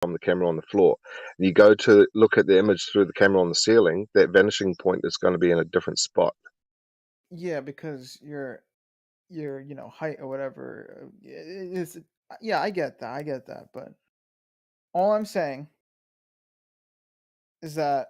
from the camera on the floor. And you go to look at the image through the camera on the ceiling, that vanishing point is going to be in a different spot. Yeah, because your height or whatever is. Yeah, I get that, but all I'm saying is that,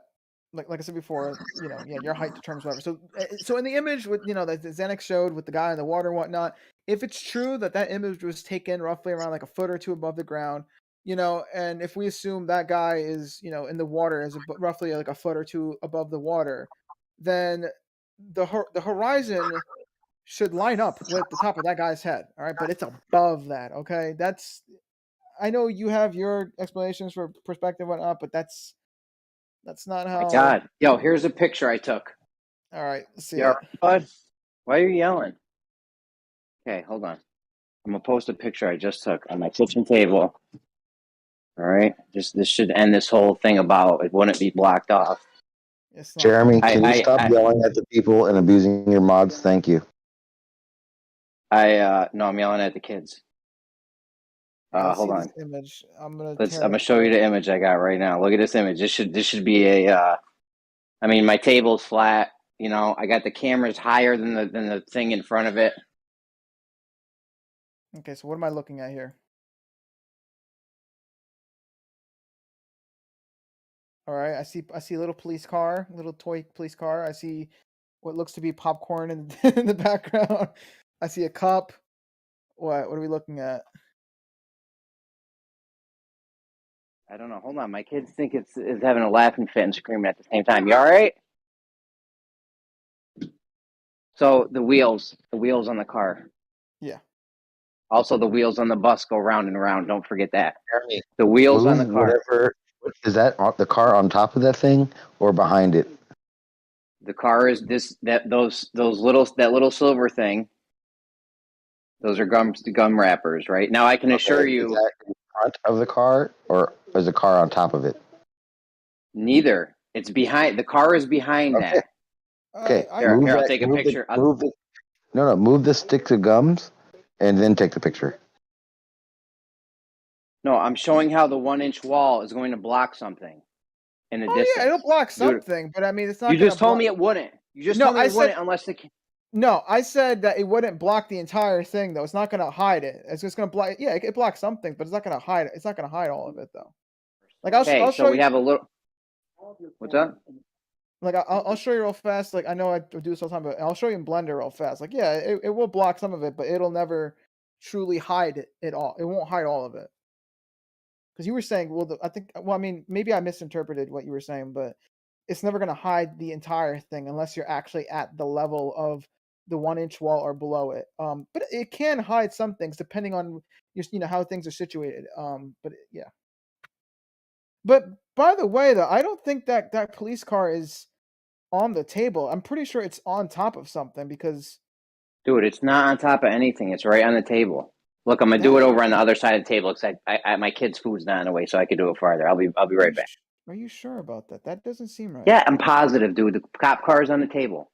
like I said before, yeah, your height determines whatever. So in the image with that Xanax showed with the guy in the water and whatnot, if it's true that that image was taken roughly around like a foot or two above the ground, and if we assume that guy is in the water is roughly like a foot or two above the water, then the horizon should line up with the top of that guy's head. All right, but it's above that. Okay, I know you have your explanations for perspective and whatnot, but that's not My how. God. Yo, here's a picture I took. All right, let's see Yo, it. bud, why are you yelling? Okay, hold on. I'm gonna post a picture I just took on my kitchen table. All right, this should end this whole thing about it wouldn't be blocked off. Jeremy, can you stop yelling at the people and abusing your mods? Thank you. No, I'm yelling at the kids. Hold on. Image. I'm gonna show you the image I got right now. Look at this image. This should be a. I mean, my table's flat. I got the cameras higher than the thing in front of it. Okay, so what am I looking at here? All right, I see a little police car, little toy police car. I see what looks to be popcorn in the background. I see a cup. What are we looking at? I don't know. Hold on. My kids think it's having a laughing fit and screaming at the same time. You all right? So the wheels on the car. Yeah. Also, the wheels on the bus go round and round. Don't forget that. Jeremy, the wheels on the car. Is that the car on top of that thing or behind it? The car is that little silver thing. Those are gum wrappers, right? Now I can assure you. Is that in front of the car or is the car on top of it? Neither. It's behind. The car is behind that. Okay. Here, I'll take a picture. Move the stick to gums and then take the picture. No, I'm showing how the 1-inch wall is going to block something in the distance. Yeah, it'll block something, but I mean, it's not. You just told me it wouldn't. You just told me it wouldn't unless the. No, I said that it wouldn't block the entire thing, though. It's not going to hide it. It's just going to block. Yeah, it blocks something, but it's not going to hide it. It's not going to hide all of it, though. Like I'll show so we you. Have a little. What's up? Like I'll show you real fast. Like I know I do this all the time, but I'll show you in Blender real fast. Like yeah, it will block some of it, but it'll never truly hide it all. It won't hide all of it. Because you were saying, I mean, maybe I misinterpreted what you were saying, but it's never going to hide the entire thing unless you're actually at the level of the 1-inch wall or below it. But it can hide some things depending on how things are situated. But yeah. But by the way, though, I don't think that police car is on the table. I'm pretty sure it's on top of something because. Dude, it's not on top of anything. It's right on the table. Look, I'm gonna do it over on the other side of the table because my kid's food's not in the way, so I could do it farther. I'll be right back. Are you sure about that? That doesn't seem right. Yeah, I'm positive, dude. The cop car is on the table.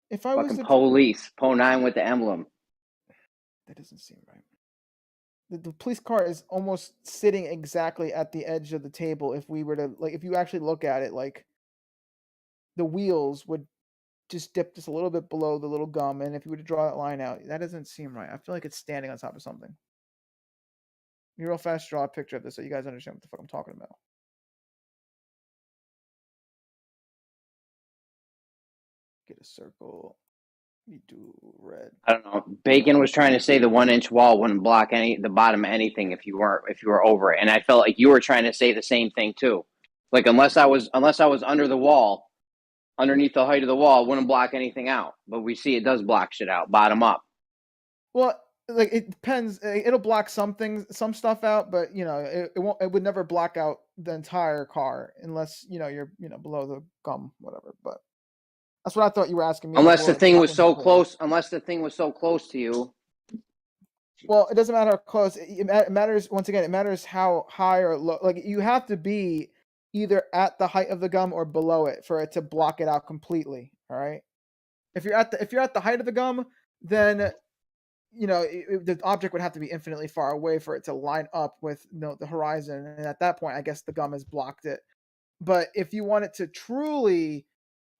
If I was fucking police, Po9 with the emblem. That doesn't seem right. The police car is almost sitting exactly at the edge of the table. If we were to if you actually look at it, the wheels would just dip just a little bit below the little gum, and if you were to draw that line out, that doesn't seem right. I feel like it's standing on top of something. You real fast draw a picture of this so you guys understand what the fuck I'm talking about. Get a circle. You do red. I don't know. Bacon was trying to say the 1-inch wall wouldn't block the bottom of anything if you were over it, and I felt like you were trying to say the same thing too. Like unless I was under the wall. Underneath the height of the wall, wouldn't block anything out, but we see it does block shit out, bottom up. Well, it depends. It'll block some stuff out, but it won't. It would never block out the entire car unless you're below the gum, whatever. But that's what I thought you were asking me. Unless the thing was so close. Unless the thing was so close to you. Well, it doesn't matter how close. It matters once again. It matters how high or low. Like you have to be either at the height of the gum or below it for it to block it out completely. All right. If you're at the height of the gum, then you know, the object would have to be infinitely far away for it to line up with the horizon, and at that point, I guess the gum has blocked it. But if you want it to truly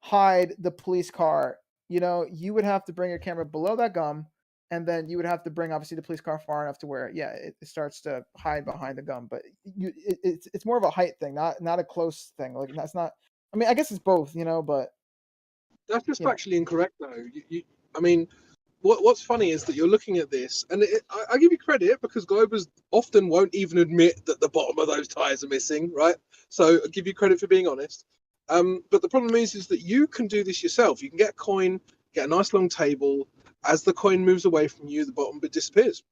hide the police car, you know, you would have to bring your camera below that gum, and then you would have to bring obviously the police car far enough to where, yeah, it starts to hide behind the gum. But it's more of a height thing, not a close thing. Like that's not. I mean, I guess it's both, you know, but that's just factually incorrect, though. I mean, what's funny is that you're looking at this, and I give you credit because Globers often won't even admit that the bottom of those tires are missing, right? So I give you credit for being honest. But the problem is that you can do this yourself. You can get a coin, get a nice long table. As the coin moves away from you, the bottom bit disappears.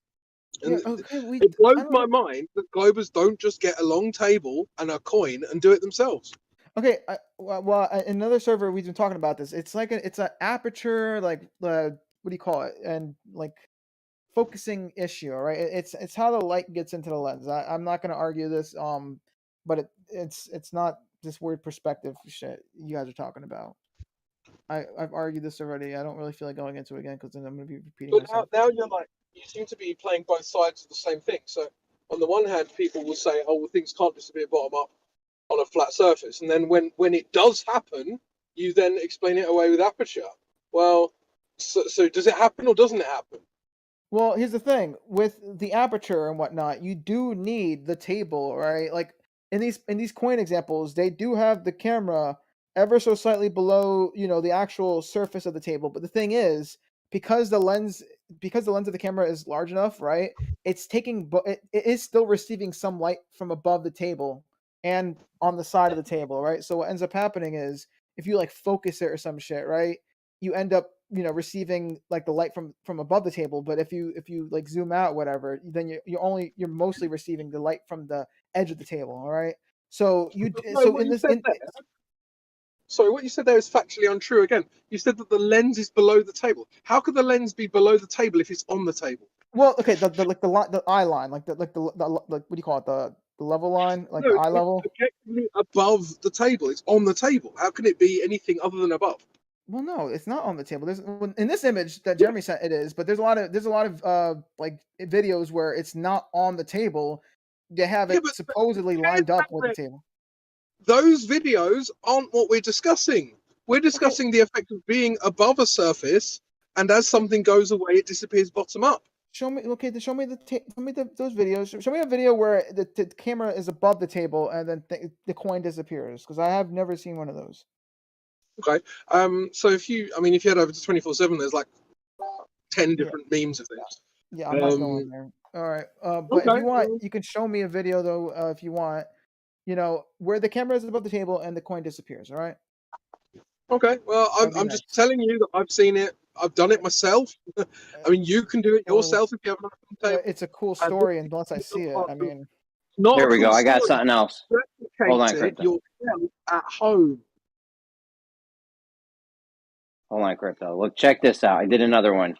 And it blows my mind that Globers don't just get a long table and a coin and do it themselves. Okay, well, another server we've been talking about this. It's like it's an aperture, like what do you call it? And like focusing issue, right? It's how the light gets into the lens. I'm not going to argue this, but it's not this weird perspective shit you guys are talking about. I've argued this already. I don't really feel like going into it again because then I'm going to be repeating myself. Now you're like, you seem to be playing both sides of the same thing. So on the one hand, people will say, oh, well, things can't disappear bottom up on a flat surface. And then when it does happen, you then explain it away with aperture. Well, so does it happen or doesn't it happen? Well, here's the thing. With the aperture and whatnot, you do need the table, right? Like in these coin examples, they do have the camera ever so slightly below, you know, the actual surface of the table. But the thing is, because the lens of the camera is large enough, right? It's taking, it is still receiving some light from above the table and on the side of the table, right? So what ends up happening is if you like focus it or some shit, right? You end up, you know, receiving like the light from above the table. But if you like zoom out, whatever, then you're mostly receiving the light from the edge of the table. All right. So sorry, what you said there is factually untrue again. You said that the lens is below the table. How could the lens be below the table if it's on the table? Well, okay, the eye line, like the what do you call it, the level line, like the eye level? Objectively above the table. It's on the table. How can it be anything other than above? Well, no, it's not on the table. There's in this image that Jeremy sent, it is, but there's a lot of like videos where it's not on the table. They have it supposedly lined up with the table. Those videos aren't what we're discussing. We're discussing the effect of being above a surface, and as something goes away, it disappears bottom up. Show me, okay. Show me those videos. Show me a video where the camera is above the table and then the coin disappears. Because I have never seen one of those. Okay. So if you head over to 24/7, there's like 10 different memes of this. Yeah, I'm not going there. All right. But if you want, you can show me a video though. If you want, you know, where the camera is above the table and the coin disappears. All right. Okay. Well, I'm just telling you that I've seen it. I've done it myself. I mean, you can do it yourself if you have an iPhone table. It's a cool story, and once I see it, I mean. There we go. I got something else. Hold on, Crypto. Yourself at home. Hold on, Crypto. Look, check this out. I did another one.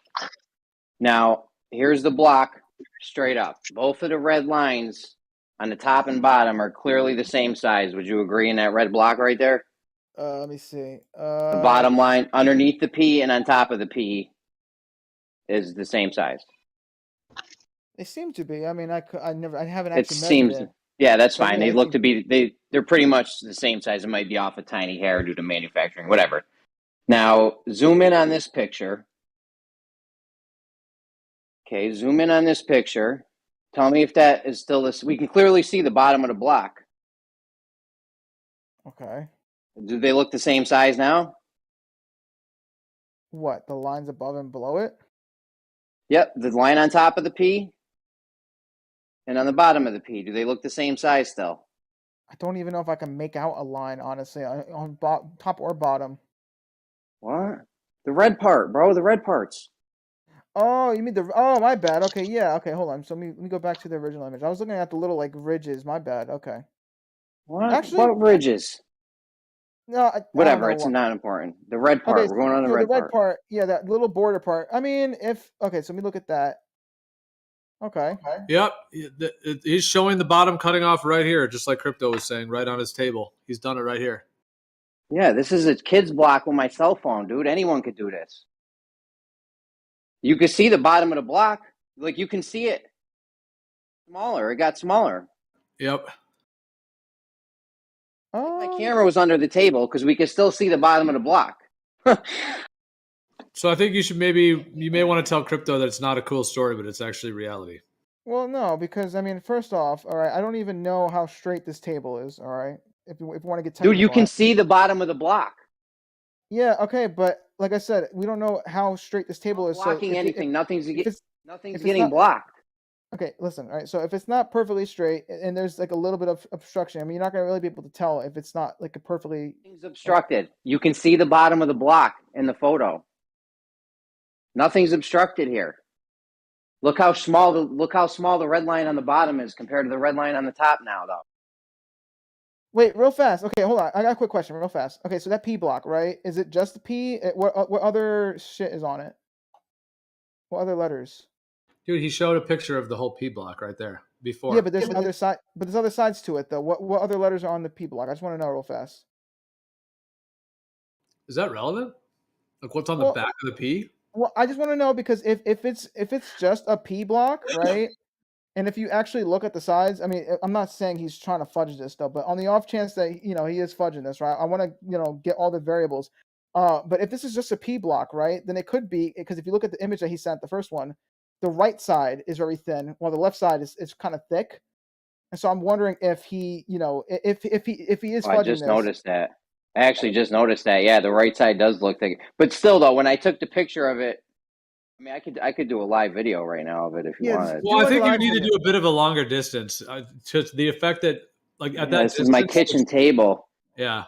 Now, here's the block straight up. Both of the red lines on the top and bottom are clearly the same size. Would you agree in that red block right there? Let me see. The bottom line underneath the P and on top of the P is the same size. They seem to be. I mean, I haven't actually measured it. Yeah, that's fine. They look to be. They're pretty much the same size. It might be off a tiny hair due to manufacturing, whatever. Now, zoom in on this picture. Okay, zoom in on this picture. Tell me if that is still this. We can clearly see the bottom of the block. Okay. Do they look the same size now? What, the lines above and below it? Yep, the line on top of the P and on the bottom of the P. Do they look the same size still? I don't even know if I can make out a line, honestly, on top or bottom. What? The red part, bro. The red parts. Oh, you mean oh, my bad. Okay, yeah. Okay, hold on. So let me go back to the original image. I was looking at the little, like, ridges. My bad. Okay. What? Actually, what ridges? No, whatever. It's not important. The red part. We're going on the red part. Yeah, that little border part. I mean, so let me look at that. Okay. Yep. He's showing the bottom cutting off right here, just like Crypto was saying, right on his table. He's done it right here. Yeah, this is a kid's block with my cell phone, dude. Anyone could do this. You can see the bottom of the block. Like you can see it smaller. It got smaller. Yep. My camera was under the table because we could still see the bottom of the block. So I think you may want to tell Crypto that it's not a cool story, but it's actually reality. Well, no, because I mean, first off, all right, I don't even know how straight this table is. All right, if you want to get technical, Dude, you can see the bottom of the block. Yeah, okay, but like I said, we don't know how straight this table is. Blocking so anything, nothing's getting not, blocked. Okay, listen, all right. So if it's not perfectly straight and there's like a little bit of obstruction, I mean, you're not gonna really be able to tell if it's not like a perfectly. Nothing's obstructed. You can see the bottom of the block in the photo. Nothing's obstructed here. Look how small the red line on the bottom is compared to the red line on the top now, though. Wait, real fast. Okay, hold on. I got a quick question, real fast. Okay, so that P block, right? Is it just the P? What other shit is on it? What other letters? Dude, he showed a picture of the whole P block right there before. Yeah, but there's other side. But there's other sides to it, though. What other letters are on the P block? I just want to know real fast. Is that relevant? Like what's on the back of the P? Well, I just want to know because if it's just a P block, right? And if you actually look at the sides, I mean, I'm not saying he's trying to fudge this though, but on the off chance that he is fudging this, right? I want to get all the variables. But if this is just a P block, right? Then it could be because if you look at the image that he sent, the first one, the right side is very thin, while the left side is kind of thick. And so I'm wondering if he, if he is fudging I just noticed that. I actually just noticed that. Yeah, the right side does look thick. But still, though, when I took the picture of it, I mean, I could do a live video right now of it if you wanted. Well, I think you need to do a bit of a longer distance to the effect that, like, at that this is my kitchen table. Yeah.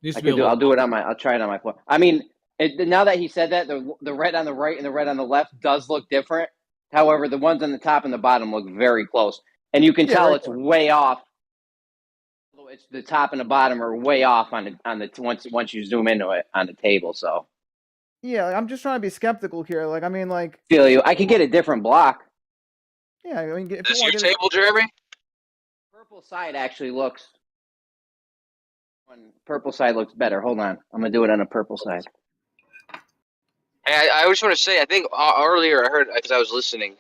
I'll do it on my. I'll try it on my phone. I mean, now that he said that, the red on the right and the red on the left does look different. However, the ones on the top and the bottom look very close, and you can tell it's way off. It's the top and the bottom are way off on the once you zoom into it on the table. So yeah, I'm just trying to be skeptical here. Like, I mean, like, feel you. I could get a different block. Yeah, I mean, if this your table, Jeremy? Purple side actually looks. Purple side looks better. Hold on, I'm gonna do it on a purple side. Hey, I just want to say, I think earlier I heard, because I was listening,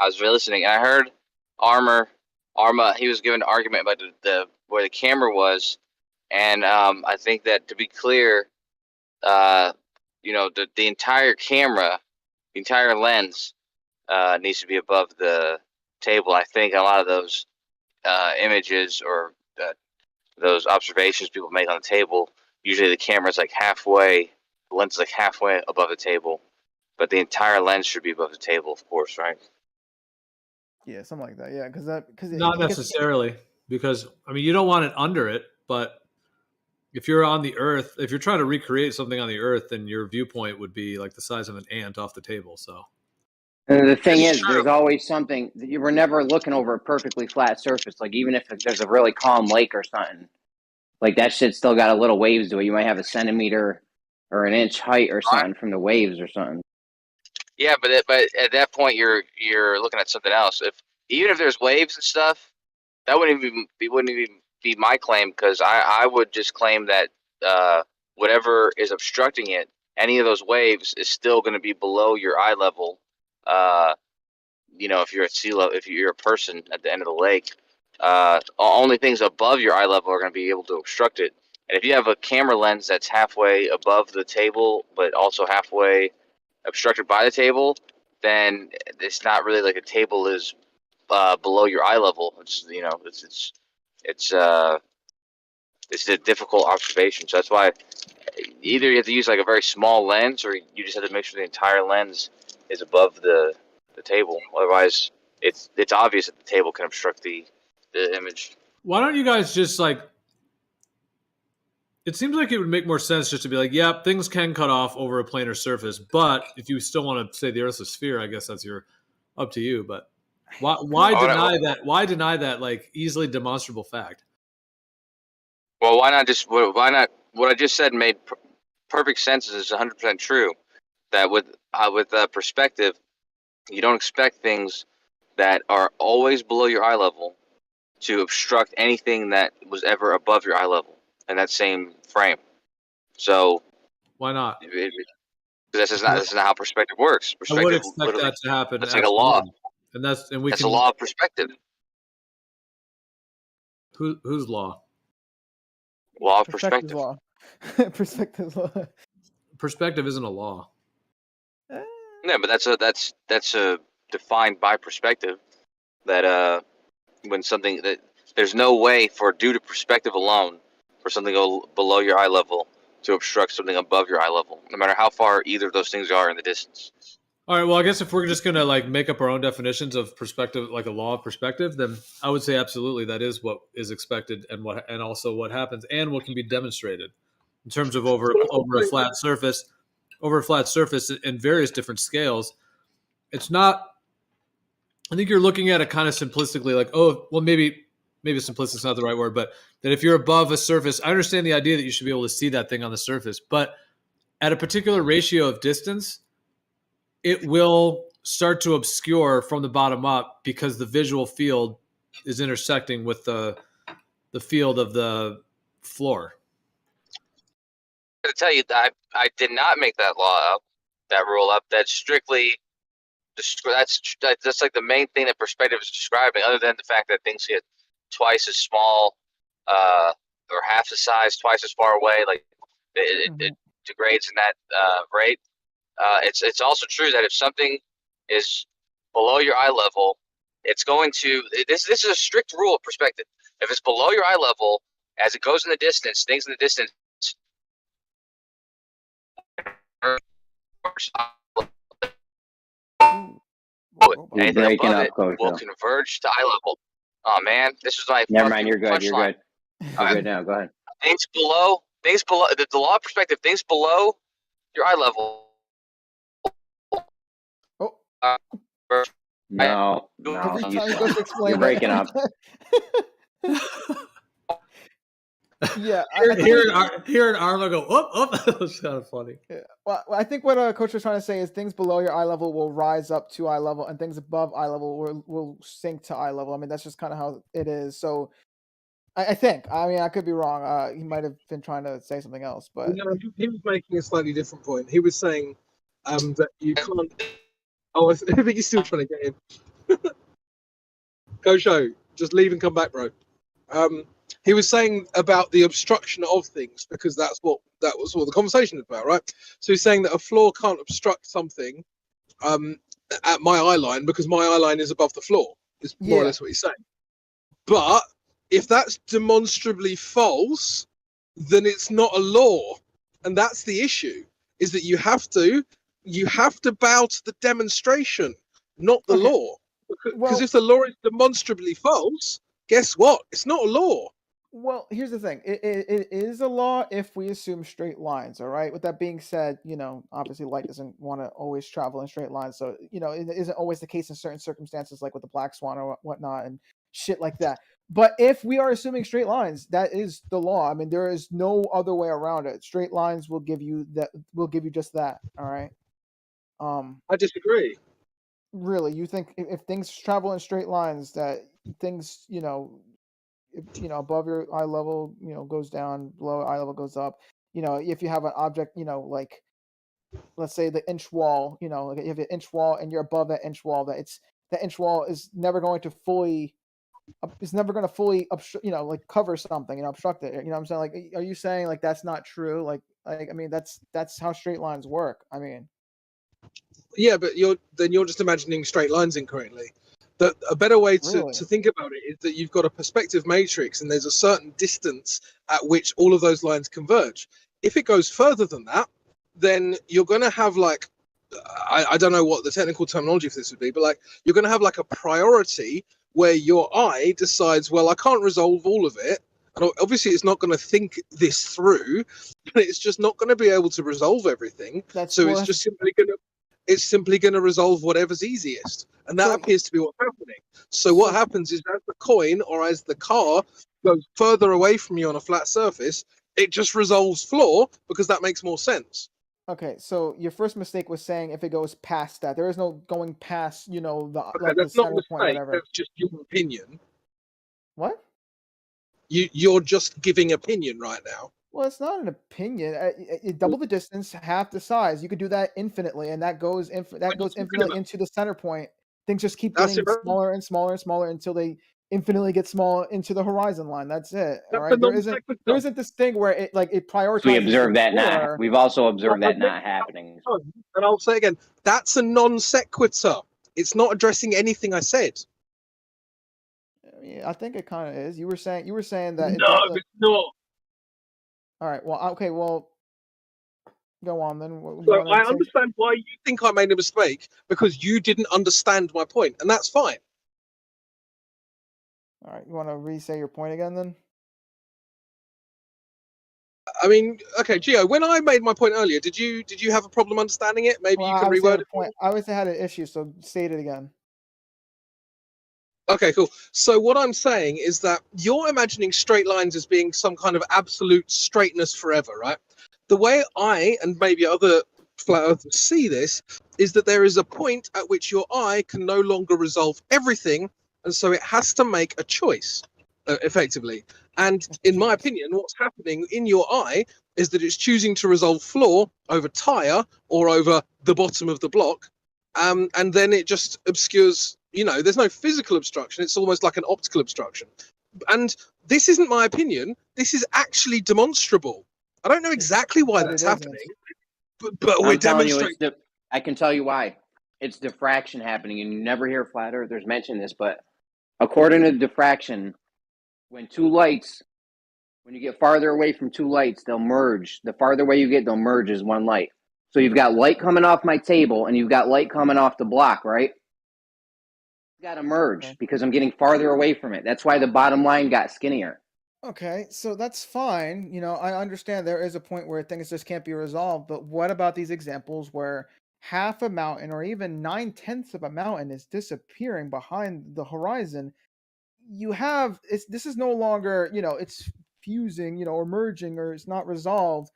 and I heard Arma. He was giving an argument about the where the camera was, and I think that, to be clear, the entire camera, the entire lens, needs to be above the table. I think a lot of those images or those observations people make on the table, usually the camera's like halfway, the lens is like halfway above the table, but the entire lens should be above the table, of course, right? Yeah, something like that. Yeah, because not necessarily, because I mean, you don't want it under it, but if you're on the Earth, if you're trying to recreate something on the Earth, then your viewpoint would be like the size of an ant off the table. So the thing is, there's always something. You were never looking over a perfectly flat surface. Like, even if there's a really calm lake or something, like that shit still got a little waves to it. You might have a centimeter or an inch height or something from the waves or something. Yeah, but at that point you're looking at something else. Even if there's waves and stuff, that wouldn't even be my claim, because I would just claim that whatever is obstructing it, any of those waves is still going to be below your eye level. If you're at sea level, if you're a person at the end of the lake, only things above your eye level are going to be able to obstruct it. And if you have a camera lens that's halfway above the table, but also halfway obstructed by the table, then it's not really like a table is below your eye level. It's a difficult observation. So that's why either you have to use like a very small lens, or you just have to make sure the entire lens is above the table. Otherwise, it's obvious that the table can obstruct the image. Why don't you guys just like? It seems like it would make more sense just to be like, yeah, things can cut off over a planar surface, but if you still want to say the Earth's a sphere, I guess that's up to you. But why deny that? Why deny that like easily demonstrable fact? Well, why not? What I just said made perfect sense. Is 100% true. That with perspective, you don't expect things that are always below your eye level to obstruct anything that was ever above your eye level in that same frame. So why not? Because that's not how perspective works. I would Perspective expect literally, that to happen. it's like a law. Absolutely. And we That's can. a law of perspective. Whose law? Law of Perspective's perspective. law. Perspective's law. Perspective isn't a law. Yeah, but that's a defined by perspective. That when something that there's no way for due to perspective alone for something to go below your eye level to obstruct something above your eye level, no matter how far either of those things are in the distance. All right. Well, I guess if we're just gonna like make up our own definitions of perspective, like a law of perspective, then I would say absolutely that is what is expected, and also what happens, and what can be demonstrated in terms of over a flat surface, in various different scales. It's not. I think you're looking at it kind of simplistically, like, oh, well, maybe simplistic is not the right word, but that if you're above a surface, I understand the idea that you should be able to see that thing on the surface, but at a particular ratio of distance, it will start to obscure from the bottom up because the visual field is intersecting with the field of the floor. I'm going to tell you that I did not make that rule up. That's strictly that's like the main thing that perspective is describing, other than the fact that things get twice as small or half the size, twice as far away. Like it degrades in that rate. It's also true that if something is below your eye level, it's going to. This is a strict rule of perspective. If it's below your eye level, as it goes in the distance, things in the distance. Anything above it will converge to eye level. Oh man, this is my. Never mind, you're good. You're good. You're good now. Go ahead. Things below. The law of perspective. Things below your eye level. No, you're breaking up. Yeah, hearing Arlo go, oh, that was kind of funny. Yeah. Well, I think what Coach was trying to say is things below your eye level will rise up to eye level, and things above eye level will sink to eye level. I mean, that's just kind of how it is. So, I think. I mean, I could be wrong. He might have been trying to say something else, but no, he was making a slightly different point. He was saying that you can't. Oh, I think he's still trying to get in. Go show. Just leave and come back, bro. He was saying about the obstruction of things because that was what the conversation was about, right? So he's saying that a floor can't obstruct something at my eye line because my eye line is above the floor. Is more or less what he's saying. But if that's demonstrably false, then it's not a law, and that's the issue. Is that you have to bow to the demonstration, not the law. Because if the law is demonstrably false, guess what? It's not a law. Well, here's the thing. It is a law if we assume straight lines, all right? With that being said, obviously light doesn't want to always travel in straight lines. So, it isn't always the case in certain circumstances, like with the black swan or whatnot and shit like that. But if we are assuming straight lines, that is the law. I mean, there is no other way around it. Straight lines will give you just that, all right? I disagree. Really, you think if things travel in straight lines, that things, above your eye level, goes down, below eye level goes up. If you have an object, like let's say the inch wall, like you have an inch wall and you're above that inch wall, that inch wall is never going to fully like cover something and obstruct it. You know what I'm saying? Like, are you saying like that's not true? Like I mean, that's how straight lines work. I mean, yeah, but you're just imagining straight lines incorrectly. A better way to think about it is that you've got a perspective matrix and there's a certain distance at which all of those lines converge. If it goes further than that, then you're going to have like, I don't know what the technical terminology for this would be, but like you're going to have like a priority where your eye decides, well, I can't resolve all of it. And obviously it's not going to think this through, but it's just not going to be able to resolve everything. It's simply going to resolve whatever's easiest. And that appears to be what's happening. So what happens is as the coin or as the car goes further away from you on a flat surface, it just resolves floor because that makes more sense. Okay, so your first mistake was saying if it goes past that. There is no going past, the okay, that's not a mistake, that's just your opinion. What? You're just giving opinion right now. Well, it's not an opinion. Double the distance, half the size. You could do that infinitely, and that goes infinitely into the center point. Things just keep That's getting irrelevant. smaller and smaller and smaller until they infinitely get small into the horizon line. That's it. All That's a right. There non-sequitur. isn't this thing where it prioritizes. We observe that floor. we've also observed that not happening. And I'll say again, that's a non sequitur. It's not addressing anything I said. I think it kind of is. You were saying that. No, it's not. All right. Well, okay. Well, go on then. So I understand why you think I made a mistake, because you didn't understand my point, and that's fine. All right. You want to re-say your point again then? I mean, okay, Gio, when I made my point earlier, did you have a problem understanding it? Maybe you can reword it. I always had an issue, so state it again. Okay, cool. So what I'm saying is that you're imagining straight lines as being some kind of absolute straightness forever, right? The way I, and maybe other flat earthers, see this is that there is a point at which your eye can no longer resolve everything, and so it has to make a choice, effectively. And in my opinion, what's happening in your eye is that it's choosing to resolve floor over tire or over the bottom of the block, and then it just obscures. There's no physical obstruction. It's almost like an optical obstruction. And this isn't my opinion. This is actually demonstrable. I don't know exactly why that's happening, but we're demonstrating. I can tell you why. It's diffraction happening, and you never hear flat earthers mention this, but according to diffraction, when you get farther away from two lights, they'll merge. The farther away you get, they'll merge as one light. So you've got light coming off my table, and you've got light coming off the block, right? Got to merge because I'm getting farther away from it. That's why the bottom line got skinnier. Okay, so that's fine. I understand there is a point where things just can't be resolved, but what about these examples where half a mountain or even 9/10 of a mountain is disappearing behind the horizon? This is no longer, it's fusing, or merging, or it's not resolved,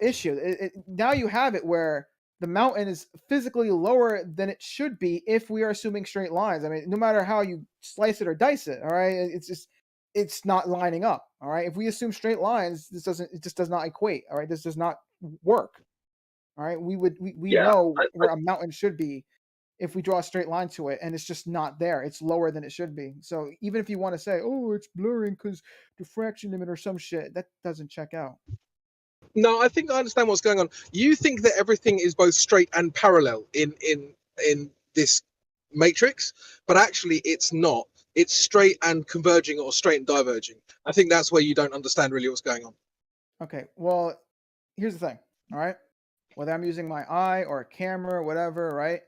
issue. Now you have it where the mountain is physically lower than it should be if we are assuming straight lines. I mean, no matter how you slice it or dice it, all right, it's not lining up. All right, if we assume straight lines, it just does not equate. All right, this does not work. All right, we know where a mountain should be if we draw a straight line to it, and it's just not there. It's lower than it should be. So even if you want to say, oh, it's blurring because diffraction limit or some shit, that doesn't check out. No, I think I understand what's going on. You think that everything is both straight and parallel in this matrix, but actually it's not. It's straight and converging or straight and diverging. I think that's where you don't understand really what's going on. Okay, well, here's the thing, all right? Whether I'm using my eye or a camera or whatever, right?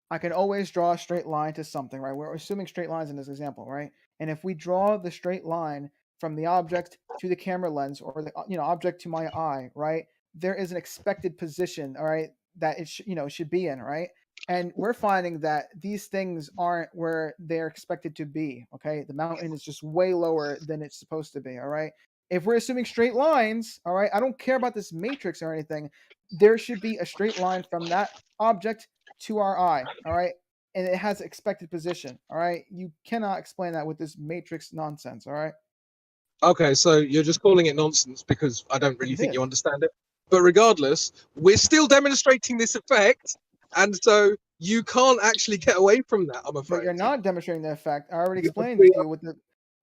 I can always draw a straight line to something, right? We're assuming straight lines in this example, right? And if we draw the straight line from the object to the camera lens or the object to my eye, right? There is an expected position, all right, that it should be in, right? And we're finding that these things aren't where they're expected to be, okay? The mountain is just way lower than it's supposed to be, all right? If we're assuming straight lines, all right, I don't care about this matrix or anything. There should be a straight line from that object to our eye, all right? And it has expected position, all right? You cannot explain that with this matrix nonsense, all right? Okay, so you're just calling it nonsense because I don't really think you understand it. But regardless, we're still demonstrating this effect, and so you can't actually get away from that, I'm afraid. But you're not demonstrating the effect. I already explained to you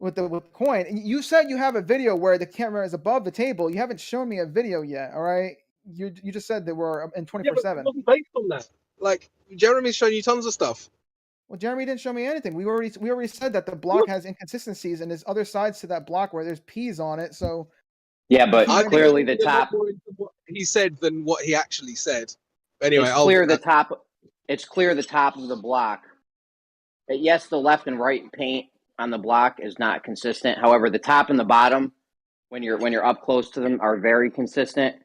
with the coin. You said you have a video where the camera is above the table. You haven't shown me a video yet, all right? You just said that we're in 24/7. Yeah, but it wasn't based on that. Like, Jeremy's shown you tons of stuff. Well, Jeremy didn't show me anything. We already said that the block has inconsistencies and there's other sides to that block where there's P's on it. So yeah, but clearly the top. What he said than what he actually said. Anyway, It's clear the top of the block. But yes, the left and right paint on the block is not consistent. However, the top and the bottom, when you're up close to them, are very consistent.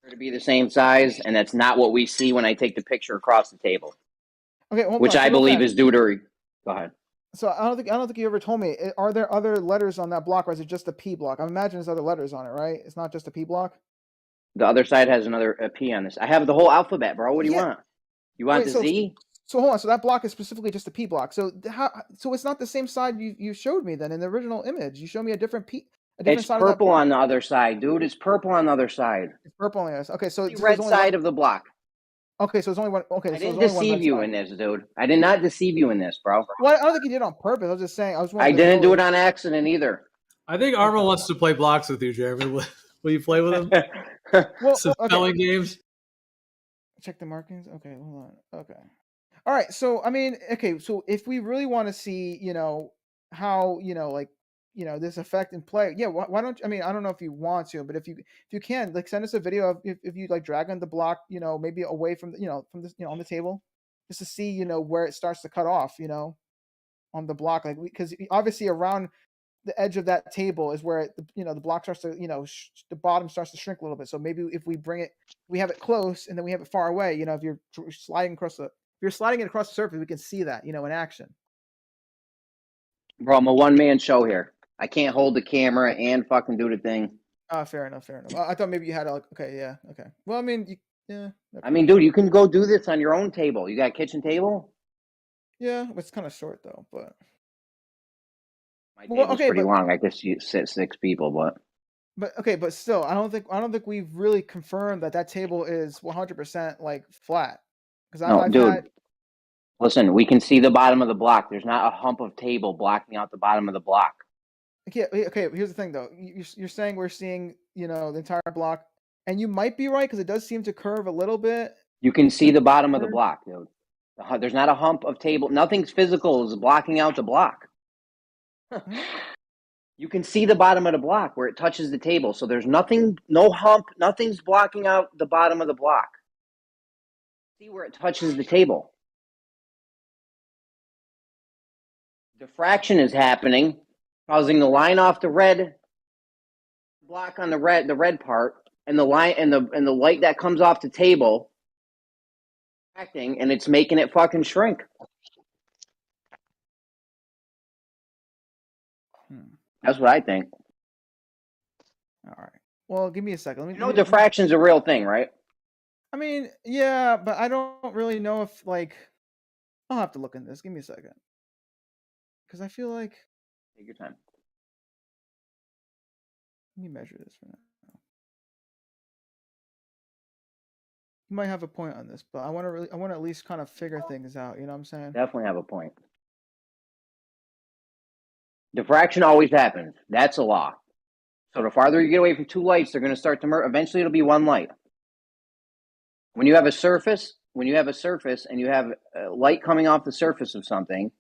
To be the same size, and that's not what we see when I take the picture across the table. Okay, which I believe is due to. Go ahead. So I don't think you ever told me. Are there other letters on that block, or is it just a P block? I imagine there's other letters on it, right? It's not just a P block. The other side has a P on this. I have the whole alphabet, bro. What do you want? You want the Z? So hold on. So that block is specifically just a P block. So it's not the same side you showed me then in the original image. You showed me a different P. A different It's side of that purple block. on the other side, dude. It's purple on the other side. It's purple on the other side. Okay, so The there's red only side one. of the block. Okay, so it's only one. Okay, I so didn't there's only one deceive red you side. in this, dude. I did not deceive you in this, bro. Well, I don't think you did it on purpose. I was just saying. I was. I didn't do it on accident either. I think Arma wants to play blocks with you, Jeremy. Will you play with him? Well, Some okay. spelling games. Check the markings. Okay, hold on. Okay. All right. So I mean, okay. So if we really want to see, how like this effect in play, yeah. Why don't I mean I don't know if you want to, but if you can, like, send us a video of if you like drag on the block, maybe away from from this, on the table, just to see where it starts to cut off, on the block, like because obviously around the edge of that table is where the block starts to the bottom starts to shrink a little bit. So maybe if we bring it, we have it close and then we have it far away. If you're sliding across if you're sliding it across the surface, we can see that in action. Bro, I'm a one-man show here. I can't hold the camera and fucking do the thing. Fair enough. I thought maybe you had okay, yeah, okay. Well, I mean, dude, you can go do this on your own table. You got a kitchen table? Yeah, it's kind of short though, but my table's okay, pretty long. I guess you sit 6 people, but still, I don't think we've really confirmed that table is 100% like flat. Because dude. Listen, we can see the bottom of the block. There's not a hump of table blocking out the bottom of the block. Okay. Here's the thing, though. You're saying we're seeing, the entire block, and you might be right because it does seem to curve a little bit. You can see the bottom of the block, dude. There's not a hump of table. Nothing's physical is blocking out the block. You can see the bottom of the block where it touches the table. So there's nothing, no hump, nothing's blocking out the bottom of the block. See where it touches the table. Diffraction is happening, causing the line off the red block on the red part, and the line and the light that comes off the table acting, and it's making it fucking shrink. That's what I think. All right. Well, give me a second. Diffraction's a real thing, right? I mean, yeah, but I don't really know if I'll have to look in this. Give me a second. Because I feel like... Take your time. Let me measure this for now. You might have a point on this, but I want to at least kind of figure things out. You know what I'm saying? Definitely have a point. Diffraction always happens. That's a law. So the farther you get away from 2 lights, they're going to start to merge. Eventually, it'll be 1 light. When you have a surface, and you have light coming off the surface of something,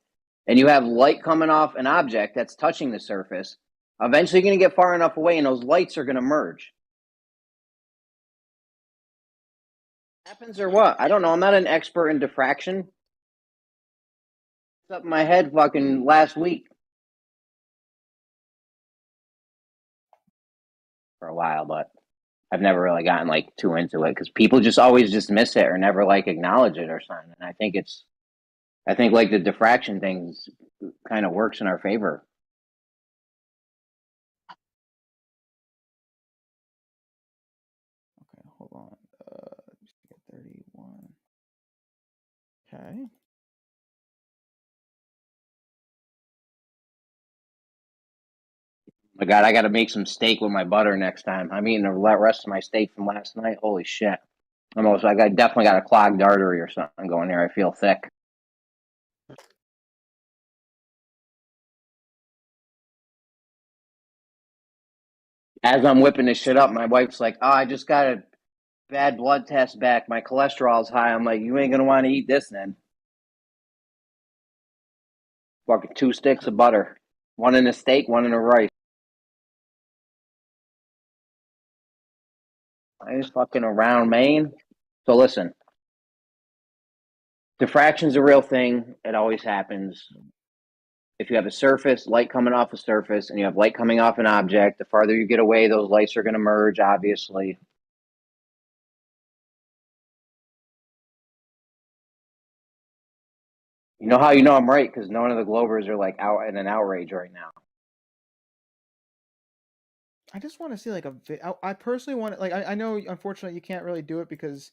and you have light coming off an object that's touching the surface, eventually you're going to get far enough away and those lights are going to merge. Happens or what? I don't know. I'm not an expert in diffraction. It's up in my head fucking last week. For a while, but I've never really gotten too into it because people just always dismiss it or never acknowledge it or something. And I think the diffraction thing kind of works in our favor. Okay, hold on. 31. Okay. My God, I got to make some steak with my butter next time. I'm eating the rest of my steak from last night. Holy shit! I definitely got a clogged artery or something going here. I feel thick. As I'm whipping this shit up, my wife's like, "Oh, I just got a bad blood test back. My cholesterol's high." I'm like, "You ain't gonna want to eat this then." Fucking 2 sticks of butter, 1 in a steak, 1 in a rice. I just fucking around Maine. So listen, diffraction's a real thing. It always happens. If you have a surface, light coming off a surface, and you have light coming off an object, the farther you get away, those lights are going to merge, obviously. You know how you know I'm right? Because none of the Glovers are out in an outrage right now. I just want to see I personally want I know unfortunately you can't really do it because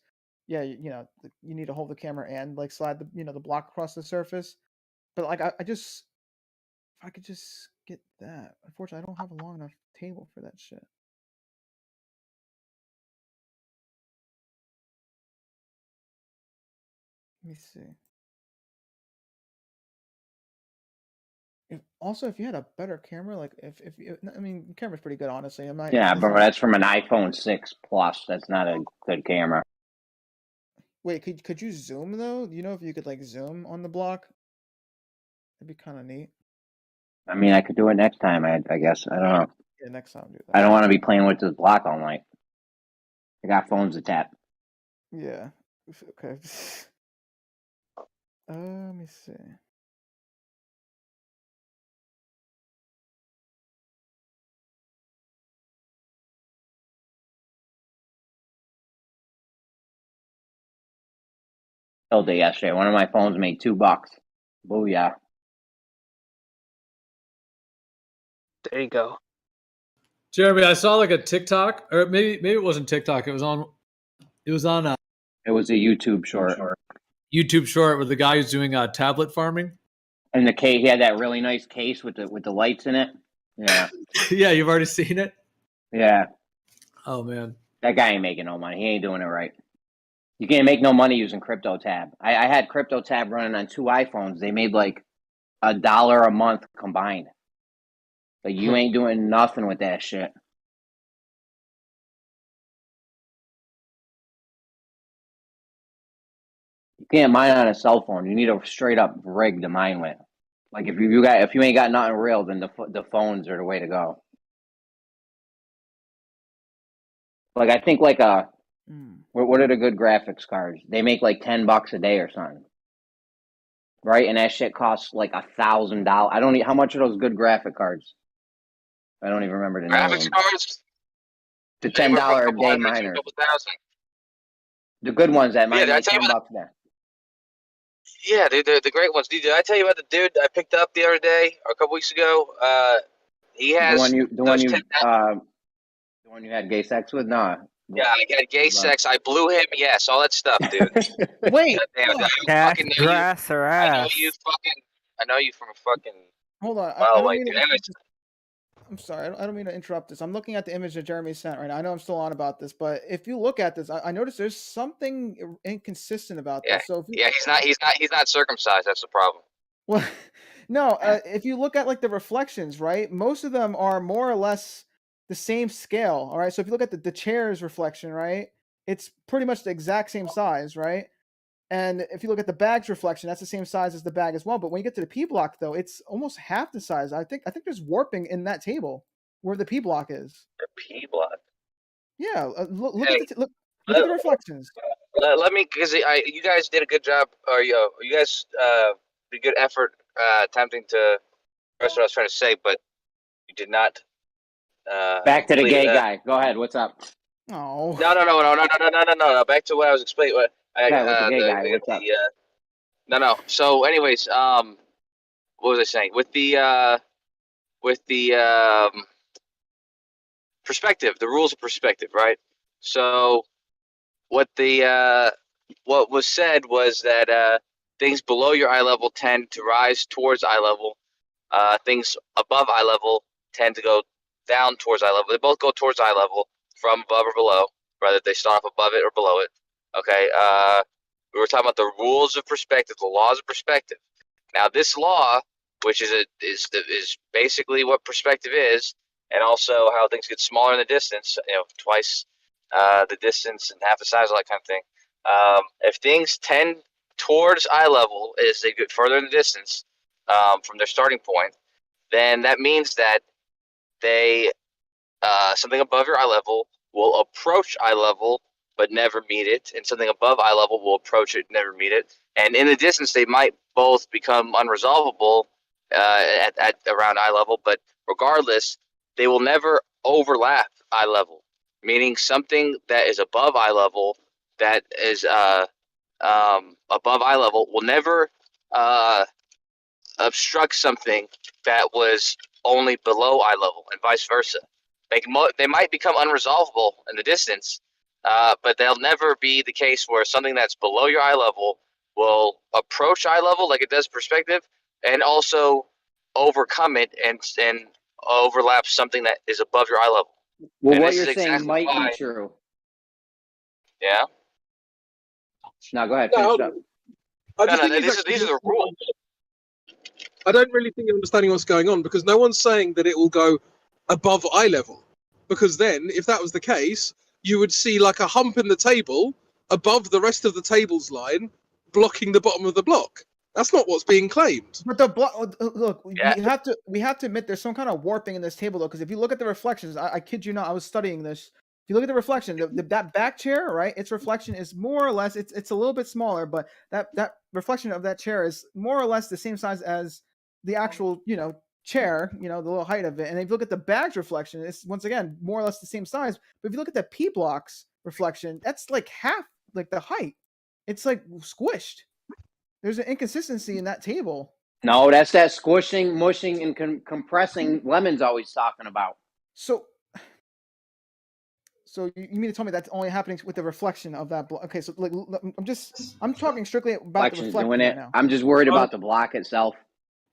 you need to hold the camera and slide the the block across the surface, but if I could just get that. Unfortunately, I don't have a long enough table for that shit. Let me see. If you had a better camera, like if you, I mean, the camera's pretty good, honestly. I'm not. Yeah, but that's from an iPhone 6 Plus. That's not a good camera. Wait, could you zoom though? You know, if you could like zoom on the block, that'd be kind of neat. I mean, I could do it next time. I guess I don't know. Yeah, next time do that. I don't want to be playing with this block all night. I got phones to tap. Yeah. Okay. Let me see. Told you yesterday. One of my phones made $2. Booyah. There you go. Jeremy, I saw like a TikTok, or maybe it wasn't TikTok. It was on It was a YouTube short. YouTube short with the guy who's doing tablet farming. And the case, he had that really nice case with the lights in it. Yeah. Yeah, you've already seen it? Yeah. Oh, man. That guy ain't making no money. He ain't doing it right. You can't make no money using CryptoTab. I had CryptoTab running on 2 iPhones. They made like $1 a month combined. But you ain't doing nothing with that shit. You can't mine on a cell phone. You need a straight up rig to mine with. Like if you ain't got nothing real, then the phones are the way to go. Like I think like what are the good graphics cards? They make like $10 a day or something, right? And that shit costs like $1,000. How much are those good graphic cards? I don't even remember the name. Graphics cards. The $10 a day miners. The good ones that mine like $10 a day. Yeah, dude, the great ones. Did I tell you about the dude I picked up the other day or a couple weeks ago? He has the one you had gay sex with? Nah. Yeah, I had gay sex. I blew him. Yes, all that stuff, dude. Wait. Cat, grass, or ass? I know you from a fucking. Hold on. I'm sorry. I don't mean to interrupt this. I'm looking at the image that Jeremy sent right now. I know I'm still on about this, but if you look at this, I noticed there's something inconsistent about this. So he's not circumcised. That's the problem. Well, no. If you look at like the reflections, right, most of them are more or less the same scale. All right. So if you look at the chair's reflection, right, it's pretty much the exact same size, right? And if you look at the bag's reflection, that's the same size as the bag as well. But when you get to the P block, though, it's almost half the size. I think there's warping in that table where the P block is. The P block. Yeah, look at the reflections. Let me, because you guys did a good job, or you guys did a good effort attempting to express what I was trying to say, but you did not. Back to the gay guy. Go ahead. What's up? Oh. No. Back to what I was explaining. No. So, anyways, what was I saying? With the perspective, the rules of perspective, right? So, what was said was that things below your eye level tend to rise towards eye level. Things above eye level tend to go down towards eye level. They both go towards eye level from above or below, whether they start off above it or below it. Okay, we were talking about the rules of perspective, the laws of perspective. Now, this law, which is basically what perspective is, and also how things get smaller in the distance, twice the distance and half the size, all that kind of thing. If things tend towards eye level as they get further in the distance from their starting point, then that means that they something above your eye level will approach eye level but never meet it, and something above eye level will approach it, never meet it. And in the distance, they might both become unresolvable at around eye level, but regardless, they will never overlap eye level, meaning something that is above eye level, that is above eye level, will never obstruct something that was only below eye level, and vice versa. They might become unresolvable in the distance, but they'll never be the case where something that's below your eye level will approach eye level like it does perspective, and also overcome it and overlap something that is above your eye level. Well, And what this you're is saying exactly might why- be true. Yeah. No, go ahead. No, Finish up. I just think These are the rules. I don't really think you're understanding what's going on, because no one's saying that it will go above eye level. Because then, if that was the case, you would see like a hump in the table above the rest of the table's line, blocking the bottom of the block. That's not what's being claimed. But the block, look, Yeah. we have to admit there's some kind of warping in this table though, because if you look at the reflections, I kid you not, I was studying this. If you look at the reflection, that back chair, right? Its reflection is more or less, it's a little bit smaller, but that reflection of that chair is more or less the same size as the actual, chair, the little height of it. And if you look at the bag's reflection, it's once again more or less the same size. But if you look at the P block's reflection, that's like half like the height. It's like squished. There's an inconsistency in that table. No, that's that squishing, mushing, and compressing Lemon's always talking about. So you mean to tell me that's only happening with the reflection of that block? Okay, so like I'm talking strictly about the reflection doing right it. now. I'm just worried about the block itself.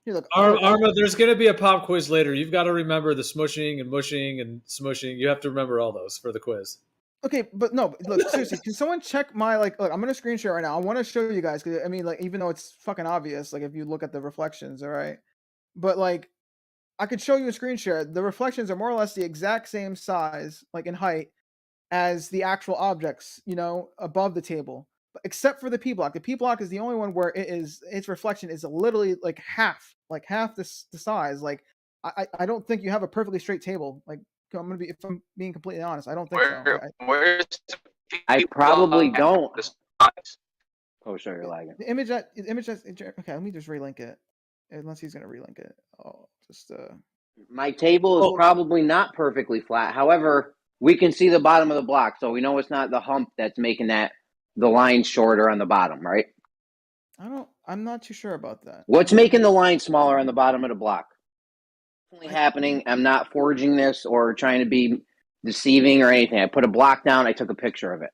Here, look, Arma, there's going to be a pop quiz later. You've got to remember the smushing and mushing and smushing. You have to remember all those for the quiz. Okay, but no, look, seriously, can someone check my look, I'm gonna screen share right now. I want to show you guys, because I mean, like, even though it's fucking obvious, like if you look at the reflections, all right, but like I could show you a screen share. The reflections are more or less the exact same size, like in height, as the actual objects, above the table, except for the P block. The P block is the only one where its reflection is literally like half the size. Like I don't think you have a perfectly straight table. Like if I'm being completely honest, I don't think so. Where's I probably don't. Oh, sure, you're lagging. The image that okay, let me just relink it. Unless he's gonna relink it. My table is probably not perfectly flat. However, we can see the bottom of the block, so we know it's not the hump that's making the line shorter on the bottom, right? I'm not too sure about that. What's making the line smaller on the bottom of the block? Definitely happening. I'm not forging this or trying to be deceiving or anything. I put a block down. I took a picture of it.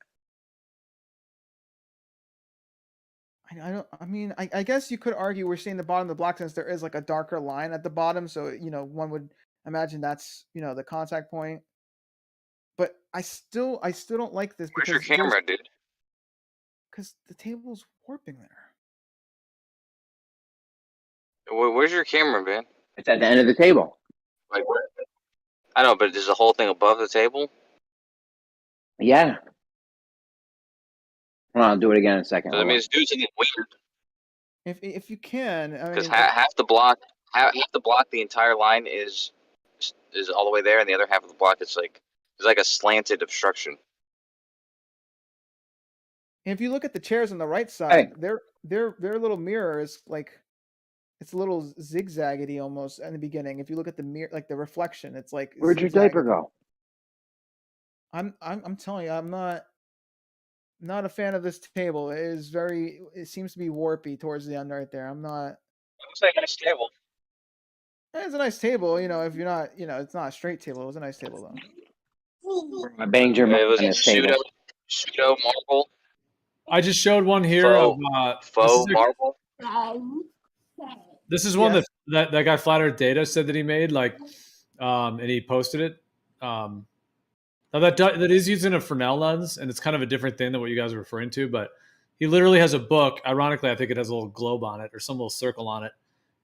I guess you could argue we're seeing the bottom of the block since there is like a darker line at the bottom, so one would imagine that's the contact point. But I still don't like this. Where's your camera, dude? Because the table's warping there. Where's your camera, man? It's at the end of the table. Like where? I know, but is the whole thing above the table? Yeah. Well, I'll do it again in a second. So that means do something weird. If you can, because half the block, the entire line is all the way there, and the other half of the block is like a slanted obstruction. If you look at the chairs on the right side, their little mirror is like it's a little zigzaggedy almost in the beginning. If you look at the mirror, like the reflection, it's like where'd your diaper go? I'm telling you, I'm not a fan of this table. It seems to be warpy towards the end right there. I'm not. It looks like a nice table. It's a nice table, if you're not, it's not a straight table. It was a nice table though. I banged your mom on this table. Pseudo marble. I just showed one here of faux marble. This is one that guy Flat Earth Data said that he made, and he posted it. Now that is using a Fresnel lens, and it's kind of a different thing than what you guys are referring to. But he literally has a book. Ironically, I think it has a little globe on it or some little circle on it,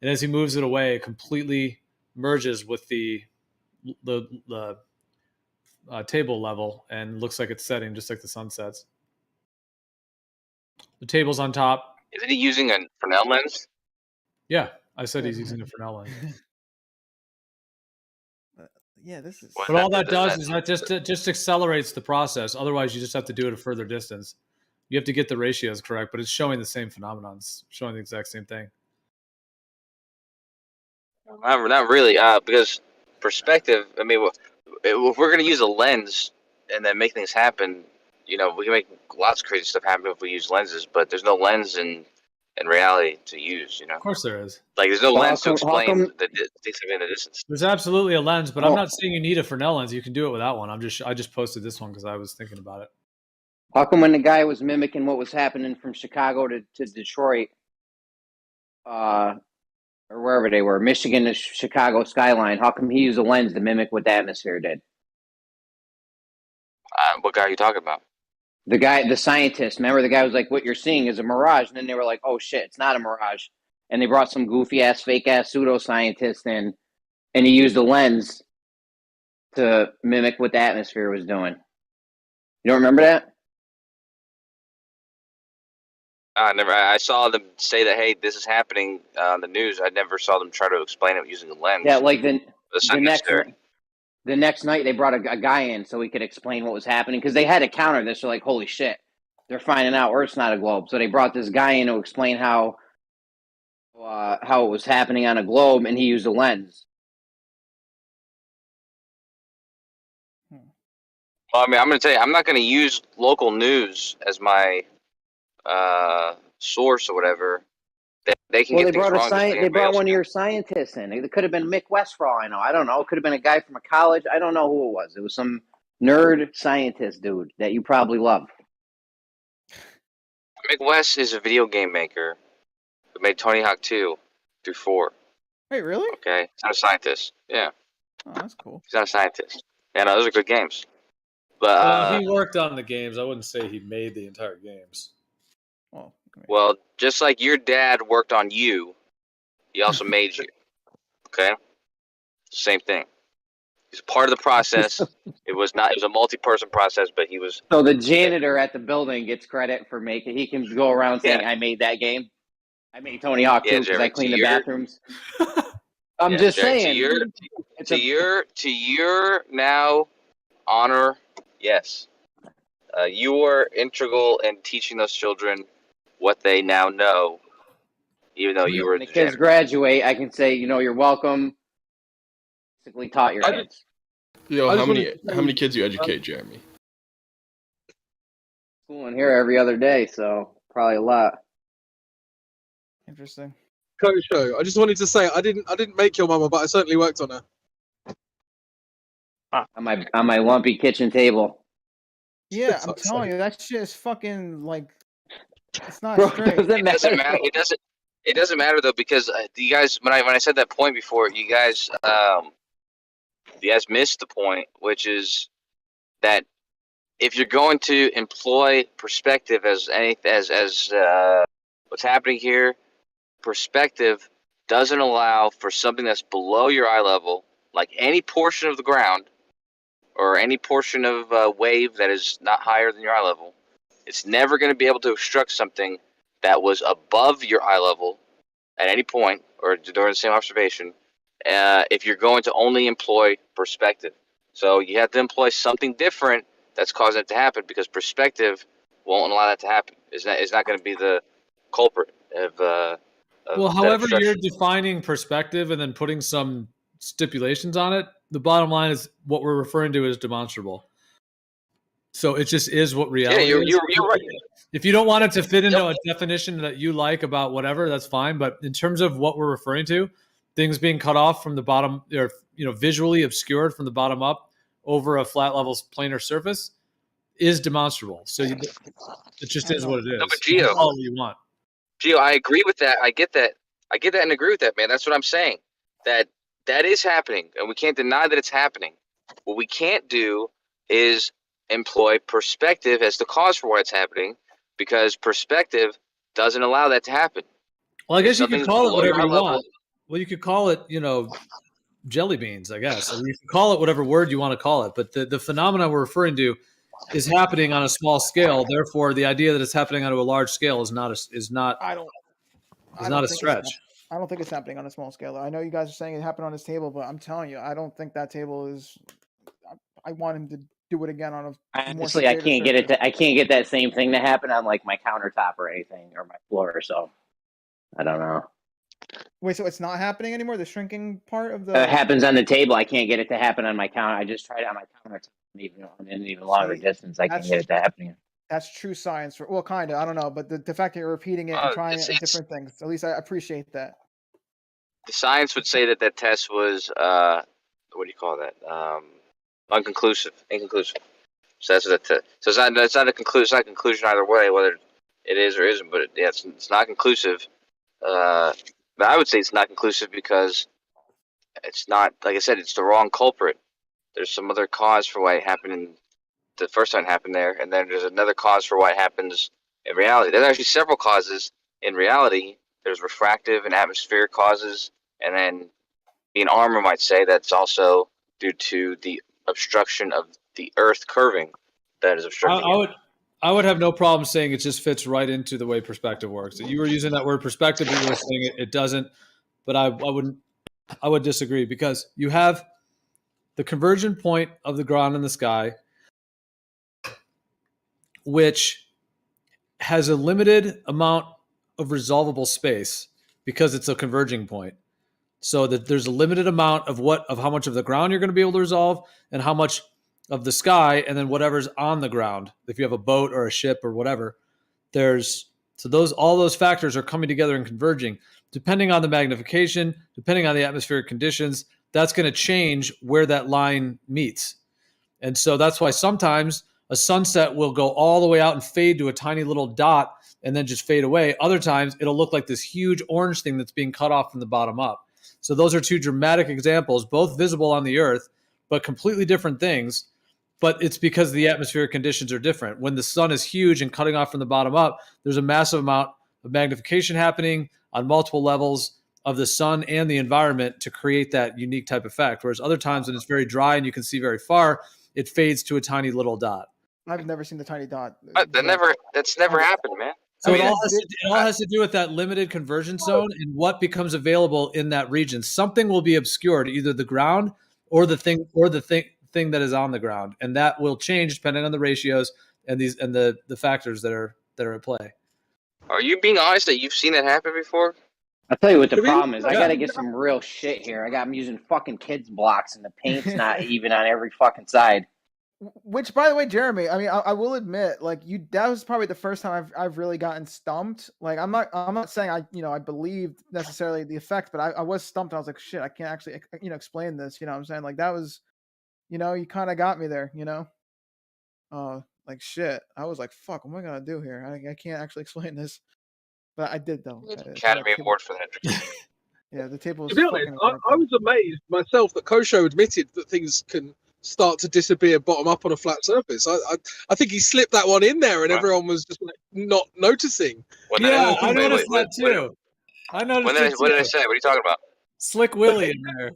and as he moves it away, it completely merges with the table level and looks like it's setting just like the sun sets. The table's on top. Isn't he using a Fresnel lens? Yeah, I said he's using a Fresnel lens. Yeah, this is. But all that does is that just accelerates the process. Otherwise, you just have to do it a further distance. You have to get the ratios correct, but it's showing the same phenomenon. It's showing the exact same thing. Not really, because perspective. I mean, if we're going to use a lens and then make things happen, we can make lots of crazy stuff happen if we use lenses. But there's no lens in reality to use. Of course there is. Like there's no lens to explain the things in the distance. There's absolutely a lens, but I'm not saying you need a Fresnel lens. You can do it without one. I just posted this one because I was thinking about it. How come when the guy was mimicking what was happening from Chicago to Detroit, or wherever they were, Michigan to Chicago skyline. How come he used a lens to mimic what the atmosphere did? What guy are you talking about? The guy, the scientist. Remember, the guy was like, "What you're seeing is a mirage," and then they were like, "Oh shit, it's not a mirage." And they brought some goofy ass, fake ass pseudoscientist in, and he used a lens to mimic what the atmosphere was doing. You don't remember that? I saw them say that, hey, this is happening on the news. I never saw them try to explain it using a lens. Yeah, like the unnecessary. The next night they brought a guy in so he could explain what was happening because they had to counter this. They're like, holy shit, they're finding out Earth's not a globe. So they brought this guy in to explain how it was happening on a globe, and he used a lens. Well, I mean, I'm going to tell you, I'm not going to use local news as my source or whatever. They can get things wrong. They brought one of your scientists in. It could have been Mick West for all I know. I don't know. It could have been a guy from a college. I don't know who it was. It was some nerd scientist dude that you probably love. Mick West is a video game maker who made Tony Hawk 2 through 4. Wait, really? Okay, he's not a scientist. Yeah. Oh, that's cool. He's not a scientist. Yeah, no, those are good games. But he worked on the games. I wouldn't say he made the entire games. Well, just like your dad worked on you, he also made you. Okay? Same thing. He's part of the process. It was a multi-person process, but he was. So the janitor at the building gets credit for making. He can go around saying, "I made that game. I made Tony Hawk 2 because I cleaned the bathrooms." I'm just saying. To your now honor, yes, you were integral in teaching those children what they now know, even though you were. When the kids graduate, I can say, you're welcome. Basically, taught your kids. Yo, how many kids you educate, Jeremy? School in here every other day, so probably a lot. Interesting. Coach Show, I just wanted to say I didn't make your mama, but I certainly worked on her. On my lumpy kitchen table. Yeah, I'm telling you, that shit is fucking like. It's not Bro, straight. It doesn't matter. It doesn't matter though, because you guys, when I said that point before, you guys missed the point, which is that if you're going to employ perspective as what's happening here, perspective doesn't allow for something that's below your eye level, like any portion of the ground or any portion of wave that is not higher than your eye level. It's never going to be able to obstruct something that was above your eye level at any point or during the same observation if you're going to only employ perspective. So you have to employ something different that's causing it to happen, because perspective won't allow that to happen. It's not going to be the culprit of well, however you're defining perspective and then putting some stipulations on it, the bottom line is what we're referring to as demonstrable. So it just is what reality is. You're right. If you don't want it to fit into a definition that you like about whatever, that's fine. But in terms of what we're referring to, things being cut off from the bottom, or visually obscured from the bottom up over a flat level planar surface, is demonstrable. So it just is what it is. No, but Gio, all you want. Gio, I agree with that. I get that and agree with that, man. That's what I'm saying. That is happening, and we can't deny that it's happening. What we can't do is employ perspective as the cause for why it's happening, because perspective doesn't allow that to happen. Well, I guess you could call it whatever you want. Well, you could call it, jelly beans, I guess. You can call it whatever word you want to call it. But the phenomena we're referring to is happening on a small scale. Therefore, the idea that it's happening on a large scale is not a stretch. I don't think it's happening on a small scale. I know you guys are saying it happened on this table, but I'm telling you, I don't think that table is. I want him to do it again on a. Honestly, I can't get it. I can't get that same thing to happen on like my countertop or anything, or my floor. So I don't know. Wait, so it's not happening anymore? The shrinking part of the. It happens on the table. I can't get it to happen on my counter. I just tried it on my countertop, even an even longer distance. I can't get it to happen. That's true science. Well, kind of. I don't know, but the fact that you're repeating it and trying it in different things, at least I appreciate that. The science would say that test was what do you call that? Inconclusive. So that's what so it's not a conclusion. It's not a conclusion either way, whether it is or isn't. But it's not conclusive. But I would say it's not conclusive because it's not, like I said, it's the wrong culprit. There's some other cause for why it happened in the first time it happened there, and then there's another cause for why it happens in reality. There's actually several causes in reality. There's refractive and atmospheric causes, and then an armor might say that's also due to the obstruction of the Earth curving that is obstructing it. I would have no problem saying it just fits right into the way perspective works. You were using that word perspective, but you were saying it doesn't. But I would disagree because you have the conversion point of the ground and the sky, which has a limited amount of resolvable space because it's a converging point. So that there's a limited amount of how much of the ground you're going to be able to resolve and how much of the sky, and then whatever's on the ground. If you have a boat or a ship or whatever, all those factors are coming together and converging. Depending on the magnification, depending on the atmospheric conditions, that's going to change where that line meets. And so that's why sometimes a sunset will go all the way out and fade to a tiny little dot and then just fade away. Other times it'll look like this huge orange thing that's being cut off from the bottom up. So those are two dramatic examples, both visible on the Earth, but completely different things. But it's because the atmospheric conditions are different. When the sun is huge and cutting off from the bottom up, there's a massive amount of magnification happening on multiple levels of the sun and the environment to create that unique type effect. Whereas other times when it's very dry and you can see very far, it fades to a tiny little dot. I've never seen the tiny dot. That's never happened, man. So it all has to do with that limited conversion zone and what becomes available in that region. Something will be obscured, either the ground or the thing that is on the ground, and that will change depending on the ratios and the factors that are at play. Are you being honest that you've seen that happen before? I'll tell you what the problem is. I got to get some real shit here. I'm using fucking kids blocks, and the paint's not even on every fucking side. Which, by the way, Jeremy, I mean, I will admit, like that was probably the first time I've really gotten stumped. Like, I'm not saying I believed necessarily the effect, but I was stumped. I was like, shit, I can't actually, explain this. You know what I'm saying? Like that was, you kind of got me there. Like shit. I was like, fuck, what am I gonna do here? I can't actually explain this, but I did though. Academy Award for that. Yeah, the table was. To be honest, I was amazed myself that Kosho admitted that things can start to disappear bottom up on a flat surface. I think he slipped that one in there, and everyone was just like not noticing. I noticed that too. I noticed. What did I say? What are you talking about? Slick Willie in there.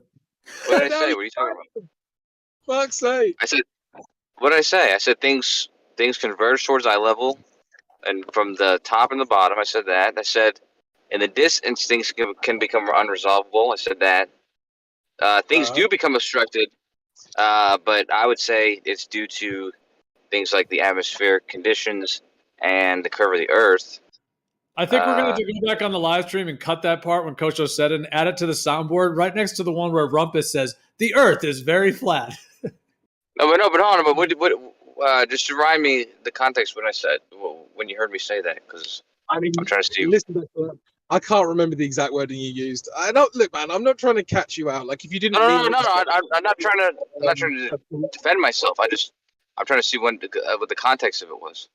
What did I say? What are you talking about? Fuck's sake! I said, what did I say? I said things converge towards eye level, and from the top and the bottom. I said that. I said in the distance things can become unresolvable. I said that. Things do become obstructed. But I would say it's due to things like the atmospheric conditions and the curve of the Earth. I think we're going to go back on the live stream and cut that part when Kosho said it and add it to the soundboard right next to the one where Rumpus says, the Earth is very flat. No, but hold on. But just remind me the context when I said, when you heard me say that, because I'm trying to see. Listen back to that. I can't remember the exact wording you used. Look, man. I'm not trying to catch you out. Like if you didn't. No. I'm not trying to defend myself. I'm trying to see what the context of it was.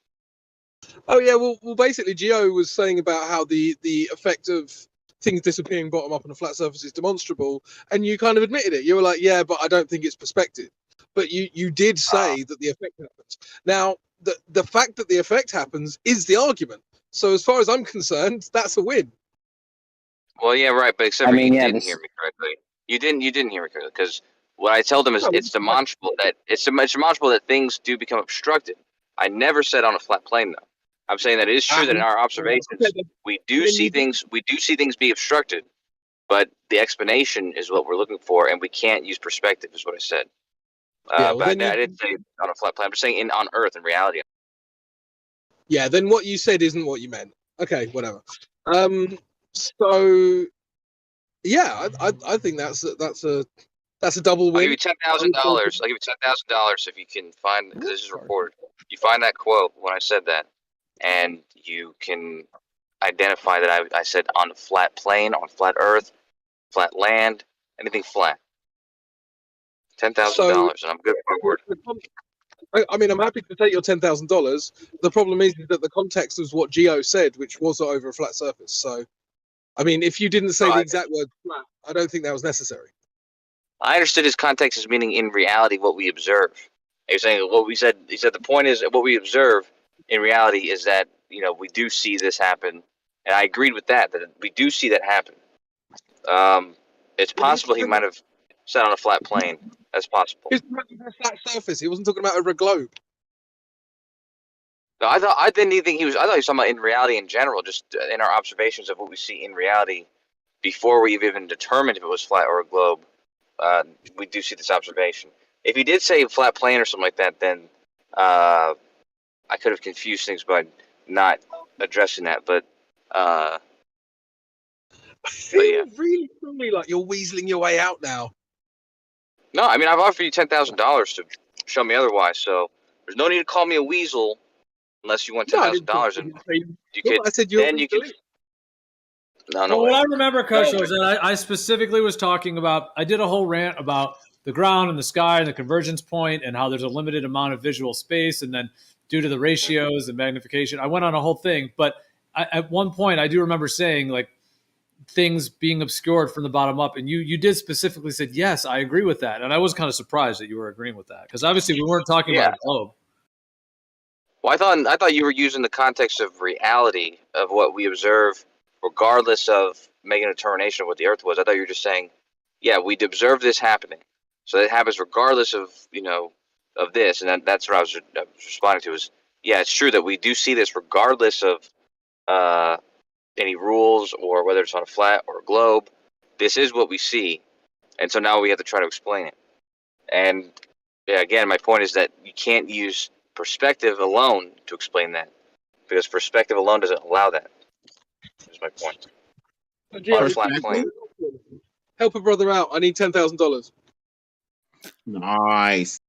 Oh yeah, well, basically, Gio was saying about how the effect of things disappearing bottom up on a flat surface is demonstrable, and you kind of admitted it. You were like, yeah, but I don't think it's perspective. But you did say that the effect happens. Now, the fact that the effect happens is the argument. So as far as I'm concerned, that's a win. Well, yeah, right, but except you didn't hear me correctly. You didn't hear me correctly because what I told them is it's demonstrable that things do become obstructed. I never said on a flat plane though. I'm saying that it is true that in our observations we do see things be obstructed, but the explanation is what we're looking for, and we can't use perspective, is what I said. But I didn't say on a flat plane. I'm just saying on Earth in reality. Yeah, then what you said isn't what you meant. Okay, whatever. So yeah, I think that's a double win. I'll give you $10,000. I'll give you $10,000 if you can find, because this is recorded. You find that quote when I said that, and you can identify that I said on a flat plane, on flat Earth, flat land, anything flat. $10,000, and I'm good for my word. I mean, I'm happy to take your $10,000. The problem is that the context was what Gio said, which was over a flat surface. So I mean, if you didn't say the exact word flat, I don't think that was necessary. I understood his context as meaning in reality what we observe. He was saying what we said. He said the point is what we observe in reality is that we do see this happen, and I agreed with that we do see that happen. It's possible he might have sat on a flat plane. That's possible. He was talking about a flat surface. He wasn't talking about over a globe. No, I thought he was talking about in reality in general, just in our observations of what we see in reality before we've even determined if it was flat or a globe. We do see this observation. If he did say flat plane or something like that, then I could have confused things by not addressing that. But I feel really strongly like you're weaseling your way out now. No, I mean I've offered you $10,000 to show me otherwise, so there's no need to call me a weasel unless you want $10,000, and you could. I said you could. No, well, what I remember, Coach, was that I specifically was talking about. I did a whole rant about the ground and the sky and the convergence point and how there's a limited amount of visual space, and then due to the ratios and magnification, I went on a whole thing. But at one point, I do remember saying like things being obscured from the bottom up, and you did specifically said yes, I agree with that, and I was kind of surprised that you were agreeing with that because obviously we weren't talking about a globe. Well, I thought you were using the context of reality of what we observe, regardless of making a determination of what the Earth was. I thought you were just saying, yeah, we'd observe this happening, so it happens regardless of of this, and that's what I was responding to. Is yeah, it's true that we do see this regardless of any rules or whether it's on a flat or a globe. This is what we see, and so now we have to try to explain it. And yeah, again, my point is that you can't use perspective alone to explain that, because perspective alone doesn't allow that. That's my point. On a flat plane. Help a brother out. I need $10,000. Nice.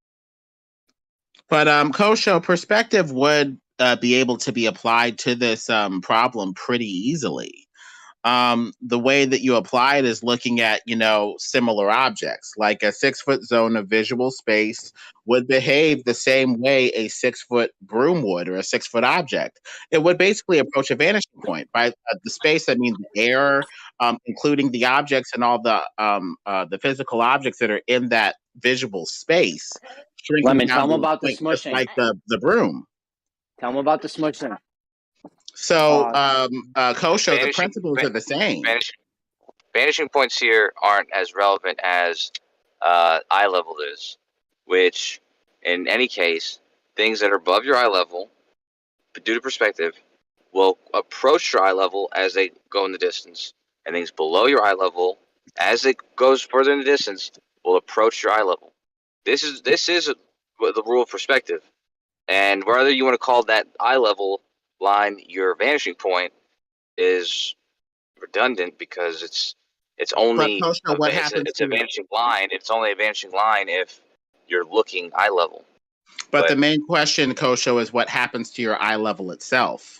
But Kosho, perspective would be able to be applied to this problem pretty easily. The way that you apply it is looking at, similar objects, like a 6-foot zone of visual space would behave the same way a 6-foot broom would, or a 6-foot object. It would basically approach a vanishing point. By the space, I mean the air, including the objects and all the physical objects that are in that visual space. Lemon, tell them about the smushing. Like the broom. Tell them about the smushing. So, Kosho, the principles are the same. Vanishing points here aren't as relevant as eye level is, which, in any case, things that are above your eye level, due to perspective, will approach your eye level as they go in the distance, and things below your eye level, as it goes further in the distance, will approach your eye level. This is the rule of perspective, and whether you want to call that eye level line your vanishing point is redundant, because it's only it's a vanishing line. It's only a vanishing line if you're looking eye level. But the main question, Kosho, is what happens to your eye level itself?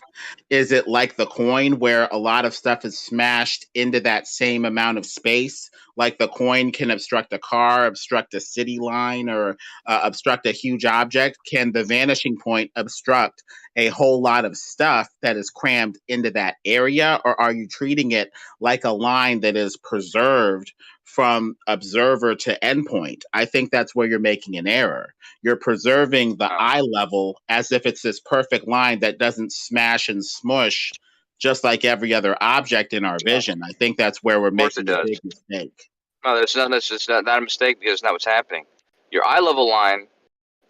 Is it like the coin where a lot of stuff is smashed into that same amount of space? Like the coin can obstruct a car, obstruct a city line, or obstruct a huge object? Can the vanishing point obstruct a whole lot of stuff that is crammed into that area? Or are you treating it like a line that is preserved from observer to endpoint? I think that's where you're making an error. You're preserving the eye level as if it's this perfect line that doesn't smash and smush just like every other object in our vision. I think that's where we're making a big mistake. No, it's not a mistake, because it's not what's happening. Your eye level line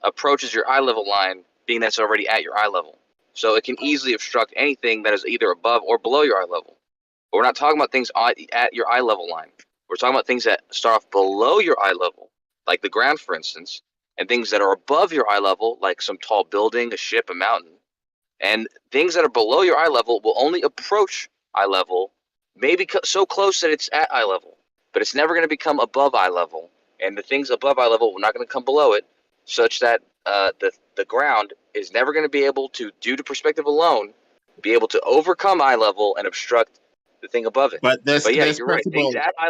approaches your eye level line, being that's already at your eye level. So it can easily obstruct anything that is either above or below your eye level. But we're not talking about things at your eye level line. We're talking about things that start off below your eye level, like the ground, for instance, and things that are above your eye level, like some tall building, a ship, a mountain. And things that are below your eye level will only approach eye level, maybe so close that it's at eye level, but it's never going to become above eye level. And the things above eye level are not going to come below it, such that the ground is never going to be able to, due to perspective alone, be able to overcome eye level and obstruct the thing above it. But yeah, you're right. Things at eye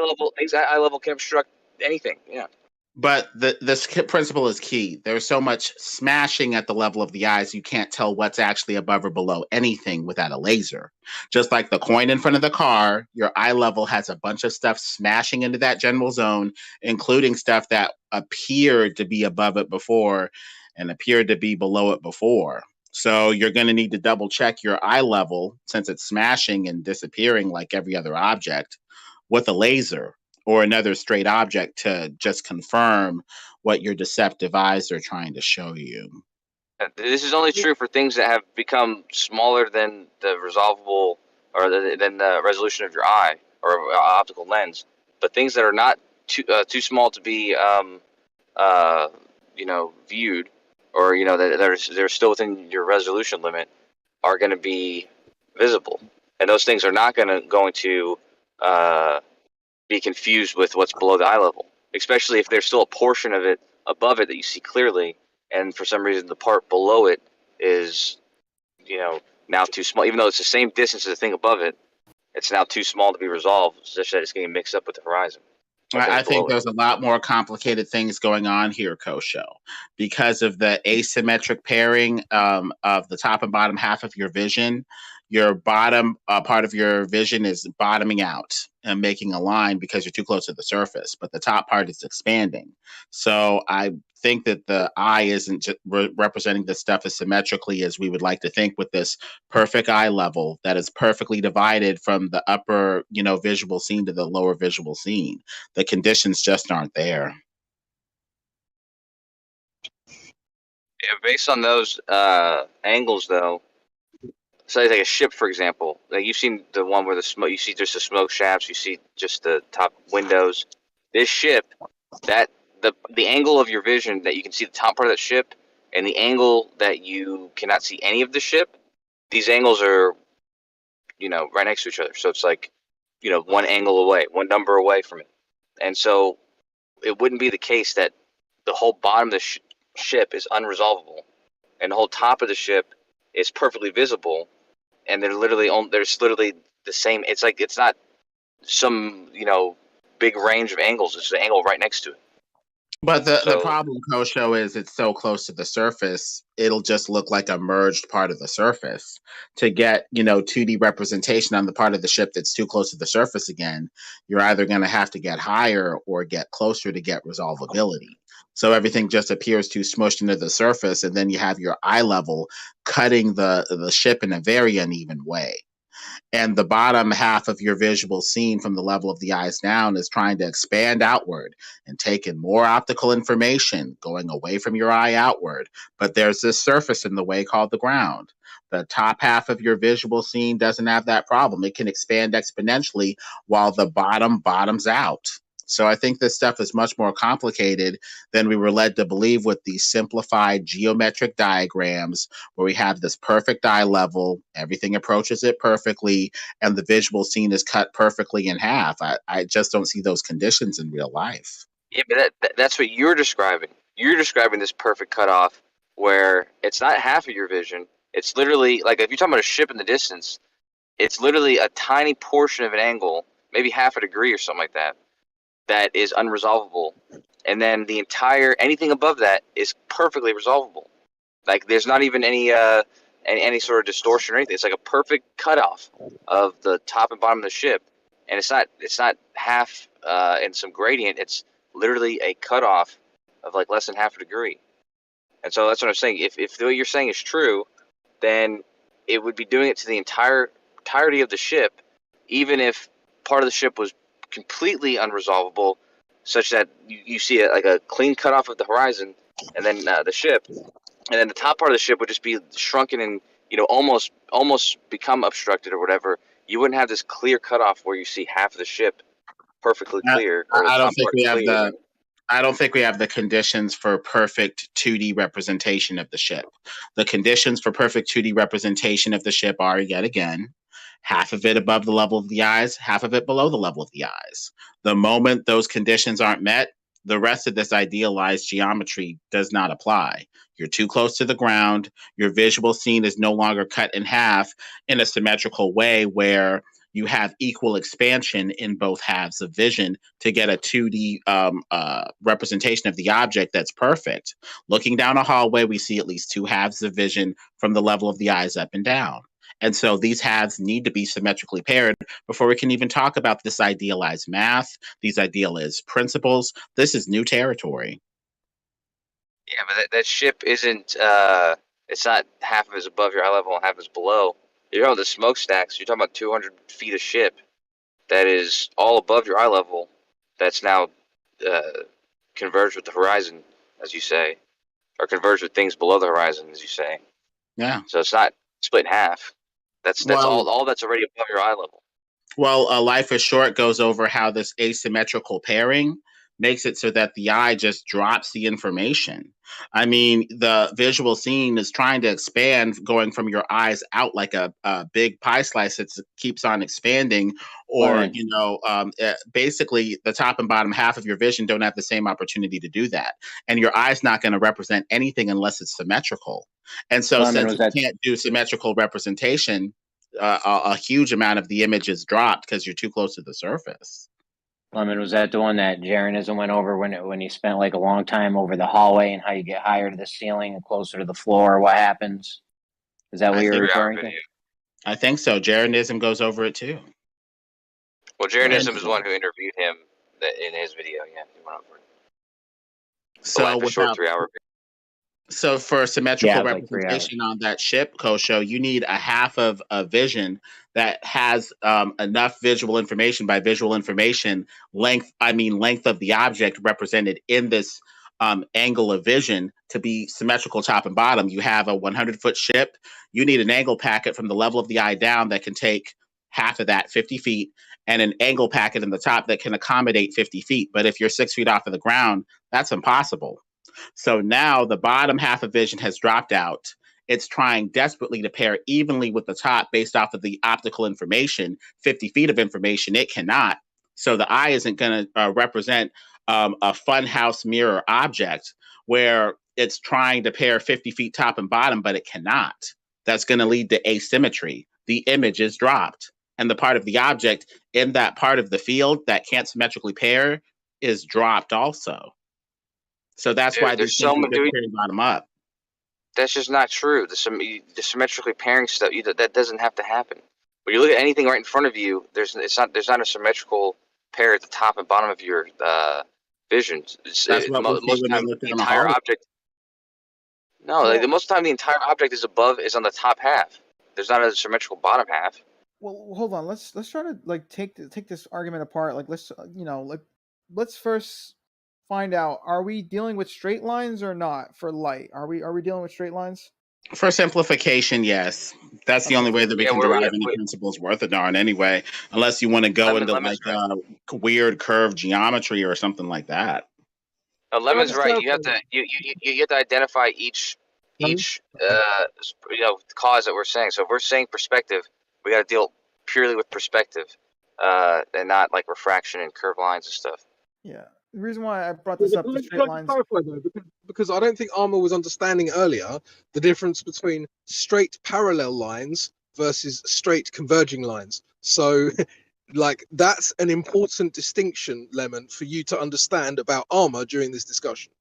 level can obstruct anything. Yeah. But this principle is key. There's so much smashing at the level of the eyes, you can't tell what's actually above or below anything without a laser. Just like the coin in front of the car, your eye level has a bunch of stuff smashing into that general zone, including stuff that appeared to be above it before and appeared to be below it before. So you're going to need to double check your eye level, since it's smashing and disappearing like every other object, with a laser or another straight object to just confirm what your deceptive eyes are trying to show you. This is only true for things that have become smaller than the resolvable or than the resolution of your eye or optical lens. But things that are not too small to be viewed, or that they're still within your resolution limit, are going to be visible, and those things are not going to be confused with what's below the eye level, especially if there's still a portion of it above it that you see clearly, and for some reason the part below it is, now too small. Even though it's the same distance as the thing above it, it's now too small to be resolved, such that it's getting mixed up with the horizon. I think there's a lot more complicated things going on here, Kosho, because of the asymmetric pairing of the top and bottom half of your vision. Your bottom part of your vision is bottoming out and making a line because you're too close to the surface, but the top part is expanding. So I think that the eye isn't just representing this stuff as symmetrically as we would like to think, with this perfect eye level that is perfectly divided from the upper, visual scene to the lower visual scene. The conditions just aren't there. Yeah, based on those angles, though, so like a ship, for example, like you've seen the one where the smoke, you see just the smoke shafts, you see just the top windows. This ship, that the angle of your vision that you can see the top part of that ship, and the angle that you cannot see any of the ship, these angles are, right next to each other. So it's like, one angle away, one number away from it. And so it wouldn't be the case that the whole bottom of the ship is unresolvable and the whole top of the ship is perfectly visible, and there's literally the same. It's like, it's not some big range of angles. It's the angle right next to it. But the problem, Kosho, is it's so close to the surface, it'll just look like a merged part of the surface. To get 2D representation on the part of the ship that's too close to the surface again, you're either going to have to get higher or get closer to get resolvability. So everything just appears too smushed into the surface, and then you have your eye level cutting the ship in a very uneven way. And the bottom half of your visual scene from the level of the eyes down is trying to expand outward and take in more optical information, going away from your eye outward. But there's this surface in the way called the ground. The top half of your visual scene doesn't have that problem. It can expand exponentially while the bottom bottoms out. So I think this stuff is much more complicated than we were led to believe with these simplified geometric diagrams where we have this perfect eye level, everything approaches it perfectly, and the visual scene is cut perfectly in half. I just don't see those conditions in real life. Yeah, but that's what you're describing. You're describing this perfect cutoff where it's not half of your vision. It's literally, like, if you're talking about a ship in the distance, it's literally a tiny portion of an angle, maybe half a degree or something like that, that is unresolvable, and then the entire anything above that is perfectly resolvable. Like, there's not even any sort of distortion or anything. It's like a perfect cutoff of the top and bottom of the ship, and it's not half in some gradient. It's literally a cutoff of like less than half a degree. And so that's what I'm saying. If what you're saying is true, then it would be doing it to the entirety of the ship, even if part of the ship was completely unresolvable, such that you see like a clean cutoff of the horizon, and then the ship, and then the top part of the ship would just be shrunken and almost become obstructed or whatever. You wouldn't have this clear cutoff where you see half of the ship perfectly clear. I don't think we have the conditions for perfect 2D representation of the ship. The conditions for perfect 2D representation of the ship are, yet again, half of it above the level of the eyes, half of it below the level of the eyes. The moment those conditions aren't met, the rest of this idealized geometry does not apply. You're too close to the ground. Your visual scene is no longer cut in half in a symmetrical way where you have equal expansion in both halves of vision to get a 2D representation of the object that's perfect. Looking down a hallway, we see at least 2 halves of vision from the level of the eyes up and down. And so these halves need to be symmetrically paired before we can even talk about this idealized math, these idealized principles. This is new territory. Yeah, but that ship isn't. It's not half of it is above your eye level and half is below. You're on the smokestacks. You're talking about 200 feet of ship that is all above your eye level. That's now converged with the horizon, as you say, or converged with things below the horizon, as you say. Yeah. So it's not split in half. That's all that's already above your eye level. Well, Life is Short goes over how this asymmetrical pairing makes it so that the eye just drops the information. I mean, the visual scene is trying to expand, going from your eyes out like a big pie slice that keeps on expanding, or, basically the top and bottom half of your vision don't have the same opportunity to do that. And your eye's not going to represent anything unless it's symmetrical. And so since you can't do symmetrical representation, a huge amount of the image is dropped because you're too close to the surface. Lemon, was that the one that Jaronism went over when he spent like a long time over the hallway and how you get higher to the ceiling and closer to the floor? What happens? Is that what you're referring to? I think so. Jaronism goes over it too. Well, Jaronism is the one who interviewed him in his video. Yeah, he went over it. So short 3-hour. So for symmetrical representation on that ship, Kosho, you need a half of a vision that has enough visual information. By visual information, length of the object represented in this angle of vision to be symmetrical top and bottom. You have a 100-foot ship. You need an angle packet from the level of the eye down that can take half of that, 50 feet, and an angle packet in the top that can accommodate 50 feet. But if you're 6 feet off of the ground, that's impossible. So now the bottom half of vision has dropped out. It's trying desperately to pair evenly with the top based off of the optical information, 50 feet of information. It cannot. So the eye isn't going to represent a funhouse mirror object where it's trying to pair 50 feet top and bottom, but it cannot. That's going to lead to asymmetry. The image is dropped. And the part of the object in that part of the field that can't symmetrically pair is dropped also. So that's why there's so much bottom up. That's just not true. The symmetrically pairing stuff that doesn't have to happen. When you look at anything right in front of you, there's not a symmetrical pair at the top and bottom of your vision. That's what most of the time the entire object. No, like most of the time the entire object is on the top half. There's not a symmetrical bottom half. Well, hold on. Let's try to like take this argument apart. Like let's first find out, are we dealing with straight lines or not for light? Are we dealing with straight lines? For simplification, yes. That's the only way that we can derive any principles worth a darn anyway, unless you want to go into like weird curved geometry or something like that. Lemon's right. You have to identify each cause that we're saying. So if we're saying perspective, we got to deal purely with perspective, and not like refraction and curved lines and stuff. Yeah. The reason why I brought this up to straight lines, clarify though, because I don't think Armour was understanding earlier the difference between straight parallel lines versus straight converging lines. So, like, that's an important distinction, Lemon, for you to understand about Armour during this discussion.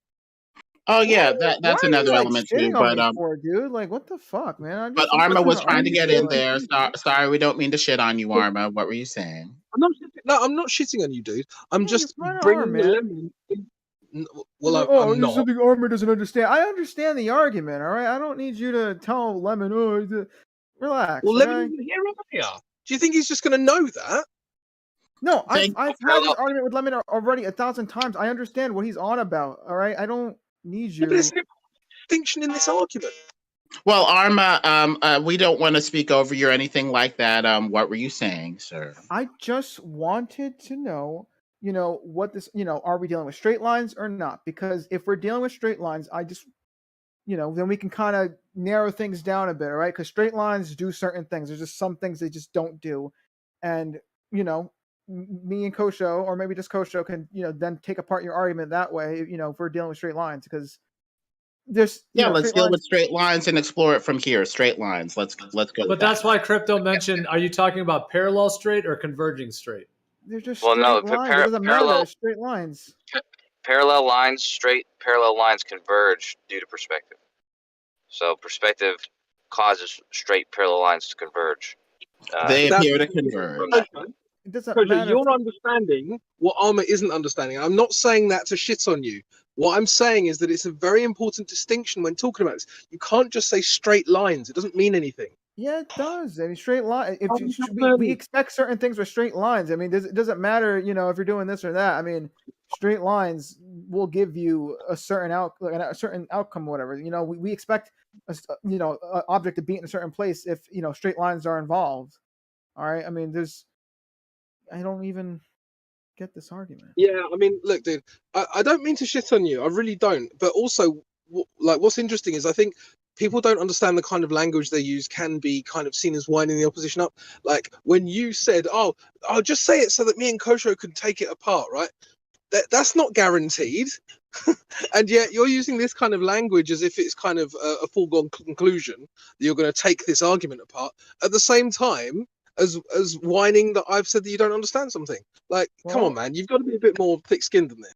Oh yeah, that's another element too. But dude, like, what the fuck, man? But Armour was trying to get in there. Sorry, we don't mean to shit on you, Armour. What were you saying? I'm not shitting on you, dude. I'm just bringing the Lemon in. Well, I'm not. Something Armour doesn't understand. I understand the argument. All right, I don't need you to tell Lemon. Relax. Well, Lemon isn't here. Do you think he's just going to know that? No, I've had this argument with Lemon already 1,000 times. I understand what he's on about. All right, I don't need you. Yeah, but there's no distinction in this argument. Well, Arma, we don't want to speak over you or anything like that. What were you saying, sir? I just wanted to know, what this, are we dealing with straight lines or not? Because if we're dealing with straight lines, I just, then we can kind of narrow things down a bit, all right? Because straight lines do certain things. There's just some things they just don't do. And, me and Kosho, or maybe just Kosho, can, then take apart your argument that way, if we're dealing with straight lines. Because There's let's deal with straight lines and explore it from here. Straight lines. Let's go. But that's why Crypto mentioned. Are you talking about parallel straight or converging straight? They're just straight lines. It doesn't matter. They're straight lines. Parallel lines, straight parallel lines converge due to perspective. So perspective causes straight parallel lines to converge. They appear to converge. It doesn't matter. You're understanding what Armor isn't understanding. I'm not saying that to shit on you. What I'm saying is that it's a very important distinction when talking about this. You can't just say straight lines. It doesn't mean anything. Yeah, it does. I mean, straight line. We expect certain things with straight lines. I mean, it doesn't matter, if you're doing this or that. I mean, straight lines will give you a certain outcome, or whatever. We expect an object to be in a certain place if straight lines are involved. All right. I mean, I don't even get this argument. Yeah, I mean, look, dude, I don't mean to shit on you. I really don't. But also, what's interesting is I think people don't understand the kind of language they use can be kind of seen as winding the opposition up. Like when you said, "Oh, I'll just say it so that me and Kosho can take it apart," right? That's not guaranteed. And yet you're using this kind of language as if it's kind of a foregone conclusion that you're going to take this argument apart. At the same time, as whining that I've said that you don't understand something. Like, come on, man, you've got to be a bit more thick-skinned than this.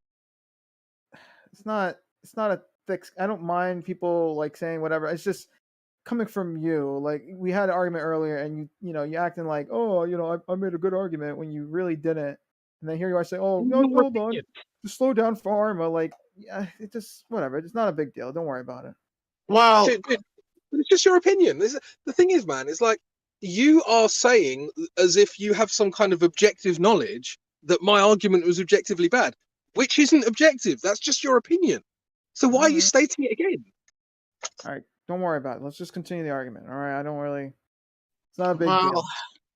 It's not a thick. I don't mind people like saying whatever. It's just coming from you. Like we had an argument earlier, and you acting like, oh, I made a good argument when you really didn't. And then here you are saying, oh, no, hold on, just slow down for Arma. Like, yeah, it just whatever. It's not a big deal. Don't worry about it. Well, it's just your opinion. The thing is, man, it's like you are saying as if you have some kind of objective knowledge that my argument was objectively bad, which isn't objective. That's just your opinion. So why are you stating it again? All right, don't worry about it. Let's just continue the argument. All right, it's not a big deal.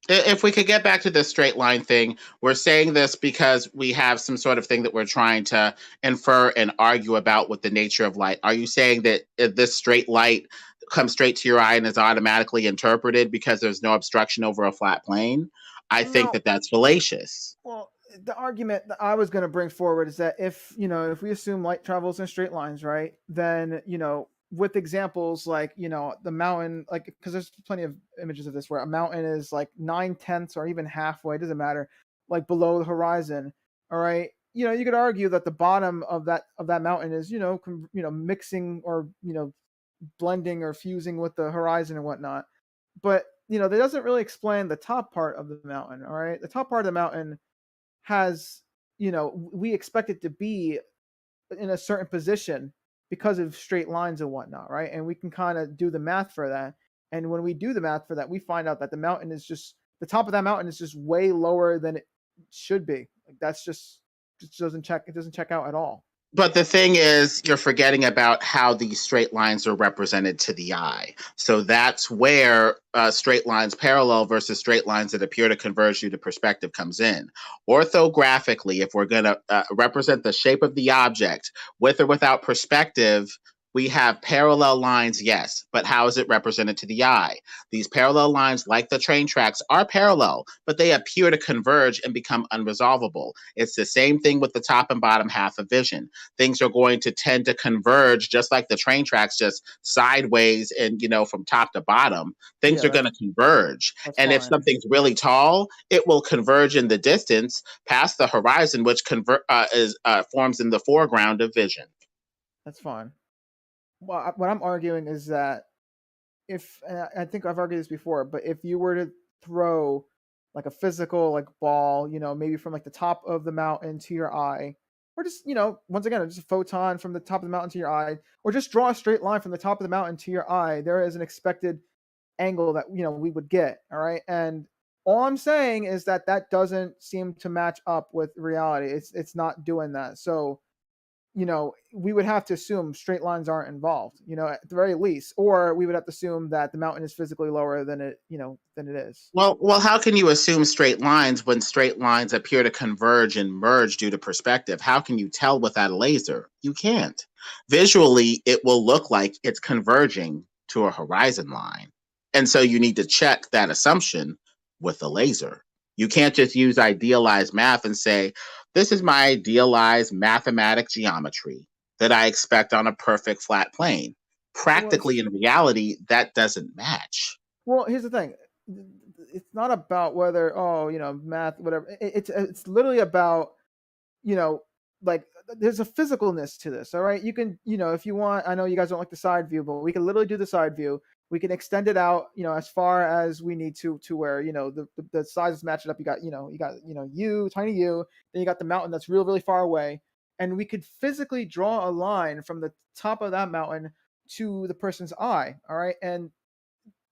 If we could get back to this straight line thing, we're saying this because we have some sort of thing that we're trying to infer and argue about with the nature of light. Are you saying that if this straight light comes straight to your eye and is automatically interpreted because there's no obstruction over a flat plane? I think that that's fallacious. Well, the argument that I was going to bring forward is that if we assume light travels in straight lines, right, then, with examples like, the mountain, like, because there's plenty of images of this where a mountain is like 9/10 or even halfway, it doesn't matter, like below the horizon. All right. You could argue that the bottom of that mountain is, mixing or, blending or fusing with the horizon and whatnot. But, that doesn't really explain the top part of the mountain. All right. The top part of the mountain has, we expect it to be in a certain position because of straight lines and whatnot, right? And we can kind of do the math for that. And when we do the math for that, we find out that the top of that mountain is just way lower than it should be. Like that's it doesn't check out at all. But the thing is, you're forgetting about how these straight lines are represented to the eye. So that's where straight lines parallel versus straight lines that appear to converge due to perspective comes in. Orthographically, if we're going to represent the shape of the object with or without perspective, we have parallel lines, yes, but how is it represented to the eye? These parallel lines, like the train tracks, are parallel, but they appear to converge and become unresolvable. It's the same thing with the top and bottom half of vision. Things are going to tend to converge just like the train tracks, just sideways and, from top to bottom. Things are going to converge. And if something's really tall, it will converge in the distance past the horizon, which forms in the foreground of vision. That's fine. Well, what I'm arguing is that I think I've argued this before, but if you were to throw like a physical like ball, maybe from like the top of the mountain to your eye, or just, once again, just a photon from the top of the mountain to your eye, or just draw a straight line from the top of the mountain to your eye, there is an expected angle that, we would get. All right. And all I'm saying is that doesn't seem to match up with reality. It's not doing that. So, we would have to assume straight lines aren't involved, at the very least, or we would have to assume that the mountain is physically lower than it is. Well, how can you assume straight lines when straight lines appear to converge and merge due to perspective? How can you tell without a laser? You can't. Visually, it will look like it's converging to a horizon line. And so you need to check that assumption with a laser. You can't just use idealized math and say, this is my idealized mathematic geometry. that I expect on a perfect flat plane. Practically, in reality, that doesn't match. Well, here's the thing. It's not about whether, math, whatever. It's literally about, like, there's a physicalness to this. All right. You can, if you want, I know you guys don't like the side view, but we can literally do the side view. We can extend it out, as far as we need to where, the sizes match it up. You got, tiny you, then you got the mountain that's really, really far away. And we could physically draw a line from the top of that mountain to the person's eye. All right. And,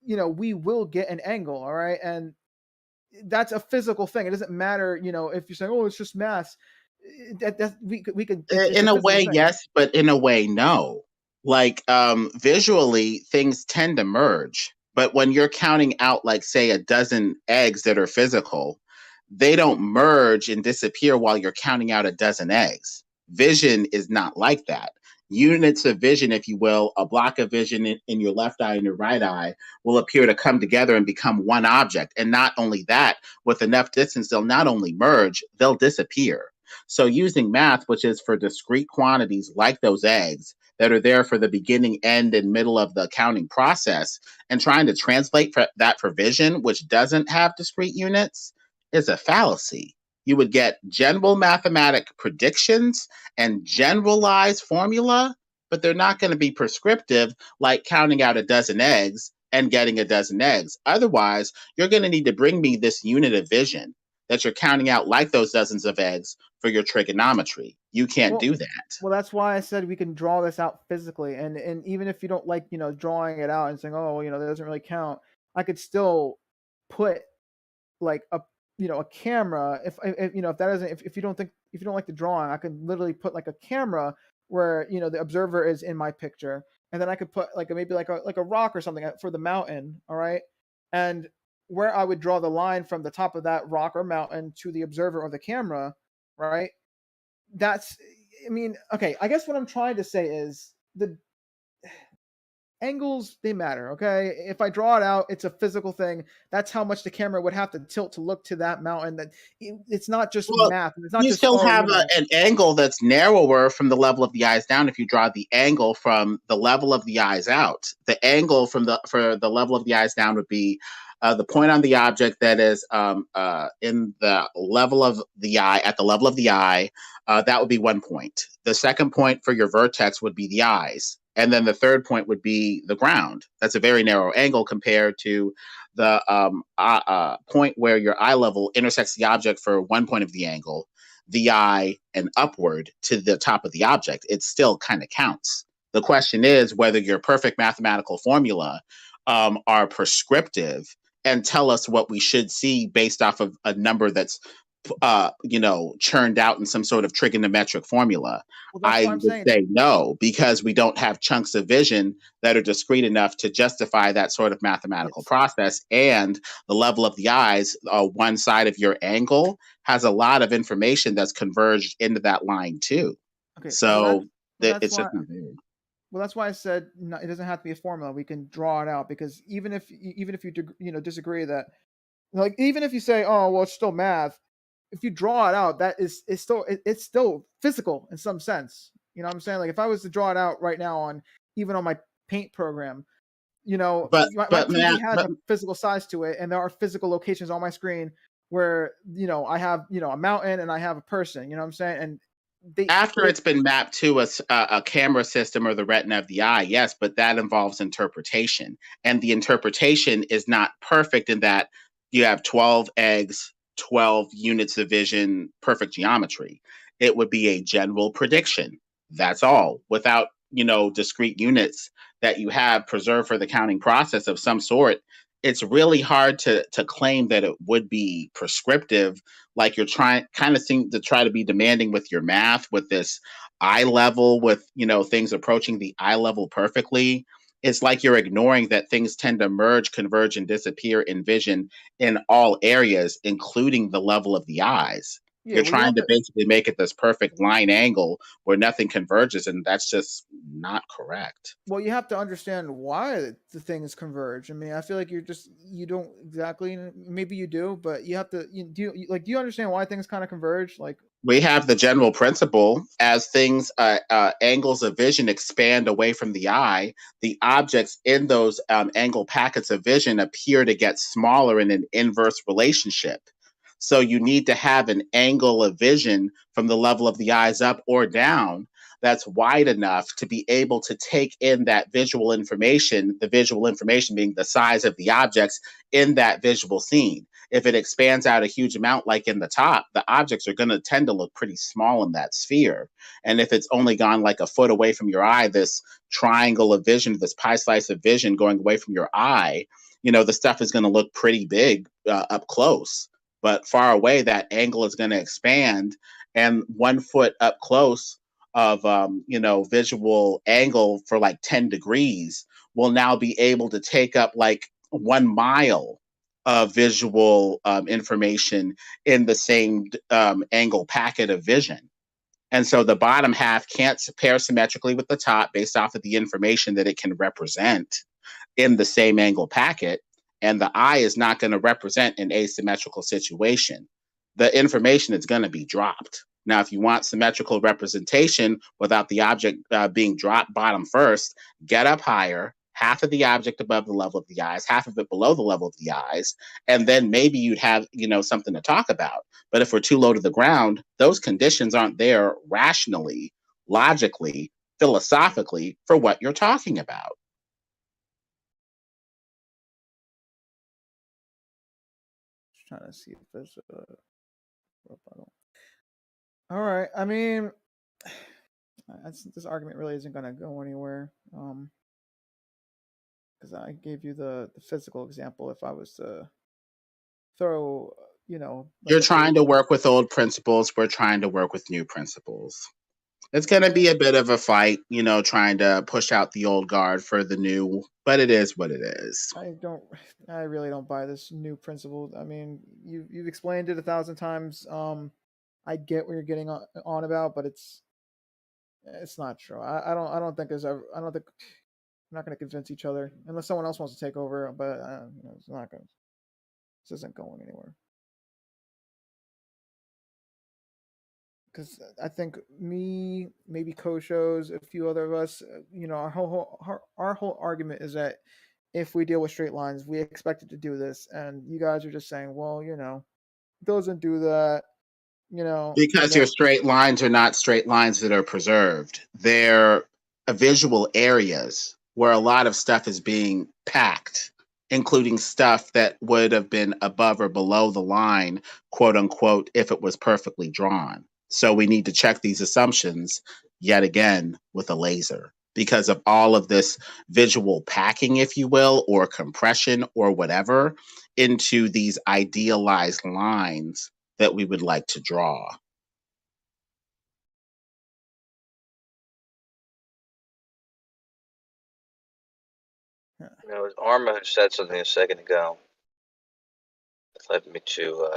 we will get an angle. All right. And that's a physical thing. It doesn't matter, if you're saying, oh, it's just math. We could in a way, yes, but in a way, no. Like visually, things tend to merge. But when you're counting out, like, say, a dozen eggs that are physical, they don't merge and disappear while you're counting out a dozen eggs. Vision is not like that. Units of vision, if you will, a block of vision in your left eye and your right eye will appear to come together and become one object. And not only that, with enough distance, they'll not only merge, they'll disappear. So using math, which is for discrete quantities like those eggs that are there for the beginning, end, and middle of the counting process, and trying to translate that for vision, which doesn't have discrete units, is a fallacy. You would get general mathematic predictions and generalized formula, but they're not going to be prescriptive like counting out a dozen eggs and getting a dozen eggs. Otherwise, you're going to need to bring me this unit of vision that you're counting out like those dozens of eggs for your trigonometry. You can't do that. Well, that's why I said we can draw this out physically. And even if you don't like, drawing it out and saying, oh, that doesn't really count, I could still put like a camera. If that doesn't, if you don't like the drawing, I could literally put like a camera where, the observer is in my picture. And then I could put maybe like a rock or something for the mountain. All right. And where I would draw the line from the top of that rock or mountain to the observer or the camera, right? Okay, I guess what I'm trying to say is the angles, they matter, okay? If I draw it out, it's a physical thing. That's how much the camera would have to tilt to look to that mountain. That it's not just math. It's not you just still have an angle that's narrower from the level of the eyes down if you draw the angle from the level of the eyes out. The angle for the level of the eyes down would be the point on the object that is in the level of the eye, at the level of the eye, that would be 1 point. The second point for your vertex would be the eyes. And then the third point would be the ground. That's a very narrow angle compared to the point where your eye level intersects the object for 1 point of the angle, the eye, and upward to the top of the object. It still kind of counts. The question is whether your perfect mathematical formula are prescriptive and tell us what we should see based off of a number that's churned out in some sort of trigonometric formula. I would say no, because we don't have chunks of vision that are discrete enough to justify that sort of mathematical process. And the level of the eyes, one side of your angle, has a lot of information that's converged into that line too. Okay, so it's just not there. Well, that's why I said it doesn't have to be a formula. We can draw it out, because even if you disagree that, like, even if you say, oh, well, it's still math, if you draw it out, it's still physical in some sense. You know what I'm saying? Like, if I was to draw it out right now on my paint program, my TV has a physical size to it, and there are physical locations on my screen where I have a mountain and I have a person. You know what I'm saying? And after it's been mapped to a camera system or the retina of the eye, yes, but that involves interpretation, and the interpretation is not perfect in that you have 12 eggs, 12 units of vision, perfect geometry. It would be a general prediction. That's all, without discrete units that you have preserved for the counting process of some sort. It's really hard to claim that it would be prescriptive, like you're trying to be demanding with your math, with this eye level, with things approaching the eye level perfectly. It's like you're ignoring that things tend to merge, converge, and disappear in vision in all areas, including the level of the eyes. Yeah, you're trying to basically make it this perfect line angle where nothing converges, and that's just not correct. Well, you have to understand why the things converge. I mean, I feel like you don't exactly, maybe you do, but you have to, do you understand why things kind of converge? Like, We have the general principle as things, angles of vision expand away from the eye, the objects in those angle packets of vision appear to get smaller in an inverse relationship. So you need to have an angle of vision from the level of the eyes up or down that's wide enough to be able to take in that visual information, the visual information being the size of the objects in that visual scene. If it expands out a huge amount, like in the top, the objects are going to tend to look pretty small in that sphere. And if it's only gone like a foot away from your eye, this triangle of vision, this pie slice of vision going away from your eye, you know, the stuff is going to look pretty big up close. But far away, that angle is going to expand. And 1 foot up close of, you know, visual angle for like 10 degrees will now be able to take up like 1 mile of visual information in the same angle packet of vision. And so the bottom half can't pair symmetrically with the top based off of the information that it can represent in the same angle packet. And the eye is not going to represent an asymmetrical situation. The information is going to be dropped. Now, if you want symmetrical representation without the object being dropped bottom first, get up higher, half of the object above the level of the eyes, half of it below the level of the eyes, and then maybe you'd have, you know, something to talk about. But if we're too low to the ground, those conditions aren't there rationally, logically, philosophically for what you're talking about. Just trying to see if there's a rebuttal. All right. I mean, this argument really isn't going to go anywhere. Because I gave you the physical example. If I was to throw, you know, like you're trying to work with old principles. We're trying to work with new principles. It's going to be a bit of a fight, you know, trying to push out the old guard for the new, but it is what it is. I really don't buy this new principle. I mean, you've explained it 1,000 times. I get what you're getting on about, but it's not true. I don't think there's ever. I'm not going to convince each other unless someone else wants to take over. But you know, it's not going. This isn't going anywhere. Because I think me, maybe Koshos, a few other of us, you know, our whole argument is that if we deal with straight lines, we expect it to do this, and you guys are just saying, well, you know, it doesn't do that. You know, because your straight lines are not straight lines that are preserved. They're visual areas where a lot of stuff is being packed, including stuff that would have been above or below the line, quote unquote, if it was perfectly drawn. So we need to check these assumptions yet again with a laser because of all of this visual packing, if you will, or compression or whatever into these idealized lines that we would like to draw. You know, it was Arma who said something a second ago. It led me to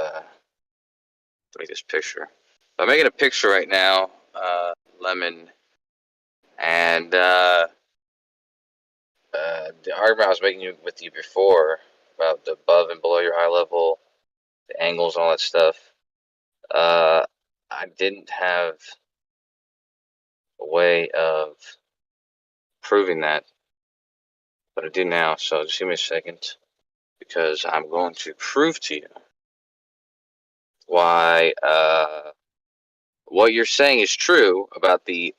make this picture. I'm making a picture right now, Lemon, and the argument I was making with you before about the above and below your eye level, the angles, and all that stuff. I didn't have a way of proving that, but I do now. So just give me a second, because I'm going to prove to you why what you're saying is true about the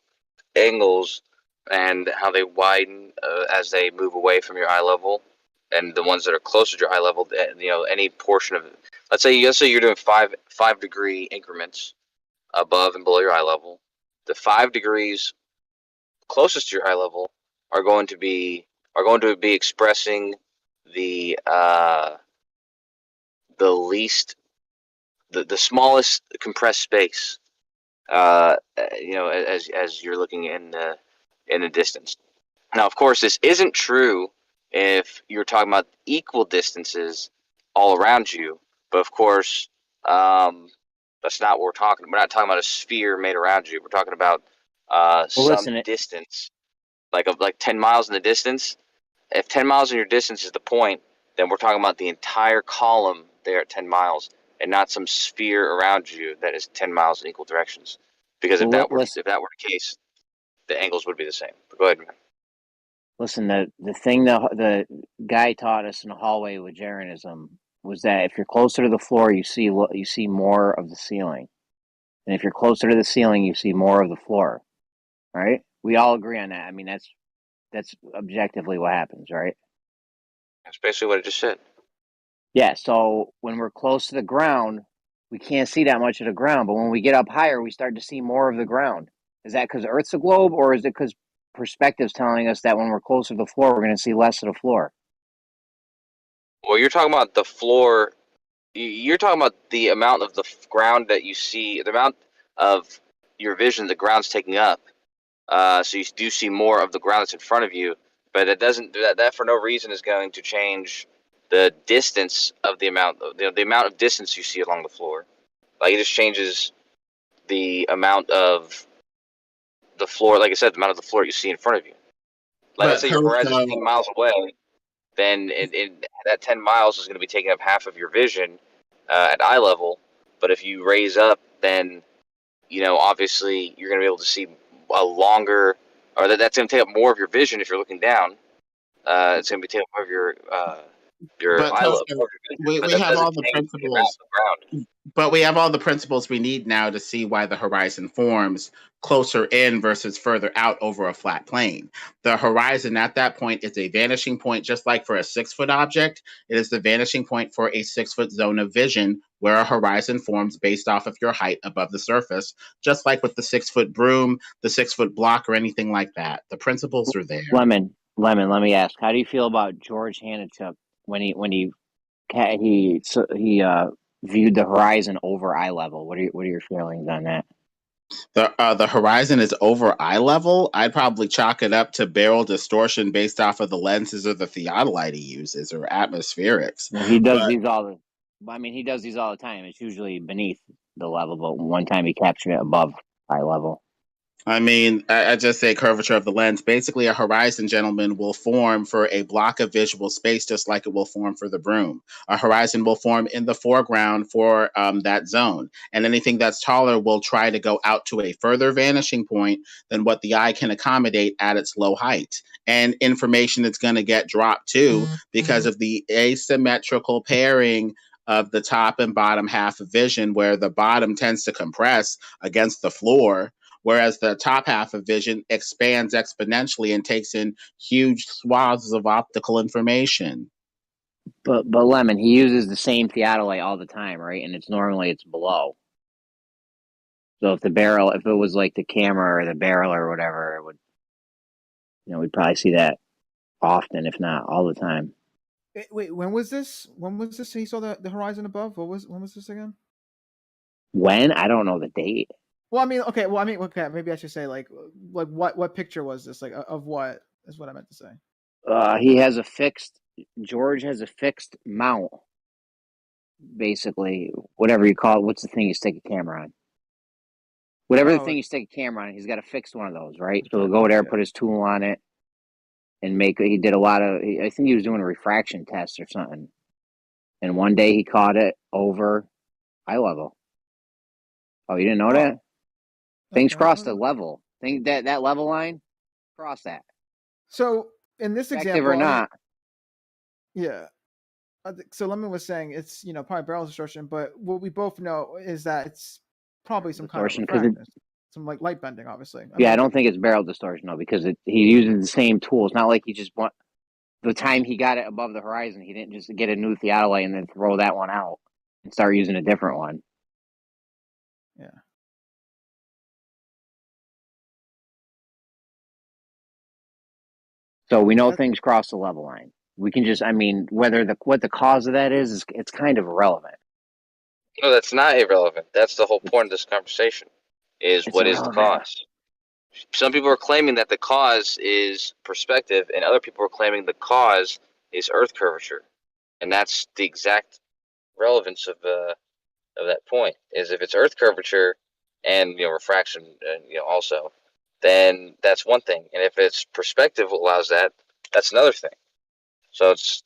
angles and how they widen as they move away from your eye level, and the ones that are closer to your eye level, you know, any portion of it. Let's say you're doing 5 degree increments above and below your eye level. The 5 degrees closest to your eye level are going to be expressing the smallest compressed space. You know, as you're looking in the distance. Now, of course, this isn't true if you're talking about equal distances all around you. But of course, that's not what we're talking about. We're not talking about a sphere made around you. We're talking about some distance, like 10 miles in the distance. If 10 miles in your distance is the point, then we're talking about the entire column there at 10 miles. and not some sphere around you that is 10 miles in equal directions. Because if that were the case, the angles would be the same. But go ahead, man. Listen, the thing the guy taught us in the hallway with Jeranism was that if you're closer to the floor, you see more of the ceiling, and if you're closer to the ceiling, you see more of the floor. Right? We all agree on that. I mean, that's objectively what happens, right? That's basically what I just said. Yeah. So when we're close to the ground, we can't see that much of the ground, but when we get up higher, we start to see more of the ground. Is that because Earth's a globe, or is it because perspective's telling us that when we're closer to the floor, we're going to see less of the floor? Well, you're talking about the floor. You're talking about the amount of the ground that you see, the amount of your vision the ground's taking up. So you do see more of the ground that's in front of you, but it doesn't. That for no reason is going to change the distance of the amount of distance you see along the floor. Like, it just changes the amount of the floor. Like I said, the amount of the floor you see in front of you. Like, let's say your horizon is 10 miles away, then that 10 miles is going to be taking up half of your vision at eye level. But if you raise up, then obviously you're going to be able to see a longer, or that's going to take up more of your vision if you're looking down. It's going to be taking up more of your eye level. We have all the principles. But we have all the principles we need now to see why the horizon forms closer in versus further out over a flat plane. The horizon at that point is a vanishing point, just like for a 6-foot object. It is the vanishing point for a 6-foot zone of vision where a horizon forms based off of your height above the surface, just like with the 6-foot broom, the 6-foot block, or anything like that. The principles are there. Lemon, let me ask, how do you feel about George Hanachuk when he viewed the horizon over eye level? What are your feelings on that? The horizon is over eye level. I'd probably chalk it up to barrel distortion based off of the lenses or the theodolite he uses, or atmospherics. Well, he does these all the time. It's usually beneath the level, but one time he captured it above eye level. I mean, I just say curvature of the lens. Basically, a horizon, gentlemen, will form for a block of visual space just like it will form for the broom. A horizon will form in the foreground for that zone. And anything that's taller will try to go out to a further vanishing point than what the eye can accommodate at its low height. And information is going to get dropped too because of the asymmetrical pairing of the top and bottom half of vision, where the bottom tends to compress against the floor, whereas the top half of vision expands exponentially and takes in huge swaths of optical information. But Lemon, he uses the same theodolite all the time, right? And it's below. So if it was like the camera or the barrel or whatever, it would, we'd probably see that often, if not all the time. Wait, when was this? He saw the horizon above? When was this again? When? I don't know the date. Well, okay. Maybe I should say like what picture was this? Like of what is what I meant to say. George has a fixed mount, basically, whatever you call it. What's the thing you stick a camera on? Whatever the thing you stick a camera on, he's got to fix one of those, right? So he'll go there, put his tool on it, and he did a lot of, I think he was doing a refraction test or something. And one day he caught it over eye level. Oh, you didn't know that? Things cross the level. That level line, cross that. So in this example, or not. Yeah. So Lemon was saying it's probably barrel distortion, but what we both know is that it's probably some distortion, kind of some like light bending, obviously. I don't think it's barrel distortion though, because he uses the same tool. It's not like he just the time he got it above the horizon, he didn't just get a new theodolite and then throw that one out and start using a different one. Yeah. So we know things cross the level line. We can just, what the cause of that is it's kind of irrelevant. No, that's not irrelevant. That's the whole point of this conversation, is what is the cause. Some people are claiming that the cause is perspective, and other people are claiming the cause is Earth curvature. And that's the exact relevance of that point, is if it's Earth curvature and refraction also, then that's one thing. And if it's perspective allows that, that's another thing. So it's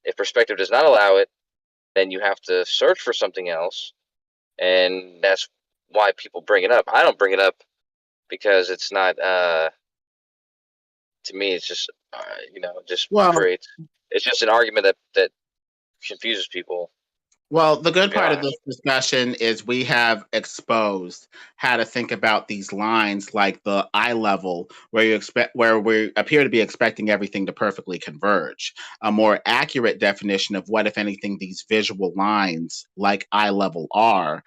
if perspective does not allow it, then you have to search for something else, and that's why people bring it up. I don't bring it up because it's not. To me, it's just just creates. It's just an argument that confuses people. Well, the good part of this discussion is we have exposed how to think about these lines like the eye level, where we appear to be expecting everything to perfectly converge. A more accurate definition of what, if anything, these visual lines like eye level are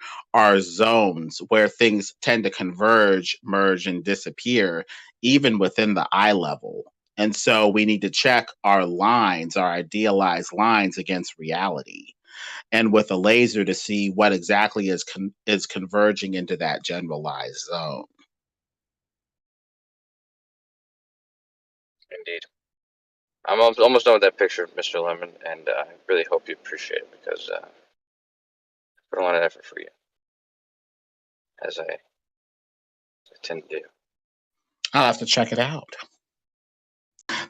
zones where things tend to converge, merge, and disappear, even within the eye level. And so we need to check our lines, our idealized lines, against reality, and with a laser to see what exactly is converging into that generalized zone. Indeed. I'm almost done with that picture, Mr. Lemon, and I really hope you appreciate it, because I put a lot of effort for you, as I tend to do. I'll have to check it out.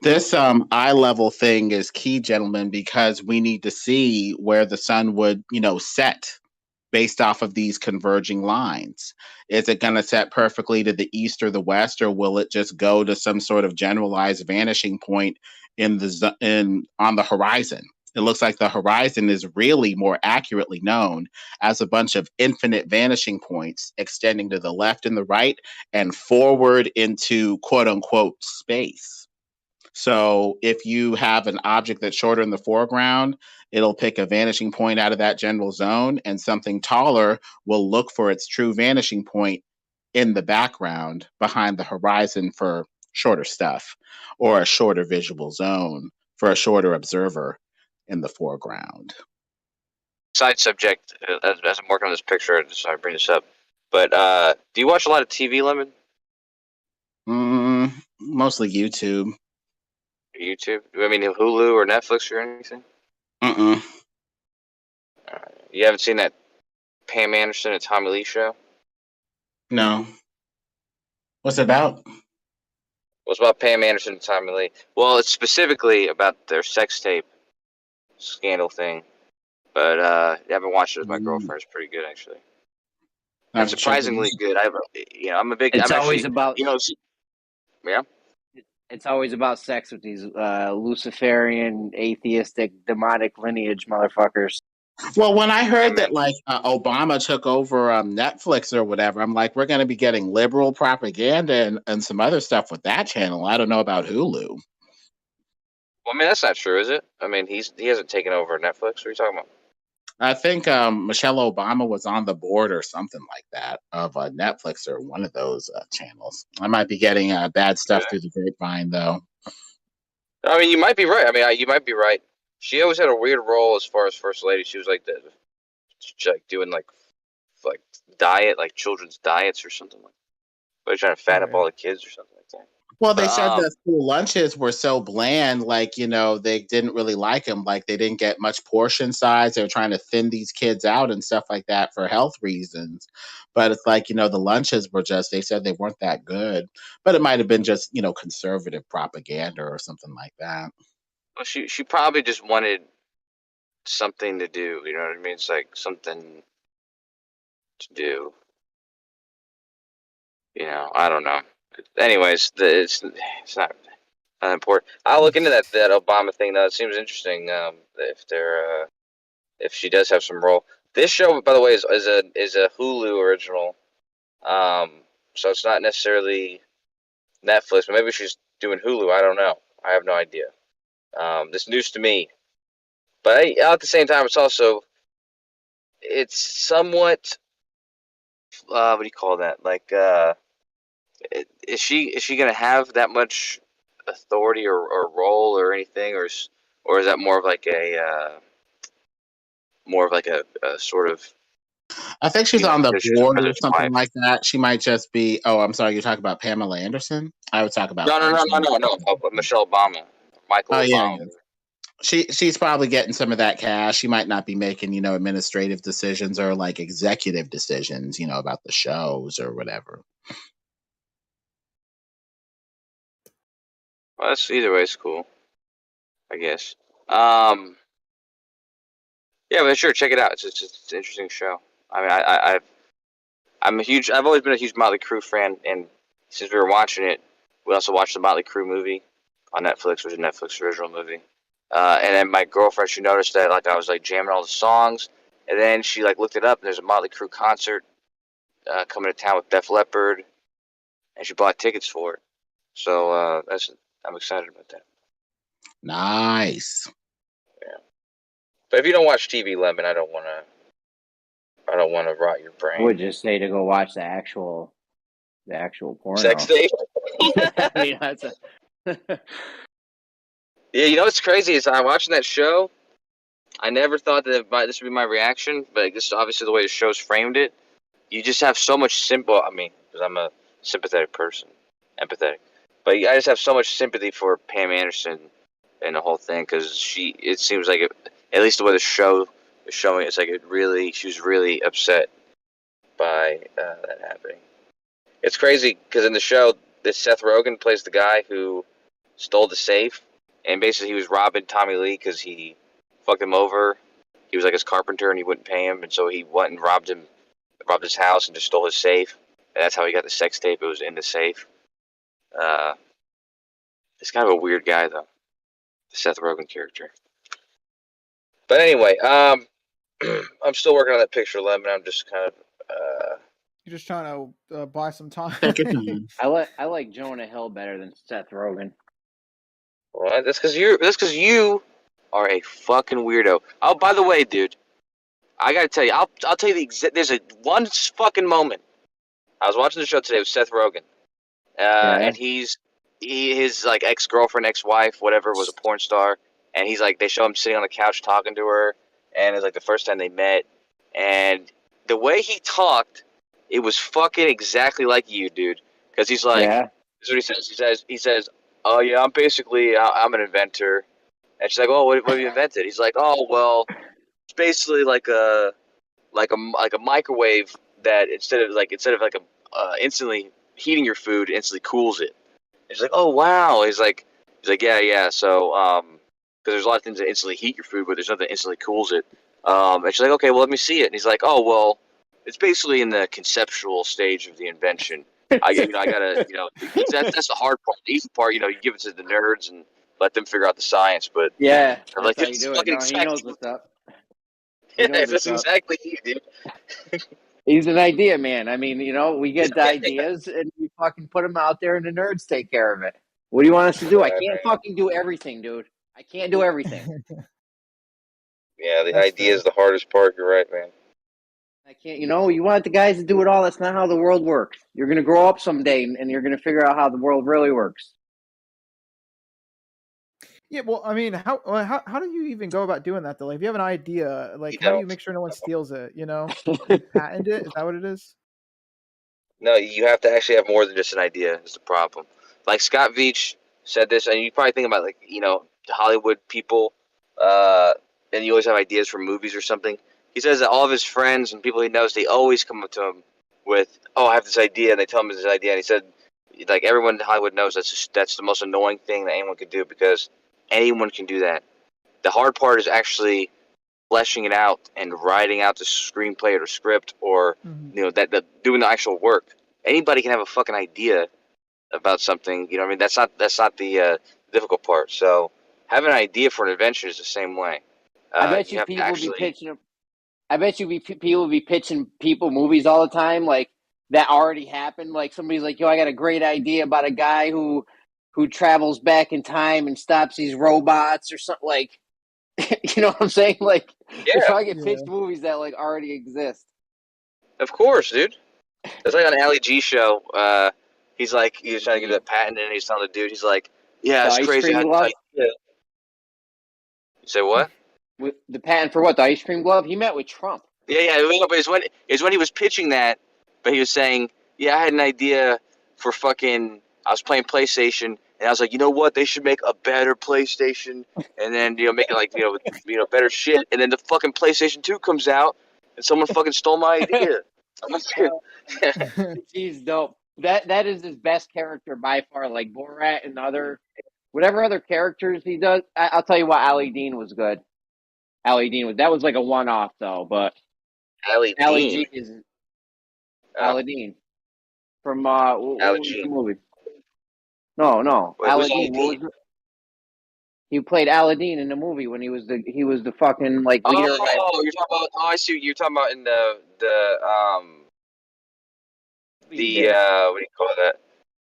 This eye level thing is key, gentlemen, because we need to see where the sun would, set based off of these converging lines. Is it going to set perfectly to the east or the west, or will it just go to some sort of generalized vanishing point on the horizon? It looks like the horizon is really more accurately known as a bunch of infinite vanishing points extending to the left and the right and forward into quote unquote space. So if you have an object that's shorter in the foreground, it'll pick a vanishing point out of that general zone, and something taller will look for its true vanishing point in the background behind the horizon for shorter stuff, or a shorter visual zone for a shorter observer in the foreground. Side subject, as I'm working on this picture, so I bring this up, but do you watch a lot of TV, Lemon? Mostly YouTube. YouTube? I mean, Hulu or Netflix or anything? You haven't seen that Pam Anderson and Tommy Lee show? No. What's it about? Well, it's about Pam Anderson and Tommy Lee. Well, it's specifically about their sex tape scandal thing. But I haven't watched it with my girlfriend. It's pretty good, actually. And surprisingly good. I'm a big. It's I'm always actually, about. Yeah. It's always about sex with these Luciferian, atheistic, demonic lineage motherfuckers. Well, when I heard that Obama took over Netflix or whatever, I'm like, we're going to be getting liberal propaganda and some other stuff with that channel. I don't know about Hulu. Well, I mean, that's not true, is it? I mean, he hasn't taken over Netflix. What are you talking about? I think Michelle Obama was on the board or something like that of Netflix or one of those channels. I might be getting bad stuff through the grapevine, though. I mean, you might be right. I mean, you might be right. She always had a weird role as far as first lady. She was like doing like diet, like children's diets or something like. But trying to fatten up all the kids or something like that. Well, they said that school lunches were so bland, they didn't really like them. Like, they didn't get much portion size. They were trying to thin these kids out and stuff like that for health reasons. But it's like, the lunches were they said they weren't that good. But it might have been just, conservative propaganda or something like that. Well, she probably just wanted something to do. You know what I mean? It's like something to do. I don't know. Anyways, it's not important. I'll look into that Obama thing though. It seems interesting. If she does have some role. This show, by the way, is a Hulu original. So it's not necessarily Netflix, but maybe she's doing Hulu. I don't know. I have no idea. This news to me. But at the same time, it's somewhat. What do you call that? Like. Is she gonna have that much authority or role or anything, or is that more of like a sort of? I think she's on the board or something like that. She might just be. Oh, I'm sorry. You're talking about Pamela Anderson. I would talk about. No. Michelle Obama, Michael Obama. Yeah. She's probably getting some of that cash. She might not be making, administrative decisions or like executive decisions, about the shows or whatever. Well, that's either way. It's cool, I guess. Yeah, but sure, check it out. It's an interesting show. I mean, I've always been a huge Motley Crue fan, and since we were watching it, we also watched the Motley Crue movie on Netflix, which is a Netflix original movie. And then my girlfriend, she noticed that like I was like jamming all the songs, and then she like looked it up, and there's a Motley Crue concert coming to town with Def Leppard, and she bought tickets for it. So I'm excited about that. Nice. Yeah. But if you don't watch TV, Lemon, I don't want to rot your brain. I would just say to go watch the actual porno. Sex tape. I mean, that's a. Yeah, you know what's crazy is I'm watching that show. I never thought that this would be my reaction, but this obviously the way the show's framed it. You just have so much sympathy. I mean, because I'm a sympathetic person, empathetic, but I just have so much sympathy for Pam Anderson and the whole thing because it seems like at least the way the show is showing, it's like she was really upset by that happening. It's crazy because in the show, this Seth Rogen plays the guy who stole the safe, and basically he was robbing Tommy Lee because he fucked him over. He was like his carpenter, and he wouldn't pay him, and so he went and robbed his house, and just stole his safe. And that's how he got the sex tape. It was in the safe. It's kind of a weird guy, though, the Seth Rogen character. But anyway, I'm still working on that picture, Lemon. I'm just kind of. You're just trying to buy some time. I like Jonah Hill better than Seth Rogen. Well, that's because you are a fucking weirdo. Oh, by the way, dude, I gotta tell you, I'll tell you there's one fucking moment. I was watching the show today with Seth Rogen, and his like ex-girlfriend, ex-wife, whatever, was a porn star, and he's like, they show him sitting on the couch talking to her, and it's like the first time they met, and the way he talked, it was fucking exactly like you, dude, because he's like, this is what he says. He says, oh yeah, I'm an inventor, and she's like, oh, what have you invented? He's like, oh well, it's basically like a microwave that instead of like instantly heating your food, instantly cools it. And she's like, oh wow. He's like yeah. So because there's a lot of things that instantly heat your food, but there's nothing that instantly cools it. And she's like, okay, well let me see it. And he's like, oh well, it's basically in the conceptual stage of the invention. That's the hard part. The easy part, you give it to the nerds and let them figure out the science. But yeah, like, that's how you do it. No, he knows what's up. Yeah, that's exactly you, dude. He's an idea man. I mean, we get the ideas and we fucking put them out there, and the nerds take care of it. What do you want us to do? I can't fucking do everything, dude. I can't do everything. Yeah, the idea is the hardest part. You're right, man. I can't. You want the guys to do it all. That's not how the world works. You're gonna grow up someday, and you're gonna figure out how the world really works. Yeah, well, I mean, how do you even go about doing that though? Like, if you have an idea, like, how do you make sure no one steals it? Patent it? Is that what it is? No, you have to actually have more than just an idea. Is the problem? Like Scott Veach said this, and you probably think about Hollywood people, and you always have ideas for movies or something. He says that all of his friends and people he knows, they always come up to him with, "Oh, I have this idea," and they tell him this idea. And he said, like everyone in Hollywood knows that's the most annoying thing that anyone could do because anyone can do that. The hard part is actually fleshing it out and writing out the screenplay or script or that doing the actual work. Anybody can have a fucking idea about something. You know what I mean? That's not the difficult part. So having an idea for an invention is the same way. I bet you people be pitching. I bet you people be pitching people movies all the time, like that already happened. Like somebody's like, "Yo, I got a great idea about a guy who travels back in time and stops these robots or something." Like, you know what I'm saying? Like, if I get pitched movies that like already exist. Of course, dude. It's like on Ali G show. He's trying to get a patent, and he's telling the dude, he's like, "Yeah, it's crazy." You say what? With the patent for what? The ice cream glove? He met with Trump. Yeah. But it's when he was pitching that, but he was saying, "Yeah, I had an idea for fucking. I was playing PlayStation, and I was like, you know what? They should make a better PlayStation, and then make it like better shit. And then the fucking PlayStation 2 comes out, and someone fucking stole my idea." He's dope. That is his best character by far. Like Borat and whatever other characters he does. I'll tell you what, Ali Dean was good. Ali Dean that was like a one-off though, but Ali Ali Dean. G is Ali Dean from what was the movie? No, Wait, who's Aladdin. What was he played Aladdin in the movie when he was the fucking like leader. Oh, you're talking about. Oh, I see. You're talking about in the what do you call that?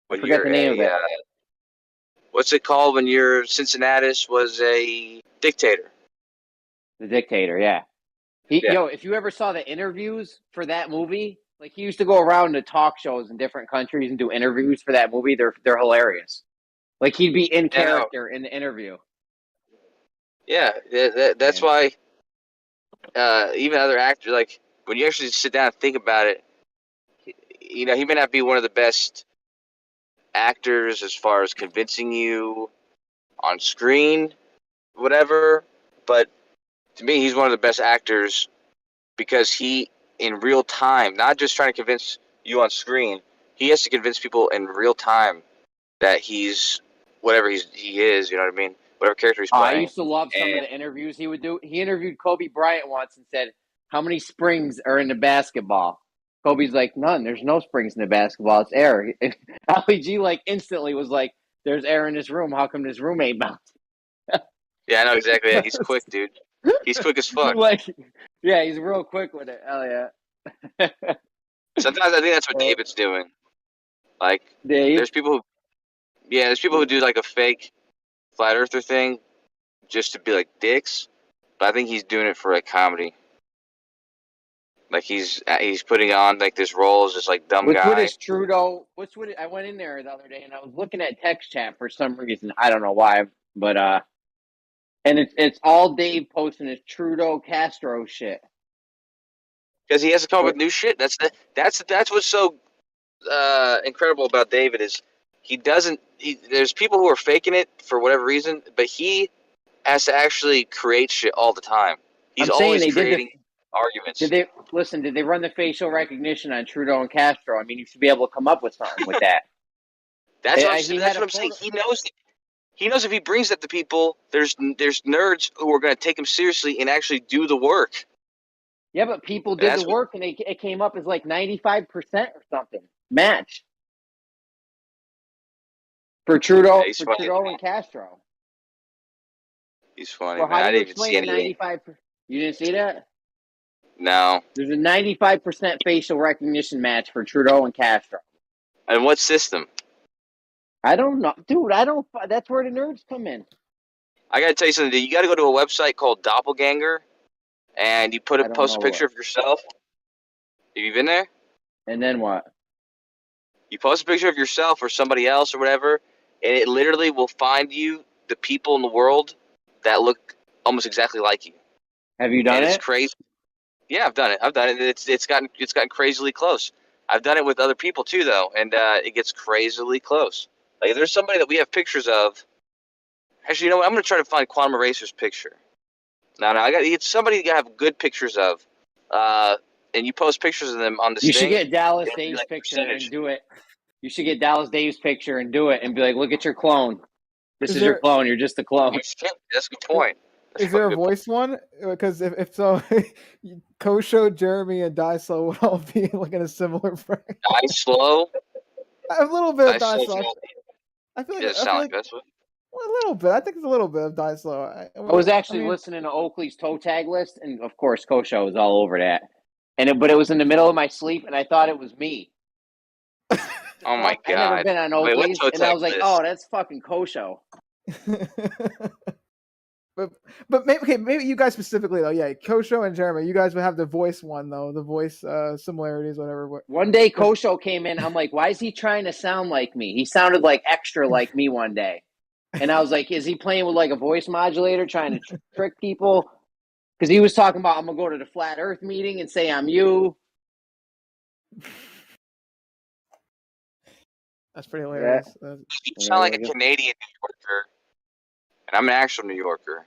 When I forget the name of it. What's it called when your Cincinnatus was a dictator? The dictator, yeah. Yeah. Yo, if you ever saw the interviews for that movie, like he used to go around to talk shows in different countries and do interviews for that movie. They're hilarious. Like he'd be in character in the interview. Yeah, that's why. Even other actors, like when you actually sit down and think about it, he may not be one of the best actors as far as convincing you on screen, whatever. But to me, he's one of the best actors because he, in real time, not just trying to convince you on screen, he has to convince people in real time that he's whatever he is. You know what I mean? Whatever character he's playing. I used to love some of the interviews he would do. He interviewed Kobe Bryant once and said, "How many springs are in the basketball?" Kobe's like, "None. There's no springs in the basketball. It's air." Ali G like instantly was like, "There's air in this room. How come this room ain't bouncing?" Yeah, I know exactly. Yeah, he's quick, dude. He's quick as fuck. Yeah, he's real quick with it. Hell yeah. Sometimes I think that's what David's doing. Like, there's people who do like a fake flat earther thing just to be like dicks, but I think he's doing it for like comedy. Like he's putting on like this role as just like dumb guy. What is Trudeau? I went in there the other day and I was looking at text chat for some reason. I don't know why, but and it's all Dave posting is Trudeau Castro shit. Because he has to come up with new shit. That's what's so incredible about David is he doesn't. There's people who are faking it for whatever reason, but he has to actually create shit all the time. He's always creating arguments. Did they run the facial recognition on Trudeau and Castro? I mean, you should be able to come up with something with that. That's what I'm saying. He knows if he brings that to people, there's nerds who are going to take him seriously and actually do the work. Yeah, but people did the work, and it came up as like 95% or something match for Trudeau and Castro. He's funny. Well, man. how I do you didn't even see explain anything. 95%? You didn't see that? No. There's a 95% facial recognition match for Trudeau and Castro. And what system? I don't know, dude. That's where the nerds come in. I got to tell you something. You got to go to a website called Doppelganger. And you post a picture of yourself. Have you been there? And then what? You post a picture of yourself or somebody else or whatever, and it literally will find you the people in the world that look almost exactly like you. Have you done it? It's crazy. Yeah, I've done it. It's gotten crazily close. I've done it with other people too, though, and it gets crazily close. Like if there's somebody that we have pictures of. Actually, you know what? I'm gonna try to find Quantum Eraser's picture. No, I got it's somebody you have good pictures of, and you post pictures of them on the. You should get Dallas Dave's picture and do it. You should get Dallas Dave's picture and do it, and be like, "Look at your clone. This is your clone. You're just a clone." That's a good point. Is there a voice one? Because if so, Kosho, Jeremy, and Dyslow would all be like in a similar frame. Dyslow? A little bit of Dyslow. I feel like that's what. A little bit. I think it's a little bit of Dyslow. I was actually listening to Oakley's toe tag list, and of course, Kosho was all over that. But it was in the middle of my sleep, and I thought it was me. Oh my god! I've never been on Oakley's, and I was like, "Oh, that's fucking Kosho." But maybe you guys specifically though, yeah, Kosho and Jeremy, you guys would have the voice one though, the voice similarities, whatever. One day, Kosho came in. I'm like, "Why is he trying to sound like me?" He sounded like extra like me one day. And I was like, is he playing with like a voice modulator trying to trick people? Because he was talking about, I'm going to go to the Flat Earth meeting and say I'm you. That's pretty hilarious. You sound like a Canadian New Yorker. And I'm an actual New Yorker.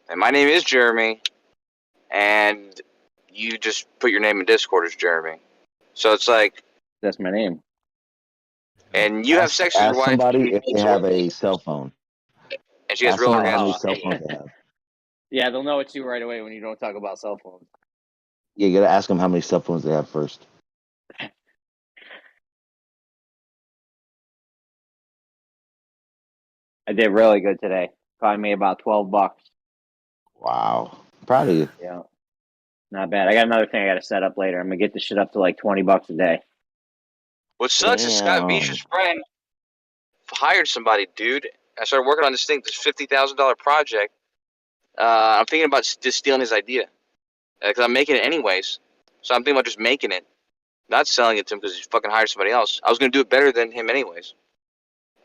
And my name is Jeremy. And you just put your name in Discord as Jeremy. So it's like... That's my name. And you have sex with your wife. Somebody if they have a cell phone. And she has real orgasms. Cell phone they have. Yeah, they'll know it's you right away when you don't talk about cell phones. Yeah, you gotta ask them how many cell phones they have first. I did really good today. Probably made about $12. Wow, proud of you. Yeah, not bad. I got another thing I got to set up later. I'm gonna get this shit up to like $20 a day. What sucks is Scott Vicious' friend hired somebody, dude. I started working on this this $50,000 project. I'm thinking about just stealing his idea because I'm making it anyways. So I'm thinking about just making it, not selling it to him because he fucking hired somebody else. I was gonna do it better than him anyways.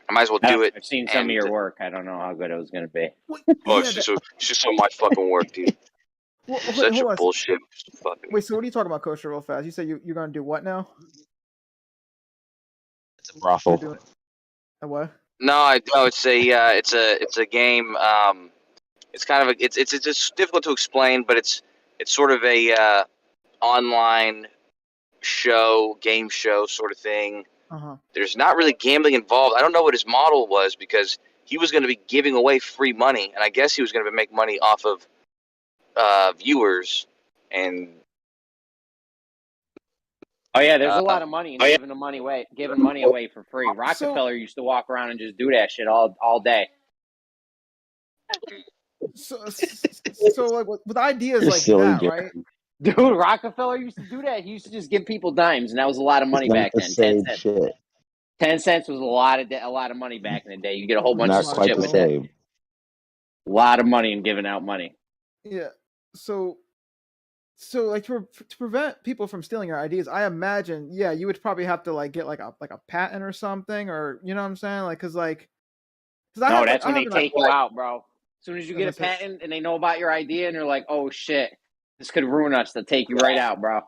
I might as well do it. I've seen some of your work. I don't know how good it was gonna be. Oh, it's just so much fucking work, dude. Such a bullshit. Wait, so what are you talking about, Kosher? Real fast, you said you're gonna do what now? It's a brothel. A what? No, it's a game. It's kind of it's just difficult to explain, but it's sort of a online game show sort of thing. There's not really gambling involved. I don't know what his model was because he was going to be giving away free money, and I guess he was going to make money off of viewers and. Oh yeah, there's a lot of money in giving money away for free. Rockefeller used to walk around and just do that shit all day. So like with ideas like that, right? Dude, Rockefeller used to do that. He used to just give people dimes, and that was a lot of money back then. 10 cents. 10 cents was a lot of money back in the day. You get a whole bunch of shit with that. A lot of money in giving out money. Yeah. So like to prevent people from stealing your ideas, I imagine, yeah, you would probably have to like get like a patent or something, or you know what I'm saying, like because that's when they take you out, bro. As soon as you get a patent and they know about your idea and they're like, oh shit, this could ruin us, they'll take you right out, bro.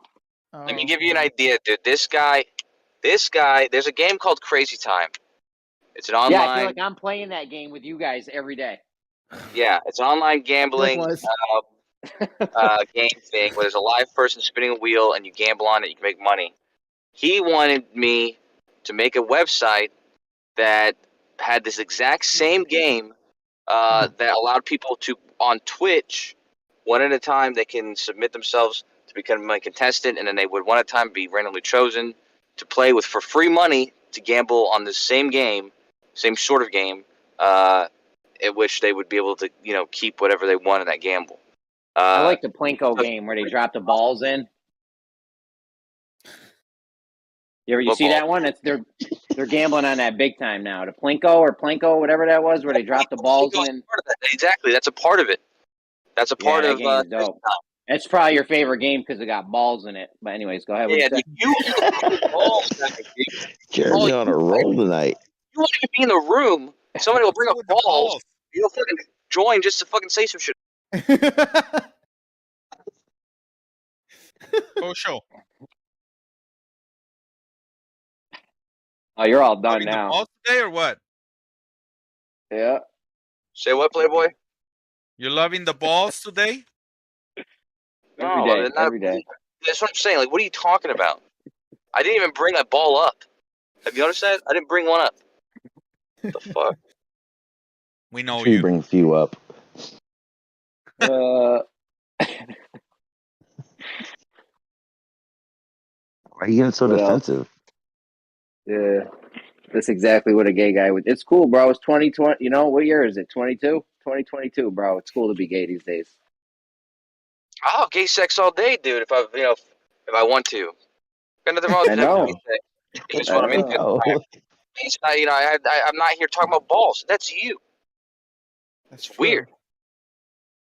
Let me give you an idea, dude. This guy, there's a game called Crazy Time. It's an online. Yeah, I feel like I'm playing that game with you guys every day. Yeah, it's an online gambling game thing where there's a live person spinning a wheel and you gamble on it, you can make money. He wanted me to make a website that had this exact same game that allowed people to, on Twitch, one at a time, they can submit themselves to become a contestant, and then they would one at a time be randomly chosen to play with for free money to gamble on the same game, same sort of game, at which they would be able to, keep whatever they want in that gamble. I like the Plinko game where they drop the balls in. You see that one? They're gambling on that big time now. The Plinko, whatever that was, where they drop the balls in. Exactly, that's a part of it. That's a part of. Dope. It's probably your favorite game because it got balls in it. But anyways, go ahead. Yeah, you balls back, Jeremy on a roll tonight. You won't even be in the room. Somebody will bring up balls. You'll fucking join just to fucking say some shit. Oh, show. Oh, you're all done now. Balls today or what? Yeah. Say what, Playboy? You're loving the balls today? Every day. That's what I'm saying. Like, what are you talking about? I didn't even bring a ball up. Have you noticed that? I didn't bring one up. What the fuck? We know you. Bring a few up. Why are you getting so defensive? Yeah. That's exactly what a gay guy would. It's cool, bro. It's 2020. You know, what year is it? 22? 2022, bro. It's cool to be gay these days. I'll have gay sex all day, dude. If I want to. Got nothing wrong with that. It's what I'm into. I'm not here talking about balls. That's you. That's weird.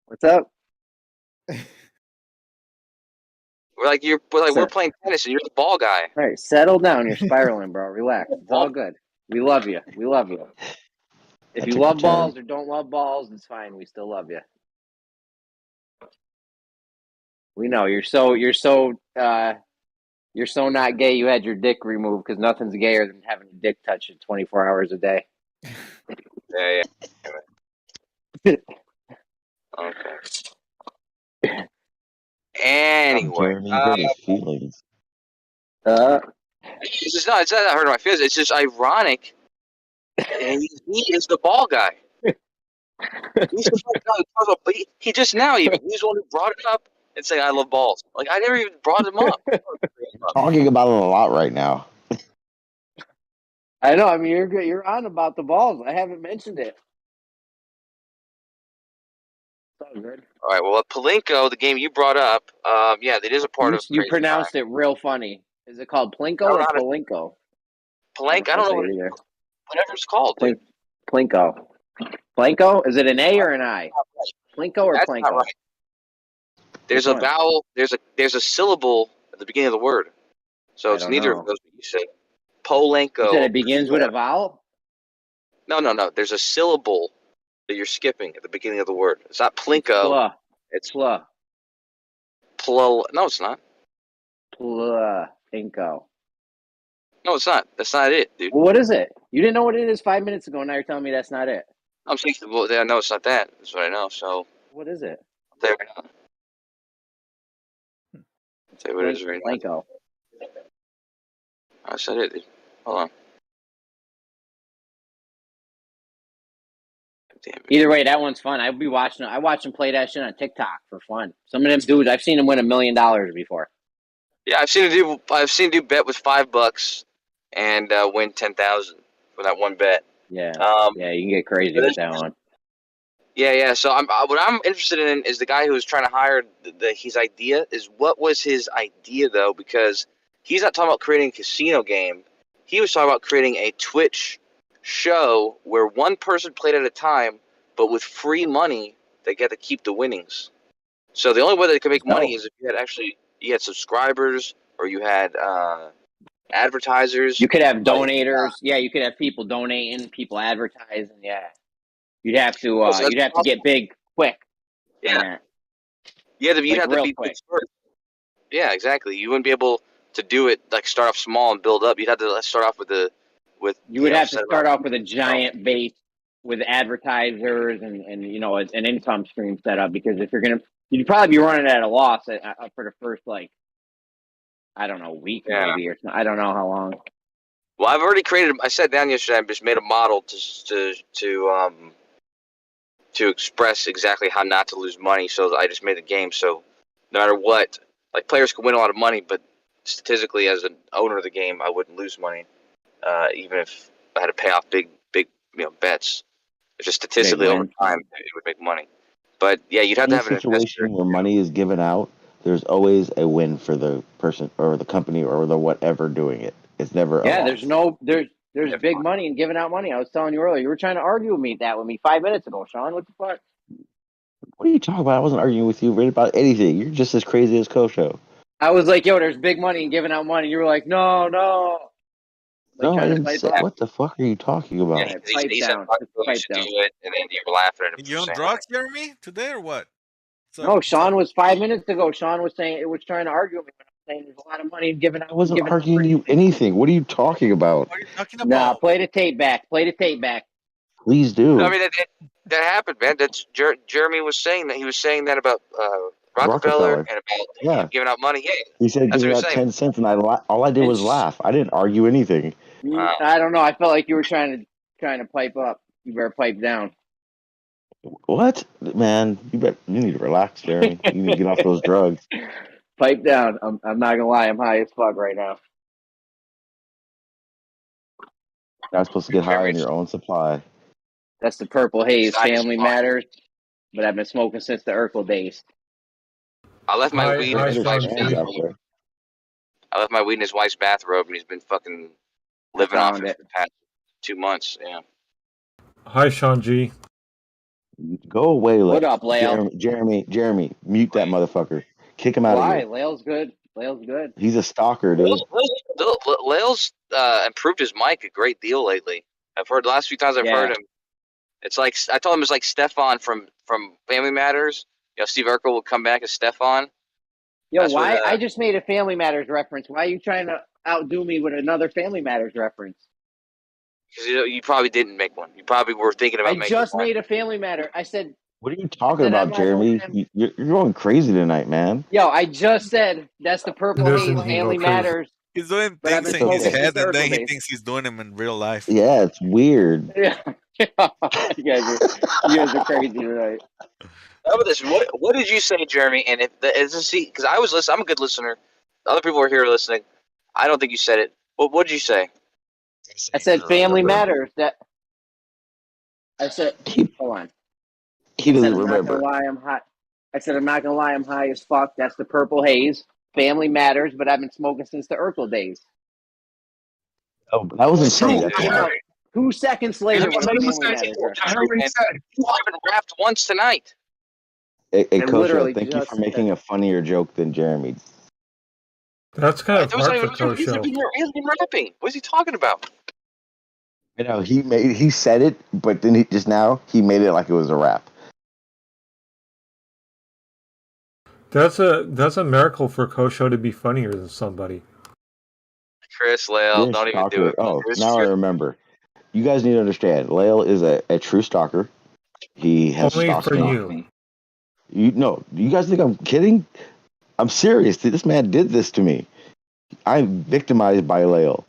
What's up? We're playing tennis and you're the ball guy. All right, settle down. You're spiraling, bro. Relax. It's all good. We love you. We love you. If you love balls or don't love balls, it's fine. We still love you. We know you're so not gay. You had your dick removed because nothing's gayer than having a dick touched 24 hours a day. Yeah. Okay. Anyway, feelings. It's not hurting my feelings. It's just ironic. And he is the ball guy. He's the guy who talks about, but he just now even he's the one who brought it up and saying I love balls. Like I never even brought him up. Talking about it a lot right now. I know. I mean, you're good. You're on about the balls. I haven't mentioned it. It's all good. All right. Well, Palinko, the game you brought up, yeah, it is a part of. You Crazy pronounced Time. it real funny. Is it called Plinko I don't or know how to- Palinko? Palenka, I don't know whatever it's called. Dude. Plinko. Plinko? Is it an A or an I? Plinko or That's Plinko? not right. There's a vowel. There's a syllable at the beginning of the word, so it's neither of those that you said. Polenko. You said it begins with a vowel? No. There's a syllable that you're skipping at the beginning of the word. It's not Plinko. Pla. It's Pla. No, it's not. Plinko. No, it's not. That's not it, dude. Well, what is it? You didn't know what it is 5 minutes ago. Now you're telling me that's not it. I'm saying, well, I know it's not that. That's what I know. So what is it? There we go. I'll tell you what it is right now. Plinko. I said it, dude. Hold on. Damn it. Either way, that one's fun. I'd be watching. I watch them play that shit on TikTok for fun. Some of them dudes, I've seen them win $1 million before. Yeah, I've seen a dude bet with $5 and win 10,000 for that one bet. Yeah, yeah, you can get crazy with that one. Yeah. So what I'm interested in is the guy who was trying to hire his idea is what was his idea though, because he's not talking about creating a casino game. He was talking about creating a Twitch show where one person played at a time, but with free money, they get to keep the winnings. So the only way they could make money is if you had subscribers or you had advertisers. You could have donators. Yeah, you could have people donating, people advertising. Yeah, you'd have to get big quick. Yeah, you'd have to be quick first. Yeah, exactly. You wouldn't be able to do it like start off small and build up. You'd have to start off with. You would have to start off with a giant base with advertisers and an income stream set up, because if you'd probably be running at a loss for the first week maybe, or I don't know how long. Well, I've already created. I sat down yesterday and just made a model to express exactly how not to lose money. So I just made the game. So no matter what, like players can win a lot of money, but statistically, as an owner of the game, I wouldn't lose money, even if I had to pay off big bets. It's just statistically over time it would make money. But yeah, you'd have to have an situation where money is given out. There's always a win for the person or the company or the whatever doing it. It's never a loss. There's big money in giving out money. I was telling you earlier. You were trying to argue with me 5 minutes ago, Sean. What the fuck? What are you talking about? I wasn't arguing with you really about anything. You're just as crazy as Kosho. I was like, yo, there's big money in giving out money. You were like, no. No, I didn't say. What the fuck are you talking about? Yeah, he said, you should do it, and then you were laughing at him. You on drugs, Jeremy, today or what? No, Sean was 5 minutes ago. Sean was saying it was trying to argue with me. Saying there's a lot of money in giving out. I wasn't arguing you anything. What are you talking about? What are you talking about? Nah, play the tape back. Please do. No, I mean that happened, man. That's Jeremy was saying that. He was saying that about Rockefeller and about giving out money. Yeah, he said giving out 10 cents, and all I did was laugh. I didn't argue anything. I don't know. I felt like you were trying to pipe up. You better pipe down. What, man? You need to relax, Jeremy. You need to get off those drugs. Pipe down. I'm not gonna lie. I'm high as fuck right now. You're not supposed to get high on your own supply. That's the Purple Haze. Family Matters. But I've been smoking since the Urkel days. I left my weed in his wife's bathrobe. I left my weed in his wife's bathrobe, and he's been fucking living off it for the past 2 months. Yeah. Hi, Sean G. Go away, What up, Lael? Jeremy, mute that motherfucker. Kick him out of here. Why? Lael's good. He's a stalker, dude. Lael's improved his mic a great deal lately. I've heard the last few times I've heard him. It's like I told him it's like Stefan from Family Matters. Steve Urkel will come back as Stefan. Yo, that's why? I just made a Family Matters reference. Why are you trying to outdo me with another Family Matters reference? Because you probably didn't make one. You probably were thinking about making one. I just made a Family Matter. I said. What are you talking about, Jeremy? You're going crazy tonight, man. Yo, I just said that's the Purple Haze Family Matters. He's doing things in his head, and then he thinks he's doing them in real life. Yeah, it's weird. Yeah, you guys are crazy tonight. How about this? What did you say, Jeremy? And if because I was listening, I'm a good listener. Other people are here listening. I don't think you said it. What did you say? I said family matters. I said, hold on. He I said, doesn't I'm not remember. gonna lie, I'm hot. I said, I'm not gonna lie, I'm high as fuck. That's the purple haze. Family matters, but I've been smoking since the Urkel days. Oh, but I wasn't saying that to Came him. out 2 seconds later That's when what he family said. matters. I heard what he said. You haven't rapped once tonight. Hey, I Kosho, literally thank you just for making a funnier joke than Jeremy. That's kind of That was hard not for even, he hasn't been rapping. What is he talking about? You know, he said it, but then he made it like it was a rap. That's a miracle for Kosho to be funnier than somebody. Chris, Lael, don't even do it. Oh, now I remember. You guys need to understand. Lael is a true stalker. He has Only stalked for me. you. You guys think I'm kidding? I'm serious. This man did this to me. I'm victimized by Lael,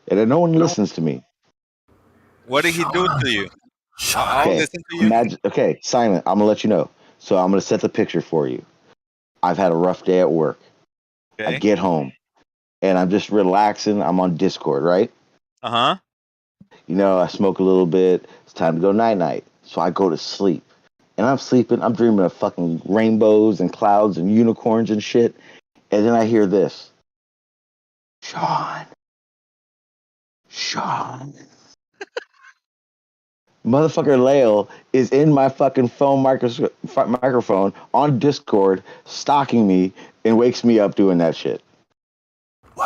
and no one listens to me. What did he do to you? I'll Okay, listen to you. okay, Simon, I'm gonna let you know. So I'm gonna set the picture for you. I've had a rough day at work. Okay. I get home, and I'm just relaxing. I'm on Discord, right? Uh-huh. I smoke a little bit. It's time to go night-night. So I go to sleep. And I'm sleeping. I'm dreaming of fucking rainbows and clouds and unicorns and shit. And then I hear this. Sean. Motherfucker Lael is in my fucking phone microphone on Discord, stalking me, and wakes me up doing that shit.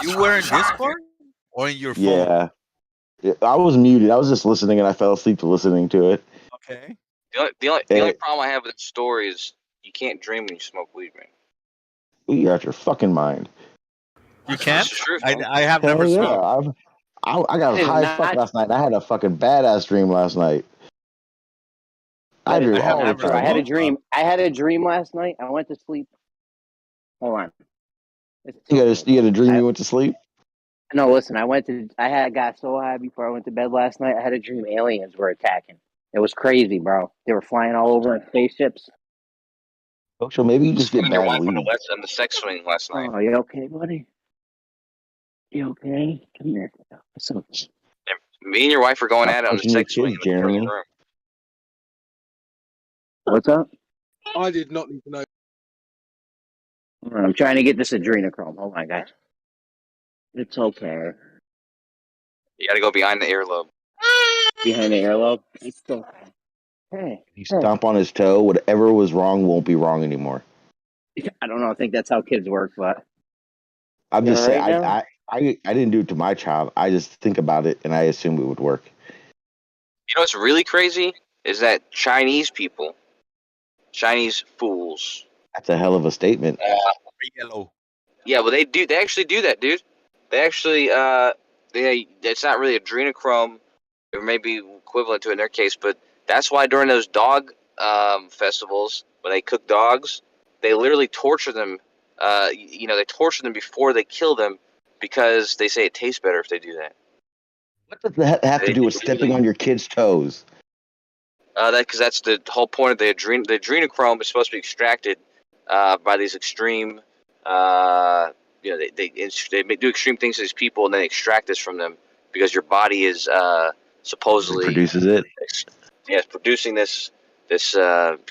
You were in Discord or in your phone? Yeah. I was muted. I was just listening, and I fell asleep to listening to it. Okay. The only problem I have with the story is you can't dream when you smoke weed, man. You're out your fucking mind. You can't? It's true. I have never smoked. I got high as fuck last night. I had a fucking badass dream last night. I dream all the time. I had a dream. I had a dream last night. I went to sleep. Hold on. You had a dream you went to sleep? No, listen. I got so high before I went to bed last night. I had a dream aliens were attacking. It was crazy, bro. They were flying all over in spaceships. So maybe you just get Your bad wife weed. on the sex swing last night. Oh, you okay, buddy? You okay? Come here. It's okay. Me and your wife were going Stop at it on the touching your sex swing kids, in the Jeremy. room. What's up? I did not need to know. I'm trying to get this adrenochrome. Hold on, guys. It's okay. You got to go behind the earlobe. Behind the earlobe? It's still. Hey. You stomp on his toe, whatever was wrong won't be wrong anymore. I don't know. I think that's how kids work, but. I'm just saying, right I didn't do it to my child. I just think about it and I assume it would work. You know what's really crazy is that Chinese people, Chinese fools. That's a hell of a statement. Yellow. Yeah, well, they actually do that, dude. They actually, it's not really adrenochrome, or maybe equivalent to it in their case, but that's why during those dog festivals, when they cook dogs, they literally torture them. They torture them before they kill them because they say it tastes better if they do that. What does that have to do with stepping on your kid's toes? Because that's the whole point of the adrenochrome is supposed to be extracted by these extreme. They do extreme things to these people and then extract this from them because your body is supposedly produces it. It's producing this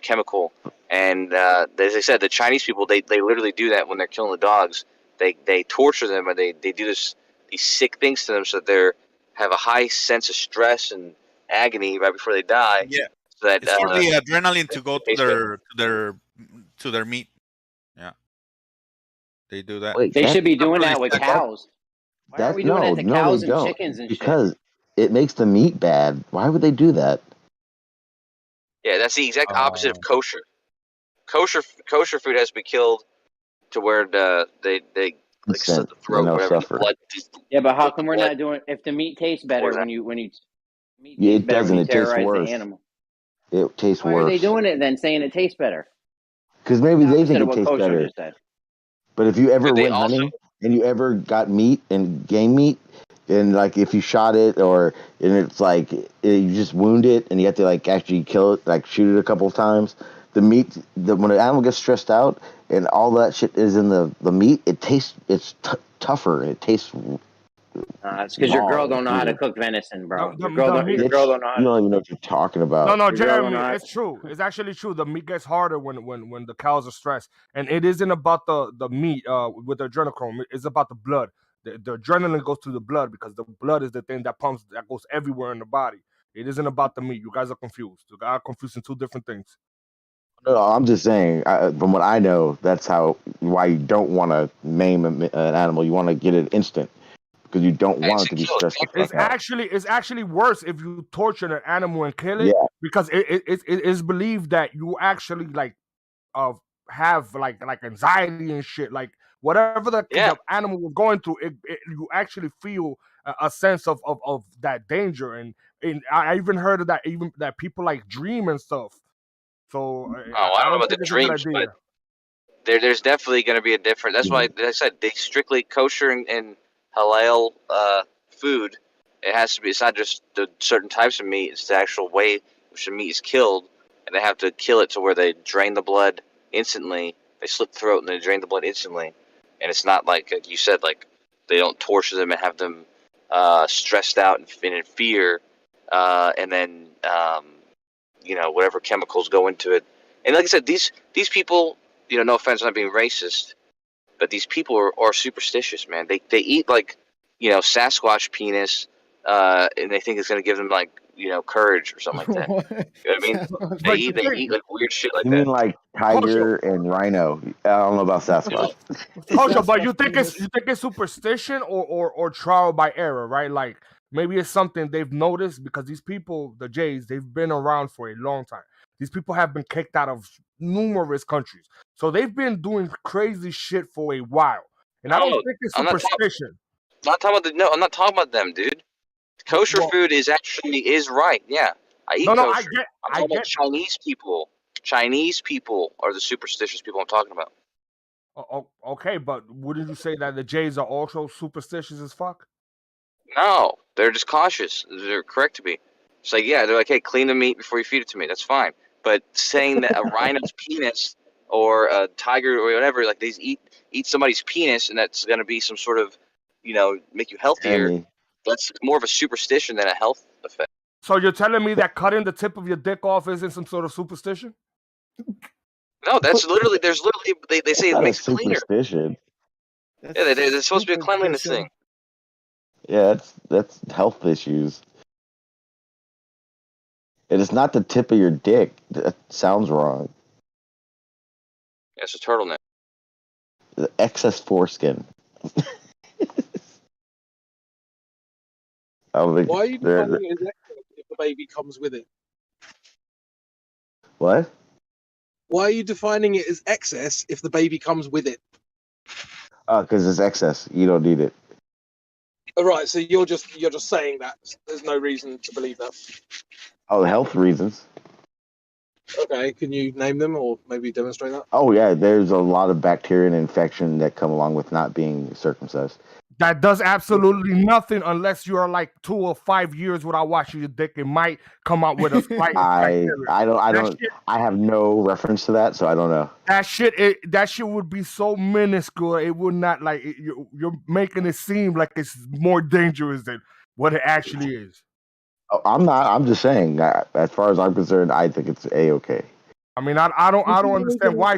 chemical, and as I said, the Chinese people they literally do that when they're killing the dogs. They torture them and they do these sick things to them so that they have a high sense of stress and agony right before they die. Yeah, so that, it's for the adrenaline to go to their meat. Yeah, they do that. They should be doing that with cows. Why are we doing that to cows and chickens and because it makes the meat bad. Why would they do that? Yeah, that's the exact opposite of kosher. Kosher food has to be killed to where they slit the throat, whatever. The blood, yeah, but how come we're not doing? If the meat tastes better when you it doesn't. It tastes worse. It tastes worse. Why are they doing it then? Saying it tastes better? Because maybe they think it tastes better. But if you ever went hunting and you ever got meat and game meat, And like if you shot it and it's like you just wound it and you have to like actually kill it, like shoot it a couple of times. The meat, when an animal gets stressed out and all that shit is in the meat, it's tougher. It tastes. It's because your girl don't know how to cook venison, bro. Your girl don't know how You don't even know what you're talking about. No, Jeremy, it's true. It's actually true. The meat gets harder when the cows are stressed, and it isn't about the meat with the adrenochrome. It's about the blood. The adrenaline goes to the blood because the blood is the thing that goes everywhere in the body. It isn't about the meat. You guys are confused. You guys are confusing two different things. No, I'm just saying. From what I know, that's why you don't want to maim an animal. You want to get it instant because you don't want it to be stressed. It's actually worse if you torture an animal and kill it because it is believed that you actually have like anxiety and shit. Like whatever the animal was going through, you actually feel a sense of that danger. And I even heard of that that people like dream and stuff. So I don't know about the dreams, but there's definitely going to be a difference. That's why I said they strictly kosher and halal food. It has to be. It's not just the certain types of meat. It's the actual way which the meat is killed, and they have to kill it to where they drain the blood instantly. They slit the throat and they drain the blood instantly. And it's not like you said, like they don't torture them and have them stressed out and in fear, and then whatever chemicals go into it. And like I said, these people, no offense, I'm not being racist, but these people are superstitious, man. They eat like Sasquatch penis, and they think it's gonna give them like courage or something like that. You know what I mean? They eat like weird shit like that. You mean like tiger and rhino? I don't know about Sasquatch. Kosho, but you think it's superstition or trial by error, right? Like maybe it's something they've noticed because these people, the Jays, they've been around for a long time. These people have been kicked out of numerous countries, so they've been doing crazy shit for a while. And I don't think it's superstition. I'm not talking about them, dude. Kosher food is right. Yeah, I eat kosher. I'm talking about Chinese people. Chinese people are the superstitious people I'm talking about. Okay, but wouldn't you say that the Jays are also superstitious as fuck? No, they're just cautious. They're correct to be. It's like, they're like, hey, clean the meat before you feed it to me. That's fine. But saying that a rhino's penis or a tiger or whatever, like they eat somebody's penis and that's going to be some sort of, make you healthier. That's more of a superstition than a health effect. So you're telling me that cutting the tip of your dick off isn't some sort of superstition? No, that's literally. There's literally. They say it makes it cleaner. Superstition. Yeah, there's supposed to be a cleanliness thing. Yeah, that's health issues. And it's not the tip of your dick. That sounds wrong. Yeah, it's a turtleneck. The excess foreskin. Why are you defining it as excess if the baby comes with it? What? Why are you defining it as excess if the baby comes with it? Because it's excess. You don't need it. All right, so you're just saying that. There's no reason to believe that. Oh, health reasons. Okay, can you name them or maybe demonstrate that? Oh yeah, there's a lot of bacteria and infection that come along with not being circumcised. That does absolutely nothing unless you are like 2 or 5 years without washing your dick. It might come out with a slight I have no reference to that, so I don't know. That shit would be so minuscule. It would not you're making it seem like it's more dangerous than what it actually is. Oh, I'm not. I'm just saying. As far as I'm concerned, I think it's a-okay. I mean, I don't understand why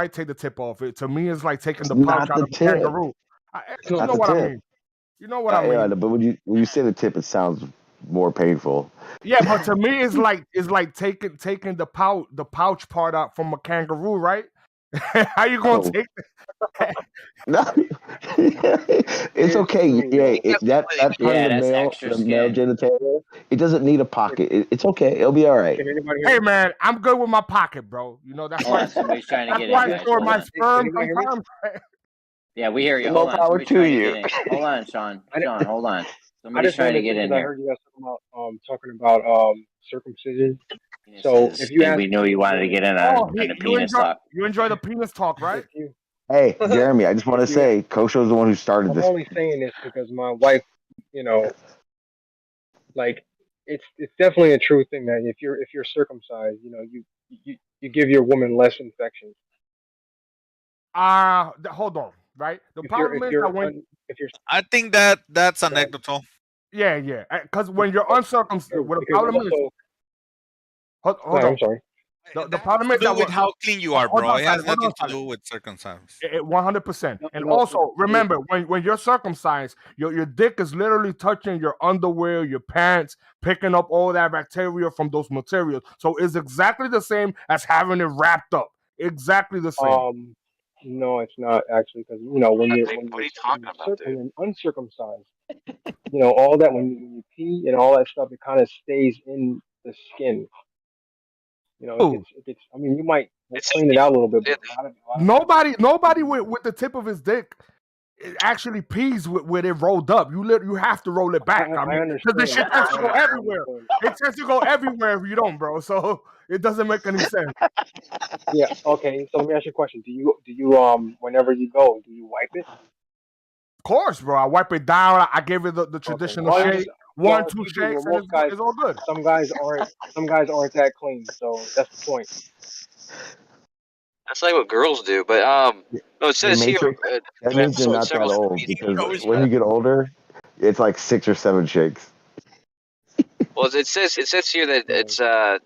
take the tip off. It to me is like taking the pouch out of a kangaroo. You know what I mean. You know what I mean. Yeah, but when you say the tip, it sounds more painful. Yeah, but to me, it's like taking the pouch part out from a kangaroo, right? How you gonna take that? No, it's okay. Yeah, that part of the male genitalia, it doesn't need a pocket. It's okay. It'll be all right. Hey man, I'm good with my pocket, bro. You know that's why somebody's trying to get in. I store my sperm. Yeah, we hear you. More power to you. Hold on, Sean. Sean, hold on. Somebody's trying to get in I here. heard you guys talking about circumcision. So if you we knew you wanted to get in on the penis talk. You enjoy the penis talk, right? Hey, Jeremy, I just want to say, Kosho's the one who started this. I'm only saying this because my wife you know, like it's definitely a true thing that if you're circumcised, you know, you give your woman less infections. Hold on, right? The problem is that when I think that's anecdotal. yeah, because when you're uncircumcised, what the problem is. Hold I'm on. sorry. The problem is To do that with how clean you are, bro. It has nothing to do with circumcised. 100%. And also remember, when you're circumcised, your dick is literally touching your underwear, your pants, picking up all that bacteria from those materials. So it's exactly the same as having it wrapped up. Exactly the same. No, it's not actually, because you know when you're uncircumcised, you know all that when you pee and all that stuff, it kind of stays in the skin. You know, it gets. I mean, you might clean it out a little bit, but Nobody with the tip of his dick it actually pees with it rolled up. You have to roll it back. I mean, because this shit tends to go everywhere. It tends to go everywhere if you don't, bro. So it doesn't make any sense. Yeah. Okay. So let me ask you a question. Do you whenever you go, do you wipe it? Of course, bro. I wipe it down. I give it the traditional shake. One, two shakes, and it's all good. Some guys aren't that clean, so that's the point. That's like what girls do, but no, it says here. That means you're not that old because when you get older, it's like 6 or 7 shakes. Well, it says here that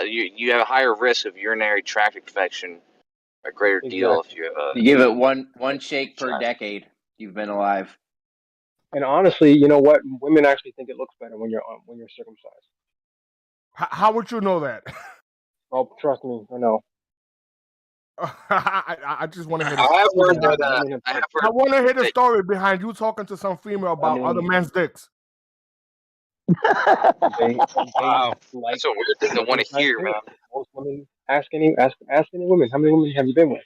you have a higher risk of urinary tract infection, a greater deal if you have you give it one shake per decade you've been alive. And honestly, you know what? Women actually think it looks better when you're circumcised. How would you know that? Oh, trust me, I know. I just want to hear. I want to hear the story behind you talking to some female about other men's dicks. Wow, that's a weird thing to want to hear, man. Most women ask any women, how many women have you been with?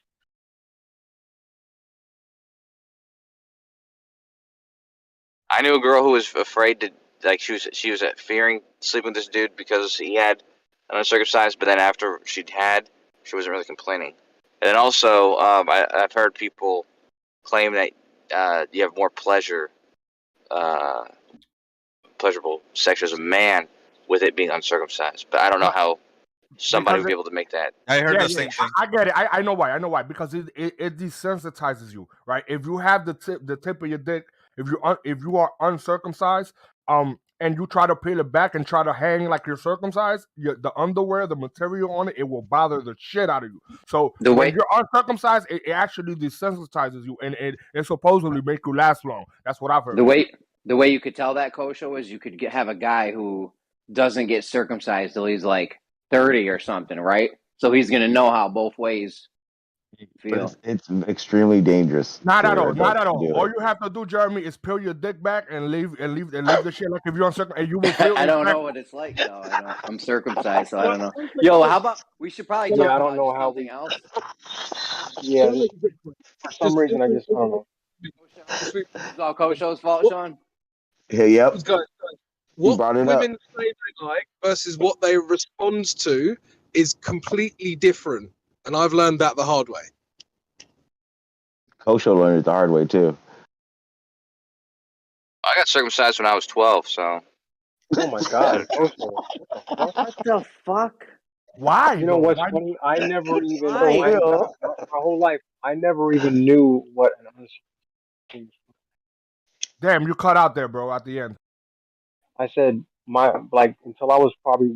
I knew a girl who was afraid to, like, she was fearing sleeping with this dude because he had an uncircumcised, but then after she wasn't really complaining. And then also, I've heard people claim that you have more pleasurable sex as a man with it being uncircumcised. But I don't know how somebody would be able to make that. I heard the same thing. I get it. I know why. Because it desensitizes you, right? If you have the tip of your dick, if you are uncircumcised, and you try to peel it back and try to hang like you're circumcised, the underwear, the material on it will bother the shit out of you. So when you're uncircumcised, it actually desensitizes you, and it supposedly make you last long. That's what I've heard. The way you could tell that, Kosho, is you could have a guy who doesn't get circumcised till he's like 30 or something, right? So he's gonna know how both ways feel. It's extremely dangerous. Not at all. All you have to do, Jeremy, is peel your dick back and leave the shit like if you're uncircumcised, and you will feel. I don't know what it's like though. I'm circumcised, so I don't know. Yo, how about we should probably talk I don't know about how something else. Yeah, for some reason I don't know. It's all Kosho's fault, Sean. Hey, yep. What women say they like versus what they respond to is completely different, and I've learned that the hard way. Kosho learned it the hard way too. I got circumcised when I was 12, so. Oh my god! What the fuck? Why? You know what's funny? I never even my whole life I never even knew what an uncircumcised. Damn, you cut out there, bro, at the end. I said until I was probably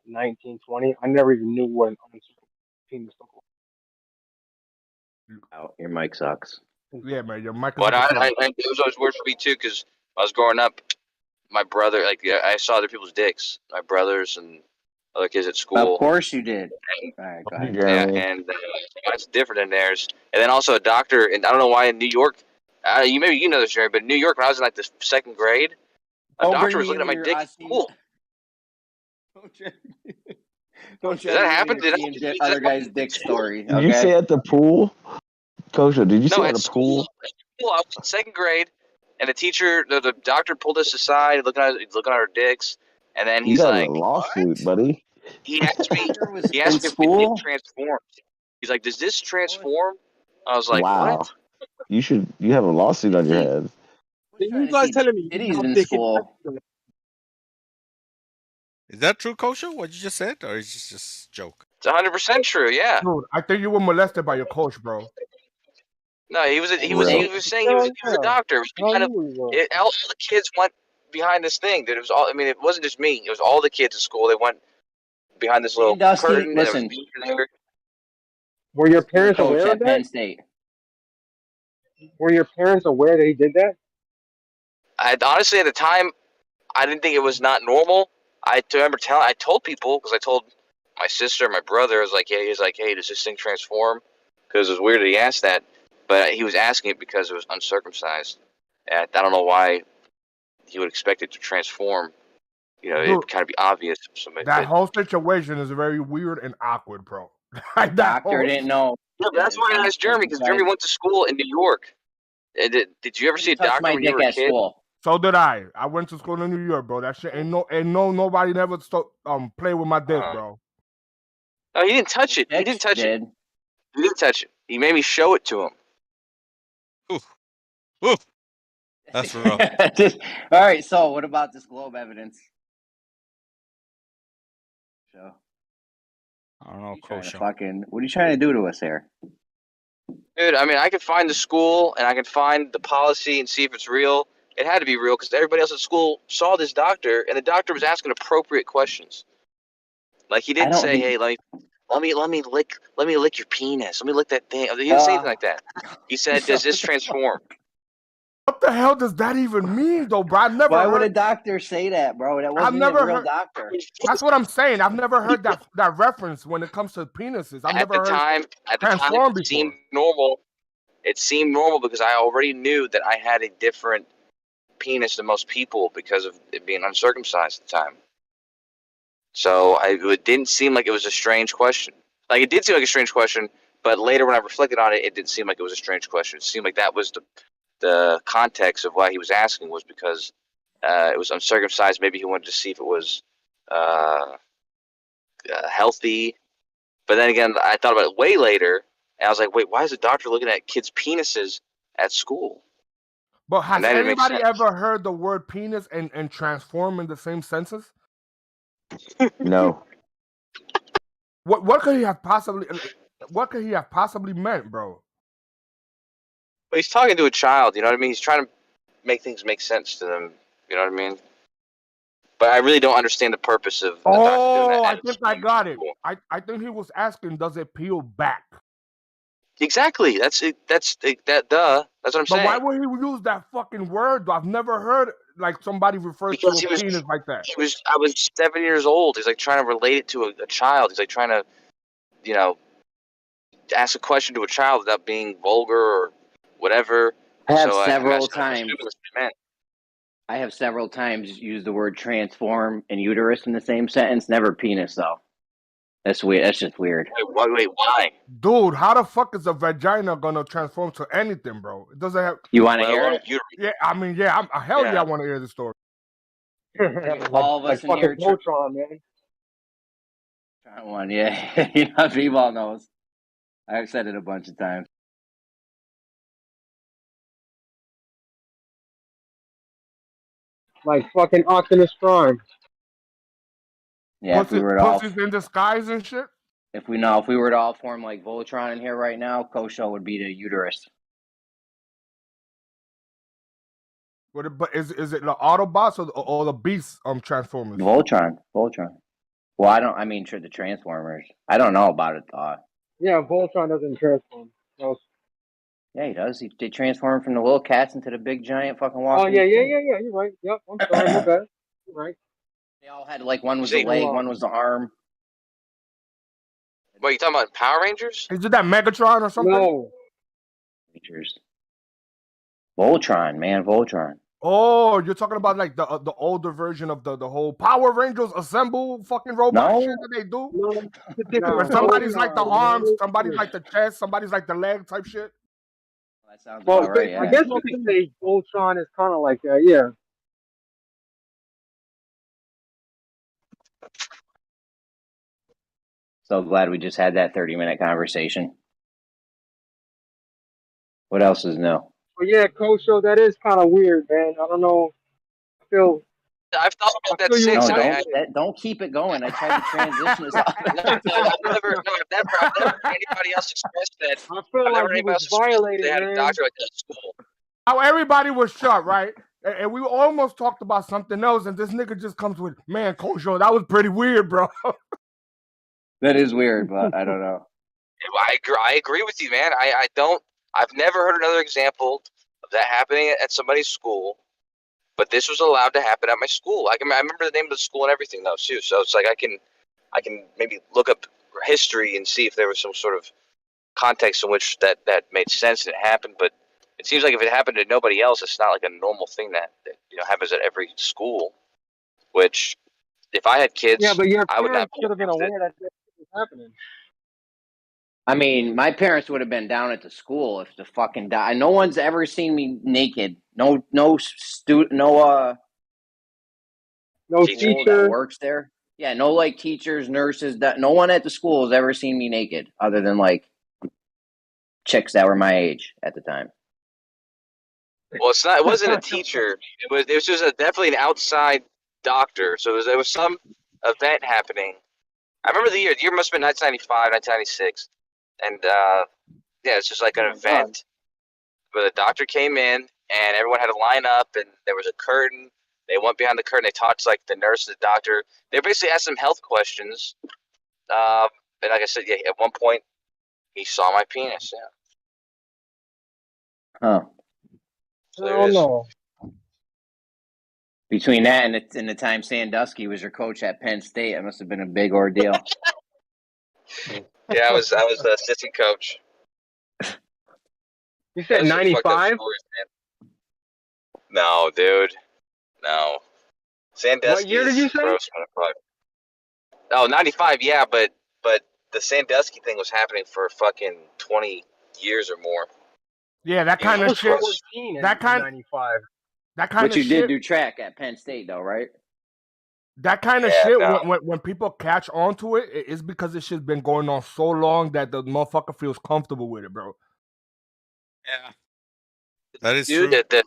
19, 20, I never even knew what an uncircumcised penis looked like. Oh, your mic sucks. Yeah, man, your mic. But it was always weird for me too, because I was growing up, my brother, I saw other people's dicks, my brothers and other kids at school. Of course you did. And, and it's different than theirs. And then also a doctor, and I don't know why in New York. You know this, Jerry, but in New York, when I was in the 2nd grade, a doctor was looking at my dick at school. Don't Did that happen? Did I other guy's dick story? Did you say at the pool? Kosho, did you say at the pool? I was in 2nd grade, and the teacher, the doctor pulled us aside, looking at our dicks, and then he's like, "You got a lawsuit, buddy." He asked me if it transformed. He's like, "Does this transform?" I was like, "Wow." What? You have a lawsuit on your head. You guys telling me you have in dick school. Is that true, Kosho? What you just said, or is this just joke? It's 100% true. Yeah. Dude, I think you were molested by your coach, bro. No, he was saying he was a doctor. It was kind of all the kids went behind this thing. That it was all. I mean, it wasn't just me. It was all the kids at school. They went behind this little curtain. Listen. And there was there. Were your parents Coach aware at of that? Penn State. Were your parents aware that he did that? I honestly at the time I didn't think it was not normal. I told people because I told my sister, my brother. I was like, hey, does this thing transform? Because it was weird that he asked that, but he was asking it because it was uncircumcised. And I don't know why he would expect it to transform. You know, it'd kind of be obvious. That whole situation is very weird and awkward, bro. Like Doctor didn't know. Yeah, that's why I asked Jeremy because Jeremy went to school in New York. Did you ever see a doctor when you were a kid? So did I. I went to school in New York, bro. That shit nobody never play with my dick, bro. No, he didn't touch it. He didn't touch it. He didn't touch it. He made me show it to him. Ooh. That's rough. All right, so what about this globe evidence? So, I don't know, Kosho. What are you trying to do to us here? Dude, I mean, I could find the school and I could find the policy and see if it's real. It had to be real because everybody else at school saw this doctor, and the doctor was asking appropriate questions. Like he didn't say, "Hey, like, let me lick your penis. Let me lick that thing." He didn't say anything like that. He said, "Does this transform?" What the hell does that even mean, though, bro? I've never. Why would a doctor say that, bro? That wasn't a real doctor. That's what I'm saying. I've never heard that reference when it comes to penises. I've never heard at the time, it seemed normal. It seemed normal because I already knew that I had a different penis than most people because of it being uncircumcised at the time. So it didn't seem like it was a strange question. Like it did seem like a strange question, but later when I reflected on it, it didn't seem like it was a strange question. It seemed like that was the context of why he was asking was because it was uncircumcised. Maybe he wanted to see if it was healthy. But then again, I thought about it way later, and I was like, wait, why is the doctor looking at kids' penises at school? But has anybody ever heard the word penis and transform in the same senses? No. What could he have possibly meant, bro? But he's talking to a child, you know what I mean? He's trying to make things make sense to them, you know what I mean? But I really don't understand the purpose of the doctor doing that. I think I got it. I think he was asking, does it peel back? Exactly. That's it. That's what I'm saying. But why would he use that fucking word? I've never heard like somebody refer to a penis like that. I was 7 years old. He's like trying to relate it to a child. He's like trying to, you know, ask a question to a child without being vulgar or whatever. I have several times used the word transform and uterus in the same sentence. Never penis though. That's weird. That's just weird. Wait, why? Dude, how the fuck is a vagina gonna transform to anything, bro? It doesn't have. You want to hear it? Yeah, I mean, yeah. Hell yeah, I want to hear the story. All of us in here. Voltron, man. One, yeah. You know, V-Ball knows. I've said it a bunch of times. Like fucking Optimus Prime. Yeah, if we were to pussies in disguise and shit. If we were to all form like Voltron in here right now, Kosho would be the uterus. But is it the Autobots or the Beast Transformers? Voltron. Well, I mean, the Transformers. I don't know about it though. Yeah, Voltron doesn't transform. No. Yeah, he does. They transform from the little cats into the big giant fucking walking. Oh yeah. You're right. Yep. I'm sorry. My bad. You're right. They all had like one was the leg, one was the arm. What, you talking about Power Rangers? Is it that Megatron or something? No. Rangers. Voltron, man, Voltron. Oh, you're talking about like the older version of the whole Power Rangers assemble fucking robot shit that they do? No. Where somebody's like the arms, somebody's like the chest, somebody's like the leg type shit. That sounds Well, about right, yeah. I guess you could say Voltron is kind of like that, yeah. So glad we just had that 30-minute conversation. What else is new? But yeah, Kosho, that is kind of weird, man. I don't know. I've thought about that you since. No, And don't keep it going. I tried to transition us off. I've never heard anybody else express that. I feel I've never like heard he anybody was else express that they violated, had a man. doctor like that at school. How everybody was shot, right? And we almost talked about something else, and this nigga just comes with, man, Kosho, that was pretty weird, bro. That is weird, but I don't know. I agree with you, man. I've never heard another example of that happening at somebody's school, but this was allowed to happen at my school. I remember the name of the school and everything though too. So it's like I can maybe look up history and see if there was some sort of context in which that made sense and it happened. But it seems like if it happened to nobody else, it's not like a normal thing that happens at every school. Which, if I had kids, Yeah, but your I would not parents should have been aware that this was happening. I mean, my parents would have been down at the school if the fucking die. No one's ever seen me naked. No teacher that works there. Yeah, no like teachers, nurses. That no one at the school has ever seen me naked, other than like chicks that were my age at the time. Well, it's not. It wasn't a teacher. It was just definitely an outside doctor. So there was some event happening. I remember the year. The year must have been 1995, 1996, and yeah, it's just like an event. But the doctor came in, and everyone had to line up, and there was a curtain. They went behind the curtain. They talked to like the nurse, the doctor. They basically asked some health questions. And like I said, yeah, at one point he saw my penis. Yeah. Huh. So there it is. No. Between that and the time Sandusky was your coach at Penn State, it must have been a big ordeal. Yeah, I was the assistant coach. You said 95? No, dude. No. Sandusky What year did you say? gross, oh, 95, yeah, but the Sandusky thing was happening for fucking 20 years or more. Yeah, that kind of shit. That kind 95. That kind But of you shit. did do track at Penn State, though, right? That kind of Yeah, shit. no. When people catch on to it, it's because this shit's been going on so long that the motherfucker feels comfortable with it, bro. Yeah, that is Dude, true.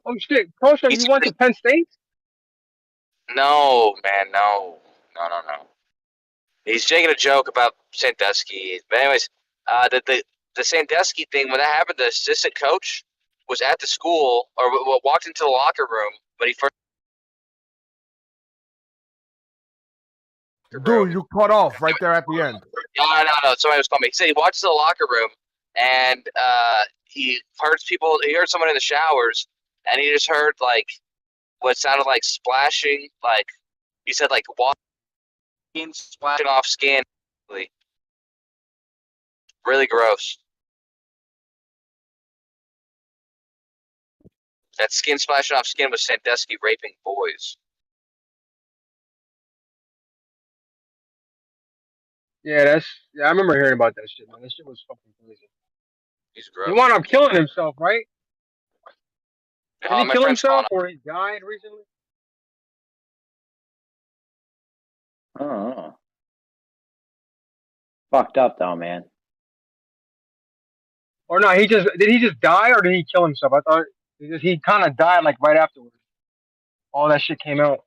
Oh shit, Kosho, you went to Penn State? No, man, no. He's making a joke about Sandusky. But anyways, the Sandusky thing, when that happened, the assistant coach was at the school or walked into the locker room, but he first. Dude, you cut off right there at the end. No. Somebody was calling me. He said he walked to the locker room and he heard someone in the showers, and he just heard like what sounded like splashing, like he said, like water splashing off skin. Really gross. That skin splashing off skin was Sandusky raping boys. Yeah, I remember hearing about that shit, man. That shit was fucking crazy. He's gross. He wound up killing himself, right? Oh, Did he my kill friend's himself calling or he died recently? Oh. Fucked up, though, man. Or no, did he just die or did he kill himself? I thought he kind of died like right afterwards. All that shit came out.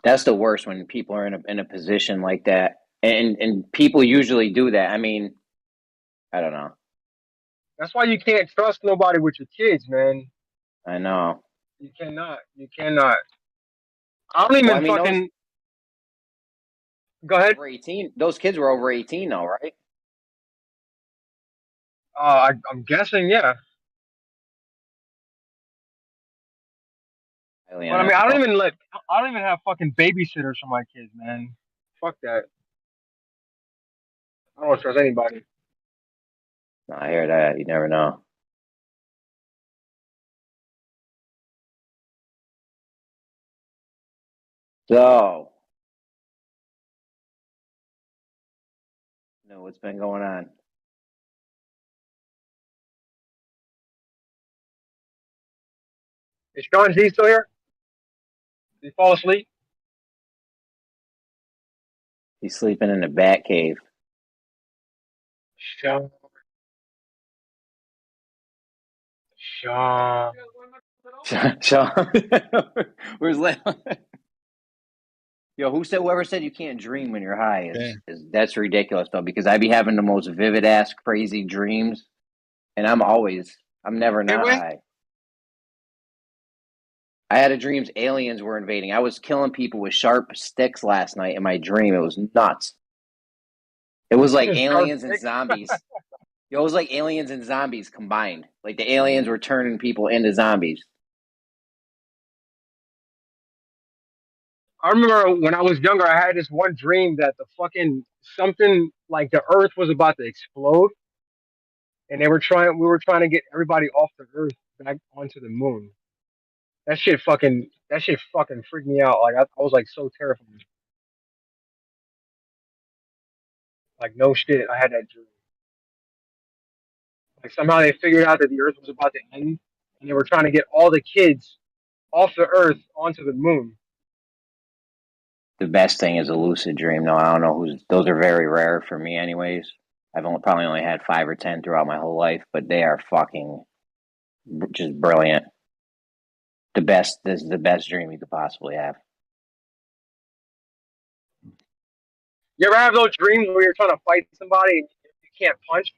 That's the worst when people are in a position like that, and people usually do that. I mean, I don't know. That's why you can't trust nobody with your kids, man. I know. You cannot. I don't even fucking. Go ahead. Over 18. Those kids were over 18, though, right? I'm guessing, yeah. But I mean, I don't even have fucking babysitters for my kids, man. Fuck that. I don't trust anybody. I hear that. You never know. So, what's been going on? Is Sean Z still here? Did he fall asleep? He's sleeping in a bat cave. Sean. Sean. Sean, where's Layla? Yo, whoever said you can't dream when you're high is that's ridiculous though, because I be having the most vivid ass crazy dreams, and I'm never not high. I had a dreams aliens were invading. I was killing people with sharp sticks last night in my dream. It was nuts. It was like aliens and zombies. It was like aliens and zombies combined. Like the aliens were turning people into zombies. I remember when I was younger, I had this one dream that the fucking something like the Earth was about to explode, and we were trying to get everybody off the Earth back onto the moon. That shit fucking freaked me out. Like I was like so terrified. Like no shit, I had that dream. Like somehow they figured out that the Earth was about to end, and they were trying to get all the kids off the Earth onto the moon. The best thing is a lucid dream. No, I don't know those are very rare for me anyways. I've probably only had 5 or 10 throughout my whole life, but they are fucking just brilliant. This is the best dream you could possibly have. You ever have those dreams where you're trying to fight somebody and you can't punch?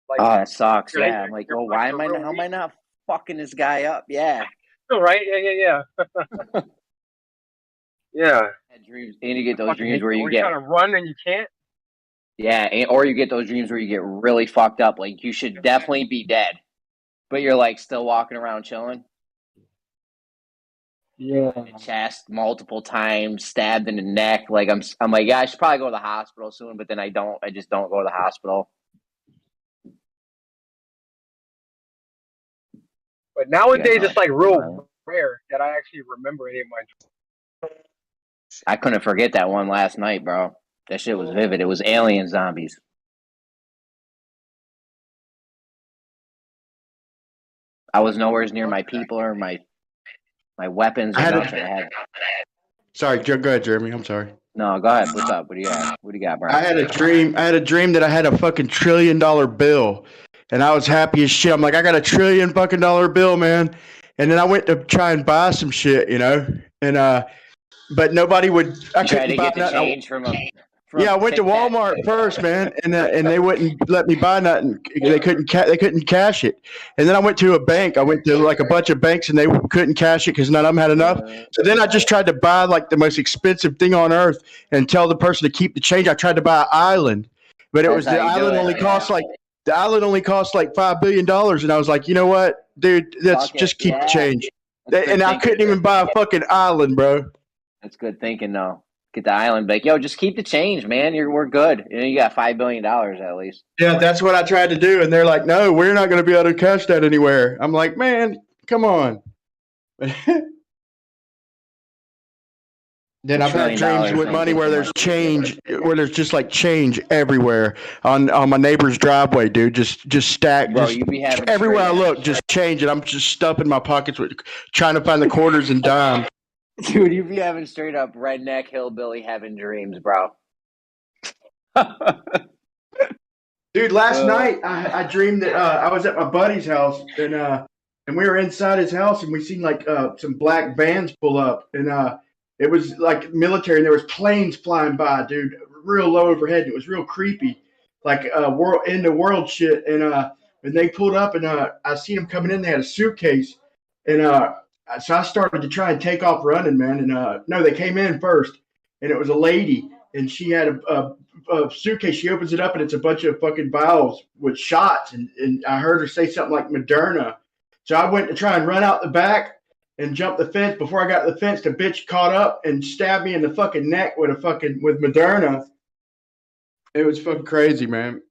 Like, oh, that sucks. Yeah, I'm like, oh, how am I not fucking this guy up? Yeah. Right? Yeah. Yeah. Dreams, and you get those dreams where you're trying to run and you can't. Yeah, or you get those dreams where you get really fucked up. Like you should definitely be dead, but you're like still walking around chilling. Yeah. Chest multiple times, stabbed in the neck. Like I'm like, yeah, I should probably go to the hospital soon, but then I don't. I just don't go to the hospital. But nowadays, it's like real rare that I actually remember any of my dreams. I couldn't forget that one last night, bro. That shit was vivid. It was alien zombies. I was nowhere near my people or my weapons or nothing. Sorry, go ahead, Jeremy. I'm sorry. No, go ahead. What's up? What do you got? What do you got, bro? I had a dream that I had a fucking $1 trillion bill, and I was happy as shit. I'm like, I got $1 trillion fucking bill, man. And then I went to try and buy some shit, and but nobody would. I couldn't buy the change from them. Yeah, I went to Walmart first, man, and they wouldn't let me buy nothing. They couldn't cash it. And then I went to a bank. I went to like a bunch of banks, and they couldn't cash it because none of them had enough. So then I just tried to buy like the most expensive thing on earth and tell the person to keep the change. I tried to buy an island, but the island only cost like $5 billion, and I was like, you know what, dude, let's just keep the change. And I couldn't even buy a fucking island, bro. That's good thinking, though. Get the island, like, yo, just keep the change, man. We're good. You got $5 billion at least. Yeah, that's what I tried to do, and they're like, "No, we're not going to be able to cash that anywhere." I'm like, "Man, come on." Then I've had dreams with money where there's change, where there's just like change everywhere on my neighbor's driveway, dude. Just stacked. Bro, you be having everywhere I look, just change, and I'm just stuffing my pockets with trying to find the quarters and dimes. Dude, you be having straight up redneck hillbilly having dreams, bro. Dude, last night I dreamed that I was at my buddy's house and we were inside his house and we seen like some black vans pull up and it was like military and there was planes flying by, dude, real low overhead. And it was real creepy, like world shit. And they pulled up and I seen them coming in. They had a suitcase and so I started to try and take off running, man. And no, they came in first, and it was a lady, and she had a suitcase. She opens it up, and it's a bunch of fucking vials with shots. And I heard her say something like Moderna. So I went to try and run out the back and jump the fence. Before I got to the fence, the bitch caught up and stabbed me in the fucking neck with Moderna. It was fucking crazy, man.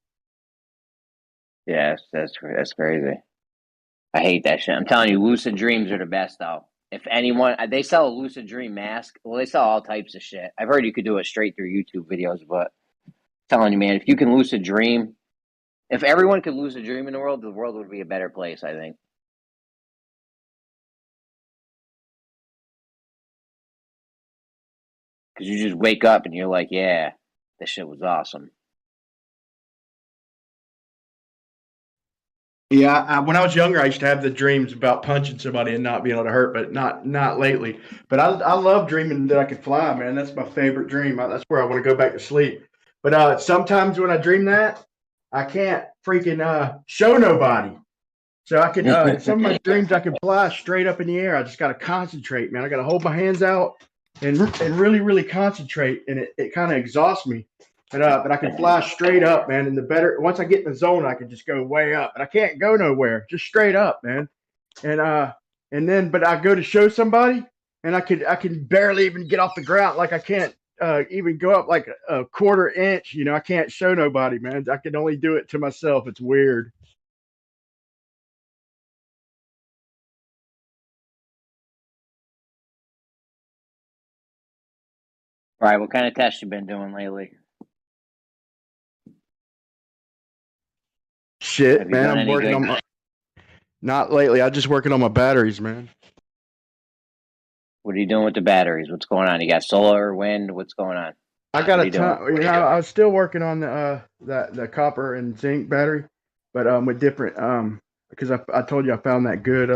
Yes, that's crazy. I hate that shit. I'm telling you, lucid dreams are the best, though. If anyone, they sell a lucid dream mask. Well, they sell all types of shit. I've heard you could do it straight through YouTube videos, but I'm telling you, man, if you can lucid dream, if everyone could lucid dream in the world would be a better place, I think. Because you just wake up and you're like, yeah, This shit was awesome. Yeah, when I was younger, I used to have the dreams about punching somebody and not being able to hurt, but not lately. But I love dreaming that I could fly, man. That's my favorite dream. That's where I want to go back to sleep. But sometimes when I dream that, I can't freaking show nobody. So I can in some of my dreams I can fly straight up in the air. I just got to concentrate, man. I got to hold my hands out and really really concentrate, and it kind of exhausts me. But I can fly straight up, man. And the better once I get in the zone, I can just go way up. But I can't go nowhere, just straight up, man. And then but I go to show somebody, and I can barely even get off the ground. Like I can't even go up like a quarter inch. You know, I can't show nobody, man. I can only do it to myself. It's weird. All right, what kind of tests you been doing lately? Shit, man. I'm working on my. Not lately. I'm just working on my batteries, man. What are you doing with the batteries? What's going on? You got solar, wind? What's going on? I got a ton. You know, I was still working on the copper and zinc battery, but with different because I told you I found that good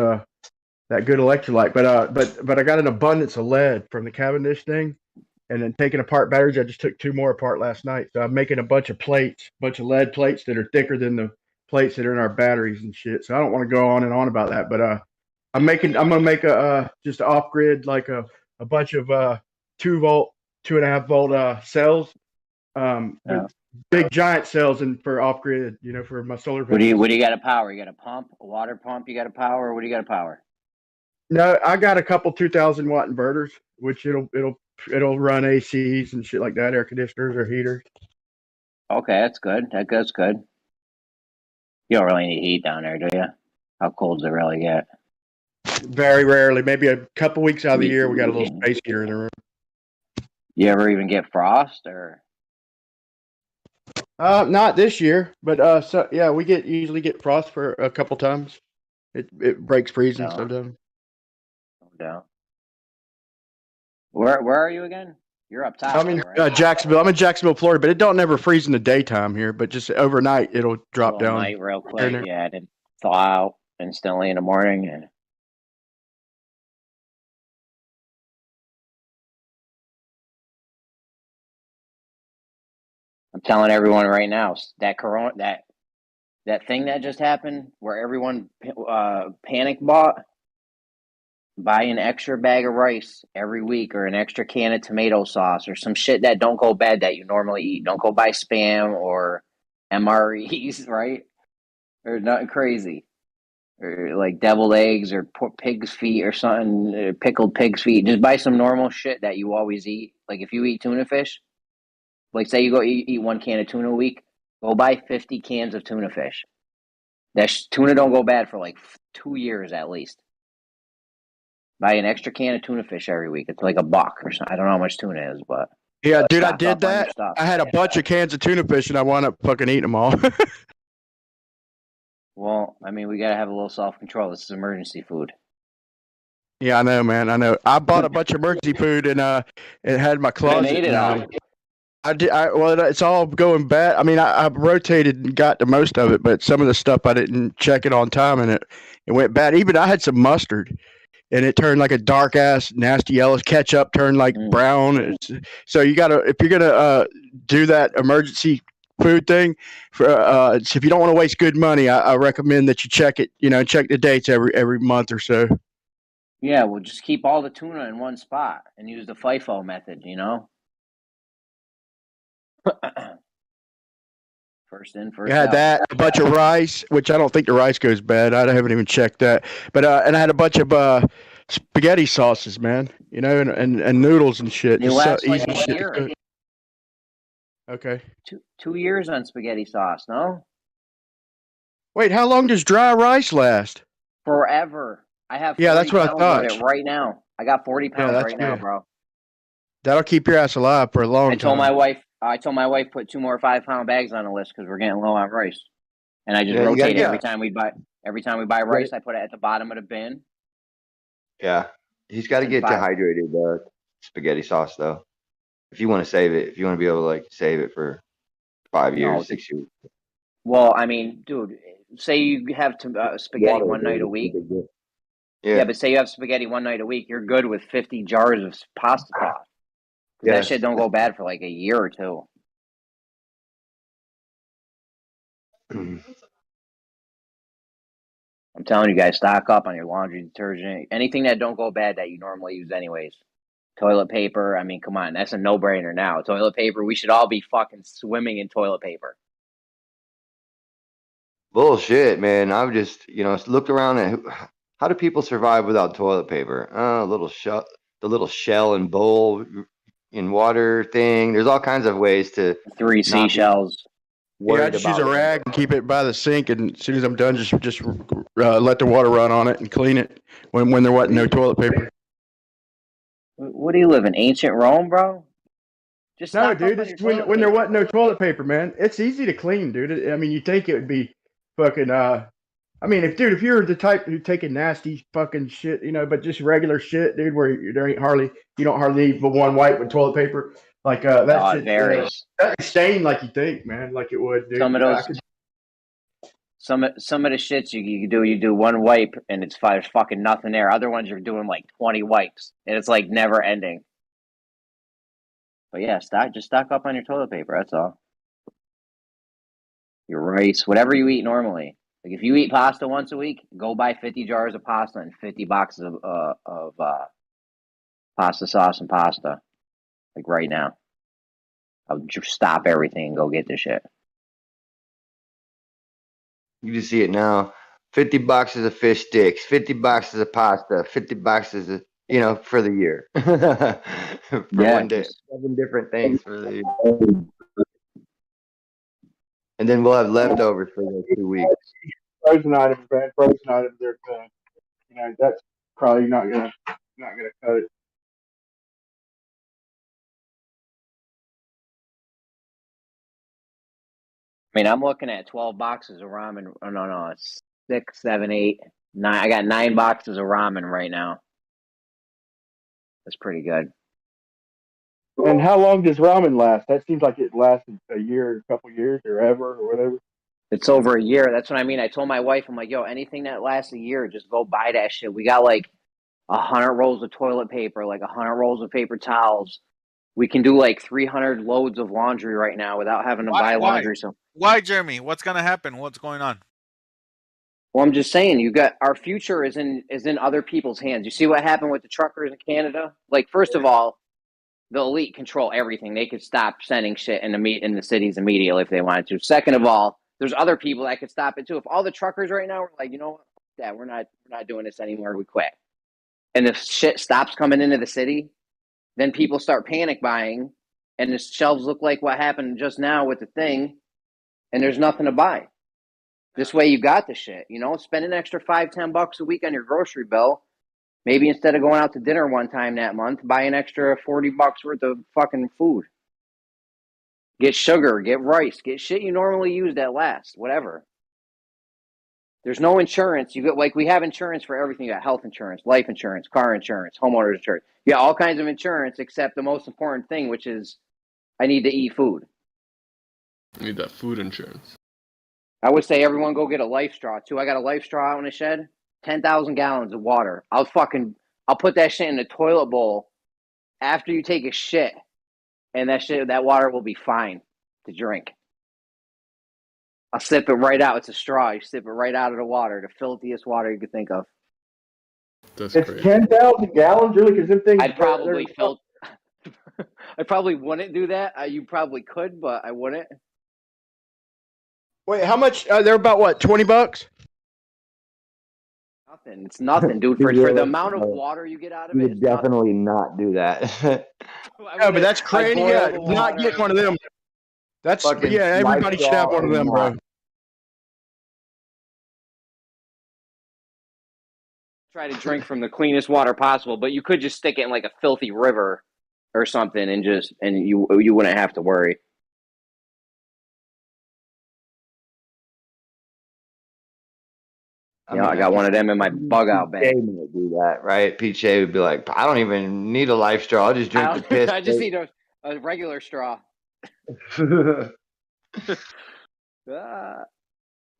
electrolyte, but I got an abundance of lead from the Cavendish thing, and then taking apart batteries. I just took 2 more apart last night, so I'm making a bunch of lead plates that are thicker than the plates that are in our batteries and shit. So I don't want to go on and on about that, but I'm gonna make a just off grid like a bunch of 2-volt, 2.5-volt cells, big giant cells, and for off grid, you know, for my solar. What do you got to power? You got a pump, a water pump? You got to power, or what do you got to power? No, I got a couple 2,000 watt inverters, which it'll run ACs and shit like that, air conditioners or heaters. Okay, that's good. That's good. You don't really need heat down there, do you? How cold does it really get? Very rarely, maybe a couple weeks out of the year, we got a little space heater in the room. You ever even get frost or? Not this year, but so yeah, we usually get frost for a couple times. It breaks freezing sometimes. No doubt. Where are you again? You're up top. I'm in right? Jacksonville. I'm in Jacksonville, Florida, but it don't never freeze in the daytime here. But just overnight, it'll drop down. Night real quick, yeah, and then thaw out instantly in the morning. And I'm telling everyone right now, that that thing that just happened, where everyone panic bought. Buy an extra bag of rice every week, or an extra can of tomato sauce, or some shit that don't go bad that you normally eat. Don't go buy Spam or MREs, right? Or nothing crazy, or like deviled eggs or pig's feet or something, pickled pig's feet. Just buy some normal shit that you always eat. Like if you eat tuna fish, like say you go eat 1 can of tuna a week, go buy 50 cans of tuna fish. That tuna don't go bad for like 2 years at least. Buy an extra can of tuna fish every week. It's like $1 or something. I don't know how much tuna is, but yeah, dude, I did that. I had a bunch of cans of tuna fish, and I wound up fucking eating them all. Well, I mean, we gotta have a little self-control. This is emergency food. Yeah, I know, man. I know. I bought a bunch of emergency food, and it had my closet. Made it out. I did. Well, it's all going bad. I mean, I rotated and got to most of it, but some of the stuff I didn't check it on time, and it went bad. Even I had some mustard, and it turned like a dark ass nasty yellow. Ketchup turned like brown. So you gotta, if you're gonna do that emergency food thing, for if you don't want to waste good money, I recommend that you check it. You know, check the dates every month or so. Yeah, well, just keep all the tuna in one spot and use the FIFO method. You know. First in, first out. I had that, a bunch of rice, which I don't think the rice goes bad. I haven't even checked that. But and I had a bunch of spaghetti sauces, man. You know, and noodles and shit. It lasts like a shit. year. Okay. 2 years on spaghetti sauce, no? Wait, how long does dry rice last? Forever. I have 40 that's what I pounds thought. of it right now. I got 40 pounds right now, bro. That'll keep your ass alive for a long time. I told my wife put 2 more 5-pound bags on the list because we're getting low on rice, and I just rotate every time we buy. Every time we buy rice, I put it at the bottom of the bin. Yeah, he's got to get dehydrated spaghetti sauce though. If you want to save it, if you want to be able to like save it for 5 years, 6 years. Well, I mean, dude, say you have spaghetti Water, one night a dude, week. Yeah. But say you have spaghetti one night a week, you're good with 50 jars of pasta sauce. That Yes. shit don't go bad for like a year or two. I'm telling you guys, stock up on your laundry detergent. Anything that don't go bad that you normally use anyways. Toilet paper, I mean, come on, that's a no-brainer now. Toilet paper, we should all be fucking swimming in toilet paper. Bullshit, man. I've just, looked around at how do people survive without toilet paper? The little shell and bowl in water thing. There's all kinds of ways to 3 seashells. Yeah, I just use a rag and keep it by the sink, and as soon as I'm done, just let the water run on it and clean it when there wasn't no toilet paper. What do you live in, ancient Rome, bro? Just No, stock up dude, on it's your when there toilet wasn't no toilet paper, man. It's easy to clean, dude. I mean, you think it would be fucking. I mean, if you're the type who taking nasty fucking shit, but just regular shit, dude, where you don't hardly need but one wipe with toilet paper, like that shit varies. doesn't stain like you think, man, like it would, dude. Some of those, some of the shits you do one wipe and there's fucking nothing there. Other ones you're doing like 20 wipes and it's like never ending. But yeah, just stock up on your toilet paper. That's all. Your rice, whatever you eat normally. Like if you eat pasta once a week, go buy 50 jars of pasta and 50 boxes of pasta sauce and pasta. Like right now, I'll just stop everything and go get this shit. You can see it now. 50 boxes of fish sticks, 50 boxes of pasta, 50 boxes of, for the year. For one day. 7 different things for the year. And then we'll have leftovers for those 2 weeks. Frozen items, man. Frozen items. They're, that's probably not gonna cut it. I mean, I'm looking at 12 boxes of ramen. Oh, no, it's 6, 7, 8, 9. I got 9 boxes of ramen right now. That's pretty good. And how long does ramen last? That seems like it lasted a year, a couple years, or ever, or whatever. It's over a year. That's what I mean. I told my wife, I'm like, yo, anything that lasts a year, just go buy that shit. We got like 100 rolls of toilet paper, like 100 rolls of paper towels. We can do like 300 loads of laundry right now without having to buy laundry. So why, Jeremy? What's gonna happen? What's going on? Well, I'm just saying, you got our future is in other people's hands. You see what happened with the truckers in Canada? Like, first of all, the elite control everything. They could stop sending shit in the cities immediately if they wanted to. Second of all, there's other people that could stop it too. If all the truckers right now were like, you know what, yeah, we're not doing this anymore, we quit. And the shit stops coming into the city, then people start panic buying, and the shelves look like what happened just now with the thing, and there's nothing to buy. This way you got the shit, spend an extra $5-10 a week on your grocery bill. Maybe instead of going out to dinner one time that month, buy an extra $40 worth of fucking food. Get sugar, get rice, get shit you normally use that lasts, whatever. There's no insurance. You get we have insurance for everything. You got health insurance, life insurance, car insurance, homeowners insurance. You got all kinds of insurance except the most important thing, which is I need to eat food. You need that food insurance. I would say everyone go get a life straw too. I got a life straw out in the shed. 10,000 gallons of water. I'll put that shit in the toilet bowl after you take a shit, and that water will be fine to drink. I'll sip it right out. It's a straw. You sip it right out of the water, the filthiest water you could think of. That's it's crazy. 10,000 gallons, really? Because them things. I'd probably I probably wouldn't do that. You probably could, but I wouldn't. Wait, how much? They're about what? $20? Nothing. It's nothing, dude. For the amount of water you get out of it, would definitely not do that. Yeah, but that's crazy. Yeah, not get one of them. That's everybody should have one of them, bro. Try to drink from the cleanest water possible, but you could just stick it in like a filthy river or something, and you wouldn't have to worry. I got one of them in my bug out bag. PJ might do that, right? PJ would be like, I don't even need a life straw. I'll just drink the piss. I just need A regular straw.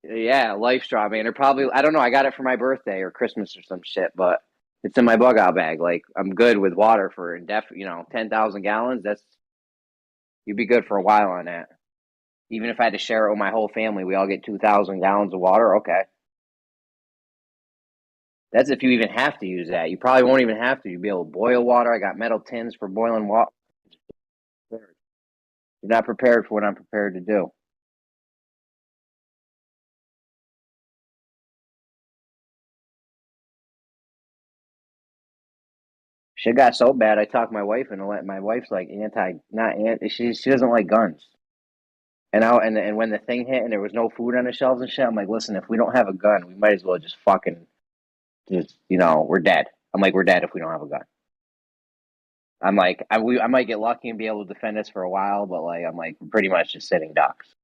Yeah, life straw, man. Or probably, I don't know. I got it for my birthday or Christmas or some shit, but it's in my bug out bag. Like, I'm good with water for 10,000 gallons. You'd be good for a while on that. Even if I had to share it with my whole family, we all get 2,000 gallons of water. Okay. That's if you even have to use that. You probably won't even have to. You'll be able to boil water. I got metal tins for boiling water. You're not prepared for what I'm prepared to do. Shit got so bad, I talked my wife into let my wife's like she doesn't like guns. And when the thing hit and there was no food on the shelves and shit, I'm like, listen, if we don't have a gun, we might as well just we're dead. I'm like, we're dead if we don't have a gun. I'm like, I might get lucky and be able to defend us for a while, but like, I'm like, we're pretty much just sitting ducks.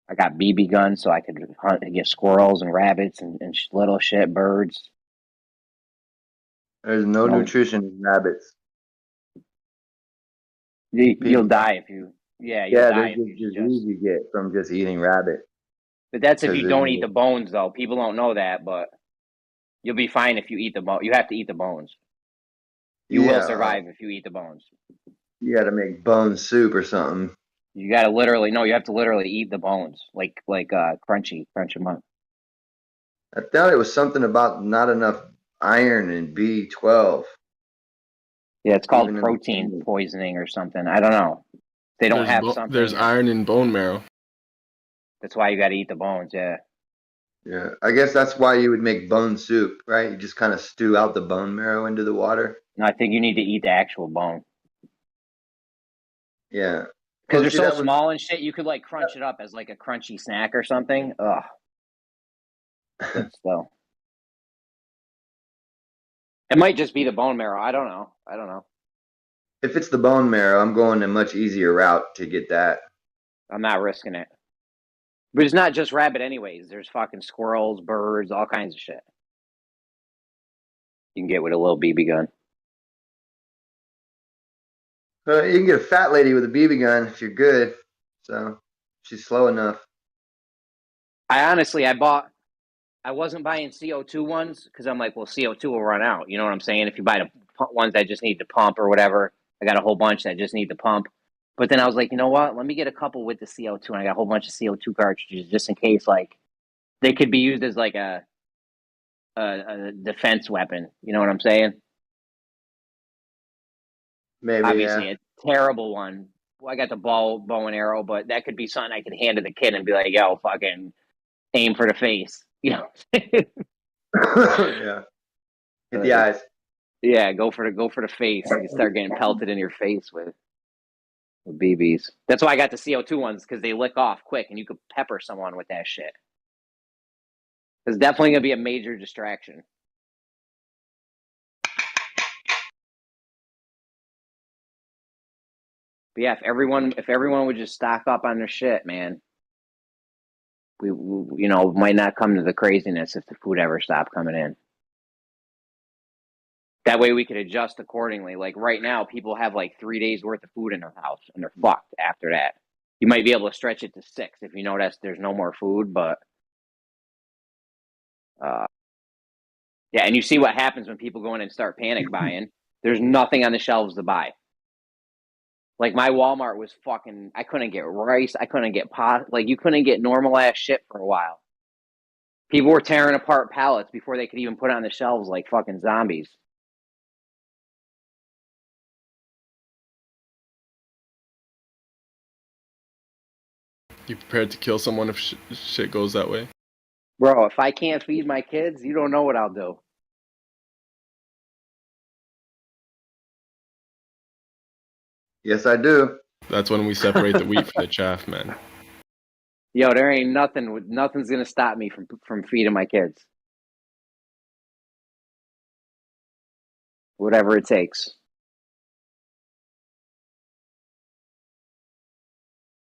I got BB guns so I could hunt and get squirrels and rabbits and little shit, birds. There's no nutrition in rabbits. You'll die if you. Yeah, you'll die there's if this disease you get from just eating rabbit. But that's if 'Cause you don't eat the bones, though. People don't know that, but you'll be fine if you eat the bone. You have to eat the bones. You will survive if you eat the bones. You got to make bone soup or something. You got to you have to literally eat the bones, like crunch them up. I thought it was something about not enough iron and B12. Yeah, it's called protein poisoning or something. I don't know. They don't have something. There's iron in bone marrow. That's why you got to eat the bones. Yeah. Yeah, I guess that's why you would make bone soup, right? You just kind of stew out the bone marrow into the water. No, I think you need to eat the actual bone. Yeah. Because they're so small and shit, you could like crunch it up as like a crunchy snack or something. Ugh. Good still. It might just be the bone marrow. I don't know. If it's the bone marrow, I'm going a much easier route to get that. I'm not risking it. But it's not just rabbit anyways. There's fucking squirrels, birds, all kinds of shit. You can get with a little BB gun. You can get a fat lady with a BB gun if you're good. So she's slow enough. I wasn't buying CO2 ones because I'm like, well, CO2 will run out. You know what I'm saying? If you buy the ones that just need to pump or whatever, I got a whole bunch that just need to pump. But then I was like, you know what? Let me get a couple with the CO2, and I got a whole bunch of CO2 cartridges just in case, like, they could be used as like a defense weapon. You know what I'm saying? Maybe. Obviously, a terrible one. Well, I got the bow and arrow, but that could be something I could hand to the kid and be like, yo, fucking aim for the face. You know? Yeah. Hit the eyes. Yeah, go for the face. You can start getting pelted in your face with BBs. That's why I got the CO2 ones, because they lick off quick and you could pepper someone with that shit. It's definitely gonna be a major distraction. But yeah, if everyone would just stock up on their shit, man, we might not come to the craziness if the food ever stopped coming in. That way we could adjust accordingly. Like right now, people have like 3 days worth of food in their house and they're fucked after that. You might be able to stretch it to 6 if you notice there's no more food, but yeah, and you see what happens when people go in and start panic buying. There's nothing on the shelves to buy. Like my Walmart was fucking, I couldn't get rice, I couldn't get pot, like you couldn't get normal ass shit for a while. People were tearing apart pallets before they could even put it on the shelves like fucking zombies. You prepared to kill someone if shit goes that way? Bro, if I can't feed my kids, you don't know what I'll do. Yes, I do. That's when we separate the wheat from the chaff, man. Yo, there ain't nothing's gonna stop me from feeding my kids. Whatever it takes.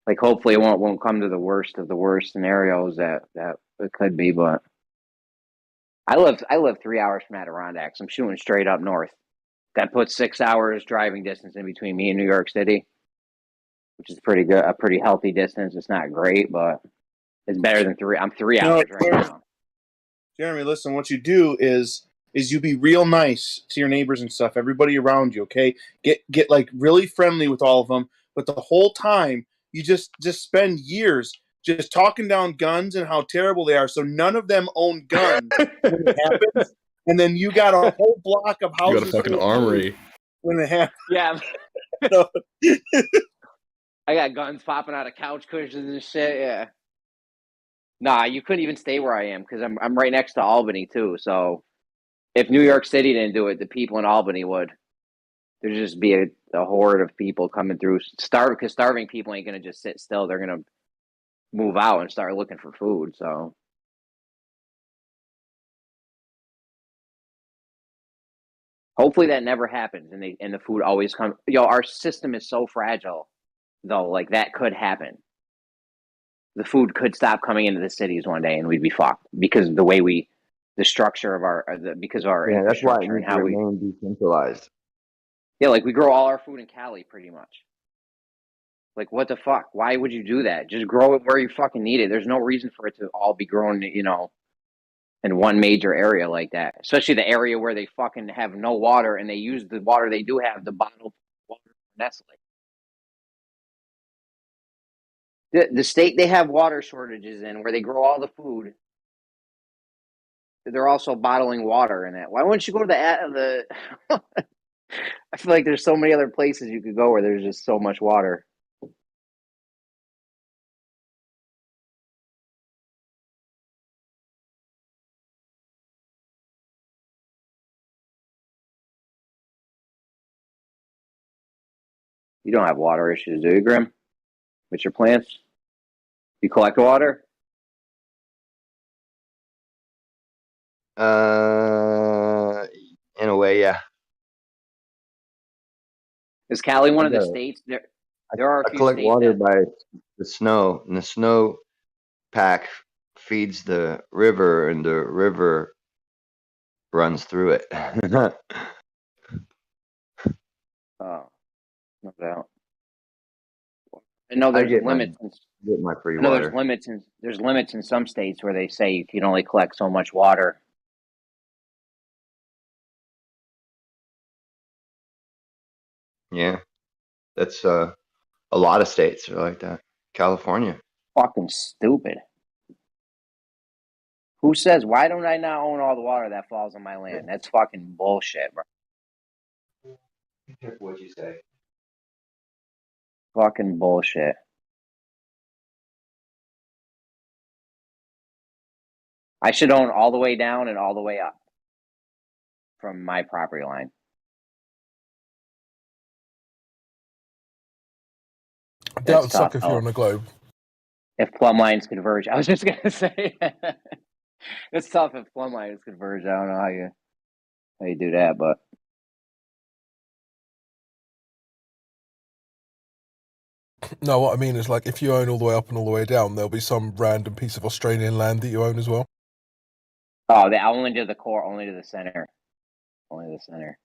Like hopefully it won't come to the worst of the worst scenarios that it could be, but I live 3 hours from Adirondacks. I'm shooting straight up north. That puts 6 hours driving distance in between me and New York City, which is pretty good, a pretty healthy distance. It's not great, but it's better than 3. I'm 3 hours right now. Jeremy, listen, what you do is you be real nice to your neighbors and stuff, everybody around you, okay? Get like really friendly with all of them, but the whole time you just spend years just talking down guns and how terrible they are, so none of them own guns when it happens, and then you got a whole block of houses. You got a fucking armory when it happens. Yeah. I got guns popping out of couch cushions and shit, yeah. Nah, you couldn't even stay where I am because I'm right next to Albany too. So if New York City didn't do it, the people in Albany would. There'd just be a horde of people coming through. Because starving people ain't gonna just sit still. They're gonna move out and start looking for food. So hopefully that never happens, and the food always comes. Our system is so fragile, though. Like that could happen. The food could stop coming into the cities one day, and we'd be fucked because of the structure of our that's why it needs to remain decentralized. Yeah, like we grow all our food in Cali, pretty much. Like, what the fuck? Why would you do that? Just grow it where you fucking need it. There's no reason for it to all be grown, in one major area like that. Especially the area where they fucking have no water, and they use the water they do have, the bottled water from Nestle. The state they have water shortages in, where they grow all the food, they're also bottling water in that. Why wouldn't you go to the I feel like there's so many other places you could go where there's just so much water. You don't have water issues, do you, Grim? With your plants? You collect water? In a way, yeah. Is Cali one of the states? There are a I few collect states water that, by the snow, and the snow pack feeds the river, and the river runs through it. oh, no doubt. I know there's limits. Get my free I know water. there's limits in some states where they say you can only collect so much water. Yeah, that's a lot of states are like that. California. Fucking stupid. Who says, why don't I not own all the water that falls on my land? That's fucking bullshit, bro. What'd you say? Fucking bullshit. I should own all the way down and all the way up from my property line. That would suck if you're on a globe. If plumb lines converge. I was just going to say, it's tough if plumb lines converge. I don't know how you do that, but. No, what I mean is, like, if you own all the way up and all the way down, there'll be some random piece of Australian land that you own as well. Oh, they only to the core, only to the center. Only the center.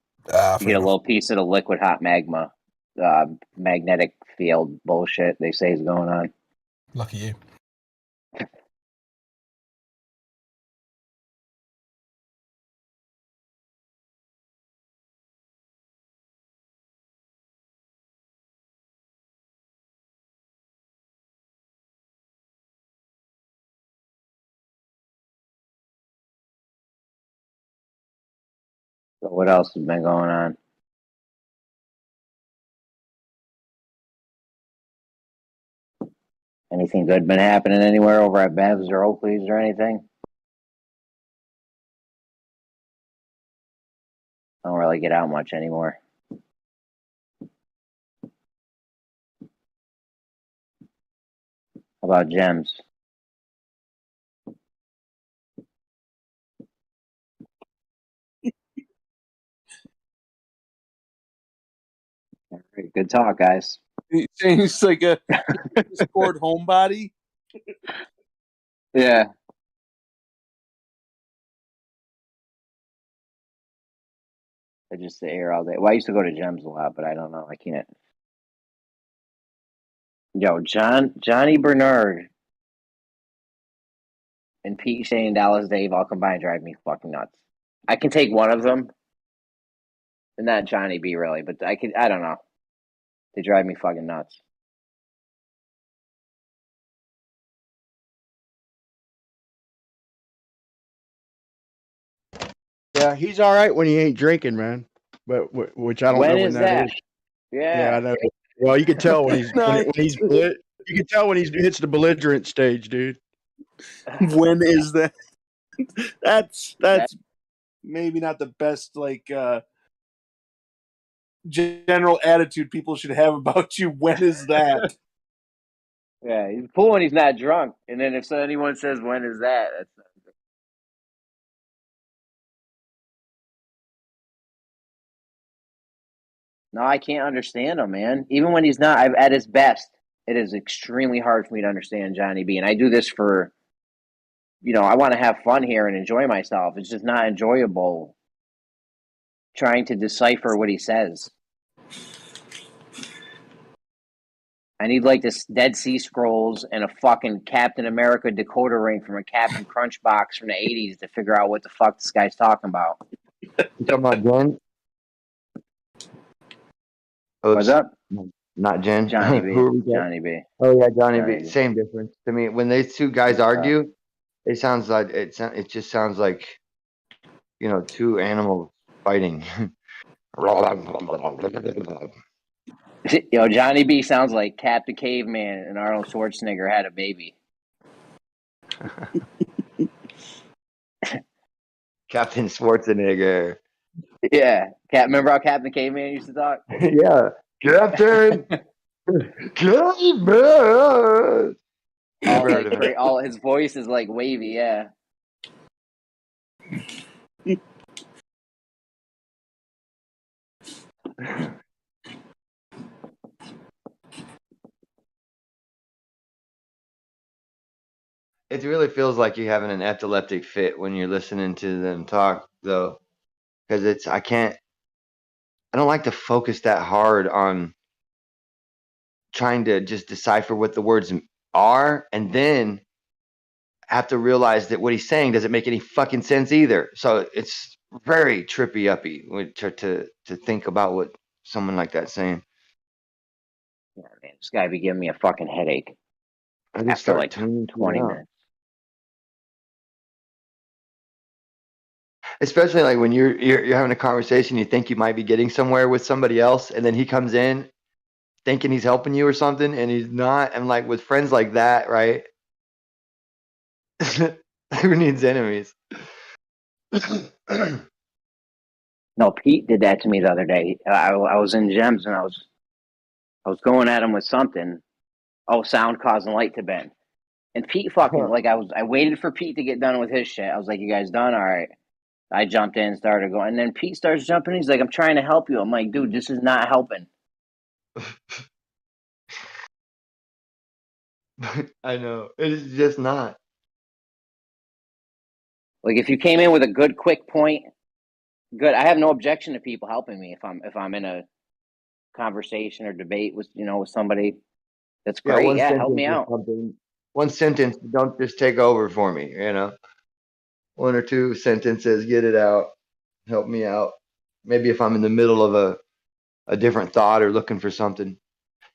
You get a little piece of the liquid hot magma, magnetic field bullshit they say is going on. Lucky you. So what else has been going on? Anything good been happening anywhere over at Bev's or Oakley's or anything? I don't really get out much anymore. How about Gems? All right, good talk, guys. He's like a Discord homebody. Yeah. I just sit here all day. Well, I used to go to gyms a lot, but I don't know. I can't. Yo, Johnny Bernard and Pete Shane, Dallas Dave all combined drive me fucking nuts. I can take one of them, and not Johnny B really, but I don't know. They drive me fucking nuts. Yeah, he's all right when he ain't drinking, man. But which I don't know when that is. Yeah, I know. Well, you can tell when he's you can tell when he hits the belligerent stage, dude. When is that? That's maybe not the best general attitude people should have about you. When is that? Yeah, he's cool when he's not drunk. And then if anyone says, when is that? That's no, I can't understand him, man. Even when he's not at his best, it is extremely hard for me to understand Johnny B. And I do this for, I want to have fun here and enjoy myself. It's just not enjoyable trying to decipher what he says. I need like this Dead Sea Scrolls and a fucking Captain America decoder ring from a Captain Crunch box from the 80s to figure out what the fuck this guy's talking about. You talking about Jen? What's up? Not Jen. Johnny B. Who are we Johnny B. Oh yeah, Johnny Johnny B. B. Same difference to me. When these two guys argue, it sounds like it just sounds like two animals fighting. Yo, Johnny B sounds like Captain Caveman and Arnold Schwarzenegger had a baby. Captain Schwarzenegger. Yeah. Remember how Captain Caveman used to talk? Yeah. Captain Caveman. All his voice is like wavy, yeah. It really feels like you're having an epileptic fit when you're listening to them talk, though, because I don't like to focus that hard on trying to just decipher what the words are, and then have to realize that what he's saying doesn't make any fucking sense either. So it's very trippy uppy to think about what someone like that's saying. Yeah, man, this guy be giving me a fucking headache. I just After start like tuning 20 out. minutes. Especially like when you're having a conversation, you think you might be getting somewhere with somebody else, and then he comes in thinking he's helping you or something, and he's not. And like with friends like that, right? Who needs enemies? No, Pete did that to me the other day. I was in Gems and I was going at him with something. Oh, sound causing light to bend. And Pete fucking I waited for Pete to get done with his shit. I was like, you guys done? All right. I jumped in, started going, and then Pete starts jumping. He's like, I'm trying to help you. I'm like, dude, this is not helping. I know. It's just not. Like if you came in with a good quick point, good. I have no objection to people helping me if I'm in a conversation or debate with with somebody. That's great. Yeah, help me out. One sentence, don't just take over for me, One or two sentences, get it out, help me out. Maybe if I'm in the middle of a different thought or looking for something.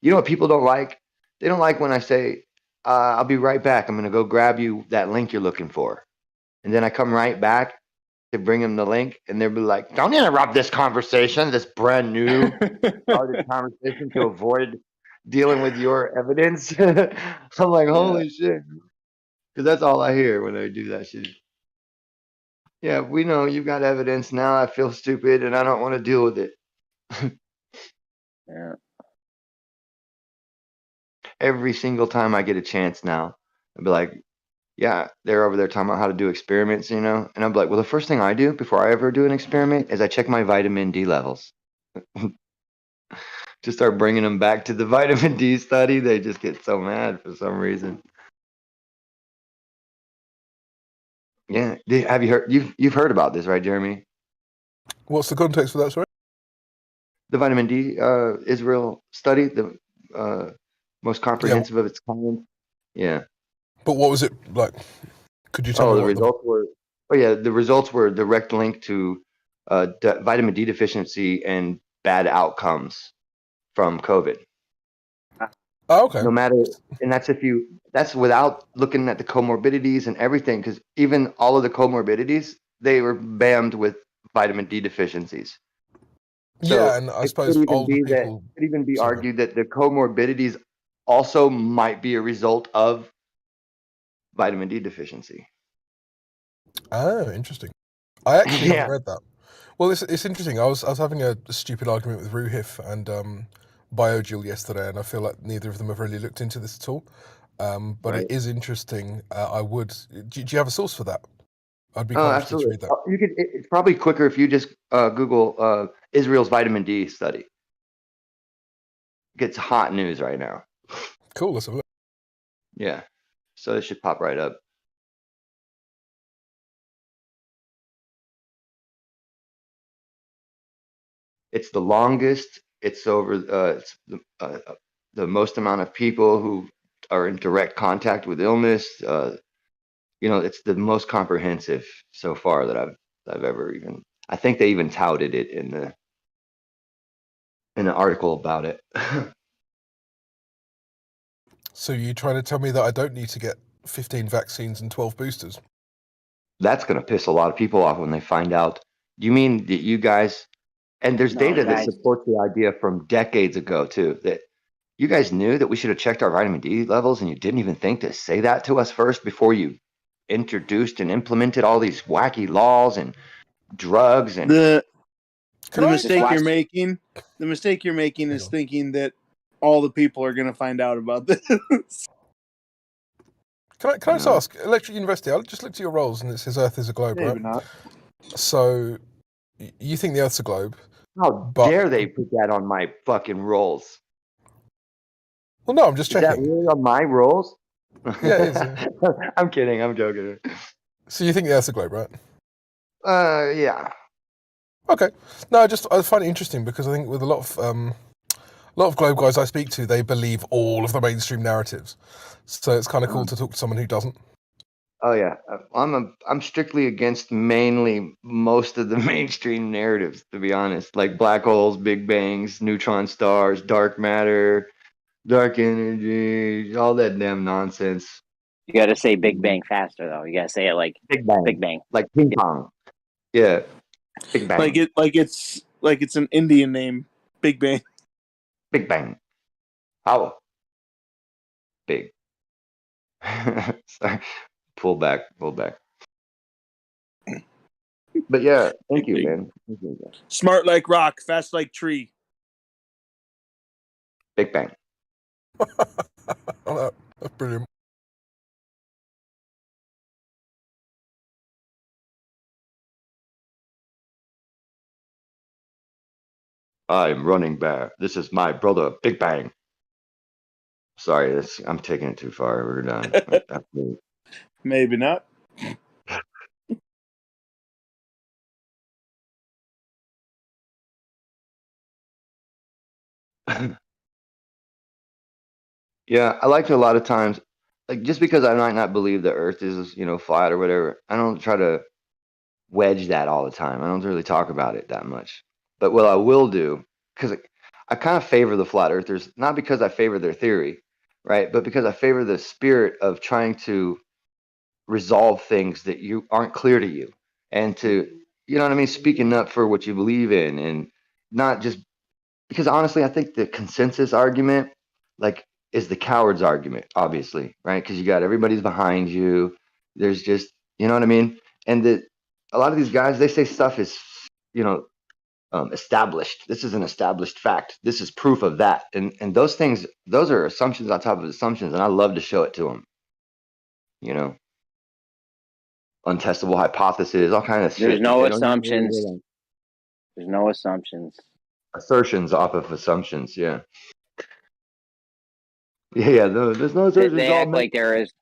You know what people don't like? They don't like when I say, I'll be right back. I'm going to go grab you that link you're looking for. And then I come right back to bring them the link, and they'll be like, don't interrupt this conversation, this brand new started conversation to avoid dealing with your evidence. I'm like, holy shit. Because that's all I hear when I do that shit. Yeah, we know you've got evidence. Now I feel stupid and I don't want to deal with it. Yeah. Every single time I get a chance now, I'll be like, yeah, they're over there talking about how to do experiments, And I'm like, well, the first thing I do before I ever do an experiment is I check my vitamin D levels. Just start bringing them back to the vitamin D study. They just get so mad for some reason. Yeah, have you heard? You've heard about this, right, Jeremy? What's the context for that? Sorry. The vitamin D Israel study, the most comprehensive of its kind. Yeah. But what was it like? Could you tell me The what results were? Oh yeah, the results were a direct link to vitamin D deficiency and bad outcomes from COVID. Oh, okay. No matter, and that's without looking at the comorbidities and everything, because even all of the comorbidities, they were bammed with vitamin D deficiencies. So yeah, and I suppose older people. It could even be argued that the comorbidities also might be a result of vitamin D deficiency. Oh, interesting. I actually haven't read that. Well, it's interesting. I was having a stupid argument with Ruhif and Biogil yesterday, and I feel like neither of them have really looked into this at all. But Right. it is interesting. I would. Do you have a source for that? I'd be Oh, quite interested to absolutely. read that. You could. It's probably quicker if you just Google Israel's vitamin D study. It's hot news right now. Cool. Let's have a look. Yeah. So it should pop right up. It's the longest. It's over. It's the most amount of people who are in direct contact with illness. It's the most comprehensive so far that I've ever even. I think they even touted it in an article about it. So you trying to tell me that I don't need to get 15 vaccines and 12 boosters? That's going to piss a lot of people off when they find out. You mean that you guys? And there's data that supports the idea from decades ago too, that you guys knew that we should have checked our vitamin D levels, and you didn't even think to say that to us first before you introduced and implemented all these wacky laws and drugs and the mistake you're making. The mistake you're making is thinking that all the people are going to find out about this. Can I just ask, Electric University, I just looked at your roles and it says Earth is a globe, Maybe right? not. So you think the Earth's a globe? How dare they put that on my fucking rolls? Well, no, I'm just checking. Is that really on my rolls? Yeah, it is. I'm kidding. I'm joking. So you think the Earth's a globe, right? Yeah. Okay. No, I find it interesting because I think with a lot of globe guys I speak to, they believe all of the mainstream narratives. So it's kind of cool to talk to someone who doesn't. Oh yeah, I'm strictly against mainly most of the mainstream narratives, to be honest. Like black holes, big bangs, neutron stars, dark matter, dark energy, all that damn nonsense. You got to say Big Bang faster though. You got to say it like Big Bang. Big Bang, like ping pong. Yeah, Big Bang. Like it's an Indian name, Big Bang. Big Bang. How? Big. Sorry. Pull back. But yeah, thank you, man. Thank you. Smart like rock, fast like tree. Big Bang. Oh, that's brilliant. I'm running back. This is my brother, Big Bang. Sorry, I'm taking it too far. We're done. Maybe not. Yeah, I like to a lot of times, like just because I might not believe the Earth is, flat or whatever, I don't try to wedge that all the time. I don't really talk about it that much. But what I will do, because I kind of favor the flat earthers, not because I favor their theory, right? But because I favor the spirit of trying to resolve things that aren't clear to you, and to, you know what I mean, speaking up for what you believe in, and not just because honestly, I think the consensus argument, is the coward's argument, obviously, right? Because you got everybody's behind you. There's just, you know what I mean? And a lot of these guys, they say stuff is, established. This is an established fact. This is proof of that. And those things, those are assumptions on top of assumptions. And I love to show it to them. Untestable hypothesis, all kind of shit. There's no assumptions. There's no assumptions. Assertions off of assumptions, yeah. Yeah, there's no assertions. They act like there is.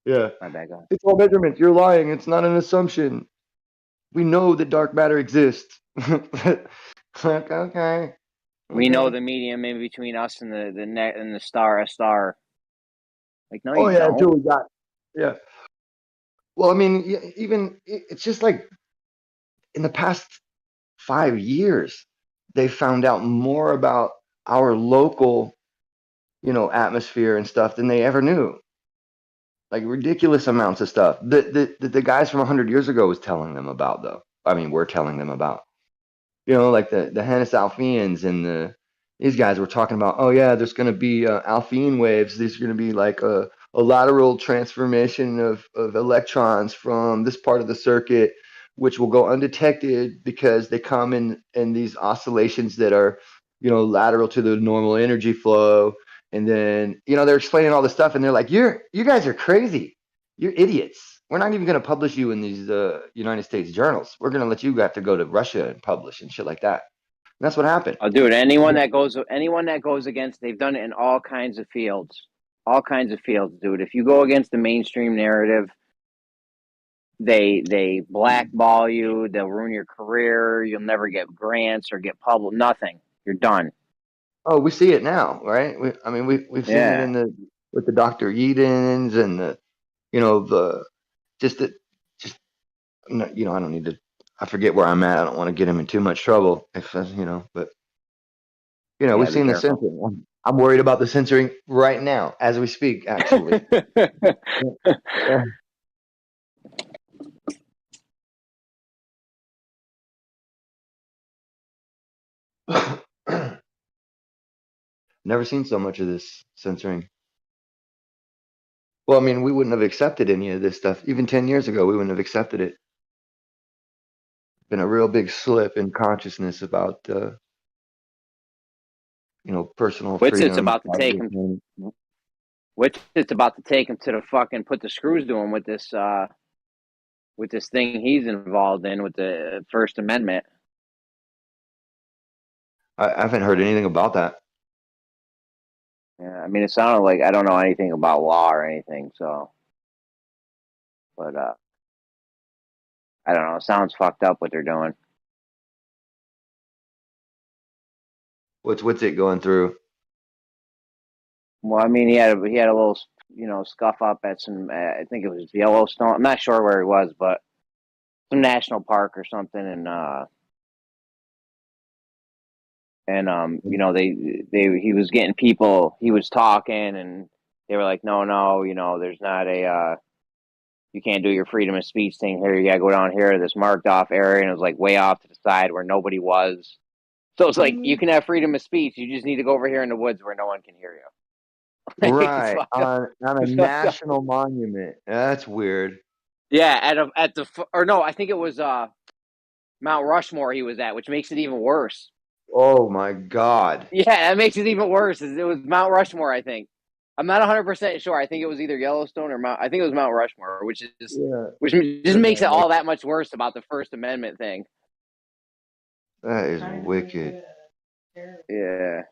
Yeah. My bad, go on. It's all measurements. You're lying. It's not an assumption. We know that dark matter exists. Okay. We know the medium in between us and the net and the star, a star. Like, no, Oh you yeah, don't. until we got yeah. Well, I mean, even it's just like in the past 5 years, they found out more about our local, atmosphere and stuff than they ever knew. Like ridiculous amounts of stuff that the guys from 100 years ago was telling them about, though. I mean, we're telling them about. Like the Hannes Alpheans and these guys were talking about, oh yeah, there's going to be Alphine waves. These are going to be like a lateral transformation of electrons from this part of the circuit, which will go undetected because they come in these oscillations that are, lateral to the normal energy flow. And then, they're explaining all this stuff, and they're like, you guys are crazy. You're idiots. We're not even going to publish you in these United States journals. We're going to let you have to go to Russia and publish and shit like that. And that's what happened. Oh, dude, anyone that goes against, they've done it in all kinds of fields. All kinds of fields, dude. If you go against the mainstream narrative, they blackball you. They'll ruin your career. You'll never get grants or get published. Nothing. You're done. Oh, we see it now, right? We've seen it with the Dr. Edens and the I don't need to. I forget where I'm at. I don't want to get him in too much trouble. But we've seen the censoring. I'm worried about the censoring right now as we speak. Actually. Yeah. Never seen so much of this censoring. Well, I mean, we wouldn't have accepted any of this stuff. Even 10 years ago, we wouldn't have accepted it. Been a real big slip in consciousness about, personal freedom. It's about to take him. It's about to take him to the fucking put the screws to him with this thing he's involved in with the First Amendment. I haven't heard anything about that. Yeah, I mean, it sounded like I don't know anything about law or anything, so. But I don't know. It sounds fucked up what they're doing. What's it going through? Well, I mean, he had a little, scuff up at some. I think it was Yellowstone. I'm not sure where he was, but some national park or something, and he was getting people. He was talking, and they were like, no, there's not a. You can't do your freedom of speech thing here. You gotta go down here to this marked off area, and it was like way off to the side where nobody was. So it's like you can have freedom of speech. You just need to go over here in the woods where no one can hear you. Right on a national monument. That's weird. Yeah, I think it was Mount Rushmore he was at, which makes it even worse. Oh my God. Yeah, that makes it even worse. It was Mount Rushmore, I think. I'm not 100% sure. I think it was either Yellowstone or I think it was Mount Rushmore, which just makes it all that much worse about the First Amendment thing. That is wicked. Yeah.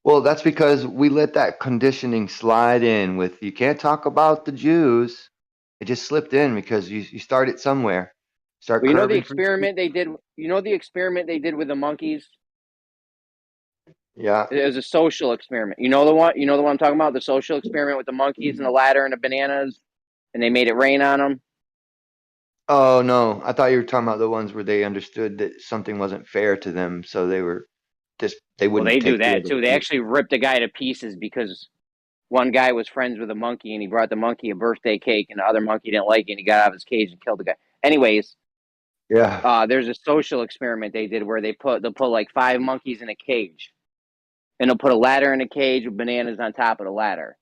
Well, that's because we let that conditioning slide in with you can't talk about the Jews. It just slipped in because you started somewhere. Well, you know the experiment they did. You know the experiment they did with the monkeys. Yeah. It was a social experiment. You know the one. You know the one I'm talking about. The social experiment with the monkeys and the ladder and the bananas, and they made it rain on them. Oh no, I thought you were talking about the ones where they understood that something wasn't fair to them, so they were they wouldn't. Well, they do that too. They actually ripped a guy to pieces because one guy was friends with a monkey and he brought the monkey a birthday cake, and the other monkey didn't like it, and he got out of his cage and killed the guy. Anyways. Yeah. There's a social experiment they did where they'll put like 5 monkeys in a cage, and they'll put a ladder in a cage with bananas on top of the ladder.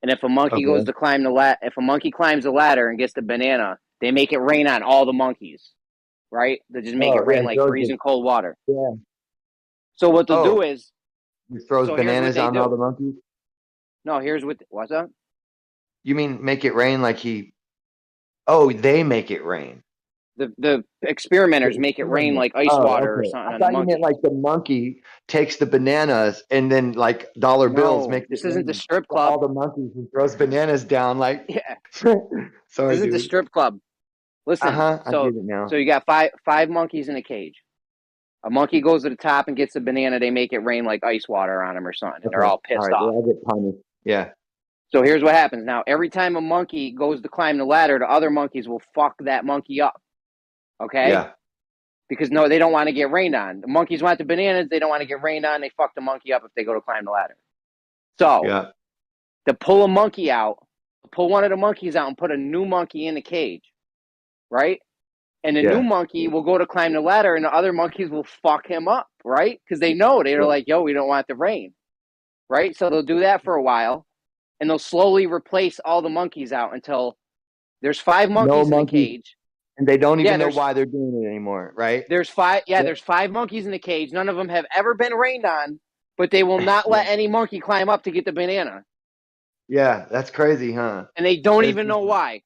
And if a monkey goes to climb if a monkey climbs the ladder and gets the banana, they make it rain on all the monkeys, right? They just make it rain like freezing cold water. Yeah. So what they'll do is he throws bananas on all the monkeys. No, what's up? You mean make it rain like he? Oh, they make it rain. The experimenters make it rain like ice Oh, water or okay. something I on the thought you monkey. meant like the monkey takes the bananas and then like dollar bills No, makes it this isn't the rain strip to all club. the monkeys and throws bananas down. Like, Yeah, sorry, this isn't the dude. strip club. Listen, I so get it now. you got five monkeys in a cage. A monkey goes to the top and gets a banana. They make it rain like ice water on them or something, and they're Okay, all all pissed right. off. Well, I get punished. Yeah, So here's what happens. Now, every time a monkey goes to climb the ladder, the other monkeys will fuck that monkey up. Okay? yeah. Because no, they don't want to get rained on. The monkeys want the bananas. They don't want to get rained on. They fuck the monkey up if they go to climb the ladder. So Yeah. to pull a monkey out, pull one of the monkeys out and put a new monkey in the cage, right? And the new Yeah. monkey will go to climb the ladder, and the other monkeys will fuck him up, right? Because they know they're like, yo, we don't want the rain, right? So they'll do that for a while, and they'll slowly replace all the monkeys out until there's 5 monkeys No in the monkeys, cage. and they don't Yeah, even know there's why they're doing it anymore, right? there's 5. Yeah, there's 5 monkeys in the cage. None of them have ever been rained on, but they will not let any monkey climb up to get the banana, Yeah, that's crazy, huh? and they don't That's, even know why.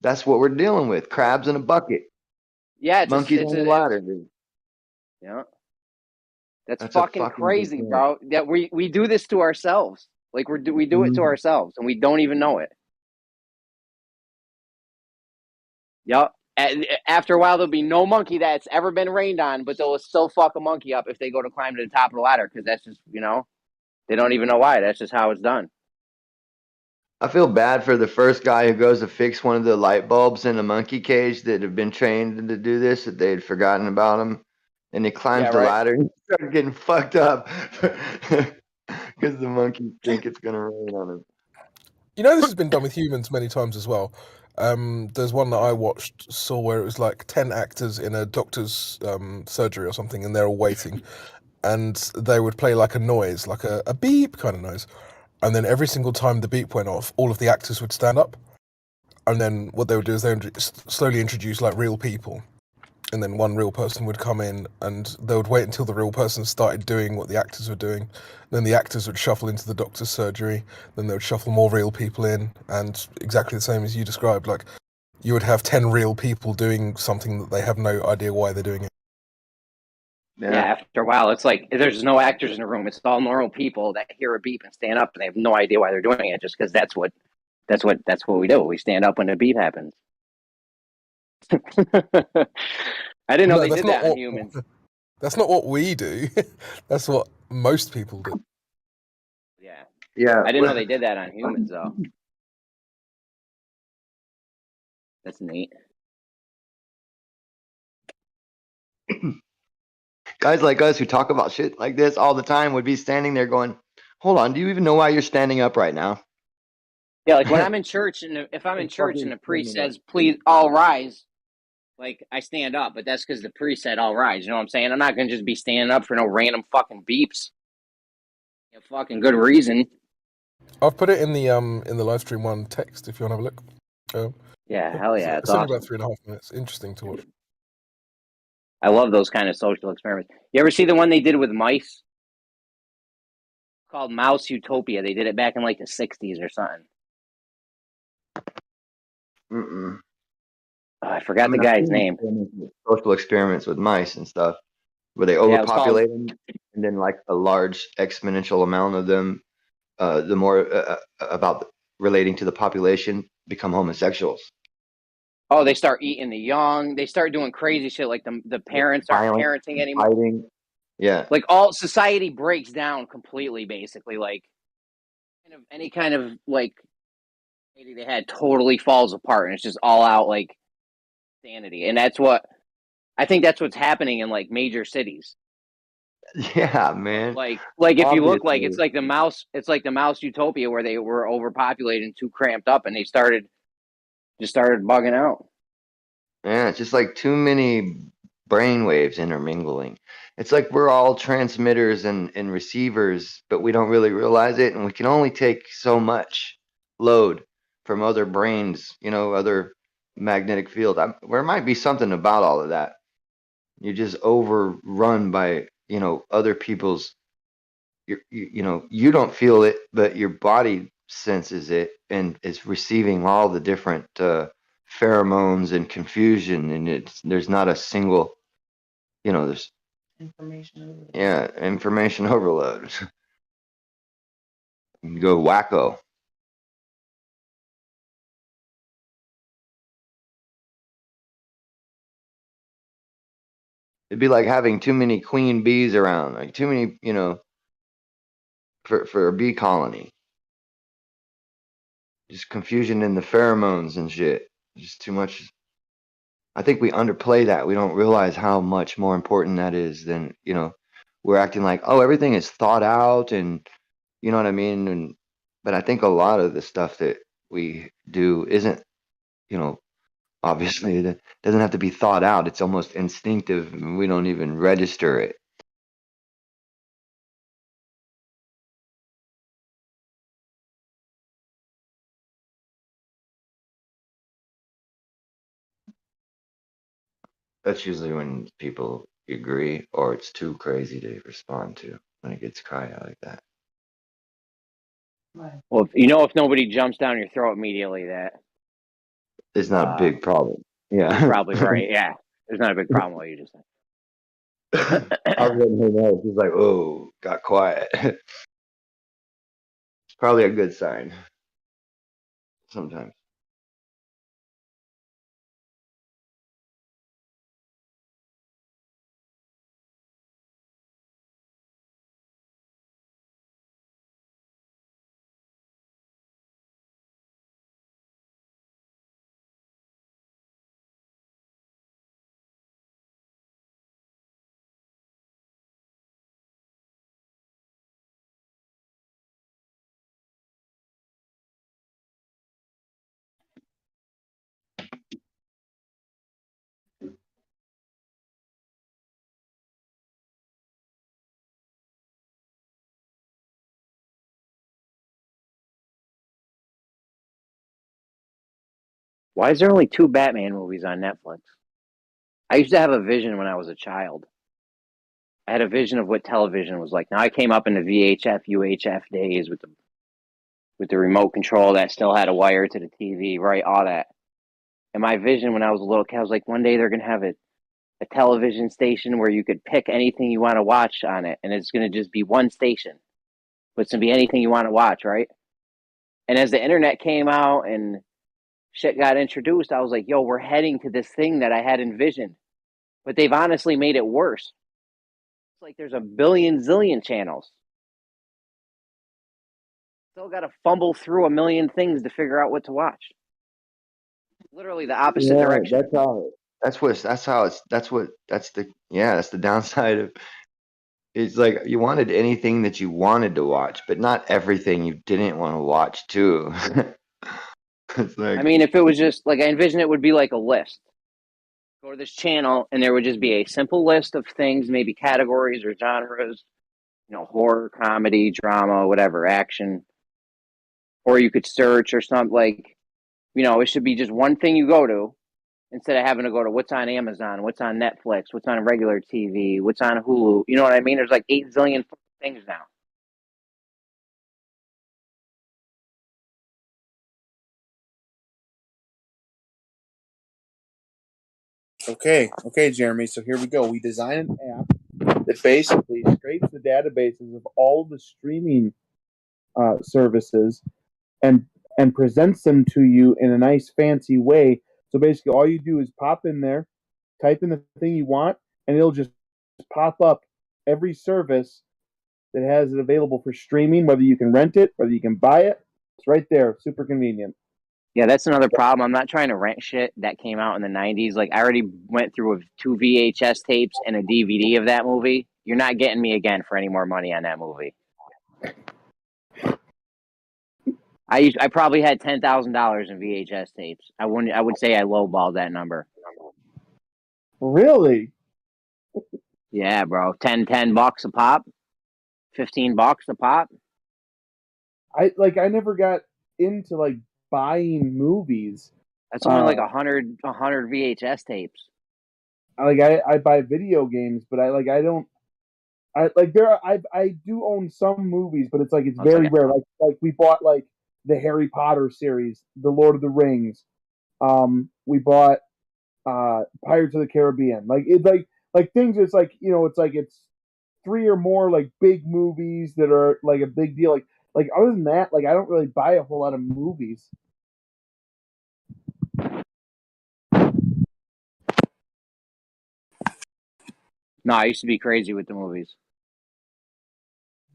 that's what we're dealing with. Crabs in a bucket. Yeah, Monkeys on the ladder, dude. Yeah. That's That's a fucking fucking crazy, big bro. That we do this to ourselves. Like we do it to ourselves, and we don't even know it. Yup. After a while, there'll be no monkey that's ever been rained on, but they'll still fuck a monkey up if they go to climb to the top of the ladder because that's just they don't even know why. That's just how it's done. I feel bad for the first guy who goes to fix one of the light bulbs in a monkey cage that have been trained to do this, that they had forgotten about him. And he climbs the ladder and he starts getting fucked up because the monkeys think it's going to rain on him. You know, this has been done with humans many times as well. There's one that I saw where it was like 10 actors in a doctor's surgery or something, and they're all waiting. And they would play like a noise, like a beep kind of noise. And then every single time the beep went off, all of the actors would stand up. And then what they would do is they would slowly introduce like real people. And then one real person would come in, and they would wait until the real person started doing what the actors were doing. Then the actors would shuffle into the doctor's surgery. Then they would shuffle more real people in, and exactly the same as you described. Like, you would have 10 real people doing something that they have no idea why they're doing it. Yeah, after a while, it's like there's no actors in the room. It's all normal people that hear a beep and stand up, and they have no idea why they're doing it, just because that's what we do. We stand up when the beep happens. I didn't know they did that on humans. That's not what we do. That's what most people do. Yeah. Yeah. I didn't know they did that on humans, though. That's neat. Guys like us who talk about shit like this all the time would be standing there going, hold on, do you even know why you're standing up right now? Yeah, like when I'm in church, and if I'm in church and the priest says, please all rise, like I stand up, but that's because the priest said all rise. You know what I'm saying? I'm not going to just be standing up for no random fucking beeps. A fucking good reason. I've put it in the Livestream one text if you want to have a look. Yeah, hell yeah. It's only about 3.5 minutes. Interesting to watch. I love those kind of social experiments. You ever see the one they did with mice? Called Mouse Utopia. They did it back in like the 60s or something. Mm-mm. I forgot the guy's name. Social experiments with mice and stuff, where they overpopulate them, and then like a large exponential amount of them, the more about relating to the population, become homosexuals. Oh, they start eating the young. They start doing crazy shit like the parents aren't parenting anymore. Fighting. Yeah. Like all society breaks down completely, basically. Like any kind of like they had totally falls apart, and it's just all out like insanity. And that's what I think that's what's happening in like major cities. Yeah, man. Like if you look, like it's like the mouse utopia where they were overpopulated and too cramped up, and they started bugging out. Yeah, it's just like too many brainwaves intermingling. It's like we're all transmitters and receivers, but we don't really realize it, and we can only take so much load from other brains, other magnetic field. There might be something about all of that. You're just overrun by, other people's, you don't feel it, but your body senses it and is receiving all the different pheromones and confusion, and there's not a single, there's information overload. Yeah, information overload. You go wacko. It'd be like having too many queen bees around, like too many, for a bee colony. Just confusion in the pheromones and shit. Just too much. I think we underplay that. We don't realize how much more important that is than, we're acting like, oh, everything is thought out and, you know what I mean? But I think a lot of the stuff that we do isn't, obviously it doesn't have to be thought out. It's almost instinctive. We don't even register it. That's usually when people agree or it's too crazy to respond to when it gets cry out like that. Well, if nobody jumps down your throat immediately, that it's not a big problem. Yeah, you're probably right. Yeah, there's not a big problem. What you just said. I was letting her know. She's like, "Oh, got quiet." It's probably a good sign. Sometimes. Why is there only 2 Batman movies on Netflix? I used to have a vision when I was a child. I had a vision of what television was like. Now I came up in the VHF, UHF days with the remote control that still had a wire to the TV, right? All that. And my vision when I was a little kid, I was like, one day they're gonna have a television station where you could pick anything you want to watch on it, and it's gonna just be one station. But it's gonna be anything you want to watch, right? And as the internet came out and shit got introduced, I was like, yo, we're heading to this thing that I had envisioned. But they've honestly made it worse. It's like there's a billion zillion channels. Still got to fumble through a million things to figure out what to watch. Literally the opposite direction. That's the downside of it's like you wanted anything that you wanted to watch, but not everything you didn't want to watch too. It's like, I mean, if it was just like, I envision it would be like a list. Go to this channel and there would just be a simple list of things, maybe categories or genres, horror, comedy, drama, whatever, action. Or you could search or something like, it should be just one thing you go to instead of having to go to what's on Amazon, what's on Netflix, what's on regular TV, what's on Hulu. You know what I mean? There's like 8 zillion things now. Okay, Jeremy. So here we go. We designed an app that basically scrapes the databases of all the streaming services and presents them to you in a nice fancy way. So basically, all you do is pop in there, type in the thing you want, and it'll just pop up every service that has it available for streaming. Whether you can rent it, whether you can buy it, it's right there. Super convenient. Yeah, that's another problem. I'm not trying to rent shit that came out in the 90s. Like, I already went through with 2 VHS tapes and a DVD of that movie. You're not getting me again for any more money on that movie. I probably had $10,000 in VHS tapes. I would say I lowballed that number. Really? Yeah, bro. $10 a pop, $15 a pop. I never got into like buying movies. That's only like 100 VHS tapes. I buy video games, but I do own some movies, but it's very rare. Like we bought like the Harry Potter series, the Lord of the Rings, We bought Pirates of the Caribbean. Like things. It's like it's 3 or more like big movies that are like a big deal. Like other than that, like I don't really buy a whole lot of movies. No, I used to be crazy with the movies.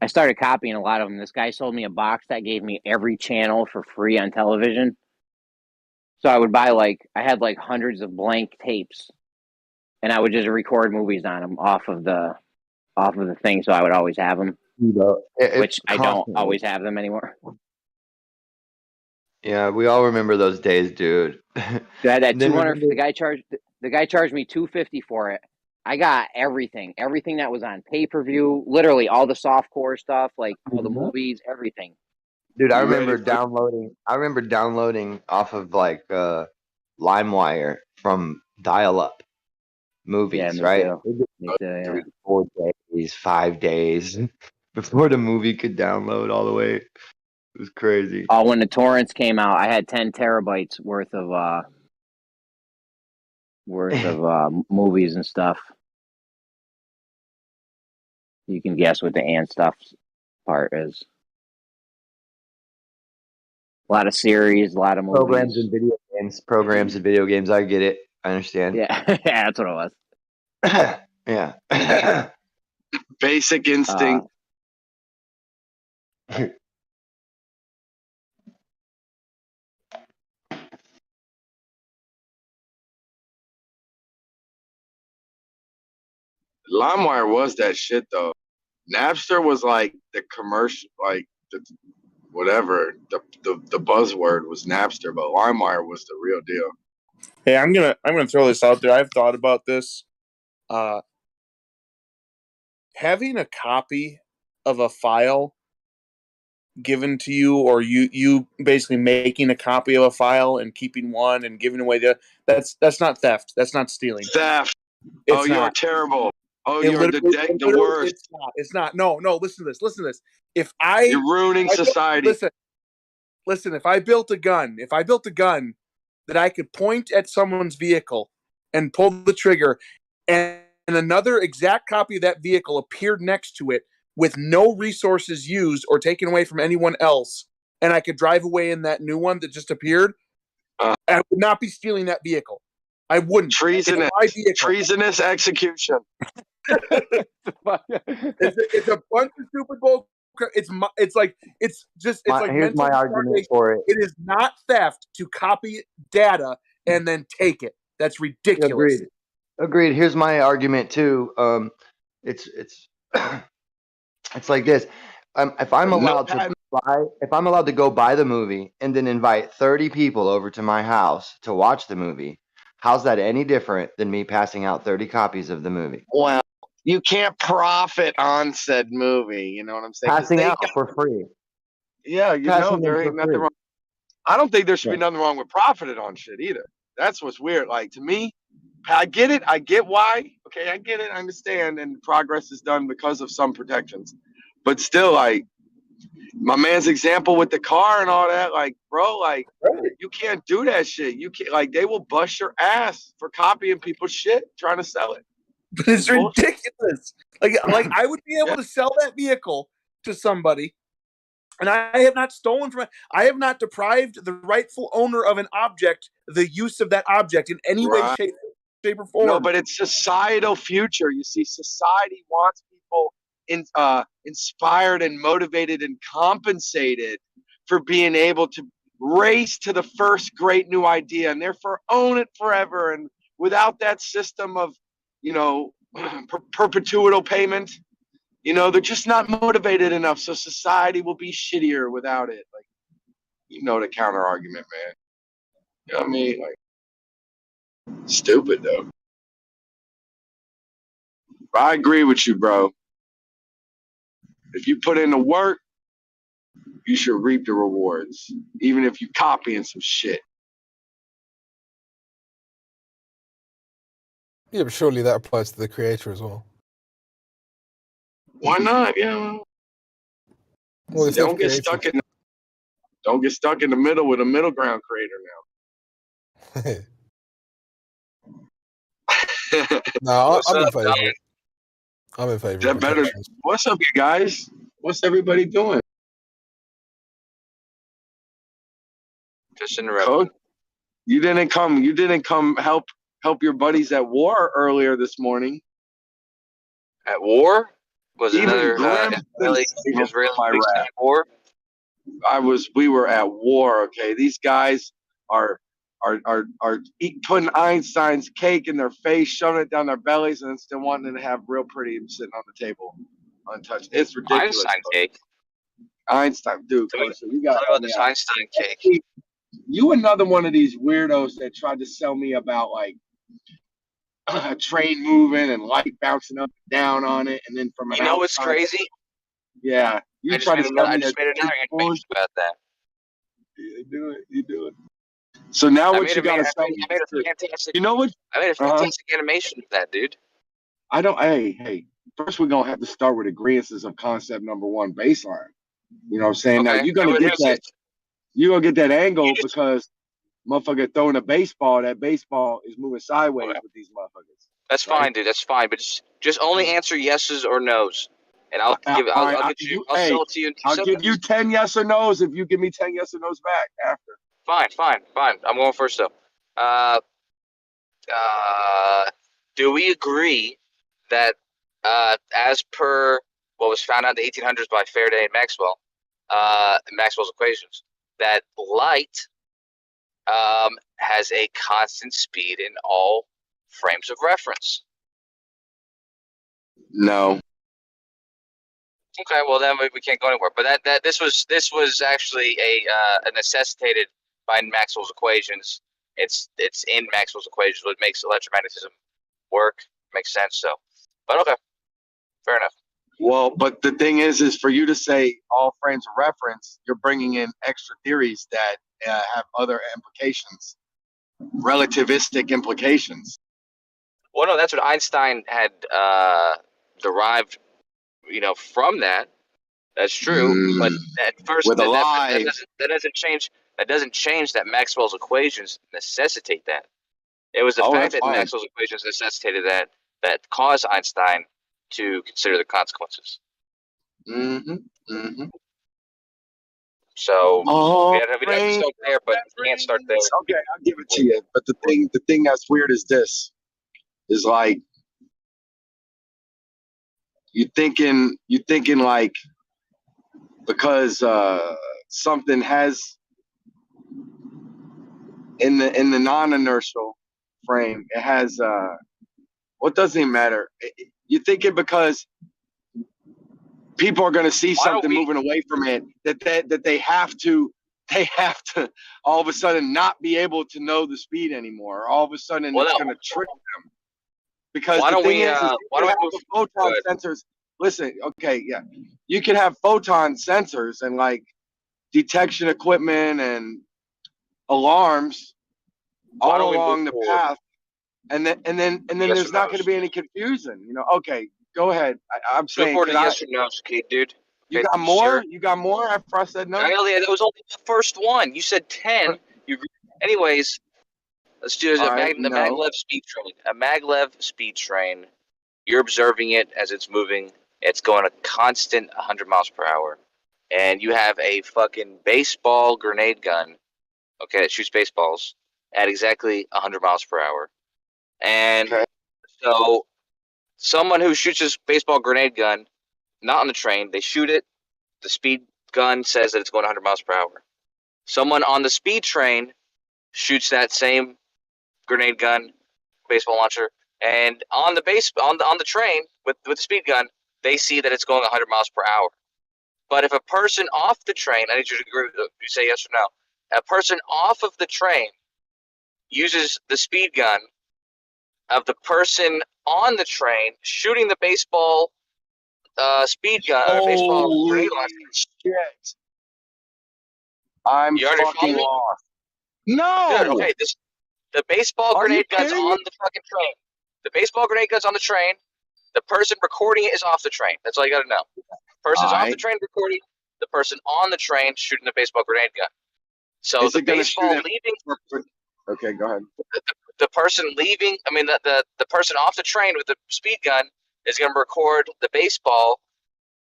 I started copying a lot of them. This guy sold me a box that gave me every channel for free on television. So I would buy I had hundreds of blank tapes, and I would just record movies on them off of the thing. So I would always have them, which I don't always have them anymore. Yeah, we all remember those days, dude. So I had that Then 200. remember- The guy charged me $250 for it. I got everything that was on pay-per-view, literally all the softcore stuff, like all the movies, everything. Dude, I remember downloading off of LimeWire from dial-up movies, me right? too. It took Me too, yeah. 3, 4 days, 5 days before the movie could download all the way. It was crazy. Oh, when the torrents came out, I had 10 terabytes worth of movies and stuff. You can guess what the and stuff part is. A lot of series, a lot of movies. Programs and video games. I get it. I understand. Yeah, yeah, that's what it was. Yeah. Basic Instinct. LimeWire was that shit though. Napster was like the commercial, like the buzzword was Napster, but LimeWire was the real deal. Hey, I'm gonna throw this out there. I've thought about this. Having a copy of a file given to you, or you basically making a copy of a file and keeping one and giving away that's not theft. That's not stealing. Theft. It's you're not. terrible. Oh, It you're literally- the worst. It's not. No. Listen to this. You're ruining society. Listen. If I built a gun that I could point at someone's vehicle and pull the trigger, and another exact copy of that vehicle appeared next to it with no resources used or taken away from anyone else, and I could drive away in that new one that just appeared, I would not be stealing that vehicle. I wouldn't. Treasonous. It's my vehicle. Treasonous execution. It's a bunch of stupid bull. It's like Here's mental my argument retardation. for it. It is not theft to copy data and then take it. That's ridiculous. Agreed. Here's my argument too. It's it's like this. If I'm allowed to go buy the movie and then invite 30 people over to my house to watch the movie, how's that any different than me passing out 30 copies of the movie? Well, you can't profit on said movie. You know what I'm saying? Passing out for free. Yeah, there ain't nothing wrong. I don't think there should be nothing wrong with profiting on shit either. That's what's weird. Like, to me, I get it. I get why. Okay, I get it. I understand. And progress is done because of some protections. But still, like, my man's example with the car and all that, like, bro, like, you can't do that shit. You can't, like, they will bust your ass for copying people's shit, trying to sell it. But it's ridiculous. Like I would be able to sell that vehicle to somebody, and I have not stolen from it. I have not deprived the rightful owner of an object the use of that object in any way, shape, or form. No, but it's societal future. You see, society wants people inspired and motivated and compensated for being able to race to the first great new idea and therefore own it forever. And without that system of, perpetual payment, they're just not motivated enough. So society will be shittier without it. Like, the counter argument, man. You know what I mean? Like, stupid though. I agree with you, bro. If you put in the work, you should reap the rewards, even if you copying some shit. Yeah, but surely that applies to the creator as well. Why not? Yeah. Well, Don't get stuck in the middle with a middle ground creator now. No, What's I'm in up, favour. Dominic? I'm in favour of That better. protections. What's up, you guys? What's everybody doing? Just interrupting. Coach, you didn't come. You didn't come help your buddies at war earlier this morning. At war? Was Even another Grim Israeli-Palestine war? We were at war. Okay, these guys are putting Einstein's cake in their face, shoving it down their bellies, and then still wanting to have real pretty sitting on the table, untouched. It's ridiculous. Einstein cake. Einstein, dude. Tell me, So you got tell me about this Einstein cake. You another one of these weirdos that tried to sell me about like a train moving and light bouncing up and down on it, and then from an You know what's outside- crazy? Yeah, you I just try to made sell another, I me just made another animation about that. You do it. You do it. So now what you got to sell me? I made a fantastic. You know what? I made a fantastic animation of that, dude. I don't. Hey. First, we're gonna have to start with agreements of concept number one baseline. You know what I'm saying? Now you're gonna get that. You're gonna get that angle because motherfucker throwing a baseball. That baseball is moving sideways with these motherfuckers. That's fine, dude. That's fine. But just only answer yeses or nos, and I'll sell it to you. In 2 I'll seconds. give you 10 yes or nos if you give me 10 yes or nos back after. Fine. I'm going first though. Do we agree that as per what was found out in the 1800s by Faraday and Maxwell, Maxwell's equations, that light has a constant speed in all frames of reference? No. Okay, well then we can't go anywhere. But this was actually a necessitated by Maxwell's equations. It's in Maxwell's equations, what makes electromagnetism work. Makes sense. So, but okay, fair enough. Well, but the thing is for you to say all frames of reference, you're bringing in extra theories that have other implications, relativistic implications. Well, no, that's what Einstein had derived, from that. That's true, but at first With a lie. that doesn't change. That doesn't change that Maxwell's equations necessitate that. It was the fact that Maxwell's equations necessitated that caused Einstein to consider the consequences. So we have to start there, but we can't start there. Okay, I'll give it to you. But the thing that's weird is this: is like you thinking like because something has in the non-inertial frame, it has what doesn't even matter. You think it because people are going to see something moving away from it that they have to all of a sudden not be able to know the speed anymore. All of a sudden it's going to trick them. Because the thing is the photon sensors. Listen, okay, yeah, you can have photon sensors and like detection equipment and alarms all along the path, and then there's not going to be any confusion. Okay, go ahead. I'm saying, yes or no, dude. You got more? Sure. You got more after I said no? That was only the first one. You said 10. Anyways, let's do a maglev speed train. A maglev speed train. You're observing it as it's moving. It's going a constant 100 miles per hour. And you have a fucking baseball grenade gun, okay, that shoots baseballs at exactly 100 miles per hour. And so someone who shoots this baseball grenade gun, not on the train, they shoot it. The speed gun says that it's going 100 miles per hour. Someone on the speed train shoots that same grenade gun, baseball launcher, and on the train with the speed gun, they see that it's going 100 miles per hour. But if a person off the train, I need you to agree with you say yes or no. A person off of the train uses the speed gun of the person on the train shooting the baseball speed gun, baseball grenade launcher. Shit. I'm fucking lost. No. Dude, okay, the baseball grenade gun's on the fucking train. The baseball grenade gun's on the train. The person recording it is off the train. That's all you got to know. Person's off the train recording. The person on the train shooting the baseball grenade gun. So the baseball leaving. Okay, go ahead. The person leaving, I mean, the person off the train with the speed gun is going to record the baseball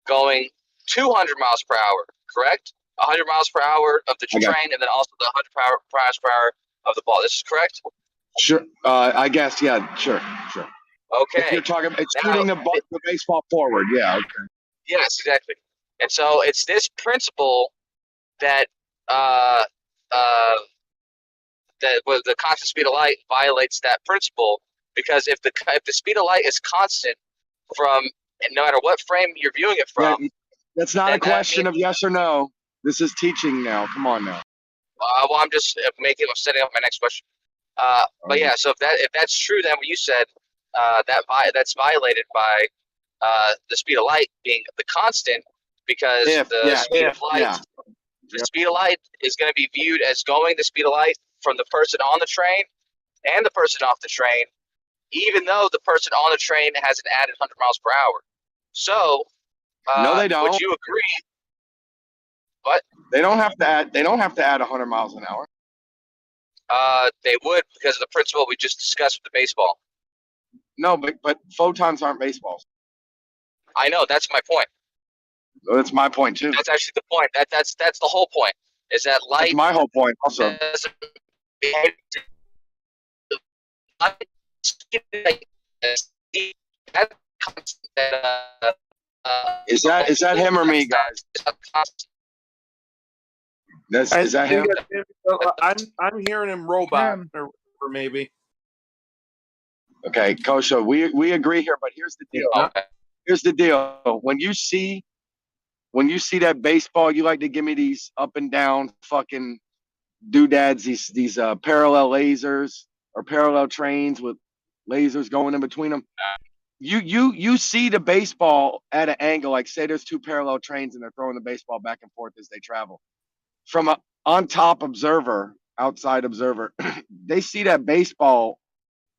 going 200 miles per hour, correct? 100 miles per hour of the train, and then also the 100 miles per hour of the ball. This is correct? Sure. I guess, yeah, sure. Okay. If you're talking about shooting the baseball forward, yeah, okay. Yes, exactly. And so it's this principle that that with the constant speed of light violates that principle, because if the speed of light is constant from, and no matter what frame you're viewing it from, that's not a question of yes or no. This is teaching now. Come on now. Well, I'm just I'm setting up my next question. But yeah, so if that's true, then what you said, that's violated by the speed of light being the constant, because the speed of light is going to be viewed as going the speed of light from the person on the train and the person off the train, even though the person on the train has an added 100 miles per hour. So, no, they don't. Would you agree? What? They don't have to add. They don't have to add 100 miles an hour. They would, because of the principle we just discussed with the baseball. No, but photons aren't baseballs. I know, that's my point. That's my point too. That's actually the point. That's the whole point. Is that light? That's my whole point also. Is that him or me, guys? Is that him? I'm hearing him robot or maybe. Okay, Kosho, we agree here, but here's the deal. Okay. Here's the deal. When you see that baseball, you like to give me these up and down fucking doodads, these parallel lasers or parallel trains with lasers going in between them. You see the baseball at an angle, like say there's two parallel trains and they're throwing the baseball back and forth as they travel. From a on top observer, outside observer, they see that baseball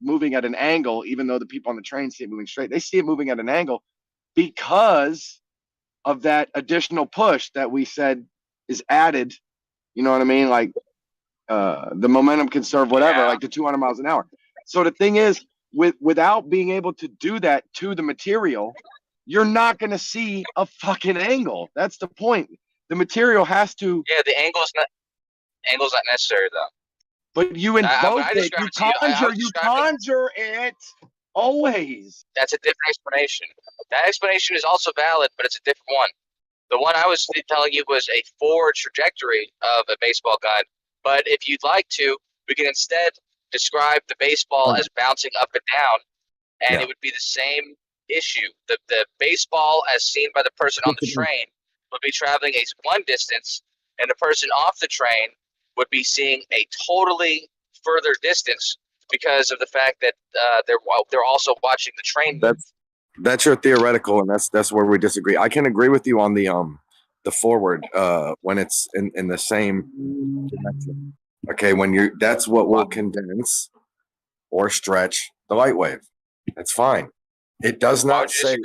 moving at an angle, even though the people on the train see it moving straight. They see it moving at an angle because of that additional push that we said is added. You know what I mean? Like the momentum can serve whatever, like the 200 miles an hour. So the thing is, without being able to do that to the material, you're not going to see a fucking angle. That's the point. The material has to. Yeah, the angle's not necessary though. But you invoke it. You conjure it always. That's a different explanation. That explanation is also valid, but it's a different one. The one I was telling you was a forward trajectory of a baseball gun. But if you'd like to, we can instead describe the baseball as bouncing up and down, and it would be the same issue. The baseball, as seen by the person on the train, would be traveling one distance, and the person off the train would be seeing a totally further distance because of the fact that they're also watching the train. That's your theoretical, and that's where we disagree. I can agree with you on the forward when it's in the same dimension. Okay, that's what will condense or stretch the light wave. That's fine. It does not say.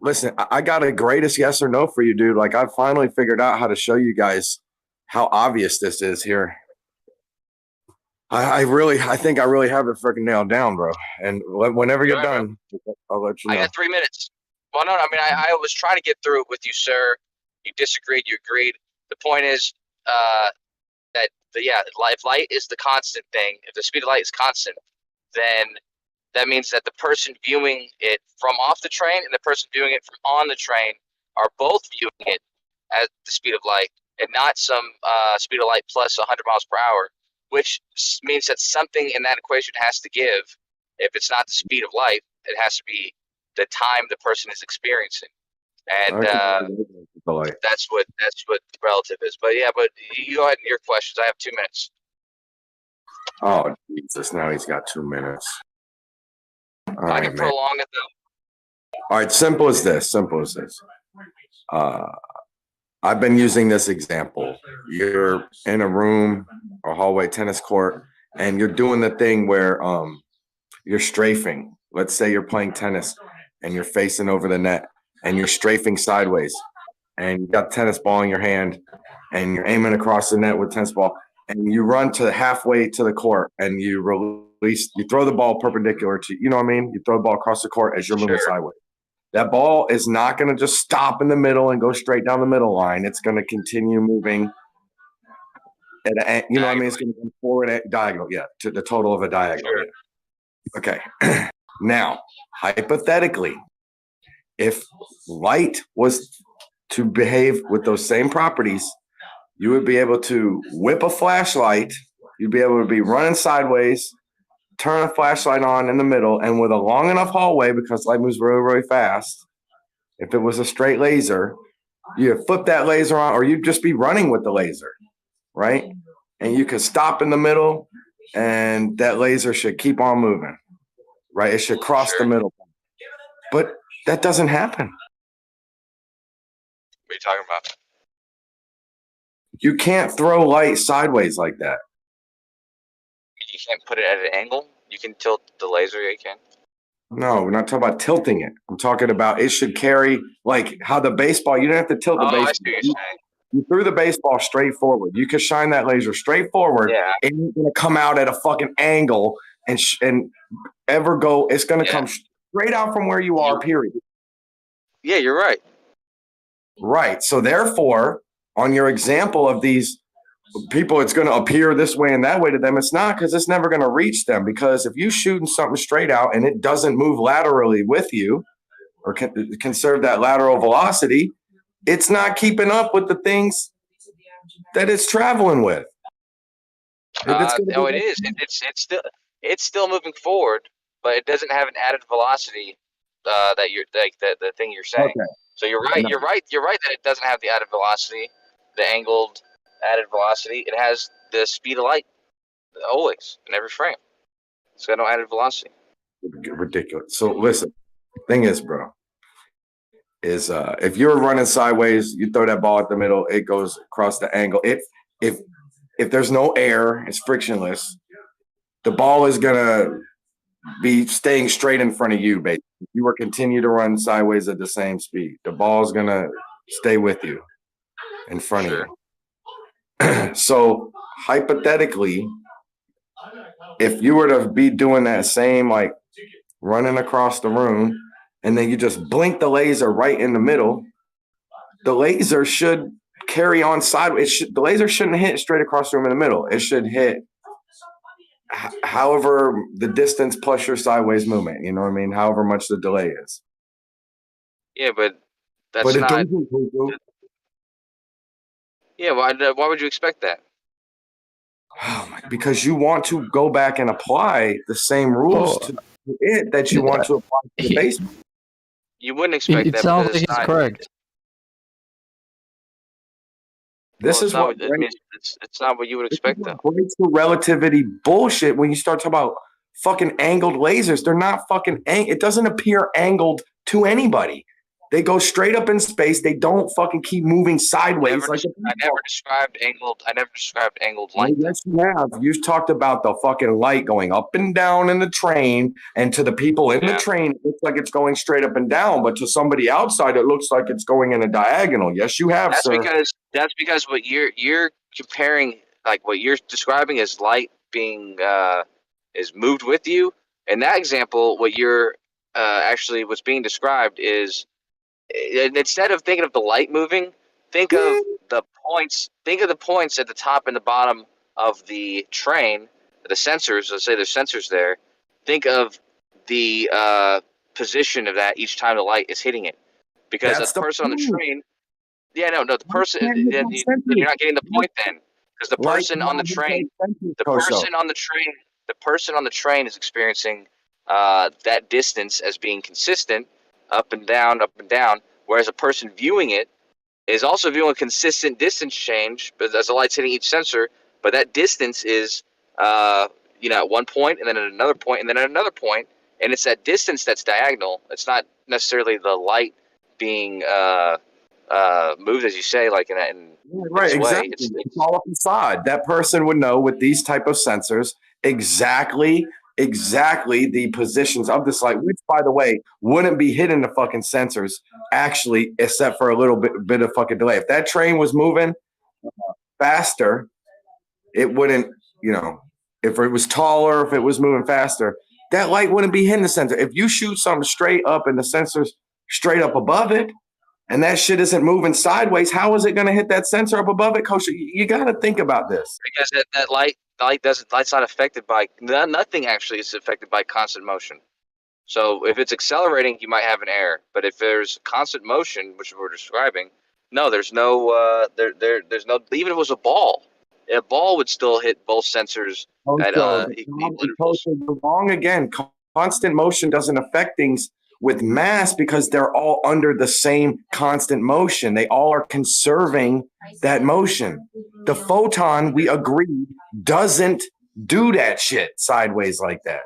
Listen, I got a greatest yes or no for you, dude. Like I finally figured out how to show you guys how obvious this is here. I think I really have it freaking nailed down, bro. And whenever you're done, I'll let you know. I got 3 minutes. Well, no, I mean, I was trying to get through it with you, sir. You disagreed. You agreed. The point is that if light is the constant thing, if the speed of light is constant, then that means that the person viewing it from off the train and the person viewing it from on the train are both viewing it at the speed of light, and not some speed of light plus 100 miles per hour, which means that something in that equation has to give. If it's not the speed of light, it has to be the time the person is experiencing. And that's what relative is. But yeah, but you go ahead and your questions. I have 2 minutes. Oh, Jesus. Now he's got 2 minutes. I can prolong it though. All right, simple as this. I've been using this example. You're in a room or hallway tennis court, and you're doing the thing where you're strafing. Let's say you're playing tennis and you're facing over the net and you're strafing sideways, and you got tennis ball in your hand and you're aiming across the net with tennis ball, and you run to halfway to the court and you release, you throw the ball perpendicular to, you know what I mean? You throw the ball across the court as you're moving sideways. That ball is not going to just stop in the middle and go straight down the middle line. It's going to continue moving at you know what I mean? It's going to go forward at diagonal, to the total of a diagonal. Okay. Now, hypothetically, if light was to behave with those same properties, you would be able to whip a flashlight. You'd be able to be running sideways, turn a flashlight on in the middle, and with a long enough hallway, because light moves really, really fast, if it was a straight laser, you flip that laser on, or you'd just be running with the laser, right? And you could stop in the middle, and that laser should keep on moving, right? It should cross the middle. But that doesn't happen. What are you talking about? You can't throw light sideways like that. You can't put it at an angle? You can tilt the laser, yeah, you can. No, we're not talking about tilting it. I'm talking about it should carry, like how the baseball, you don't have to tilt the baseball. I see what you're saying. You threw the baseball straight forward. You could shine that laser straight forward, and it's going to come out at a fucking angle and ever go. It's going to come straight out from where you are, period. Yeah, you're right. Right. So therefore, on your example of these people, it's going to appear this way and that way to them. It's not, because it's never going to reach them. Because if you shooting something straight out and it doesn't move laterally with you or conserve that lateral velocity, it's not keeping up with the things that it's traveling with. No, it is. It's still moving forward, but it doesn't have an added velocity that you're like the thing you're saying. Okay. So you're right. No. You're right that it doesn't have the added velocity, the angled added velocity. It has the speed of light always in every frame. It's got no added velocity. Ridiculous. So listen, thing is, bro, is if you're running sideways, you throw that ball at the middle, it goes across the angle. If there's no air, it's frictionless, the ball is gonna be staying straight in front of you, basically. You will continue to run sideways at the same speed. The ball is gonna stay with you in front of you. So hypothetically, if you were to be doing that same, like running across the room, and then you just blink the laser right in the middle, the laser should carry on sideways. The laser shouldn't hit straight across the room in the middle. It should hit however the distance plus your sideways movement. You know what I mean? However much the delay is. Yeah, but that's not. Doesn't. Yeah, why would you expect that? Because you want to go back and apply the same rules to it that you want to apply to the baseball. You wouldn't expect It that. sounds Because like he's correct. This is what it's not what you would expect, though. Breaks the relativity bullshit when you start talking about fucking angled lasers. They're not fucking. It doesn't appear angled to anybody. They go straight up in space. They don't fucking keep moving sideways. I never described angled light. Yes, you have. You've talked about the fucking light going up and down in the train, and to the people in the train, it looks like it's going straight up and down. But to somebody outside, it looks like it's going in a diagonal. Yes, you have, sir. That's because what you're comparing, like what you're describing as light being is moved with you. In that example, what you're actually what's being described is. Instead of thinking of the light moving, think of the points. Think of the points at the top and the bottom of the train, the sensors. Let's say there's sensors there. Think of the position of that each time the light is hitting it, because the person on the train. Yeah, no, the person. You're not getting the point then, because the person on the train, the person on the train is experiencing that distance as being consistent. Up and down, whereas a person viewing it is also viewing a consistent distance change, but as the light's hitting each sensor, but that distance is, at one point, and then at another point, and then at another point, and it's that distance that's diagonal. It's not necessarily the light being moved, as you say, like in right, exactly. It's all up inside. That person would know with these type of sensors exactly the positions of this light, which, by the way, wouldn't be hitting the fucking sensors, actually, except for a little bit of fucking delay. If that train was moving faster, it wouldn't, you know, if it was taller, if it was moving faster, that light wouldn't be hitting the sensor. If you shoot something straight up and the sensor's straight up above it, and that shit isn't moving sideways, how is it going to hit that sensor up above it, Coach? You got to think about this. Because that light's not affected by nothing. Actually, is affected by constant motion. So if it's accelerating, you might have an error. But if there's constant motion, which we're describing, no, there's no there's no. Even if it was a ball would still hit both sensors at You're wrong again. Constant motion doesn't affect things with mass because they're all under the same constant motion. They all are conserving that motion. The photon, we agreed, doesn't do that shit sideways like that.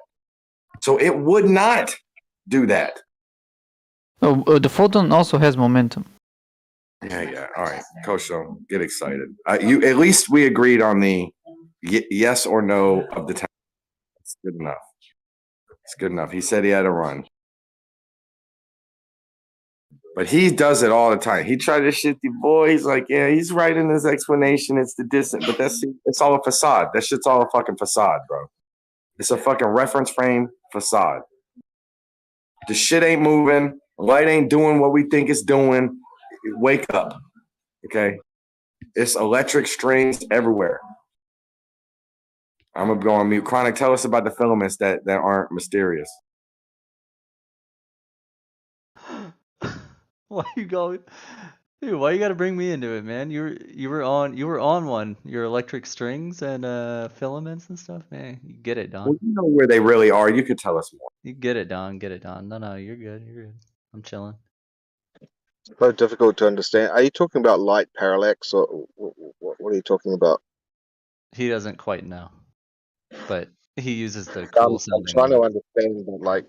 So it would not do that. Oh, the photon also has momentum. Yeah. All right, Coach, get excited. You at least we agreed on the yes or no of the time. It's good enough. It's good enough. He said he had a run. But he does it all the time. He tried to shit the boy. He's like, yeah, he's right in his explanation. It's the distance, but it's all a facade. That shit's all a fucking facade, bro. It's a fucking reference frame facade. The shit ain't moving. Light ain't doing what we think it's doing. Wake up, okay? It's electric strings everywhere. I'm gonna go on mute. Chronic, tell us about the filaments that aren't mysterious. Why you going? Dude, why you gotta bring me into it, man? You were on one. Your electric strings and filaments and stuff, man. You get it, Don. Well, you know where they really are. You could tell us more. You get it, Don. Get it, Don. No, you're good. You're good. I'm chilling. It's very difficult to understand. Are you talking about light parallax, or what are you talking about? He doesn't quite know, but he uses the cool I'm trying to understand that, like.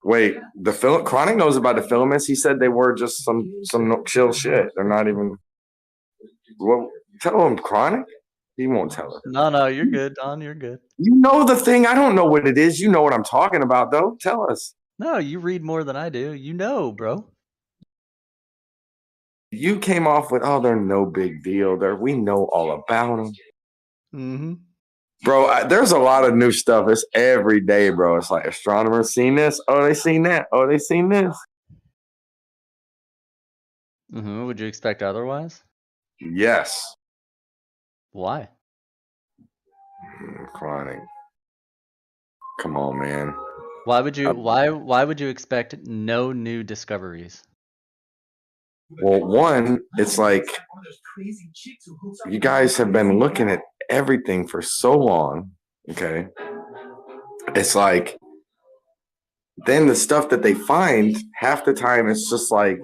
Wait, Chronic knows about the filaments. He said they were just some chill shit. They're not even. Well, tell him, Chronic. He won't tell us. No, you're good, Don. You're good. You know the thing. I don't know what it is. You know what I'm talking about, though. Tell us. No, you read more than I do. You know, bro. You came off with, oh, they're no big deal. We know all about them. Mm-hmm. Bro, there's a lot of new stuff. It's every day, bro. It's like astronomers seen this. Oh, they seen that. Oh, they seen this. Mm-hmm. Would you expect otherwise? Yes. Why? Chronic. Come on, man. Why would you? Why would you expect no new discoveries? Well, one, it's like you guys have been looking at everything for so long, okay? It's like then the stuff that they find half the time it's just like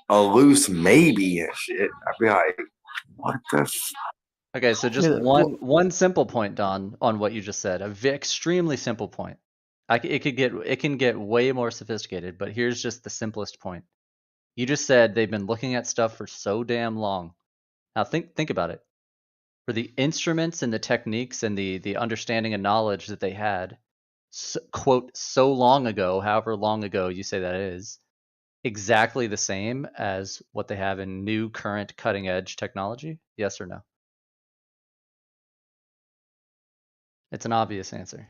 a loose maybe and shit. I'd be like, what the Okay, so just one simple point, Don, on what you just said. Extremely simple point. It can get way more sophisticated, but here's just the simplest point. You just said they've been looking at stuff for so damn long. Now think about it. For the instruments and the techniques and the understanding and knowledge that they had, quote, so long ago, however long ago you say that is, exactly the same as what they have in new, current, cutting edge technology? Yes or no? It's an obvious answer.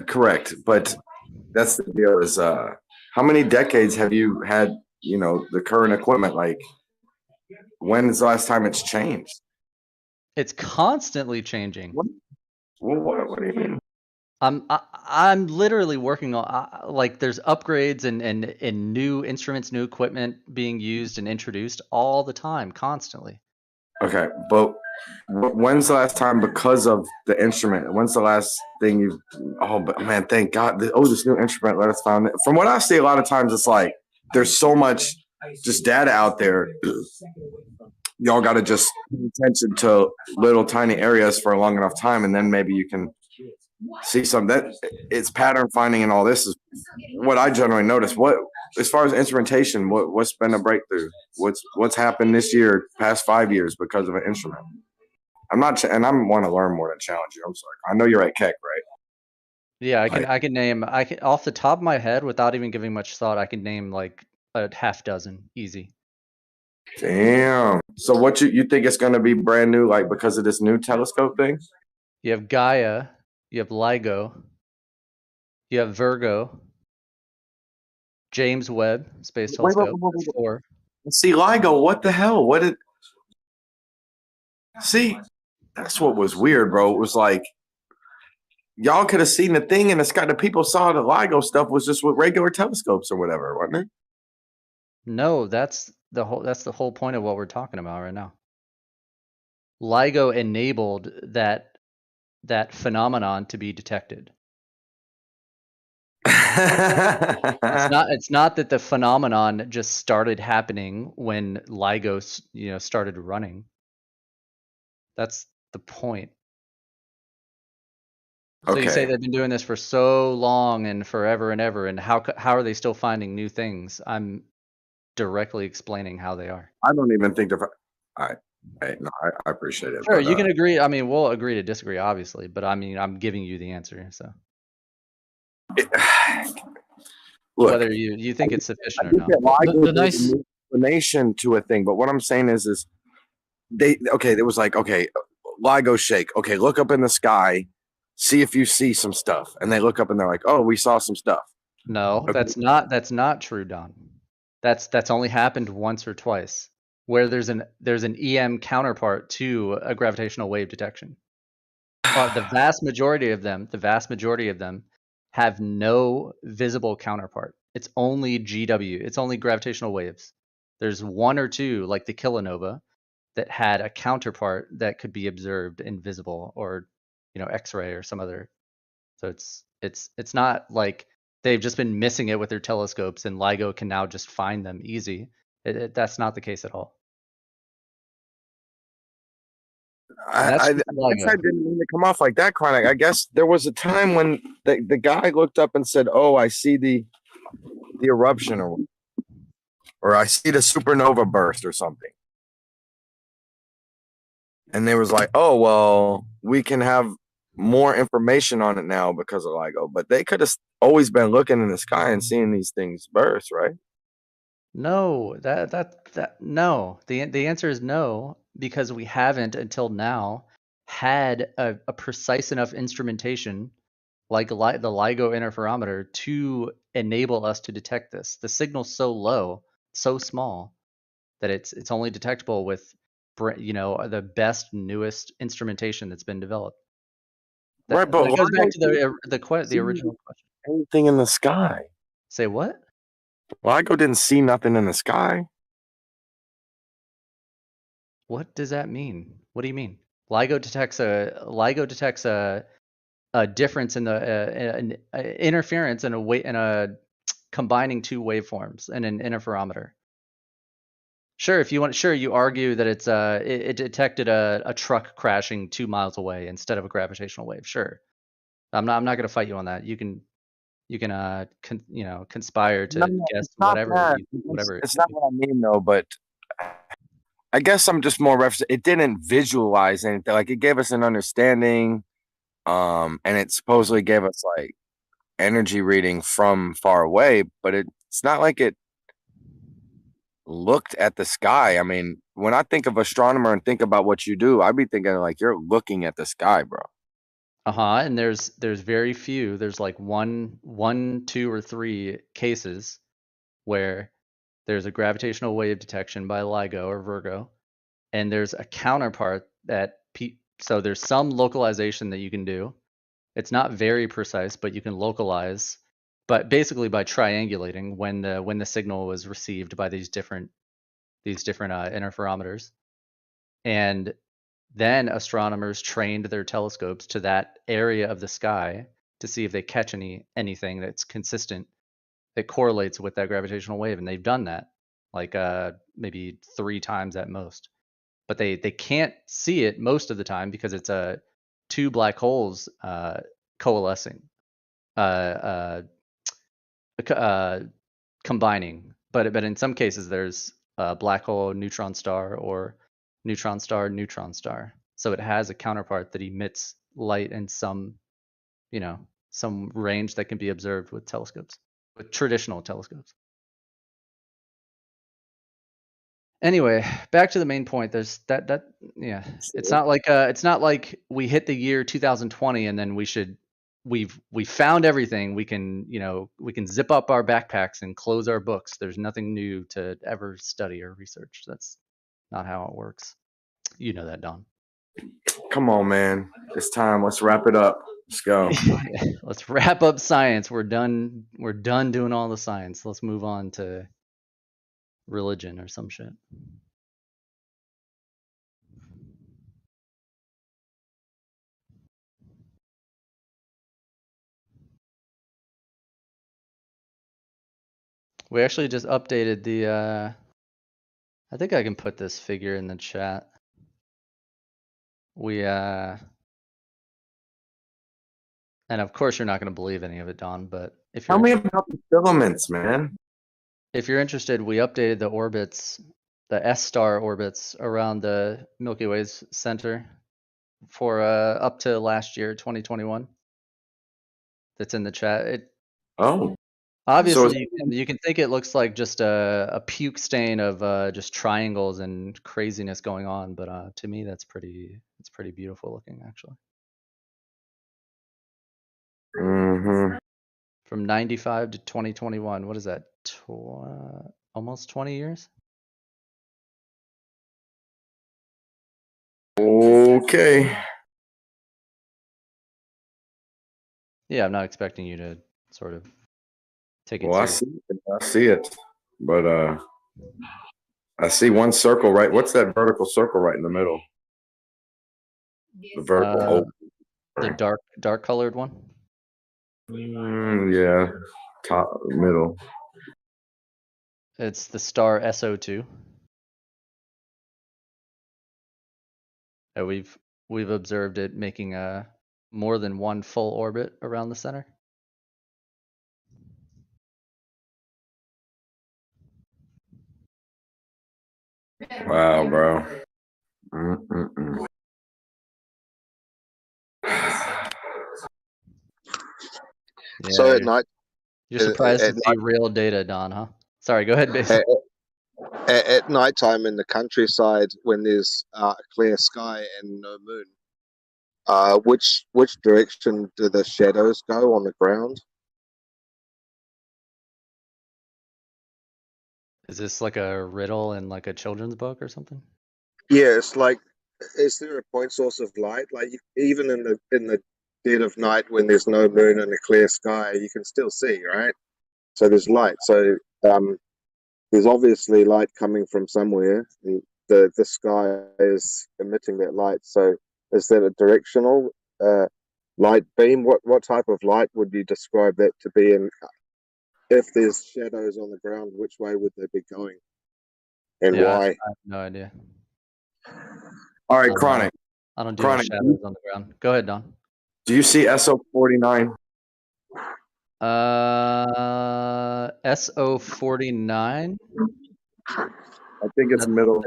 Correct, but that's the deal is how many decades have you had, the current equipment? Like, when is the last time it's changed? It's constantly changing. What do you mean? I'm literally working on like there's upgrades and new instruments, new equipment being used and introduced all the time, constantly. Okay, but when's the last time, because of the instrument, when's the last thing you've, oh, but man, thank God, this new instrument, let us find it. From what I see, a lot of times it's like, there's so much just data out there. Y'all got to just pay attention to little tiny areas for a long enough time, and then maybe you can see some that it's pattern finding and all this is what I generally notice. What, as far as instrumentation, what's been a breakthrough? What's happened this year, past 5 years because of an instrument? I'm not, and I want to learn more than challenge you. I'm sorry. I know you're at Keck, right? Yeah, I can name off the top of my head without even giving much thought. I can name like a half dozen, easy. Damn. So what you think it's gonna be brand new, like because of this new telescope thing? You have Gaia, you have LIGO, you have Virgo, James Webb Space Telescope. That's 4. See, LIGO, what the hell? What did? See, that's what was weird, bro. It was like y'all could have seen the thing in the sky. The people saw the LIGO stuff was just with regular telescopes or whatever, wasn't it? No, that's the whole point of what we're talking about right now. LIGO enabled that phenomenon to be detected. It's not that the phenomenon just started happening when LIGO started running. That's the point. So you say Okay. they've been doing this for so long and forever and ever, and how are they still finding new things? I'm directly explaining how they are. I don't even think the. I appreciate it. Sure, but, you can agree. I mean, we'll agree to disagree, obviously, but I mean, I'm giving you the answer. So Look, whether you think it's sufficient or I not. get why The there's nice- an explanation to a thing, but what I'm saying is there was like, okay, LIGO shake. Okay, look up in the sky, see if you see some stuff, and they look up and they're like, oh, we saw some stuff. No, Okay. that's not true, Don. That's only happened once or twice, where there's an EM counterpart to a gravitational wave detection. The vast majority of them have no visible counterpart. It's only GW. It's only gravitational waves. There's one or two, like the kilonova, that had a counterpart that could be observed invisible, or X-ray or some other. So it's not like they've just been missing it with their telescopes and LIGO can now just find them easy. That's not the case at all. I guess I didn't mean to come off like that, Chronic. I guess there was a time when the guy looked up and said, oh, I see the eruption or I see the supernova burst or something. And they was like, oh, well, we can have more information on it now because of LIGO. But they could have always been looking in the sky and seeing these things burst, right? No, no. The answer is no, because we haven't until now had a precise enough instrumentation like the LIGO interferometer to enable us to detect this. The signal's so low, so small, that it's only detectable with the best, newest instrumentation that's been developed. Right, but that goes back to LIGO the original question. anything in the sky. Say what? LIGO didn't see nothing in the sky. What does that mean? What do you mean? LIGO detects a difference in the interference in a combining two waveforms in an interferometer. Sure, if you want, you argue that it detected a truck crashing 2 miles away instead of a gravitational wave. Sure, I'm not going to fight you on that. You can conspire to guess whatever. It's not what I mean though, but I guess I'm just more referencing. It didn't visualize anything. Like it gave us an understanding, and it supposedly gave us like energy reading from far away, but it's not like it looked at the sky. I mean, when I think of astronomer and think about what you do, I'd be thinking like you're looking at the sky, bro. And there's very few. There's like one, 2, or 3 cases where there's a gravitational wave detection by LIGO or Virgo, and there's a counterpart that so there's some localization that you can do. It's not very precise, but you can localize, but basically by triangulating when the signal was received by these different interferometers. And then astronomers trained their telescopes to that area of the sky to see if they catch anything that's consistent, that correlates with that gravitational wave. And they've done that like maybe 3 times at most. But they can't see it most of the time because it's 2 black holes coalescing, combining. But in some cases, there's a black hole neutron star or neutron star neutron star. So it has a counterpart that emits light in some range that can be observed with telescopes, with traditional telescopes. Anyway, back to the main point. There's that yeah. It's not like we hit the year 2020 and then we found everything. We can, we can zip up our backpacks and close our books. There's nothing new to ever study or research. That's not how it works. You know that, Don. Come on, man. It's time. Let's wrap it up. Let's go. Let's wrap up science. We're done doing all the science. Let's move on to religion or some shit. We actually just updated the I think I can put this figure in the chat. We and of course you're not going to believe any of it, Don, but if you're Tell me about the filaments, man. If you're interested, we updated the orbits, the S-star orbits around the Milky Way's center for up to last year, 2021. That's in the chat. Obviously, you can think it looks like just a puke stain of just triangles and craziness going on, but to me, it's pretty beautiful looking, actually. Mm-hmm. From 95 to 2021, what is that? Almost 20 years? Okay. Yeah, I'm not expecting you to sort of take it Well, seriously. I see it, but I see one circle right. What's that vertical circle right in the middle? The vertical oval. The dark colored one. Yeah, top middle. It's the star SO2. We've observed it making more than one full orbit around the center. Wow, bro. Mm-mm-mm. Yeah, So at night, you're surprised to see real data, Don, huh? Sorry, go ahead, Basil. At night time in the countryside, when there's a clear sky and no moon, which direction do the shadows go on the ground? Is this like a riddle in like a children's book or something? Yeah, it's like, is there a point source of light? Like even in the dead of night when there's no moon and a clear sky, you can still see, right? So there's light. So there's obviously light coming from somewhere. The sky is emitting that light. So is that a directional light beam? What type of light would you describe that to be? And if there's shadows on the ground, which way would they be going? And why? I have no idea. All right, Chronic. I don't do no shadows on the ground. Go ahead, Don. Do you see SO49? SO49. I think it's middle.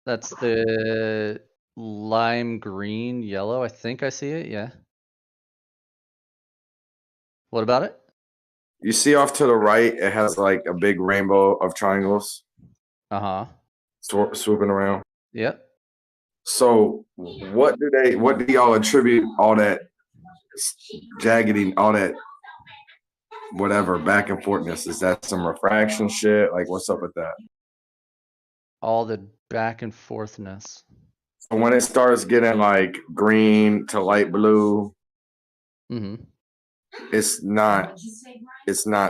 That's the lime green yellow. I think I see it. Yeah. What about it? You see off to the right, it has like a big rainbow of triangles. Swooping around. Yep. So what do y'all attribute all that jaggedy, all that whatever back and forthness? Is that some refraction shit? Like what's up with that? All the back and forthness. So when it starts getting like green to light blue, it's not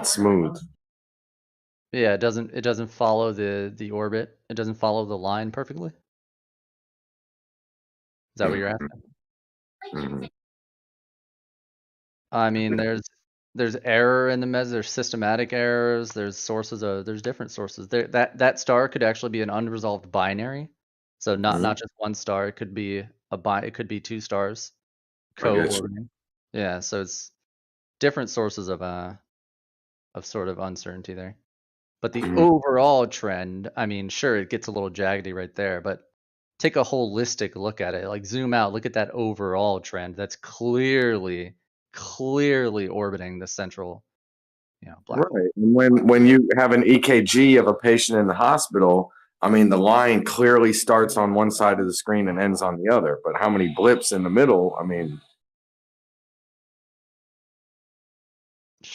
smooth. Yeah, it doesn't follow the orbit. It doesn't follow the line perfectly. Is that what you're asking? I mean, there's error in the there's systematic errors, there's different sources. That star could actually be an unresolved binary. So not just one star, it could be it could be two stars co-orbiting. Yeah, so it's different sources of sort of uncertainty there. But the overall trend, I mean, sure, it gets a little jaggedy right there, but take a holistic look at it. Like zoom out, look at that overall trend. That's clearly orbiting the central, black hole. Right. And when you have an EKG of a patient in the hospital, I mean, the line clearly starts on one side of the screen and ends on the other. But how many blips in the middle? I mean,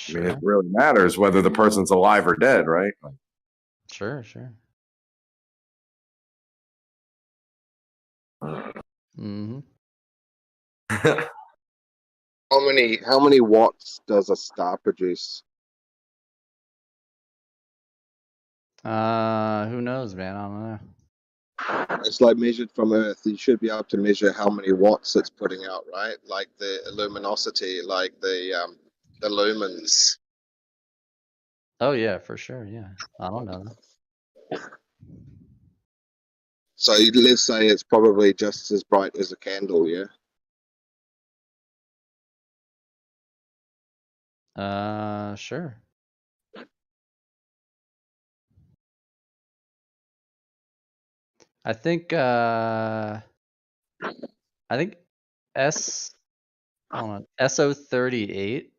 it really matters whether the person's alive or dead, right? Sure, sure. Mm-hmm. How many watts does a star produce? Who knows, man? I don't know. It's like measured from Earth. You should be able to measure how many watts it's putting out, right? Like the luminosity, like the lumens. Oh yeah, for sure. Yeah, I don't know that. So let's say it's probably just as bright as a candle, yeah? Sure. I think SO38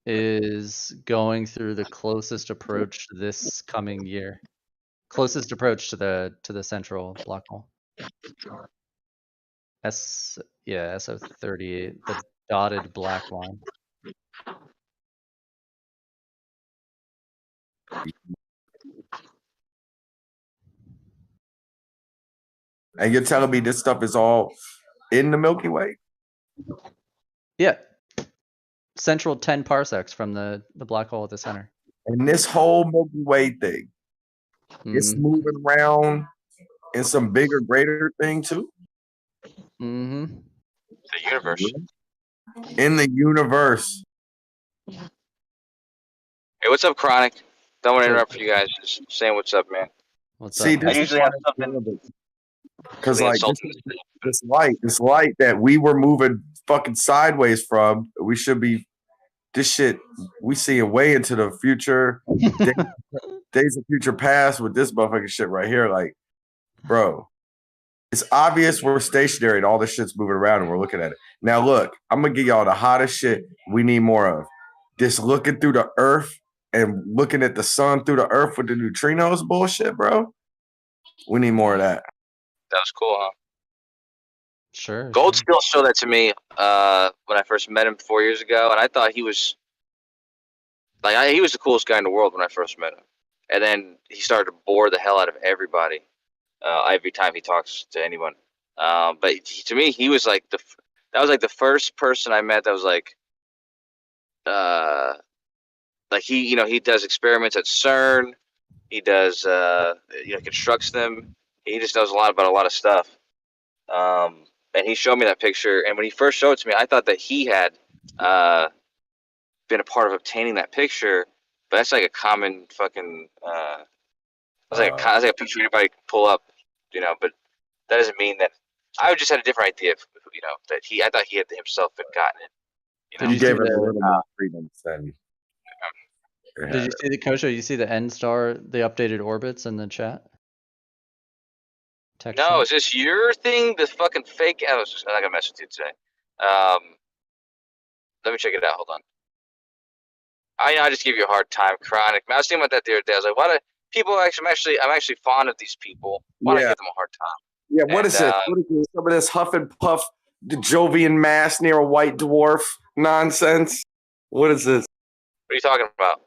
is going through the closest approach this coming year. Closest approach to the central black hole. SO38, the dotted black line. And you're telling me this stuff is all in the Milky Way? Yeah. Central 10 parsecs from the black hole at the center. And this whole Milky Way thing, it's moving around in some bigger, greater thing too? Mm-hmm. The universe. In the universe. Hey, what's up, Chronic? Don't want to interrupt you guys. Just saying what's up, man. What's See, up? I usually have something. Because really like insulting. this light that we were moving fucking sideways from, we should be this shit. We see a way into the future, days of future past with this motherfucking shit right here. Like, bro, it's obvious we're stationary and all this shit's moving around and we're looking at it. Now, look, I'm gonna give y'all the hottest shit we need more of. This looking through the earth and looking at the sun through the earth with the neutrinos bullshit, bro. We need more of that. That was cool, huh? Sure. Gold still showed that to me when I first met him 4 years ago, and I thought he was he was the coolest guy in the world when I first met him. And then he started to bore the hell out of everybody every time he talks to anyone. But to me, he was like that was like the first person I met that was like he does experiments at CERN. He does constructs them. He just knows a lot about a lot of stuff. And he showed me that picture, and when he first showed it to me, I thought that he had been a part of obtaining that picture. But that's like a common fucking. That's like a picture anybody can pull up, But that doesn't mean that. I just had a different idea of, that I thought he had himself had gotten it. You gave him a little more freedom then. Did you see the Kosho? You see the N star, the updated orbits in the chat? No, is this your thing? The fucking fake. I'm not gonna mess with you today. Let me check it out. Hold on. I just give you a hard time, Chronic. I was thinking about that the other day. I was like, why do people actually? I'm actually fond of these people. Why do I give them a hard time? Yeah, what is this? What is this? Some of this huff and puff, the Jovian mass near a white dwarf nonsense. What is this? What are you talking about?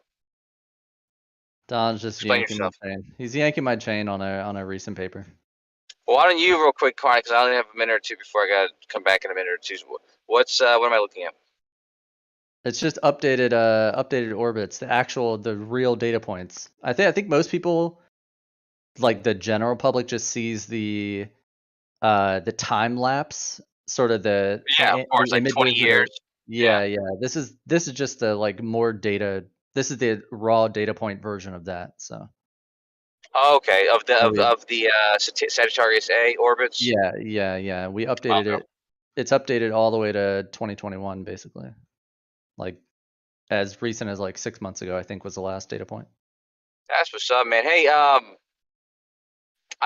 Don's just Explain yanking yourself. my chain. He's yanking my chain on a recent paper. Well, why don't you real quick, Chronic? Because I only have a minute or two before I gotta come back in a minute or two. What am I looking at? It's just updated orbits, the real data points. I think most people, like the general public, just sees the time lapse, sort of the Of course, like 20 years. Yeah. This is just the more data. This is the raw data point version of that. So. Oh, okay, of the Sagittarius A orbits. Yeah. We updated it. It's updated all the way to 2021, basically. Like as recent as 6 months ago, I think was the last data point. That's what's up, man. Hey, I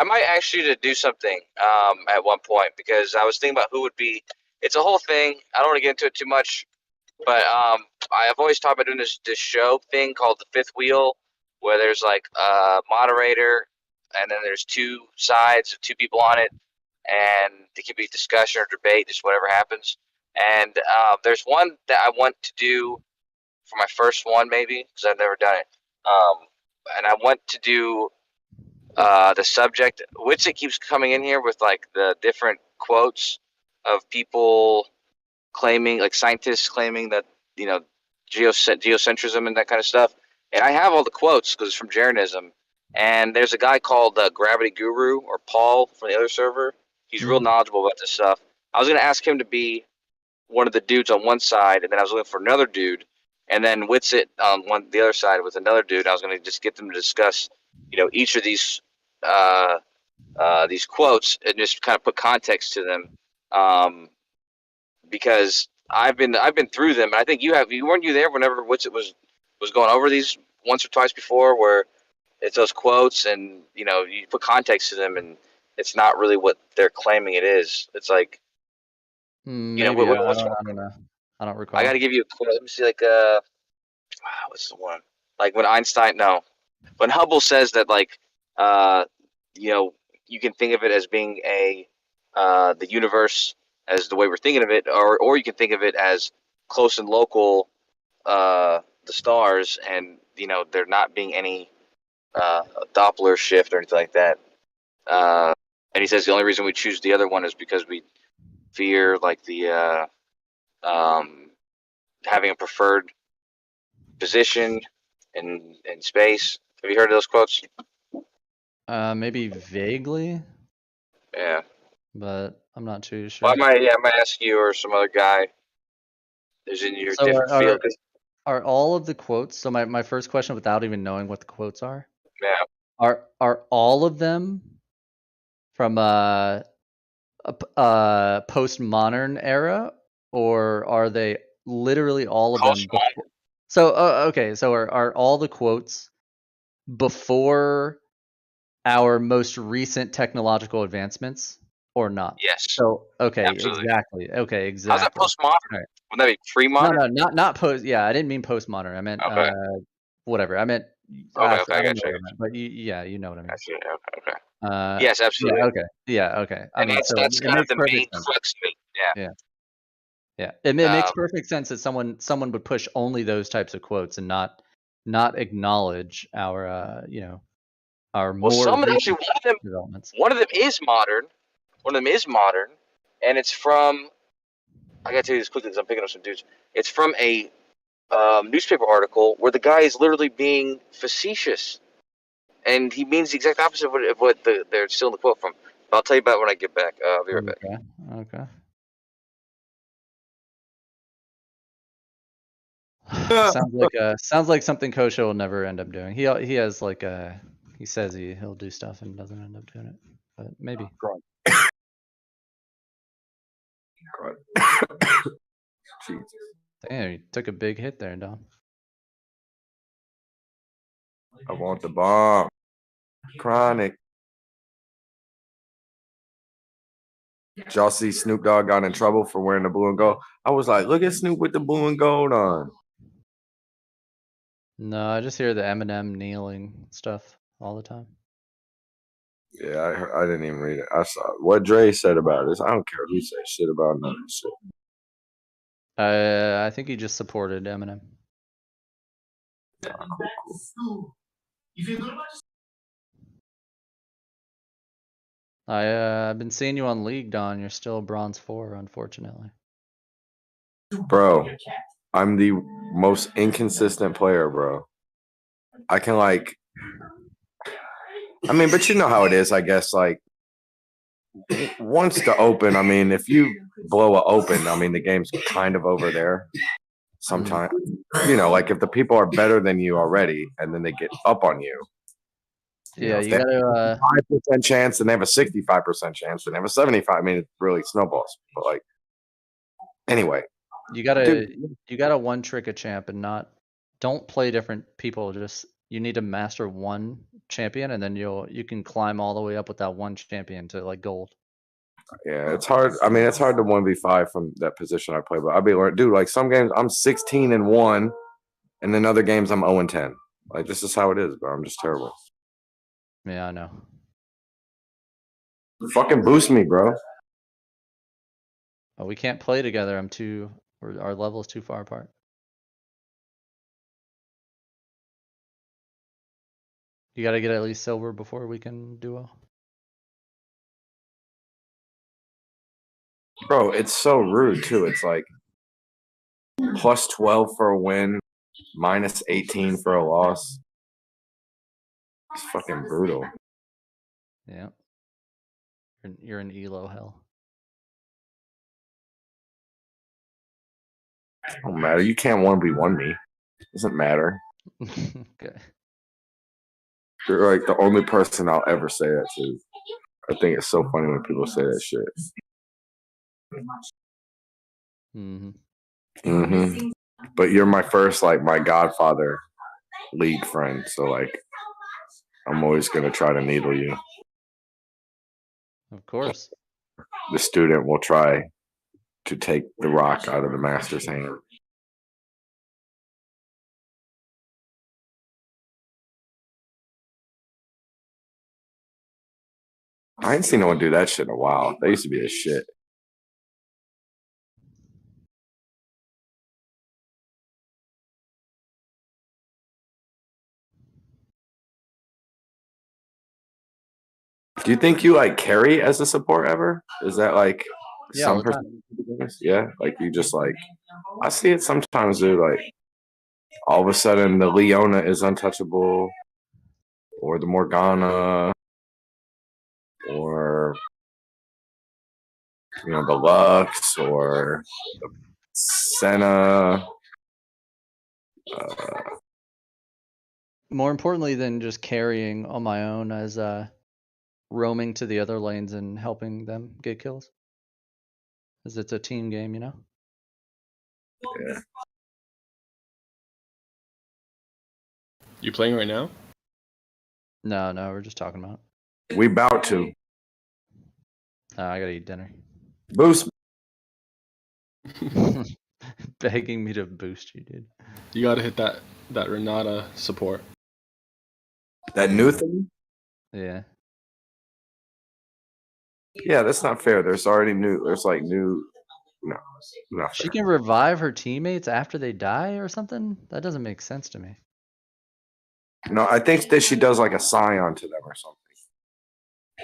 might ask you to do something at one point because I was thinking about who would be. It's a whole thing. I don't want to get into it too much, but I've always talked about doing this show thing called the Fifth Wheel, where there's a moderator, and then there's two sides of two people on it, and it could be discussion or debate, just whatever happens. And there's one that I want to do for my first one, maybe, because I've never done it. And I want to do the subject, which it keeps coming in here with like the different quotes of people claiming, like scientists claiming that, you know, geocentrism and that kind of stuff. And I have all the quotes because it's from Jeranism. And there's a guy called Gravity Guru, or Paul from the other server. He's real knowledgeable about this stuff. I was going to ask him to be one of the dudes on one side, and then I was looking for another dude, and then Witsit on the other side with another dude. I was going to just get them to discuss, you know, each of these quotes and just kind of put context to them, because I've been through them, and I think weren't you there whenever Witsit was going over these once or twice before, where it's those quotes and, you know, you put context to them and it's not really what they're claiming it is. It's like, Maybe, you know, I don't know. I don't recall. I got to give you a quote. Let me see, like, what's the one? Like when when Hubble says that, like, you know, you can think of it as being the universe as the way we're thinking of it, or you can think of it as close and local, the stars, and, you know, there not being any Doppler shift or anything like that. And he says the only reason we choose the other one is because we fear, like, the having a preferred position in space. Have you heard of those quotes? Maybe vaguely. Yeah. But I'm not too sure. Well, I might ask you or some other guy who's in your So different field. are all of the quotes? So my first question, without even knowing what the quotes are, yeah, are all of them from a postmodern era, or are they literally all of them? So okay, so are all the quotes before our most recent technological advancements or not? Yes. So okay, absolutely. exactly. Okay, exactly. How's that postmodern? Right. Wouldn't that be pre-modern? No, not post. Yeah, I didn't mean postmodern. I meant whatever. I meant. Okay, I I don't got know you. what I meant, but you know what I mean. Okay. Yes, absolutely. Yeah, okay. Yeah, okay. I And mean, so that's it kind of makes the perfect main sense. crux of it. Yeah. Yeah. It makes perfect sense that someone would push only those types of quotes and not acknowledge our you know, our more recent developments. One of them is modern. And it's from, I gotta tell you this quickly because I'm picking up some dudes. It's from a newspaper article where the guy is literally being facetious, and he means the exact opposite of what they're stealing the quote from. But I'll tell you about it when I get back. I'll be right back. Okay. Sounds like something Kosho will never end up doing. He has like he says he'll do stuff and doesn't end up doing it, but maybe. Damn, you took a big hit there, Dom. I want the bomb. Chronic. Did y'all see Snoop Dogg got in trouble for wearing the blue and gold? I was like, look at Snoop with the blue and gold on. No, I just hear the Eminem kneeling stuff all the time. Yeah, I didn't even read it. I saw what Dre said about this. I don't care who says shit about none of this shit. I think he just supported Eminem. Cool. I've been seeing you on League, Don. You're still bronze 4, unfortunately. Bro, I'm the most inconsistent player, bro. I can but you know how it is, I guess, like once the open, I mean, if you blow a open, I mean, the game's kind of over there. Sometimes, you know, like if the people are better than you already and then they get up on you. Yeah, you gotta 5% chance and they have a 65% chance and they have a 75. I mean, it really snowballs. But like, anyway, you gotta one trick a champ and don't play different people. Just you need to master one champion and then you can climb all the way up with that one champion to like gold. Yeah, it's hard. I mean, it's hard to 1v5 from that position I play, but I'll be like, dude, like some games I'm 16-1, and then other games I'm 0-10. Like this is how it is, bro. I'm just terrible. Yeah, I know. Fucking boost me, bro. Oh, we can't play together. Our level is too far apart. You gotta get at least silver before we can duo. Bro, it's so rude too. It's like plus 12 for a win, minus 18 for a loss. It's fucking brutal. Yeah. You're in elo hell. Don't matter. You can't 1v1 me. Doesn't matter. Okay. You're like the only person I'll ever say that to. I think it's so funny when people say that shit. But you're my first, like, my godfather league friend. So, like, I'm always going to try to needle you. Of course. The student will try to take the rock out of the master's hand. I ain't seen no one do that shit in a while. They used to be the shit. Do you think you like carry as a support ever? Is that like all some the time. percentage? Yeah, like you just like I see it sometimes, dude. Like all of a sudden the Leona is untouchable, or the Morgana, or the Lux, or the Senna. More importantly than just carrying on my own as roaming to the other lanes and helping them get kills. Because it's a team game, you know? Yeah. You playing right now? No, we're just talking about it. We bout to. I gotta eat dinner. Boost. Begging me to boost you, dude. You gotta hit that Renata support. That new thing? Yeah. Yeah, that's not fair. There's already new. There's like new. No, not She fair. can revive her teammates after they die or something? That doesn't make sense to me. No, I think that she does like a scion to them or something.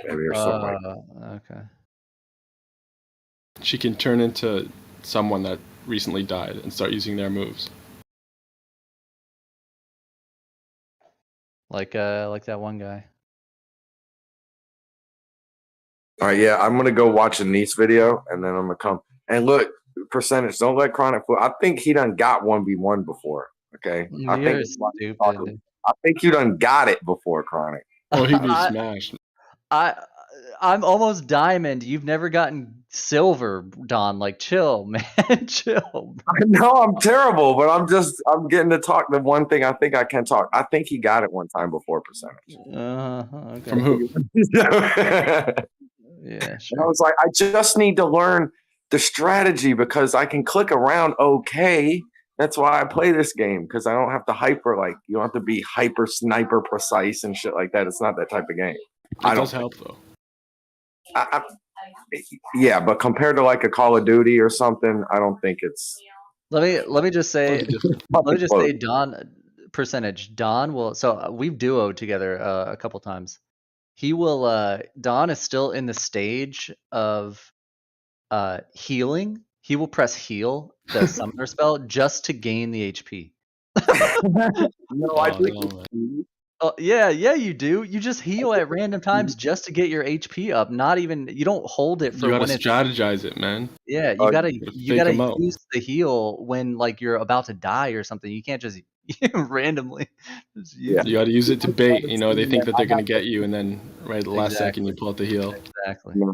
Maybe or something like that. Okay. She can turn into someone that recently died and start using their moves. Like that one guy. All right, yeah, I'm gonna go watch a Nice video and then I'm gonna come and look. Percentage. Don't let Chronic fool. I think he done got 1v1 before. Okay, You're stupid. I think you done got it before, Chronic. Oh, he'd be smashed. I'm almost diamond. You've never gotten silver, Don. Like, chill, man. Chill. I know I'm terrible, but I'm getting to talk the one thing I think I can talk. I think he got it one time before percentage. Okay. From who? Yeah, sure. And I was like, I just need to learn the strategy because I can click around okay. That's why I play this game, because I don't have to you don't have to be hyper sniper precise and shit like that. It's not that type of game. It does help though. Yeah, but compared to like a Call of Duty or something, I don't think it's. Let me just say Don percentage. Don will. So we've duoed together a couple times. He will. Don is still in the stage of healing. He will press heal, the summoner spell, just to gain the HP. No, I think. Oh yeah, you do. You just heal at random times just to get your HP up. Not even you don't hold it for You gotta when it's strategize it, man. Yeah, you gotta fake 'em out. use the heal when like you're about to die or something. You can't just randomly. Just use You gotta use it to bait. You know, they think that they're gonna get you, and then right at the last second you pull out the heal. Exactly. No.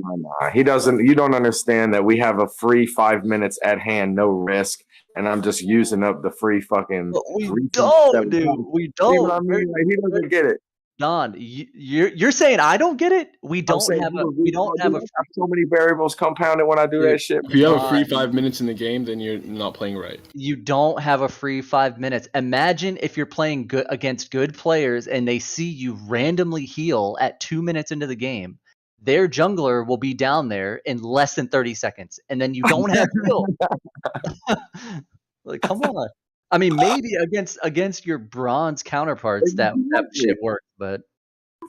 He doesn't. You don't understand that we have a free 5 minutes at hand, no risk, and I'm just using up the free fucking. We don't, dude. We don't. See what I mean? Like, he doesn't get it. Don, you're saying I don't get it? We don't have so many variables compounded when I do that shit. If you have a free 5 minutes in the game, then you're not playing right. You don't have a free 5 minutes. Imagine if you're playing against good players and they see you randomly heal at 2 minutes into the game. their jungler will be down there in less than 30 seconds, and then you don't have kill. Like, come on. I mean, maybe against your bronze counterparts that shit works, but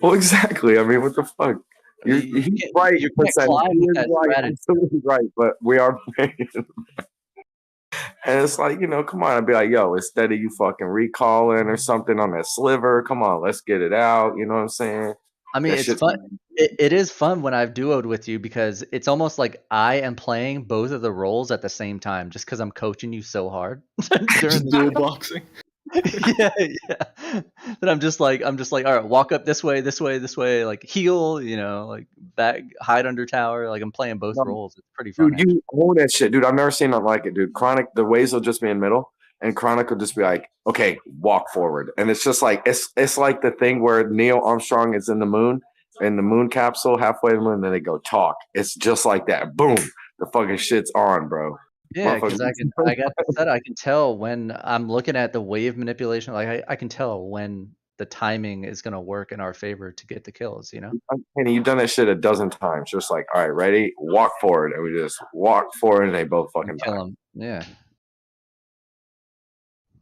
Well, exactly. I mean, what the fuck? He's right. you can't Listen, climb he with is that right, strategy. absolutely right. But we are playing. And it's like, come on. I'd be like, yo, instead of you fucking recalling or something on that sliver, come on, let's get it out. You know what I'm saying? I mean, That it's shit's fun. It is fun when I've duoed with you because it's almost like I am playing both of the roles at the same time, just because I'm coaching you so hard during the dual boxing. yeah. That I'm just like, all right, walk up this way, like heal, like back, hide under tower. Like I'm playing both roles. It's pretty fun. Dude, you own that shit, dude. I've never seen nothing like it, dude. Chronic, the waves will just be in middle, and Chronic will just be like, okay, walk forward. And it's just like, it's like the thing where Neil Armstrong is in the moon capsule, halfway to the moon, and then they go talk. It's just like that. Boom. The fucking shit's on, bro. Yeah, because I got the set. I can tell when I'm looking at the wave manipulation. Like I can tell when the timing is gonna work in our favor to get the kills. And you've done that shit a dozen times. Just like, all right, ready, walk forward, and we just walk forward, and they both fucking kill die. them. Yeah,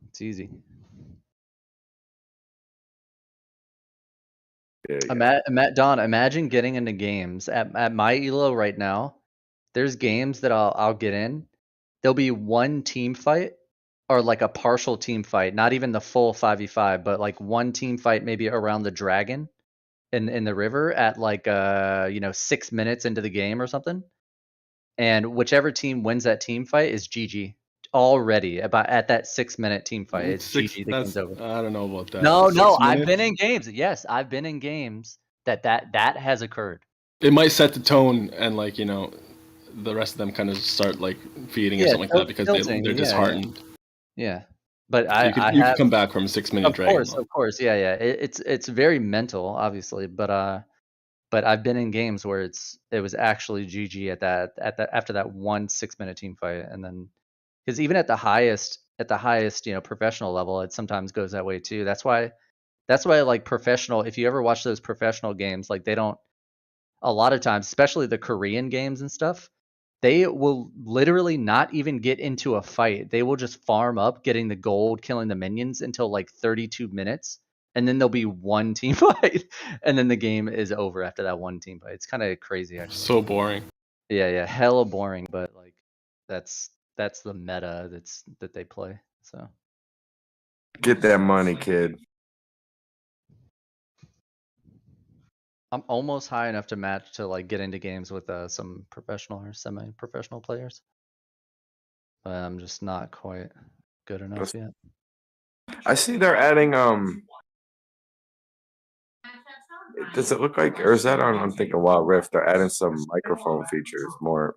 it's easy. Yeah. Don, imagine getting into games at my elo right now. There's games that I'll get in. There'll be one team fight or like a partial team fight, not even the full 5v5, but like one team fight maybe around the dragon in the river at like 6 minutes into the game or something. And whichever team wins that team fight is GG already at that 6 minute team fight. It's GG. The game's over. I don't know about that. No, I've been in games. Yes, I've been in games that has occurred. It might set the tone, and the rest of them kind of start feeding or something like that because they're disheartened. Yeah. But you could come back from a 6 minute dragon. Of course, yeah. It's very mental, obviously, but I've been in games where it was actually GG after that 1 6 minute team fight, and then because even at the highest professional level, it sometimes goes that way too. That's why like professional. If you ever watch those professional games, like they don't. A lot of times, especially the Korean games and stuff, they will literally not even get into a fight. They will just farm up, getting the gold, killing the minions until like 32 minutes. And then there'll be one team fight. And then the game is over after that one team fight. It's kind of crazy, actually. So boring. Yeah. Hella boring. But like, that's the meta that they play. So Get that money, kid. I'm almost high enough to match to like get into games with some professional or semi-professional players. But I'm just not quite good enough yet. I see they're adding does it look like, or is that on? I'm thinking Wild Rift. They're adding some microphone features, more.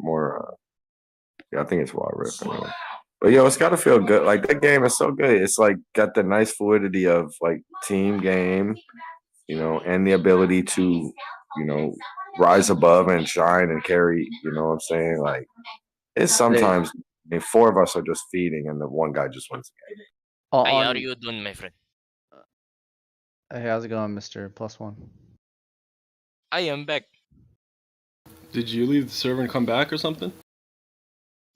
Yeah, I think it's Wild Rift. Anyway. But yo, it's got to feel good. Like that game is so good. It's like got the nice fluidity of like team game, and the ability to, rise above and shine and carry. You know what I'm saying? Like it's sometimes 4 of us are just feeding, and the one guy just wins the game. How are you doing, my friend? Hey, how's it going, Mr. +1? I am back. Did you leave the server and come back or something?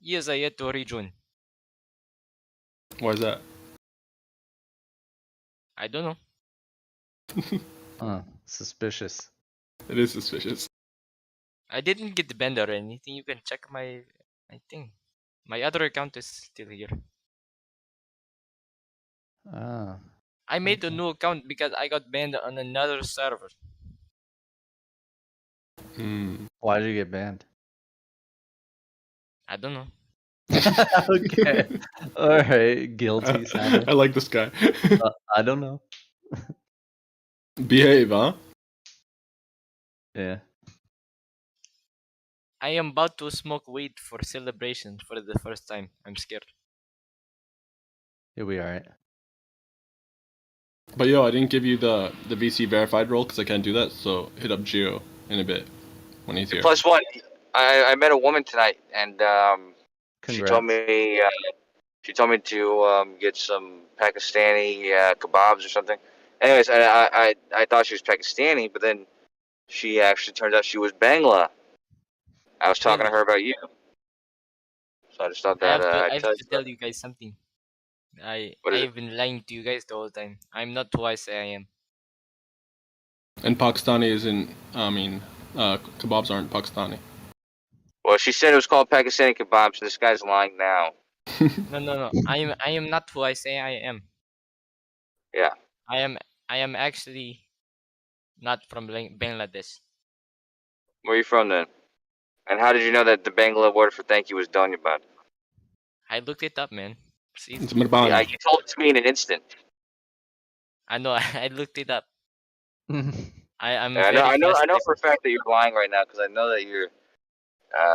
Yes, I had to rejoin. Why is that? I don't know. Suspicious. It is suspicious. I didn't get banned or anything. You can check my thing. My other account is still here. I made a new account because I got banned on another server. Why did you get banned? I don't know. Okay. All right. Guilty. I like this guy. I don't know. Behave, huh? Yeah. I am about to smoke weed for celebration for the first time. I'm scared. You'll be alright. But yo, I didn't give you the VC verified role because I can't do that. So hit up Gio in a bit when he's here. +1. I met a woman tonight, and she told me to get some Pakistani kebabs or something. Anyways, I thought she was Pakistani, but then she actually turned out she was Bangla. I was talking to her about you, so I just thought that I I'd have tell to you. tell you guys something. What is I've been lying to you guys the whole time. I'm not who I say I am. And Pakistani isn't. I mean, kebabs aren't Pakistani. Well, she said it was called Pakistani kebabs. So this guy's lying now. No. I am not who I say I am. Yeah. I am actually not from Bangladesh. Where are you from then? And how did you know that the Bangla word for thank you was Dhanyabad? I looked it up, man. See? It's Mirbani. Yeah, you told it to me in an instant. I know. I looked it up. I'm Yeah, very I know fast. for a fact that you're lying right now because I know that you're.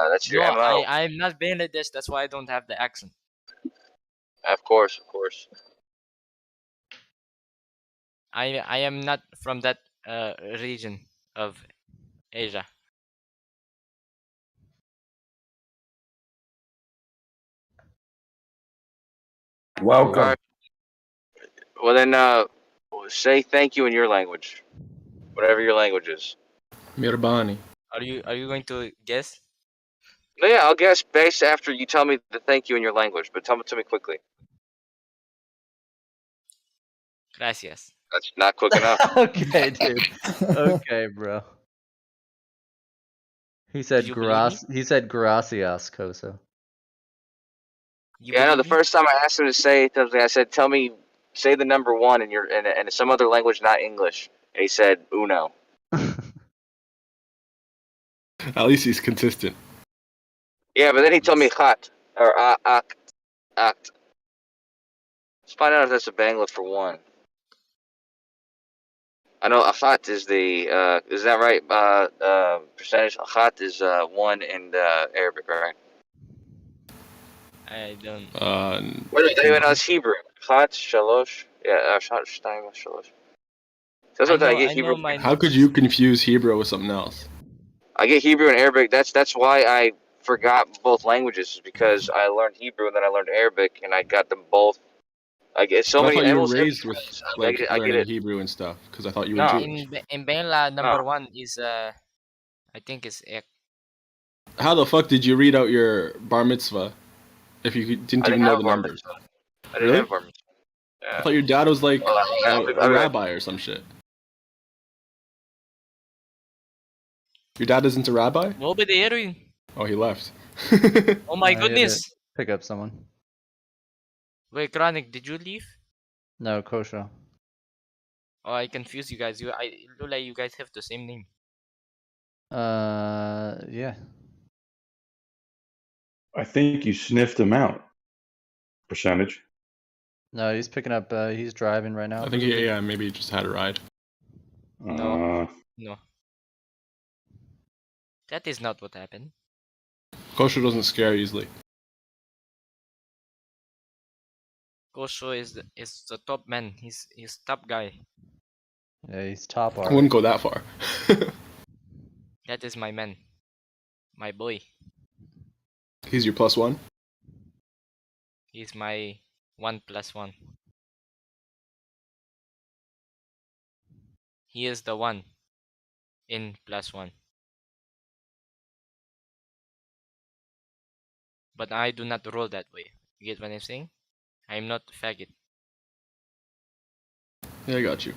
That's your No, MO. I'm not Bangladesh. That's why I don't have the accent. Of course. I am not from that region of Asia. Welcome. All right. Well then, say thank you in your language, whatever your language is. Mirbani. Are you going to guess? No, yeah, I'll guess based after you tell me the thank you in your language, but tell it to me quickly. Gracias. That's not quick enough. Okay, dude. Okay, bro. He said you believe me? He said gracias, Koso. Yeah, I know. The first time I asked him to say something, I said, "Tell me, say the number one in your in some other language, not English." And he said, "Uno." At least he's consistent. Yeah, but then he told me khat or act. Let's find out if that's a Bangla for one. I know akhat is the is that right? Percentage akhat is 1 in Arabic, right? I don't. Wait, anyone else Hebrew? Akhat shalosh. Yeah, shalosh. That's what I get Hebrew. How could you confuse Hebrew with something else? I get Hebrew and Arabic. That's why I forgot both languages, is because I learned Hebrew and then I learned Arabic and I got them both. I get so I many. thought you were almost raised every- with I like get learning it. Hebrew and stuff because I thought you were No. Jewish. In Bangla, number one is I think is ek. How the fuck did you read out your bar mitzvah if you didn't even know the numbers? I didn't Really? have bar mitzvah. Yeah. I thought your dad was like I'll a rabbi or some shit. Your dad isn't a rabbi? Nobody hearing. Oh, he left. Oh my I had to goodness. Pick up someone. Wait, Chronic, did you leave? No, Kosho. Oh, I confused you guys. Look like you guys have the same name. Yeah. I think you sniffed him out. Percentage. No, he's picking up. He's driving right now. I think maybe he just had a ride. No. That is not what happened. Kosher doesn't scare easily. Kosho is the top man. He's top guy. Yeah, he's top. I wouldn't go that far. That is my man. My boy. He's your +1? He's my 1+1. He is the one in +1. But I do not roll that way. You get what I'm saying? I'm not a faggot. Yeah, I got you.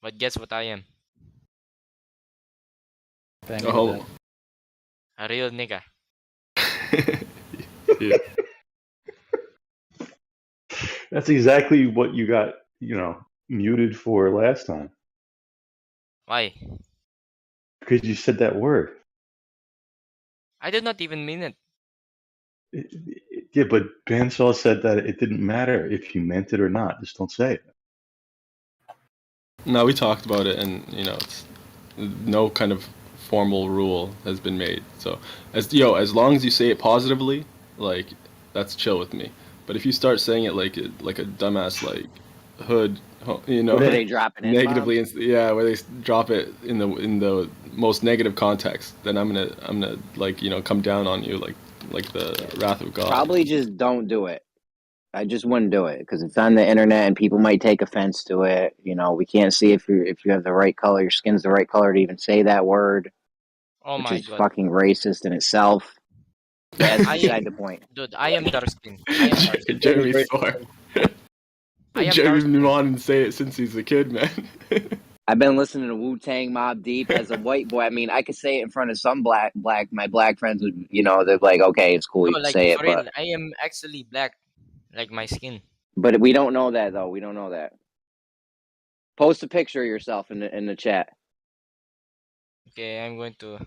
But guess what I am? Oh. A real nigga. Yeah. That's exactly what you got, muted for last time. Why? Because you said that word. I did not even mean it. Yeah, but Bansal said that it didn't matter if you meant it or not. Just don't say it. No, we talked about it, and it's no kind of formal rule has been made. So as long as you say it positively, like that's chill with me. But if you start saying it like a dumbass like hood, Where they drop it in negatively, where they drop it in the most negative context, then I'm gonna come down on you like the wrath of God. Probably just don't do it. I just wouldn't do it because it's on the internet and people might take offense to it. You know, we can't see if you have the right color, your skin's the right color to even say that word, Oh which my is god. fucking racist in itself. That's I beside am, the point. dude. I am dark skin. I am dark skin. Jeremy Thor. I am Jeremy's dark been wanting to say it since he's a kid, man. I've been listening to Wu-Tang Mob Deep as a white boy. I mean, I could say it in front of some my black friends would, you know, they're like, okay, it's cool, you No, can like say it, for real. I am actually black, like my skin. but we don't know that though. We don't know that. Post a picture of yourself in the chat. Okay, I'm going to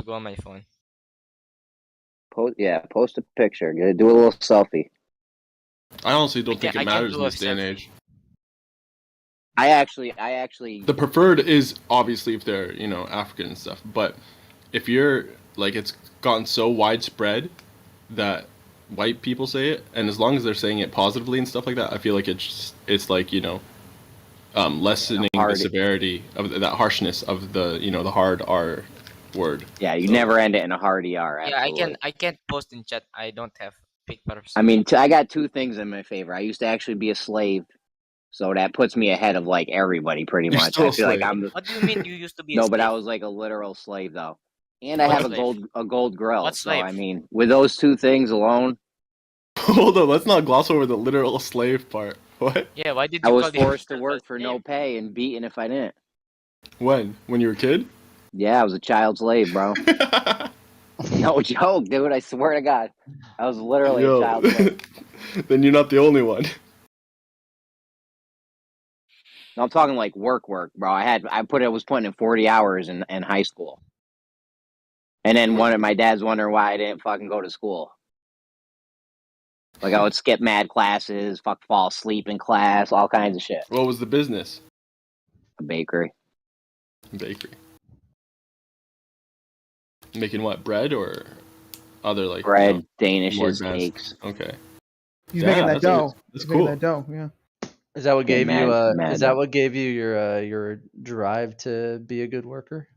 go on my phone. Post a picture. Do a little selfie. I honestly don't think it I can't matters do in a this day and selfie. age. I actually. The preferred is obviously if they're, you know, African and stuff. But if you're like, it's gotten so widespread that white people say it, and as long as they're saying it positively and stuff like that, I feel like it's like, you know, lessening the severity of that harshness of the, you know, the hard R word. Yeah, you never end it in a hard ER. Yeah, Absolutely. I can't post in chat. I don't have pictures. I mean, I got two things in my favor. I used to actually be a slave, so that puts me ahead of like everybody pretty You're much. still I a feel like slave. I'm the. What do you mean you used to be a No, slave? but I was like a literal slave though, and I What have slave? a gold grill. What So slave? I mean, with those two things alone, Hold on, let's not gloss over the literal slave part. What? Yeah, why did I you was call forced to yourself a work for no slave? pay and beaten if I didn't. When? When you were a kid? Yeah, I was a child slave, bro. No joke, dude. I swear to God, I was literally a Yo, child slave. then you're not the only one. No, I'm talking like work, bro. I was putting in 40 hours in high school, and then my dad's wondering why I didn't fucking go to school. Like I would skip mad classes, fall asleep in class, all kinds of shit. What was the business? A bakery. Bakery. Making what? Bread or other like Bread, more danishes, advanced- cakes. Okay. He's making that dough. That's He's cool. making that dough. Yeah. Is that what Yeah, gave you? mad Is that dough. what gave you your drive to be a good worker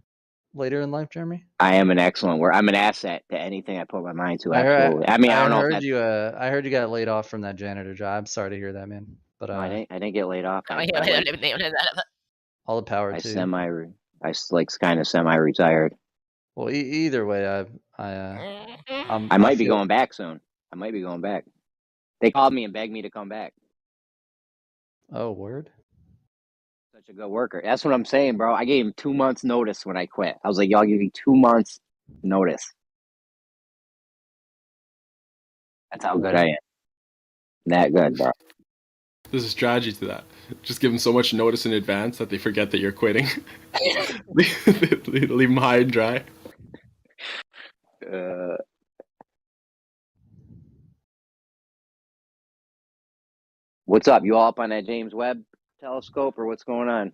later in life, Jeremy? I am an excellent worker. I'm an asset to anything I put my mind to. I Absolutely. I mean, I don't know if heard that's. you. I heard you got laid off from that janitor job. I'm sorry to hear that, man. But No, I didn't get laid off. all the power I to you. kind of semi-retired. Well, either way, I might be going back soon. I might be going back. They called me and begged me to come back. Oh, word. Such a good worker. That's what I'm saying, bro. I gave him 2 months notice when I quit. I was like, y'all give me 2 months notice. That's how good I am. That good, bro. There's a strategy to that. Just give them so much notice in advance that they forget that you're quitting. Leave them high and dry. What's up? You all up on that James Webb telescope or what's going on?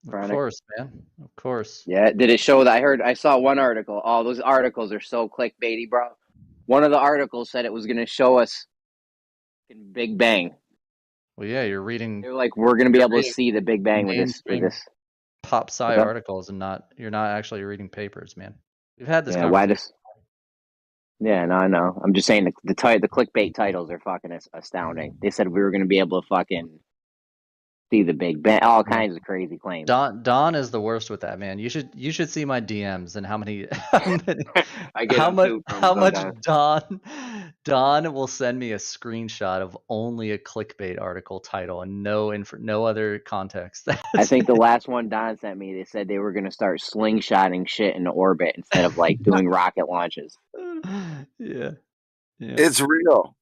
Of course, man. Of course. Yeah. Did it show that? I saw one article. Oh, those articles are so clickbaity, bro. One of the articles said it was going to show us Big Bang. Well, yeah, you're reading. They're like, we're going to be able to see the Big Bang with mainstream this. pop sci What's up? articles, and you're not actually reading papers, man. We've had this Yeah, conversation. why this? Yeah, no, I know. I'm just saying the clickbait titles are fucking astounding. They said we were going to be able to fucking see the Big Bang, all kinds of crazy claims. Don is the worst with that, man. You should see my DMs and how much Don will send me a screenshot of only a clickbait article title and no other context. I think the last one Don sent me, they said they were going to start slingshotting shit into orbit instead of like doing rocket launches. Yeah. It's real.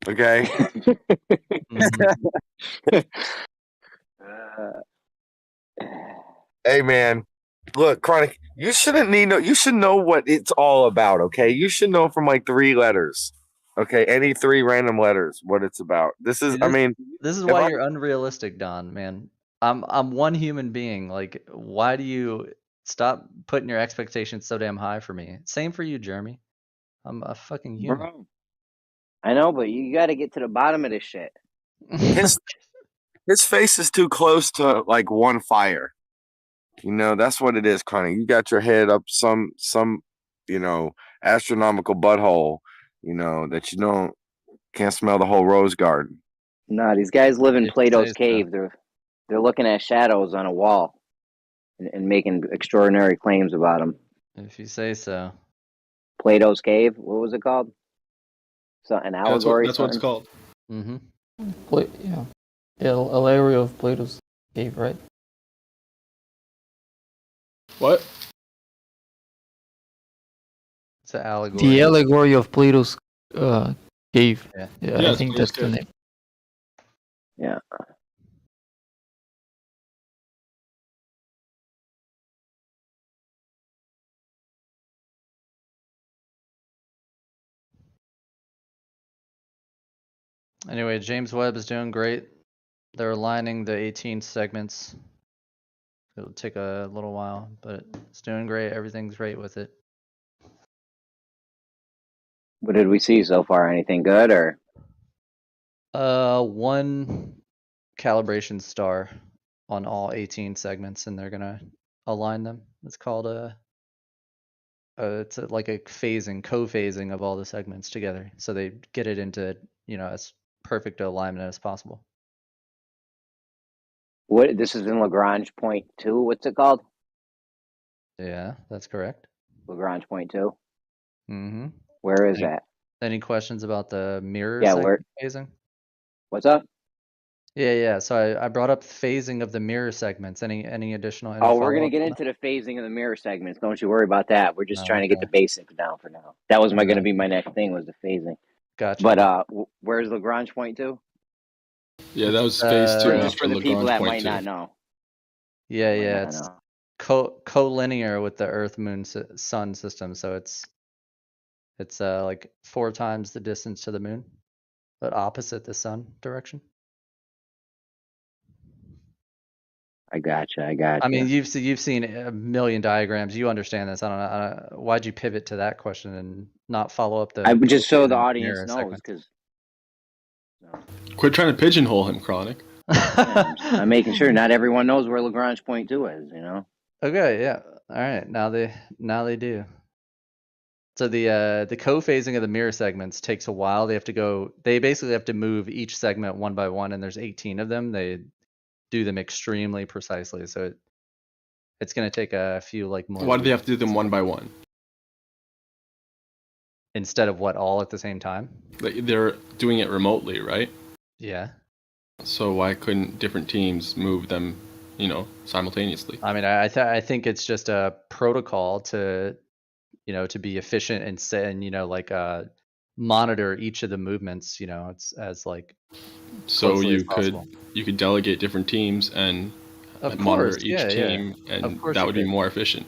Okay. Hey man, look, Chronic, you should know what it's all about, okay? You should know from like 3 letters. Okay, any 3 random letters what it's about. This is this is why you're unrealistic, Don, man. I'm one human being. Like, why do you stop putting your expectations so damn high for me? Same for you, Jeremy. I'm a fucking human. Bro, I know, but you got to get to the bottom of this shit. His face is too close to like one fire. You know, that's what it is, Chronic. You got your head up some astronomical butthole, that you don't Can't smell the whole rose garden. No, these guys live in If you Plato's say so. cave. They're looking at shadows on a wall and making extraordinary claims about them. If you say so. Plato's cave. What was it called? So an Yeah, allegory. that's what it's something? called. Mm-hmm. Yeah. A area of Plato's cave, right? What? It's an allegory. The allegory of Plato's cave. Yeah. I think that's the name. Yeah. Anyway, James Webb is doing great. They're aligning the 18 segments. It'll take a little while, but it's doing great. Everything's great with it. What did we see so far? Anything good or? One calibration star on all 18 segments, and they're gonna align them. It's called like a co-phasing of all the segments together, so they get it into as perfect alignment as possible. What? This is in Lagrange point 2. What's it called? Yeah, that's correct. Lagrange point 2. Mm-hmm. Where is that? Any questions about the mirror Yeah, segment phasing? What's up? Yeah. So I brought up phasing of the mirror segments. Any additional? Oh, we're gonna follow-up get on into the phasing of the mirror segments. Don't you worry about that. We're just Oh, trying to get okay. the basics down for now. That was Okay. gonna be my next thing, was the phasing. Gotcha. But where's Lagrange point 2? Yeah, that was phase 2 Just for after the people Lagrange that point might 2. not know. Yeah, Might yeah. not It's know. collinear with the Earth Moon Sun system, so it's like 4 times the distance to the moon, but opposite the sun direction. I gotcha. I mean, you've seen a million diagrams. You understand this. I don't know. Why'd you pivot to that question and not follow up the? I would just so the co-phasing audience mirror knows, segment? because Quit trying to pigeonhole him, Chronic. I'm making sure not everyone knows where Lagrange point 2 is. Okay, yeah. All right. Now they do. So the co-phasing of the mirror segments takes a while. They basically have to move each segment one by one, and there's 18 of them. They do them extremely precisely. So it's going to take a few more. Why do they have to do them one by one? Instead of what, all at the same time? They're doing it remotely, right? Yeah. So why couldn't different teams move them, simultaneously? I mean, I think it's just a protocol to be efficient and monitor each of the movements. It's as So closely you as possible. could delegate different teams and monitor each team, and that would be more efficient.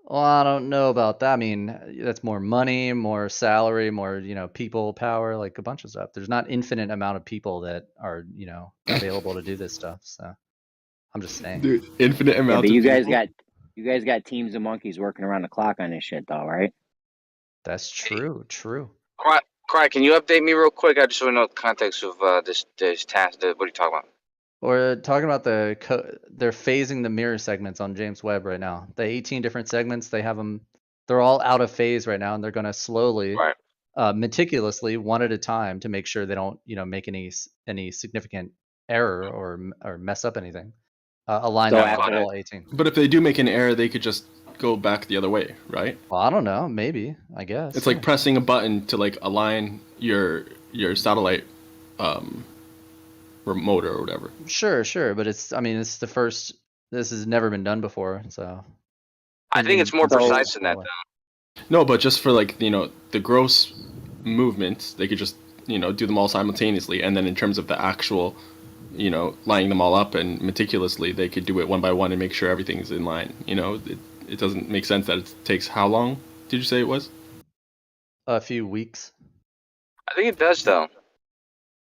Well, I don't know about that. I mean, that's more money, more salary, more people power, like a bunch of stuff. There's not infinite amount of people that are available to do this stuff. So I'm just saying. Dude, infinite amount. But of you guys people? got teams of monkeys working around the clock on this shit, though, right? That's true. True. Cry, can you update me real quick? I just want to know the context of this task. What are you talking about? We're talking about they're phasing the mirror segments on James Webb right now. The 18 different segments, they're all out of phase right now, and they're going to slowly, meticulously, one at a time, to make sure they don't, make any significant error or mess up anything. Align all 18. But if they do make an error, they could just go back the other way, right? Well, I don't know. Maybe, I guess. It's like pressing a button to align your satellite remote or whatever. Sure, but it's the first. This has never been done before, so. I think it's more precise than that, though. No, but just for the gross movements, they could just do them all simultaneously, and then in terms of the actual, lining them all up and meticulously, they could do it one by one and make sure everything's in line. It doesn't make sense that it takes how long? Did you say it was? A few weeks. I think it does, though.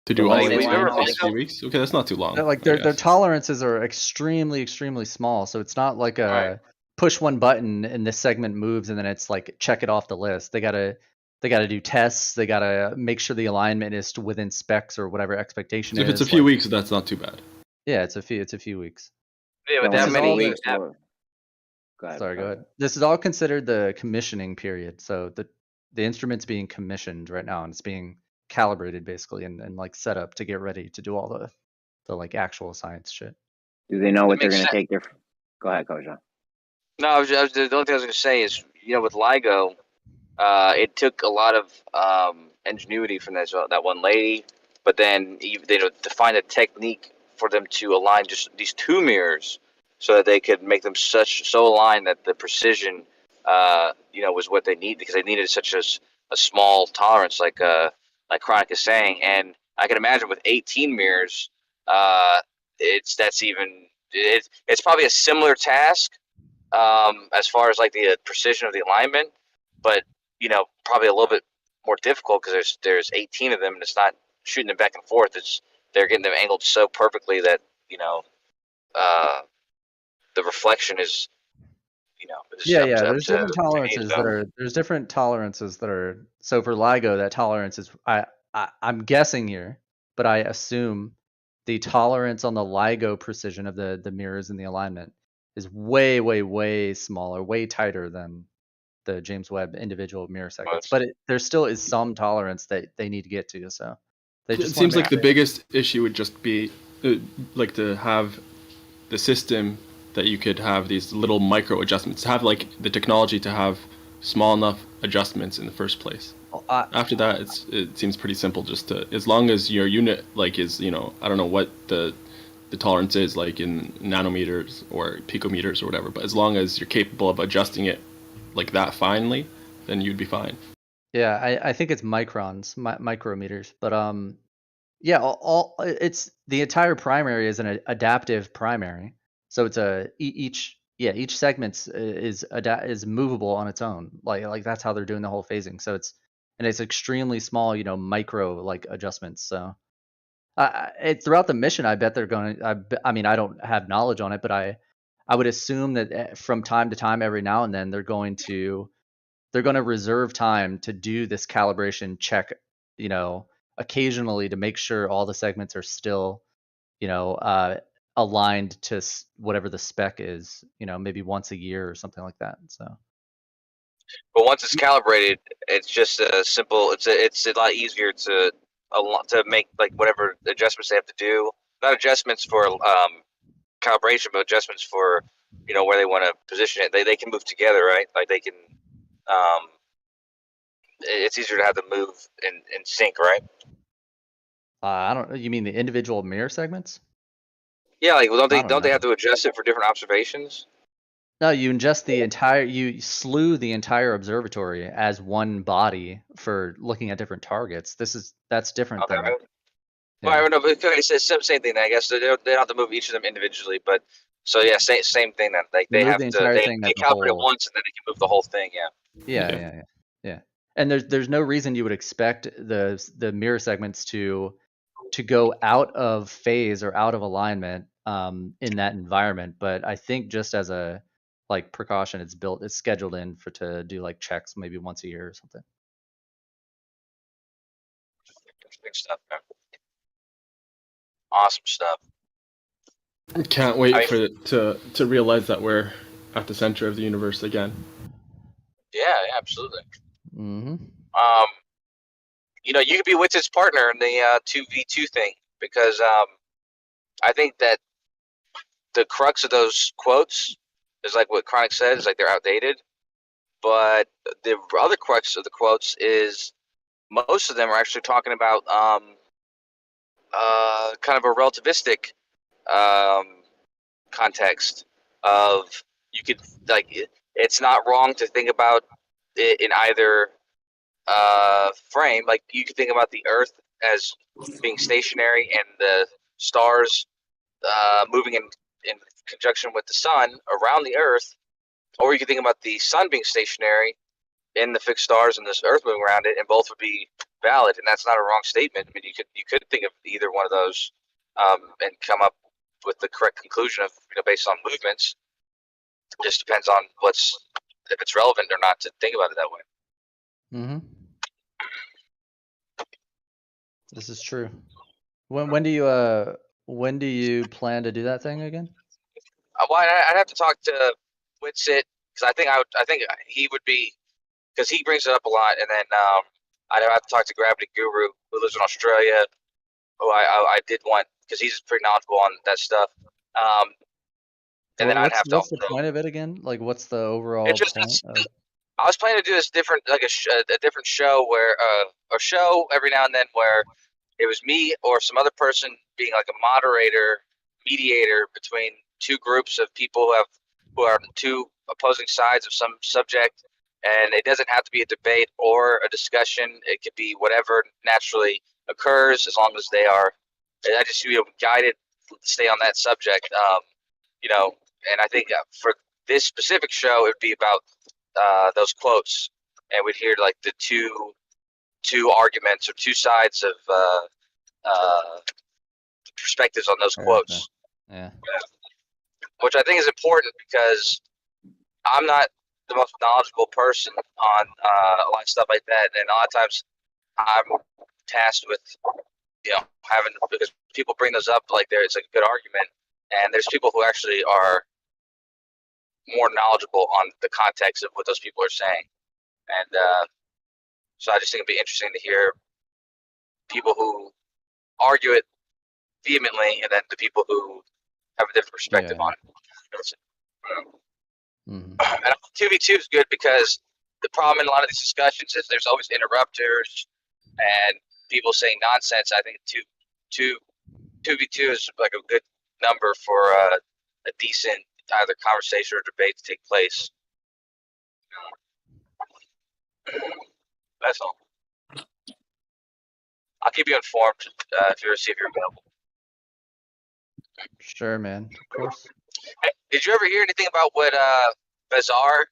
To do all Like, of we've never- it in 3 weeks? Okay, that's not too long. Their tolerances are extremely, extremely small, so it's not like a push one button and this segment moves and then it's like check it off the list. They gotta do tests. They gotta make sure the alignment is within specs or whatever expectation So if is. it's a few weeks, that's not too bad. Yeah, it's a few weeks. Yeah, but that many weeks. Sorry, go ahead. This is all considered the commissioning period. So the instrument's being commissioned right now, and it's being calibrated basically and like set up to get ready to do all the like actual science shit. Do they know what they're makes going to sense. take their? Go ahead, Coach John. No, the only thing I was going to say is, with LIGO, it took a lot of ingenuity from that one lady, but then to find a technique for them to align just these two mirrors so that they could make them so aligned that the precision, was what they need, because they needed such a small tolerance, like Chronic is saying. And I can imagine with 18 mirrors, it's probably a similar task as far as like the precision of the alignment, but probably a little bit more difficult because there's 18 of them, and it's not shooting them back and forth. They're getting them angled so perfectly that the reflection is Yeah. There's different tolerances that are so for LIGO that tolerance is I'm guessing here, but I assume the tolerance on the LIGO precision of the mirrors and the alignment is way, way, way smaller, way tighter than the James Webb individual mirror segments. But there still is some tolerance that they need to get to. So it seems like the biggest issue would just be like to have the system that you could have these little micro adjustments, have like the technology to have small enough adjustments in the first place. After that, it seems pretty simple. Just to, as long as your unit like is, I don't know what the tolerance is like in nanometers or picometers or whatever, but as long as you're capable of adjusting it like that finely, then you'd be fine. Yeah, I think it's microns, micrometers, but yeah, it's the entire primary is an adaptive primary, so it's each segment is movable on its own, like that's how they're doing the whole phasing. So it's extremely small, micro like adjustments. So throughout the mission, I bet they're going to. I mean, I don't have knowledge on it, but I would assume that from time to time, every now and then, they're going to reserve time to do this calibration check, occasionally to make sure all the segments are still, aligned to whatever the spec is, maybe once a year or something like that. So. But once it's calibrated, it's just a simple. It's a lot easier to make like whatever adjustments they have to do. Not adjustments for calibration, but adjustments for where they want to position it. They can move together, right? Like they can. It's easier to have them move in sync, right? I don't. You mean the individual mirror segments? Yeah, like don't they have to adjust it for different observations? No, you ingest you slew the entire observatory as one body for looking at different targets. That's different than. Well, I don't know, but it's the same thing. I guess they don't have to move each of them individually, but so yeah, same thing. Then like they have to they calibrate it once and then they can move the whole thing. Yeah. Yeah. And there's no reason you would expect the mirror segments to go out of phase or out of alignment in that environment. But I think just as a like precaution, it's scheduled in to do like checks maybe once a year or something. Big stuff, man. Awesome stuff. Can't wait to realize that we're at the center of the universe again. Yeah, absolutely. Mm-hmm. You could be Witt's partner in the 2v2 thing, because I think that the crux of those quotes is like what Chronic said, is like they're outdated. But the other crux of the quotes is most of them are actually talking about kind of a relativistic context of you could it's not wrong to think about it in either frame. Like you could think about the Earth as being stationary and the stars moving in conjunction with the sun around the Earth, or you could think about the sun being stationary in the fixed stars and this Earth moving around it, and both would be valid. And that's not a wrong statement. I mean, you could think of either one of those and come up with the correct conclusion of based on movements. It just depends on if it's relevant or not to think about it that way. Mm-hmm. This is true. When do you plan to do that thing again? Well, I'd have to talk to Witsit, because I think he would be, because he brings it up a lot, and then I'd have to talk to Gravity Guru who lives in Australia, who I did want because he's pretty knowledgeable on that stuff. And then I'd have to. What's the point of it again? Like, what's the overall It's just point of? I was planning to do this different, like a different show where a show every now and then where it was me or some other person being like a moderator, mediator between two groups of people who are on two opposing sides of some subject, and it doesn't have to be a debate or a discussion. It could be whatever naturally occurs as long as they are. I just guided to stay on that subject, and I think for this specific show, it would be about those quotes, and we'd hear like the two arguments or two sides of perspectives on those quotes. Yeah. Which I think is important because I'm not the most knowledgeable person on a lot of stuff like that, and a lot of times I'm tasked with having, because people bring those up like it's like a good argument, and there's people who actually are more knowledgeable on the context of what those people are saying, and so I just think it'd be interesting to hear people who argue it vehemently, and then the people who have a different perspective on it. And 2v2 is good because the problem in a lot of these discussions is there's always interrupters and people saying nonsense. I think 2v2 is like a good number for a decent either conversation or debate to take place. That's all. I'll keep you informed if you're available. Sure, man. Of course. Hey, did you ever hear anything about what Bazaar?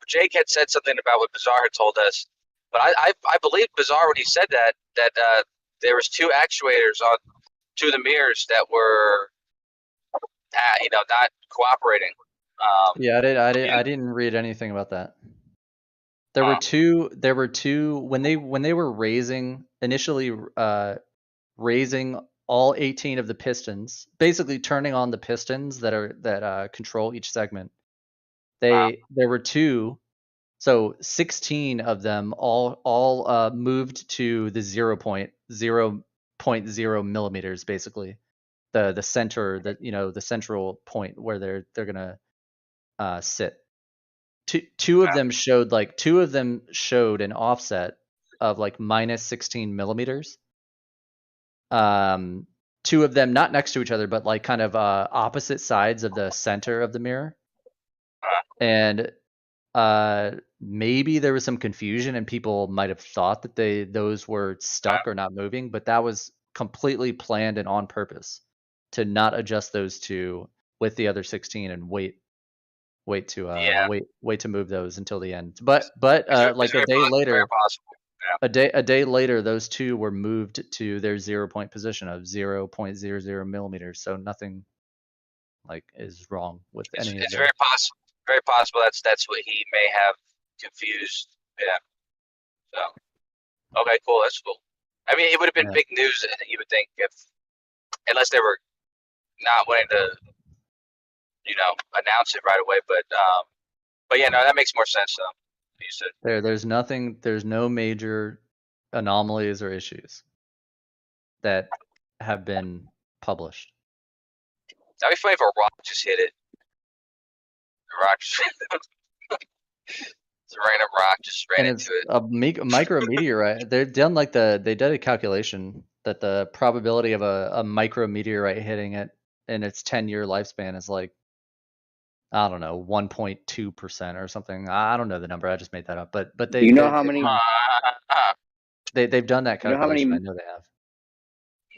Jake had said something about what Bazaar had told us, but I believe Bazaar when he said that there was two actuators on two of the mirrors that were not cooperating. Yeah, I didn't read anything about that. There were two when they were raising all 18 of the pistons, basically turning on the pistons that control each segment. There were two, so 16 of them all moved to the 0.0 millimeters, basically the center, the central point where they're gonna sit. Two of them showed an offset of like minus 16 millimeters. Two of them not next to each other, but like kind of opposite sides of the center of the mirror. And maybe there was some confusion and people might have thought that those were stuck or not moving, but that was completely planned and on purpose to not adjust those two with the other 16 and wait to move those until the end. But like a day later, a day later, those two were moved to their 0 point position of 0.00 millimeters. So nothing like is wrong with any of It's it. very possible that's what he may have confused. Yeah. So okay, cool. That's cool. I mean, it would have been big news, you would think, unless they were not wanting to, announce it right away. But yeah, no, that makes more sense though. You said There's no major anomalies or issues that have been published. that'd be funny if a rock just hit it. A rock just it's a random rock just ran And into it's it. a micrometeorite. They did a calculation that the probability of a micrometeorite hitting it in its 10-year lifespan is like, I don't know, 1.2% or something. I don't know the number. I just made that up. But they how many? They've done that You know how many? calculation. I know they have.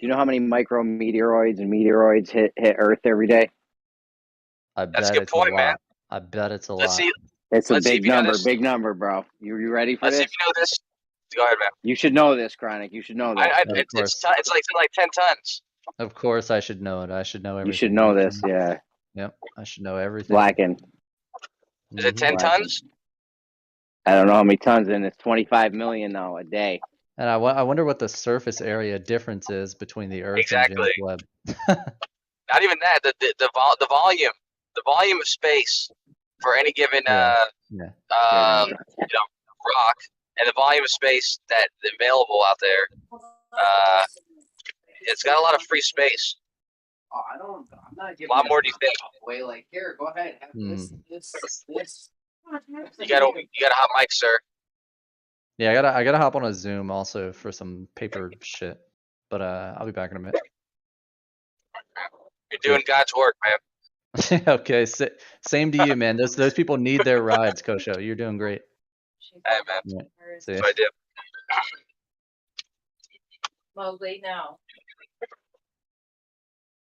You know how many micrometeoroids and meteoroids hit Earth every day? That's a good point, man. I bet it's a lot. Let's see. It's a Let's see big if you know number, this. big number, bro. You ready for Let's see this? if you know this. Go ahead, man. You should know this, Chronic. You should know this. It's like 10 tons. Of course, I should know it. I should know everything. You should know this, yeah. Yep, I should know everything. Blacken. Is it 10 tons? I don't know how many tons, and it's 25 million though a day. And I wonder what the surface area difference is between the Earth Exactly. and James Webb. Not even that. The volume of space for any given rock, and the volume of space that's available out there It's got a lot of free space. Oh, I'm not A lot more do you think? Way like here, go ahead. Have this. You got a hot mic, sir. Yeah, I gotta hop on a Zoom also for some paper shit. But I'll be back in a minute. You're doing God's work, man. Okay, same to you, man. Those people need their rides, Kosho. You're doing great. Hey, man. Yeah. See That's ya. what I do. Well, wait now.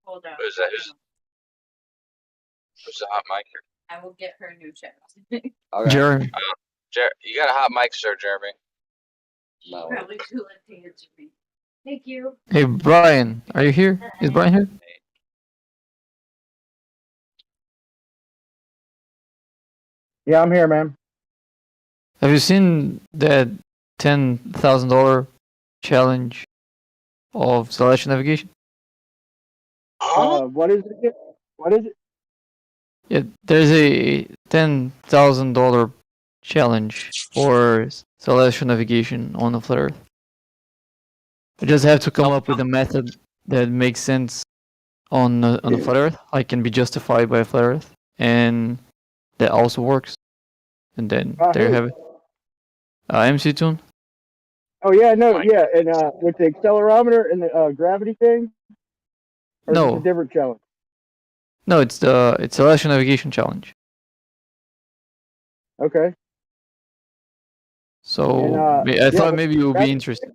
Hold on. Who's that? Who's the hot mic here? I will get her new channel. Okay. Jeremy. You got a hot mic, sir, Jeremy. No. Probably too late to answer me. Thank you. Hey, Brian, are you here? Is Brian here? Yeah, I'm here, man. Have you seen that $10,000 challenge of Celestial Navigation? What is it? What is it? Yeah, there's a $10,000 challenge for Celestial Navigation on the flat Earth. I just have to come up with a method that makes sense on a flat Earth, like can be justified by a flat Earth, and that also works. And then there you have it. MC Tune. Oh yeah, no, yeah, and with the accelerometer and the gravity thing. Or is it No, a different challenge. no, it's Celestial Navigation challenge. Okay. So And, I thought but maybe you would be gravity- interested.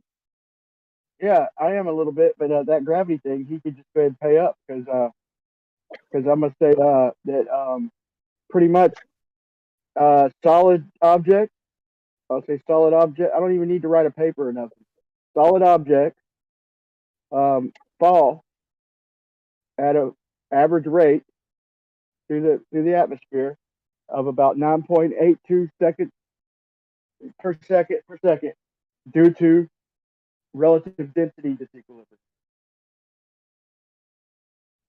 Yeah, I am a little bit, but that gravity thing, he could just go ahead and pay up because I'm gonna say that pretty much solid object. I'll say solid object. I don't even need to write a paper or nothing. Solid object fall at a average rate through the atmosphere of about 9.82 seconds per second due to relative density disequilibrium.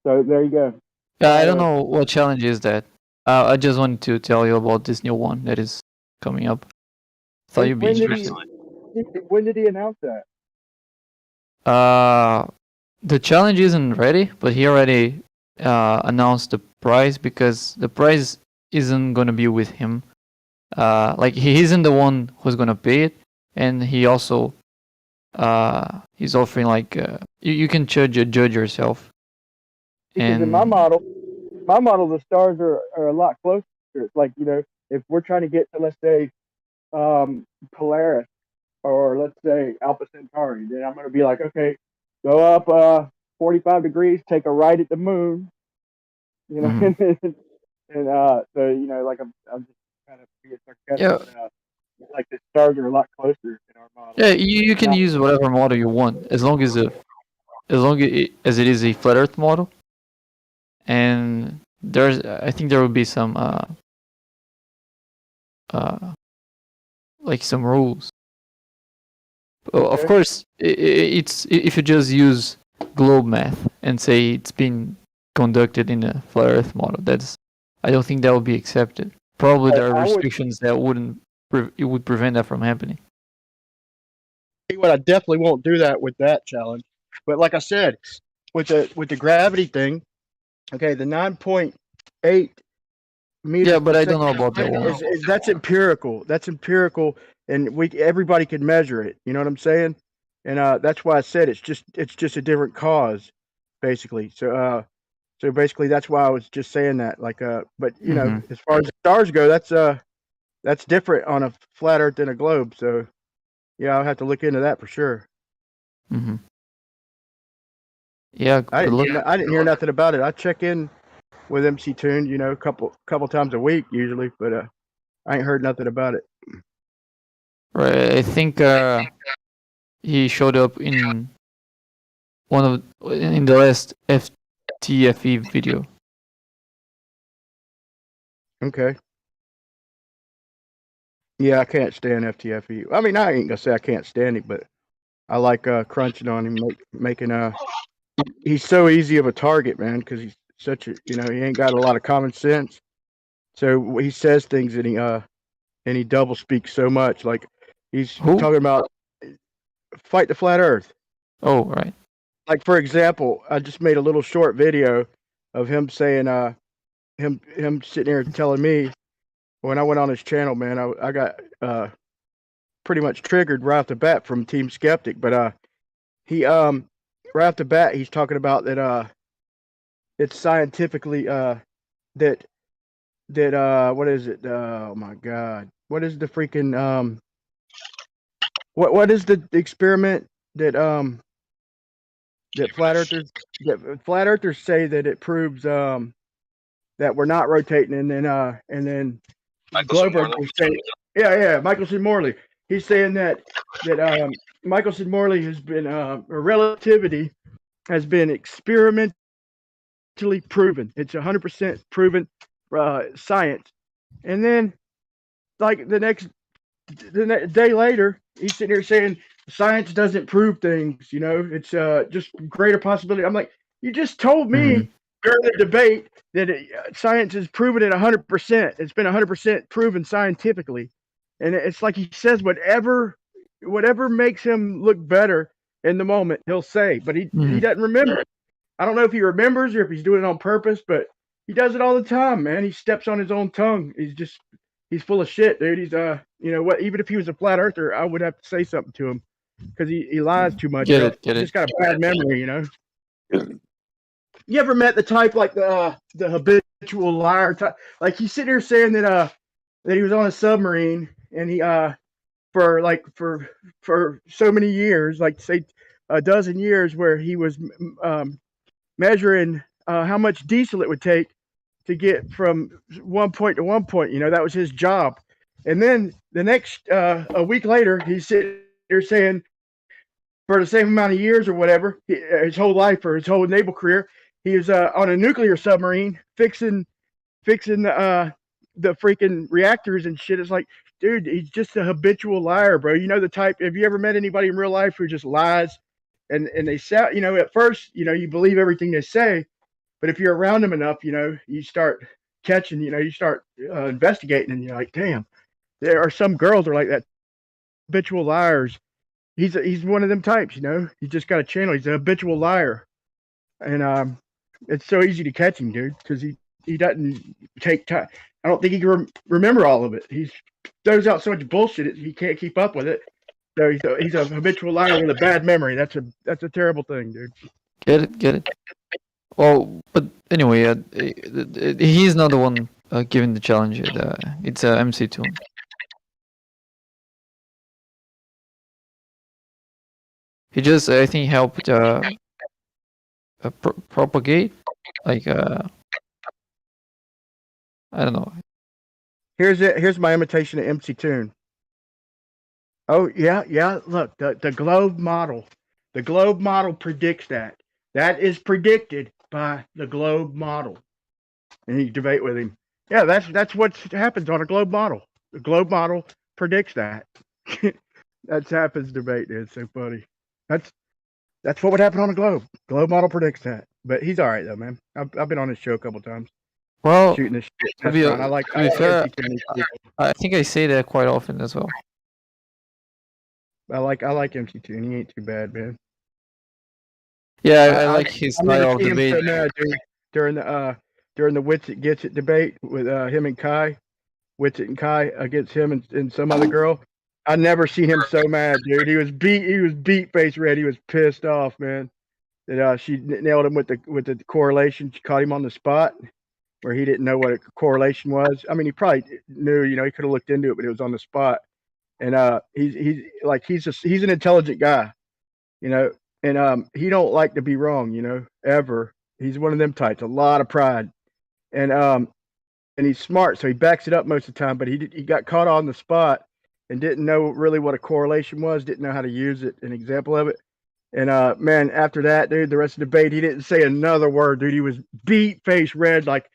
So there you go. I don't know what challenge is that. I just wanted to tell you about this new one that is coming up. Thought you'd be interested. When did he announce that? The challenge isn't ready, but he already announced the prize because the prize isn't gonna be with him. Like he isn't the one who's gonna pay it, and he also he's offering like you can judge yourself. Because in And my model, the stars are a lot closer. It's like, if we're trying to get to, let's say, Polaris, or let's say Alpha Centauri, then I'm going to be like, okay, go up 45 degrees, take a right at the moon, and so like I'm just kind of being sarcastic. Yeah. Like the stars are a lot closer in our model. yeah, you can use whatever model you want as long as it is a flat Earth model. And I think there will be some like some rules. Of course, it's if you just use globe math and say it's been conducted in a flat Earth model, I don't think that would be accepted. Probably there are restrictions that it would prevent that from happening. What I definitely won't do that with that challenge. But like I said, with the gravity thing, okay, the 9.8 meters. Yeah, but per I don't know second about that one. that's empirical. That's empirical, and everybody can measure it. You know what I'm saying? And that's why I said it's just a different cause, basically. So basically that's why I was just saying that. Like but as far as the stars go, that's different on a flat Earth than a globe. So yeah, I'll have to look into that for sure. Mm-hmm. Yeah, I didn't hear nothing about it. I check in with MC Tune, a couple times a week usually, but I ain't heard nothing about it. Right, I think he showed up in in the last FTFE video. Okay. Yeah, I can't stand FTFE. I mean, I ain't gonna say I can't stand it, but I like crunching on him, making he's so easy of a target, man, because he's such a he ain't got a lot of common sense. So he says things and he double speaks so much. Like he's talking about fight the flat Earth. Oh, right. Like for example, I just made a little short video of him saying, him sitting here telling me when I went on his channel, man, I got pretty much triggered right off the bat from Team Skeptic, but he right off the bat he's talking about that it's scientifically that what is it? Oh my God, what is the freaking what is the experiment that that flat earthers say that it proves that we're not rotating, and then Glover is saying, yeah, Michael C. Morley. He's saying that Michael C. Morley has been relativity has been experimentally proven. It's 100% proven science. And then, like the next day later, he's sitting here saying science doesn't prove things. You know, it's just greater possibility. I'm like, you just told me during the debate that science has proven it 100%. It's been 100% proven scientifically, and it's like he says whatever makes him look better in the moment, he'll say, but he doesn't remember. I don't know if he remembers or if he's doing it on purpose, but he does it all the time, man. He steps on his own tongue. He's full of shit, dude. He's you know what? Even if he was a flat earther, I would have to say something to him because he lies too much. Get He's it. just got a bad memory, you know. You ever met the type like the habitual liar type? Like he's sitting here saying that he was on a submarine and he for so many years, like say a dozen years, where he was measuring how much diesel it would take to get from one point to one point. You know, that was his job. And then the next a week later, he's sitting here saying for the same amount of years or whatever, his whole life or his whole naval career, he was on a nuclear submarine fixing the freaking reactors and shit. It's like, dude, he's just a habitual liar, bro. You know the type. Have you ever met anybody in real life who just lies and they sound, you know, at first, you know, you believe everything they say, but if you're around them enough, you know, you start catching, you know, you start investigating, and you're like, damn, there are some girls are like that, habitual liars. He's one of them types, you know. He's just got a channel. He's a habitual liar, and it's so easy to catch him, dude, because he doesn't take time. I don't think he can remember all of it. He throws out so much bullshit he can't keep up with it. So he's a habitual liar with a bad memory. That's a terrible thing, dude. Get it. Well, but anyway, he's not the one giving the challenge. It's MC Toon. He just, I think, helped propagate, like I don't know. Here's my imitation of MC Toon. Oh yeah. Look, the globe model. The globe model predicts that. That is predicted by the globe model. And you debate with him. Yeah, that's what happens on a globe model. The globe model predicts that. That's Happens debate. It's so funny. That's what would happen on a globe. Globe model predicts that. But he's all right though, man. I've been on his show a couple times. Well, shooting this shit. to be I like fair, MC Toon. I think I say that quite often as well. I like MC Toon. He ain't too bad, man. Yeah, I like his style of debate. So mad, during the Wits It Gets It debate with him and Kai, Wits It and Kai against him and some other girl. I never seen him so mad, dude. He was beat face red. He was pissed off, man. That she nailed him with the correlation. She caught him on the spot where he didn't know what a correlation was. I mean, he probably knew, you know, he could have looked into it, but it was on the spot. And he's an intelligent guy, you know, and he don't like to be wrong, you know, ever. He's one of them types, a lot of pride, and he's smart, so he backs it up most of the time. But he got caught on the spot and didn't know really what a correlation was, didn't know how to use it, an example of it. And man, after that, dude, the rest of the debate, he didn't say another word, dude. He was beat face red like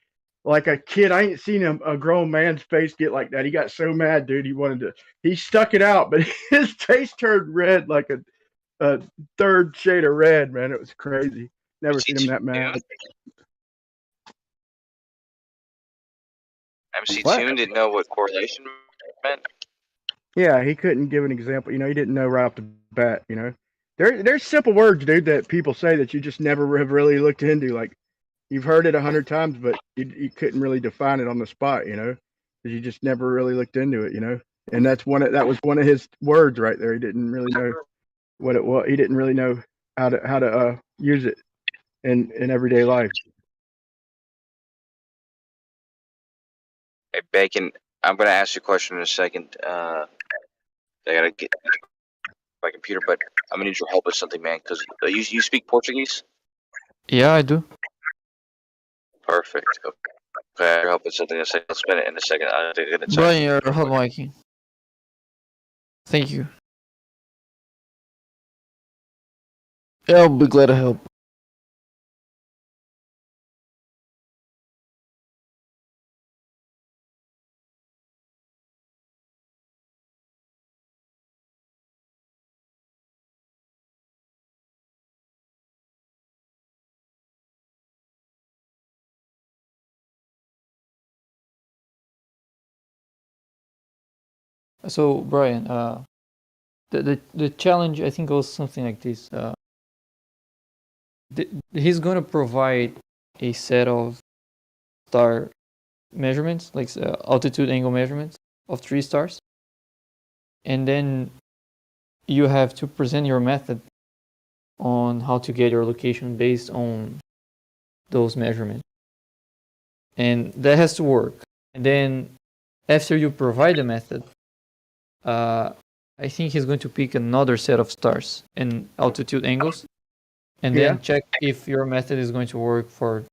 a kid. I ain't seen a grown man's face get like that. He got so mad, dude. He stuck it out, but his face turned red like a third shade of red, man. It was crazy. Never seen him that mad. MC What? Toon didn't know what correlation meant. Yeah, he couldn't give an example. You know, he didn't know right off the bat, you know. There's simple words, dude, that people say that you just never have really looked into. Like you've heard it 100 times, but you couldn't really define it on the spot, because you just never really looked into it, And that was one of his words right there. He didn't really know what it was. He didn't really know how to use it in everyday life. Hey, Bacon, I'm gonna ask you a question in a second. I gotta get my computer, but I'm gonna need your help with something, man. Because you speak Portuguese? Yeah, I do. Perfect. Okay, your help with something in a second. I'll spin it in a second. I'm gonna check. Brian, you're hot micing. Thank you. Yeah, I'll be glad to help. So, Brian, the challenge I think goes something like this. He's going to provide a set of star measurements, like altitude angle measurements of 3 stars, and then you have to present your method on how to get your location based on those measurements, and that has to work. And then after you provide the method, I think he's going to pick another set of stars and altitude angles, and then check if your method is going to work for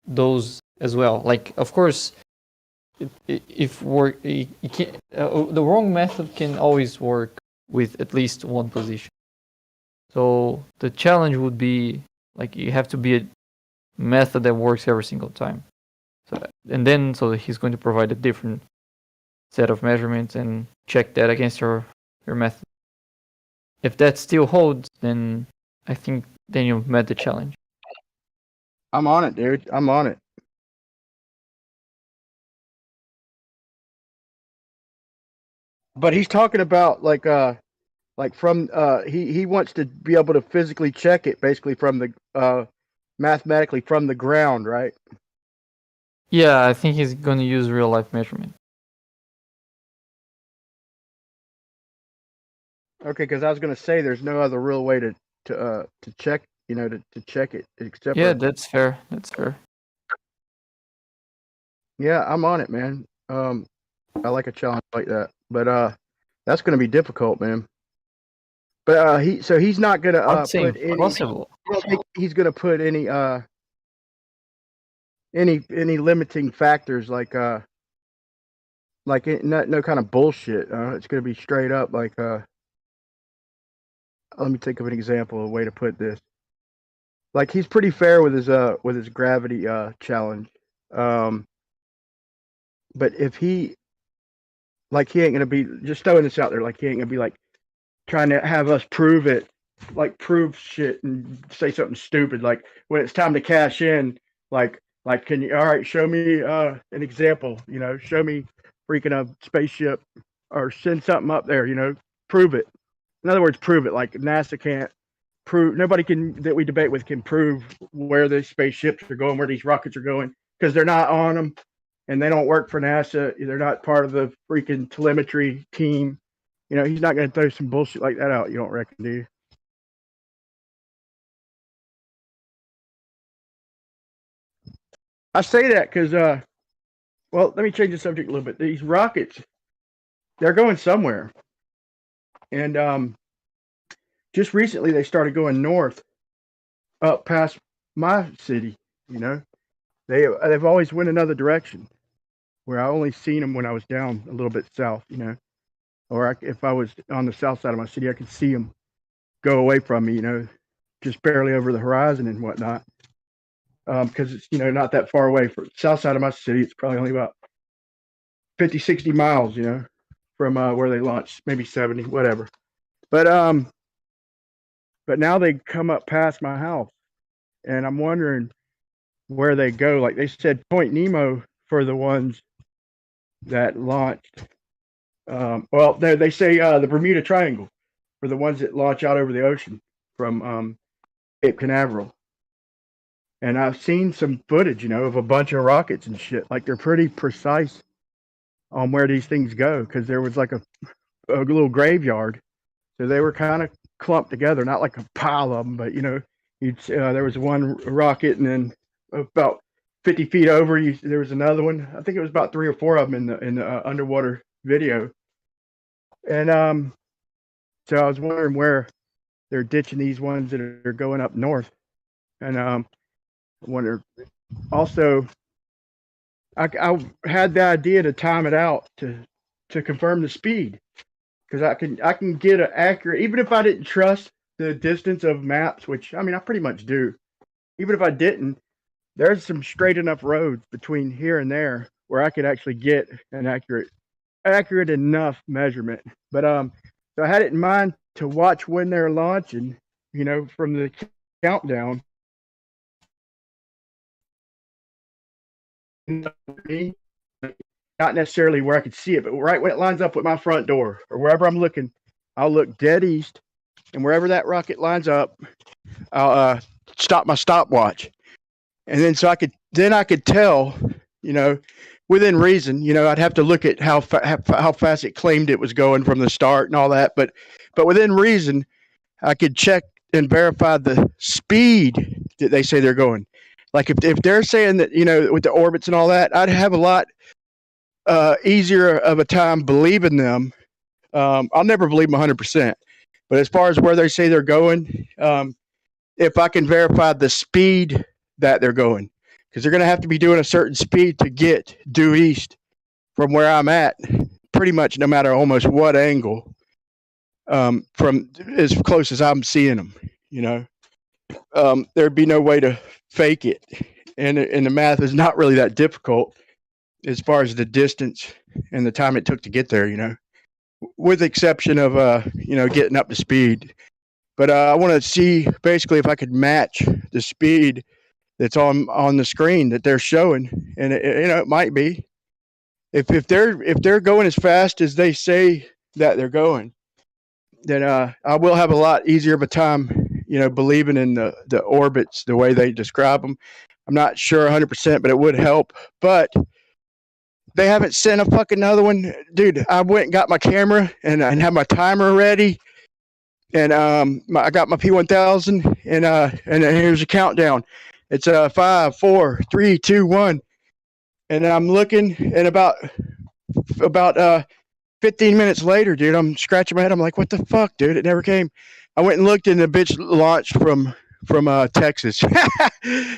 those as well. Like, of course, if the wrong method can always work with at least one position. So the challenge would be like you have to be a method that works every single time. So he's going to provide a different set of measurements and check that against your method. If that still holds, then I think then you've met the challenge. I'm on it, dude. I'm on it. But he's talking about like from he wants to be able to physically check it basically from the mathematically from the ground, right? Yeah, I think he's going to use real life measurement. Okay, because I was going to say there's no other real way to check, to check it except. Yeah, that's fair. That's fair. Yeah, I'm on it, man. I like a challenge like that, but that's going to be difficult, man. But he's not going to put any. Possible. I don't think he's going to put any limiting factors like no kind of bullshit. It's going to be straight up like let me think of an example, a way to put this. Like he's pretty fair with his gravity challenge. But if he ain't gonna be just throwing this out there, like he ain't gonna be like trying to have us prove it, like prove shit and say something stupid. Like when it's time to cash in, like can you all right, show me an example, show me freaking a spaceship or send something up there, prove it. In other words, prove it. Like NASA can't prove, nobody that we debate with can prove where the spaceships are going, where these rockets are going, because they're not on them and they don't work for NASA. They're not part of the freaking telemetry team. He's not going to throw some bullshit like that out. You don't reckon, do you? I say that because, well, let me change the subject a little bit. These rockets, they're going somewhere. And just recently they started going north up past my city. They've always went another direction, where I only seen them when I was down a little bit south, or if I was on the south side of my city, I could see them go away from me, just barely over the horizon and whatnot. Because it's not that far away. For south side of my city, it's probably only about 50, 60 miles, from where they launched, maybe 70, whatever. But now they come up past my house, and I'm wondering where they go. Like they said, Point Nemo for the ones that launched. Well, they say the Bermuda Triangle for the ones that launch out over the ocean from Cape Canaveral. And I've seen some footage, of a bunch of rockets and shit. Like they're pretty precise on where these things go, because there was like a little graveyard, so they were kind of clumped together, not like a pile of them, but there was one rocket, and then about 50 feet over, there was another one. I think it was about 3 or 4 of them in the underwater video. And so I was wondering where they're ditching these ones that are going up north, and I wonder also. I had the idea to time it out to confirm the speed, because I can get an accurate, even if I didn't trust the distance of maps, which I pretty much do. Even if I didn't, there's some straight enough roads between here and there where I could actually get an accurate enough measurement. But so I had it in mind to watch when they're launching, from the countdown. Not necessarily where I could see it, but right when it lines up with my front door or wherever I'm looking, I'll look dead east, and wherever that rocket lines up, I'll stop my stopwatch, and then I could tell, within reason. I'd have to look at how fast it claimed it was going from the start and all that, but within reason, I could check and verify the speed that they say they're going. Like if they're saying that, with the orbits and all that, I'd have a lot easier of a time believing them. I'll never believe them 100%. But as far as where they say they're going, if I can verify the speed that they're going, because they're going to have to be doing a certain speed to get due east from where I'm at, pretty much no matter almost what angle, from as close as I'm seeing them, there'd be no way to fake it, and the math is not really that difficult as far as the distance and the time it took to get there, with the exception of getting up to speed. But I want to see basically if I could match the speed that's on the screen that they're showing, and it might be if they're going as fast as they say that they're going, then I will have a lot easier of a time believing in the orbits the way they describe them. I'm not sure 100%, but it would help. But they haven't sent a fucking another one. Dude, I went and got my camera and have my timer ready. And I got my P1000, and here's a countdown. It's 5, 4, 3, 2, 1. And I'm looking, and about 15 minutes later, dude, I'm scratching my head. I'm like, what the fuck, dude? It never came. I went and looked, and the bitch launched from Texas.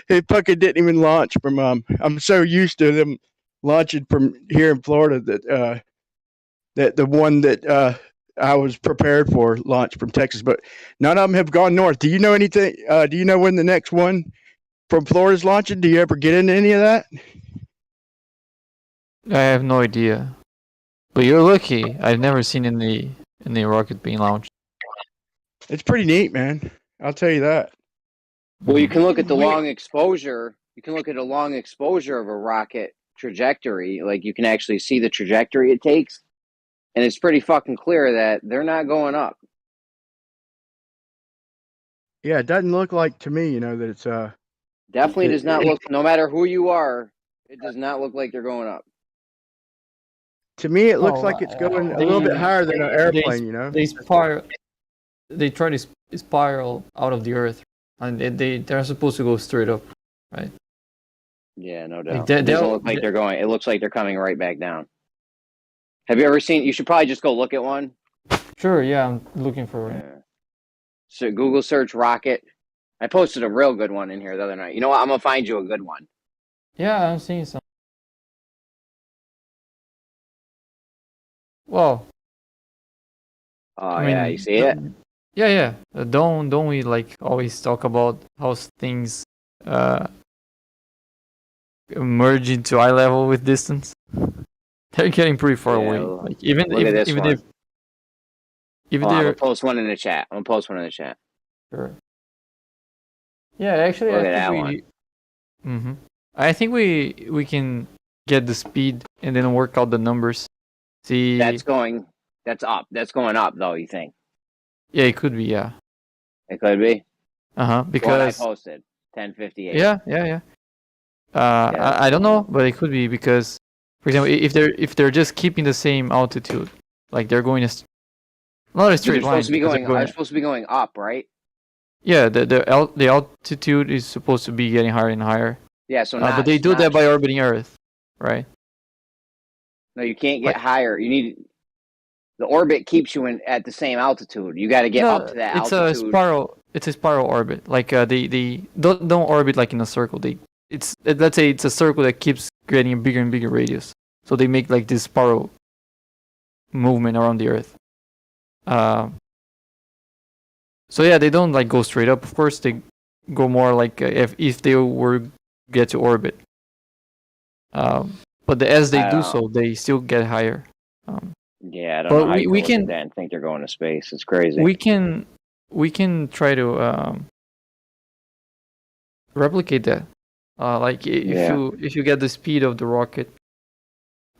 It fucking didn't even launch from. I'm so used to them launching from here in Florida that the one that I was prepared for launched from Texas, but none of them have gone north. Do you know anything? Do you know when the next one from Florida is launching? Do you ever get into any of that? I have no idea. But you're lucky. I've never seen any rocket being launched. It's pretty neat, man. I'll tell you that. Well, you can look at the long exposure. You can look at a long exposure of a rocket trajectory. Like you can actually see the trajectory it takes, and it's pretty fucking clear that they're not going up. Yeah, it doesn't look like to me, that it's definitely does not look. No matter who you are, it does not look like they're going up. To me, it looks like it's going a little bit higher than an airplane. They try to spiral out of the Earth, and they're supposed to go straight up, right? Yeah, no doubt. They It doesn't look like they're going. It looks like they're coming right back down. Have you ever seen? You should probably just go look at one. Sure, yeah, I'm looking for it. Yeah. So Google search rocket. I posted a real good one in here the other night. You know what? I'm gonna find you a good one. Yeah, I'm seeing some. Well. Oh yeah, you see it? Yeah. Don't we like always talk about how things merge into eye level with distance? They're getting pretty far away. Like even look at this even one. if even I'm they're gonna post one in the chat. I'm gonna post one in the chat. Sure. Yeah, actually, Look I at that think one. Mm-hmm. I think we can get the speed and then work out the numbers. See. That's up. That's going up, though. You think? Yeah, it could be. Yeah. It could be. Because the one I posted 1058. yeah. I don't know, but it could be because, for example, if they're just keeping the same altitude, like they're going not a straight line. They're supposed to be going up, right? Yeah, the altitude is supposed to be getting higher and higher. Yeah, so but they do that by orbiting Earth, right? No, you can't get higher. You need the orbit keeps you at the same altitude. You got to get up to that altitude. It's a spiral orbit. Like they don't orbit like in a circle. Let's say it's a circle that keeps getting a bigger and bigger radius. So they make like this spiral movement around the Earth. So yeah, they don't like go straight up. Of course, they go more like if they were get to orbit. But as they do so, they still get higher. Yeah, I don't know how you can look at that and think they're going to space. It's crazy. We can try to replicate that. Like if you get the speed of the rocket,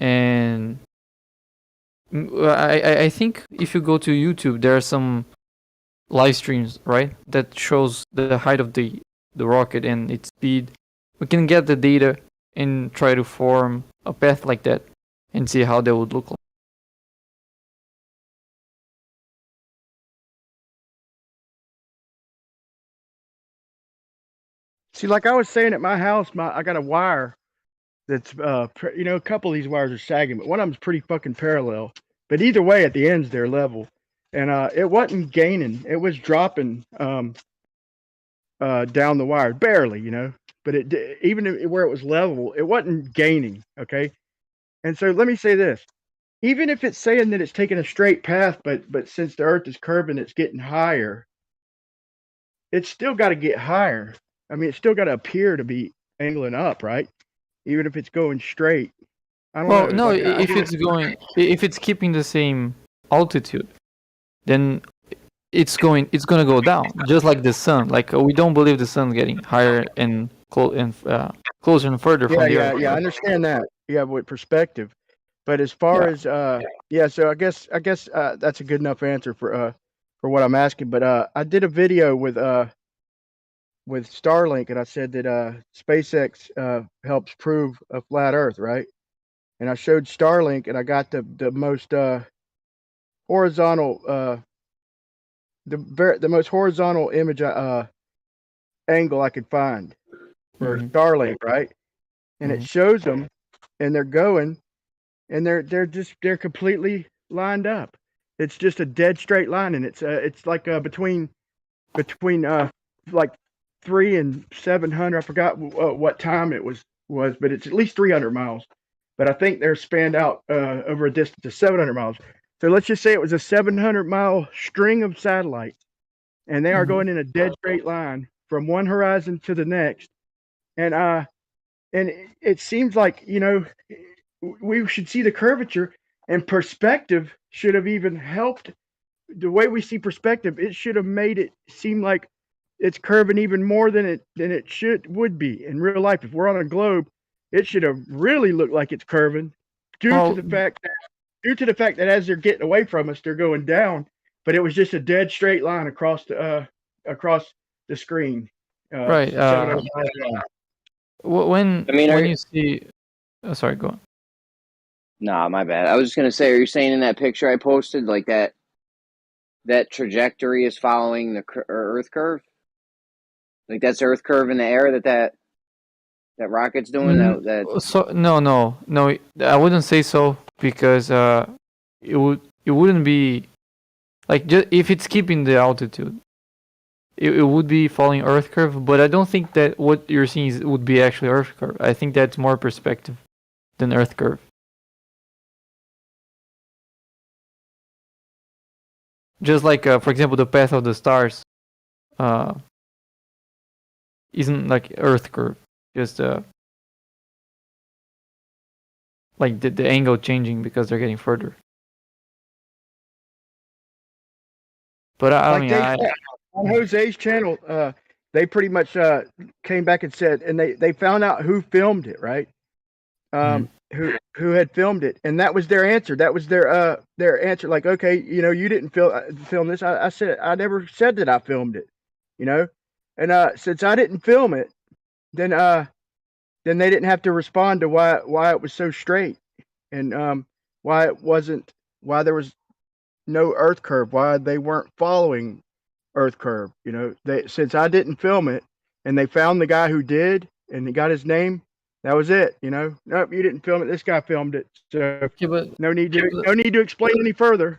and I think if you go to YouTube, there are some live streams, right, that shows the height of the rocket and its speed. We can get the data and try to form a path like that and see how that would look like. See, like I was saying at my house, I got a wire that's a couple of these wires are sagging, but one of them's pretty fucking parallel. But either way, at the ends they're level, and it wasn't gaining; it was dropping down the wire barely, But even where it was level, it wasn't gaining. Okay, and so let me say this: even if it's saying that it's taking a straight path, but since the Earth is curving, it's getting higher. It's still got to get higher. I mean, it's still got to appear to be angling up, right? Even if it's going straight. I don't know. No, if it's keeping the same altitude, then it's gonna go down, just like the sun. Like we don't believe the sun's getting higher and closer and further from the Earth. Yeah, I understand that. Yeah, with perspective. But as far as so I guess that's a good enough answer for what I'm asking. But I did a video with Starlink, and I said that SpaceX helps prove a flat Earth, right? And I showed Starlink, and I got the most horizontal the most horizontal image angle I could find for Starlink, right? And it shows them, and they're going, and they're completely lined up. It's just a dead straight line, and it's like between like 300 and 700. I forgot what time it was, but it's at least 300 miles. But I think they're spanned out over a distance of 700 miles. So let's just say it was a 700-mile string of satellites, and they are going in a dead straight line from one horizon to the next. And it seems like we should see the curvature, and perspective should have even helped. The way we see perspective, it should have made it seem like it's curving even more than it would be in real life. If we're on a globe, it should have really looked like it's curving due to the fact that as they're getting away from us, they're going down. But it was just a dead straight line across the screen. Right. When you see, sorry, go on. Nah, my bad. I was just gonna say, are you saying in that picture I posted, like that trajectory is following the Earth curve? Like that's Earth curve in the air that rocket's doing? So no, I wouldn't say so, because it wouldn't be like, just if it's keeping the altitude, it would be following Earth curve. But I don't think that what you're seeing would be actually Earth curve. I think that's more perspective than Earth curve. Just like, for example, the path of the stars isn't like Earth curve, just like the angle changing because they're getting further. But on Jose's channel, they pretty much came back and said, and they found out who filmed it, right? And who had filmed it, and that was their answer. That was their answer. Like, okay, you didn't film this. I said I never said that I filmed it, and since I didn't film it, then they didn't have to respond to why it was so straight, and why there was no earth curve, why they weren't following earth curve. Since I didn't film it, and they found the guy who did, and he got his name. That was it. Nope, you didn't film it. This guy filmed it. So no need to explain any further.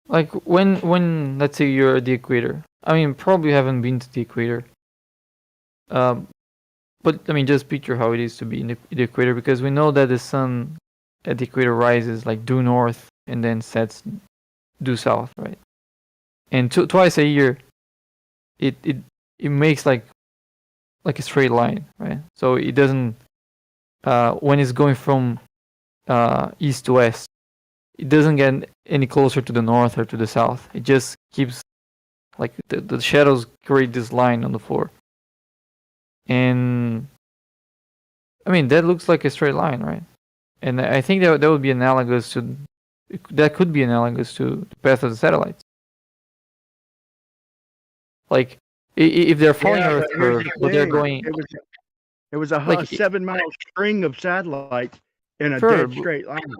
Like when let's say you're at the equator. I mean, probably haven't been to the equator. But I mean, just picture how it is to be in the equator, because we know that the sun at the equator rises like due north and then sets due south, right? And twice a year, it makes like a straight line, right? So it doesn't. When it's going from east to west, it doesn't get any closer to the north or to the south. It just keeps like the shadows create this line on the floor. And I mean, that looks like a straight line, right? And I think that would be analogous to the path of the satellites. Like if they're following Earth curve, but they're going. It was a 7-mile string of satellites in a Sure, dead straight line.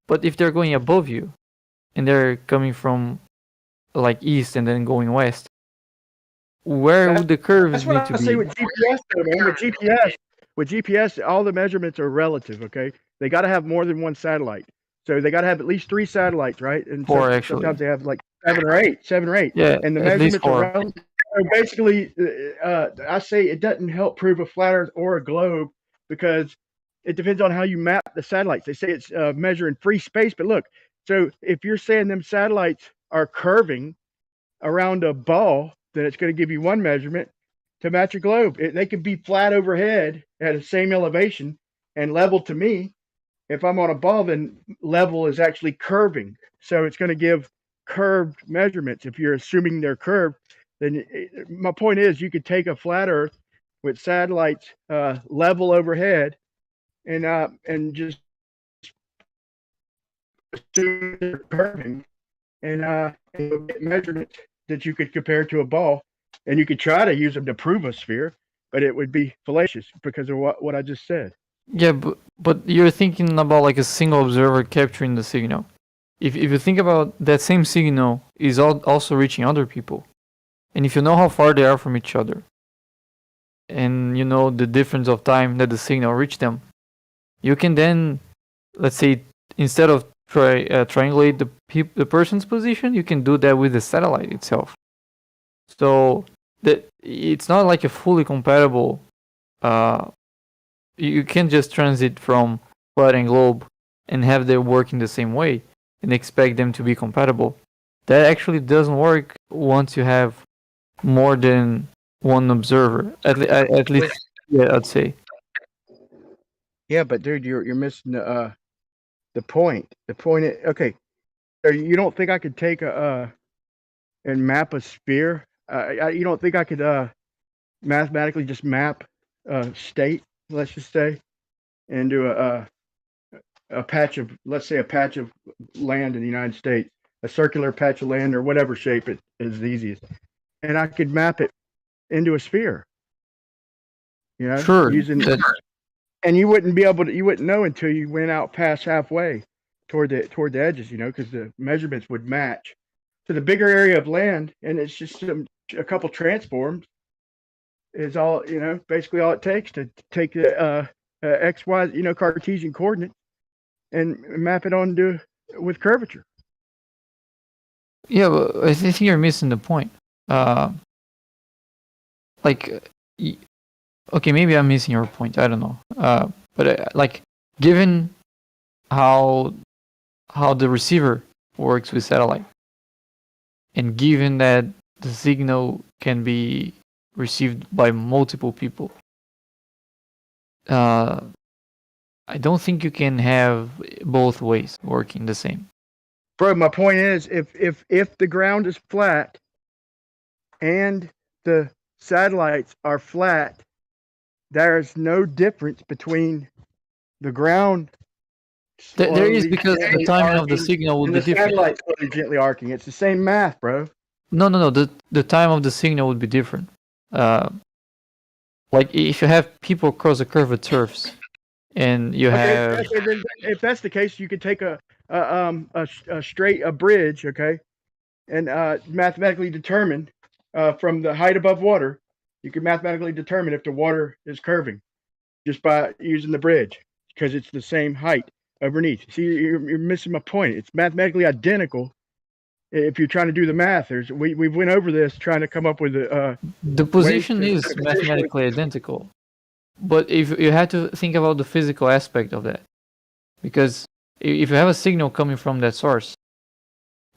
But if they're going above you, and they're coming from like east and then going west, where would the curves need to be? That's what I say with GPS, though, man. With GPS, all the measurements are relative. Okay, they got to have more than one satellite. So they got to have at least 3 satellites, right? And sometimes they have like 7 or 8. Yeah, and the at least measurements are 4. relative. So basically, I say it doesn't help prove a flat Earth or a globe, because it depends on how you map the satellites. They say it's measuring free space, but look, so if you're saying them satellites are curving around a ball, then it's going to give you one measurement to match a globe. They could be flat overhead at the same elevation and level to me. If I'm on a ball, then level is actually curving. So it's going to give curved measurements. If you're assuming they're curved, then my point is you could take a flat Earth with satellites level overhead and just assume they're curving, and you'll get measurements that you could compare to a ball, and you could try to use them to prove a sphere, but it would be fallacious because of what I just said. Yeah, but you're thinking about like a single observer capturing the signal. If you think about that same signal is also reaching other people, and if you know how far they are from each other, and you know the difference of time that the signal reached them, you can then, let's say, instead of triangulate the person's position, you can do that with the satellite itself. So that it's not like a fully compatible. You can't just transit from flat and globe and have them work in the same way and expect them to be compatible. That actually doesn't work once you have more than one observer. At least, yeah, I'd say. Yeah, but dude, you're missing the point. The point is, okay, so you don't think I could take and map a sphere? You don't think I could mathematically just map a state, let's just say, and do a patch of, let's say, a patch of land in the United States, a circular patch of land or whatever shape it is the easiest, and I could map it into a sphere. Sure. And you wouldn't be able to, you wouldn't know until you went out past halfway toward the edges, because the measurements would match. So the bigger area of land, and it's just a couple transforms, is all, basically all it takes to take the X, Y, Cartesian coordinate and map it onto with curvature. Yeah, but I think you're missing the point. Okay, maybe I'm missing your point. I don't know. But given how the receiver works with satellite, and given that the signal can be received by multiple people, I don't think you can have both ways working the same. Bro, my point is, if the ground is flat and the satellites are flat, there is no difference between the ground There is, slowly because the gently timing of the arcing, signal would and be the different. satellite's slowly gently arcing. It's the same math, bro. No. The time of the signal would be different. Like if you have people across the curved surface, and you have Okay, then if that's the case, you could take a straight bridge, okay, and mathematically determine from the height above water, you can mathematically determine if the water is curving just by using the bridge because it's the same height underneath. See, you're missing my point. It's mathematically identical. If you're trying to do the math, we went over this trying to come up with the position is mathematically identical. But if you had to think about the physical aspect of that, because if you have a signal coming from that source,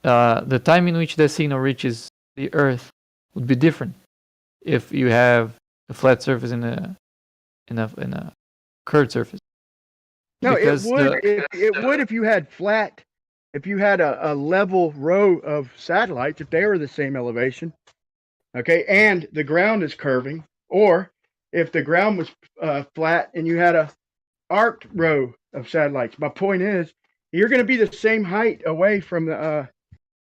the time in which that signal reaches the Earth would be different if you have a flat surface in a curved surface. No, Because it would. It would if you had flat. If you had a level row of satellites, if they were the same elevation, okay, and the ground is curving, or if the ground was flat and you had a arced row of satellites. My point is, you're going to be the same height away from the.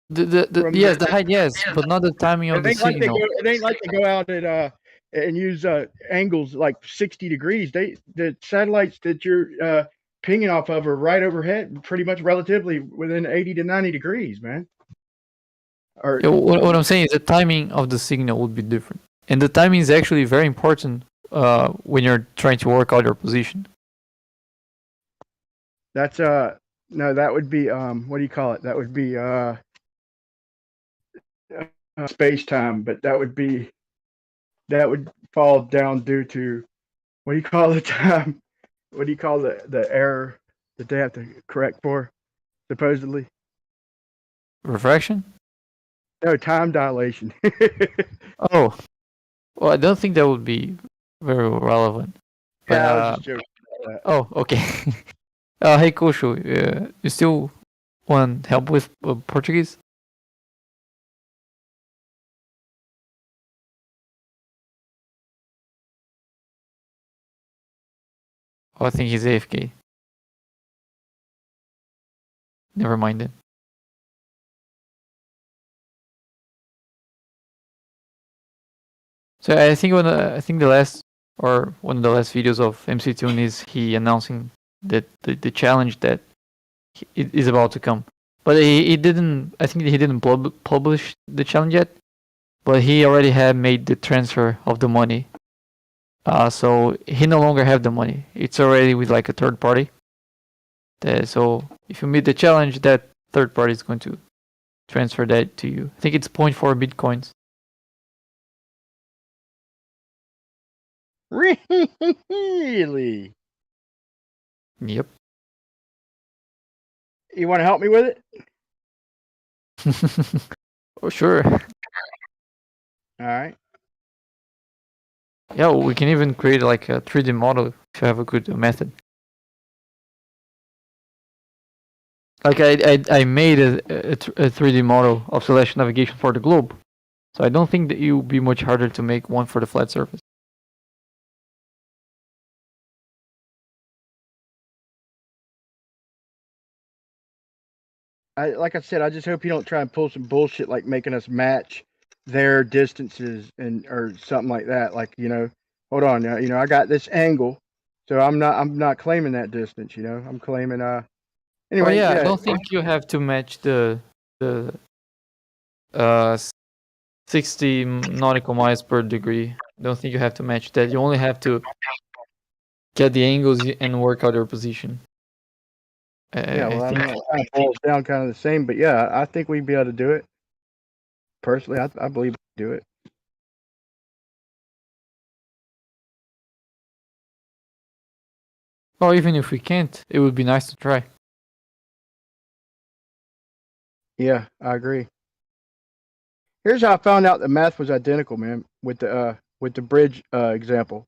The height, yes, but not the timing of the signal. It ain't like they go out at and use angles like 60 degrees. The satellites that you're pinging off of are right overhead, pretty much relatively within 80 to 90 degrees, man. Or, what I'm saying is the timing of the signal would be different, and the timing is actually very important when you're trying to work out your position. That's no, that would be what do you call it? That would be space time, but that would fall down due to what do you call the time? What do you call the error that they have to correct for, supposedly? Refraction? No, time dilation. Oh, well, I don't think that would be very relevant. But, Yeah, I was just joking about that. Oh, okay. Hey, Kosho, you still want help with Portuguese? Oh, I think he's AFK. Never mind then. So I think the last or one of the last videos of MC Toon is he announcing that the challenge that is about to come. But he didn't. I think he didn't publish the challenge yet. But he already had made the transfer of the money. So he no longer have the money. It's already with like a third party. So if you meet the challenge, that third party is going to transfer that to you. I think it's 0.4 bitcoins. Really? Yep. You want to help me with it? Oh, sure. All right. Yeah, we can even create like a 3D model if you have a good method. Like I made a 3D model of celestial navigation for the globe, so I don't think that it will be much harder to make one for the flat surface. Like I said, I just hope you don't try and pull some bullshit like making us match their distances or something like that. Like, hold on, I got this angle, so I'm not claiming that distance. I'm claiming anyway. Oh yeah, I don't think you have to match the 60 nautical miles per degree. I don't think you have to match that. You only have to get the angles and work out your position. Yeah, well, I know it kind of boils down kind of the same, but yeah, I think we'd be able to do it. Personally, I believe we can do it. Well, even if we can't, it would be nice to try. Yeah, I agree. Here's how I found out the math was identical, man, with the bridge example.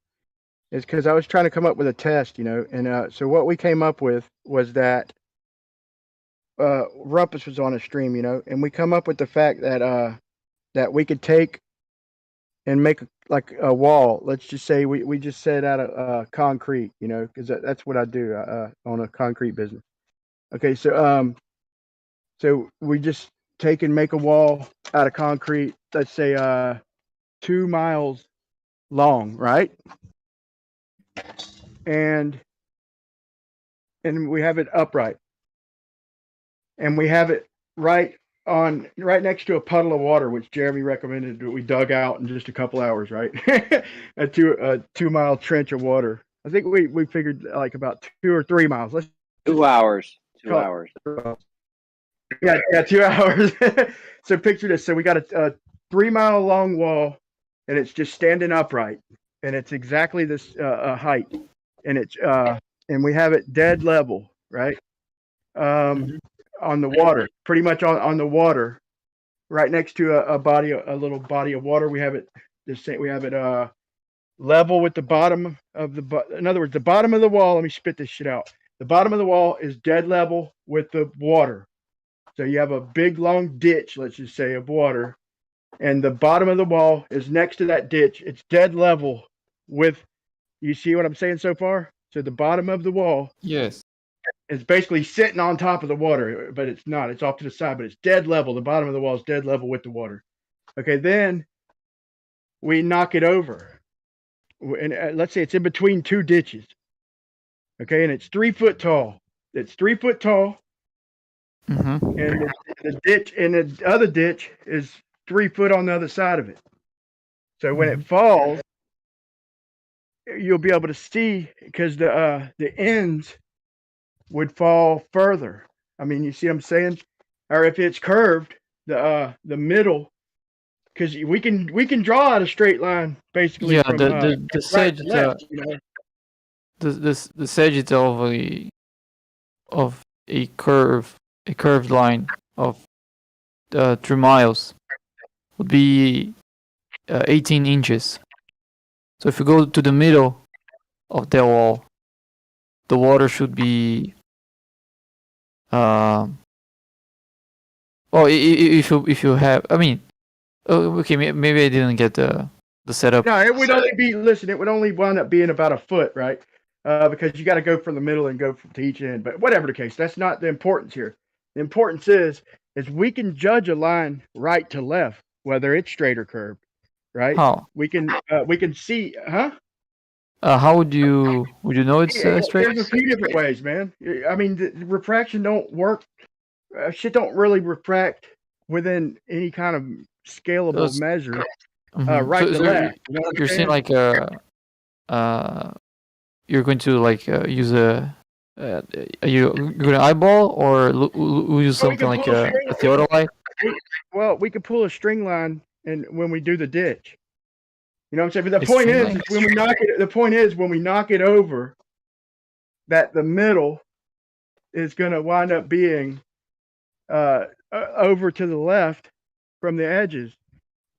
It's because I was trying to come up with a test, and so what we came up with was that Rumpus was on a stream, and we come up with the fact that that we could take and make like a wall. Let's just say we just set out of concrete, because that's what I do on a concrete business. Okay, so we just take and make a wall out of concrete. Let's say 2 miles long, right? And we have it upright, and we have it right next to a puddle of water, which Jeremy recommended that we dug out in just a couple hours, right? a 2 mile trench of water. I think we figured like about 2 or 3 miles. Let's 2 hours. 2 call it- hours. Yeah, 2 hours. So picture this. So we got a 3 mile long wall, and it's just standing upright, and it's exactly this height, and it's and we have it dead level, right? On the water, pretty much on the water, right next to a little body of water. We have it level with the bottom of in other words, the bottom of the wall. Let me spit this shit out. The bottom of the wall is dead level with the water. So you have a big long ditch, let's just say, of water, and the bottom of the wall is next to that ditch. It's dead level with. You see what I'm saying so far? So the bottom of the wall, yes, is basically sitting on top of the water, but it's not. It's off to the side, but it's dead level. The bottom of the wall is dead level with the water. Okay, then we knock it over, and let's say it's in between 2 ditches. Okay, and it's 3 foot tall. It's 3 foot tall, and the ditch and the other ditch is 3 foot on the other side of it. So when it falls, you'll be able to see because the ends would fall further. I mean, you see what I'm saying? Or if it's curved, the middle, because we can draw out a straight line basically. Yeah, from, the right sedge, to left, you know? the sagital of a curved line of 3 miles would be 18 inches. So if you go to the middle of the wall, the water should be if you have, I mean, okay, maybe I didn't get the setup. No, it would only be, listen, it would only wind up being about a foot, right? Because you got to go from the middle and go to each end. But whatever the case, that's not the importance here. The importance is we can judge a line right to left, whether it's straight or curved, right? How? We can see, huh? How would you know it's straight? There's a few different ways, man. I mean, the refraction don't work. Shit don't really refract within any kind of scalable measure. Right to left. You know what you're I'm saying like you're going to like use you're going to eyeball or use something like a theodolite? Well, we could pull a string line, and when we do the ditch, you know what I'm saying. But the point is when we knock it. The point is when we knock it over, that the middle is going to wind up being over to the left from the edges.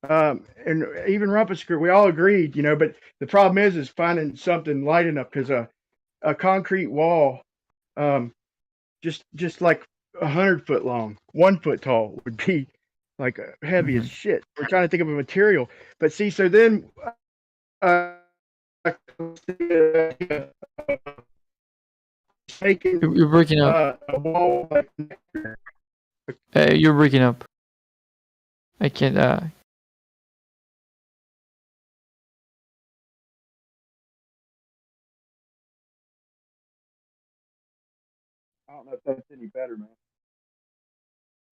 And even Rumpus Crew, we all agreed, you know, but the problem is finding something light enough, because a concrete wall, just like 100 foot long, 1 foot tall would be like heavy as shit. We're trying to think of a material, but see, so then You're breaking up. A wall. You're breaking up. I can't. I don't know if that's any better, man.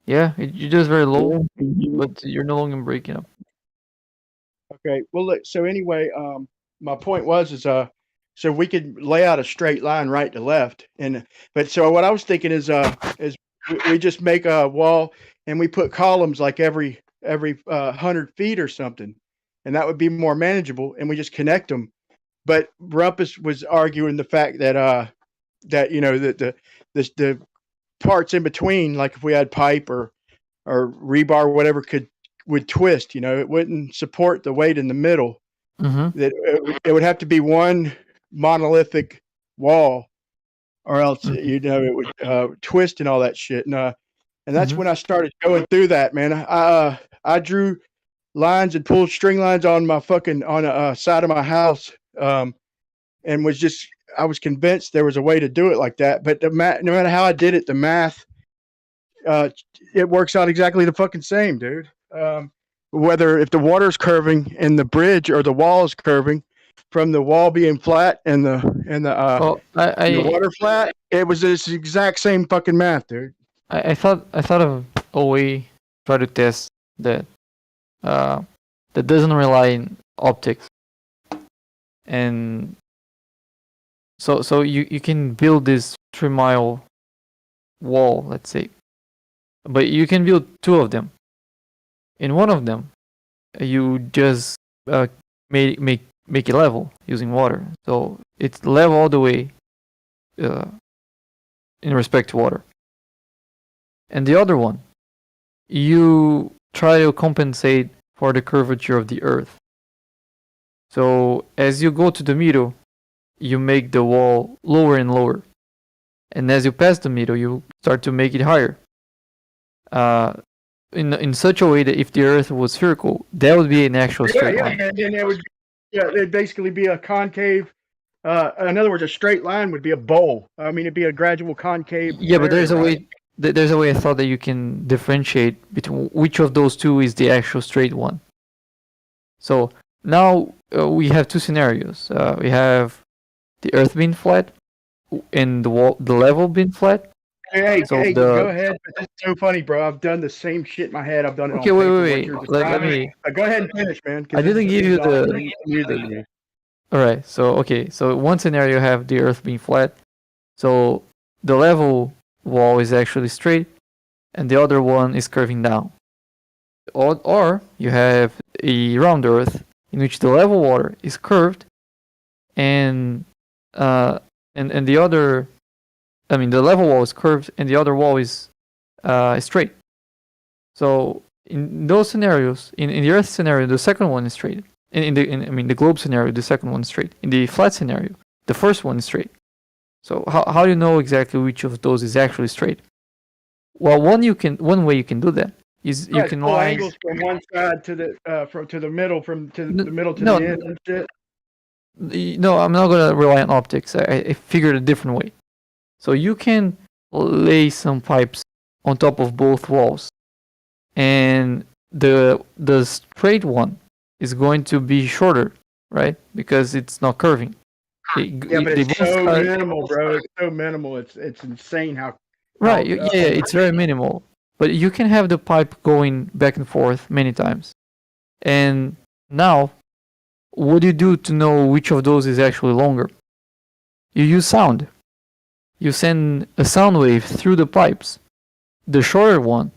Yeah, you're just very low, but you're no longer breaking up. Okay. Well, look, so anyway, my point was so we could lay out a straight line right to left, but so what I was thinking is we just make a wall and we put columns like every 100 feet or something, and that would be more manageable, and we just connect them. But Rumpus was arguing the fact that that, you know, that the parts in between, like if we had pipe or rebar or whatever, would twist, you know, it wouldn't support the weight in the middle. That it would have to be one monolithic wall, or else, you know, it would twist and all that shit. And that's when I started going through that, man. I drew lines and pulled string lines on my fucking on a side of my house, and was just I was convinced there was a way to do it like that. But no matter how I did it, the math, it works out exactly the fucking same, dude. Whether if the water's curving and the bridge or the wall is curving, from the wall being flat and the water flat, it was this exact same fucking math, dude. I thought of a way to try to test that that doesn't rely on optics, and so you can build this 3-mile wall, let's say, but you can build 2 of them. In one of them, you just make it level using water, so it's level all the way in respect to water. And the other one, you try to compensate for the curvature of the earth. So as you go to the middle, you make the wall lower and lower, and as you pass the middle, you start to make it higher. In such a way that if the earth was spherical, that would be an actual straight line. And then it'd basically be a concave. In other words, a straight line would be a bowl. I mean, it'd be a gradual concave. Yeah, but there's a area, way. There's a way I thought that you can differentiate between which of those 2 is the actual straight one. So now we have 2 scenarios. We have the earth being flat and the level being flat. Hey, So go ahead. But that's so funny, bro. I've done the same shit in my head. I've done it. Okay, on wait. paper, what you're Let describing. me. Go ahead and finish, man. 'cause I didn't this give is you the. All right. So one scenario you have the earth being flat, so the level wall is actually straight, and the other one is curving down. Or you have a round earth in which the level water is curved, and the other, I mean, the level wall is curved and the other wall is straight. So in those scenarios, in the earth scenario, the second one is straight. In the globe scenario, the second one is straight. In the flat scenario, the first one is straight. So how do you know exactly which of those is actually straight? Well, one way you can do that is you can pull line angles from one side to the middle, the middle to no, the end and shit. No, I'm not gonna rely on optics. I figured a different way. So you can lay some pipes on top of both walls, and the straight one is going to be shorter, right? Because it's not curving. Yeah, but it's so minimal, bro. It's so minimal. It's insane how. Right. It's very minimal. But you can have the pipe going back and forth many times. And now, what do you do to know which of those is actually longer? You use sound. You send a sound wave through the pipes. The shorter one,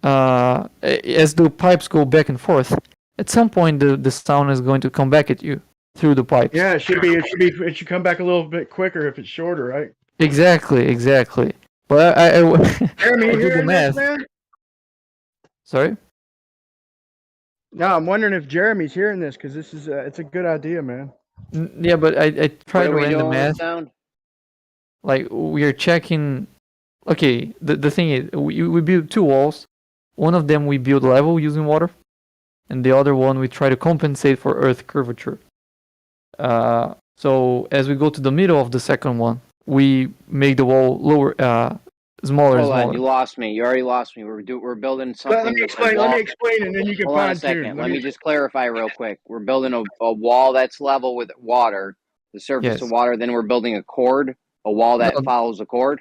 as the pipes go back and forth, at some point the sound is going to come back at you through the pipes. Yeah, it should come back a little bit quicker if it's shorter, right? Exactly. But I Jeremy, I you do the hearing math. this, man? Sorry? No, I'm wondering if Jeremy's hearing this because this is it's a good idea, man. Yeah, but I tried to What are we run the doing with math. sound? Like we are checking. Okay, the thing is, we build 2 walls. One of them we build level using water, and the other one we try to compensate for earth curvature. So as we go to the middle of the second one, we make the wall lower, smaller and Hold on, smaller. you lost me. You already lost me. We're building something. Let me with a explain. wall. Let me explain, and then you can Hold on a fine second. tune. Let me just clarify real quick. We're building a wall that's level with water, the surface Yes. of water. Then we're building a cord, a wall that No. follows a cord.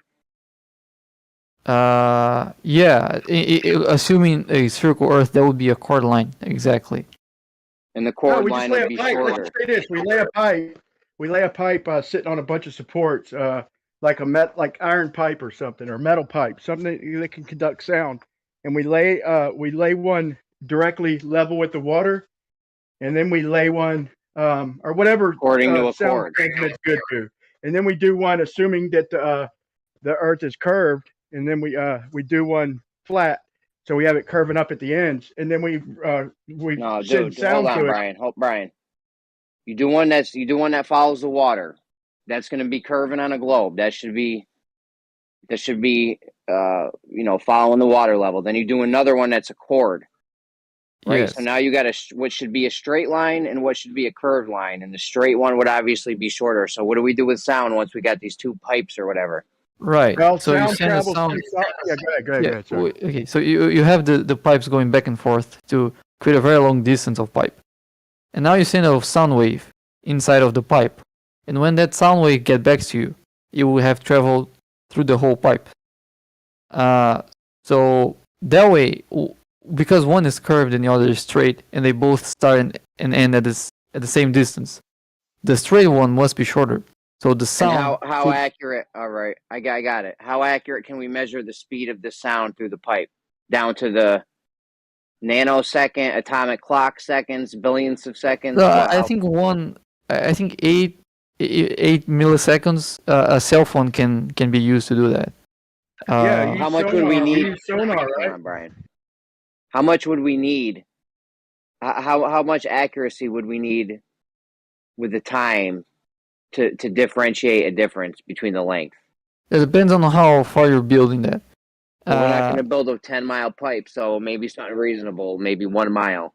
Yeah. Assuming a spherical Earth, that would be a chord line, exactly. And the No, cord we just line lay would a be pipe. shorter. Let's say this: we lay a pipe. We lay a pipe sitting on a bunch of supports, like iron pipe or something, or metal pipe, something that can conduct sound. And we lay one directly level with the water, and then we lay one or whatever According to a sound cord. transmit's good to. And then we do one assuming that the Earth is curved, and then we do one flat, so we have it curving up at the ends, and then we No, send dude, sound hold on, to it. Brian. Brian. You do one that follows the water. That's going to be curving on a globe. That should be following the water level. Then you do another one that's a cord. right? Yes. So now you got what should be a straight line and what should be a curved line, and the straight one would obviously be shorter. So what do we do with sound once we got these two pipes or whatever? Right. Well, So you sound send a travels sound. through sound. Yeah, go ahead, Yeah. go ahead. Sorry. Okay. So you have the pipes going back and forth to create a very long distance of pipe, and now you send a sound wave inside of the pipe, and when that sound wave get back to you, you will have traveled through the whole pipe. So that way, because one is curved and the other is straight, and they both start and end at the same distance, the straight one must be shorter. So the sound. And how accurate? All right, I got it. How accurate can we measure the speed of the sound through the pipe down to the nanosecond, atomic clock seconds, billions of seconds? So I think I think 8 milliseconds. A cell phone can be used to do that. Yeah, how much would we need? Use sonar, Come right? on, Brian. How much would we need? How much accuracy would we need with the time to differentiate a difference between the length? It depends on how far you're building that. Well, we're not going to build a 10-mile pipe, so maybe something reasonable, maybe 1 mile.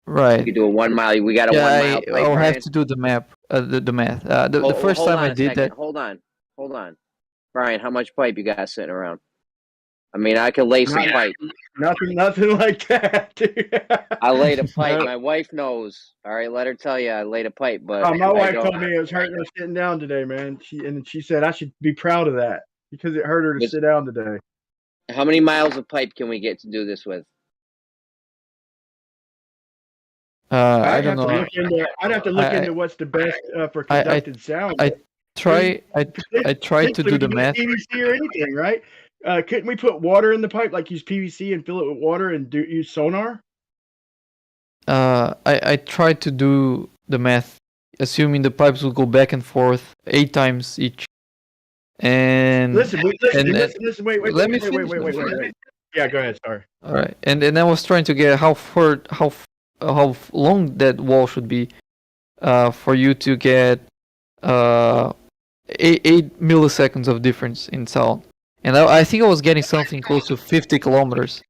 Right. We could do a 1 mile. We got a 1 mile pipe. I'll Brian. have to do the math. The first time I did that. Hold on, Brian. How much pipe you got sitting around? I mean, I could lay some pipe. Nothing like that, dude. I laid a pipe. My wife knows. All right, let her tell you I laid a pipe. But My wife told me it was hurting her sitting down today, man. She said I should be proud of that because it hurt her to sit down today. How many miles of pipe can we get to do this with? I don't know. I'd have to look into what's the best for conducted sound. I tried to do the math. PVC or anything, right? Couldn't we put water in the pipe, like use PVC and fill it with water and use sonar? I tried to do the math, assuming the pipes will go back and forth 8 times each. And listen, wait. Let me finish. Yeah, go ahead. Sorry. All right, and I was trying to get how long that wall should be, for you to get 8 milliseconds of difference in sound. And I think I was getting something close to 50 kilometers.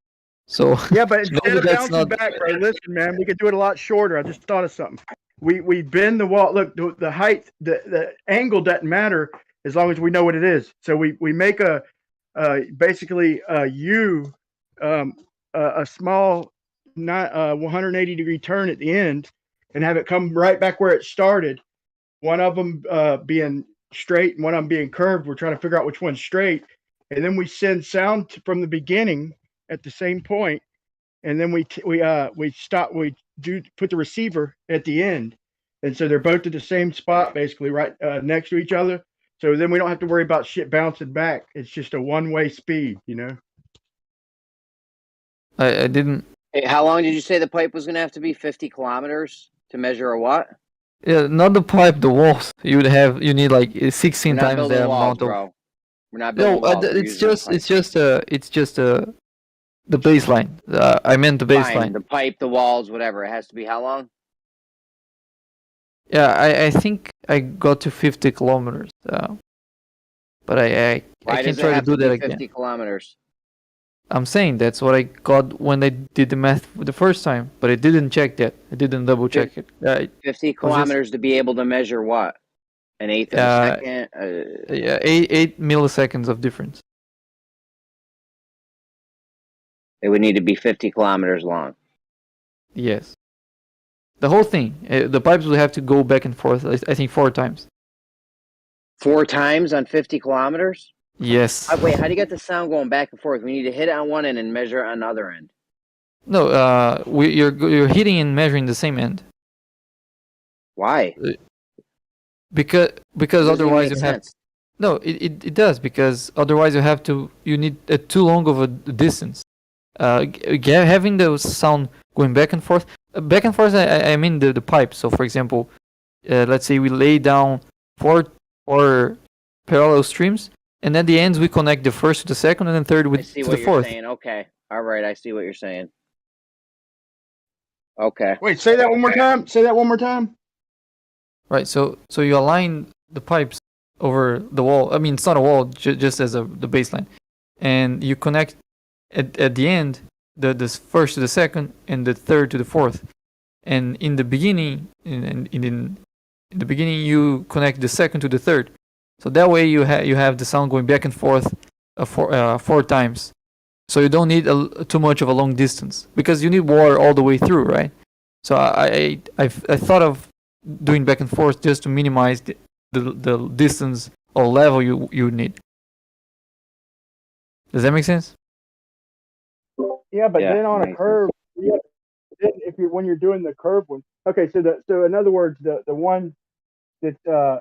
So yeah, but instead of that's bouncing back, bro, listen, man, we could do it a lot shorter. I just thought of something. We bend the wall. Look, the height, the angle doesn't matter as long as we know what it is. So we make basically a U, a small 180 degree turn at the end, and have it come right back where it started. One of them being straight and one of them being curved. We're trying to figure out which one's straight, and then we send sound from the beginning at the same point, and then we stop. We put the receiver at the end, and so they're both at the same spot, basically right next to each other. So then we don't have to worry about shit bouncing back. It's just a one-way speed, you know. I didn't. Hey, how long did you say the pipe was going to have to be? 50 kilometers to measure a what? Yeah, not the pipe, the walls. You need like 16 We're not times building the walls, amount of. bro. We're not building No, walls. it's just the baseline. I meant the baseline. Fine, the pipe, the walls, whatever. It has to be how long? Yeah, I think I got to 50 kilometers. But I can try to do that again. 50 kilometers. I'm saying that's what I got when I did the math the first time, but I didn't check that. I didn't double check it. 50 kilometers to be able to measure what? An eighth of a second? Yeah, 8 milliseconds of difference. It would need to be 50 kilometers long. Yes. The whole thing. The pipes will have to go back and forth, I think 4 times. 4 times on 50 kilometers? Yes. Wait, how do you get the sound going back and forth? We need to hit it on one end and measure it on the other end. No, you're hitting and measuring the same end. Why? Because otherwise you have. sense. No, it does, because otherwise you need too long of a distance. Having the sound going back and forth. I mean the pipe. So for example, let's say we lay down 4 parallel streams, and at the ends we connect the first to the second, and then third to the fourth. Saying. Okay, all right, I see what you're saying. Okay. Wait, say that one more time. Say that one more time. Right. So you align the pipes over the wall. I mean, it's not a wall, just as the baseline, and you connect at the end the first to the second and the third to the fourth. And in the beginning, in the beginning, you connect the second to the third. So that way you have the sound going back and forth 4 times. So you don't need too much of a long distance because you need water all the way through, right? So I thought of doing back and forth just to minimize the distance or level you need. Does that make sense? Yeah, but then on a curve, when you're doing the curve one, okay. So in other words, the one that's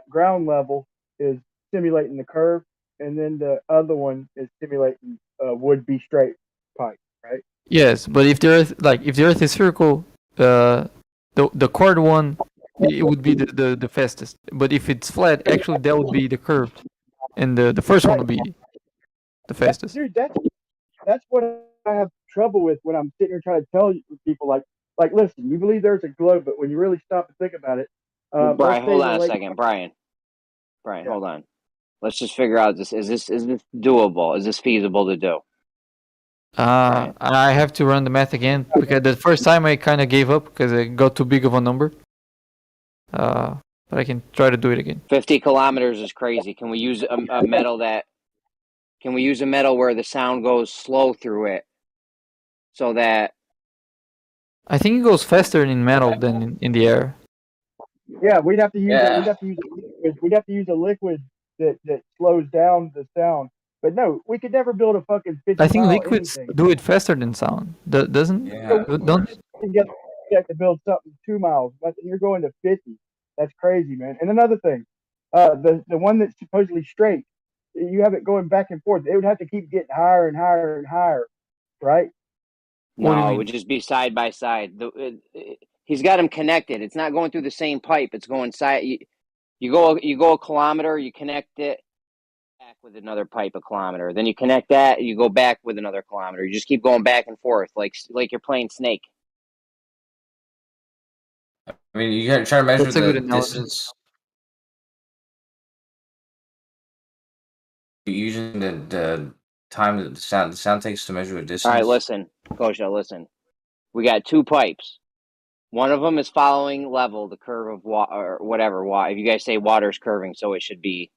ground level is simulating the curve, and then the other one is simulating would be straight pipe, right? Yes, but if the Earth is spherical, the chord one it would be the fastest. But if it's flat, actually that would be the curved, and the first one would be the fastest. Dude, that's what I have trouble with when I'm sitting here trying to tell people like listen, you believe there's a globe, but when you really stop and think about it, Brian, hold on a second, Brian, hold on. Let's just figure out this. Is this doable? Is this feasible to do? I have to run the math again because the first time I kind of gave up because it got too big of a number. But I can try to do it again. 50 kilometers is crazy. Can we use a metal that? Can we use a metal where the sound goes slow through it, so that? I think it goes faster in metal than in the air. Yeah, we'd have to use a liquid that slows down the sound. But no, we could never build a fucking 50 I think mile liquids anything. do it faster than sound. Doesn't? Don't? You have to build something 2 miles, but you're going to 50. That's crazy, man. And another thing, the one that's supposedly straight, you have it going back and forth. It would have to keep getting higher and higher and higher, right? No, it would just be side by side. He's got them connected. It's not going through the same pipe. It's going side. You go a kilometer. You connect it back with another pipe a kilometer. Then you connect that. You go back with another kilometer. You just keep going back and forth like you're playing Snake. I mean, you gotta try to measure That's a good the analogy. distance. You're using the time that the sound takes to measure a distance. All right, listen, Kosha, listen. We got 2 pipes. One of them is following level, the curve of water, or whatever. If you guys say water's curving, so it should be.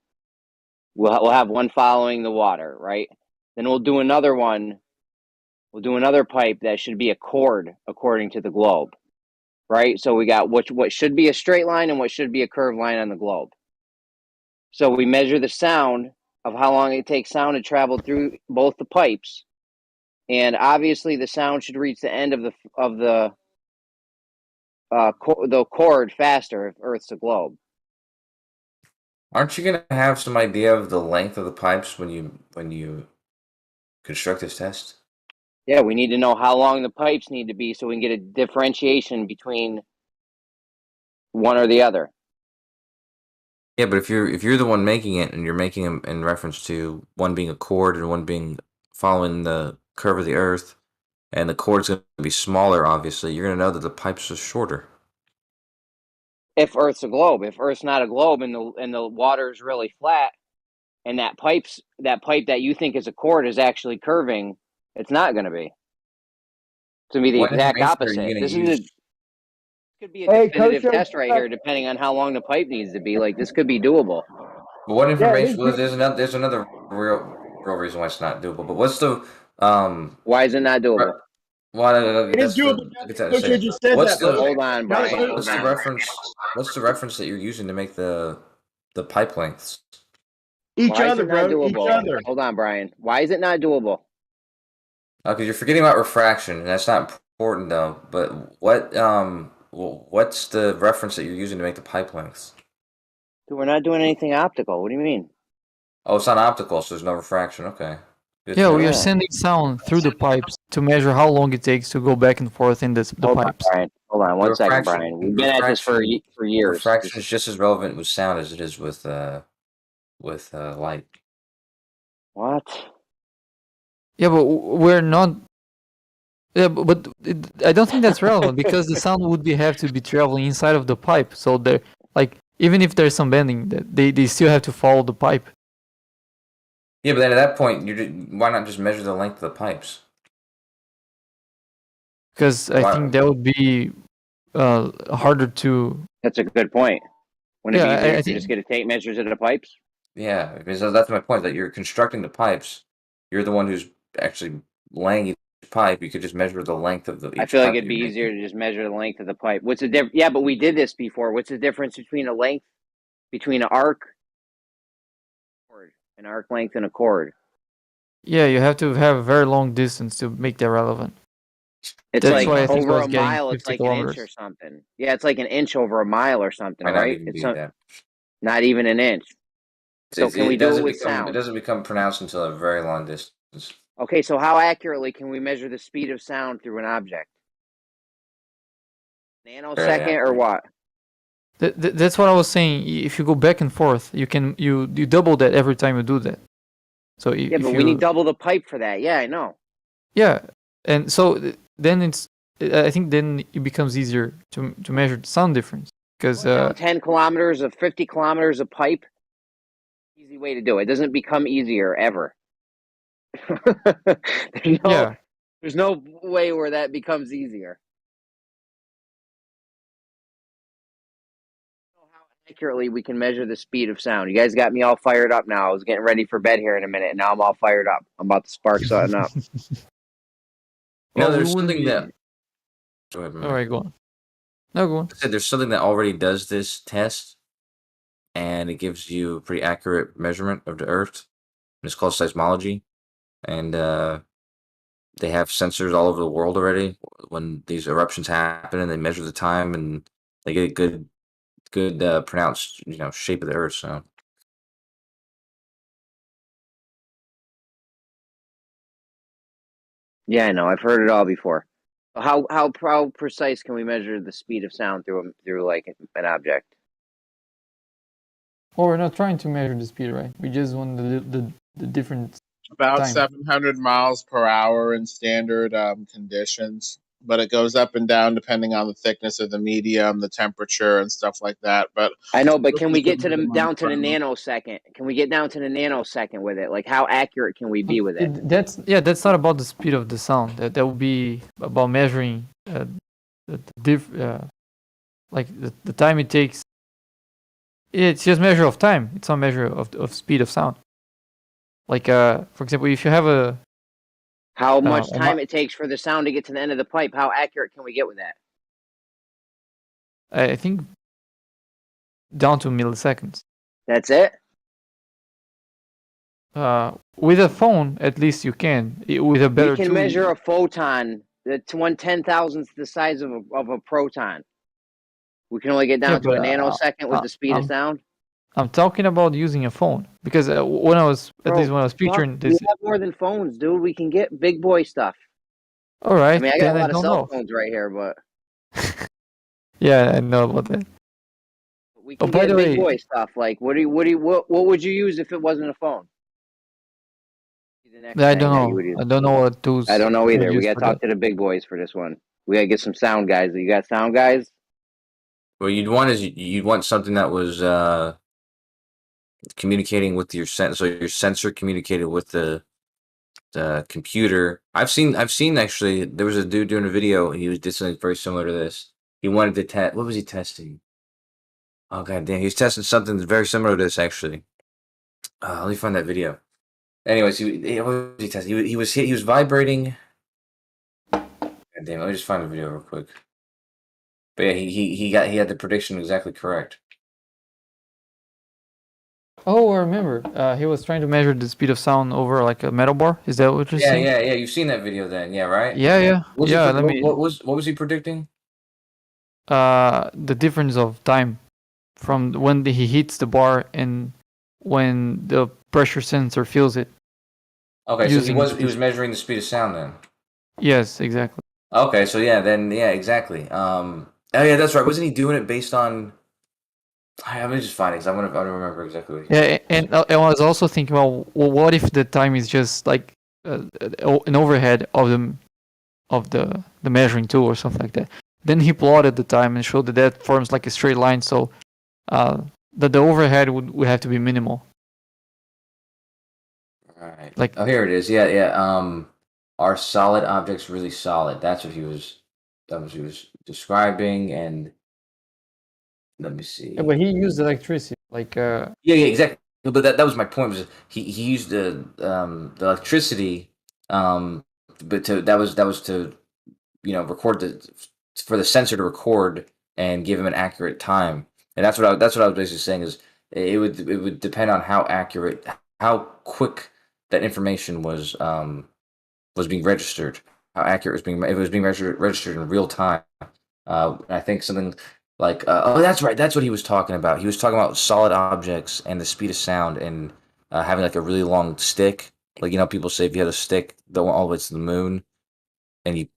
We'll have one following the water, right? Then we'll do another one. We'll do another pipe that should be a chord according to the globe, right? So we got what should be a straight line and what should be a curved line on the globe. So we measure the sound of how long it takes sound to travel through both the pipes, and obviously the sound should reach the end of the chord faster if Earth's a globe. Aren't you gonna have some idea of the length of the pipes when you construct this test? Yeah, we need to know how long the pipes need to be so we can get a differentiation between one or the other. Yeah, but if you're the one making it and you're making them in reference to one being a chord and one being following the curve of the Earth, and the chord's going to be smaller, obviously, you're going to know that the pipes are shorter. If Earth's a globe, if Earth's not a globe and the water is really flat, and that pipe that you think is a chord is actually curving, it's not going to be. It's going to be the What exact information are opposite. you gonna This use? could be a definitive test right here, depending on how long the pipe needs to be. Like, this could be doable. But what information? Well, there's another real reason why it's not doable. But what's the Why is it not doable? Well, It is doable. Coach just said what's that, the hold on, Brian. What's the reference? What's the reference that you're using to make the pipe lengths? Why is it not doable? Hold on, Brian. Why is it not doable? Because you're forgetting about refraction, and that's not important though. But what's the reference that you're using to make the pipe lengths? Dude, we're not doing anything optical. What do you mean? Oh, it's not optical, so there's no refraction. Okay. Good Yeah, to we know. are sending sound through the pipes to measure how long it takes to go back and forth in the pipes. Hold on, one second, Refraction- Brian. We've been at this for years. Refraction is just as relevant with sound as it is with light. What? Yeah, but we're not. Yeah, but I don't think that's relevant because the sound would have to be traveling inside of the pipe. So they're like, even if there's some bending, they still have to follow the pipe. Yeah, but then at that point, why not just measure the length of the pipes? because I think that would be harder to. That's a good point. Wouldn't it Yeah, be easier I to think. just get a tape measures of the pipes? Yeah, because that's my point. That you're constructing the pipes. You're the one who's actually laying each pipe. You could just measure the length of I each feel like pipe that it'd you're be making. easier to just measure the length of the pipe. What's the difference? Yeah, but we did this before. What's the difference between a length, between an arc length, and a cord? Yeah, you have to have a very long distance to make that relevant. It's That's like why I think I over was a getting mile. It's 50 like an inch or kilometers. something. Yeah, it's like an inch over a mile or something, Might not right? even It's be that. not even an inch. So can we do it with It sound? doesn't become pronounced until a very long distance. Okay, so how accurately can we measure the speed of sound through an object? Nanosecond or what? That's what I was saying. If you go back and forth, you can you double that every time you do that. So Yeah, if but you we need double the pipe for that. Yeah, I know. yeah, and so then I think then it becomes easier to measure the sound difference because 10 kilometers of 50 kilometers of pipe. Easy way to do it. It doesn't become easier ever. There's no way where that becomes easier. Accurately we can measure the speed of sound. You guys got me all fired up now. I was getting ready for bed here in a minute, and now I'm all fired up. I'm about to spark something up. There's something that. All right, go on. No, go on. I said there's something that already does this test, and it gives you a pretty accurate measurement of the Earth. And it's called seismology, and they have sensors all over the world already. When these eruptions happen, and they measure the time, and they get a good pronounced shape of the Earth. So. Yeah, I know. I've heard it all before. How precise can we measure the speed of sound through like an object? Well, we're not trying to measure the speed, right? We just want the different About time. 700 miles per hour in standard conditions, but it goes up and down depending on the thickness of the medium, the temperature, and stuff like that. But I know, but can we get down to the nanosecond? Can we get down to the nanosecond with it? Like, how accurate can we be with it? That's not about the speed of the sound. That will be about measuring like the time it takes. It's just measure of time. It's not measure of speed of sound. Like for example, if you have a how much time it takes for the sound to get to the end of the pipe, how accurate can we get with that? I think down to milliseconds. That's it? With a phone, at least you can. With a better we can tool, measure a photon that's 1/10,000th the size of a proton. We can only get down to a nanosecond with the speed of sound. I'm talking about using a phone because when I was picturing this, we have more than phones, dude. We can get big boy stuff. All right, I mean, I got then a lot I of don't cell know. phones right here, but Yeah, I know about that. we can by get the big way, boy stuff. Like, what would you use if it wasn't a phone? I don't know. I don't know what tools. I don't know you either. We use got to for talk that. to the big boys for this one. We got to get some sound guys. You got sound guys? What you'd want something that was communicating with your sensor. So your sensor communicated with the computer. I've seen actually. There was a dude doing a video. He did something very similar to this. He wanted to test. What was he testing? Oh god damn! He was testing something very similar to this actually. Let me find that video. Anyways, what was he testing? He was vibrating. God damn! Let me just find the video real quick. But yeah, he had the prediction exactly correct. Oh, I remember. He was trying to measure the speed of sound over like a metal bar. Is that what you're saying? Yeah. You've seen that video then, yeah, right? Yeah. What Yeah. what was he predicting? The difference of time from when he hits the bar and when the pressure sensor feels it. Okay, so he was measuring the speed of sound then. Yes, exactly. Okay, so exactly. Oh yeah, that's right. Wasn't he doing it based on? Let me just find it because I want to remember exactly. What Yeah, and I was also thinking, well, what if the time is just like an overhead of the measuring tool or something like that? Then he plotted the time and showed that forms like a straight line, so that the overhead would have to be minimal. Right. Like here it is. Yeah. Are solid objects really solid? That's what he was he was describing, and let me see. Yeah, but he used electricity, like Yeah, exactly. But that was my point. Was he used the electricity, but that was to record for the sensor to record and give him an accurate time. And that's what I was basically saying is it would depend on how accurate, how quick that information was being registered, how accurate it was being registered in real time. I think something like oh, that's right, that's what he was talking about. He was talking about solid objects and the speed of sound and having like a really long stick. Like people say if you had a stick that went all the way to the moon and you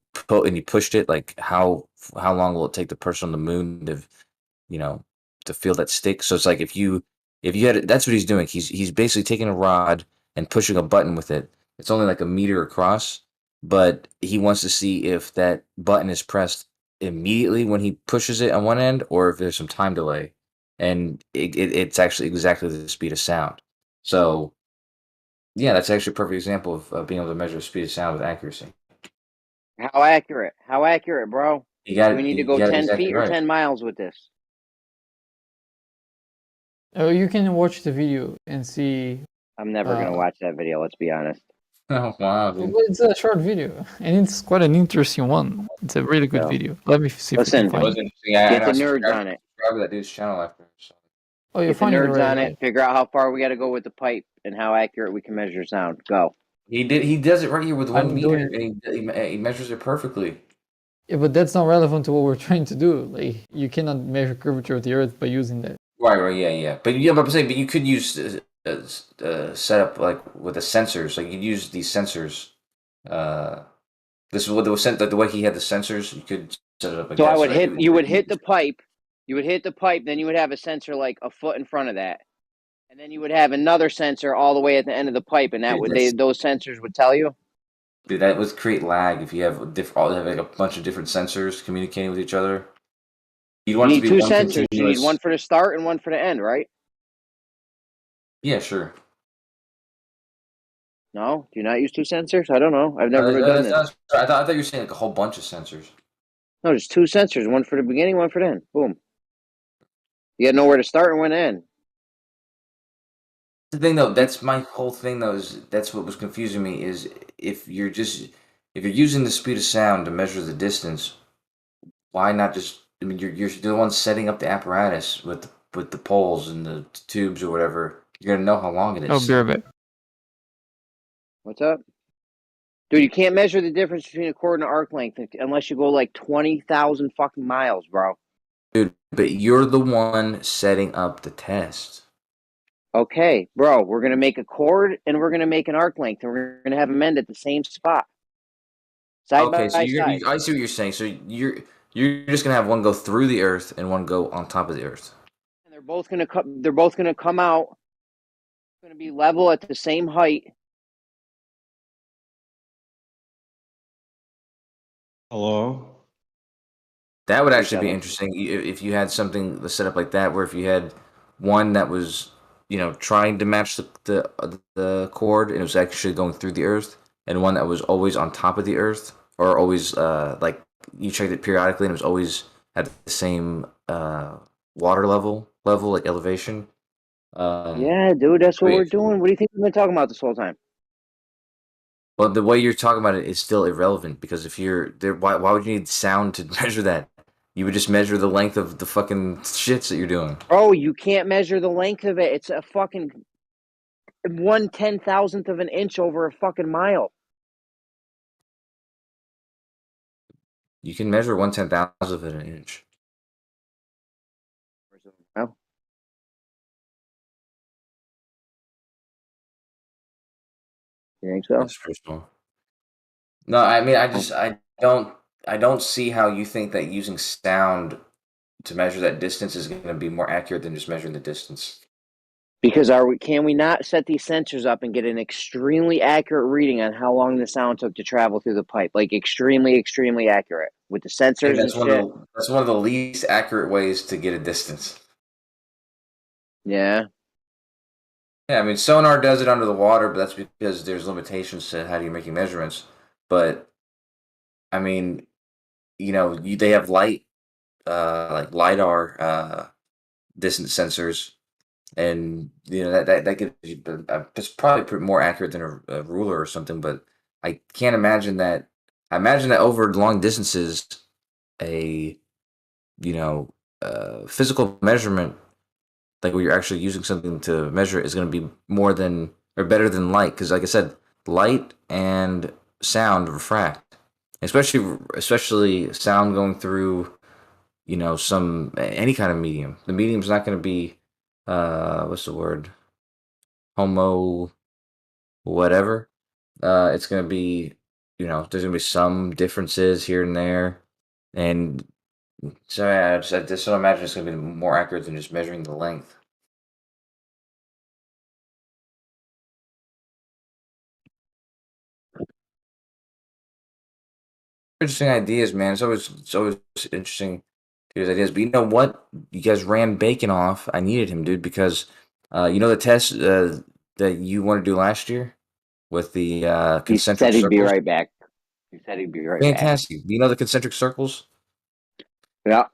pushed it, like how long will it take the person on the moon to feel that stick? So it's like if you had that's what he's doing. He's basically taking a rod and pushing a button with it. It's only like a meter across, but he wants to see if that button is pressed immediately when he pushes it on one end or if there's some time delay. And it's actually exactly the speed of sound. So yeah, that's actually a perfect example of being able to measure the speed of sound with accuracy. How accurate? How accurate, bro? You got Do we need to go 10 exactly feet or right. 10 miles with this? oh, you can watch the video and see. I'm never going to watch that video, let's be honest. Oh wow, dude. Well, it's a short video, and it's quite an interesting one. It's a really good So, video. Let me see if listen, I can find it. get the nerds on it. Subscribe to that dude's channel after. So. Oh, you're Get the finding it nerds right on away. it. Figure out how far we got to go with the pipe and how accurate we can measure sound. Go. He does it right here with 1 I'm meter, doing and he measures it perfectly. Yeah, but that's not relevant to what we're trying to do. Like, you cannot measure curvature of the Earth by using that. Right, yeah. But but I'm saying, but you could use setup like with the sensors. Like you use these sensors. This is what the way he had the sensors. You could set it up like So that. I would hit. You would hit the pipe. You would hit the pipe. Then you would have a sensor like a foot in front of that, and then you would have another sensor all the way at the end of the pipe, and that would those sensors would tell you. Dude, that would create lag if you have like a bunch of different sensors communicating with each other. You'd want You it to need be two one sensors. You continuous. need one for the start and one for the end, right? Yeah, sure. No, do you not use two sensors? I don't know. I've never done this. I thought you were saying like a whole bunch of sensors. No, just two sensors. One for the beginning, one for the end. Boom. You got nowhere to start and when to end. The thing though, that's my whole thing though, is that's what was confusing me is if you're using the speed of sound to measure the distance, why not just you're the one setting up the apparatus with the poles and the tubes or whatever. You're gonna know how long it is. Oh, be right back. What's up? Dude, you can't measure the difference between a chord and an arc length unless you go like 20,000 fucking miles, bro. Dude, but you're the one setting up the test. Okay, bro, we're going to make a chord and we're going to make an arc length and we're going to have them end at the same spot. Side Okay, so by side. I see what you're saying. So you're just gonna have one go through the earth and one go on top of the earth. And they're both going to come out. Going to be level at the same height. Hello? That would actually be interesting if you had something set up like that, where if you had one that was, trying to match the chord and it was actually going through the earth, and one that was always on top of the earth, or always like you checked it periodically and it was always at the same water level like elevation. Yeah, dude, that's what we're doing. What do you think we've been talking about this whole time? Well, the way you're talking about it is still irrelevant because if you're there, why would you need sound to measure that? You would just measure the length of the fucking shits that you're doing. Oh, you can't measure the length of it. It's a fucking 1/10,000th of an inch over a fucking mile. You can measure 1/10,000th of an inch. Well, you think so? That's personal. No, I mean, I don't see how you think that using sound to measure that distance is going to be more accurate than just measuring the distance. Because can we not set these sensors up and get an extremely accurate reading on how long the sound took to travel through the pipe? Like extremely, extremely accurate with the sensors and shit. That's one of the least accurate ways to get a distance. Yeah. Yeah, I mean, sonar does it under the water, but that's because there's limitations to how you're making measurements. But I mean, they have light, like LiDAR distance sensors, and that gives you, it's probably more accurate than a ruler or something. But I can't imagine that. I imagine that over long distances, a physical measurement, like where you're actually using something to measure it, is going to be more than or better than light, because like I said, light and sound refract, especially sound going through any kind of medium. The medium's not going to be what's the word, homo whatever. It's going to be, there's going to be some differences here and there, and so yeah, I just don't imagine it's going to be more accurate than just measuring the length. Interesting ideas, man. It's always interesting to hear his ideas. But you know what? You guys ran Bacon off. I needed him, dude, because the test that you wanted to do last year with the He concentric said he'd be circles. right back. He said he'd be right back. Fantastic. Do you know the concentric circles? Yeah.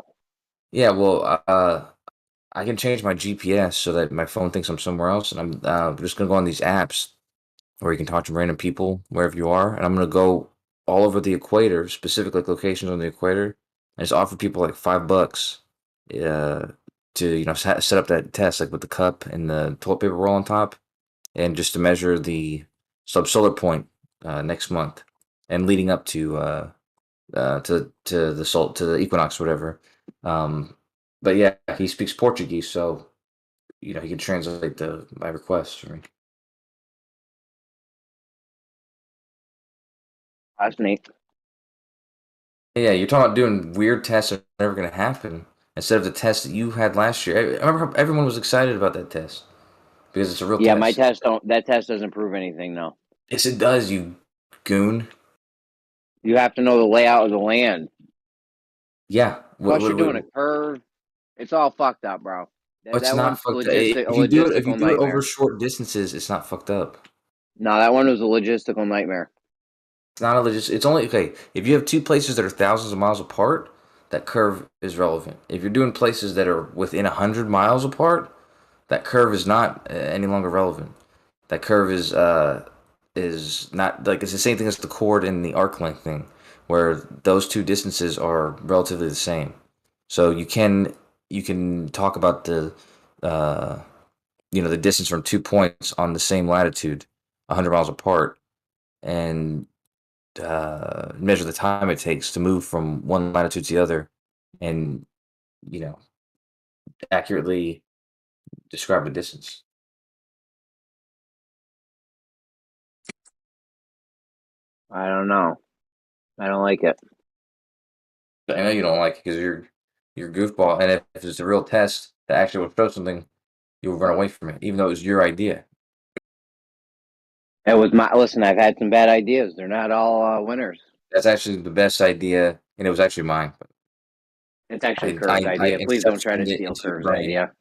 Yeah. Well, I can change my GPS so that my phone thinks I'm somewhere else, and I'm just gonna go on these apps where you can talk to random people wherever you are, and I'm gonna go all over the equator, specific like locations on the equator, and just offer people like $5 to set up that test, like with the cup and the toilet paper roll on top, and just to measure the subsolar point next month and leading up to the equinox or whatever. But yeah, he speaks Portuguese, so he can translate my request for me. That's neat. Yeah, you're talking about doing weird tests that are never going to happen instead of the test that you had last year. I remember everyone was excited about that test because it's a real Yeah, test. my test that test doesn't prove anything, no. Yes, it does, you goon. You have to know the layout of the land. Yeah. Plus, you're doing a curve. It's all fucked up, bro. It's That not one's fucked up. a If you do it nightmare. over short distances, it's not fucked up. No, that one was a logistical nightmare. It's not a It's only okay if you have two places that are thousands of miles apart. That curve is relevant. If you're doing places that are within 100 miles apart, that curve is not any longer relevant. That curve is not like, it's the same thing as the chord and the arc length thing, where those two distances are relatively the same. So you can talk about the the distance from 2 points on the same latitude, 100 miles apart, and measure the time it takes to move from one latitude to the other, and accurately describe a distance. I don't know. I don't like it. I know you don't like it because you're a goofball, and if it's a real test that actually will show something, you'll run away from it, even though it was your idea. It was listen. I've had some bad ideas. They're not all winners. That's actually the best idea, and it was actually mine. It's actually Kurt's idea. Please don't try to steal Kurt's idea.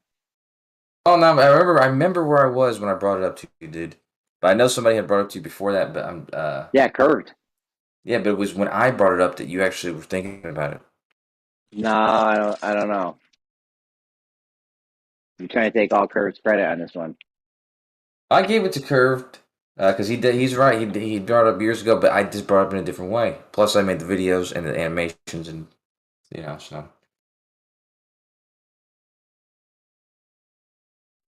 Oh no! I remember where I was when I brought it up to you, dude. But I know somebody had brought it up to you before that. But I'm yeah, Kurt. Yeah, but it was when I brought it up that you actually were thinking about it. No, I don't know. You're trying to take all Kurt's credit on this one. I gave it to Curved because he's right. He brought it up years ago, but I just brought it up in a different way. Plus, I made the videos and the animations, and so.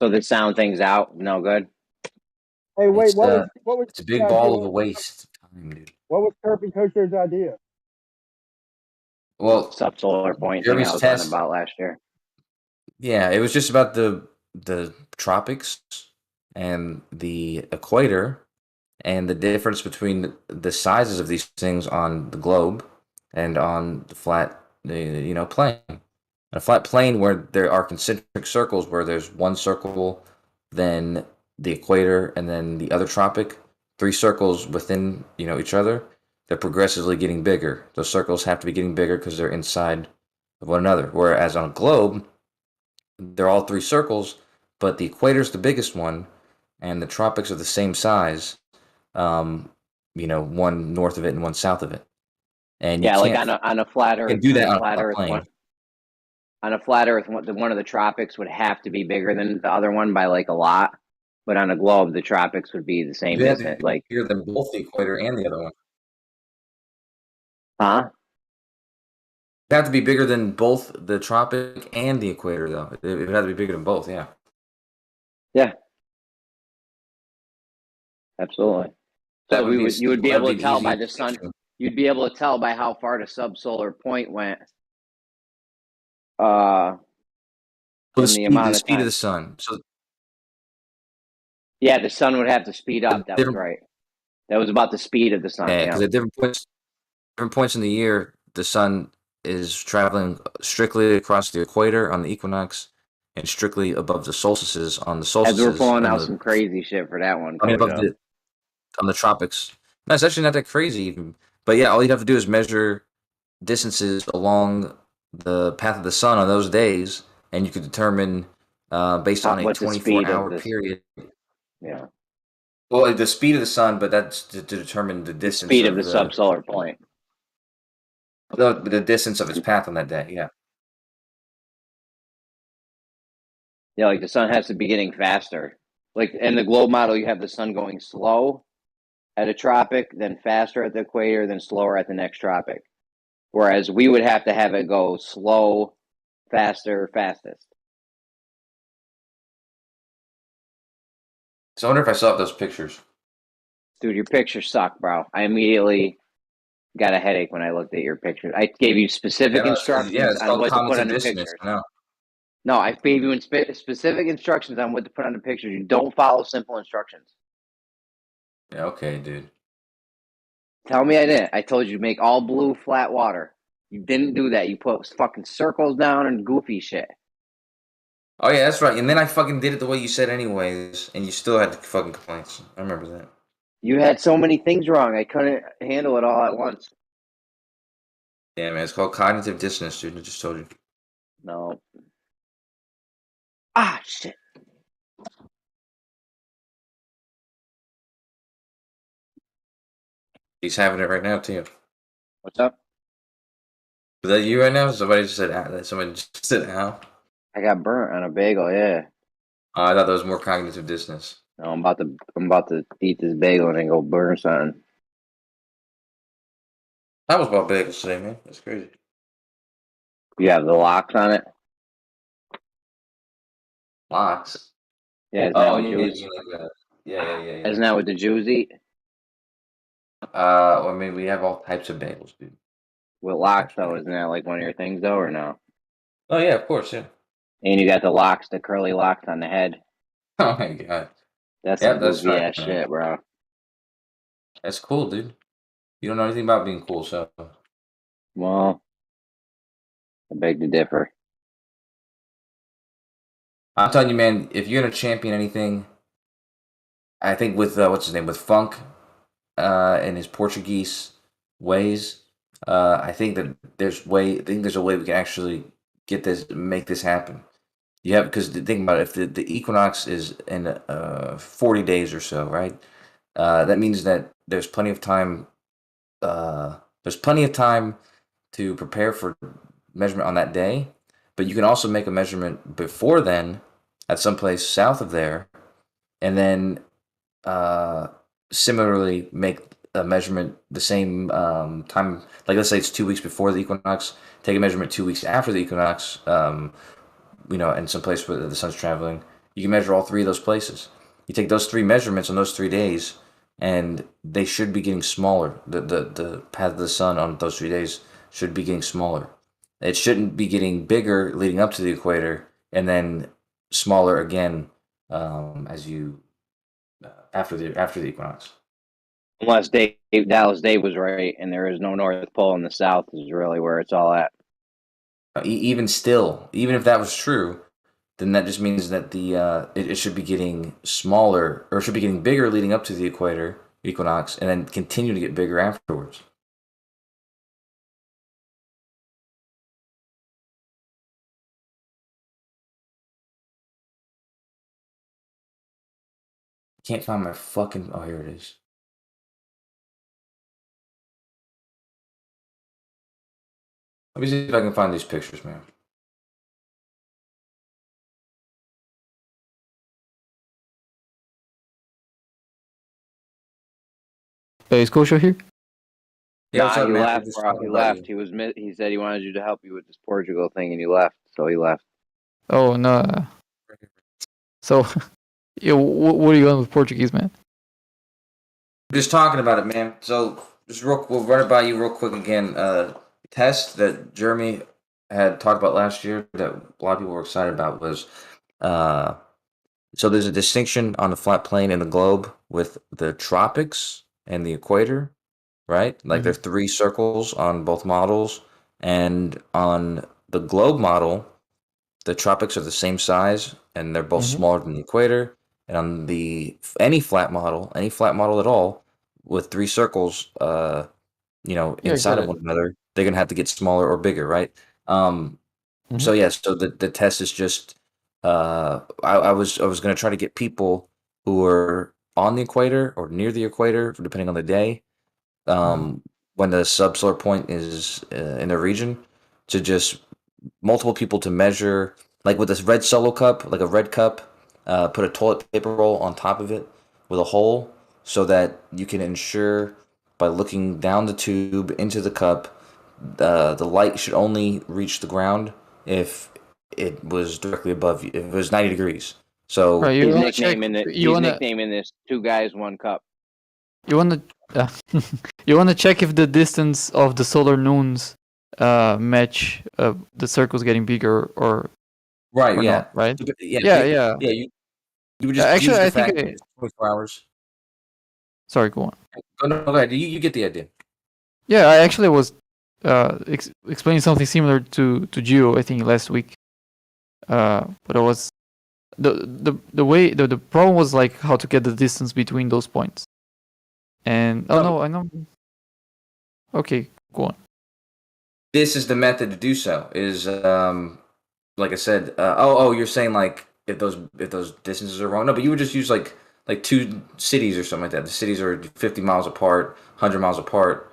So the sound thing's out. No good. Hey, wait. It's, what was? It's a big ball of a waste of time, dude. What was Kirk and Kosher's idea? Well, subsolar point thing I was talking about last year. Yeah, it was just about the tropics and the equator and the difference between the sizes of these things on the globe and on the flat plane. A flat plane where there are concentric circles, where there's one circle, then the equator, and then the other tropic, 3 circles within each other. They're progressively getting bigger. Those circles have to be getting bigger because they're inside of one another. Whereas on a globe, they're all 3 circles, but the equator's the biggest one, and the tropics are the same size. One north of it and one south of it. and you Yeah, like can't on a flat you Earth, can do that on flat a Earth plane. one. On a flat Earth, one of the tropics would have to be bigger than the other one by like a lot. But on a globe, the tropics would be the same You have to distance. be Like, bigger than both the equator and the other one. huh? It have to be bigger than both the tropic and the equator, though. It would have to be bigger than both. Yeah. Yeah. Absolutely. That So would be you would be that would able be to an tell easy by the sun. explanation. You'd be able to tell by how far the subsolar point went. From the amount the of speed of time. the sun. So Yeah, the sun would have to speed up. That was different, right. That was about the speed of the sun. yeah, Yeah. because at different points in the year, the sun is traveling strictly across the equator on the equinox, and strictly above the solstices on the As we're solstices pulling and out some crazy shit for that one, I mean above Kojo. on the tropics. No, it's actually not that crazy even. But yeah, all you'd have to do is measure distances along the path of the sun on those days, and you could determine based on a What the speed of 24-hour this? period. Yeah. Well, the speed of the sun, but that's to determine the The distance speed of of the subsolar point. the distance of its path on that day. Yeah. Yeah, like the sun has to be getting faster. Like in the globe model, you have the sun going slow at a tropic, then faster at the equator, then slower at the next tropic. Whereas we would have to have it go slow, faster, fastest. So I wonder if I still have those pictures. Dude, your pictures suck, bro. I immediately got a headache when I looked at your pictures. I gave you specific instructions It's on called what to put cognitive on the dissonance. pictures. I know. No, I gave you specific instructions on what to put on the pictures. You don't follow simple instructions. Yeah, okay, dude. Tell me I didn't. I told you to make all blue flat water. You didn't do that. You put fucking circles down and goofy shit. Oh yeah, that's right. And then I fucking did it the way you said anyways, and you still had fucking complaints. I remember that. You had so many things wrong. I couldn't handle it all at once. Yeah, man, it's called cognitive dissonance, dude. I just told you. No. Ah, shit. He's having it right now too. What's up? Is that you right now? Somebody just said somebody just said ow. I got burnt on a bagel, yeah. I thought that was more cognitive dissonance. No, I'm about to eat this bagel and then go burn something. That was about bagels today, man. That's crazy. You have the locks on it? Locks? Yeah, isn't Oh, that what you Jews? mean like that? Yeah. Isn't that what the Jews eat? Well, I mean, we have all types of bagels, dude. With locks, though, isn't that like one of your things, though, or no? Oh yeah, of course, yeah. And you got the locks, the curly locks on the head. Oh my god. That's Yeah, some that's goofy right, ass man. shit, bro. That's cool, dude. You don't know anything about being cool, so. Well, I beg to differ. I'm telling you, man, if you're gonna champion anything, I think with what's his name, with Funk, and his Portuguese ways, I think that I think there's a way we can actually make this happen. You have because think about it, if the equinox is in 40 days or so, right? That means that there's plenty of time. There's plenty of time to prepare for measurement on that day, but you can also make a measurement before then at some place south of there, and then similarly make a measurement the same time. Like let's say it's 2 weeks before the equinox, take a measurement 2 weeks after the equinox. In some place where the sun's traveling, you can measure all three of those places. You take those three measurements on those 3 days, and they should be getting smaller. The path of the sun on those 3 days should be getting smaller. It shouldn't be getting bigger leading up to the equator, and then smaller again as you after the equinox. Unless Dallas Dave was right, and there is no North Pole in the South is really where it's all at. Even still, even if that was true, then that just means that it should be getting smaller, or it should be getting bigger leading up to the equinox, and then continue to get bigger afterwards. Can't find my fucking. Oh, here it is. Let me see if I can find these pictures, man. Is Kosho here? Yeah, what's Nah, up, he man? We're left, just bro. talking He about left. you. He said he wanted you to help you with this Portugal thing, and he left. So he left. Oh no. So, yeah, what are you on with Portuguese, man? We're just talking about it, man. So we'll run it by you real quick again. Test that Jeremy had talked about last year that a lot of people were excited about was so there's a distinction on the flat plane and the globe with the tropics and the equator, right? Like there's 3 circles on both models, and on the globe model, the tropics are the same size and they're both smaller than the equator. And on any flat model at all, with 3 circles, Yeah, inside got of it. one another, they're gonna have to get smaller or bigger, right? So yeah, so the test is just I was gonna try to get people who are on the equator or near the equator, depending on the day, when the subsolar point is in the region, to just multiple people to measure, like with this red solo cup, like a red cup, put a toilet paper roll on top of it with a hole so that you can ensure by looking down the tube into the cup, the light should only reach the ground if it was directly above you, if it was 90 degrees. So Right, you He's wanna check. nicknaming it. You He's wanna nicknaming this 2 guys, 1 cup. you wanna you wanna check if the distance of the solar noons match the circles getting bigger or right, or yeah. not, right? Yeah, Yeah. you would just Actually, use the I think fact that it's 24 hours. sorry, go on. Oh, no, go ahead. You get the idea. Yeah, I actually was explaining something similar to Gio, I think last week. But it was the way the problem was like how to get the distance between those points. And I know. Okay, go on. This is the method to do so. Is like I said. You're saying like if those distances are wrong. No, but you would just use like 2 cities or something like that. The cities are 50 miles apart, 100 miles apart.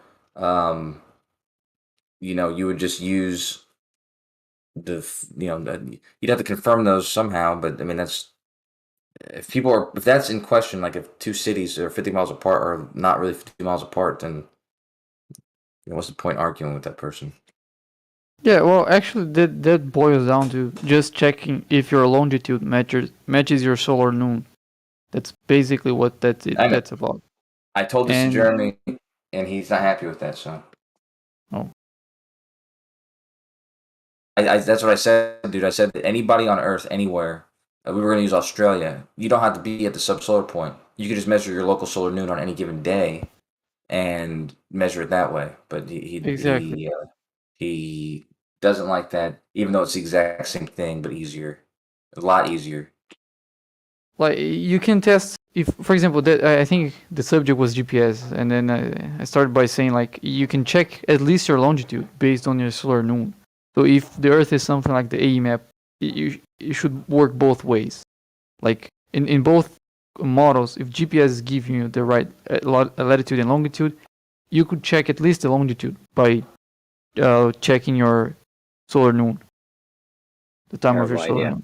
You would just use you'd have to confirm those somehow. But I mean, if that's in question, like if 2 cities are 50 miles apart or not really 50 miles apart, then what's the point arguing with that person? Yeah, well, actually, that boils down to just checking if your longitude matches your solar noon. That's basically what that's about. I told this to Jeremy, and he's not happy with that. So, that's what I said, dude. I said that anybody on Earth, anywhere, we were going to use Australia. You don't have to be at the subsolar point. You could just measure your local solar noon on any given day, and measure it that way. But he doesn't like that, even though it's the exact same thing, but easier, a lot easier. Like you can test if, for example, that I think the subject was GPS, and then I started by saying like you can check at least your longitude based on your solar noon. So if the Earth is something like the AE map, you should work both ways. Like in both models, if GPS is giving you the right latitude and longitude, you could check at least the longitude by checking your solar noon, the time of your solar noon.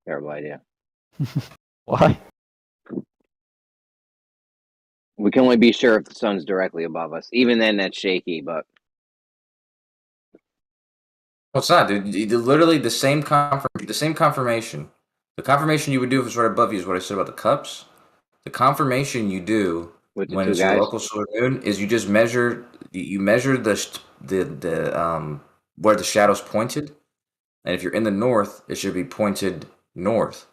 Terrible idea. Why? We can only be sure if the sun's directly above us. Even then, that's shaky. But Well, it's not, dude. Literally the same confirmation. The confirmation you would do if it's right above you is what I said about the cups. The confirmation you do with the when 2 it's guys, your local solar noon is you just measure. You measure the where the shadow's pointed, and if you're in the north, it should be pointed north.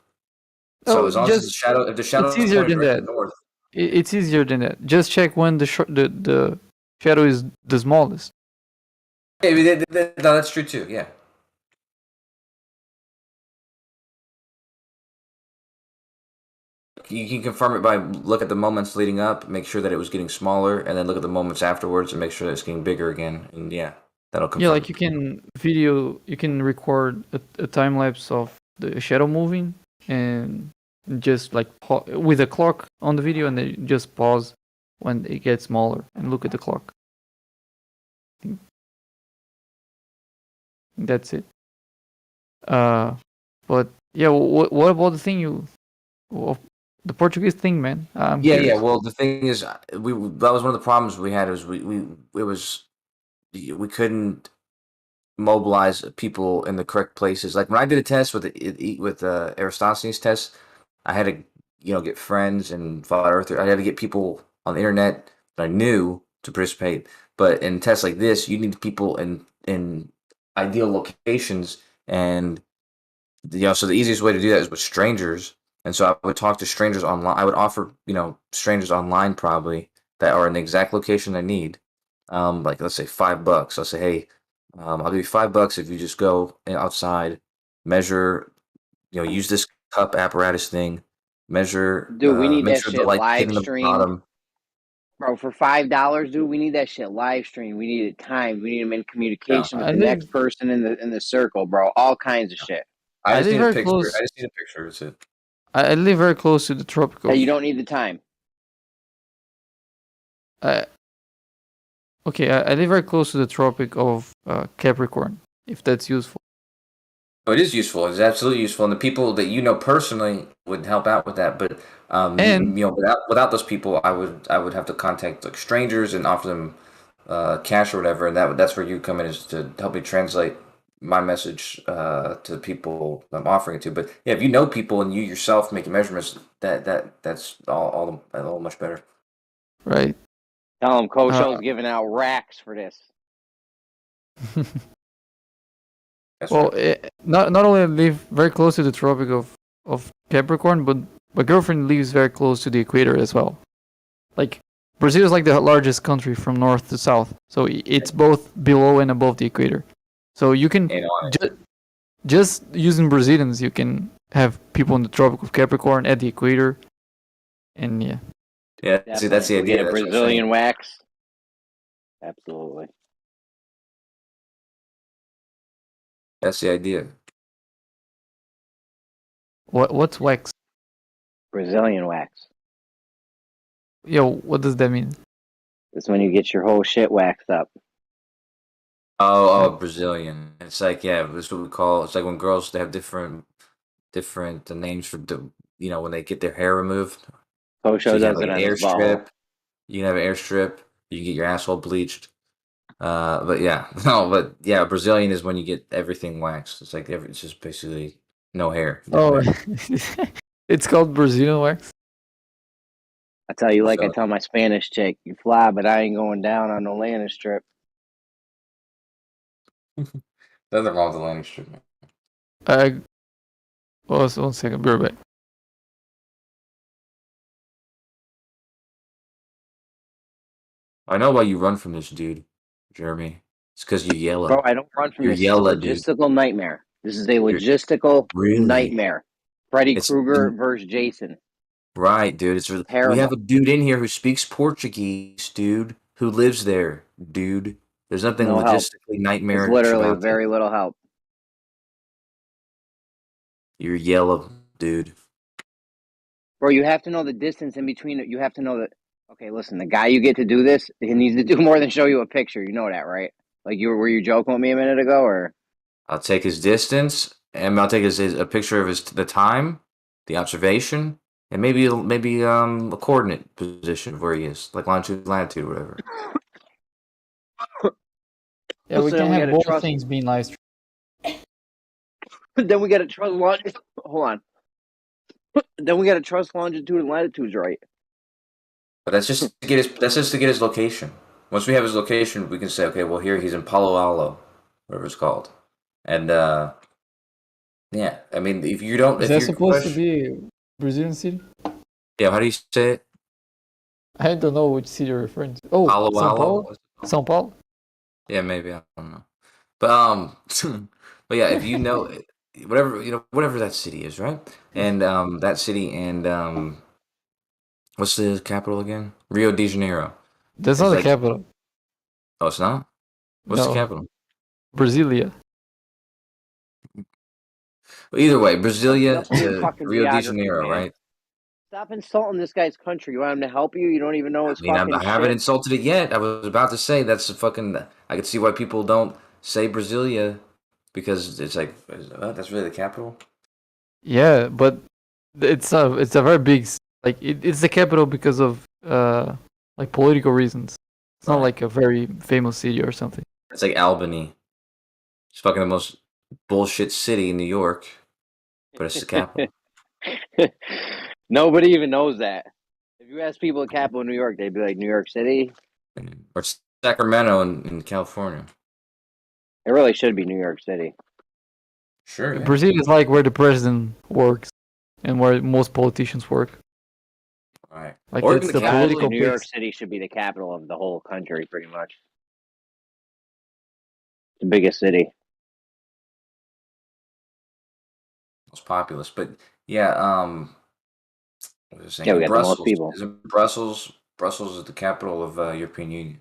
So as long as the shadow, if the shadow is easier pointed than directly that. north, It's easier than that. Just check when the shadow is the smallest. yeah, no, that's true too. Yeah. You can confirm it by look at the moments leading up, make sure that it was getting smaller, and then look at the moments afterwards and make sure that it's getting bigger again. And yeah, that'll confirm. Yeah, like you can record a time lapse of the shadow moving and just like with a clock on the video, and then just pause when it gets smaller and look at the clock. That's it. But yeah, what about the thing the Portuguese thing, man? I'm Yeah, curious. well, the thing is, that was one of the problems we had. Was we couldn't mobilize people in the correct places. Like when I did a test with Aristophanes test, I had to get friends and flat earther. I had to get people on the internet that I knew to participate. But in tests like this, you need people in ideal locations, and so the easiest way to do that is with strangers. And so I would talk to strangers online. I would offer strangers online probably that are in the exact location I need. Like let's say $5. I'll say, hey, I'll give you $5 if you just go outside, measure, use this cup apparatus thing, measure, Dude, we need make that sure the shit light's live hitting the streamed. bottom. Bro, for $5, dude, we need that shit live streamed. We need it timed. We need them in communication with I the live next person in the circle, bro. All kinds of shit. I I just live need a very picture. close. I just need a picture. That's it. I live very close to the tropical. Hey, you don't need the time. Okay, I live very close to the Tropic of Capricorn, if that's useful. Oh, it is useful. It's absolutely useful, and the people that you know personally would help out with that. But And without those people, I would have to contact like strangers and offer them cash or whatever, and that's where you come in, is to help me translate my message to the people I'm offering it to. But yeah, if you know people and you yourself making measurements, that's all much better. Right. Tell them Kosho's giving out racks for this. Well, not only I live very close to the Tropic of Capricorn, but my girlfriend lives very close to the equator as well. Like Brazil is like the largest country from north to south, so it's both below and above the equator. So you can just using Brazilians, you can have people in the Tropic of Capricorn at the equator, and yeah. Yeah, see, that's the We idea. get a That's what I'm Brazilian saying. wax. Absolutely. That's the idea. What's wax? Brazilian wax. Yo, what does that mean? It's when you get your whole shit waxed up. Oh, Brazilian. It's like, yeah, that's what we call. It's like when girls, they have different names for when they get their hair removed. Kosho So you can have does like it an on air his butthole. strip. You can have an air strip. You can get your asshole bleached. But yeah, Brazilian is when you get everything waxed. It's like it's just basically no hair. Oh, it's called Brazilian wax. I tell you, like I So- tell my Spanish chick, you fly, but I ain't going down on no landing strip. Nothing wrong with the landing strip. One second, be right back. I know why you run from this, dude, Jeremy. It's because you're yellow. Bro, I don't run from You're this. This is a yellow, dude. logistical nightmare. This is a logistical Really? nightmare. Freddy It's- Krueger versus Jason. Right, dude. It's really, we Terrible. have a dude in here who speaks Portuguese, dude, who lives there, dude. There's nothing No help. logistically nightmare. It's literally about very little help. You're yellow, dude. Bro, you have to know the distance in between it. You have to know that. Okay, listen, the guy you get to do this, he needs to do more than show you a picture. You know that, right? Like were you joking with me a minute ago, or? I'll take his distance, and I'll take a picture of the time, the observation, and maybe a coordinate position of where he is, like longitude, latitude, whatever. Yeah, we Listen, can we have gotta both trust- things being live streamed. Then we got to trust longitude. Hold on. Then we got to trust longitude and latitudes, right? But that's just to get his location. Once we have his location, we can say, okay, well, here he's in Palo Alto, whatever it's called, and yeah, I mean, if you don't, Is that supposed to be Brazilian city? Yeah, how do you say it? I don't know which city you're referring to. Oh, Palo São Alto? Paulo. São Paulo. Yeah, maybe, I don't know, but but yeah, if you know whatever that city is, right? And that city and what's the capital again? Rio de Janeiro. That's It's not the like- capital. Oh, it's not. What's the No. capital? Brasilia. Well, either way, Brasilia Enough with your to fucking Rio de geography, Janeiro, man. right? Stop insulting this guy's country. You want him to help you? You don't even know his I mean, fucking I haven't shit. insulted it yet. I was about to say that's a fucking. I could see why people don't say Brasilia because it's like that's really the capital. Yeah, but it's a very big it's the capital because of like political reasons. It's not like a very famous city or something. It's like Albany. It's fucking the most bullshit city in New York, but it's the capital. Nobody even knows that. If you ask people at capital New York, they'd be like New York City. Or Sacramento in California. It really should be New York City. Sure. Yeah. Brazil is like where the president works and where most politicians work. Right. Like Or it's even the Honestly, political New base. York City should be the capital of the whole country, pretty much. The biggest city. Most populous, but yeah. What was I saying? Yeah, we got the most Brussels. people. Isn't Brussels? Brussels is the capital of European Union.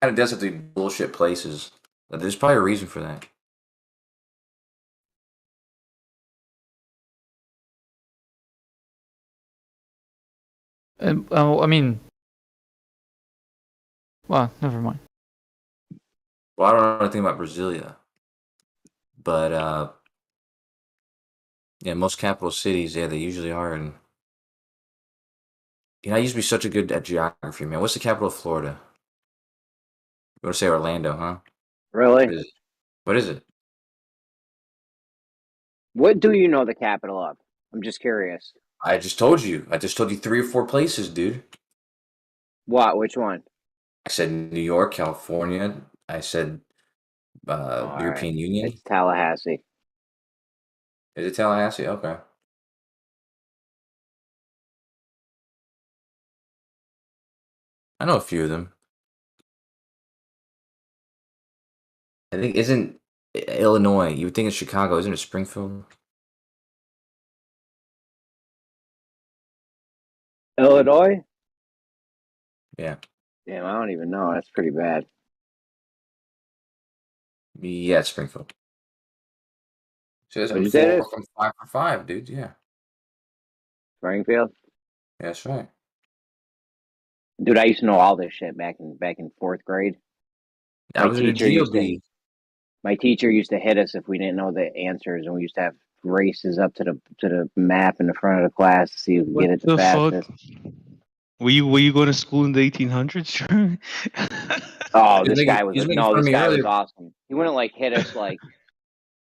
Kind of does have to be bullshit places. But there's probably a reason for that. And I mean, well, never mind. Well, I don't know anything about Brasilia, but yeah, most capital cities, yeah, they usually are. And I used to be such a good at geography, man. What's the capital of Florida? You want to say Orlando, huh? Really? What is it? What do you know the capital of? I'm just curious. I just told you. I just told you 3 or 4 places, dude. What? Which one? I said New York, California. I said All European right. Union. It's Tallahassee. Is it Tallahassee? Okay. I know a few of them. I think isn't Illinois. You would think it's Chicago, isn't it Springfield? Illinois? Yeah. Damn, I don't even know. That's pretty bad. Yeah, it's Springfield. So What'd you it's say it 4 is? from 5 for 5, dude. Yeah. Springfield? Yeah, that's right. Dude, I used to know all this shit back in 4th grade. I was in a GOB. My teacher used to hit us if we didn't know the answers, and we used to have races up to the map in the front of the class to see who could get it the fastest. Were you going to school in the 1800s? Oh, He was this making- guy was he was making no, fun of this me guy was earlier. awesome. He wouldn't like hit us like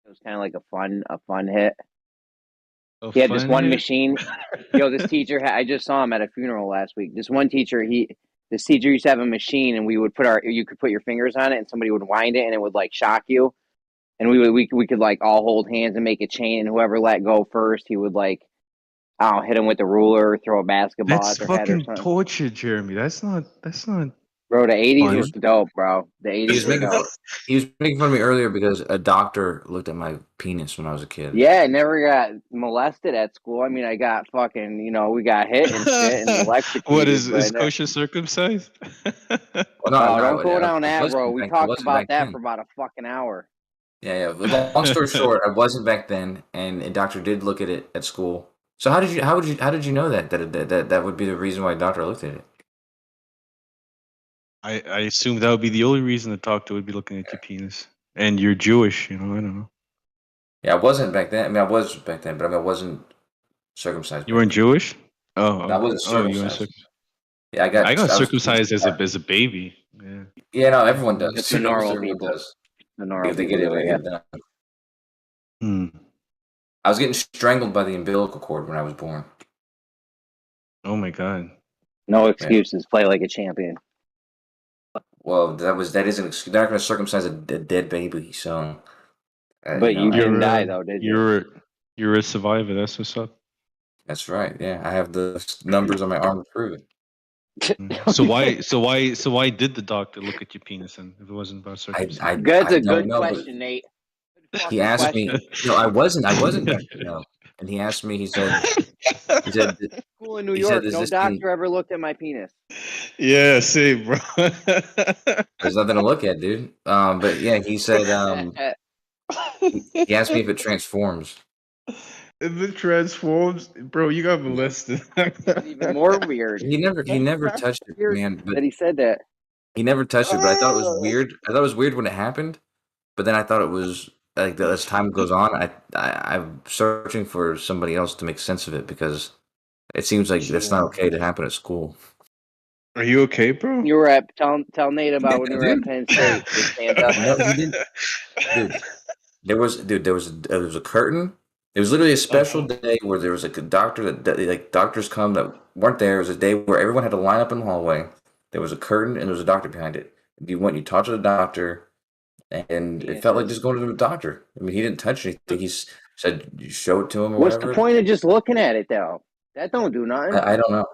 it was kind of like a fun hit. He had this fun one hit? machine. Yo, this teacher I just saw him at a funeral last week. This one teacher, this teacher used to have a machine, and we would you could put your fingers on it, and somebody would wind it, and it would like shock you, and we could like all hold hands and make a chain, and whoever let go first, he would like I don't know, hit him with the ruler, or throw a basketball That's at their head or fucking something. torture, Jeremy. That's not. Bro, the 80s fun. was dope, bro. The 80s He was were making dope. he was making fun of me earlier because a doctor looked at my penis when I was a kid. Yeah, I never got molested at school. I mean, I got fucking, we got hit and shit and electrocuted. What is but kosher circumcised? Well, don't go down that wasn't road. We back- talked wasn't about back that then. for about a fucking hour. Yeah. Long story short, I wasn't back then, and a doctor did look at it at school. So how did you know that would be the reason why a doctor looked at it? I assume that would be the only reason the doctor would be looking at your penis. And you're Jewish, I don't know. Yeah, I wasn't back then. I mean, I was back then, but I wasn't circumcised. You weren't Jewish? Oh, I wasn't oh, you weren't circumcised. circumcised. Yeah, I got was- circumcised as a baby. Yeah. Yeah, no, everyone does. It's the normal Everyone people. does. The normal If they people get do it, it, they yeah. get it done. I was getting strangled by the umbilical cord when I was born. Oh my god. No excuses. Play like a champion. Well, that isn't. They're not going to circumcise a dead baby, so. But you didn't die, though, did you? You're a survivor. That's what's up. That's right. Yeah, I have the numbers on my arm to prove it. So why did the doctor look at your penis and if it wasn't about circumcision? That's a don't good know, but question, Nate. He asked me. No, I wasn't back then, no. And he asked me. He said. School in New he said, York, "Does no this doctor mean-" ever looked at my penis. Yeah, same, bro. There's nothing to look at, dude. But yeah, he said. He asked me if it transforms. the transforms, bro. You got molested. Even more weird. He never touched it, Weird man. But that he said that. he never touched it. But I thought it was weird. I thought it was weird when it happened. But then I thought it was like as time goes on, I'm searching for somebody else to make sense of it because it seems like that's not okay to happen at school. Are you okay, bro? You were at tell Nate about when you were at dude. Penn State. Your stand up. No, he didn't. Dude, there was a curtain. It was literally a special day where there was like a doctor that like doctors come that weren't there. It was a day where everyone had to line up in the hallway. There was a curtain and there was a doctor behind it. You talked to the doctor, and it felt like just going to the doctor. I mean, he didn't touch anything. He said you show it to him or What's whatever. the point of just looking at it though? That don't do nothing. I don't know.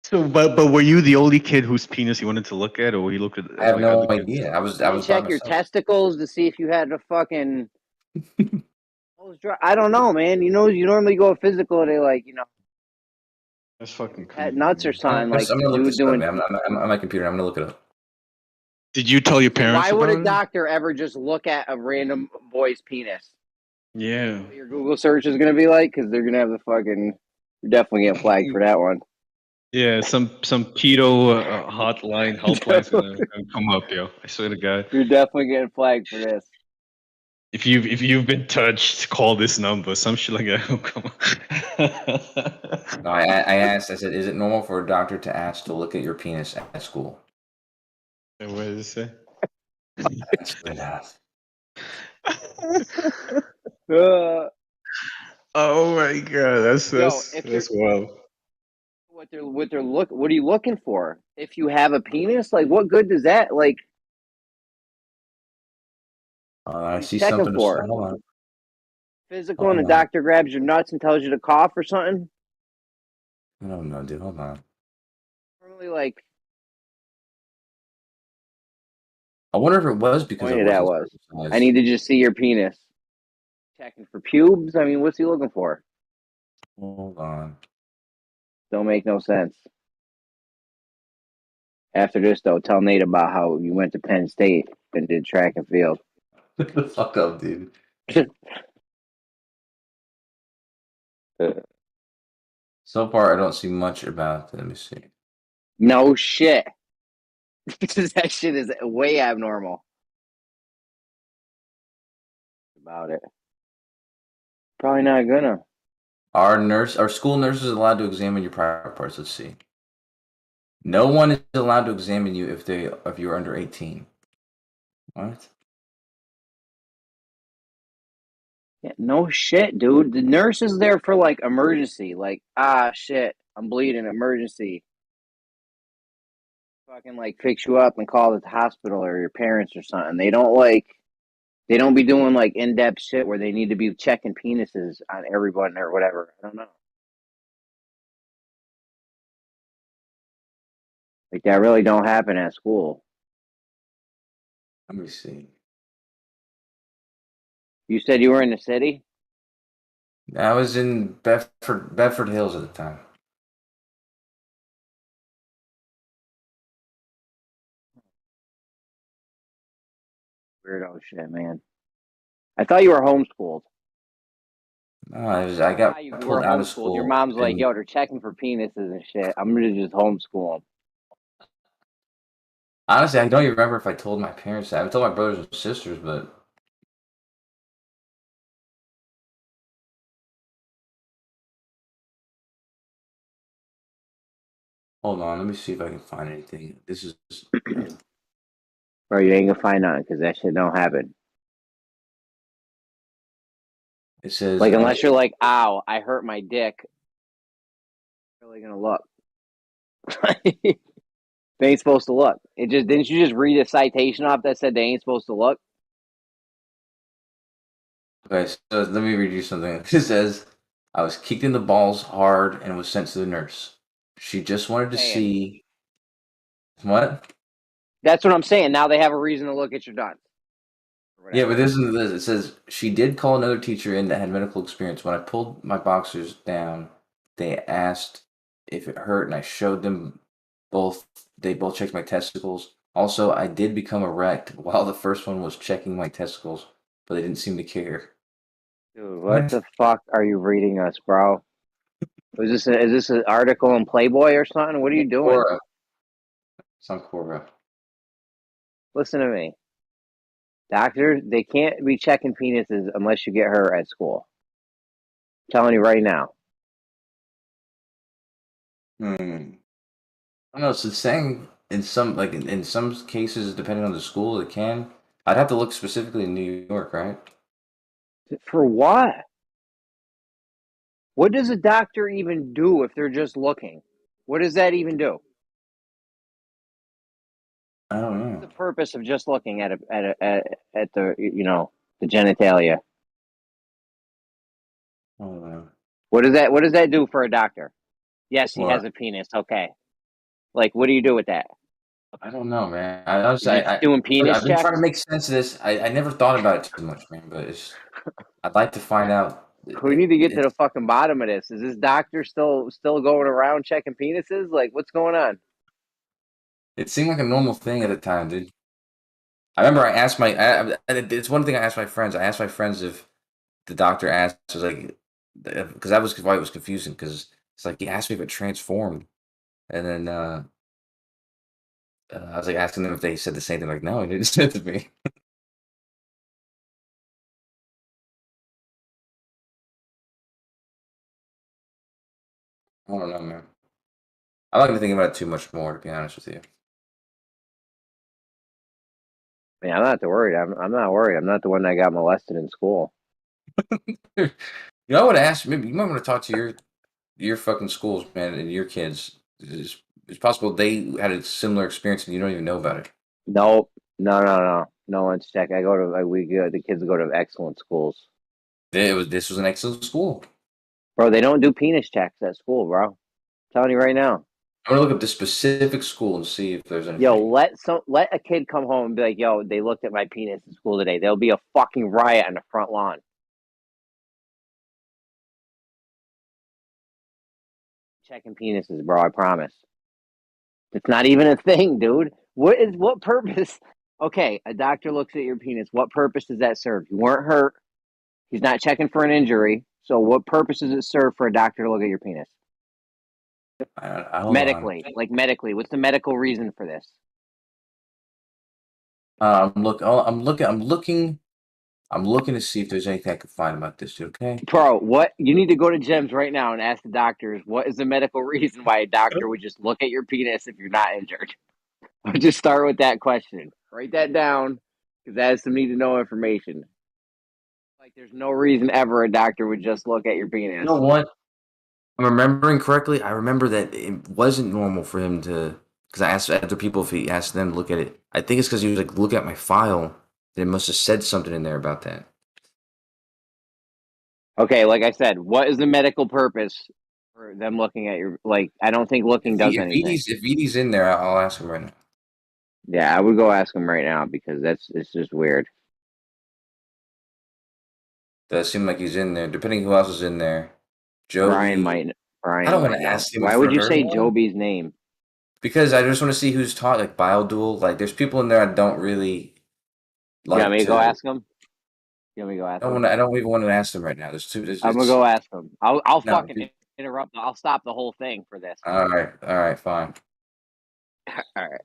So, but were you the only kid whose penis you wanted to look at, or you looked at? I have like, no other kids? idea. I was You by check your myself. testicles to see if you had a fucking. I don't know, man. You normally go physical. They like That's fucking had creepy. nuts or something. Like I'm gonna look dude this up, doing. man. I'm on my computer. I'm gonna look it up. Did you tell your parents? Why would about a it? doctor ever just look at a random boy's penis? Yeah. What your Google search is gonna be like because they're gonna have the fucking. You're definitely getting flagged for that one. Yeah, some pedo hotline helpline's gonna come up, yo. I swear to God. You're definitely getting flagged for this. If you've been touched, call this number. Some shit like that will come up. No, I asked. I said, "Is it normal for a doctor to ask to look at your penis at school?" And what does it say? That's good enough. Oh my god, that's wild. What are you looking for? If you have a penis, like what good does that like? I see checking something. for? Hold on. Physical, and the doctor grabs your nuts and tells you to cough or something. I don't know, dude. Hold on. Normally, like. I wonder if it was because Point that was. I need to just see your penis. Checking for pubes. I mean, what's he looking for? Hold on. Don't make no sense. After this, though, tell Nate about how you went to Penn State and did track and field. Look the fuck up, dude. So far, I don't see much about it. Let me see. No shit. That shit is way abnormal. About it. Probably not gonna. Our school nurse is allowed to examine your private parts. Let's see. No one is allowed to examine you if you're under 18. What? Yeah, no shit, dude. The nurse is there for like emergency. Like, shit, I'm bleeding, emergency. Fucking like fix you up and call the hospital or your parents or something. They don't be doing like in-depth shit where they need to be checking penises on everyone or whatever. I don't know. Like that really don't happen at school. Let me see. You said you were in the city? I was in Bedford Hills at the time. Weirdo shit, man. I thought you were homeschooled. No, I got You were pulled out of homeschooled. school. Your mom's like, and- yo, they're checking for penises and shit. I'm gonna just homeschool them. Honestly, I don't even remember if I told my parents that. I told my brothers and sisters, but hold on, let me see if I can find anything. This is Bro, you ain't gonna find nothing because that shit don't happen. it says Like, unless you're like, ow, I hurt my dick. I'm really gonna look. They ain't supposed to look. Didn't you just read a citation off that said they ain't supposed to look? okay, so let me read you something. It says I was kicked in the balls hard and was sent to the nurse. She just wanted to see what? That's what I'm saying. Now they have a reason to look at your nuts. Yeah, but this is this. It says she did call another teacher in that had medical experience. When I pulled my boxers down, they asked if it hurt, and I showed them both. They both checked my testicles. Also, I did become erect while the first one was checking my testicles, but they didn't seem to care. Dude, what the fuck are you reading us, bro? Is this an article in Playboy or something? What are you doing? Quora. It's on Quora. Listen to me. Doctors, they can't be checking penises unless you get her at school. I'm telling you right now. I don't know. So it's saying in some in some cases, depending on the school, it can. I'd have to look specifically in New York, right? For what? What does a doctor even do if they're just looking? What does that even do? I don't know. What's the purpose of just looking at the the genitalia? I don't know. What does that do for a doctor? Yes, he What? has a penis. Okay. Like, what do you do with that? I don't know, man. I honestly, You're just doing penis I've been trying to checks? make sense of this. I never thought about it too much, man. But I'd like to find out. We need to get to the fucking bottom of this. Is this doctor still going around checking penises? Like, what's going on? It seemed like a normal thing at the time, dude. I remember I asked it's one thing I asked my friends. I asked my friends if the doctor asked, was like, because that was why it was confusing. Because it's like he asked me if it transformed, and then I was like asking them if they said the same thing. Like, no, he didn't say it to me. I don't know, man. I'm not gonna think about it too much more, to be honest with you. Man, I'm not worried. I'm not worried. I'm not the one that got molested in school. You know, I would ask. Maybe you might want to talk to your fucking schools, man, and your kids. It's possible they had a similar experience and you don't even know about it. Nope. No. No one's check. I go to the kids go to excellent schools. This was an excellent school. Bro, they don't do penis checks at school, bro. I'm telling you right now. I'm gonna look up the specific school and see if there's anything. Yo, let a kid come home and be like, yo, they looked at my penis in school today. There'll be a fucking riot on the front lawn. Checking penises, bro, I promise. It's not even a thing, dude. What purpose? Okay, a doctor looks at your penis. What purpose does that serve? You weren't hurt. He's not checking for an injury. So what purpose does it serve for a doctor to look at your penis? Medically, what's the medical reason for this? I'm looking to see if there's anything I can find about this, dude. Okay, Bro, what you need to go to gyms right now and ask the doctors what is the medical reason why a doctor would just look at your penis if you're not injured. I'll just start with that question. Write that down because that is some need to know information. Like, there's no reason ever a doctor would just look at your penis. you know what? I'm remembering correctly. I remember that it wasn't normal for him to, because I asked other people if he asked them to look at it. I think it's because he was like, look at my file. They must have said something in there about that. Okay, like I said, what is the medical purpose for them looking at your? Like, I don't think looking does anything. If VD's in there, I'll ask him right now. Yeah, I would go ask him right now because it's just weird. Does seem like he's in there. Depending who else is in there, Joby. Brian I don't want to ask him. Why would you say Joby's name? Because I just want to see who's taught like BioDuel. Like, there's people in there I don't really like. You want me to go ask him? You want me to go ask him? I don't even want to ask them right now. I'm gonna go ask him. I'll fucking interrupt. I'll stop the whole thing for this. All right, fine. All right.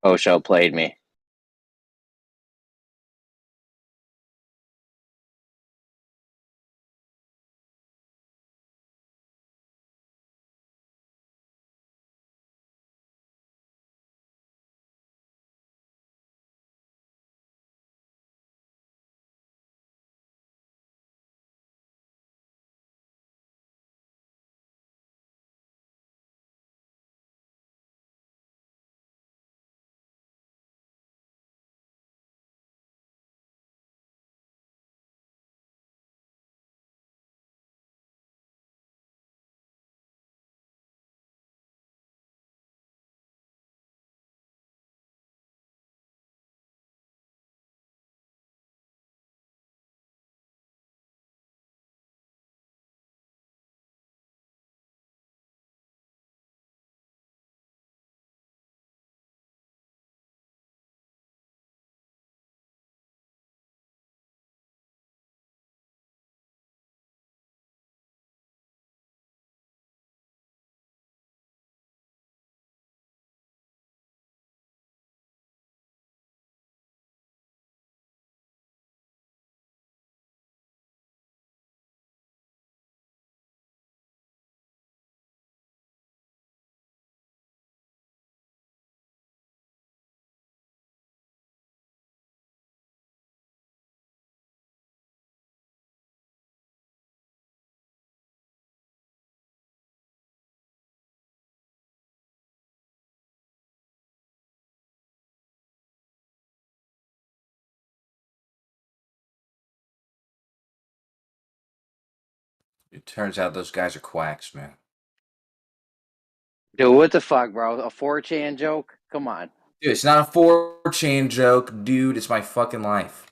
Osho played me. It turns out those guys are quacks, man. Dude, what the fuck, bro? A 4chan joke? Come on. Dude, it's not a 4chan joke, dude. It's my fucking life.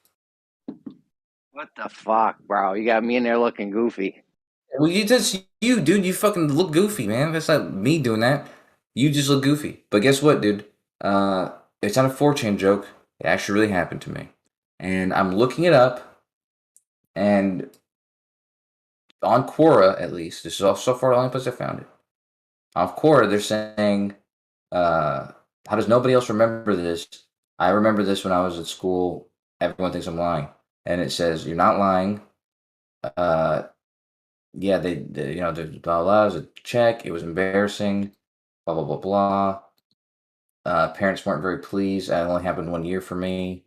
What the fuck, bro? You got me in there looking goofy. Well, you, dude. You fucking look goofy, man. That's not me doing that. You just look goofy. But guess what, dude? It's not a 4chan joke. It actually really happened to me. And I'm looking it up. And on Quora, at least, this is so far the only place I found it. On Quora, they're saying, how does nobody else remember this? I remember this when I was at school. Everyone thinks I'm lying. And it says, you're not lying. Yeah, they you know, there's blah, blah, blah, a check. It was embarrassing. Blah, blah, blah, blah. Parents weren't very pleased. It only happened 1 year for me.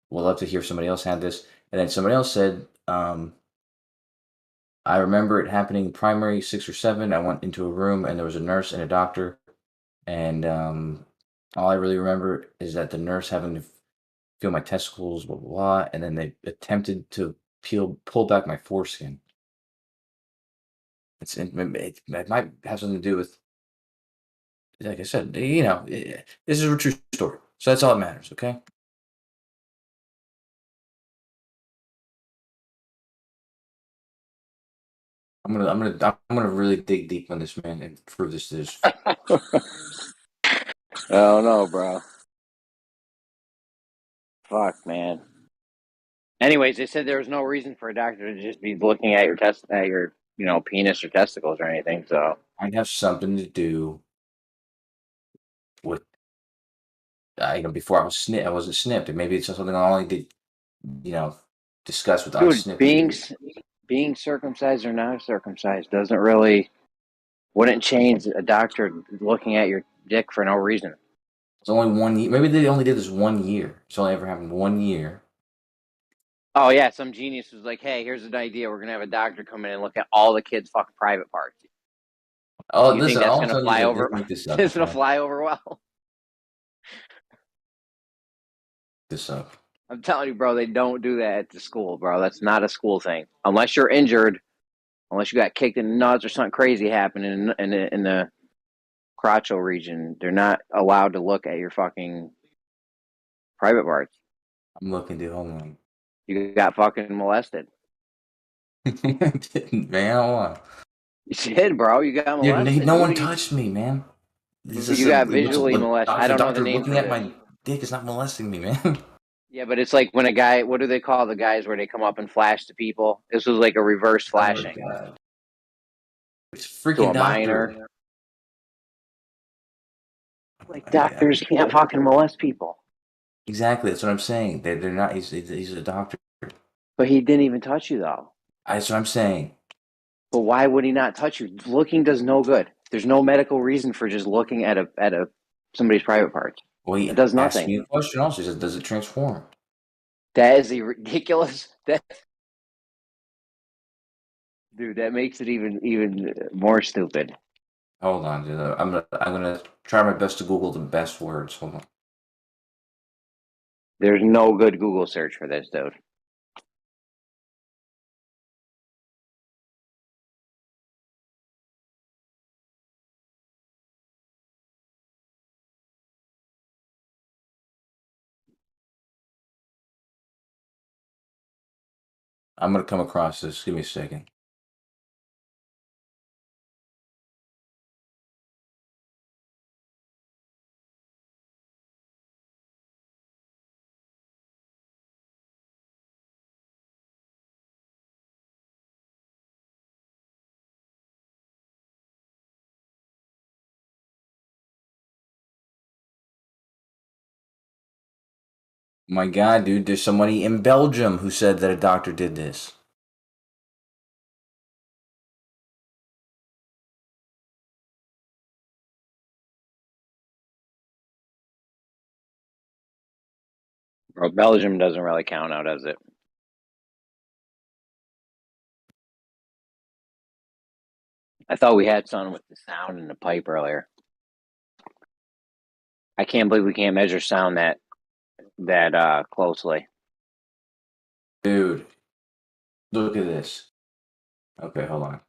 Would love to hear if somebody else had this. And then somebody else said, I remember it happening primary 6 or 7. I went into a room and there was a nurse and a doctor. And all I really remember is that the nurse having to feel my testicles, blah, blah, blah. And then they attempted to pull back my foreskin. It might have something to do with, like I said, you know, this is a true story. So that's all that matters, okay? I'm gonna really dig deep on this, man, and prove this to this. Oh no, bro. Fuck, man. Anyways, they said there was no reason for a doctor to just be looking at your penis or testicles or anything. So I'd have something to do with, before I was snipped. I wasn't snipped, and maybe it's something I only did, discuss with dude, being circumcised or not circumcised wouldn't change a doctor looking at your dick for no reason. It's only 1 year. Maybe they only did this 1 year. It's only ever happened 1 year. Oh yeah, some genius was like, "Hey, here's an idea. We're gonna have a doctor come in and look at all the kids' fucking private parts." Oh, you listen, think that's I'll gonna tell you fly that over? they make this up, It's gonna okay? fly over well. This up. I'm telling you, bro, they don't do that at the school, bro. That's not a school thing. Unless you're injured, unless you got kicked in the nuts or something crazy happening in the crotchal region, they're not allowed to look at your fucking private parts. I'm looking, dude. Hold on. You got fucking molested. Man, hold on. You did, bro. You got molested. Dude, no one touched me, man. You got visually molested. I don't know the name looking for at this. my dick is not molesting me, man. Yeah, but it's like when a guy, what do they call the guys where they come up and flash to people? This was like a reverse flashing. Oh, God. It's To freaking a doctor. minor. Like doctors can't fucking molest people. Exactly. That's what I'm saying. They're not. He's a doctor. But he didn't even touch you though. That's what I'm saying. But why would he not touch you? Looking does no good. There's no medical reason for just looking at a somebody's private parts. Well, he It does asked nothing. me a question also. He says, "Does it transform?" That is ridiculous. Dude, that makes it even more stupid. Hold on, dude. I'm gonna try my best to Google the best words. Hold on. There's no good Google search for this, dude. I'm gonna come across this. Give me a second. My God, dude, there's somebody in Belgium who said that a doctor did this. Bro, Belgium doesn't really count now, does it? I thought we had something with the sound in the pipe earlier. I can't believe we can't measure sound that closely. Dude, look at this. Okay, hold on.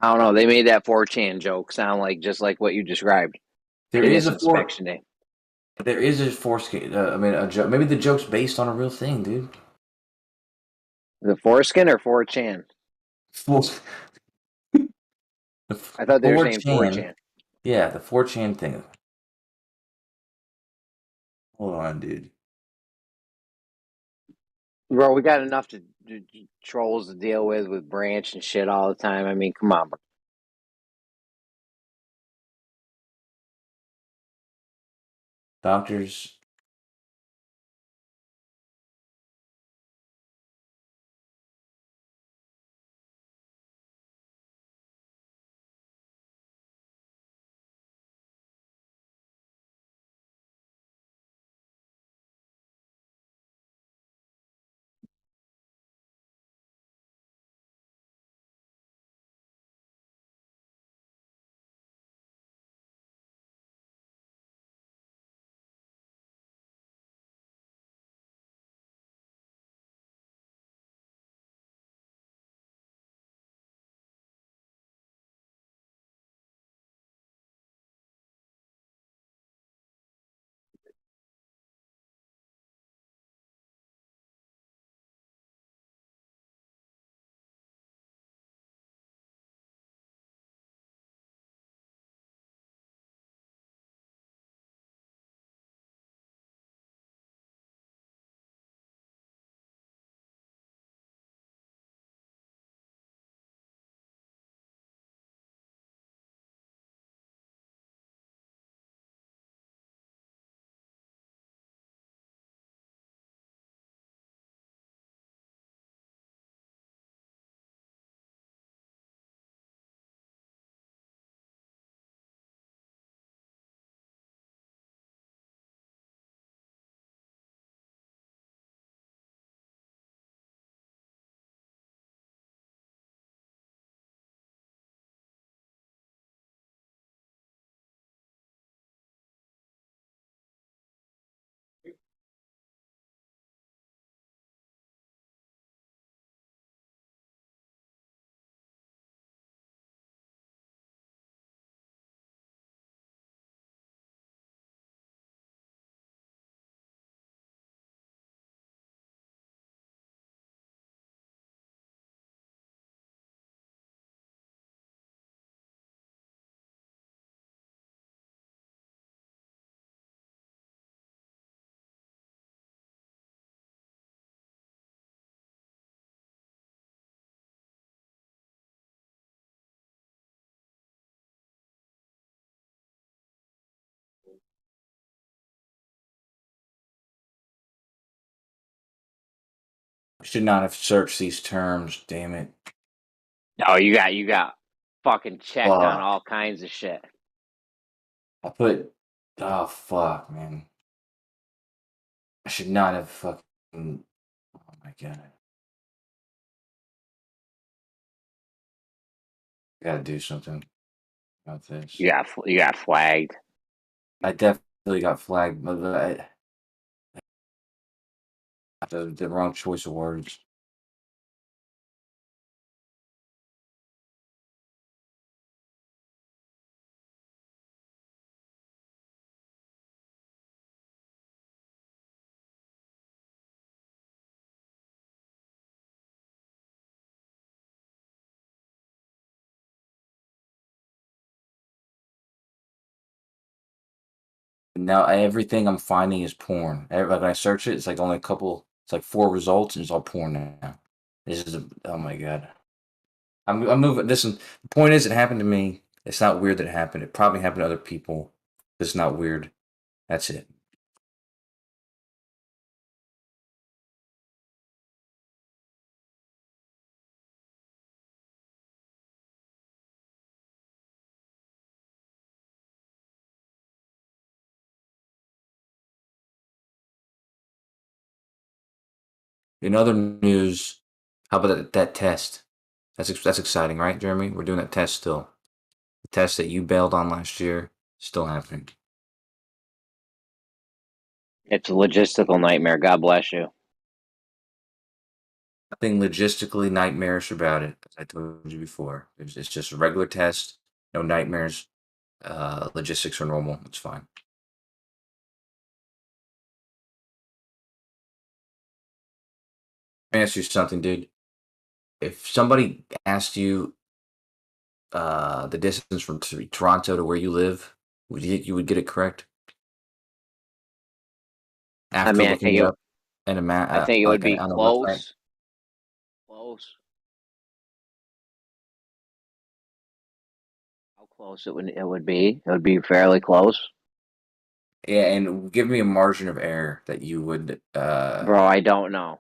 I don't know. They made that 4chan joke sound like just like what you described. There is Penis a inspection day. There is a foreskin. I mean, a joke. Maybe the joke's based on a real thing, dude. The foreskin or 4chan? I thought they were saying 4chan. Yeah, the 4chan thing. Hold on, dude. Bro, we got enough trolls to deal with Branch and shit all the time. I mean, come on, bro. Doctors. Should not have searched these terms. Damn it. Oh, you got fucking checked on Fuck. all kinds of shit. I put. Oh fuck, man. I should not have fucking. Oh my god. I gotta do something about this. You got flagged. I definitely got flagged, but the wrong choice of words. Now everything I'm finding is porn. Like when I search it, it's like only a couple. It's like 4 results, and it's all porn now. This is oh my god. I'm moving. Listen, the point is, it happened to me. It's not weird that it happened. It probably happened to other people. It's not weird. That's it. In other news, how about that test? That's exciting, right, Jeremy? We're doing that test still. The test that you bailed on last year still happening. It's a logistical nightmare. God bless you. Nothing logistically nightmarish about it. As I told you before, it's just a regular test. No nightmares. Logistics are normal. It's fine. Let me ask you something, dude. If somebody asked you the distance from Toronto to where you live, you would get it correct? After I mean, looking it up in a map, I think it would be on a website. Close. How close it would be? It would be fairly close. Yeah, and give me a margin of error that you would. Bro, I don't know.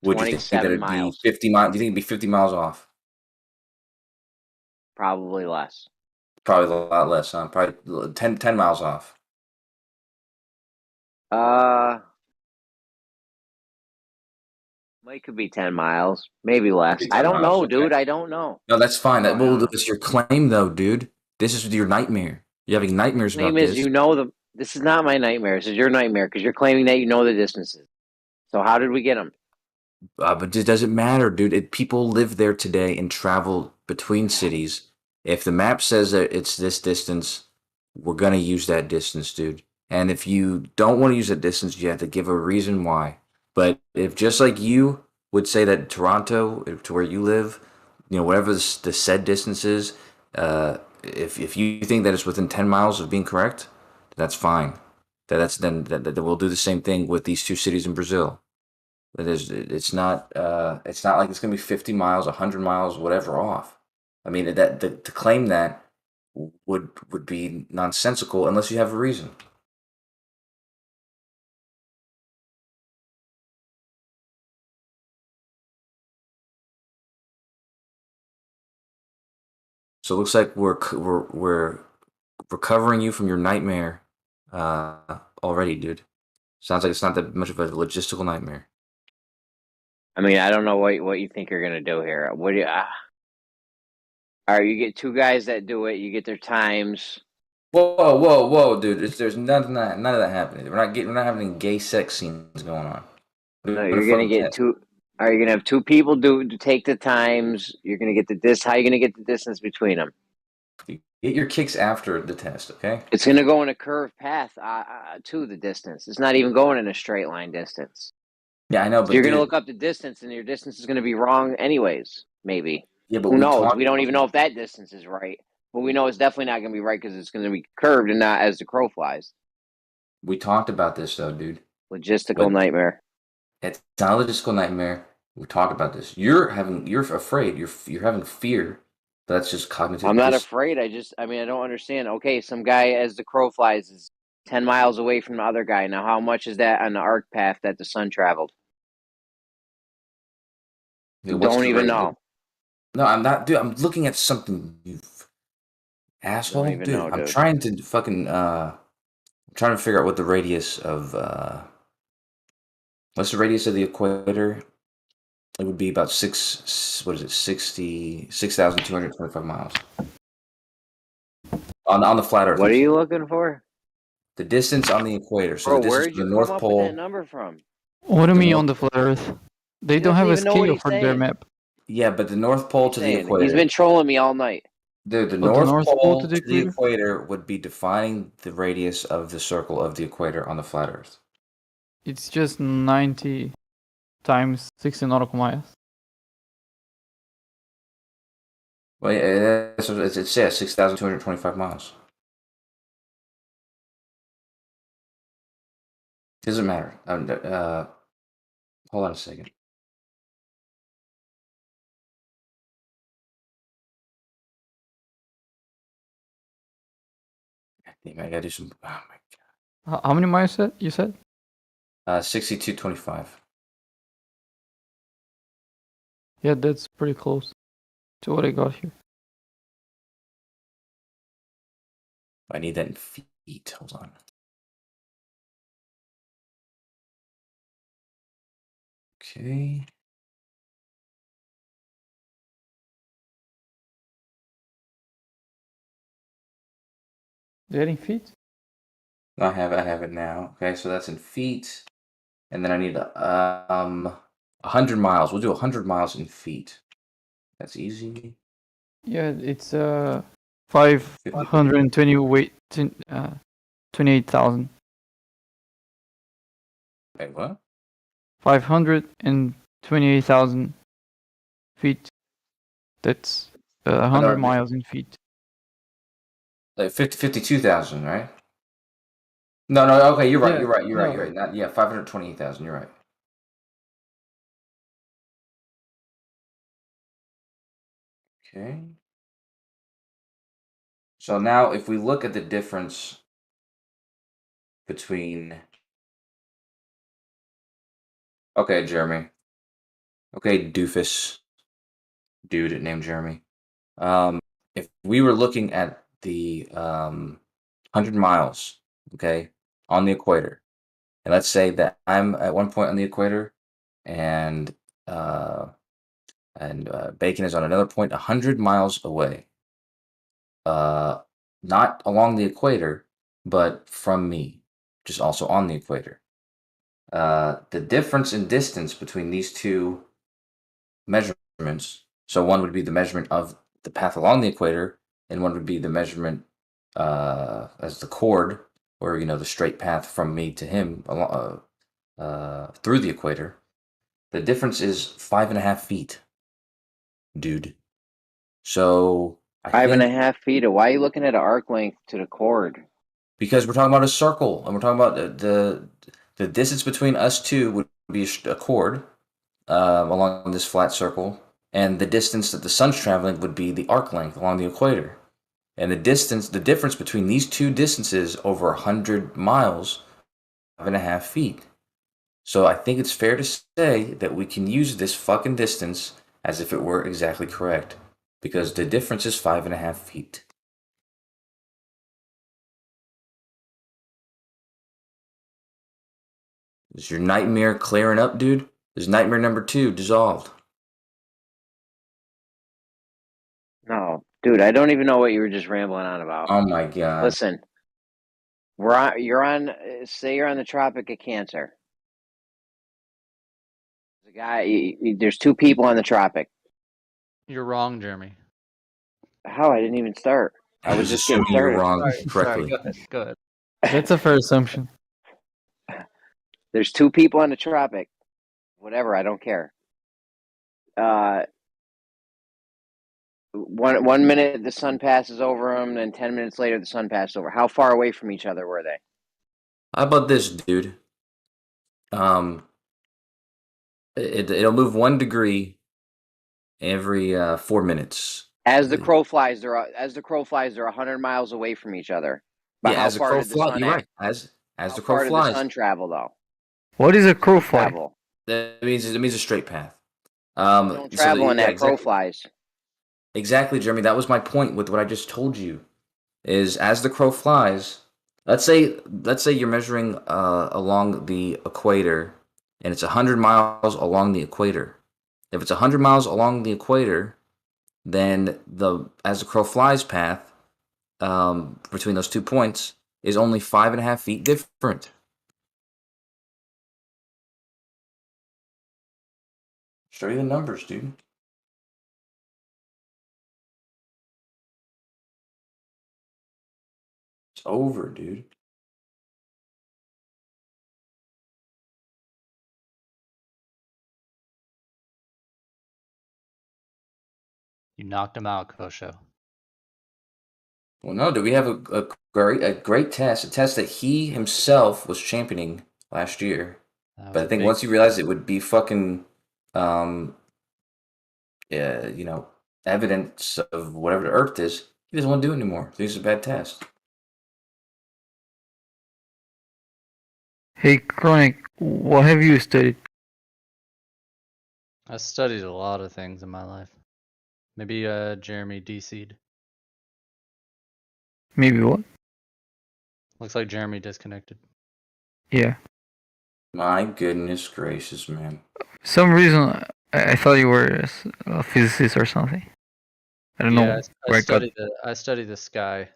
Would you think that 27 it'd miles. be 50 miles? Do you think it'd be 50 miles off? Probably less. Probably a lot less, huh? Probably 10 miles off. Might could be 10 miles, maybe less. Maybe I 10 don't miles, know, okay. dude. I don't know. No, that's fine. I don't know. It's your claim, though, dude. This is your nightmare. You're having nightmares about Name is this. This is not my nightmare. This is your nightmare because you're claiming that you know the distances. So how did we get them? But it doesn't matter, dude. People live there today and travel between cities. If the map says that it's this distance, we're gonna use that distance, dude. And if you don't want to use that distance, you have to give a reason why. But if just like you would say that Toronto, to where you live, whatever the said distance is, if you think that it's within 10 miles of being correct, that's fine. That we'll do the same thing with these 2 cities in Brazil. It's not like it's gonna be 50 miles, 100 miles, whatever off. I mean, to claim that would be nonsensical unless you have a reason. So it looks like we're recovering you from your nightmare already, dude. Sounds like it's not that much of a logistical nightmare. I mean, I don't know what you think you're gonna do here. What do you? All right, you get 2 guys that do it. You get their times. Whoa, dude! There's none of that happening. We're not having any gay sex scenes going on. No, you're gonna get 2. Are you gonna have 2 people to take the times? You're gonna get How are you gonna get the distance between them? Get your kicks after the test, okay? It's gonna go in a curved path to the distance. It's not even going in a straight line distance. Yeah, I know, So but you're dude, gonna look up the distance, and your distance is gonna be wrong anyways. Maybe. Yeah, but Who we knows? talked We don't about even know if that distance is right. But we know it's definitely not gonna be right because it's gonna be curved and not as the crow flies. We talked about this though, dude. Logistical nightmare. It's not a logistical nightmare. We talked about this. You're afraid. You're having fear. That's just cognitive. I'm not afraid. I don't understand. Okay, some guy as the crow flies is 10 miles away from the other guy. Now, how much is that on the arc path that the sun traveled? What's Don't the even rate? know. No, I'm not, dude. I'm looking at something, you asshole, Don't even dude. know, I'm dude. trying to fucking I'm trying to figure out what the radius of what's the radius of the equator? It would be about 6,225 miles on the flat Earth. What are you looking for? The distance on the equator. So Bro, the distance where'd from you the come North up with that Pole. number from? What do you The mean North, on the flat Earth? They He don't have doesn't a even know what scale he's for their saying. map. yeah, but the North Pole to the He's equator. been trolling me all night. Dude, the Oh, the North North Pole to Pole the to the equator? equator would be defining the radius of the circle of the equator on the flat Earth. It's just 90 times 60 nautical miles. Well, yeah, that's what it says, 6,225 miles. Doesn't matter. Hold on a second. Damn, I gotta do some. Oh my How many miles you said? 6225. Yeah, that's pretty close to what I got here. I need that in feet. Hold on. Okay. That in feet? I have it now. Okay, so that's in feet, and then I need 100 miles. We'll do 100 miles in feet. That's easy. Yeah, it's 520 weight 28,000. Wait, what? 528,000 feet. That's 100 miles in feet. Like 52,000, right? No, okay, you're right, Yeah, you're right. no. Not, yeah, 528,000, you're right. Okay. So now if we look at the difference between... Okay, Jeremy. Okay, doofus. Dude named Jeremy. If we were looking at the 100 miles, okay, on the equator, and let's say that I'm at one point on the equator, and Bacon is on another point 100 miles away. Not along the equator, but from me, just also on the equator. The difference in distance between these two measurements, so one would be the measurement of the path along the equator, and one would be the measurement as the chord, or the straight path from me to him through the equator. The difference is 5.5 feet, dude. So Five and a half feet. Why are you looking at an arc length to the chord? Because we're talking about a circle, and we're talking about the distance between us two would be a chord along this flat circle, and the distance that the sun's traveling would be the arc length along the equator. And the difference between these two distances over 100 miles, 5.5 feet. So I think it's fair to say that we can use this fucking distance as if it were exactly correct, because the difference is 5.5 feet. Is your nightmare clearing up, dude? Is nightmare number 2 dissolved? No, dude, I don't even know what you were just rambling on about. Oh my god. Listen, say you're on the Tropic of Cancer. The guy, there's two people on the Tropic. You're wrong, Jeremy. How? I didn't even start. I was just getting assuming you're started. wrong Sorry, correctly. go ahead. That's a fair assumption. There's two people on the Tropic. Whatever, I don't care. 1 minute the sun passes over them, and 10 minutes later the sun passes over. How far away from each other were they? How about this, dude? It'll move 1 degree every 4 minutes. As the crow flies, they're 100 miles away from each other. But Yeah, how as the far crow did the flies, sun you're act? right. As How the crow far did flies, the sun travel, though? What is a crow fly? Travel. That means a straight path. Don't travel in that crow exactly. flies. Exactly, Jeremy. That was my point with what I just told you. Is as the crow flies, let's say you're measuring along the equator, and it's 100 miles along the equator. If it's 100 miles along the equator, then as the crow flies path between those 2 points is only 5.5 feet different. Show you the numbers, dude. It's over, dude. You knocked him out, Kosho. Well, no, dude, we have a great test, a test that he himself was championing last year. But I think once he realized it would be fucking, evidence of whatever the Earth is, he doesn't want to do it anymore. So it's a bad test. Hey, Chronic, what have you studied? I studied a lot of things in my life. Maybe Jeremy DC'd. Maybe what? Looks like Jeremy disconnected. Yeah. My goodness gracious, man. For some reason, I thought you were a physicist or something. I don't know where I study the sky.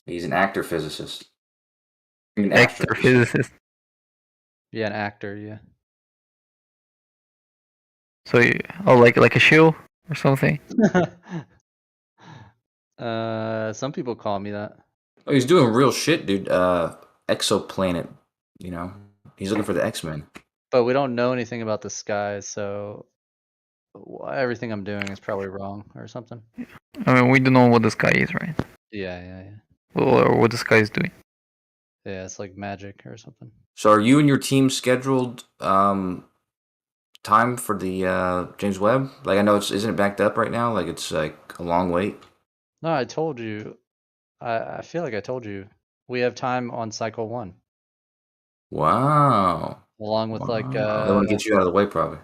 He's an actor physicist. Actor physicist. Yeah, an actor. Yeah. So, like a show or something? Some people call me that. Oh, he's doing real shit, dude. Exoplanet, you know. He's looking for the X-Men. But we don't know anything about the sky, so everything I'm doing is probably wrong or something. I mean, we don't know what the sky is, right? Yeah. Or what the sky is doing. Yeah, it's like magic or something. So are you and your team scheduled time for the James Webb? Like, I know isn't it backed up right now? Like, it's like a long wait. No, I told you. I feel like I told you. We have time on cycle 1. Wow. Along with like they want to get you out of the way, probably.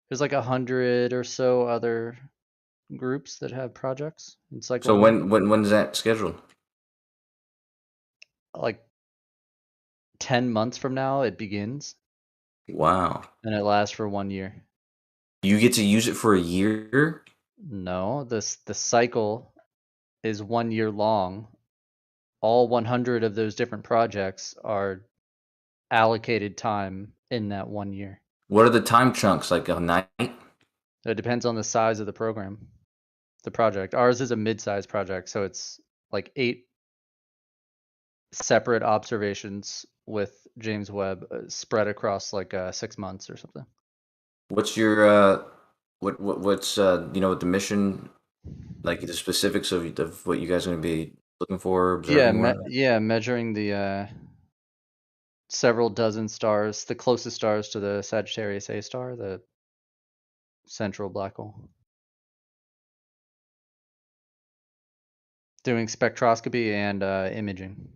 There's like 100 or so other groups that have projects in cycle So 1. when's that scheduled? Like 10 months from now, it begins. Wow. And it lasts for 1 year. You get to use it for a year? No, the cycle is 1 year long. All 100 of those different projects are allocated time in that 1 year. What are the time chunks? Like a night? It depends on the size of the program, the project. Ours is a mid-sized project, so it's like 8 separate observations with James Webb spread across like 6 months or something. What's your what's with the mission, like the specifics of what you guys are going to be looking for, observing? Measuring the several dozen stars, the closest stars to the Sagittarius A star, the central black hole. Doing spectroscopy and imaging.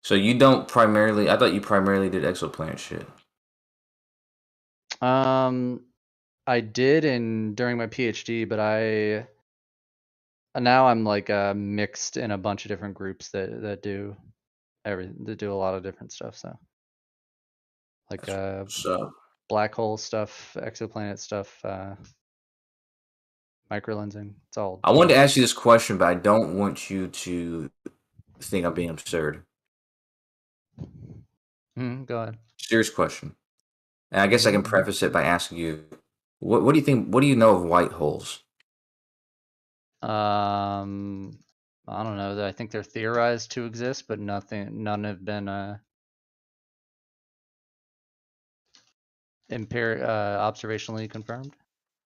So you don't primarily? I thought you primarily did exoplanet shit. I did during my PhD, but now I'm like mixed in a bunch of different groups that do that do a lot of different stuff. So like black hole stuff, exoplanet stuff, microlensing. It's all. I wanted to ask you this question, but I don't want you to think I'm being absurd. Go ahead. Serious question. And I guess I can preface it by asking you, what do you think? What do you know of white holes? I don't know. I think they're theorized to exist, but none have been observationally confirmed.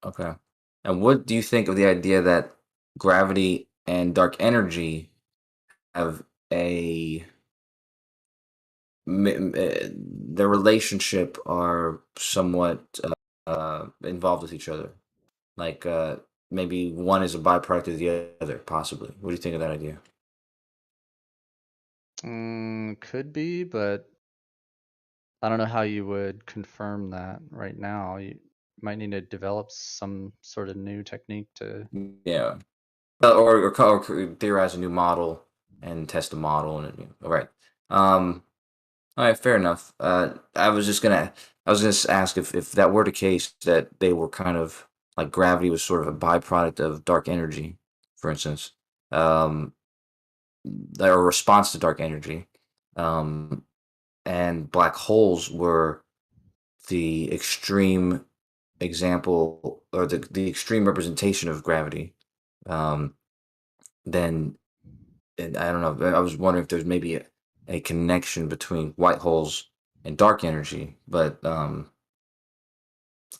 Okay. And what do you think of the idea that gravity and dark energy have their relationship are somewhat involved with each other? Like maybe one is a byproduct of the other, possibly. What do you think of that idea? Could be, but I don't know how you would confirm that right now. might need to develop some sort of new technique to. Yeah. Or theorize a new model and test a model. And all right. All right, fair enough. I was gonna ask if that were the case, that they were kind of like gravity was sort of a byproduct of dark energy, for instance, or a response to dark energy, and black holes were the extreme example or the extreme representation of gravity. Then, and I don't know. I was wondering if there's maybe a connection between white holes and dark energy, but I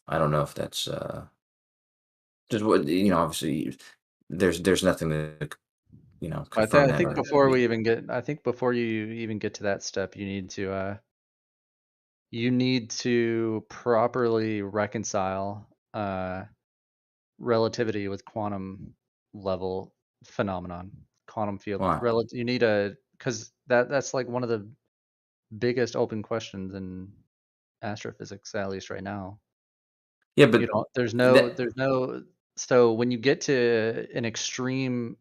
don't know if that's just what obviously, there's nothing to confirm I that. think before we even get, I think before you even get to that step, you need to properly reconcile relativity with quantum level phenomenon, quantum field. Why? You need because that's like one of the biggest open questions in astrophysics, at least right now. Yeah, but there's no. So when you get to an extreme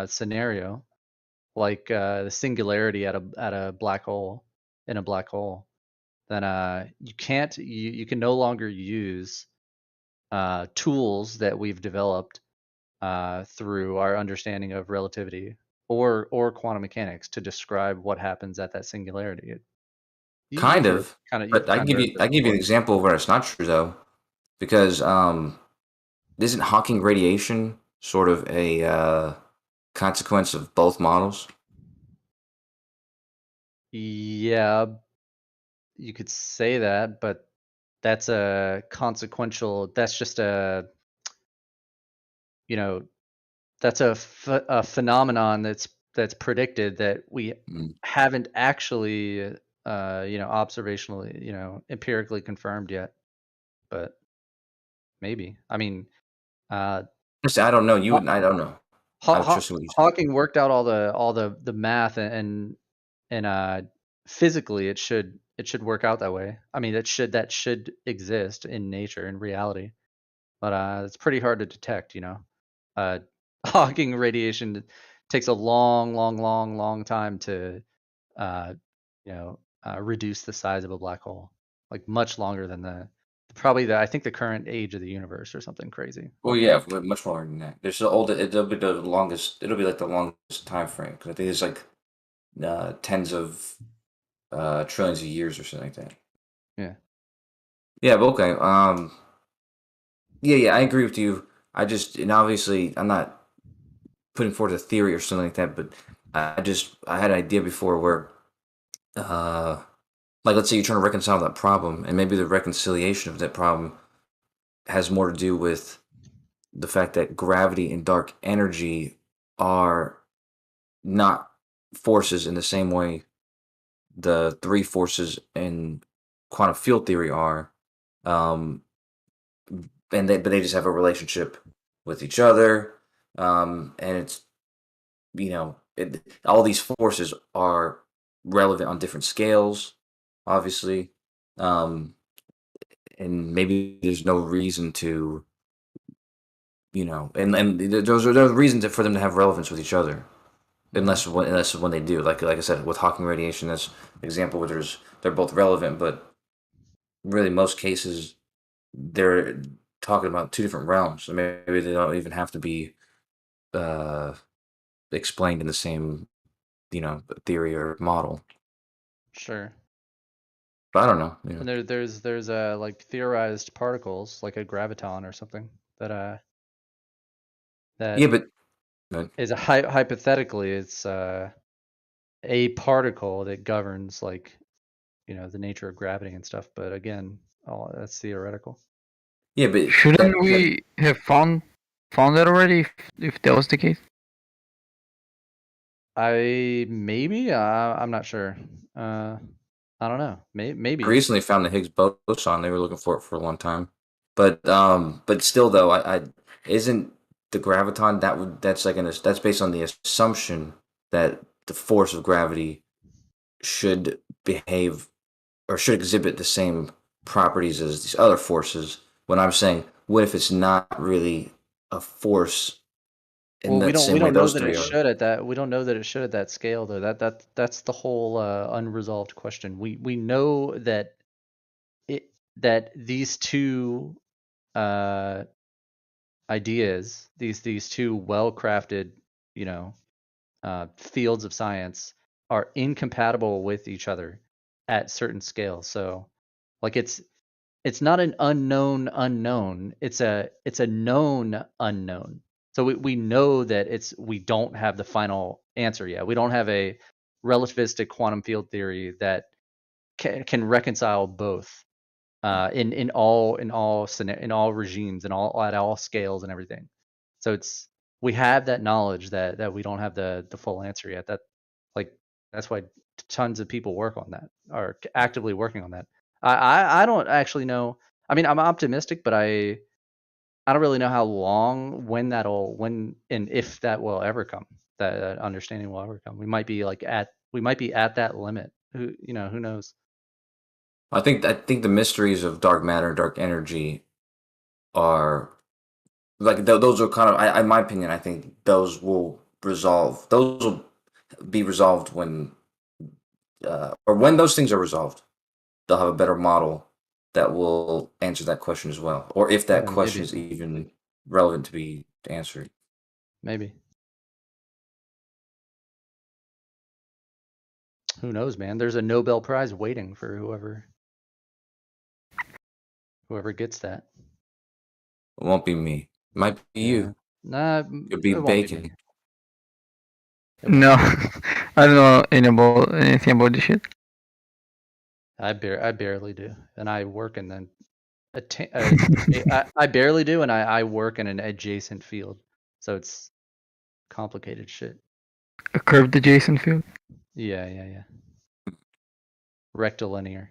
scenario, like the singularity at a black hole, in a black hole, then you can no longer use tools that we've developed through our understanding of relativity or quantum mechanics to describe what happens at that singularity. Kind of, but I give you an example where it's not true though, because isn't Hawking radiation sort of a consequence of both models? Yeah, you could say that, but that's a consequential. That's just a, that's a phenomenon that's predicted that we haven't actually, observationally, empirically confirmed yet. But maybe. I mean, I don't know. I don't know. Hawking worked out all the math and physically it should work out that way. I mean, that should exist in nature, in reality, but it's pretty hard to detect. Hawking radiation takes a long time to reduce the size of a black hole, like much longer than I think the current age of the universe or something crazy. Well, yeah, much longer than that. There's the old. It'll be the longest. It'll be like the longest time frame, because I think it's like tens of trillions of years or something like that. Yeah. Yeah, but okay. Yeah, I agree with you. And obviously I'm not putting forth a theory or something like that, but I had an idea before where, like, let's say you're trying to reconcile that problem, and maybe the reconciliation of that problem has more to do with the fact that gravity and dark energy are not forces in the same way the three forces in quantum field theory are, but they just have a relationship with each other, and it's all these forces are relevant on different scales, obviously, and maybe there's no reason to, and there's reasons for them to have relevance with each other, unless when they do, like I said, with Hawking radiation, that's an example where they're both relevant, but really most cases they're talking about two different realms, so maybe they don't even have to be explained in the same theory or model. Sure. But I don't know. And there's like theorized particles, like a graviton or something, that yeah, but is hypothetically it's a particle that governs, like, the nature of gravity and stuff. But again, that's theoretical. Yeah, but shouldn't we have found that already if that was the case? I'm not sure. I don't know. Maybe. I recently found the Higgs boson. They were looking for it for a long time, but still though, I isn't the graviton that's based on the assumption that the force of gravity should behave or should exhibit the same properties as these other forces, When I'm saying, what if it's not really a force in Well, that we don't same way know those that it three are? should at that. We don't know that it should at that scale though. That's the whole unresolved question. We know that that these two ideas, these two well-crafted, you know, fields of science are incompatible with each other at certain scales. So, like it's not an unknown unknown. It's a known unknown. So we know that we don't have the final answer yet. We don't have a relativistic quantum field theory that can reconcile both in all regimes and all at all scales and everything. So we have that knowledge that we don't have the full answer yet. That's why tons of people work on that, are actively working on that. I don't actually know. I mean, I'm optimistic, but I don't really know how long, when and if that will ever come. That understanding will ever come. We might be at that limit. Who knows? I think the mysteries of dark matter and dark energy are like those are kind of, in my opinion, I think those will resolve. Those will be resolved when, or when those things are resolved, they'll have a better model that will answer that question as well, or if that Yeah, question maybe. is even relevant to be answered. Maybe. Who knows, man? There's a Nobel Prize waiting for whoever gets that. It won't be me. It might be you. Nah, You'll be it won't be bacon. me. No, I don't know anything about this shit. I barely do, and I work in an I barely do, and I work in an adjacent field, so it's complicated shit. A curved adjacent field. Yeah. Rectilinear.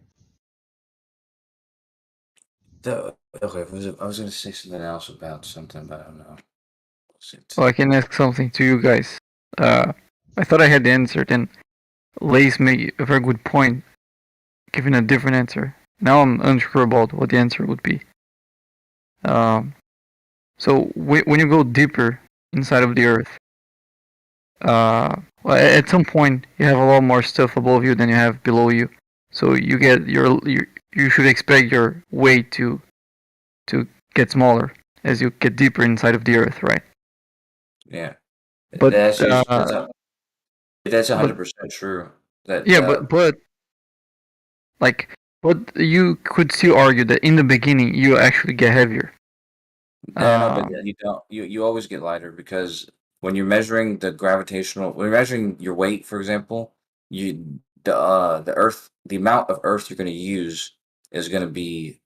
Okay, I was going to say something else about something, but I don't know. Well, I can ask something to you guys. I thought I had the answer, then Lace made a very good point, giving a different answer. Now I'm unsure about what the answer would be. So when you go deeper inside of the Earth, well, at some point you have a lot more stuff above you than you have below you. So you should expect your weight to get smaller as you get deeper inside of the Earth, right? Yeah, But that's 100% true. That but you could still argue that in the beginning you actually get heavier. No, but you don't. You always get lighter because when you're measuring when you're measuring your weight, for example, the Earth, the amount of Earth you're going to use is going to be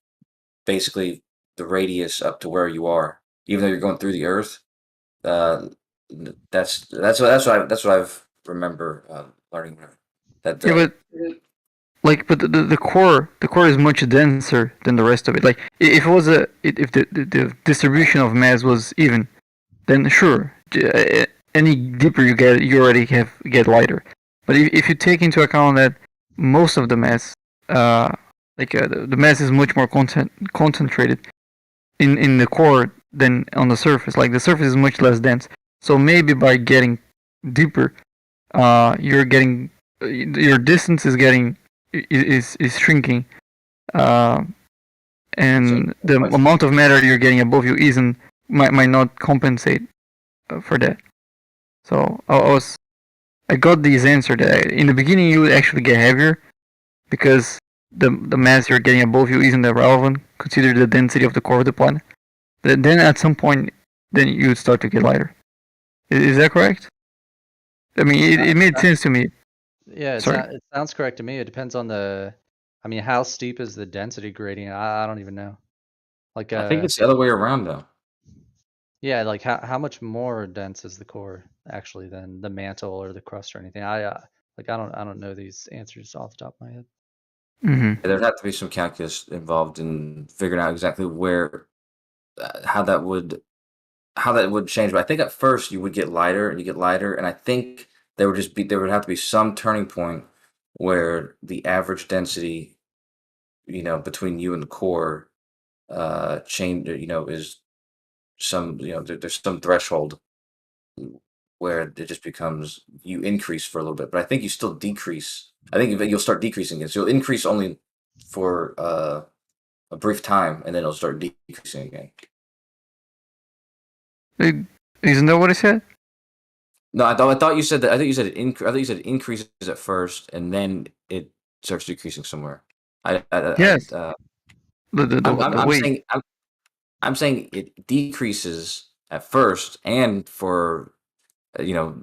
basically the radius up to where you are, even though you're going through the Earth. That's what I've remember learning. That but the core is much denser than the rest of it. Like if it was if the distribution of mass was even, then sure, any deeper you get, you already get lighter. But if you take into account that most of the mass, the mass is much more concentrated in the core than on the surface. Like the surface is much less dense. So maybe by getting deeper, your distance is shrinking, and the amount of matter you're getting above you might not compensate for that. So I got these answered. In the beginning, you would actually get heavier because the mass you're getting above you isn't that relevant. Consider the density of the core of the planet. Then at some point, then you would start to get lighter. Is that correct? I mean, it made sense to me. Yeah, it sounds correct to me. It depends on how steep is the density gradient? I don't even know. Like I think it's the other way around though. Yeah, like how much more dense is the core actually than the mantle or the crust or anything? I don't know these answers off the top of my head. Mm-hmm. There'd have to be some calculus involved in figuring out exactly where, how that would change. But I think at first you would get lighter and and I think there would have to be some turning point where the average density, between you and the core change, is some, there's some threshold where it just becomes you increase for a little bit, but I think you still decrease. I think you'll start decreasing it. So you'll increase only for a brief time, and then it'll start decreasing again. Isn't that what I said? No, I thought you said that. I think you said I thought you said it increases at first, and then it starts decreasing somewhere. Yes. I'm saying I'm saying it decreases at first, and for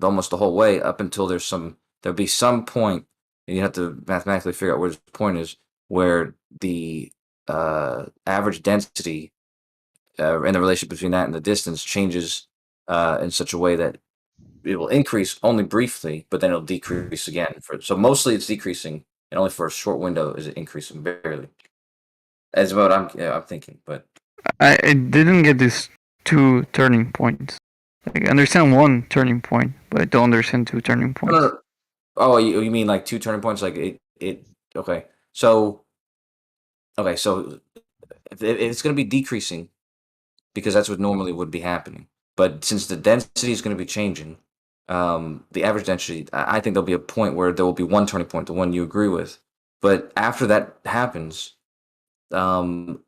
almost the whole way up until there'll be some point, and you have to mathematically figure out where this point is, where the average density and the relationship between that and the distance changes in such a way that it will increase only briefly, but then it'll decrease again. So mostly it's decreasing, and only for a short window is it increasing barely. That's what I'm thinking, but I didn't get these 2 turning points. Like, I understand 1 turning point, but I don't understand 2 turning points. No. Oh, you mean like 2 turning points? Like it okay. So it's going to be decreasing because that's what normally would be happening. But since the density is going to be changing, the average density, I think there'll be a point where there will be 1 turning point, the one you agree with. But after that happens, then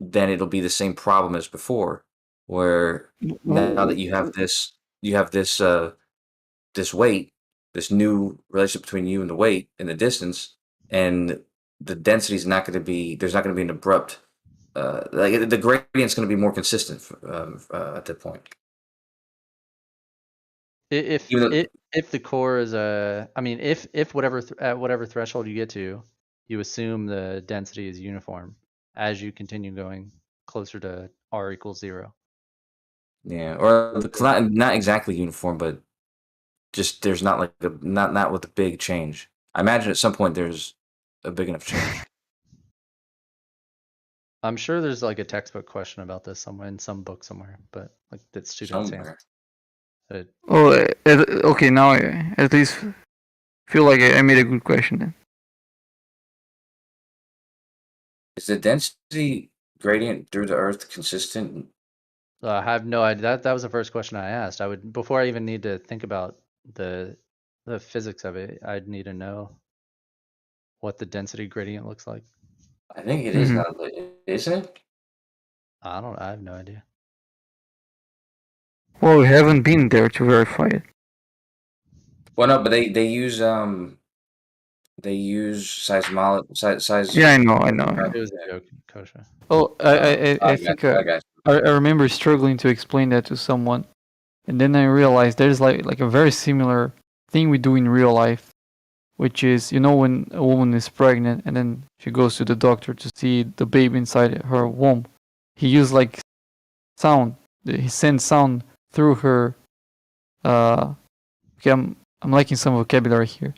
it'll be the same problem as before, where now that you have this weight, this new relationship between you and the weight and the distance, and the density is not going to be, there's not going to be an abrupt, like the gradient's going to be more consistent at that point. If the core is if whatever at whatever threshold you get to, you assume the density is uniform as you continue going closer to r equals 0. Yeah, or it's not exactly uniform, but just there's not like not with a big change. I imagine at some point there's a big enough change. I'm sure there's like a textbook question about this somewhere in some book somewhere, but like that students answer. Okay, now I at least feel like I made a good question then. Is the density gradient through the Earth consistent? I have no idea. That was the first question I asked. I would, before I even need to think about the physics of it, I'd need to know what the density gradient looks like. I think it is now, isn't it? I have no idea. Well, we haven't been there to verify it. Well, no, but they use seismology size. Yeah, I know. It was a joke, Kosha. Oh, I think I remember struggling to explain that to someone, and then I realized there's like a very similar thing we do in real life, which is when a woman is pregnant and then she goes to the doctor to see the baby inside her womb. He used like sound. He sends sound through her. Okay, I'm lacking some vocabulary here,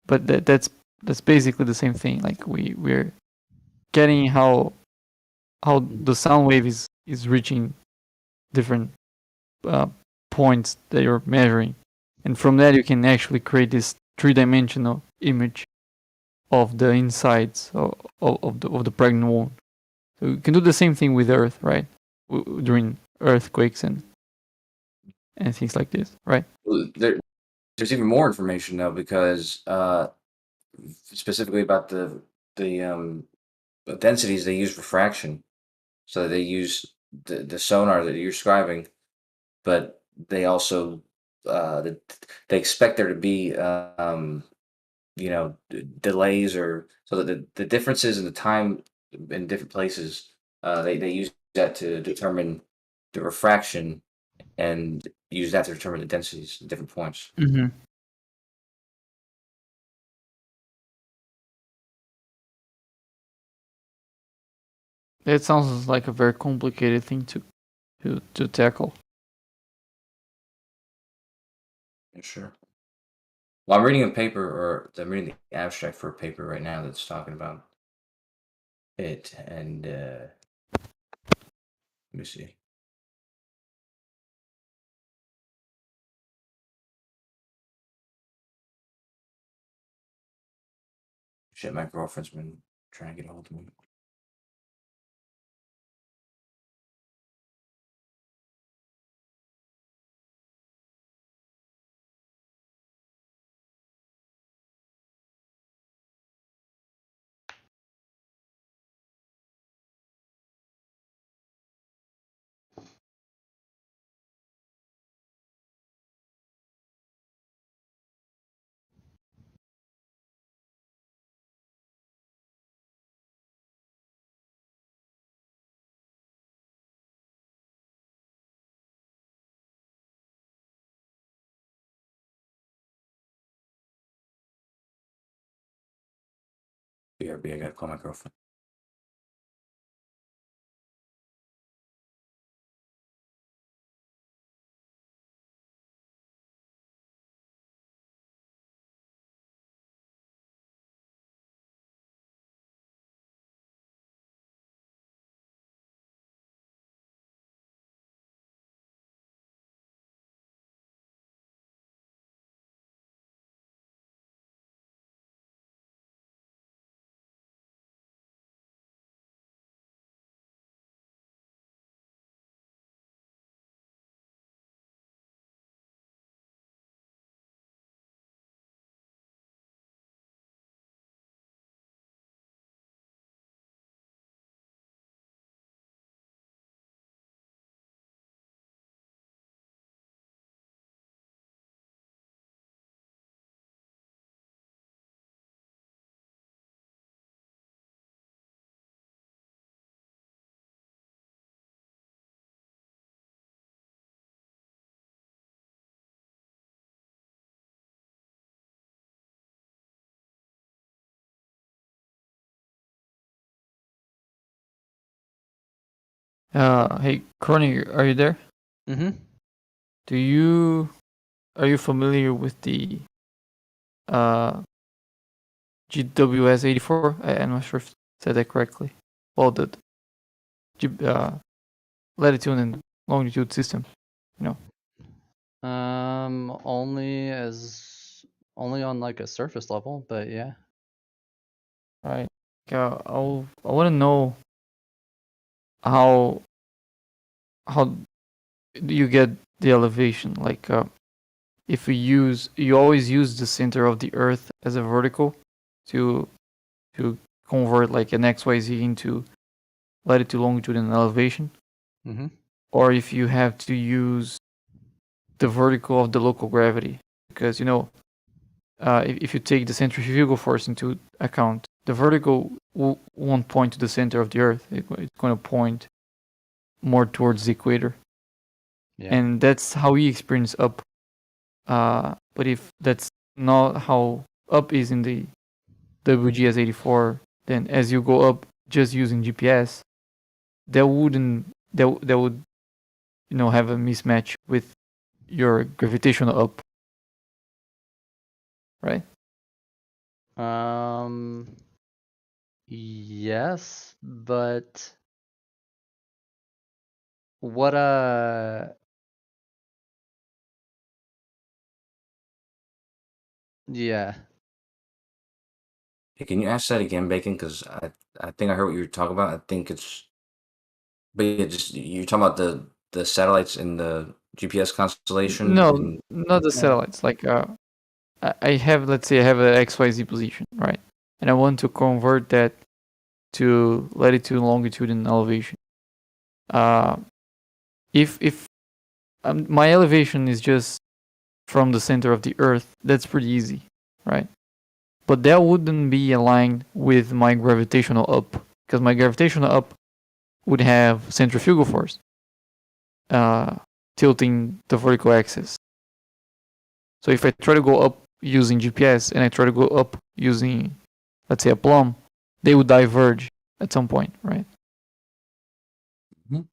but that's basically the same thing. Like we're getting how the sound wave is reaching different points that you're measuring, and from that you can actually create this 3-dimensional image of the insides of the pregnant woman. So you can do the same thing with Earth, right? During earthquakes and things like this, right? There's even more information though, because specifically about the densities, they use refraction. So they use the sonar that you're describing, but they also they expect there to be delays, or so that the differences in the time in different places, they use that to determine the refraction and use that to determine the densities at different points. Mm-hmm. It sounds like a very complicated thing to tackle. Sure. Well, I'm reading a paper, or I'm reading the abstract for a paper right now that's talking about it, and let me see. Shit, my girlfriend's been trying to get a hold of me. BRB, I gotta call my girlfriend. Hey, Crony, are you there? Mm-hmm. Are you familiar with the GWS 84? I'm not sure if I said that correctly. Well, the latitude and longitude system, you know. Only on like a surface level, but yeah. Right. I want to know how do you get the elevation? Like, if you always use the center of the Earth as a vertical to convert like an XYZ into latitude, longitude, and elevation, Mm-hmm. or if you have to use the vertical of the local gravity, because if you take the centrifugal force into account, the vertical won't point to the center of the Earth. It's going to point more towards the equator. Yeah. And that's how we experience up. But if that's not how up is in the WGS 84, then as you go up just using GPS, that would have a mismatch with your gravitational up, right? Yes, but what yeah. Hey, can you ask that again, Bacon? Because I think I heard what you were talking about. I think it's, but yeah, just you're talking about the satellites in the GPS constellation. No, not the satellites. Like, I have, let's say I have a XYZ position, right? And I want to convert that to latitude, longitude, and elevation. If my elevation is just from the center of the Earth, that's pretty easy, right? But that wouldn't be aligned with my gravitational up, because my gravitational up would have centrifugal force tilting the vertical axis. So if I try to go up using GPS and I try to go up using, let's say, a plumb, they would diverge at some point, right? Mhm.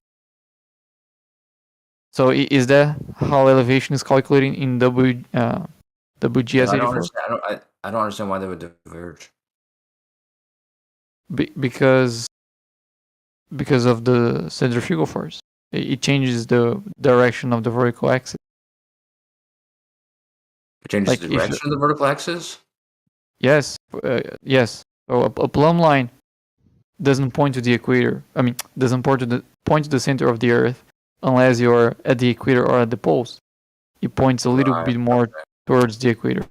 So is that how elevation is calculated in WGS I don't 84? understand. I don't understand why they would diverge. Because of the centrifugal force. It changes the direction of the vertical axis. It changes Like the if direction of the vertical axis? Yes, yes. So a plumb line doesn't point to the equator. I mean, doesn't point to the center of the Earth unless you're at the equator or at the poles. It points a little bit more towards the equator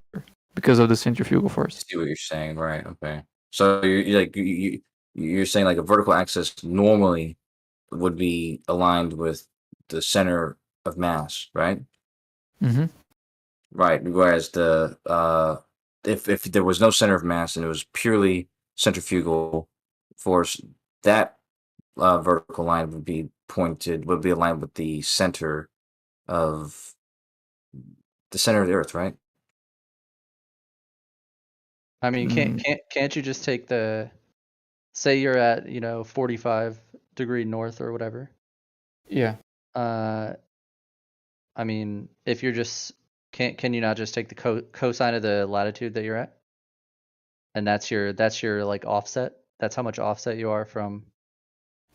because of the centrifugal force. I see what you're saying, right? Okay. So you're saying like a vertical axis normally would be aligned with the center of mass, right? Mm-hmm. Right. Whereas if there was no center of mass and it was purely centrifugal force, that vertical line would be aligned with the center of the Earth, right? I mean, can't you just take the, say you're at 45° north or whatever. Yeah. I mean, if you're just can you not just take the cosine of the latitude that you're at, and that's your like offset. That's how much offset you are from.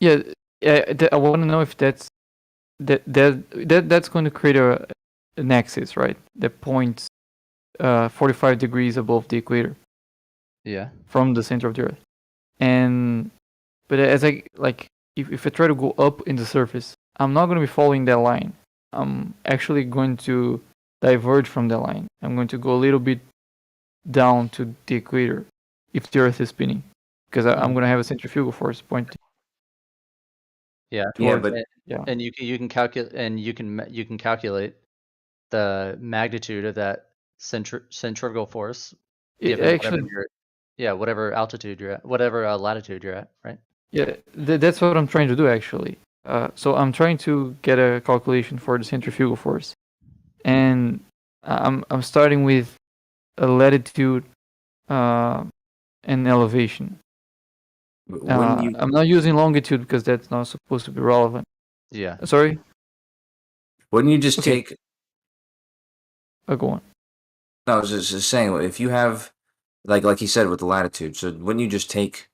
Yeah. I want to know if that's going to create an axis, right? That points 45 degrees above the equator. Yeah. From the center of the Earth, but as if I try to go up in the surface, I'm not going to be following that line. I'm actually going to diverge from that line. I'm going to go a little bit down to the equator if the Earth is spinning, because I'm going to have a centrifugal force pointing. Yeah. And you can calculate calculate the magnitude of that centrifugal force given whatever altitude you're at, whatever latitude you're at, right? Yeah, that's what I'm trying to do actually. So I'm trying to get a calculation for the centrifugal force, and I'm starting with a latitude and elevation. I'm not using longitude because that's not supposed to be relevant. Yeah. Sorry? Wouldn't you just take... go on. No, I was just saying, if you have, like he said with the latitude, so wouldn't you just take...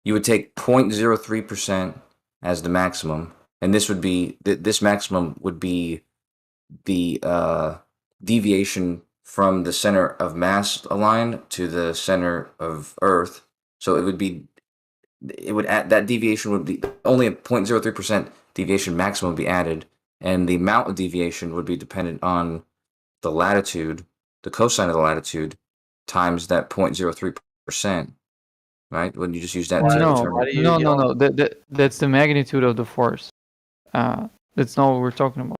You would take 0.03% as the maximum, and this would be... This maximum would be the deviation from the center of mass aligned to the center of Earth. So it would be... It would add, that deviation would be only a 0.03% deviation maximum would be added, and the amount of deviation would be dependent on the latitude, the cosine of the latitude, times that 0.03%. Right? Wouldn't you just use that? No. That's the magnitude of the force. That's not what we're talking about.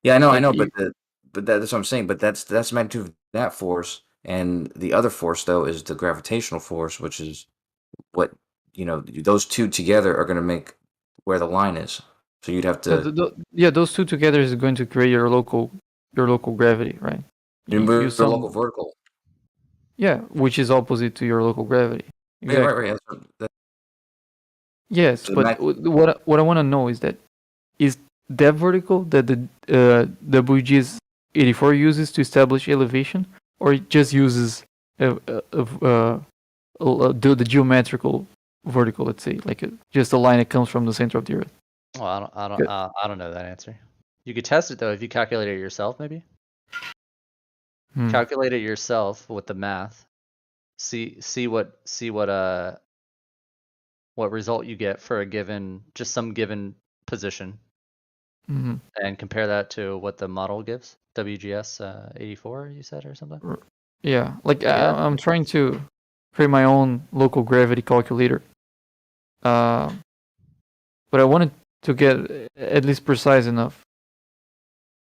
Yeah, I know, but that's what I'm saying. But that's the magnitude of that force, and the other force though is the gravitational force, which is what those two together are going to make where the line is. So you'd have to. Those two together is going to create your local gravity, right? Your local vertical. Yeah, which is opposite to your local gravity. Exactly. Yeah, right. Yes, so but what I want to know is that vertical that the WGS 84 uses to establish elevation, or it just uses the geometrical vertical, let's say, like just a line that comes from the center of the Earth. Well, I don't know that answer. You could test it though if you calculate it yourself, maybe. Calculate it yourself with the math. See what result you get for some given position, and compare that to what the model gives. WGS 84, you said, or something. Yeah, I'm trying to create my own local gravity calculator, but I wanted to get at least precise enough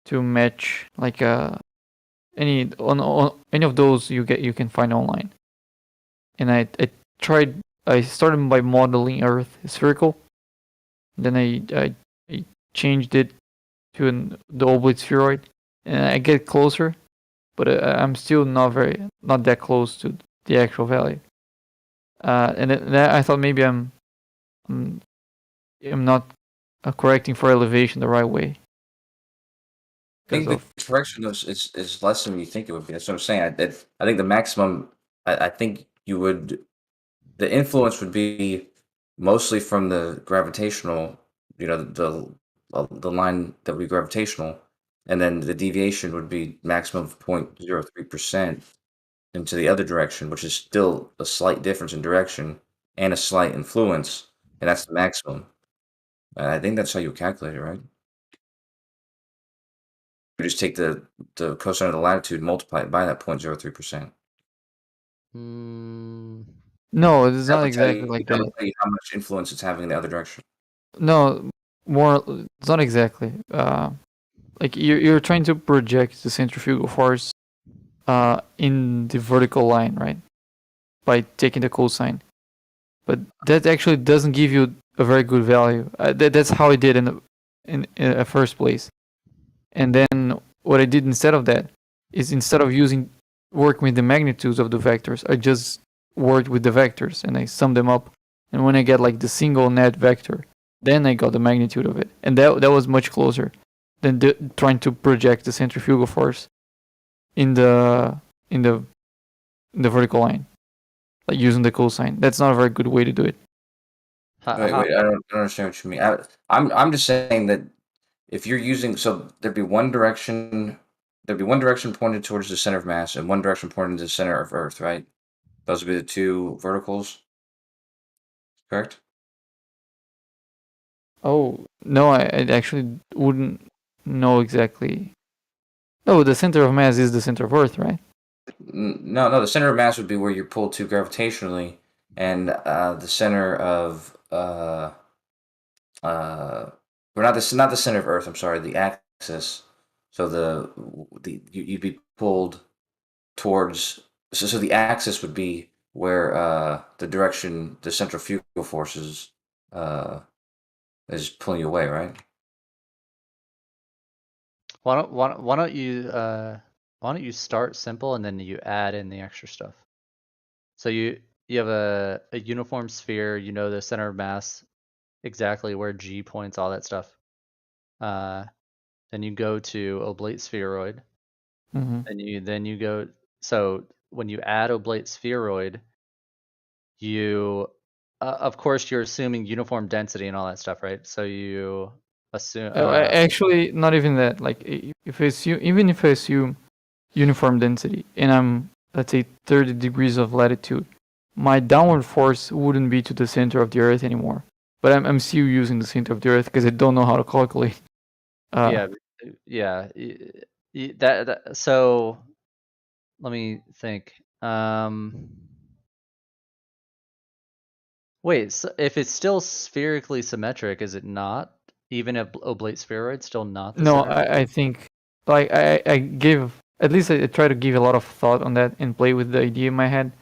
to match any of those you can find online. And I started by modeling Earth spherical, then I changed it to the oblate spheroid, and I get closer, but I'm still not that close to the actual value. And that I thought maybe I'm not correcting for elevation the right way. I think the correction is less than you think it would be. That's what I'm saying. I think the maximum. I think you would. The influence would be mostly from the gravitational. The line that would be gravitational, and then the deviation would be maximum of 0.03% into the other direction, which is still a slight difference in direction and a slight influence, and that's the maximum. I think that's how you calculate it, right? You just take the cosine of the latitude, multiply it by that 0.03%. No, it's not exactly like that. Tell you how much influence it's having in the other direction. No, it's not exactly. Like you're trying to project the centrifugal force in the vertical line, right? By taking the cosine, but that actually doesn't give you a very good value. That's how I did in the first place. And then what I did instead of that is, instead of using working with the magnitudes of the vectors. I just worked with the vectors and I summed them up. And when I get like the single net vector, then I got the magnitude of it, and that was much closer than trying to project the centrifugal force in the vertical line, like using the cosine. That's not a very good way to do it. Wait, I don't understand what you mean. I'm just saying that if you're using, so there'd be one direction pointed towards the center of mass and one direction pointing to the center of Earth, right? Those would be the two verticals, correct? Oh no, I actually wouldn't know exactly. No, the center of mass is the center of Earth, right? No, the center of mass would be where you're pulled to gravitationally, and the center of or not the center of Earth. I'm sorry, the axis. So you'd be pulled towards. So the axis would be where the direction the centrifugal forces is pulling you away, right? Why don't you start simple and then you add in the extra stuff? So you have a uniform sphere, you know the center of mass, exactly where G points, all that stuff. Then you go to oblate spheroid. Mhm. And then you go, so when you add oblate spheroid, you of course you're assuming uniform density and all that stuff, right? So you assume Actually, not even that. Like, even if I assume uniform density, and I'm, let's say, 30 degrees of latitude, my downward force wouldn't be to the center of the Earth anymore. But I'm still using the center of the Earth because I don't know how to calculate. So let me think. Wait, so if it's still spherically symmetric, is it not? Even if oblate spheroid, still not the No, center? I think, like, I give, at least I try to give a lot of thought on that and play with the idea in my head,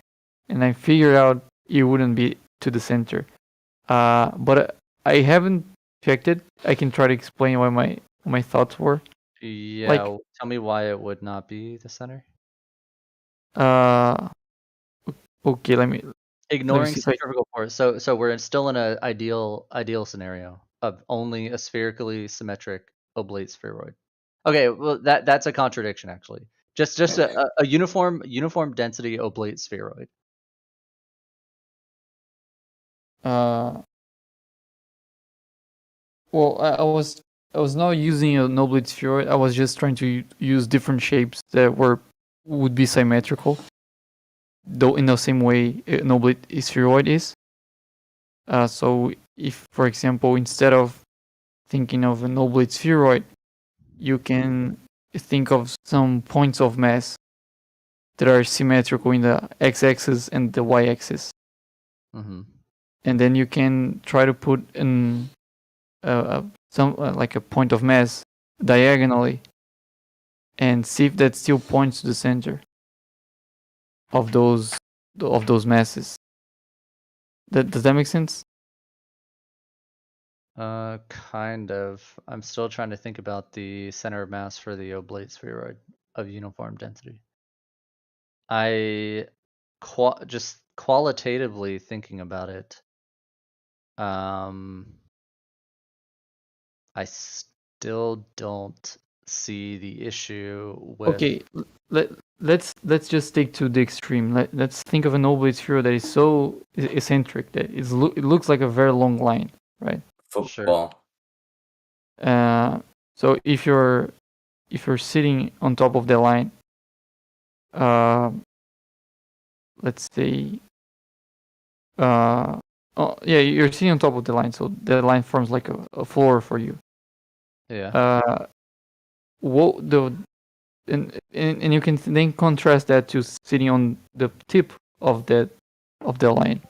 and I figured out it wouldn't be to the center. But I haven't checked it. I can try to explain what my thoughts were. Yeah, Like, tell me why it would not be the center. Okay, let me Ignoring see if I- centrifugal force. So we're still in an ideal scenario of only a spherically symmetric oblate spheroid. Okay, well that's a contradiction actually. Just a uniform density oblate spheroid. Well, I was not using a oblate spheroid. I was just trying to use different shapes that would be symmetrical, though in the same way an oblate spheroid is. So if, for example, instead of thinking of an oblate spheroid, you can think of some points of mass that are symmetrical in the x-axis and the y-axis. Mm-hmm. And then you can try to put like a point of mass diagonally and see if that still points to the center of those masses. Does that make sense? Kind of. I'm still trying to think about the center of mass for the oblate spheroid of uniform density. Just qualitatively thinking about it, I still don't see the issue with. Okay, let's just take to the extreme. Let's think of an oblate sphere that is so eccentric that it looks like a very long line, right? Football. So if you're sitting on top of the line, let's say, you're sitting on top of the line, so the line forms like a floor for you. Yeah. And you can then contrast that to sitting on the tip of the line.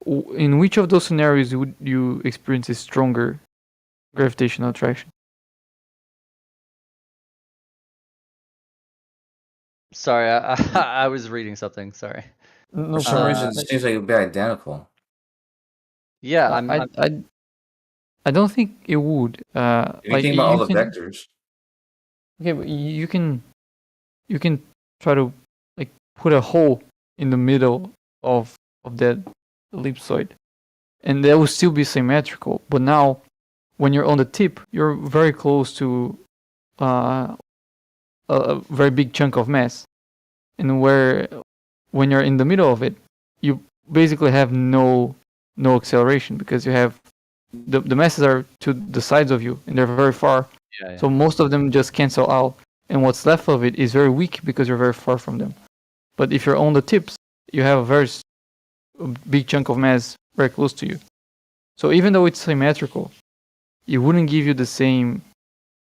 In which of those scenarios would you experience a stronger gravitational attraction? Sorry, I was reading something. Sorry. For some reason, it seems like it would be identical. Yeah, I don't think it would. If you think about all the vectors. Okay, but you can try to like put a hole in the middle of that ellipsoid, and that will still be symmetrical. But now, when you're on the tip, you're very close to a very big chunk of mass, and when you're in the middle of it, you basically have no acceleration because you have the masses are to the sides of you and they're very far. Yeah. So most of them just cancel out, and what's left of it is very weak because you're very far from them. But if you're on the tips, you have a very big chunk of mass very close to you. So even though it's symmetrical, it wouldn't give you the same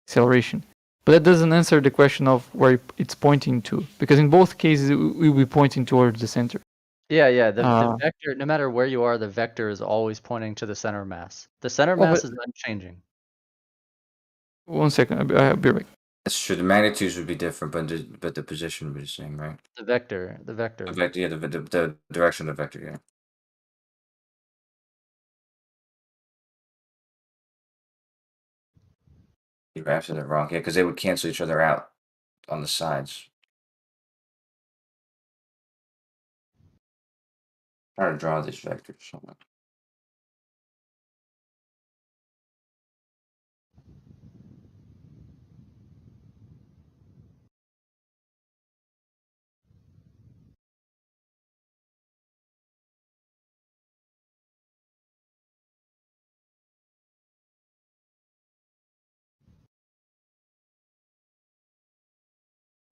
acceleration. But that doesn't answer the question of where it's pointing to, because in both cases it will be pointing towards the center. Yeah. The vector, no matter where you are, the vector is always pointing to the center of mass. The center of mass is unchanging. 1 second, I'll be right. That's true. The magnitudes would be different, but the position would be the same, right? The vector. The vector, yeah, the direction of the vector, yeah. You're absolutely wrong, yeah, because they would cancel each other out on the sides. Try to draw these vectors somewhere.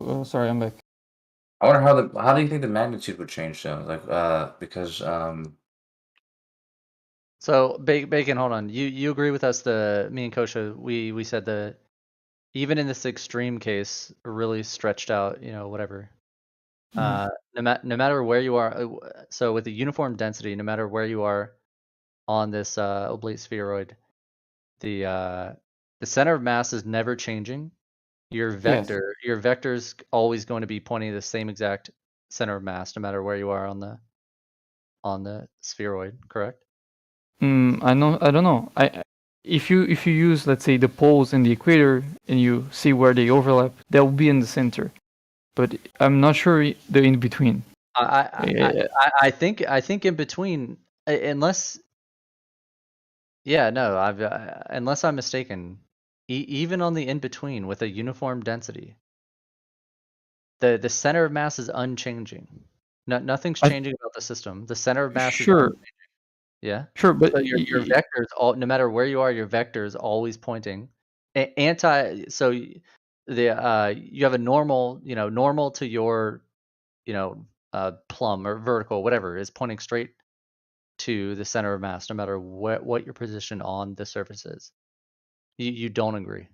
Oh, sorry, I'm back. I wonder how do you think the magnitude would change though? Like because So Bacon, hold on. You agree with us? Me and Kosha, we said even in this extreme case, really stretched out, whatever. No matter where you are, so with the uniform density, no matter where you are on this oblate spheroid, the center of mass is never changing. Your vector's always going to be pointing to the same exact center of mass, no matter where you are on the spheroid. Correct? I don't know. If you use, let's say, the poles and the equator, and you see where they overlap, that will be in the center. But I'm not sure the in between. I think in between, unless, unless I'm mistaken, even on the in between with a uniform density, the center of mass is unchanging. Nothing's changing about the system. The center of mass is unchanging. Yeah. Sure, but so your vectors, no matter where you are, your vector is always pointing. So you have a normal, normal to your, plumb or vertical, whatever, is pointing straight to the center of mass, no matter what your position on the surface is. You don't agree?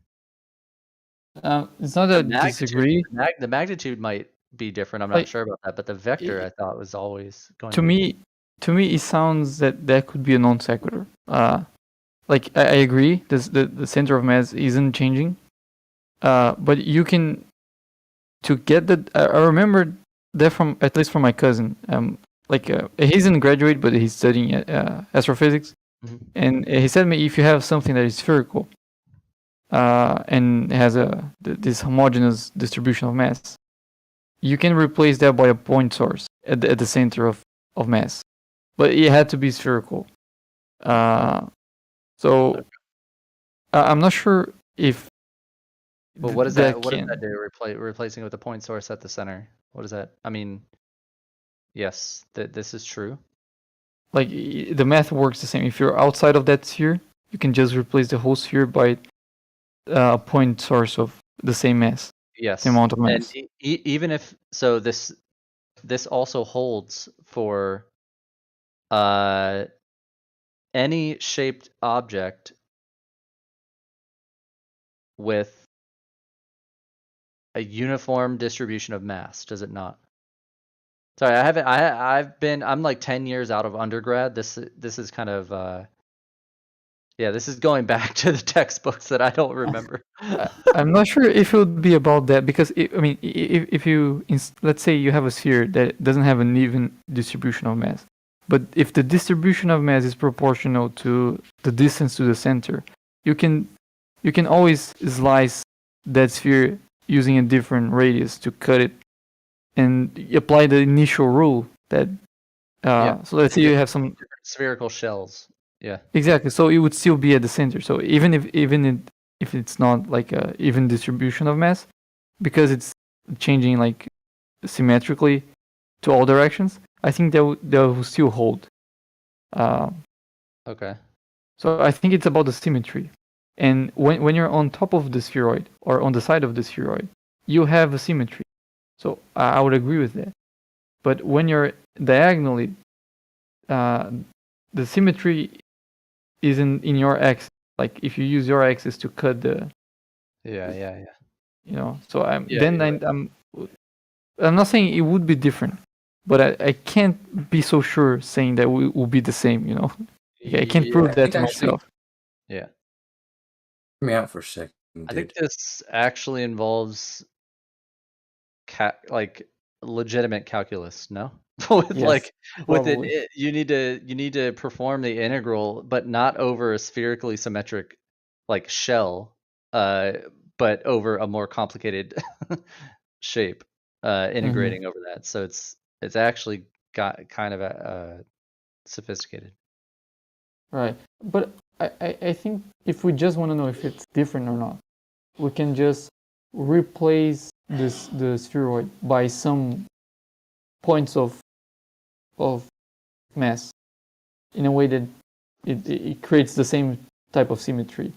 It's not that I disagree. The magnitude might be different. I'm not sure about that, but the vector I thought was always going to me. To me, it sounds that could be a non sequitur. Like I agree, the center of mass isn't changing, but you can get that. I remember that from at least from my cousin. He's in graduate, but he's studying astrophysics, and he said me if you have something that is spherical, and has this homogeneous distribution of mass, you can replace that by a point source at the center of mass. But it had to be spherical. So I'm not sure if. But what does that do? Replacing it with a point source at the center. What is that? I mean, yes, this is true. Like the math works the same. If you're outside of that sphere, you can just replace the whole sphere by a point source of the same mass. Yes. Same amount of mass. And even if so, this also holds for any shaped object with a uniform distribution of mass, does it not? Sorry, I'm like 10 years out of undergrad. This is kind of this is going back to the textbooks that I don't remember. I'm not sure if it would be about that, because if you let's say you have a sphere that doesn't have an even distribution of mass, but if the distribution of mass is proportional to the distance to the center, you can always slice that sphere using a different radius to cut it, and you apply the initial rule that. So let's say you have some different spherical shells. Yeah. exactly. So it would still be at the center. So even if it's not like a even distribution of mass, because it's changing like symmetrically to all directions, I think that will still hold. Okay. So I think it's about the symmetry. And when you're on top of the spheroid or on the side of the spheroid, you have a symmetry. So I would agree with that. But when you're diagonally, the symmetry is in your axis. Like if you use your axis to cut the. Yeah. You know, so Yeah, then you're I'm not saying it would be different, but I can't be so sure saying that we will be the same. You know, I can't prove that to myself. Yeah. Hear me out for a second, I think this actually involves like legitimate calculus, no? With Yes, like with probably. it, you need to perform the integral, but not over a spherically symmetric like shell, but over a more complicated shape, integrating over that. So it's actually got kind of sophisticated. Right, but I think if we just want to know if it's different or not, we can just replace the spheroid by some points of mass in a way that it creates the same type of symmetry.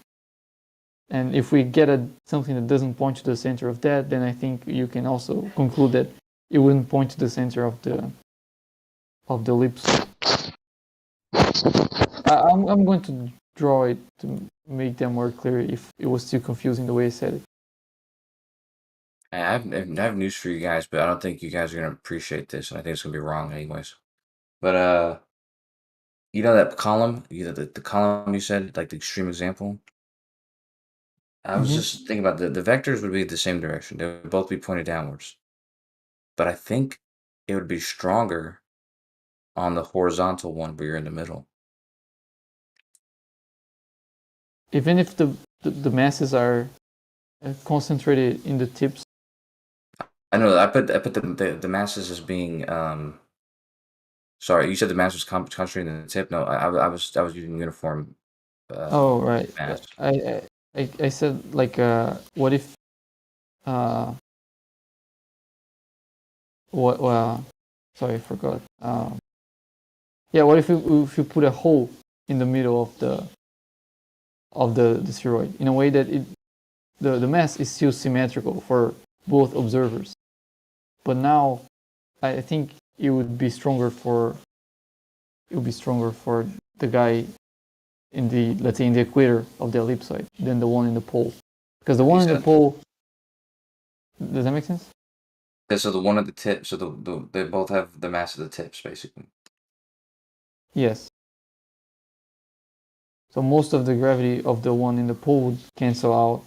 And if we get something that doesn't point to the center of that, then I think you can also conclude that it wouldn't point to the center of the ellipse. I'm going to draw it to make them more clear if it was too confusing the way I said it. I have news for you guys, but I don't think you guys are gonna appreciate this, and I think it's gonna be wrong anyways. But you know that column, the column you said, like the extreme example. I was just thinking about the vectors would be the same direction; they would both be pointed downwards. But I think it would be stronger on the horizontal one where you're in the middle. Even if the masses are concentrated in the tips. I know I put the masses as being sorry, you said the mass was concentrated in the tip. No, I was using uniform. Oh right. Mass. I said like what if what sorry I forgot. Yeah, what if you put a hole in the middle of the spheroid in a way that the mass is still symmetrical for both observers, but now I think it would be stronger for the guy in the, let's say, in the equator of the ellipsoid than the one in the pole, because the one in the pole. Does that make sense? Yeah, so the one at the tip, so they both have the mass of the tips, basically. Yes. So most of the gravity of the one in the pole would cancel out,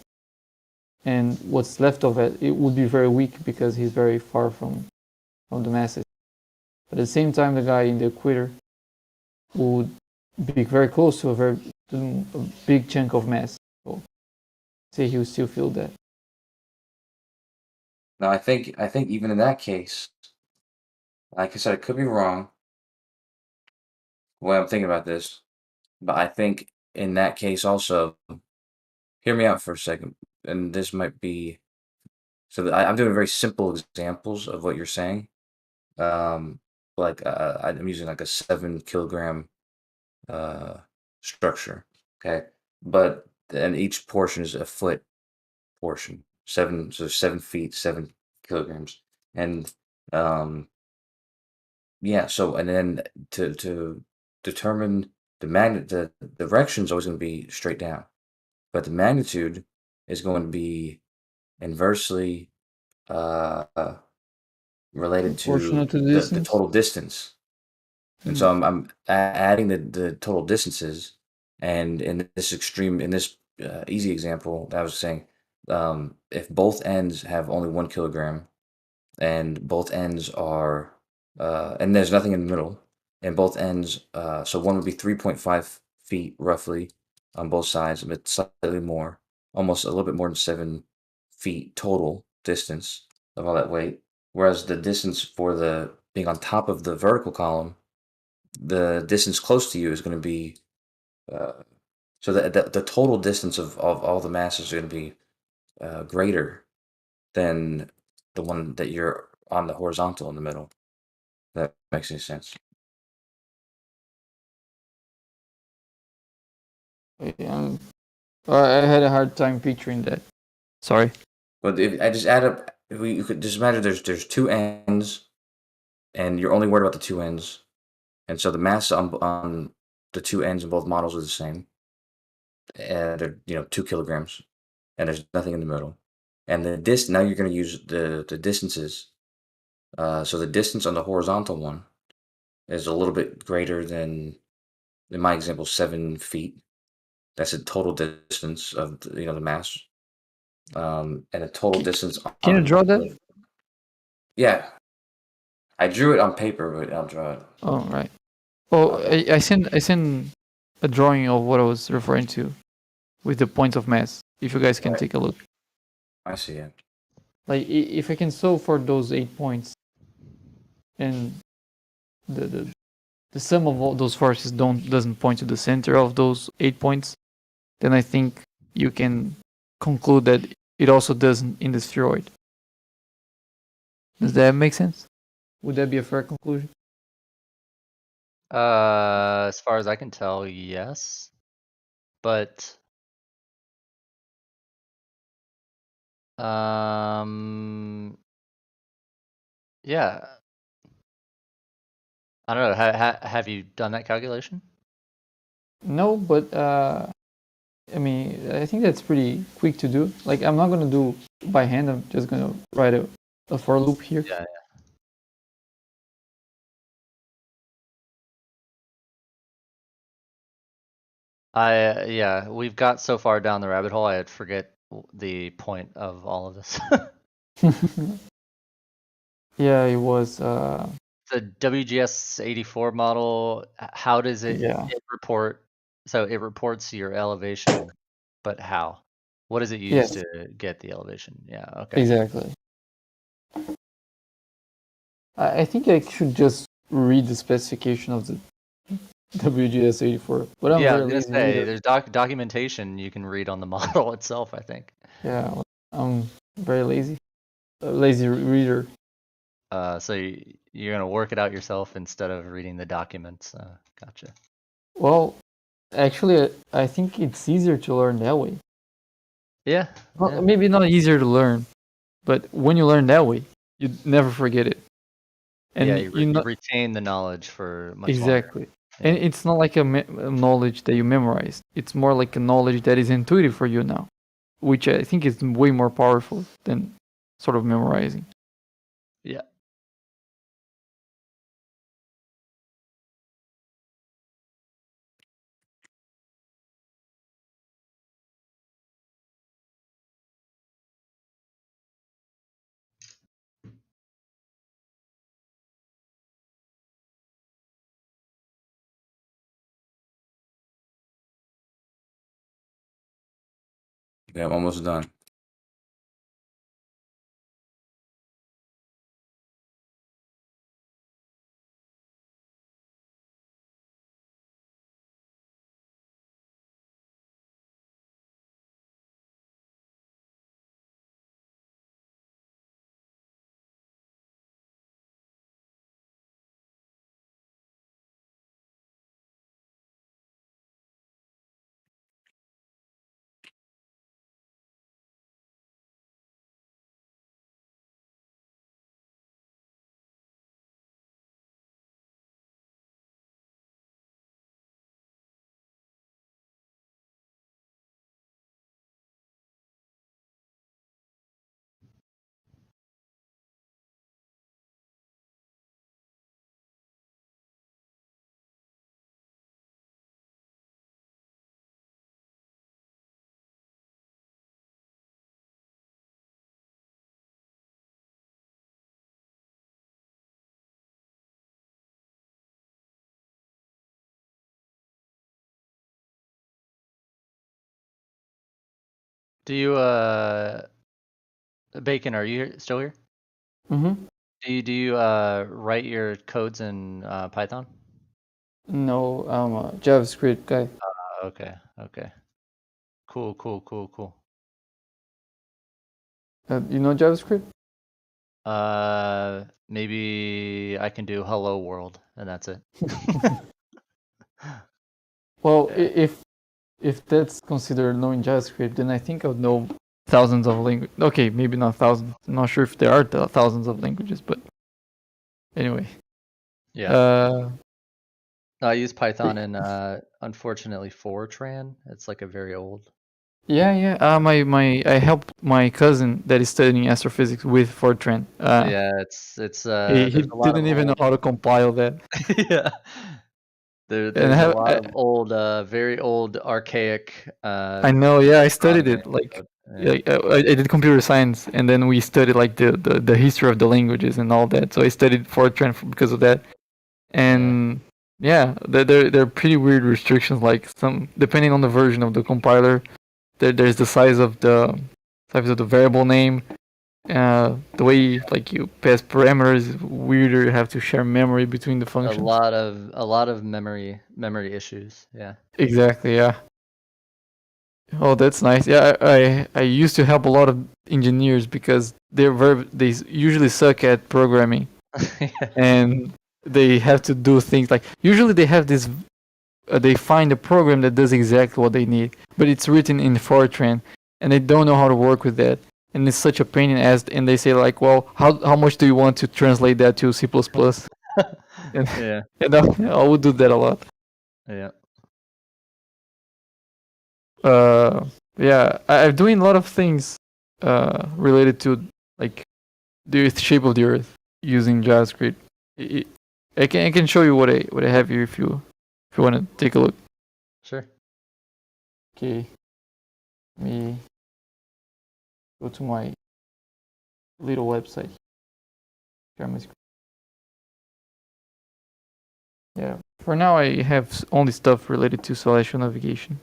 and what's left of it would be very weak because he's very far from the masses. But at the same time, the guy in the equator would be very close to a big chunk of mass. So say he would still feel that. Now, I think even in that case, like I said, I could be wrong when I'm thinking about this, but I think in that case also, hear me out for a second, and this might be so that I'm doing very simple examples of what you're saying. Like I'm using like a 7 kilogram structure, okay, but and each portion is a foot portion, 7 feet, 7 kilograms, and yeah. So and then to determine the direction is always going to be straight down, but the magnitude is going to be inversely related to Proportional to the the distance? total distance. And so I'm adding the total distances, and in this easy example that I was saying, if both ends have only 1 kilogram, and both ends are and there's nothing in the middle, and both ends so one would be 3.5 feet roughly on both sides, but slightly more, almost a little bit more than 7 feet total distance of all that weight, whereas the distance for the being on top of the vertical column, the distance close to you is going to be so the total distance of all the masses are going to be greater than the one that you're on the horizontal in the middle. That makes any sense. Yeah, I had a hard time picturing that. Sorry. But if I just add up, if you could just imagine there's two ends, and you're only worried about the two ends, and so the mass on the two ends of both models are the same, and they're 2 kilograms, and there's nothing in the middle, and the now you're going to use the distances. So the distance on the horizontal one is a little bit greater than, in my example, 7 feet. That's the total distance of the mass, and the total distance. Can you draw that? Yeah, I drew it on paper, but I'll draw it. Oh, right. Oh, I sent a drawing of what I was referring to with the points of mass. If you guys can take a look. I see it. Like if I can solve for those 8 points, and the sum of all those forces doesn't point to the center of those 8 points, then I think you can conclude that it also doesn't in the spheroid. Does that make sense? Would that be a fair conclusion? As far as I can tell, yes. But yeah. I don't know. Have you done that calculation? No, but I mean, I think that's pretty quick to do. Like, I'm not gonna do by hand. I'm just gonna write a for loop here. Yeah. Yeah, we've got so far down the rabbit hole, I forget the point of all of this. Yeah, it was. The WGS84 model. How does it report? So it reports your elevation, but how? What does it use to get the elevation? Yeah. Okay. Exactly. I think I should just read the specification of the WGS84. But I'm yeah, I very was lazy gonna say reader. there's documentation you can read on the model itself, I think. Yeah, I'm very lazy. A lazy reader. So you're gonna work it out yourself instead of reading the documents. Gotcha. Well, actually, I think it's easier to learn that way. Yeah. Well, maybe not easier to learn, but when you learn that way, you never forget it. And yeah, you retain the knowledge for much exactly. longer. And it's not like a knowledge that you memorize. It's more like a knowledge that is intuitive for you now, which I think is way more powerful than sort of memorizing. Yeah. Yeah, I'm almost done. Do you Bacon, are you still here? Mm-hmm. Do you write your codes in Python? No, I'm a JavaScript guy. Okay. Cool. You know JavaScript? Maybe I can do hello world and that's it. Well, if that's considered knowing JavaScript, then I think I would know thousands of languages. Okay, maybe not thousands. I'm not sure if there are thousands of languages, but anyway. Yeah. I use Python and unfortunately Fortran. It's like a very old. Yeah. I helped my cousin that is studying astrophysics with Fortran. Yeah, it's he there's a lot didn't of even know how to compile that. Yeah. There's a lot of old, very old, archaic. I know. Yeah, I studied it. programming Like, I did computer science, and then we studied like the history of the languages and all that. So I studied Fortran because of that. And yeah, there are pretty weird restrictions. Like some depending on the version of the compiler, there's the size of the variable name. The way like you pass parameters is weirder. You have to share memory between the A functions. lot of memory issues. Yeah. Exactly. Yeah. Oh, that's nice. Yeah, I used to help a lot of engineers because they usually suck at programming, and they have to do things like usually they have this. They find a program that does exactly what they need, but it's written in Fortran, and they don't know how to work with that, and it's such a pain in the ass. And they say like, well, how much do you want to translate that to C++? And, Yeah. and I would do that a lot. Yeah. Yeah, I'm doing a lot of things related to like the shape of the Earth using JavaScript. I can show you what I have here if you want to take a look. Sure. Okay. Let me go to my little website. Share my screen. Yeah. For now, I have only stuff related to celestial navigation.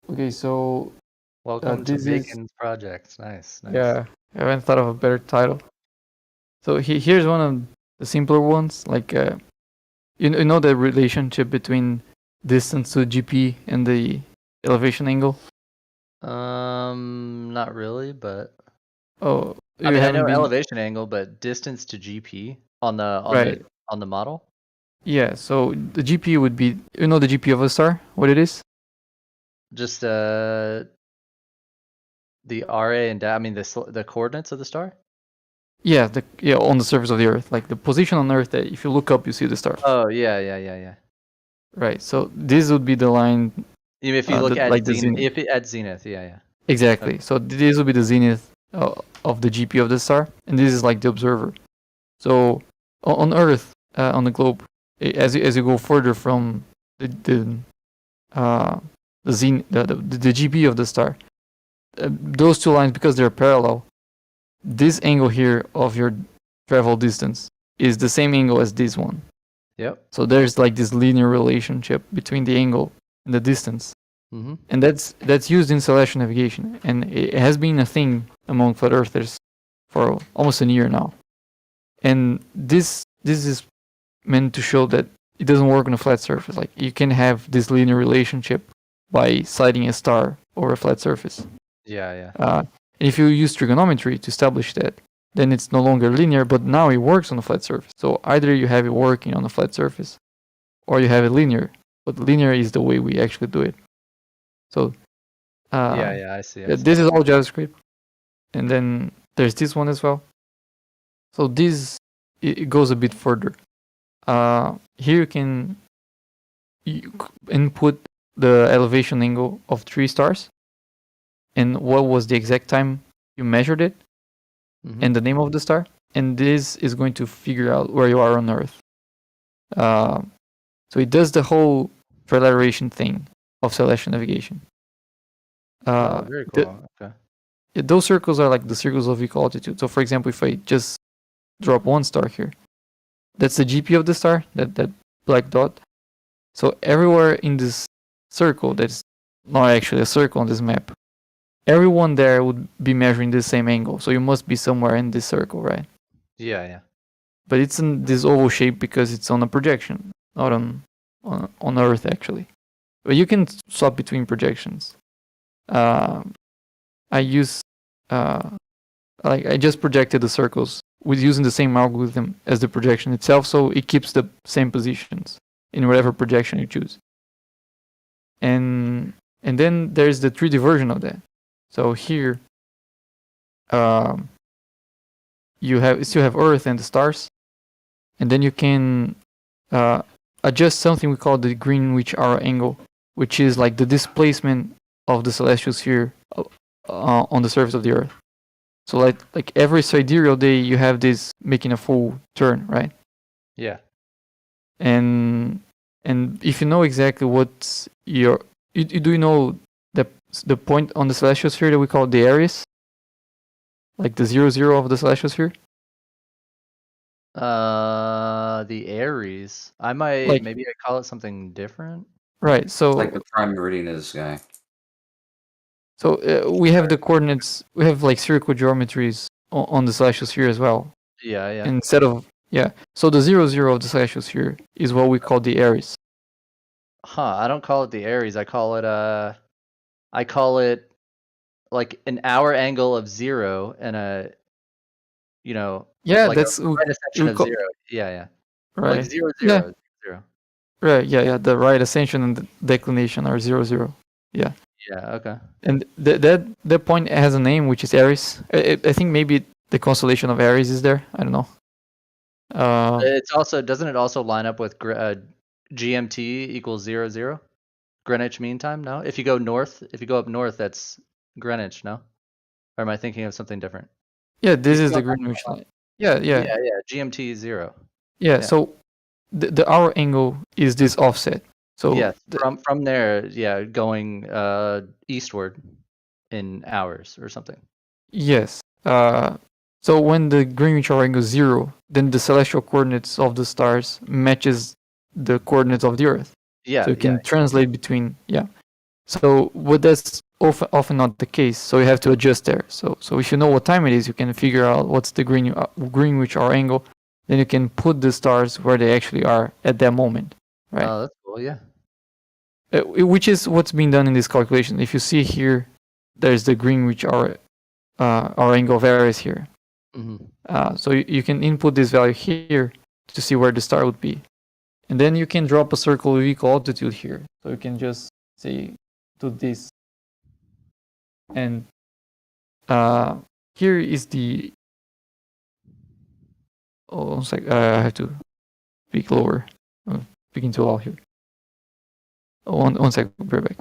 Okay, so Welcome to this is Bacon's project. Nice. yeah. I haven't thought of a better title. So here's one of the simpler ones. Like you know the relationship between distance to GP and the elevation angle. Not really, but Oh, I you mean, I haven't know been elevation angle, but distance to GP on the right. on the model. Yeah. So the GP would be the GP of a star. What it is? Just the RA and I mean the coordinates of the star. Yeah. On the surface of the Earth, like the position on Earth that if you look up you see the star. Oh yeah. Right. So this would be the line. Even if you look at like zenith, the zenith. at zenith, yeah. Exactly. Okay. So this would be the zenith of the GP of the star, and this is like the observer. So on Earth, on the globe, as you go further from the GP of the star, those two lines, because they're parallel, this angle here of your travel distance is the same angle as this one. Yep. So there's like this linear relationship between the angle and the distance. Mm-hmm. And that's used in celestial navigation, and it has been a thing among flat earthers for almost a year now. And this is meant to show that it doesn't work on a flat surface. Like you can have this linear relationship by sliding a star over a flat surface. Yeah. And if you use trigonometry to establish that, then it's no longer linear, but now it works on a flat surface. So either you have it working on a flat surface, or you have it linear. But linear is the way we actually do it. So yeah, I see. This is all JavaScript, and then there's this one as well. So this it goes a bit further. Here you can input the elevation angle of 3 stars, and what was the exact time you measured it, and the name of the star, and this is going to figure out where you are on Earth. So it does the whole trilateration thing of celestial navigation. Very cool. Okay. Those circles are like the circles of equal altitude. So for example, if I just drop one star here, that's the GP of the star, that black dot. So everywhere in this circle that's not actually a circle on this map, everyone there would be measuring the same angle. So you must be somewhere in this circle, right? Yeah. But it's in this oval shape because it's on a projection, not on Earth actually. But you can swap between projections. I use I just projected the circles with using the same algorithm as the projection itself, so it keeps the same positions in whatever projection you choose. And then there's the 3D version of that. So here, you still have Earth and the stars, and then you can adjust something we call the Greenwich hour angle, which is like the displacement of the celestial sphere on the surface of the Earth. So like every sidereal day, you have this making a full turn, right? Yeah. And if you know exactly what's do you know the point on the celestial sphere that we call the Aries, like the 0, 0 of the celestial sphere? The Aries. Maybe I call it something different. Right. So like the prime meridian of the sky. So we have the coordinates. We have like spherical geometries on the celestial sphere as well. Yeah. Instead of so the 0, 0 of the celestial sphere is what we call the Aries. I don't call it the Aries. I call it like an hour angle of 0 and a like that's a right ascension of 0. Yeah. Right. Like 0, 0, Yeah. 0. Right. Yeah. The right ascension and the declination are 0, 0. Yeah. Yeah. Okay. And that point has a name, which is Aries. I think maybe the constellation of Aries is there. I don't know. It's also doesn't it also line up with GMT equals 0, 0? Greenwich Mean Time? No. If you go up north, that's Greenwich. No. Or am I thinking of something different? Yeah, this is the Greenwich line. Yeah. GMT 0. Yeah. So the hour angle is this offset. So yes, from there, going eastward in hours or something. Yes. So when the Greenwich hour angle is 0, then the celestial coordinates of the stars matches the coordinates of the Earth. Yeah. So you can translate between. So but that's often not the case. So you have to adjust there. So if you know what time it is, you can figure out what's the Greenwich hour angle. Then you can put the stars where they actually are at that moment. Right. Oh, that's cool. Yeah. Which is what's being done in this calculation. If you see here, there's the Greenwich hour angle of Aries here. Mm-hmm. So you can input this value here to see where the star would be. And then you can drop a circle of equal altitude here. So you can just say, do this. And here is the... Oh, one sec. I have to speak lower. I'm speaking too loud here. One sec, be right back.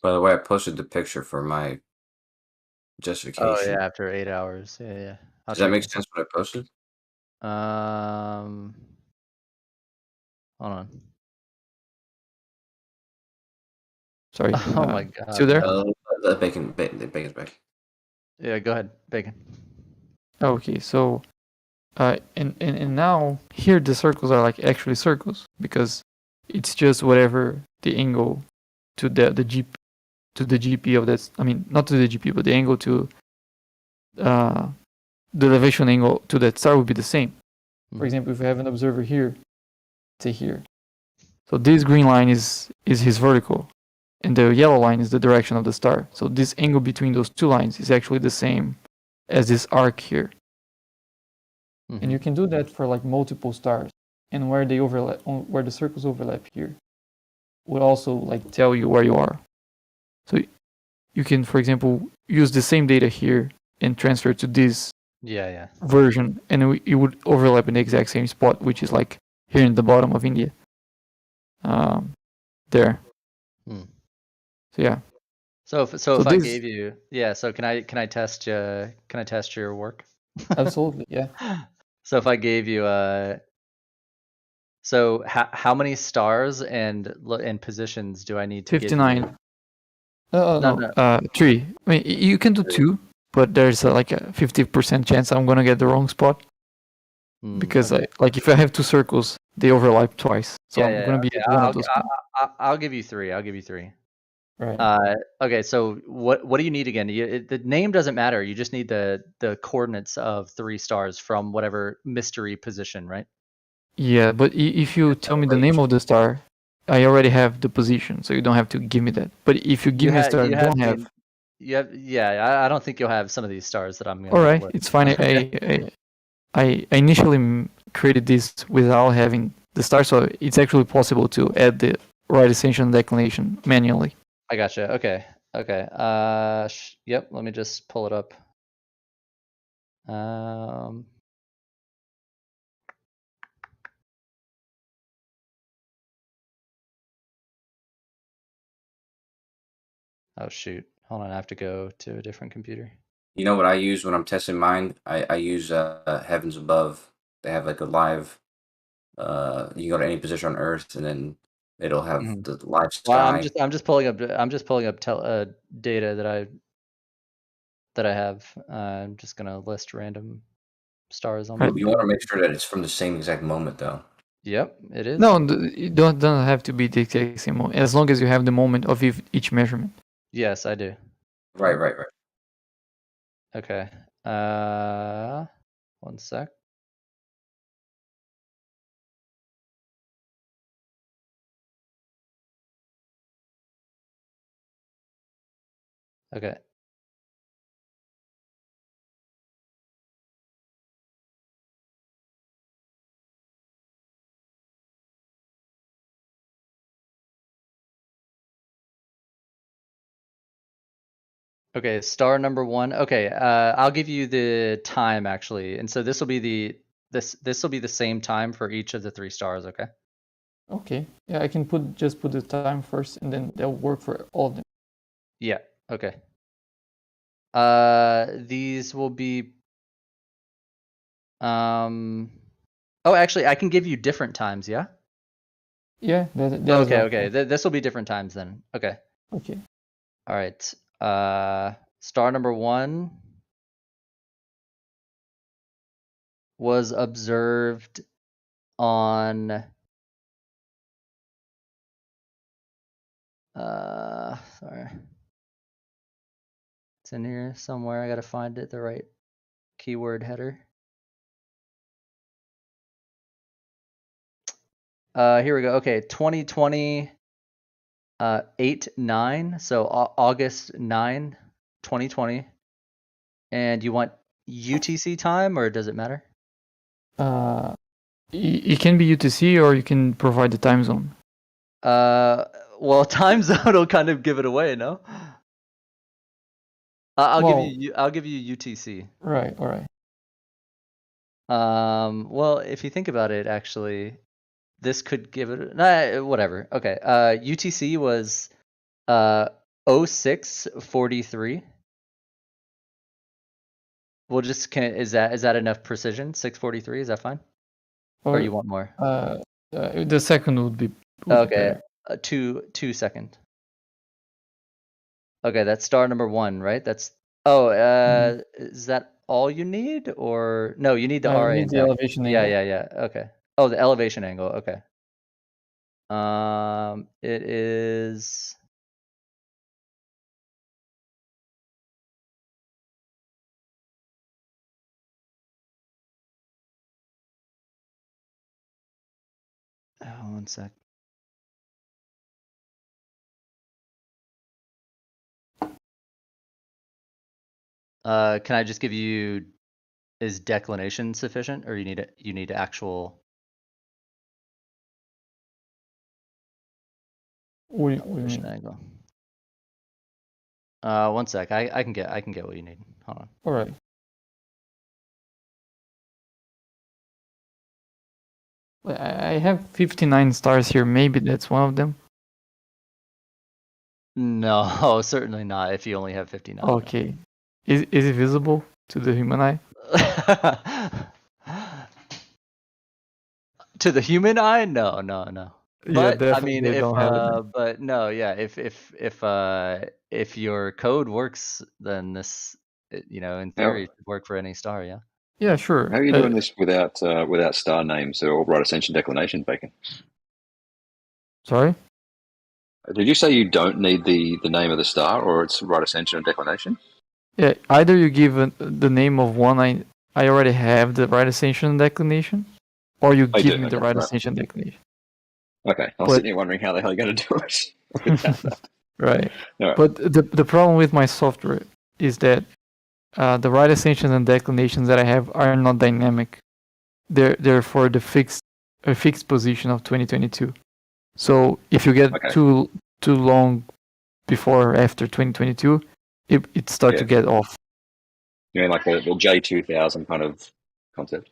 By the way, I posted the picture for my justification. Oh yeah, after 8 hours. Yeah. Does that make sense what I posted? Hold on. Sorry. Oh my god. Still there? Bacon's back. Yeah, go ahead, Bacon. Okay, so and now here the circles are like actually circles because it's just whatever the angle to the GP of that. I mean, not to the GP, but the angle to the elevation angle to that star would be the same. For example, if we have an observer here, say here, so this green line is his vertical, and the yellow line is the direction of the star. So this angle between those two lines is actually the same as this arc here. And you can do that for like multiple stars, and where they overlap, where the circles overlap here, will also like tell you where you are. So you can, for example, use the same data here and transfer to this version, and it would overlap in the exact same spot, which is like here in the bottom of India. There. So yeah. So if I gave you so can I test your work? Absolutely, yeah. So if I gave you so how many stars and positions do I need to 59. give you? No. 3. I mean, you can do 2, but there's like a 50% chance I'm gonna get the wrong spot. Because like if I have 2 circles, they overlap twice. So I'm gonna be okay. at one of those. I'll give you 3. I'll give you 3. Right. Okay. So what do you need again? The name doesn't matter. You just need the coordinates of 3 stars from whatever mystery position, right? Yeah, but if you tell me the name of the star, I already have the position, so you don't have to give me that. But if you give me a star I don't have, Yeah. I don't think you'll have some of these stars that I'm gonna. all right, list. it's fine. I initially created this without having the star, so it's actually possible to add the right ascension declination manually. I gotcha. Okay. Yep. Let me just pull it up. Oh shoot. Hold on. I have to go to a different computer. You know what I use when I'm testing mine? I use Heavens Above. They have like a live. You can go to any position on Earth, and then it'll have the live sky. Well, I'm just pulling up. Data that I have. I'm just gonna list random stars on. You want to make sure that it's from the same exact moment, though. Yep, it is. No, it don't have to be the exact same moment, as long as you have the moment of each measurement. Yes, I do. Right. Okay. 1 sec. Okay. Okay, star number 1. Okay, I'll give you the time actually, and so this will be the same time for each of the 3 stars. Okay. Okay. Yeah, I can just put the time first, and then they'll work for all of them. Yeah. Okay. These will be. Oh, actually, I can give you different times. Yeah. Yeah. Okay. This will be different times then. Okay. Okay. All right. Star number 1 was observed on sorry. It's in here somewhere. I gotta find it, the right keyword header. Here we go. Okay, 2020 8/9, so August 9, 2020. And you want UTC time, or does it matter? It can be UTC, or you can provide the time zone. Well, time zone will kind of give it away, no? I'll give you UTC. Right. All right. Well, if you think about it, actually, this could give it whatever. Okay. UTC was 06:43. We'll just is that enough precision? 6:43, is that fine? Or you want more? The second would be okay. 2 seconds. Okay, that's star number 1, right? That's is that all you need, or no? You need the RA. Need the elevation angle. Yeah. Okay. Oh, the elevation angle. Okay. It is. Oh, 1 sec. Can I just give you? Is declination sufficient, or you need actual? Elevation angle. 1 sec. I can get what you need. Hold on. All right. I have 59 stars here. Maybe that's one of them. No, certainly not. If you only have 59. Okay. Is it visible to the human eye? To the human eye? No. But Yeah, I mean, but no, yeah. If your code works, then this, in theory, should work for any star. Yeah. Yeah, sure. How are you doing this without star names or right ascension declination, Bacon? Sorry? Did you say you don't need the name of the star, or it's right ascension and declination? Yeah, either you give the name of one I already have the right ascension and declination, or you I give do, me the okay, right right. ascension declination. Okay, I was But- sitting here wondering how the hell you're going to do it without that. Right. All right. But the problem with my software is that the right ascensions and declinations that I have are not dynamic. They're for the fixed position of 2022. So if you get too long before or after 2022, it starts to get off. You mean like the J2000 kind of concept?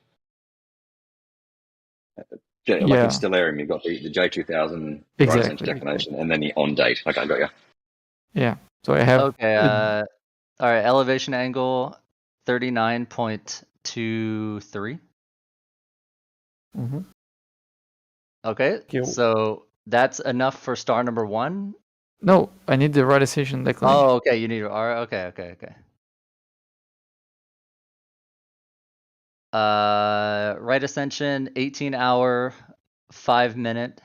Like in Yeah. Stellarium, you've got the J2000 right Exactly, ascension declination, and then the on date. Okay, I got you. Yeah. So I have. Okay. All right. Elevation angle 39.23. Mm-hmm. Okay. So that's enough for star number 1. No, I need the right ascension declination. Oh, okay. You need R. Okay. Right ascension 18 hour 5 minute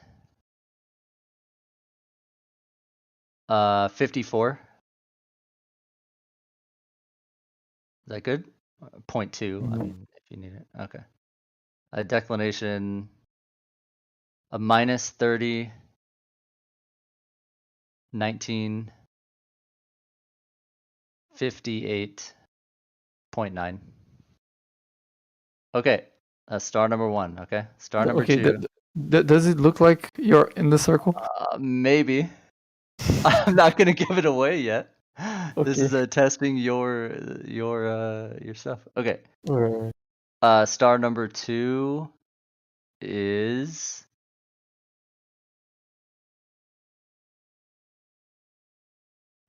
54. Is that good? 0.2. I mean, if you need it. Okay. A declination a minus 30 19 58.9. Okay. Star number 1. Okay. Star number 2. Does it look like you're in the circle? Maybe. I'm not gonna give it away yet. This is testing your stuff. Okay. Alright. Star number 2 is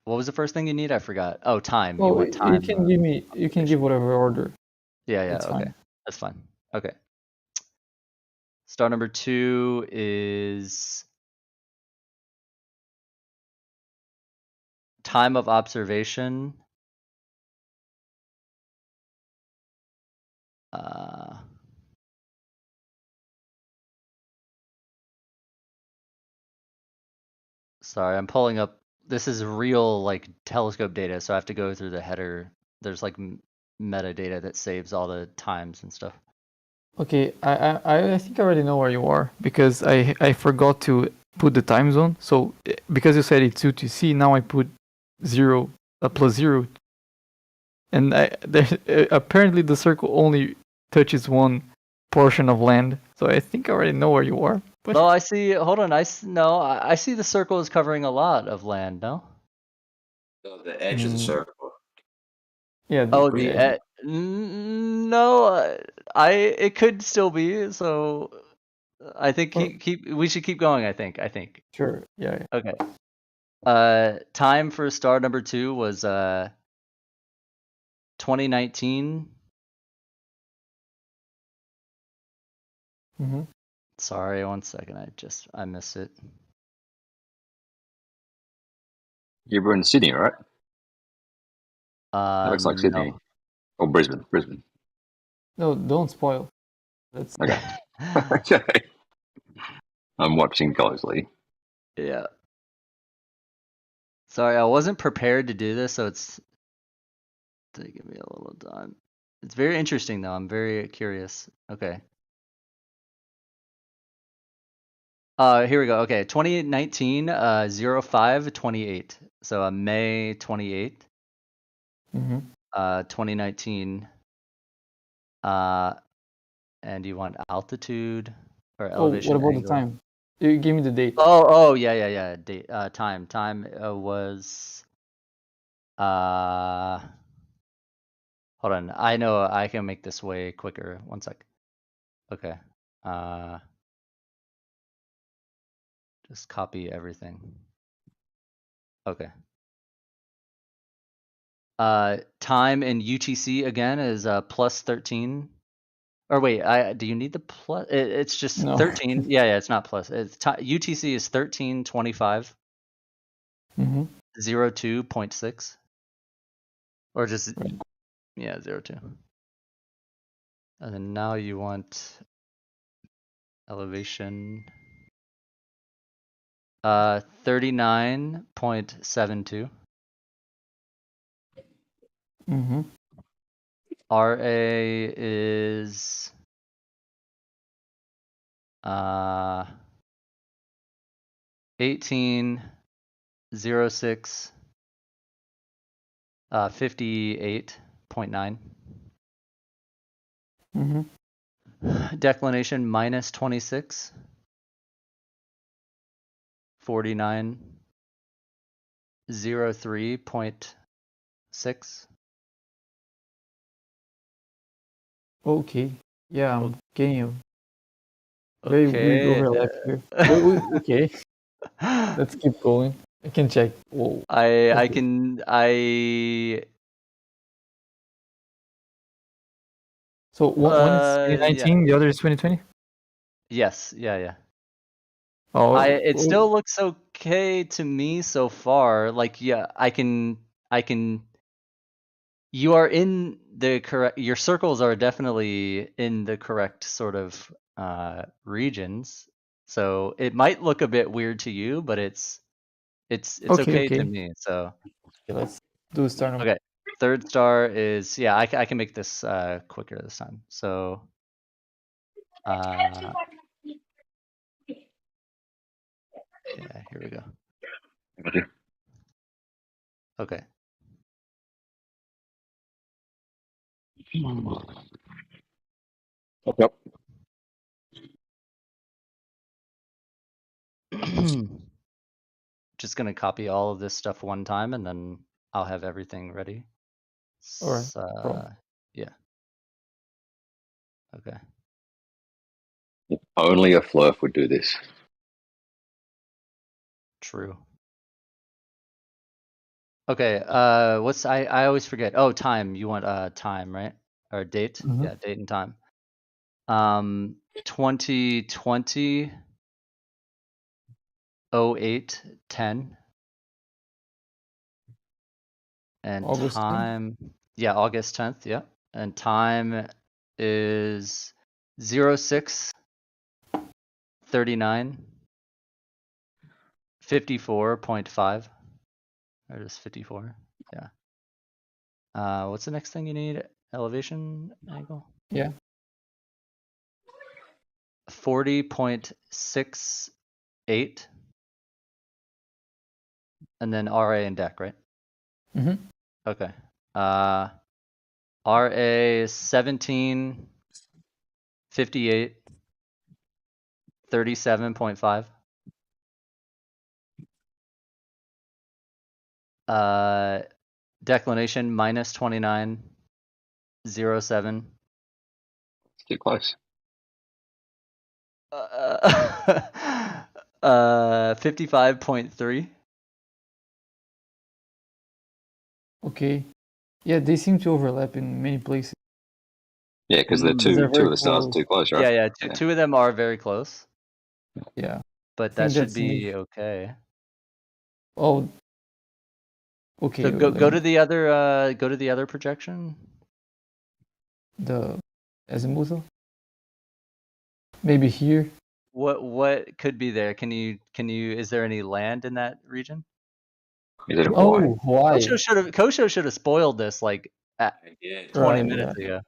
what was the first thing you need? I forgot. Oh, time. You Well, want time. you can give whatever order. Yeah, That's okay. fine. That's fine. Okay. Star number 2 is time of observation. Sorry, I'm pulling up. This is real like telescope data, so I have to go through the header. There's like metadata that saves all the times and stuff. Okay, I think I already know where you are because I forgot to put the time zone. So because you said it's UTC, now I put +0, and apparently the circle only touches one portion of land. So I think I already know where you are. But Oh, I see. Hold on. I see the circle is covering a lot of land. No. The edge of the circle. Yeah. No, it could still be. So I think we should keep going. I think. Sure. Yeah. Okay. Time for star number 2 was 2019. Mm-hmm. Sorry, 1 second. I missed it. You were in Sydney, right? That looks like Sydney. No. Or Brisbane. No, don't spoil. That's okay. Okay. I'm watching closely. Yeah. Sorry, I wasn't prepared to do this, so it's taking me a little time. It's very interesting, though. I'm very curious. Okay. Here we go. Okay, 2019, 05/28. So May 28. Mm-hmm. 2019. And you want altitude or elevation? What about angle? the time? You give me the date. Oh, yeah. Date. Time was. Hold on. I know I can make this way quicker. 1 sec. Okay. Just copy everything. Okay. Time in UTC again is +13. Or wait, do you need the plus? It's just No. 13. Yeah, it's not plus. It's UTC is 1325. Mm-hmm. 02.6. Or just 02. And then now you want elevation 39.72. Mm-hmm. RA is 1806 58.9. Mm-hmm. Declination minus 26 49 03.6. Okay. Yeah, I'm getting a very weird Okay. overlap here. Okay. Let's keep going. I can check. Whoa. I can So one is yeah. 2019, the other is 2020. Yes, yeah. Oh, It still looks okay to me so far. Like, yeah, I can. You are in the correct. Your circles are definitely in the correct sort of regions. So it might look a bit weird to you, but it's okay to me. So Okay, let's do a star number. okay, third star is yeah. I can make this quicker this time. So yeah, here we go. Okay. Yep. Just gonna copy all of this stuff one time, and then I'll have everything ready. All right. Yeah. Okay. Only a flurf would do this. True. Okay. What's I always forget. Oh, time. You want time, right? Or date? Mhm. Yeah, date and time. 2020 08/10. And August 10th? time, yeah, August 10th, yeah. And time is 06:39 54.5. Or just 54. Yeah. What's the next thing you need? Elevation angle? Yeah. 40.68. And then RA and deck, right? Mm-hmm. Okay. RA 17 58 37.5. Declination minus 29 07. It's too close. 55.3. Okay. Yeah, they seem to overlap in many places. Yeah, because they're two They're of very the stars are close. too close, right? Yeah, two of them are very close. Yeah. But I that think should that's be okay. Oh. Okay. So go let me- to the other projection. The azimuthal. Maybe here. What could be there? Can you is there any land in that region? Is it Hawaii? Oh, Hawaii. Kosho should have spoiled this like at 20 Right, minutes yeah. ago.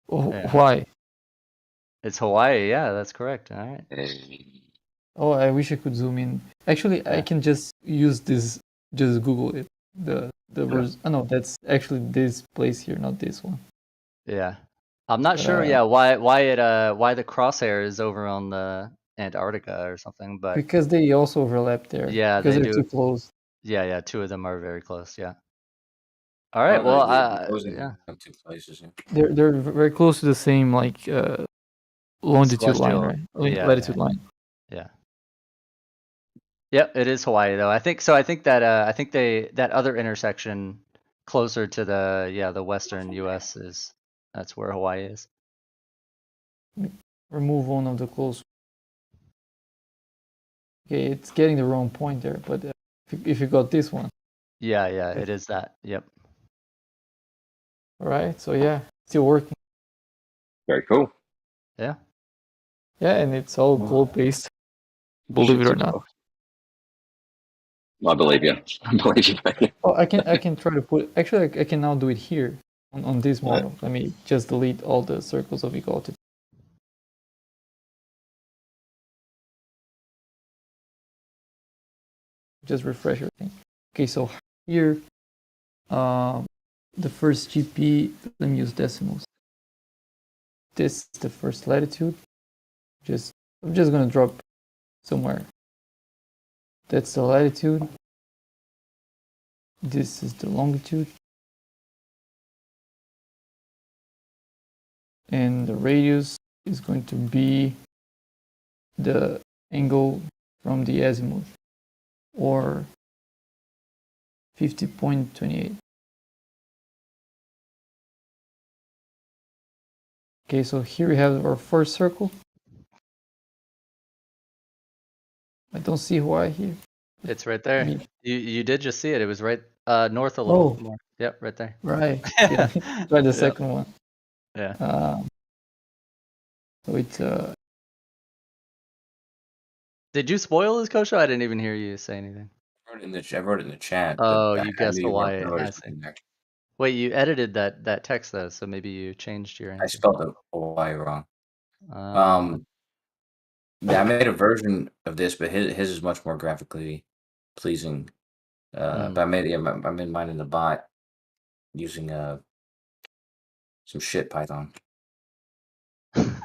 Oh, Yeah. Hawaii. It's Hawaii, yeah, that's correct. All right. Oh, I wish I could zoom in. Actually, I can just use this. Just Google it. The version. Oh no, that's actually this place here, not this one. Yeah. I'm not sure, yeah, why the crosshair is over on the Antarctica or something, but Because they also overlap there. yeah, because they they're do. too close. Yeah, two of them are very close, yeah. All right, well, yeah. Two places. They're very close to the same like longitude line, Celestial, right? yeah, Latitude line. Yeah. Yep, it is Hawaii though. I think that that other intersection closer to the western US that's where Hawaii is. Remove one of the close. Okay, it's getting the wrong point there, but if you got this one. Yeah, it is that. Yep. All right, so yeah, still working. Very cool. Yeah. Yeah, and it's all globe based. Believe it or not. I believe you. I believe you. Mate. Oh, I can try to put. Actually, I can now do it here on this model. Let me just delete all the circles of equality. Just refresh everything. Okay, so here, the first GP. Let me use decimals. This is the first latitude. I'm just gonna drop somewhere. That's the latitude. This is the longitude. And the radius is going to be the angle from the azimuth, or 50.28. Okay, so here we have our first circle. I don't see why here. It's right there. Me. You did just see it. It was right north a little more. Yep, right there. Right. Yeah. Try the Yep. second one. Yeah. So it's Did you spoil this, Kosho? I didn't even hear you say anything. I wrote it in the chat. Oh, but you I guessed knew the you weren't why. I noticing see. there. Wait, you edited that text though, so maybe you changed your I answer. spelled the Y wrong. Oh. Yeah, I made a version of this, but his is much more graphically pleasing. But I made mine in the bot using some shit Python. And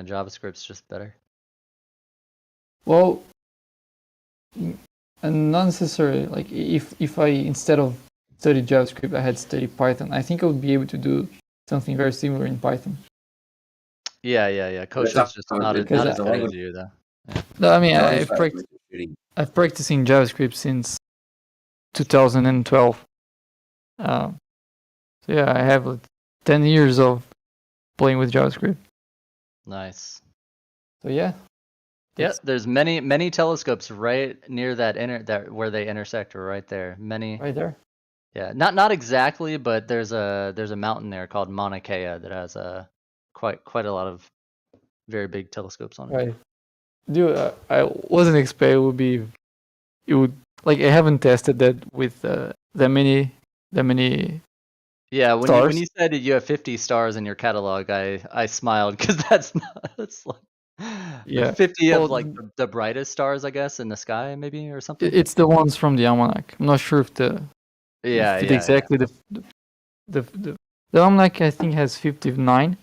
JavaScript's just better. well, and not necessarily. Like if I instead of study JavaScript, I had studied Python, I think I would be able to do something very similar in Python. Yeah. Kosho's just not as good as you though. Yeah. No, I mean I've practicing JavaScript since 2012. So yeah, I have 10 years of playing with JavaScript. Nice. So yeah. Yeah, there's many telescopes right near that where they intersect, or right there. Many. Right there. Yeah, not exactly, but there's a mountain there called Mauna Kea that has quite a lot of very big telescopes on it. Right. Dude, I wasn't expecting it would like I haven't tested that with that many Yeah, when stars. you said you have 50 stars in your catalog, I smiled because that's like Yeah. 50 Well, of like the brightest stars, I guess, in the sky, maybe, or something. It's the ones from the almanac. I'm not sure if exactly the almanac I think has 59,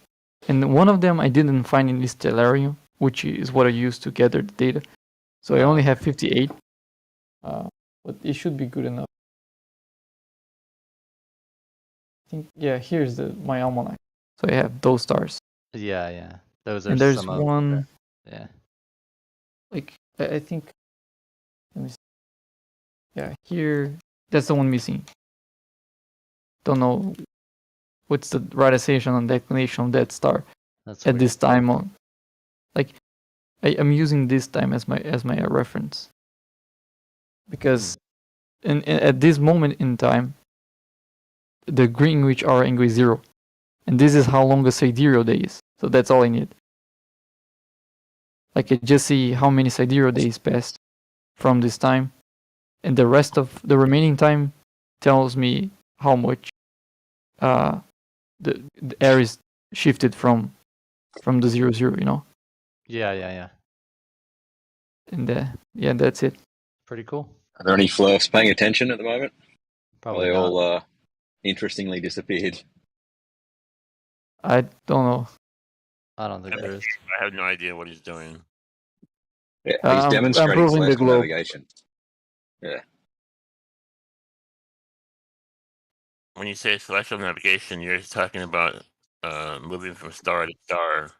and one of them I didn't find in this stellarium, which is what I used to gather the data. So I only have 58, but it should be good enough. I think here's my almanac. So I have those stars. Yeah. Those are and there's some of one. Yeah. Like I think. Let me see. Yeah, here that's the one missing. Don't know what's the radicalization and declination of that star at this time on. Like I'm using this time as my reference because at this moment in time the Greenwich hour angle is 0, and this is how long a sidereal day is. So that's all I need. Like I just see how many sidereal days passed from this time, and the rest of the remaining time tells me how much the air is shifted from the 0, 0, you know. Yeah. And that's it. Pretty cool. Are there any flirts paying attention at the moment? Probably Are they not. all interestingly disappeared? I don't know. I don't think there is. I have no idea what he's doing. Yeah, he's demonstrating proving the celestial globe. navigation. Yeah. When you say celestial navigation, you're talking about moving from star to star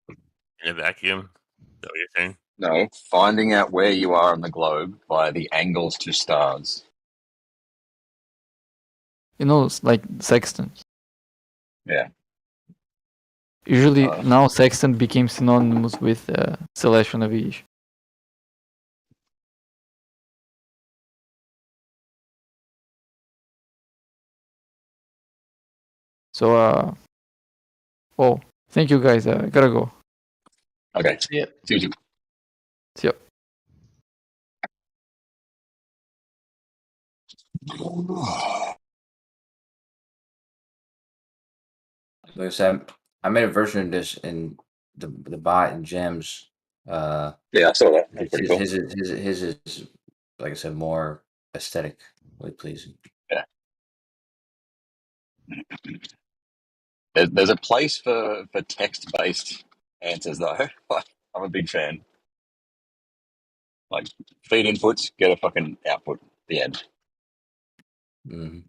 in a vacuum. Is that what you're saying? No, finding out where you are on the globe by the angles to stars. You know, it's like sextant. Yeah. Usually now sextant became synonymous with celestial navigation. So well, thank you guys. I gotta go. Okay. Yeah. See you. See ya. Like I said, I made a version of this in the bot and gems. Yeah, I saw that. That's pretty cool. His is, like I said, more aesthetically pleasing. Yeah. There's a place for text-based answers though. Like, I'm a big fan. Like, feed inputs, get a fucking output at the end. Mm-hmm.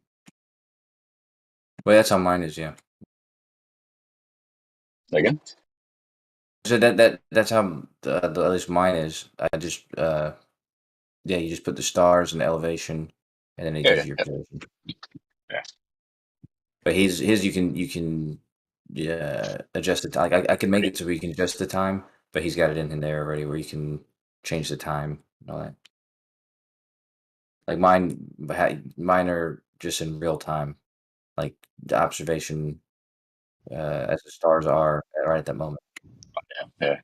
Well, that's how mine is, yeah. Again? So that's how at least mine is. I just yeah, you just put the stars and the elevation, and then it gives you your position. Yeah. But his you can adjust the time. Like I can make it so we can adjust the time, but he's got it in there already where you can change the time and all that. Like mine are just in real time, like the observation as the stars are right at that moment. Yeah.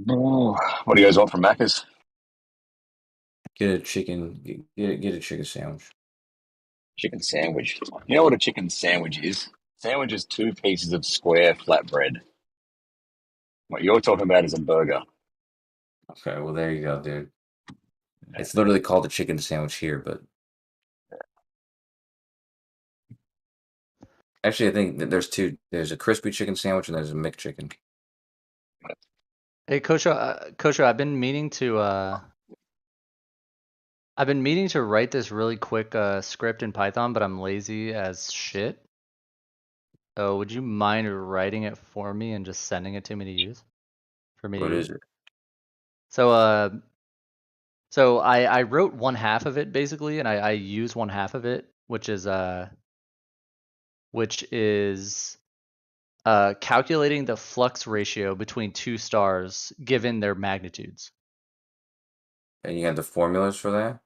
Oh, what do you guys want from Macca's? Get a chicken. Get a chicken sandwich. Chicken sandwich. You know what a chicken sandwich is? Sandwich is 2 pieces of square flat bread. What you're talking about is a burger. Okay, well there you go, dude. It's literally called a chicken sandwich here, but actually I think that there's two. There's a crispy chicken sandwich and there's a McChicken. Hey, Kosho, I've been meaning to write this really quick script in Python, but I'm lazy as shit. So would you mind writing it for me and just sending it to me to use? For me What to is use? it? So I wrote one half of it basically, and I use one half of it, which is calculating the flux ratio between 2 stars given their magnitudes. And you have the formulas for that?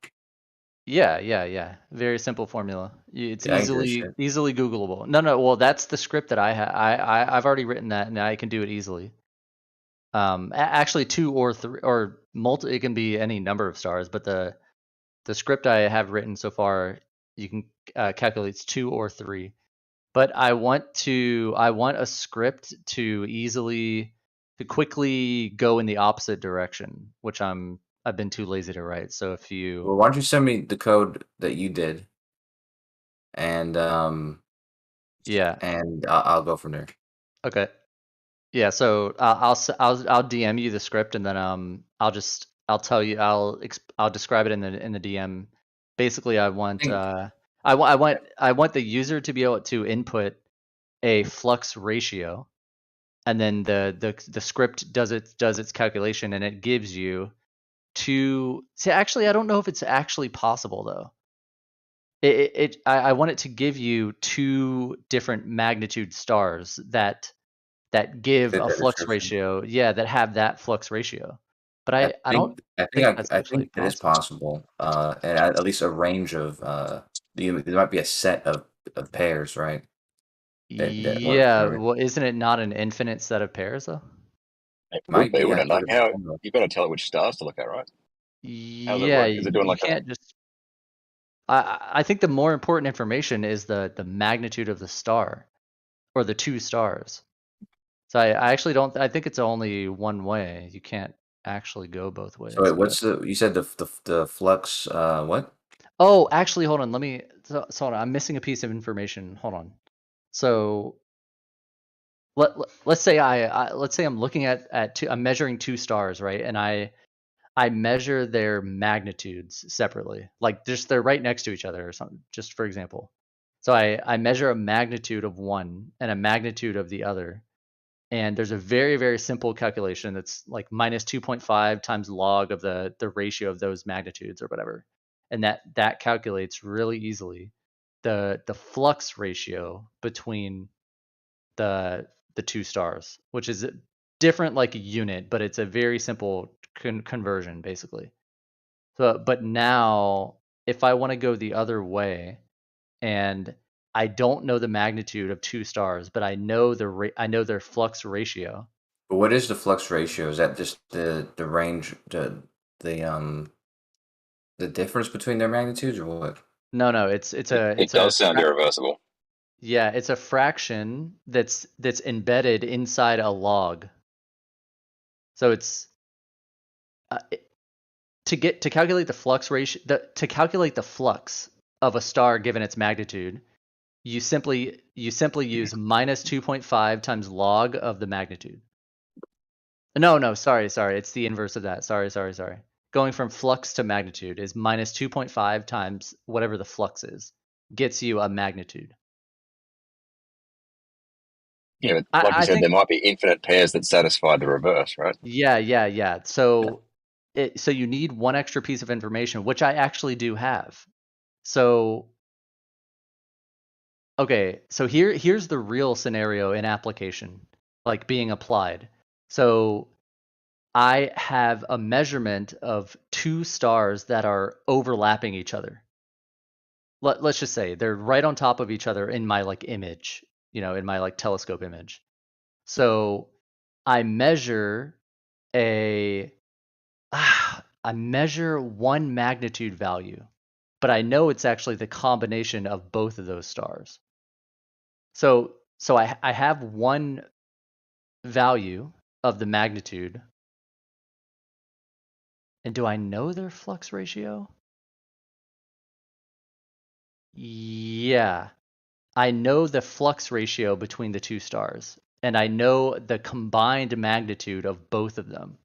Yeah. Very simple formula. It's Yeah, I can do that shit. easily Googleable. No. Well, that's the script that I have. I've already written that, and I can do it easily. Actually, 2 or 3 or multi. It can be any number of stars, but the script I have written so far, you can calculates 2 or 3. But I want a script to quickly go in the opposite direction, which I've been too lazy to write. So if you Well, why don't you send me the code that you did, and yeah, and I'll go from there. okay. Yeah, so I'll DM you the script, and then I'll tell you I'll describe it in the DM. Basically, I want the user to be able to input a flux ratio, and then the script does its calculation, and it gives you two. See, actually, I don't know if it's actually possible though. I want it to give you 2 different magnitude stars that give Fit a that flux description. ratio, that have that flux ratio. But I don't think that's actually it is possible. And at least a range of there might be a set of pairs, right? That work Yeah, for it. well, isn't it not an infinite set of pairs though? It would Might be, be. wouldn't it? I Like, look at how the formula. you've got to tell it which stars to look at, right? How does it Yeah, work? Is it doing you like a can't just. I think the more important information is the magnitude of the star, or the 2 stars. So I actually don't. I think it's only one way. You can't actually go both ways. So wait, but- what's you said the flux what? Oh, actually, hold on. Let me. So hold on. I'm missing a piece of information. Hold on. So let's say I'm looking at two. I'm measuring 2 stars, right? And I measure their magnitudes separately, like just they're right next to each other or something. Just for example, so I measure a magnitude of one and a magnitude of the other, and there's a very, very simple calculation that's like minus 2.5 times log of the ratio of those magnitudes or whatever, and that calculates really easily the flux ratio between the 2 stars, which is different like a unit, but it's a very simple conversion basically. So but now if I want to go the other way, and I don't know the magnitude of two stars, but I know I know their flux ratio. But what is the flux ratio? Is that just the range, the difference between their magnitudes, or what? No, it's a It does sound irreversible. Yeah, it's a fraction that's embedded inside a log. So it's to calculate the flux ratio, to calculate the flux of a star given its magnitude, you simply use minus 2.5 times log of the magnitude. No, sorry, it's the inverse of that. Sorry. Going from flux to magnitude is minus 2.5 times whatever the flux is, gets you a magnitude. Yeah, but like you said, there might be infinite pairs that satisfy the reverse, right? Yeah. So you need one extra piece of information, which I actually do have. So okay, so here's the real scenario in application, like being applied. So I have a measurement of two stars that are overlapping each other. Let's just say they're right on top of each other in my like image, in my like telescope image. So I measure I measure one magnitude value, but I know it's actually the combination of both of those stars. So I have one value of the magnitude. And do I know their flux ratio? Yeah. I know the flux ratio between the two stars, and I know the combined magnitude of both of them.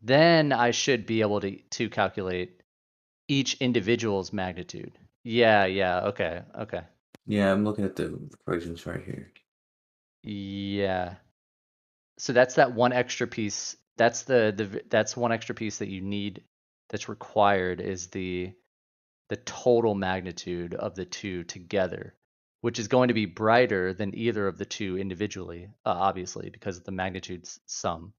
Then I should be able to calculate each individual's magnitude. Yeah, okay. Yeah, I'm looking at the equations right here. Yeah. So that's that one extra piece. That's that's one extra piece that you need, that's required, is the total magnitude of the two together, which is going to be brighter than either of the two individually, obviously, because of the magnitude's sum.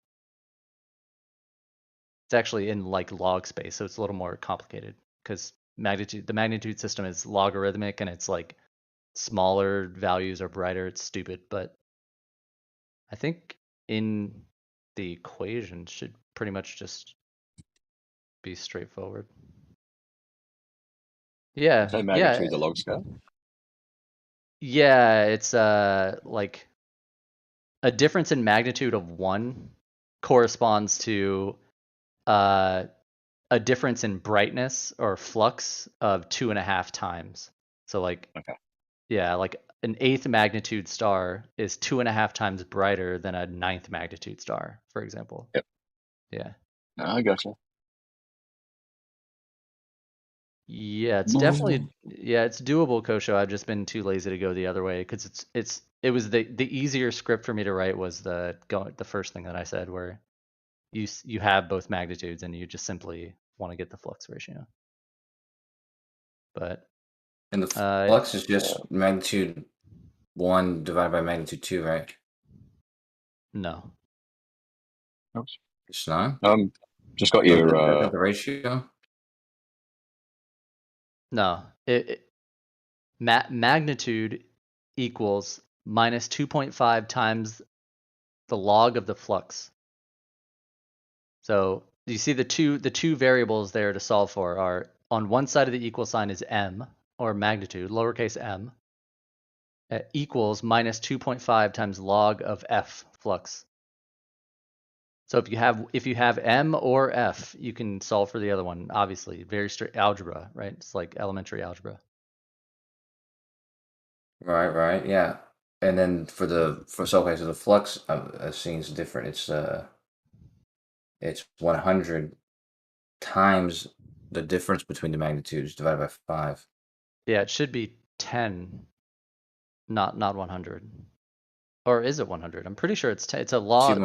It's actually in like log space, so it's a little more complicated because the magnitude system is logarithmic, and it's like smaller values are brighter. It's stupid, but I think in the equation should pretty much just be straightforward. Yeah. Say magnitude the log scale. Yeah, it's like a difference in magnitude of 1 corresponds to a difference in brightness or flux of 2.5 times. So like, yeah, like an 8th magnitude star is 2.5 times brighter than a 9th magnitude star, for example. Yep. Yeah. No, I gotcha. Yeah, it's definitely, it's doable, Kosho. I've just been too lazy to go the other way because it was the easier script for me to write was the first thing that I said, where you have both magnitudes and you just simply want to get the flux ratio. But and the flux is just magnitude 1 divided by magnitude 2, right? No. Oops. It's not. Just got your the ratio. No, magnitude equals minus 2.5 times the log of the flux. So you see the two variables there to solve for are, on one side of the equal sign is m, or magnitude, lowercase m, equals minus 2.5 times log of f, flux. So if you have m or f, you can solve for the other one. Obviously, very straight algebra, right? It's like elementary algebra. Right, yeah. And then so the flux I've seen is different. It's 100 times the difference between the magnitudes divided by 5. Yeah, it should be 10, not 100. Or is it 100? I'm pretty sure it's 10. It's a log.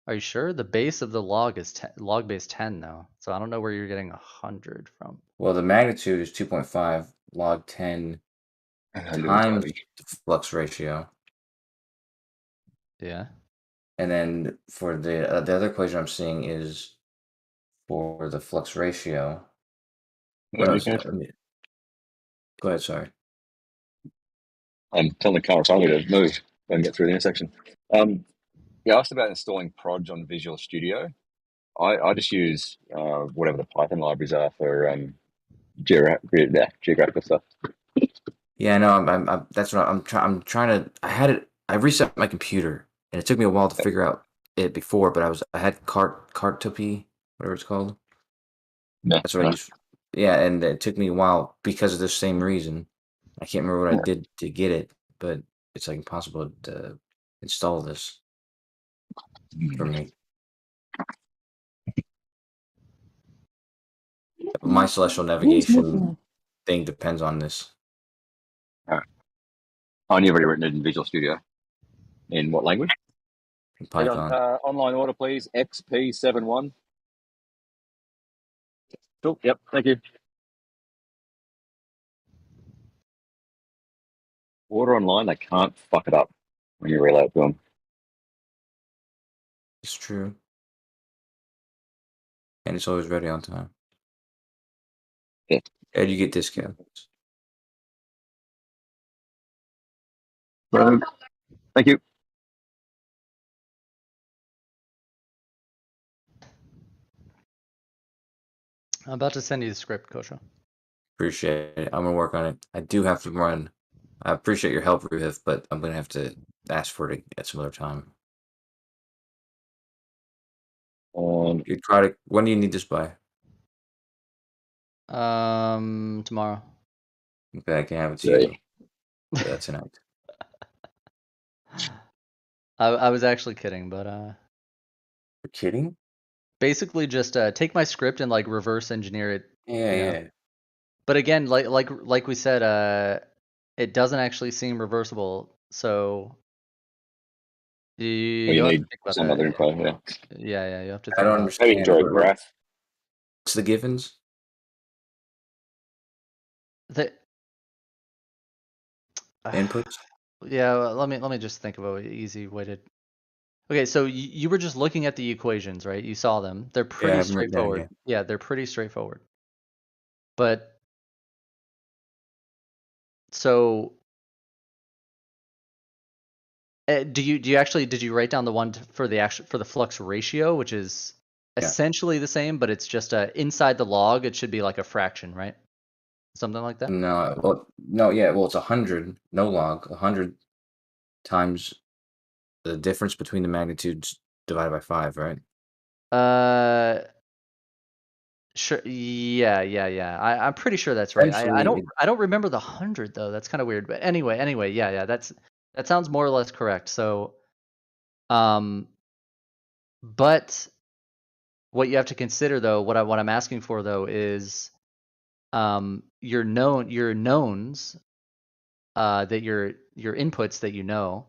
Are you sure? The base of the log is log base 10 though. So I don't know where you're getting 100 from. Well, the magnitude is 2.5 log 10 times the flux ratio. Yeah. And then for the other equation I'm seeing is for the flux ratio. What else? Go ahead. Sorry. I'm telling the car finally to move and get through the intersection. Yeah, I asked about installing Proj on Visual Studio. I just use whatever the Python libraries are for geographical stuff. Yeah, no, I'm that's what I'm trying to. I reset my computer, and it took me a while to figure out it before. But I had Cartopy, whatever it's called. Yeah, That's what I used. Yeah, and it took me a while because of the same reason. I can't remember what I did to get it, but it's like impossible to install this for me. My celestial navigation thing depends on this. All right. Oh, and you've already written it in Visual Studio. In what language? In Python. Online order, please. XP71. Cool. Yep. Thank you. Order online, they can't fuck it up when you relay it to them. It's true. And it's always ready on time. Yeah. And you get discounts. Brilliant. Thank you. I'm about to send you the script, Kosha. Appreciate it. I'm gonna work on it. I do have to run. I appreciate your help, Ruhith, but I'm gonna have to ask for it at some other time. You try to. When do you need this by? Tomorrow. Okay, I can have it to you tonight. I was actually kidding, but You're kidding? basically just take my script and like reverse engineer it. Yeah, you know? yeah. But again, like we said, it doesn't actually seem reversible, so you have to need think about some that. other info, yeah. Yeah, you have to think I don't about understand. Maybe draw a graph. What's the givens? the Inputs? Yeah, let me just think of an easy way to. Okay, so you were just looking at the equations, right? You saw them. They're I pretty haven't written down straightforward. Yeah, they're pretty straightforward. But so did you write down the one for the flux ratio, which is essentially the same, but it's just inside the log it should be like a fraction, right? Something like that? No, it's 100, no log, 100 times the difference between the magnitudes divided by 5, right? Sure. Yeah. I'm pretty sure that's right. I don't remember the 100 though. That's kind of weird. But anyway, yeah. That sounds more or less correct. So, but what you have to consider though, what I'm asking for though is, your knowns, that your inputs that you know,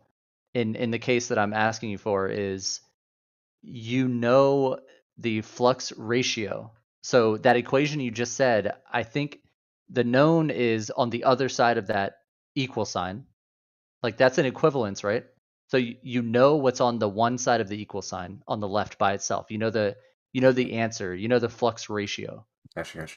in the case that I'm asking you for is, the flux ratio. So that equation you just said, I think the known is on the other side of that equal sign. Like that's an equivalence, right? So you know what's on the one side of the equal sign on the left by itself. You know the answer. You know the flux ratio. Gotcha.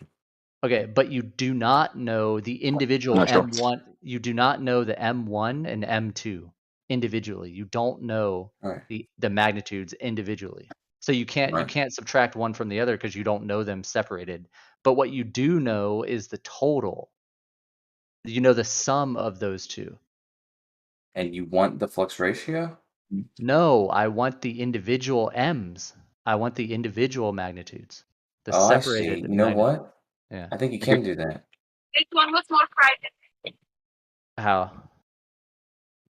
Okay, but you do not know the individual M1. You do not know the M1 and M2 individually. You don't know the magnitudes individually. So you can't subtract one from the other because you don't know them separated. But what you do know is the total. You know the sum of those two. And you want the flux ratio? No, I want the individual M's. I want the individual magnitudes. The separated. I see. You know what? Yeah. I think you can do that. This one was more private. How?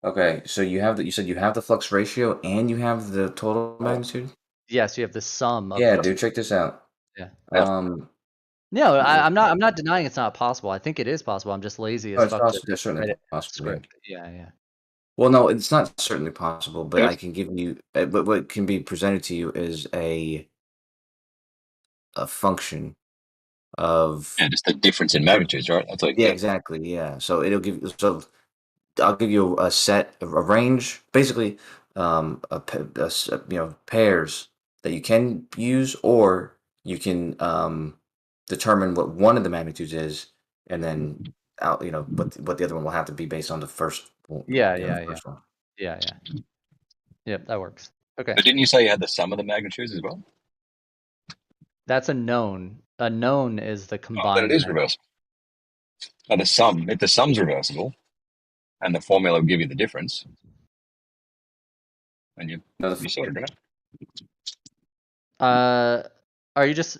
Okay, so you said you have the flux ratio and you have the total magnitude? Yes, you have the sum of dude, check this out. Yeah. No, I'm not denying it's not possible. I think it is possible. I'm just lazy as it's fuck. possible. That's certainly possible. Yeah. Well, no, it's not certainly possible, but I can give you. But what can be presented to you is a function of just the difference in magnitudes, right? That's like exactly. Yeah, so it'll give. So I'll give you a range, basically, pairs that you can use, or you can determine what one of the magnitudes is, and then out, you know, what the other one will have to be based on the first. Yeah, the yeah, first one. yeah. Yep, that works. Okay. But didn't you say you had the sum of the magnitudes as well? That's a known. A known is the Oh, combined. then it is magnitude. reversible. Now the sum, if the sum's reversible, and the formula will give you the difference, and you sorted it out. Are you just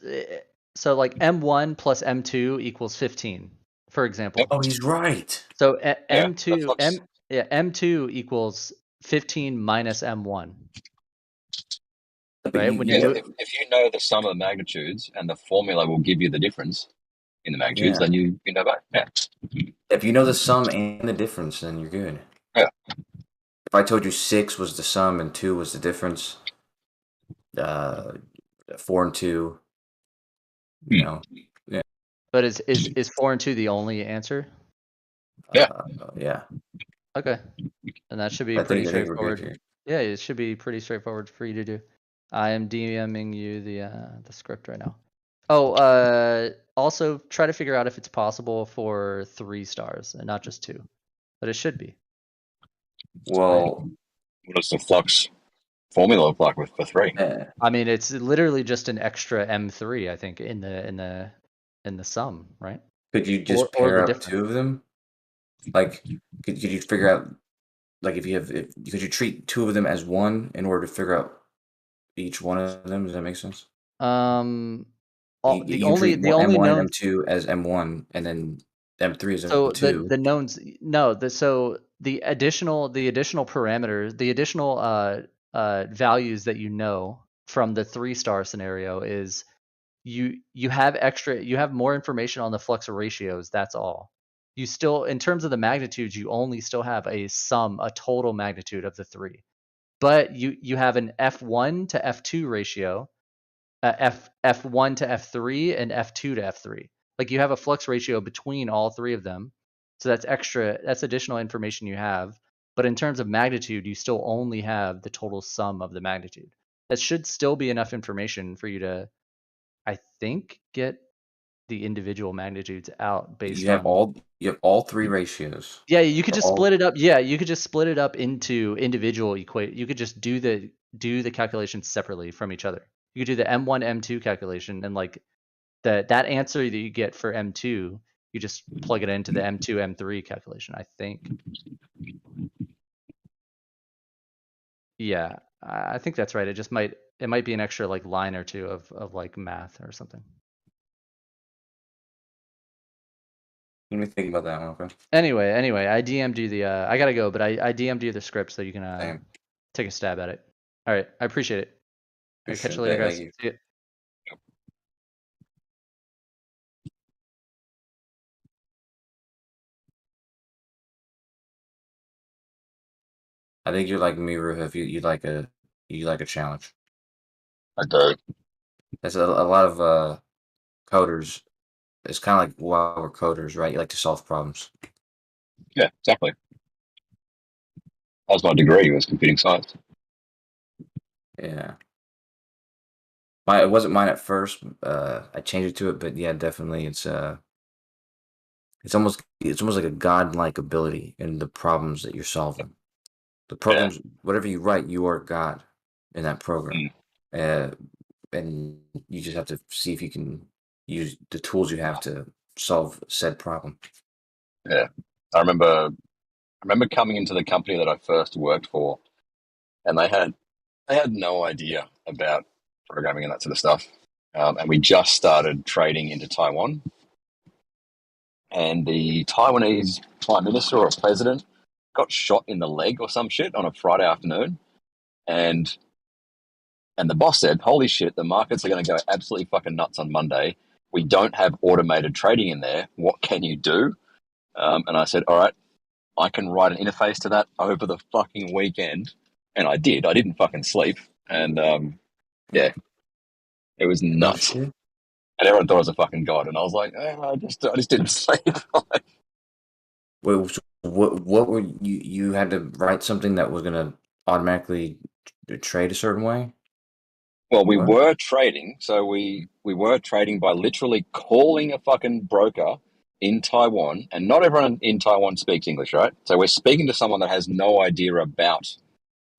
so like M1 plus M2 equals 15, for example? Oh, he's right. So M2 equals 15 minus M1. Right? When you do it, if you know the sum of the magnitudes and the formula will give you the difference in the magnitudes, then you know that. Yeah. If you know the sum and the difference, then you're good. Yeah. If I told you 6 was the sum and 2 was the difference, 4 and 2, you know, yeah. But is 4 and 2 the only answer? Yeah. Yeah. Okay. And that should be I pretty think we're good straightforward. here. Yeah, it should be pretty straightforward for you to do. I am DMing you the script right now. Oh, also try to figure out if it's possible for 3 stars and not just 2. But it should be. Well, what does the flux formula look like for 3? I mean, it's literally just an extra M3, I think, in the sum, right? Could you just or pair the up difference. 2 of them? Like, could you figure out, like, could you treat 2 of them as 1 in order to figure out each one of them? Does that make sense? The only M1 known and M2 as M1, and then M3 as so M2. the knowns so the additional parameters, the additional values that you know from the 3-star scenario is you have more information on the flux ratios. That's all. You still, in terms of the magnitudes, you only still have a total magnitude of the 3, but you have an F1 to F2 ratio, F1 to F3, and F2 to F3. Like you have a flux ratio between all 3 of them. So that's additional information you have. But in terms of magnitude, you still only have the total sum of the magnitude. That should still be enough information for you to, I think, get the individual magnitudes out based on. You have all 3 ratios. Yeah, you could just split it up. Yeah, you could just split it up into individual You could just do the calculations separately from each other. You could do the M1, M2 calculation, and like that answer that you get for M2, you just plug it into the M2, M3 calculation, I think. Yeah, I think that's right. It might be an extra like line or two of like math or something. Let me think about that one, okay? Anyway, I DM'd you the I gotta go, but I DM'd you the script so you can take a stab at it. All right, I appreciate it. All right, catch you later, guys. See ya. I think you're like me, Ruha, if you like a challenge. I do. There's a lot of coders. It's kind of like while we're coders, right? You like to solve problems. Yeah, exactly. That was my degree, was computing science. Yeah. It wasn't mine at first. I changed it to it, but yeah, definitely it's almost like a godlike ability in the problems that you're solving. The programs, whatever you write, you are God in that program. And you just have to see if you can use the tools you have to solve said problem. Yeah. I remember coming into the company that I first worked for, and they had no idea about programming and that sort of stuff. And we just started trading into Taiwan. And the Taiwanese prime minister or president got shot in the leg or some shit on a Friday afternoon. And the boss said, holy shit, the markets are going to go absolutely fucking nuts on Monday. We don't have automated trading in there. What can you do? And I said, all right, I can write an interface to that over the fucking weekend. And I did. I didn't fucking sleep. And yeah, it was nuts. And everyone thought I was a fucking god. And I was like, I just didn't sleep. Wait, so what were you had to write something that was going to automatically trade a certain way? Well, we What? were trading, so we were trading by literally calling a fucking broker in Taiwan, and not everyone in Taiwan speaks English, right? So we're speaking to someone that has no idea about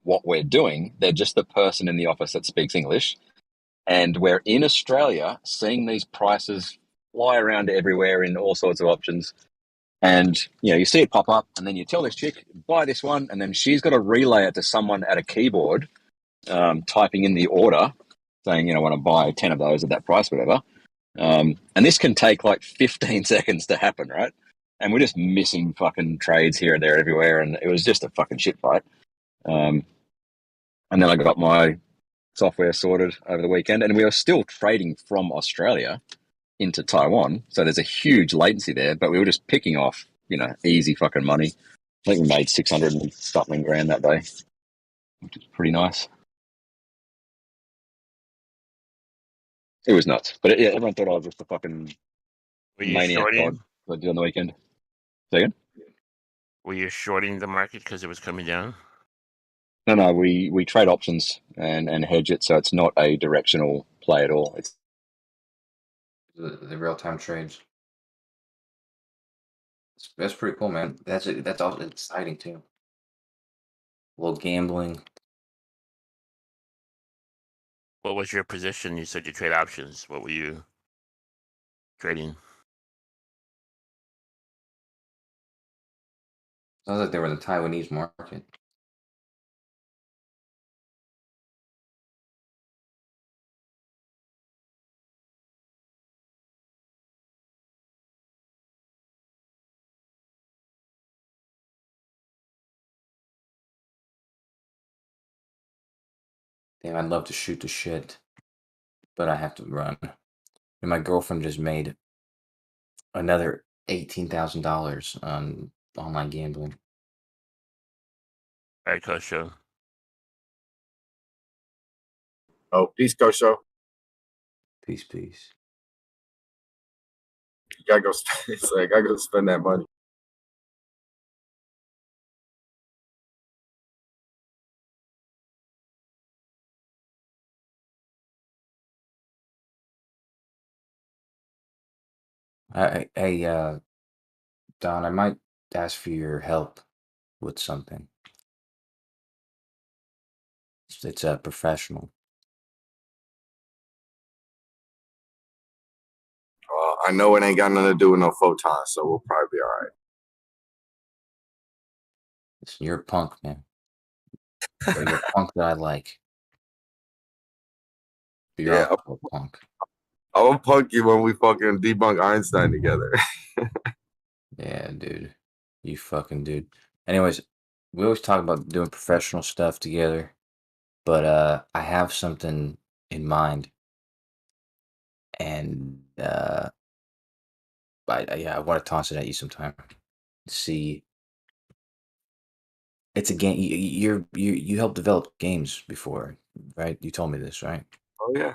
what we're doing. They're just the person in the office that speaks English, and we're in Australia seeing these prices fly around everywhere in all sorts of options. And you see it pop up, and then you tell this chick, buy this one, and then she's got to relay it to someone at a keyboard, typing in the order, saying, I want to buy 10 of those at that price, whatever. And this can take like 15 seconds to happen, right? And we're just missing fucking trades here and there everywhere, and it was just a fucking shit fight. And then I got my software sorted over the weekend, and we were still trading from Australia into Taiwan, so there's a huge latency there, but we were just picking off, easy fucking money. I think we made 600 and something grand that day, which is pretty nice. It was nuts, but yeah, everyone thought I was just a fucking maniac god what I did on the weekend. Say again? Were you shorting the market because it was coming down? No, we trade options and hedge it, so it's not a directional play at all. It's The real-time trades. That's pretty cool, man. That's all exciting too. A little gambling. What was your position? You said you trade options. What were you trading? Sounds like they were in the Taiwanese market. Damn, I'd love to shoot the shit, but I have to run. And my girlfriend just made another $18,000 on online gambling. All right, Coach Show. Oh, peace, Coach Show. Peace. You gotta go. It's like I gotta go spend that money. Don, I might ask for your help with something. It's professional. I know it ain't got nothing to do with no photons, so we'll probably be all right. Listen, you're a punk, man. You're a punk that I like. But you're also a punk. I will punk you when we fucking debunk Einstein together. Yeah, dude. You fucking dude. Anyways, we always talk about doing professional stuff together, but I have something in mind, and I want to toss it at you sometime. See, it's a game. You helped develop games before, right? You told me this, right? Oh yeah.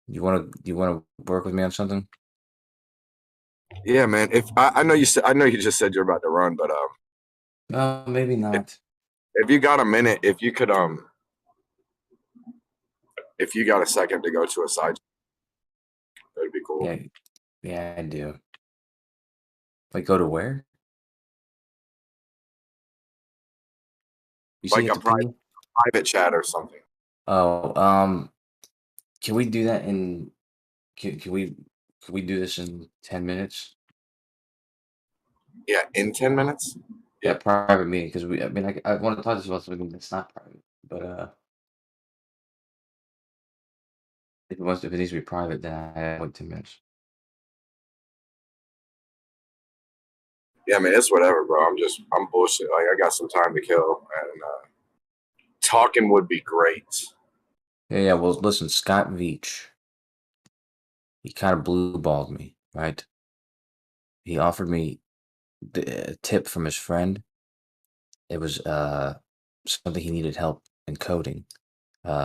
You want to work with me on something? Yeah, man. If I know you just said you're about to run, but No, maybe not. if you got a minute, if you could if you got a second to go to a side, that'd be cool. Yeah, I do. Like, go to where? You Like say a private chat or something. Oh, can we do that in? Can we do this in 10 minutes? Yeah, in 10 minutes. Yeah, private meeting because I want to talk to you about something that's not private, but if it needs to be private, then I have like 10 minutes. Yeah, man, it's whatever, bro. I'm bullshit. Like I got some time to kill, and talking would be great. Yeah. Well, listen, Scott Veach, he kind of blue-balled me, right? He offered me a tip from his friend. It was something he needed help in coding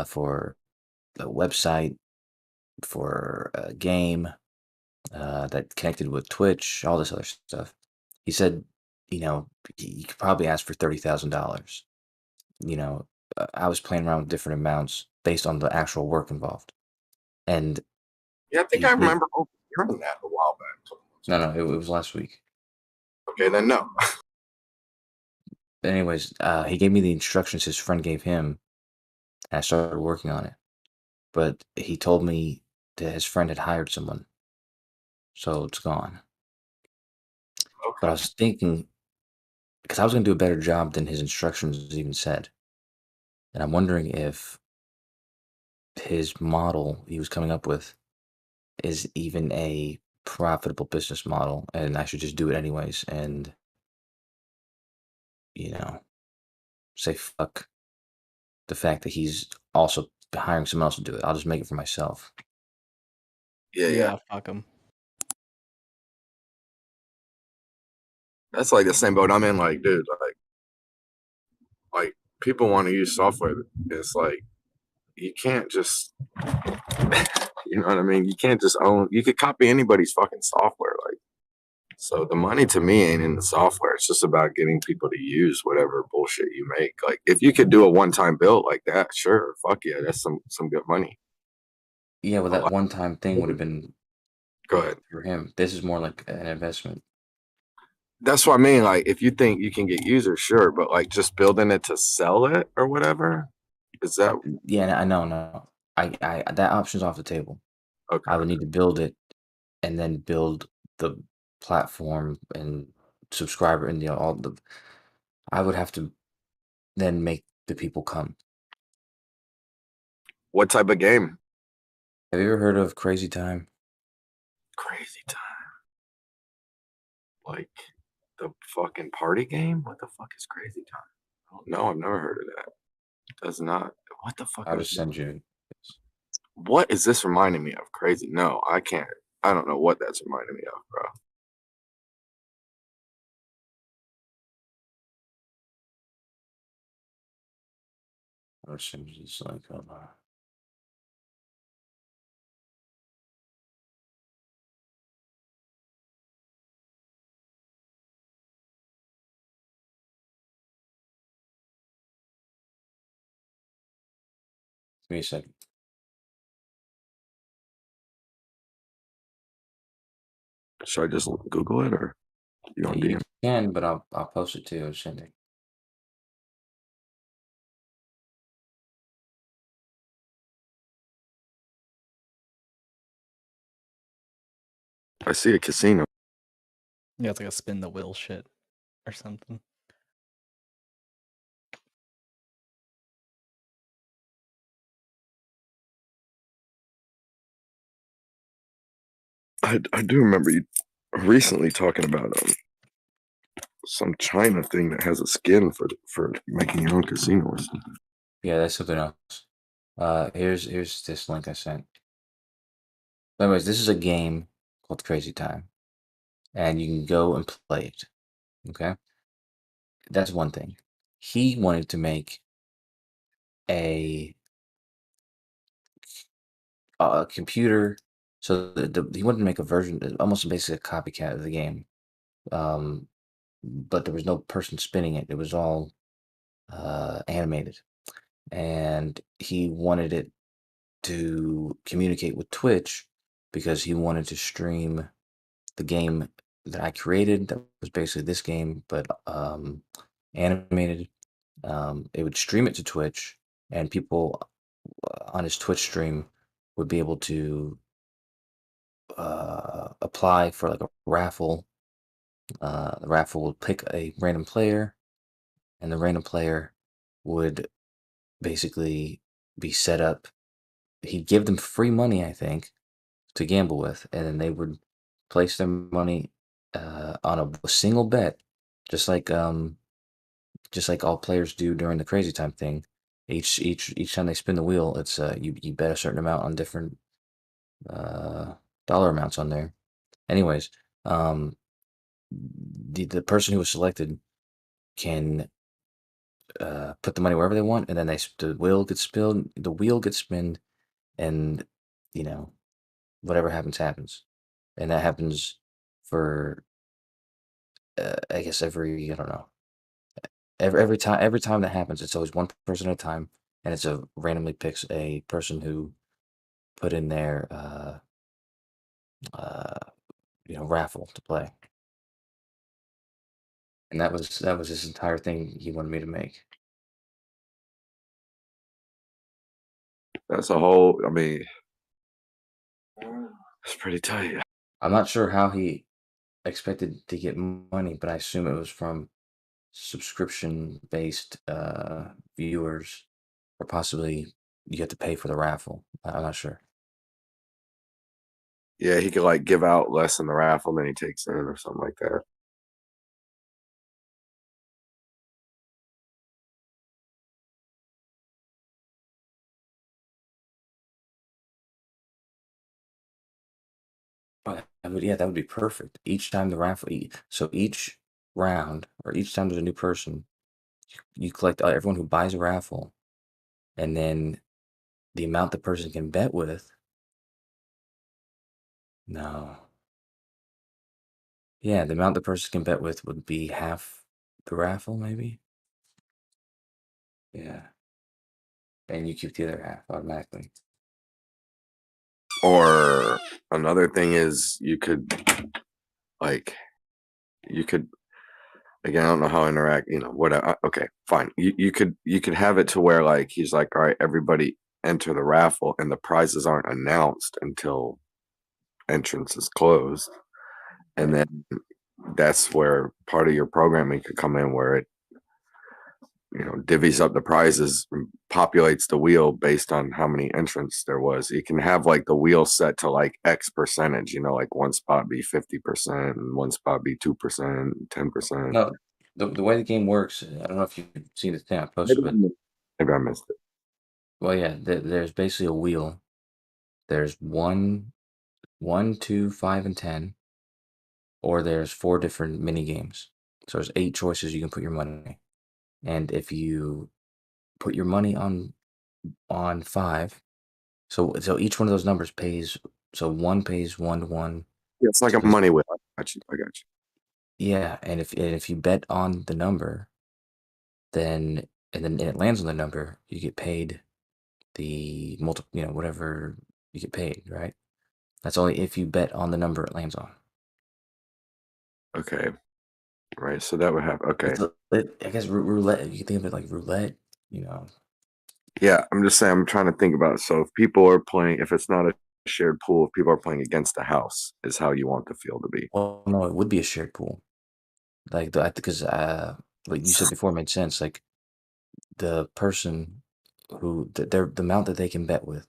for a website, for a game that connected with Twitch, all this other stuff. He said, you could probably ask for $30,000. I was playing around with different amounts. based on the actual work involved. And Yeah, I think I remember hearing that a while back. no, it was last week. Okay, then no. But anyways, he gave me the instructions his friend gave him, and I started working on it. But he told me that his friend had hired someone, so it's gone. Okay. But I was thinking, because I was going to do a better job than his instructions even said, and I'm wondering if his model he was coming up with is even a profitable business model, and I should just do it anyways, and say fuck the fact that he's also hiring someone else to do it. I'll just make it for myself. Yeah. Fuck him. That's like the same boat I'm in. Like, dude, like people want to use software. It's like you can't just, you know what I mean? You can't just own. You could copy anybody's fucking software. Like, so the money to me ain't in the software. It's just about getting people to use whatever bullshit you make. Like, if you could do a one-time build like that, sure, fuck yeah, that's some good money. Yeah, well, that one-time thing would have been Go ahead. for him. This is more like an investment. That's what I mean. Like, if you think you can get users, sure, but like just building it to sell it or whatever, is that? Yeah, I know, no. I that option's off the table. Okay. I would need to build it and then build the platform and subscriber and all the. I would have to then make the people come. What type of game? Have you ever heard of Crazy Time? Crazy Time. Like the fucking party game? What the fuck is Crazy Time? No, I've never heard of that. It does not. What the fuck? I'll just send you. What is this reminding me of? Crazy? No, I can't. I don't know what that's reminding me of, bro. I'll send you this link. Hold on. Give me a second. Should I just Google it or you on You DM? can, but I'll post it too. Send it. I see a casino. Yeah, it's like a spin the wheel shit or something. I do remember you recently talking about some China thing that has a skin for making your own casino or something. Yeah, that's something else. Here's this link I sent. Anyways, this is a game called Crazy Time, and you can go and play it. Okay, that's one thing. He wanted to make a computer, so he wanted to make a version, almost basically a copycat of the game. But there was no person spinning it. It was all animated, and he wanted it to communicate with Twitch because he wanted to stream the game that I created. That was basically this game, but animated. It would stream it to Twitch, and people on his Twitch stream would be able to apply for like a raffle. The raffle would pick a random player, and the random player would basically be set up. He'd give them free money, I think, to gamble with, and then they would place their money on a single bet, just like all players do during the Crazy Time thing. Each time they spin the wheel, it's you bet a certain amount on different dollar amounts on there. Anyways, the person who was selected can put the money wherever they want, and then the wheel gets spilled, the wheel gets spinned, and whatever happens, and that happens for I guess every I don't know every time that happens, it's always one person at a time, and it's a randomly picks a person who put in their raffle to play. And that was this entire thing he wanted me to make. That's a whole. I mean, it's pretty tight. I'm not sure how he expected to get money, but I assume it was from subscription-based viewers, or possibly you have to pay for the raffle. I'm not sure. Yeah, he could like give out less in the raffle than he takes in, or something like that. But that would be perfect. Each time the raffle, so each round or each time there's a new person, you collect everyone who buys a raffle, and then the amount the person can bet with. No. Yeah, the amount the person can bet with would be half the raffle, maybe. Yeah. And you keep the other half automatically. Or another thing is you could again, I don't know how interact, whatever. Okay, fine. You could have it to where like he's like, all right, everybody enter the raffle, and the prizes aren't announced until entrance is closed, and then that's where part of your programming could come in, where it divvies up the prizes, populates the wheel based on how many entrants there was. You can have like the wheel set to like X percentage, like one spot be 50% and one spot be 2%, 10%. No, the way the game works, I don't know if you've seen the thing I posted, but Maybe I missed it. well, yeah, there's basically a wheel. There's 1, 2, 5, and 10, or there's 4 different mini games. So there's 8 choices you can put your money. And if you put your money on 5, so each one of those numbers pays. So 1 pays 1 to 1. Yeah, it's like a money wheel. I got you. Yeah, and if you bet on the number, then it lands on the number, you get paid the whatever you get paid, right? That's only if you bet on the number it lands on. Okay. Right. So that would have okay. I guess roulette. You can think of it like roulette. Yeah, I'm just saying. I'm trying to think about it. So if people are playing, if it's not a shared pool, if people are playing against the house, is how you want the field to be. Well, no, it would be a shared pool. Like because like you said before, made sense. Like the person who the amount that they can bet with,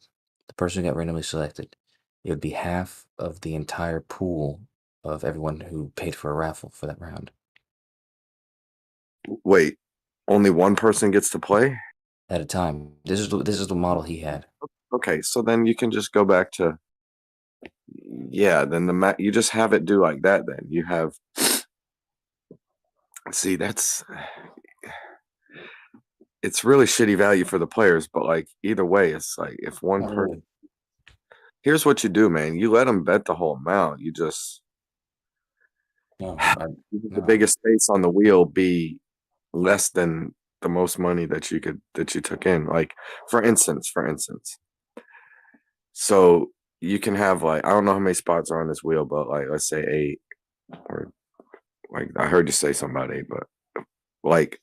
the person who got randomly selected, it would be half of the entire pool of everyone who paid for a raffle for that round. Wait, only one person gets to play at a time. This is the model he had. Okay, so then you can just go back to then you just have it do like that. Then you have see it's really shitty value for the players, but like either way, it's like if one person. Here's what you do, man. You let them bet the whole amount. You just the biggest space on the wheel be less than the most money that you took in. Like for instance, so you can have like I don't know how many spots are on this wheel, but like let's say 8, or like I heard you say something about 8, but like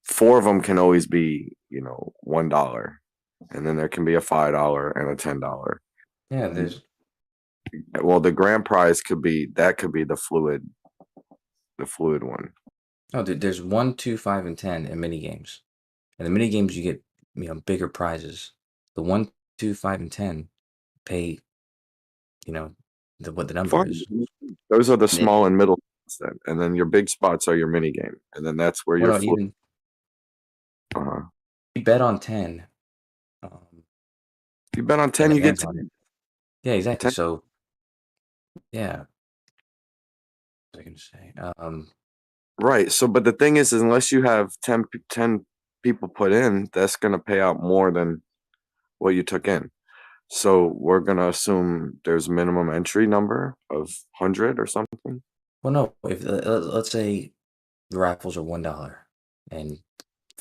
4 of them can always be $1, and then there can be a $5 and a $10. Yeah, there's. Well, the grand prize could be the fluid one. Oh, there's 1, 2, 5, and 10 in mini games. And the mini games you get bigger prizes. The 1, 2, 5, and 10 pay what the number is. Those are the small and middle spots, and then your big spots are your mini game, and then that's where you're even. You bet on 10. You bet on 10, you get 10. Yeah, exactly. 10. So, yeah. What was I going to say? Right. So, but the thing is unless you have 10 people put in, that's going to pay out more than what you took in. So we're going to assume there's a minimum entry number of 100 or something. Well, no. If let's say the raffles are $1 and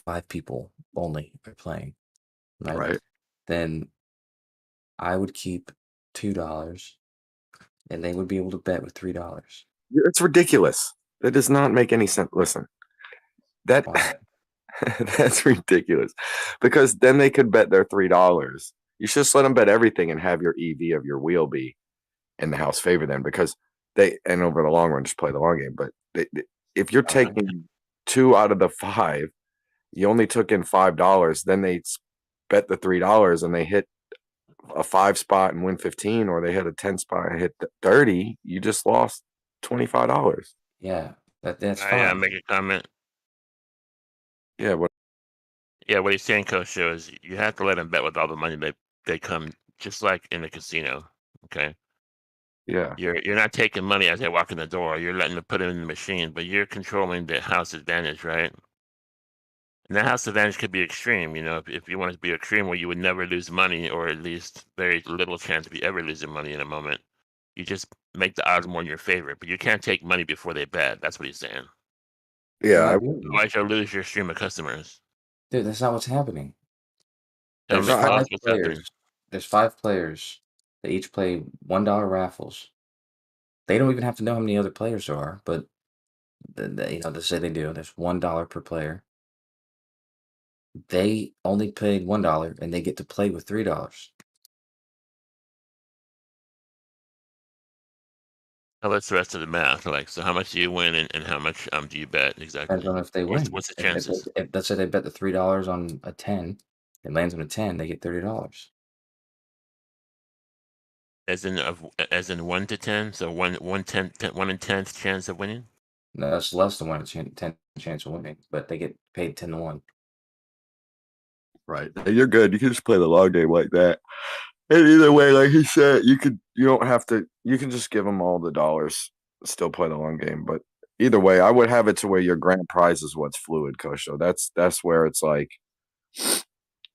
5 people only are playing, right? Then I would keep $2, and they would be able to bet with $3. It's ridiculous. That does not make any sense. Listen, that that's ridiculous, because then they could bet their $3. You should just let them bet everything and have your EV of your wheel be in the house favor then, because and over the long run just play the long game. But if you're taking 2 out of the 5, you only took in $5. Then they bet the $3 and they hit a 5 spot and win 15, or they hit a 10 spot and hit 30. You just lost $25. Yeah, that's I fine. make a comment. Yeah, what? Yeah, what he's saying, Coach, Show, is you have to let them bet with all the money they come, just like in the casino. Okay. Yeah. You're not taking money as they walk in the door. You're letting them put it in the machine, but you're controlling the house advantage, right? And that house advantage could be extreme. You know, if you want it to be extreme where you would never lose money, or at least very little chance of you ever losing money in a moment, you just make the odds more in your favor. But you can't take money before they bet. That's what he's saying. Yeah. Otherwise, you'll lose your stream of customers. Dude, that's not what's happening. Tell There's me, tell us 5 what's happening. players. There's 5 players. They each play $1 raffles. They don't even have to know how many other players there are, but you know, they say they do. There's $1 per player. They only paid $1, and they get to play with $3. Now that's the rest of the math. Like, so how much do you win, and how much do you bet exactly? Depends on if they win. What's the If chances? let's say they bet the $3 on a 10, it lands on a 10, they get $30. As in 1 to 10, so 1 in 10th chance of winning. No, that's less than 1 in 10 chance of winning, but they get paid 10 to 1. Right. You're good. You can just play the long game like that. And either way, like he said, you don't have to, you can just give them all the dollars, still play the long game. But either way, I would have it to where your grand prize is what's fluid, Coach. So that's where it's like,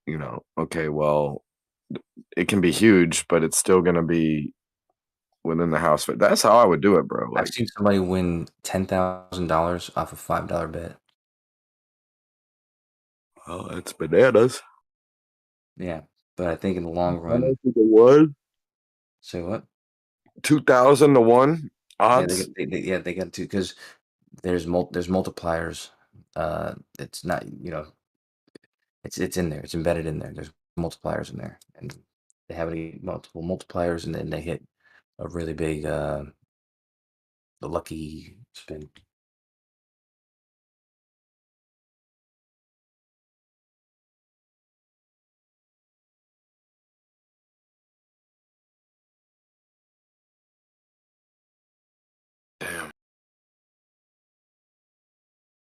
you know, okay, well, it can be huge, but it's still going to be within the house. That's how I would do it, bro. Like, I've seen somebody win $10,000 off a $5 bet. oh, that's bananas. Yeah, but I think in the long run, To the one. say what? 2,000 to 1 odds. Yeah, they got to, because there's multipliers. It's not, you know, it's in there. It's embedded in there. There's multipliers in there, and they have multiple multipliers, and then they hit a really big the lucky spin. Damn.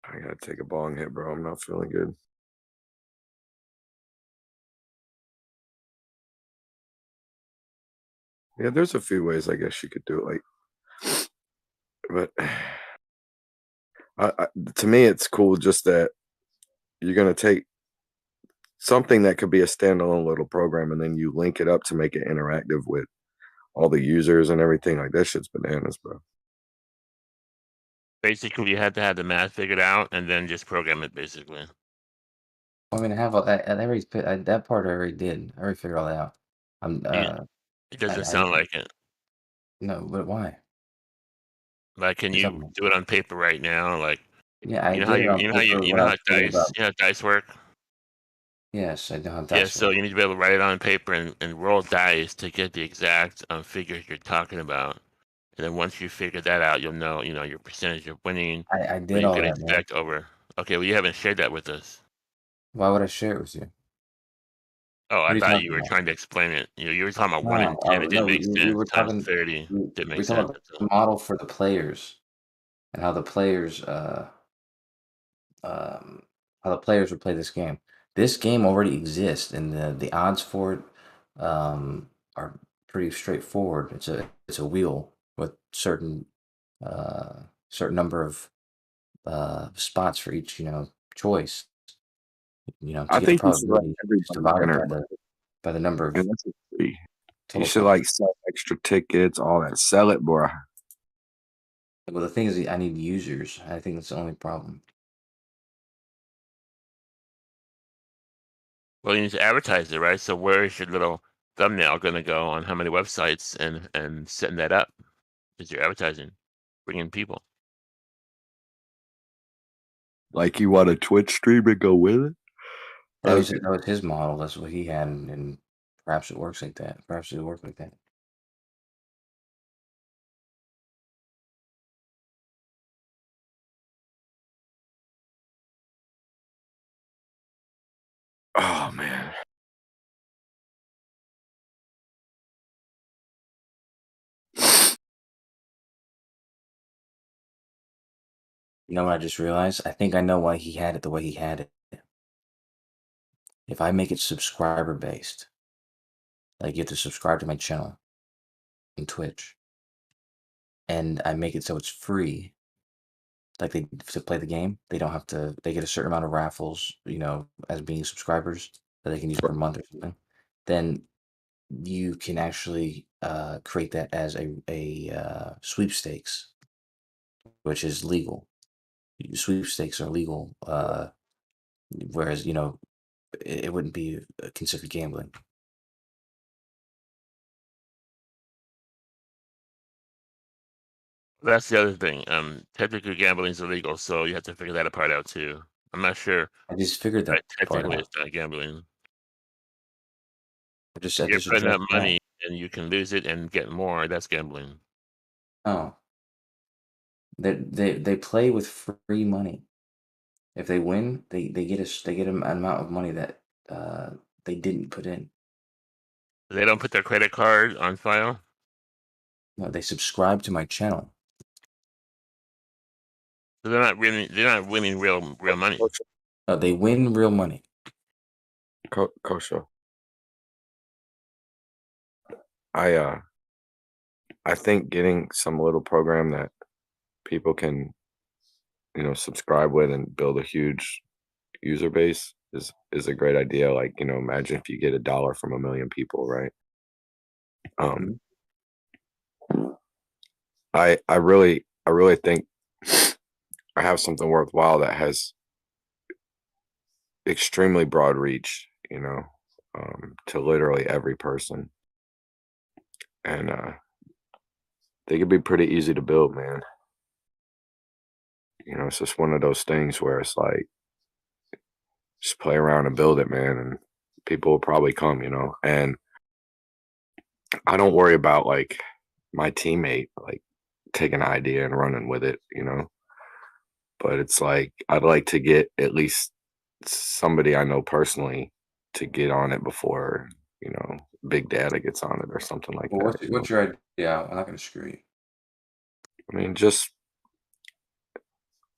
I gotta take a bong hit, bro. I'm not feeling good. Yeah, there's a few ways I guess you could do it, like, but to me, it's cool just that you're gonna take something that could be a standalone little program, and then you link it up to make it interactive with all the users and everything. Like, that shit's bananas, bro. Basically, you had to have the math figured out, and then just program it. Basically. I mean, I have that part I already did. I already figured all that out. It doesn't sound like it. No, but why? Like, can you do it on paper right now? Like, Yeah, I you know did it on paper you when know I how was thinking dice about- you know how dice work. Yes, I know how Yeah, dice so work. you need to be able to write it on paper and roll dice to get the exact figures you're talking about. And then once you figure that out, you'll know, your percentage of winning. I what did you all can that, man. expect over. Okay, well, you haven't shared that with us. Why would I share it with you? Oh, What are I you thought talking you were about? trying to explain it. You were talking about 1 in No, 10. It didn't make we sense. were Times talking. 30 didn't We make talking sense. about the model for the players and how the players would play this game. This game already exists, and the odds for it are pretty straightforward. It's a wheel with certain number of spots for each choice. To I get think the you should let probability, just everybody divide enter. by the number of And that's free. You total should like sell extra tickets, all that. Sell it, bro. Well, the thing is, I need users. I think that's the only problem. Well, you need to advertise it, right? So where is your little thumbnail going to go on how many websites and setting that up? Is your advertising bringing people? Like you want a Twitch stream to go with it? That was his model. That's what he had, and perhaps it works like that. Perhaps it'll work like that. Oh man. You know what I just realized? I think I know why he had it the way he had it. If I make it subscriber based, like you have to subscribe to my channel in Twitch, and I make it so it's free, like they to play the game, they don't have to. They get a certain amount of raffles, you know, as being subscribers that they can use per month or something. Then you can actually create that as a sweepstakes, which is legal. Sweepstakes are legal, whereas you know it wouldn't be considered gambling. That's the other thing. Technically gambling is illegal, so you have to figure that part out too. I'm not sure. I just figured that part Technically, out. it's not gambling. I just You're putting up addressed that. money and you can lose it and get more. That's gambling. Oh, they play with free money. If they win, they get an amount of money that they didn't put in. They don't put their credit card on file. No, they subscribe to my channel. So they're not winning real money. No, they win real money. Kosho. I think getting some little program that people can, you know, subscribe with and build a huge user base is a great idea. Like, you know, imagine if you get $1 from 1 million people, right? I really think I have something worthwhile that has extremely broad reach, you know, to literally every person. And they could be pretty easy to build, man. You know, it's just one of those things where it's like, just play around and build it, man, and people will probably come, you know. And I don't worry about like my teammate like taking an idea and running with it, you know. But it's like I'd like to get at least somebody I know personally to get on it before, you know, Big Data gets on it or something like Well, that. what's your idea? I'm not gonna screw you. I mean, just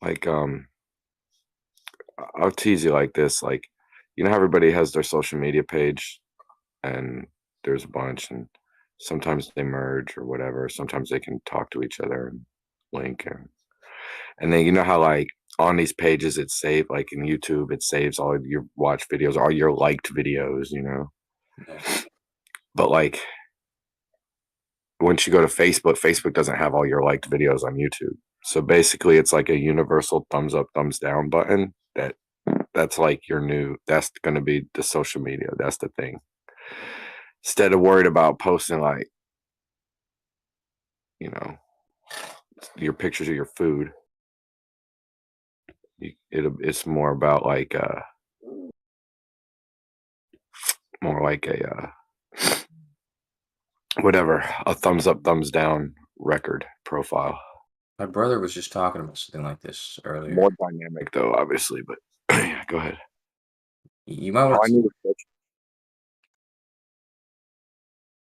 like I'll tease you like this, like, you know how everybody has their social media page and there's a bunch and sometimes they merge or whatever, sometimes they can talk to each other and link and then you know how like on these pages it's saved, like in YouTube it saves all your watch videos, all your liked videos, you know. But like once you go to Facebook doesn't have all your liked videos on YouTube. So basically it's like a universal thumbs up, thumbs down button that's like your new, that's going to be the social media. That's the thing. Instead of worried about posting like, you know, your pictures of your food, it's more about like more like a whatever, a thumbs up, thumbs down record profile. My brother was just talking about something like this earlier. More dynamic though, obviously, but yeah, go ahead. You might want to.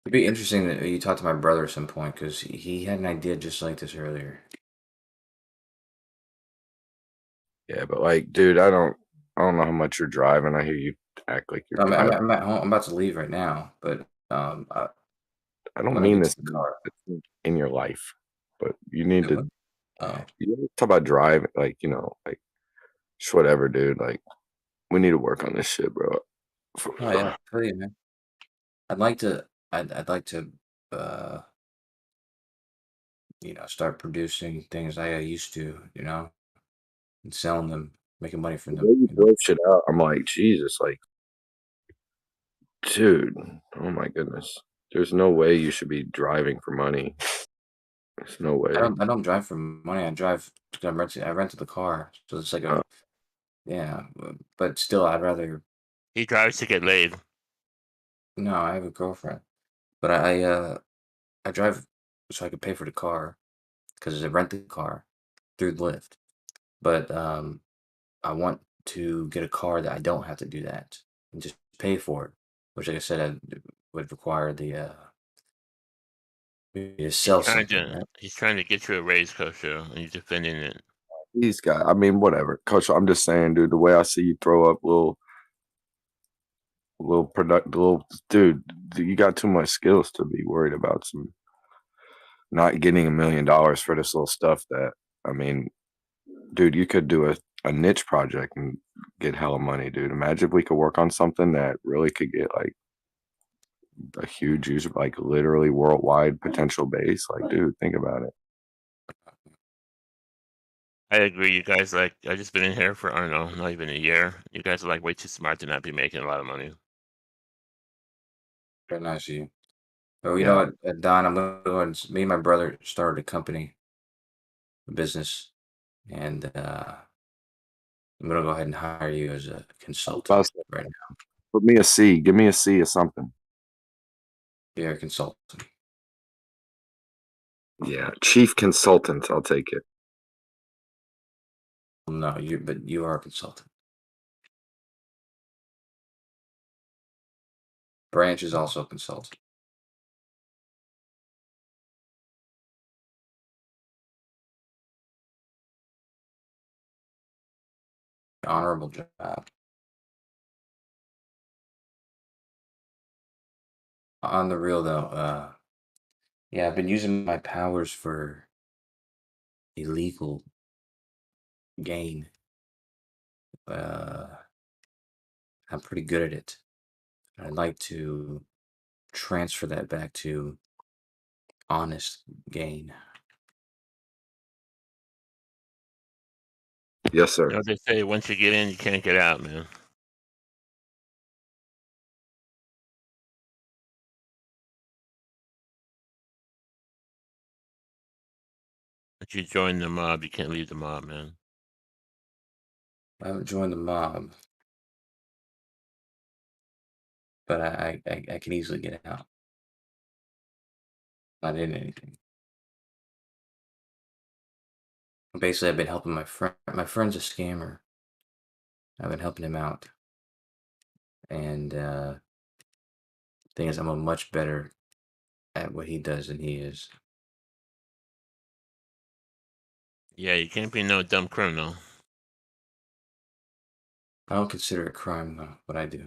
It'd be interesting that you talk to my brother at some point because he had an idea just like this earlier. Yeah, but like, dude, I don't know how much you're driving. I hear you act like you're. I'm at home. I'm about to leave right now, but I don't mean this in your life, but you need to. You need to talk about driving, like, you know, like just whatever, dude. Like, we need to work on this shit, bro. Oh yeah, I feel you, man. I'd like to. I'd like to. You know, start producing things I used to. You know, and selling them, making money from The them. way you You know? blow shit out, I'm like, Jesus, like, Dude, oh my goodness. There's no way you should be driving for money. There's no way. I don't drive for money. I drive because I rented the car, so it's like a yeah. But still, I'd rather. He drives to get laid. No, I have a girlfriend, but I drive so I could pay for the car because I rent the car through Lyft. But I want to get a car that I don't have to do that and just pay for it, which, like I said, would require the me to sell something. Right? He's trying to get you a raise, Kosho, and you're defending it. These guys, I mean, whatever. Coach, I'm just saying, dude, the way I see you throw up dude, you got too much skills to be worried about some not getting $1 million for this little stuff that, I mean, dude, you could do a niche project and get hella money, dude. Imagine if we could work on something that really could get like a huge user, like literally worldwide potential base. Like, dude, think about it. I agree. You guys I just been in here for I don't know, not even a year. You guys are like way too smart to not be making a lot of money. Very nice of you. But you know what, Don, I'm gonna go ahead and me and my brother started a company, a business, and I'm gonna go ahead and hire you as a consultant right now. Put me a C. Give me a C or something. You're a consultant. Yeah, chief consultant. I'll take it. No, but you are a consultant. Branch is also a consultant. Honorable job. On the real though, yeah, I've been using my powers for illegal gain. I'm pretty good at it. I'd like to transfer that back to honest gain. Yes, sir. You know, they say once you get in, you can't get out, man. Once you join the mob, you can't leave the mob, man. I haven't joined the mob, but I can easily get out. Not in anything. Basically, I've been helping my friend. My friend's a scammer. I've been helping him out, and thing is, I'm much better at what he does than he is. Yeah, you can't be no dumb criminal. I don't consider it crime though, what I do,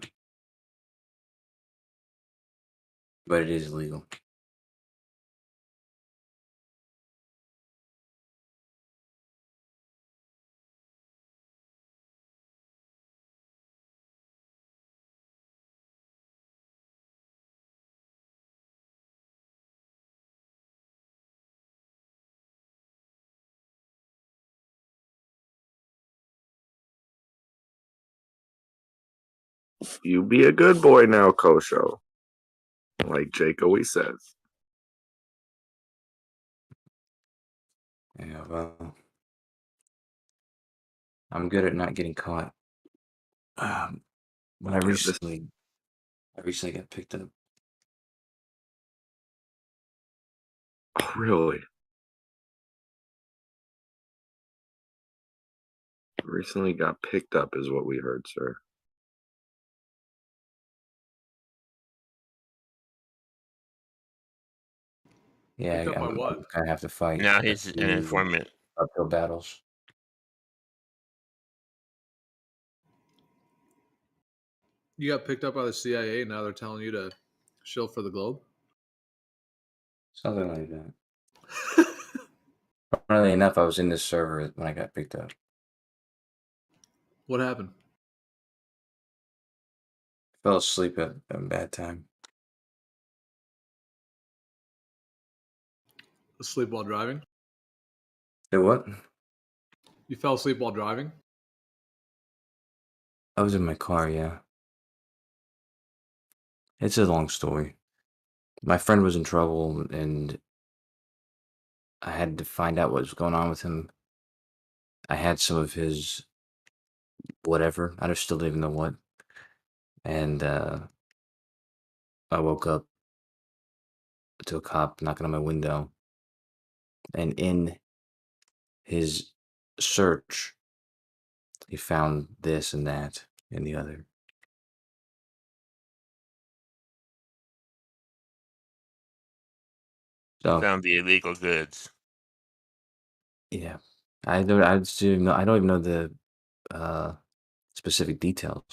but it is illegal. You be a good boy now, Kosho. Like Jake always says. Yeah, well, I'm good at not getting caught. When I recently got picked up. Oh, really? Recently got picked up is what we heard, sir. Yeah, Picked up by I'm what? gonna have to fight. Now a he's an few informant. uphill battles. You got picked up by the CIA. Now they're telling you to shill for the globe. Something like that. Funnily enough, I was in this server when I got picked up. What happened? Fell asleep at a bad time. Asleep while driving? Did what? You fell asleep while driving? I was in my car, yeah. It's a long story. My friend was in trouble, and I had to find out what was going on with him. I had some of his whatever. I just still don't even know what. And I woke up to a cop knocking on my window, and in his search, he found this and that and the other. So Found the illegal goods. yeah, I don't. I just don't even know. I don't even know the specific details,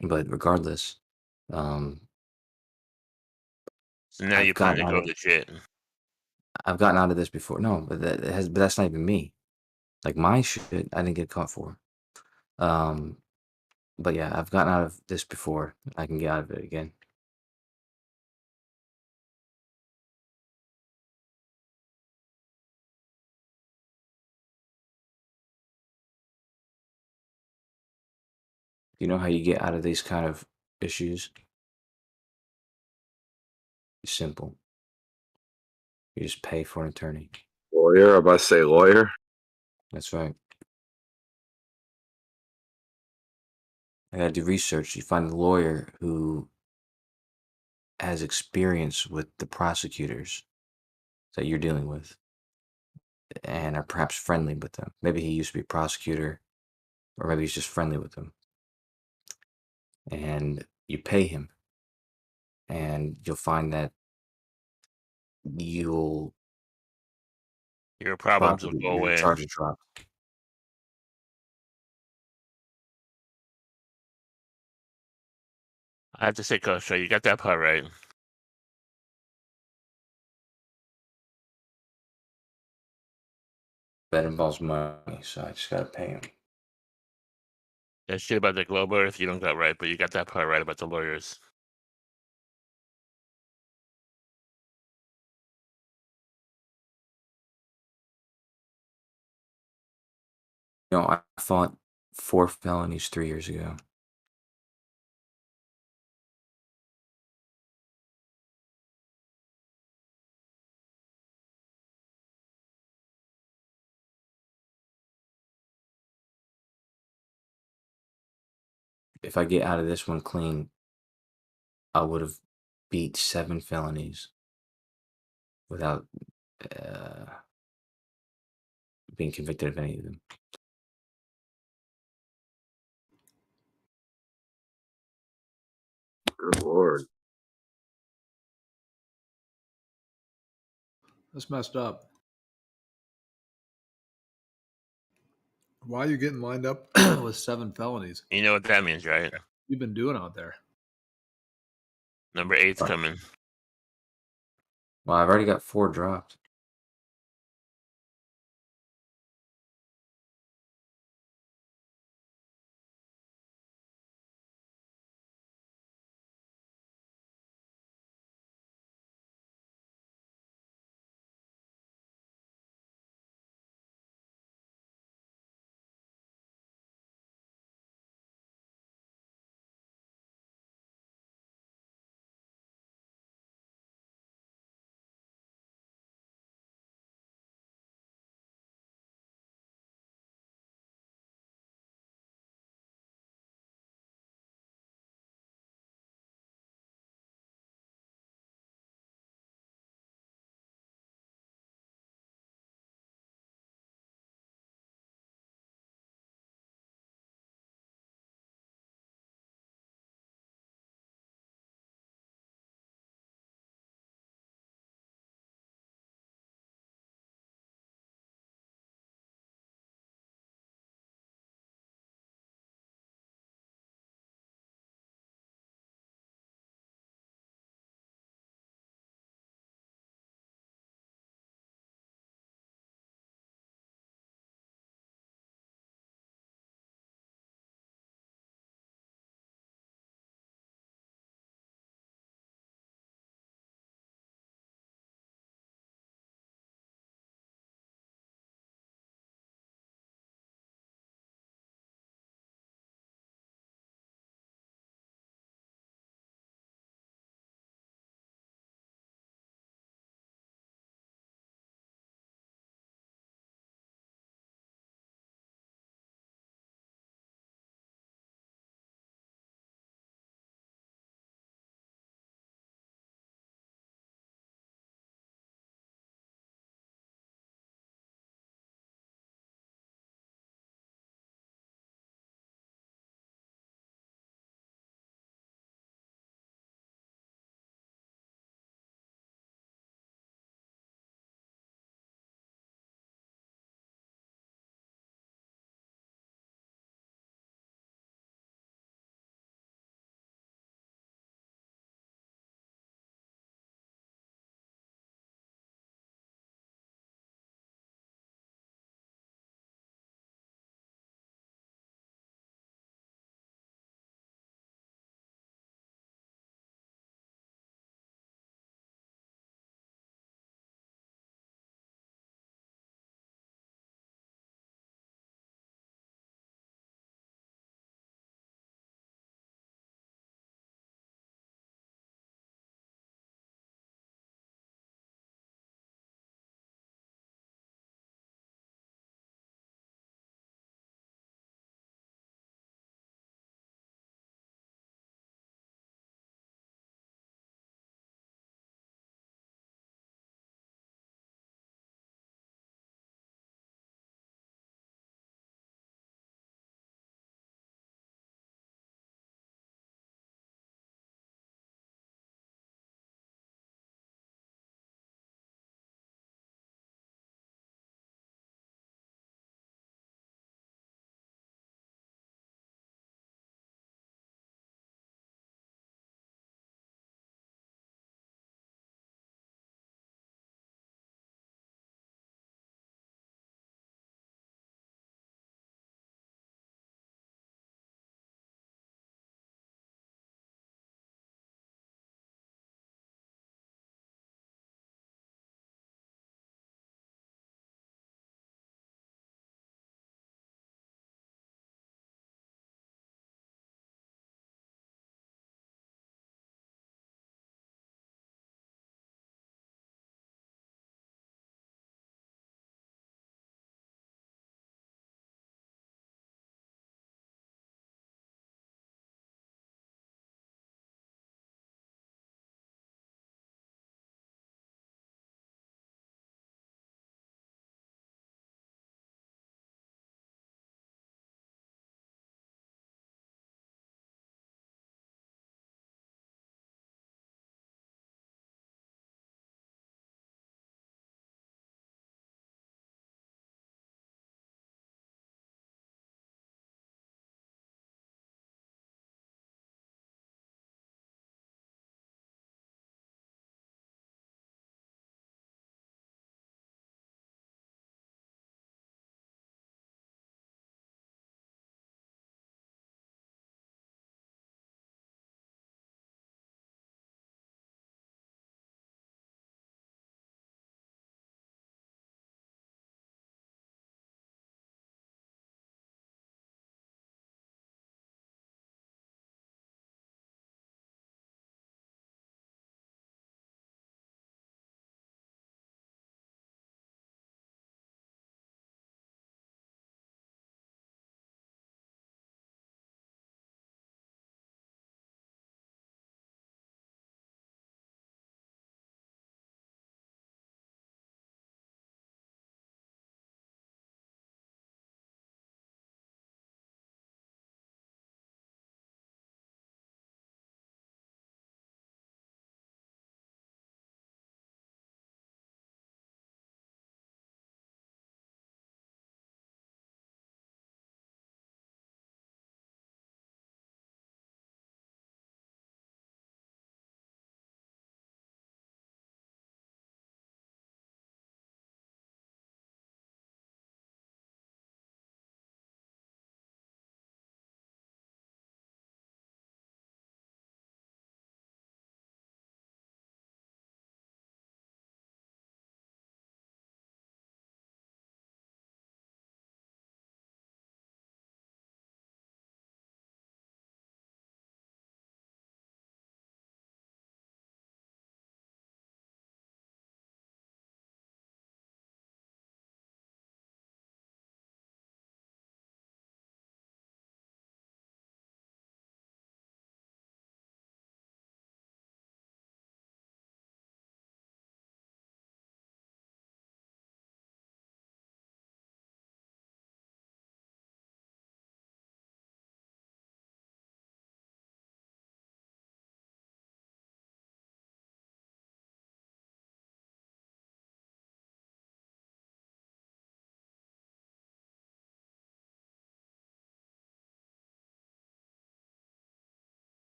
but regardless, um, So now I've you plan gotten to out go of legit. I've gotten out of this before. No, but but that's not even me. Like my shit, I didn't get caught for. Um, but yeah, I've gotten out of this before. I can get out of it again. You know how you get out of these kind of issues? It's simple. You just pay for an attorney. Lawyer? I about to say lawyer. That's right. I gotta do research. You find a lawyer who has experience with the prosecutors that you're dealing with and are perhaps friendly with them. Maybe he used to be a prosecutor, or maybe he's just friendly with them. And you pay him, and you'll find that you'll Your problems will probably go your away. charges drop. I have to say, Kosha, you got that part right. That involves money, so I just gotta pay him. That shit about the global earth you don't got right, but you got that part right about the lawyers. You know, I fought 4 felonies 3 years ago. If I get out of this one clean, I would have beat 7 felonies without being convicted of any of them. Good lord. That's messed up. Why are you getting lined up with 7 felonies? You know what that means, right? You've been doing out there. Number 8's Right. coming. Well, I've already got 4 dropped.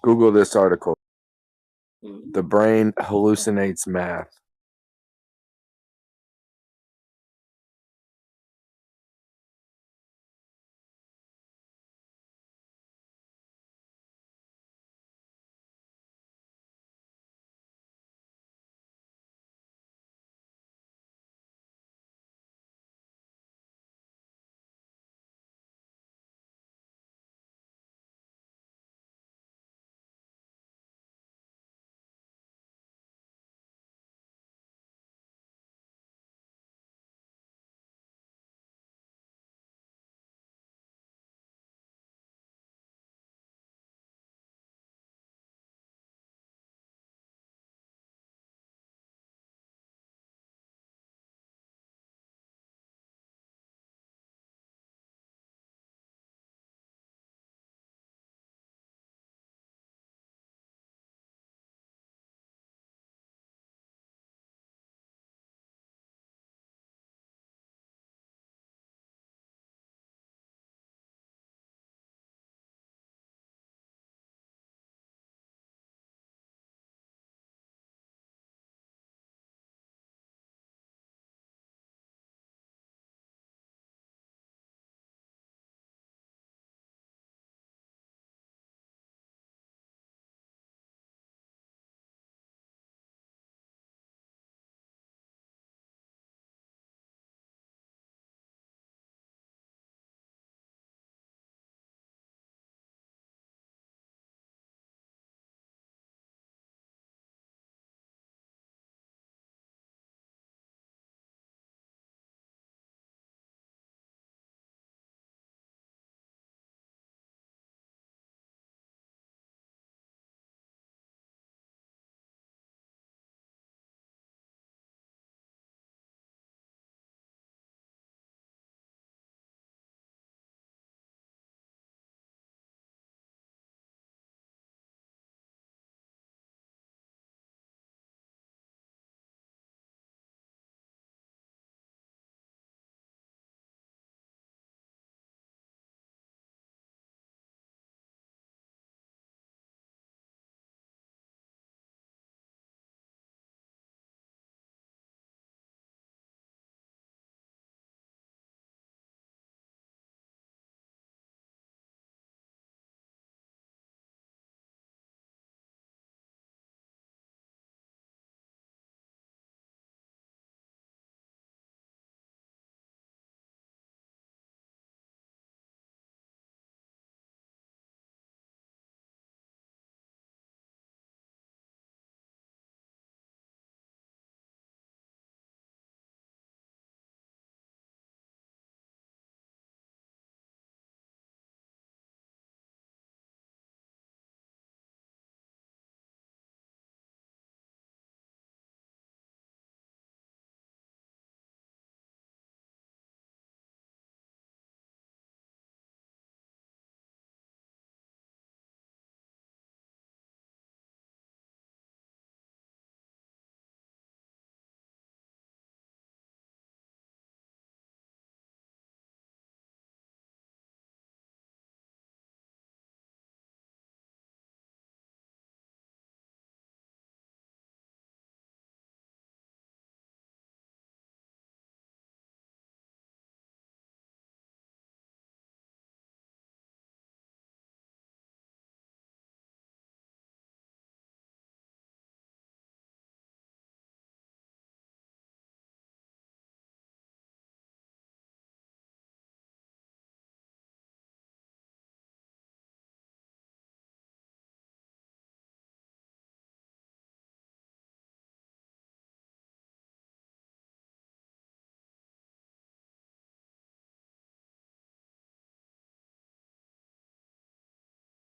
Google this article. The brain hallucinates math.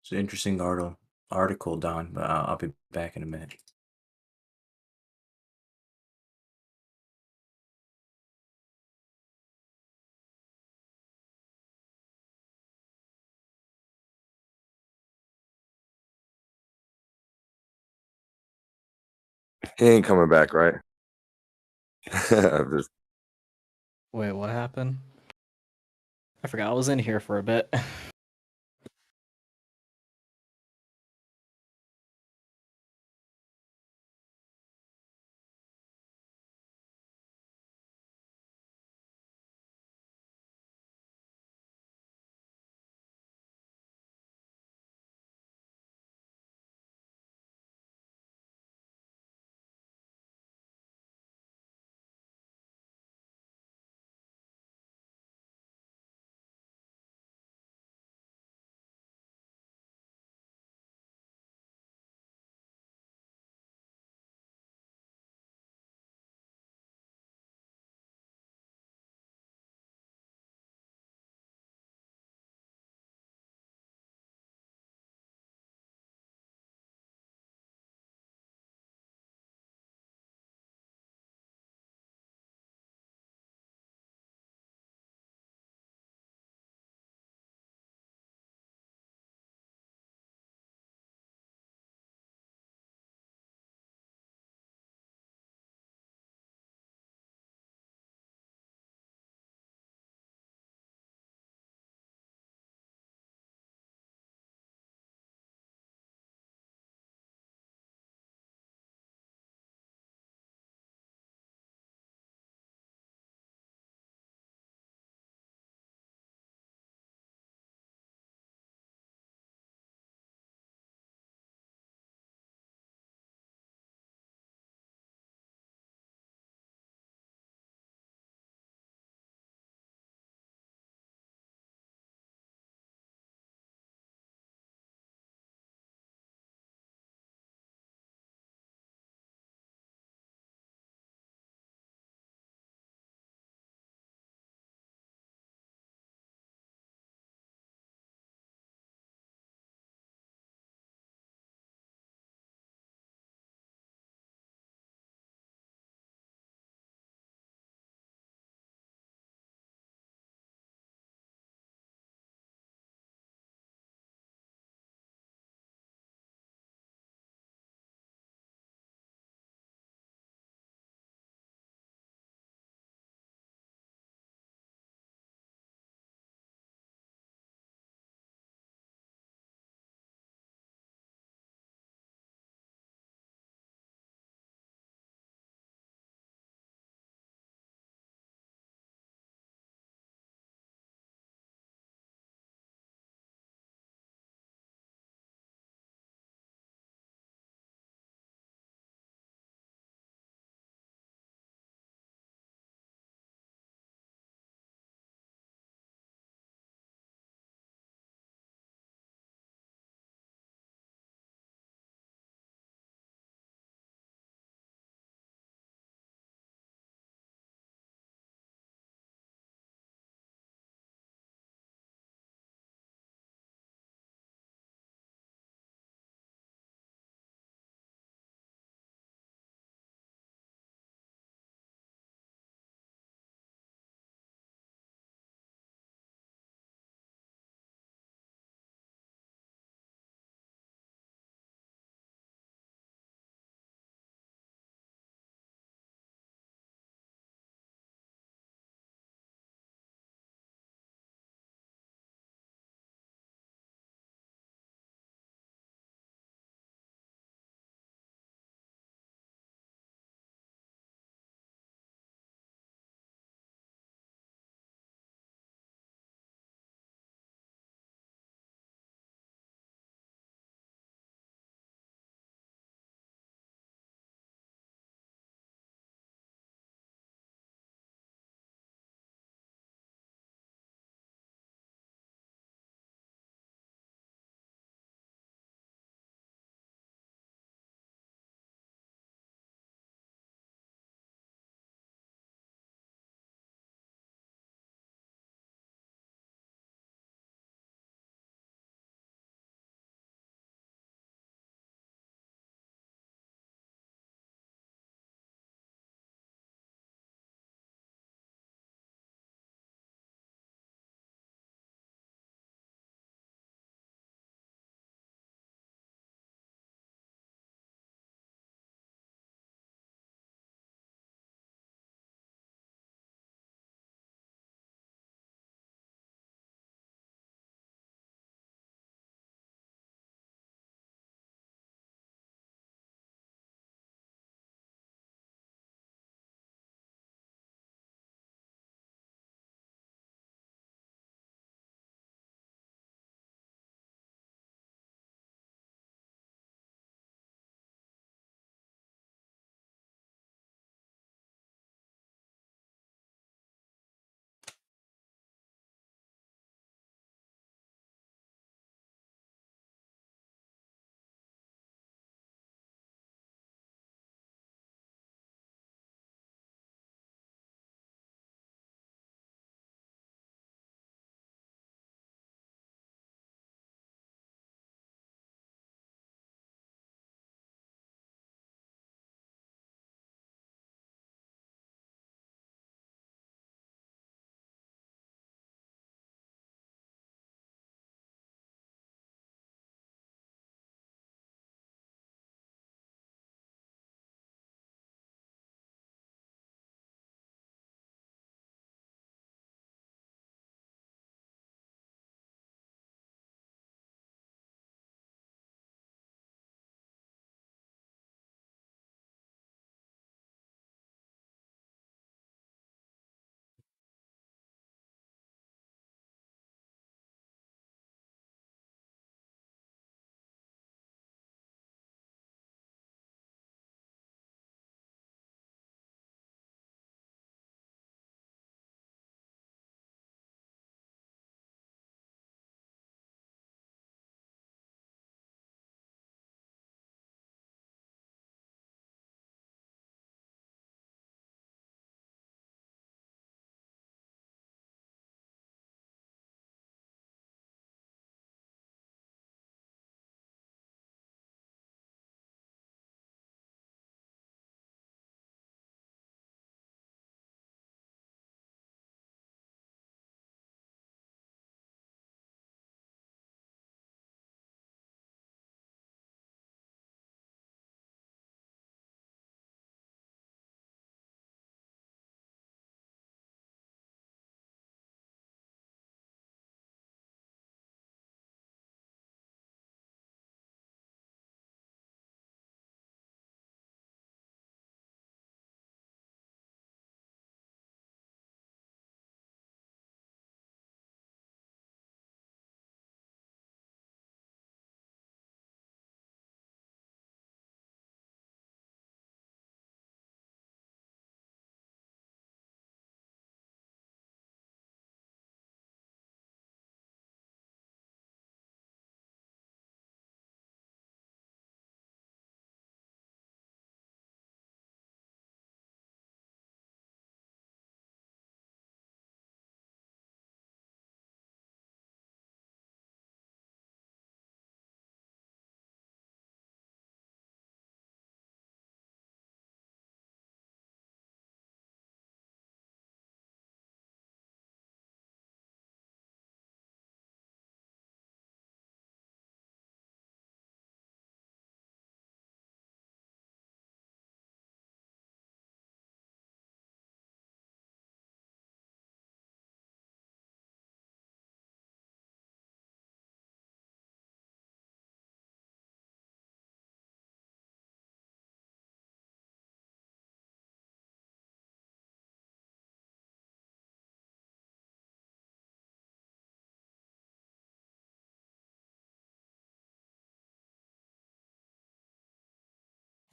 It's an interesting article, Don, but I'll be back in a minute. He ain't coming back, right? I'm just- Wait, what happened? I forgot I was in here for a bit.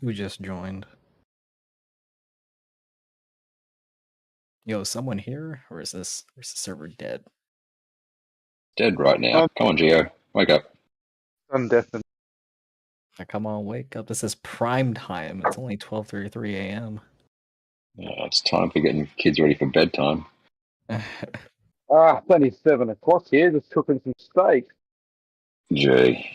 Who just joined? Yo, is someone here, or is the server dead? Dead right now. Come on, Geo. Wake up. I'm deafened. Come on, wake up! This is prime time. It's only 12:33 a.m. Yeah, it's time for getting kids ready for bedtime. It's only 7 o'clock here. Just cooking some steak. Gee.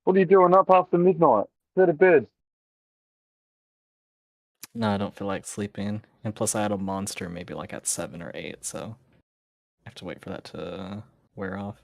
What are you doing up after midnight? Go to bed. No, I don't feel like sleeping. And plus, I had a monster maybe like at 7 or 8, so I have to wait for that to wear off.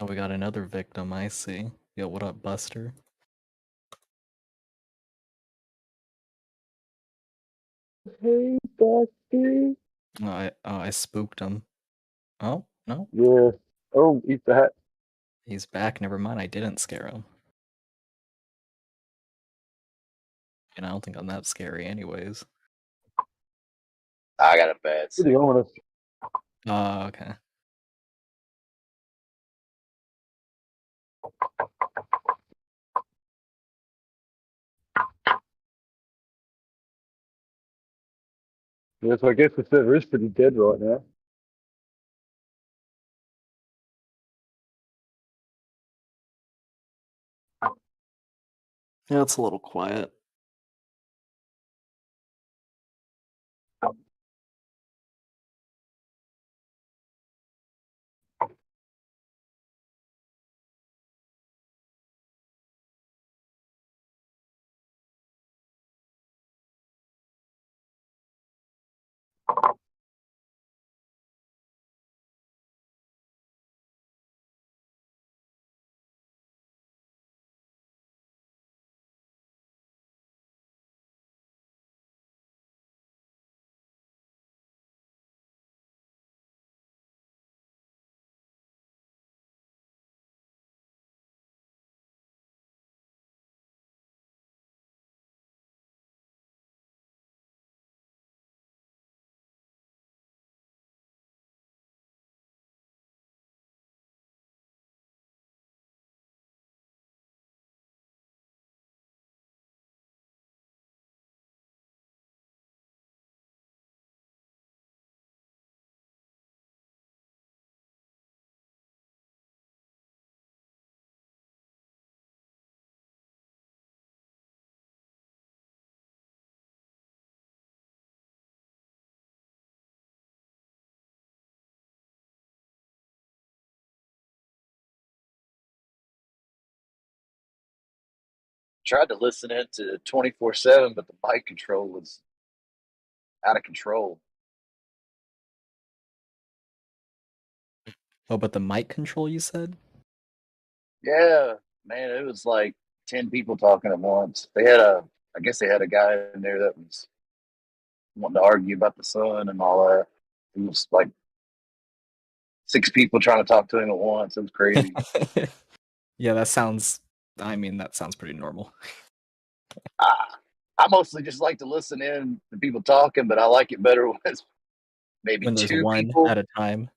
Oh, we got another victim, I see. Yo, what up, Buster? Hey, Buster. I spooked him. Oh, no. Yeah. Oh, eat that. He's back. Never mind, I didn't scare him. And I don't think I'm that scary anyways. I got a bad Pretty honest. Oh, okay. Yeah, so I guess the server is pretty dead right now. Yeah, it's a little quiet. Tried to listen in to 24/7, but the mic control was out of control. Oh, but the mic control you said? Yeah, man, it was like 10 people talking at once. They had a I guess they had a guy in there that was wanting to argue about the sun and all that. It was like 6 people trying to talk to him at once. It was crazy. Yeah, that sounds pretty normal. I mostly just like to listen in to people talking, but I like it better when it's maybe When there's 2 one people at a time.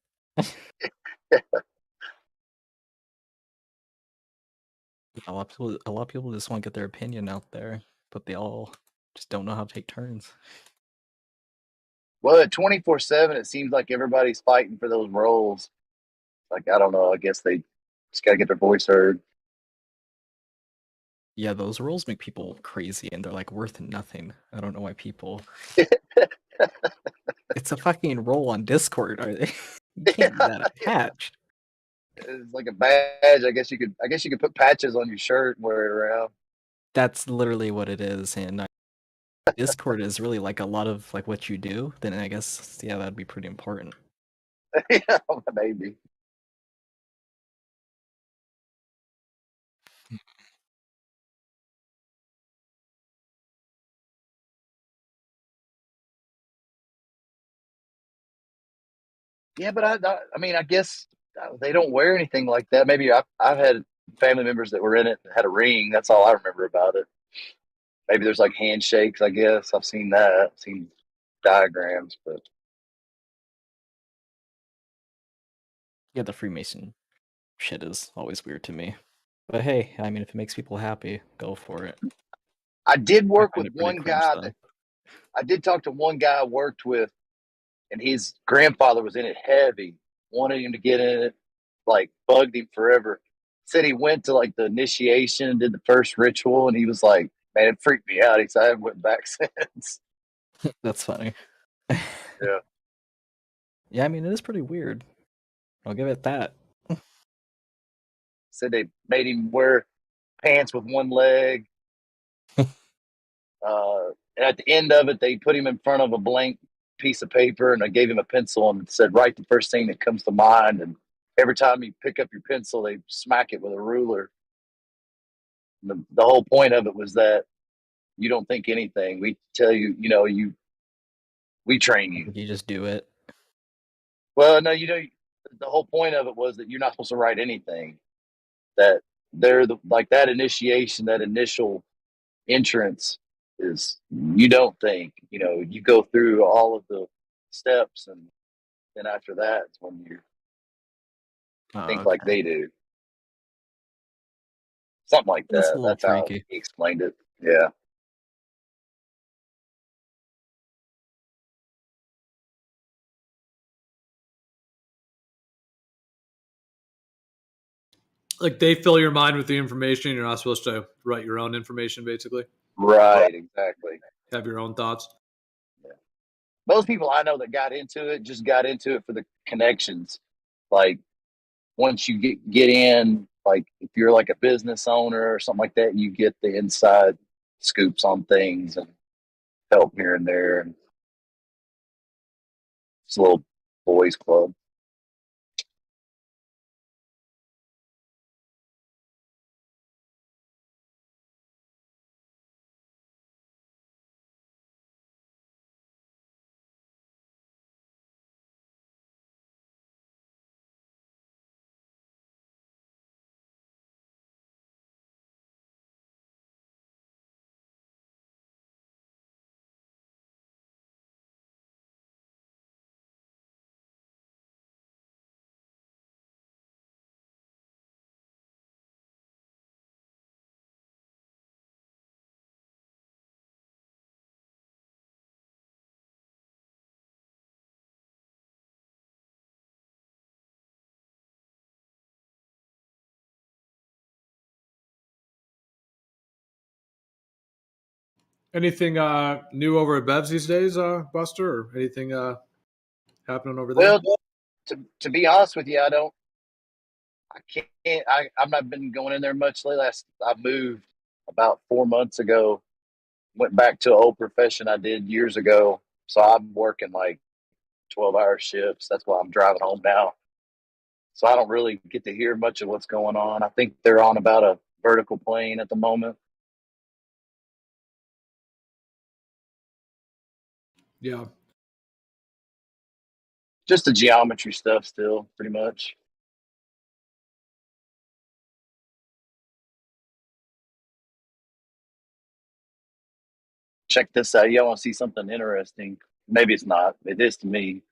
A lot of people just want to get their opinion out there, but they all just don't know how to take turns. Well, at 24/7, it seems like everybody's fighting for those roles. Like, I don't know. I guess they just got to get their voice heard. Yeah, those roles make people crazy, and they're like worth nothing. I don't know why people. It's a fucking role on Discord. Are they? You can't be that attached. It's like a badge. I guess you could put patches on your shirt and wear it around. That's literally what it is, and Discord is really like a lot of like what you do. Then I guess that'd be pretty important. Yeah, maybe. Yeah, but I mean, I guess they don't wear anything like that. Maybe I've had family members that were in it that had a ring. That's all I remember about it. Maybe there's like handshakes. I guess I've seen that. I've seen diagrams, but Yeah, the Freemason shit is always weird to me. But hey, I mean, if it makes people happy, go for it. I did work find with it pretty one cringe, guy though. that I did talk to one guy I worked with, and his grandfather was in it heavy, wanted him to get in it, like bugged him forever. Said he went to like the initiation and did the first ritual, and he was like, "Man, it freaked me out." He said, "I haven't went back since." That's funny. Yeah. Yeah, I mean, it is pretty weird. I'll give it that. Said they made him wear pants with one leg. And at the end of it, they put him in front of a blank piece of paper, and they gave him a pencil and said, "Write the first thing that comes to mind." And every time you pick up your pencil, they smack it with a ruler. The whole point of it was that you don't think anything. We tell you, we train you. You just do it. Well, no, the whole point of it was that you're not supposed to write anything. That they're like that initiation, that initial entrance is you don't think. You go through all of the steps, and then after that, it's when you think like they do. Something like That's a that. little That's how freaky. he explained it. Yeah. Like they fill your mind with the information. You're not supposed to write your own information, basically. Right. Exactly. Have your own thoughts. Most people I know that got into it just got into it for the connections. Like once you get in, like if you're like a business owner or something like that, you get the inside scoops on things and help here and there. And it's a little boys club. Anything new over at Bev's these days, Buster, or anything happening over there? Well, to be honest with you, I've not been going in there much lately. I moved about 4 months ago. Went back to an old profession I did years ago. So I'm working like 12-hour shifts. That's why I'm driving home now. So I don't really get to hear much of what's going on. I think they're on about a vertical plane at the moment. Yeah. Just the geometry stuff still, pretty much. Check this out. Y'all want to see something interesting? Maybe it's not. It is to me.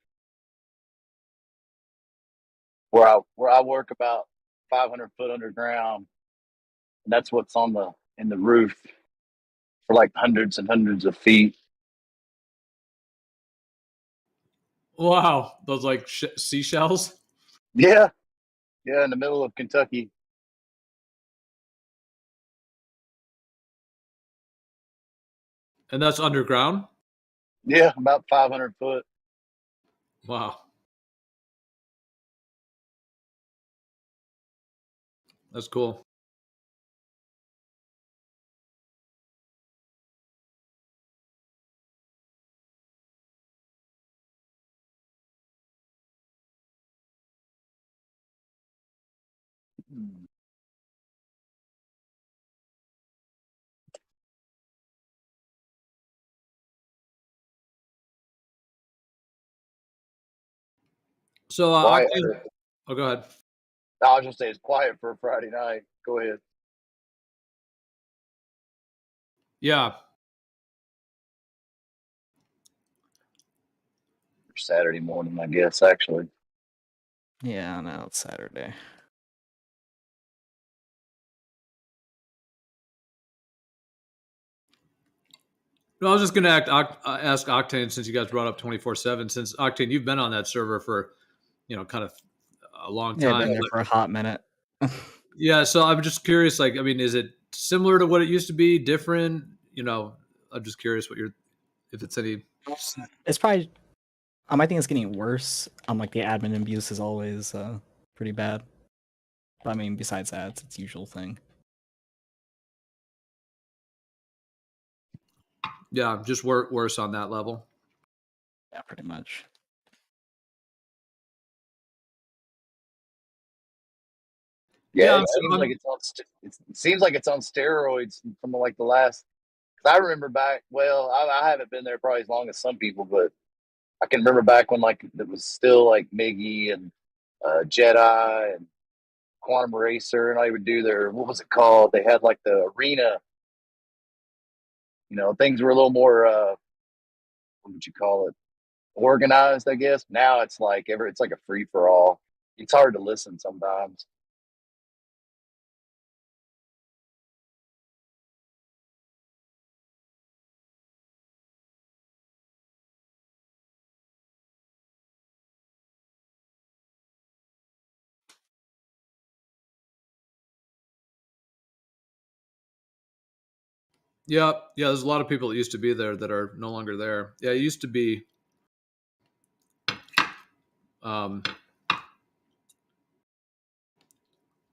Where I work about 500 foot underground, and that's what's in the roof for like hundreds and hundreds of feet. Wow, those like seashells. Yeah, yeah, in the middle of Kentucky. And that's underground? Yeah, about 500 foot. Wow. That's cool. So, Quiet. oh, go ahead. I was just saying it's quiet for a Friday night. Go ahead. Yeah. Saturday morning, I guess, actually. Yeah, no, it's Saturday. No, I was just going to ask Octane, since you guys brought up 24/7. Since Octane, you've been on that server for, kind of a long Yeah, I've time. been there for a hot minute. Yeah, so I'm just curious. Like, I mean, is it similar to what it used to be? Different? I'm just curious if it's any. It's probably. I think it's getting worse. Like the admin abuse is always pretty bad. But I mean, besides that, it's its usual thing. Yeah, just worse on that level. Yeah, pretty much. Yeah, it seems like it's on steroids from like the last. Cause I remember back. Well, I haven't been there probably as long as some people, but I can remember back when like it was still like Miggy and Jedi and Quantum Racer, and I would do their, what was it called? They had like the arena. Things were a little more. What would you call it? Organized, I guess. Now it's like it's like a free for all. It's hard to listen sometimes. Yeah, there's a lot of people that used to be there that are no longer there. Yeah, it used to be.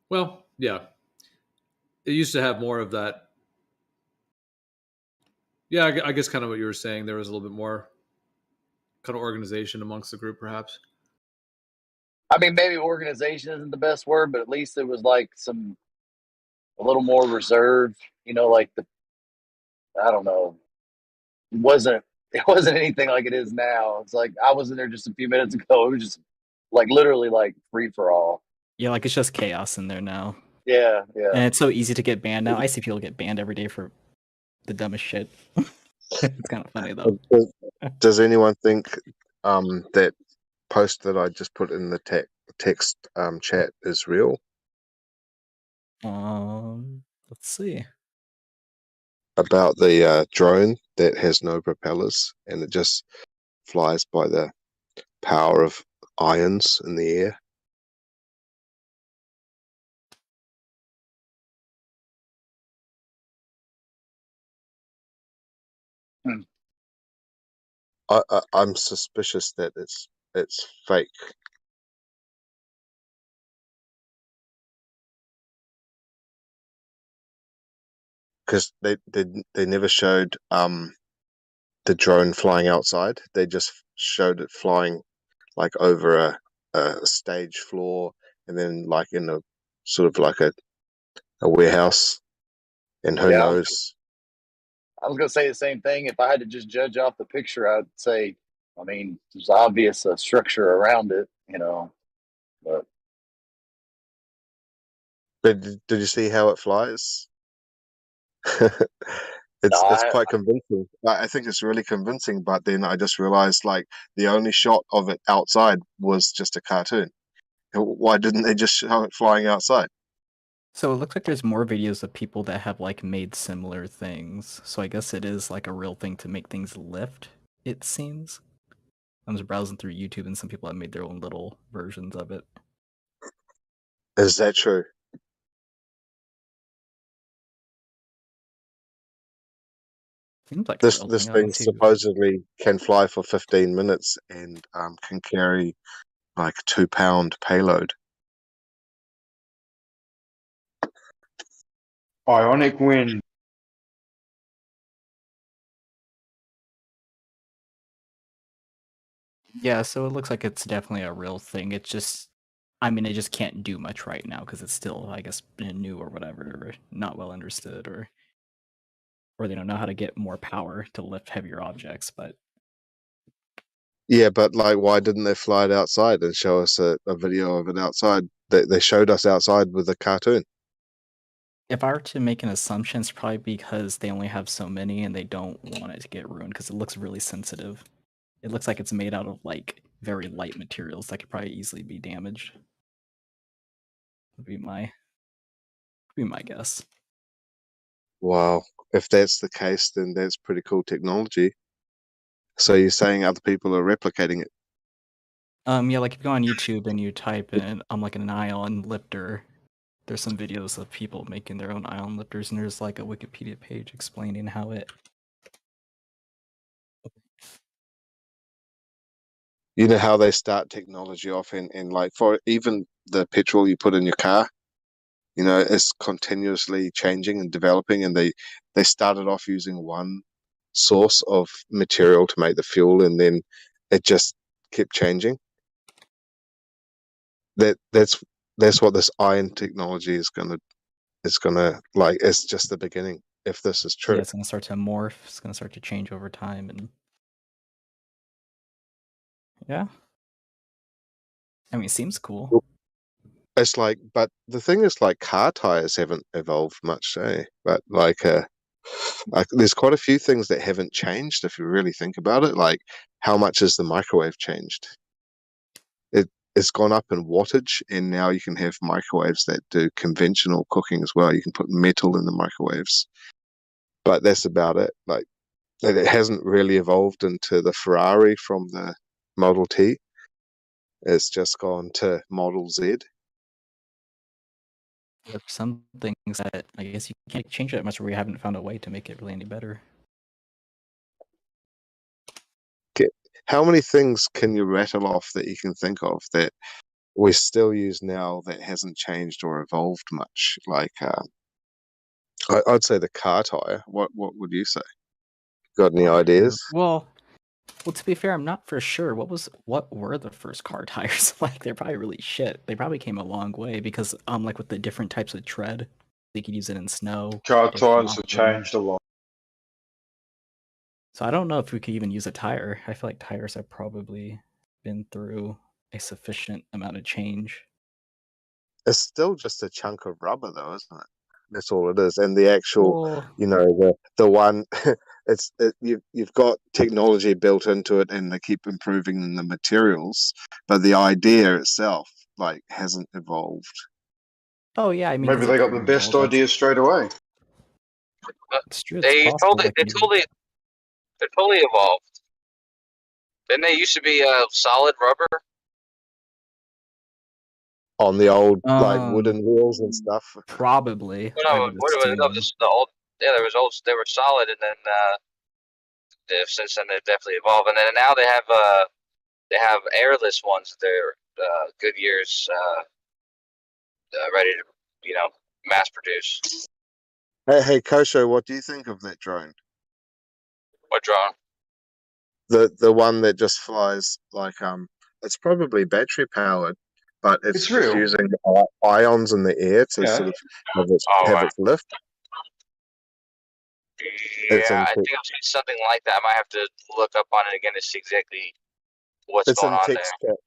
Well, yeah, it used to have more of that. Yeah, I guess kind of what you were saying. There was a little bit more kind of organization amongst the group, perhaps. I mean, maybe organization isn't the best word, but at least it was like a little more reserved. Like I don't know. It wasn't anything like it is now. It's like I was in there just a few minutes ago. It was just like literally like free for all. Yeah, like it's just chaos in there now. Yeah. And it's so easy to get banned now. I see people get banned every day for the dumbest shit. It's kind of funny though. Does anyone think that post that I just put in the text chat is real? Let's see. About the drone that has no propellers and it just flies by the power of ions in the air. I'm suspicious that it's fake. Because they never showed the drone flying outside. They just showed it flying like over a stage floor and then like in a sort of like a warehouse, and who Yeah. knows. I was gonna say the same thing. If I had to just judge off the picture, I'd say, I mean, there's obvious structure around it, you know, but Did you see how it flies? no, It's quite convincing. I think it's really convincing, but then I just realized like the only shot of it outside was just a cartoon. Why didn't they just show it flying outside? So it looks like there's more videos of people that have like made similar things. So I guess it is like a real thing to make things lift, it seems. I was browsing through YouTube and some people have made their own little versions of it. Is that true? Seems like a real This thing on thing YouTube. supposedly can fly for 15 minutes and can carry like 2-pound payload. Ionic wind. Yeah, so it looks like it's definitely a real thing. It just, I mean, it just can't do much right now because it's still, I guess, new or whatever, or not well understood, or they don't know how to get more power to lift heavier objects. But Yeah, but like, why didn't they fly it outside and show us a video of it outside? They showed us outside with a cartoon. if I were to make an assumption, it's probably because they only have so many and they don't want it to get ruined because it looks really sensitive. It looks like it's made out of like very light materials that could probably easily be damaged. Would be my guess. Wow, if that's the case, then that's pretty cool technology. So you're saying other people are replicating it? Yeah, like if you go on YouTube and you type in like an ion lifter, there's some videos of people making their own ion lifters, and there's like a Wikipedia page explaining how it. You know how they start technology off in like for even the petrol you put in your car, you know, it's continuously changing and developing, and they started off using one source of material to make the fuel, and then it just kept changing. That's what this ion technology is gonna like. It's just the beginning. If this is true, Yeah, it's gonna start to morph. It's gonna start to change over time, and yeah, I mean, it seems cool. it's like, but the thing is, like, car tires haven't evolved much, eh? But like, there's quite a few things that haven't changed if you really think about it. Like, how much has the microwave changed? It's gone up in wattage, and now you can have microwaves that do conventional cooking as well. You can put metal in the microwaves, but that's about it. Like, it hasn't really evolved into the Ferrari from the Model T. It's just gone to Model Z. There's some things that I guess you can't change that much, or we haven't found a way to make it really any better. How many things can you rattle off that you can think of that we still use now that hasn't changed or evolved much? Like, I'd say the car tire. What would you say? Got any ideas? Well, to be fair, I'm not for sure. What were the first car tires like? They're probably really shit. They probably came a long way because like with the different types of tread, they could use it in snow. Car if tires not have rain. changed a lot. So I don't know if we could even use a tire. I feel like tires have probably been through a sufficient amount of change. It's still just a chunk of rubber, though, isn't it? That's all it is. And the actual, Well, you know, the one, you've got technology built into it, and they keep improving the materials, but the idea itself, like, hasn't evolved. oh yeah, I mean, Maybe is they it got the best idea straight away. It's true. It's They possible. they're totally evolved. Didn't they used to be solid rubber? On the old, like, wooden wheels and stuff. Probably. Well, I no, would what was assume. just the old? Yeah, there was old. They were solid, and then since then they've definitely evolved. And then now they have airless ones. They're Goodyear's ready to mass produce. Hey, Kosho, what do you think of that drone? What drone? The one that just flies like it's probably battery powered, but it's It's just real. using ions in the air to Yeah. sort of have its lift. It's Yeah, in I think I've seen something like that. I might have to look up on it again to see exactly what's it's going in on text there. chat.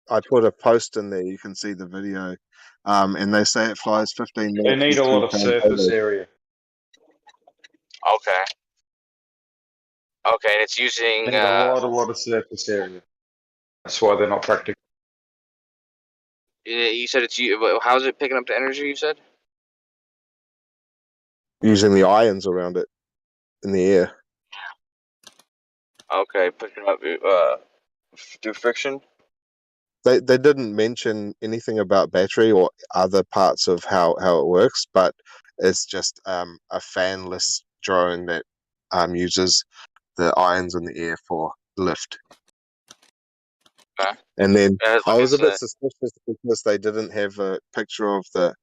I put a post in there. You can see the video, and they say it flies 15 They minutes. need a with lot of 2K surface payload. area. Okay. Okay, and it's using. Need a lot of surface area. That's why they're not practical. You said it's how's it picking up the energy? You said. Using the ions around it in the air. Okay, picking up through friction. They didn't mention anything about battery or other parts of how it works, but it's just a fanless drone that uses the ions in the air for lift. Okay. And then Yeah, I was a bit say. suspicious because they didn't have a picture of the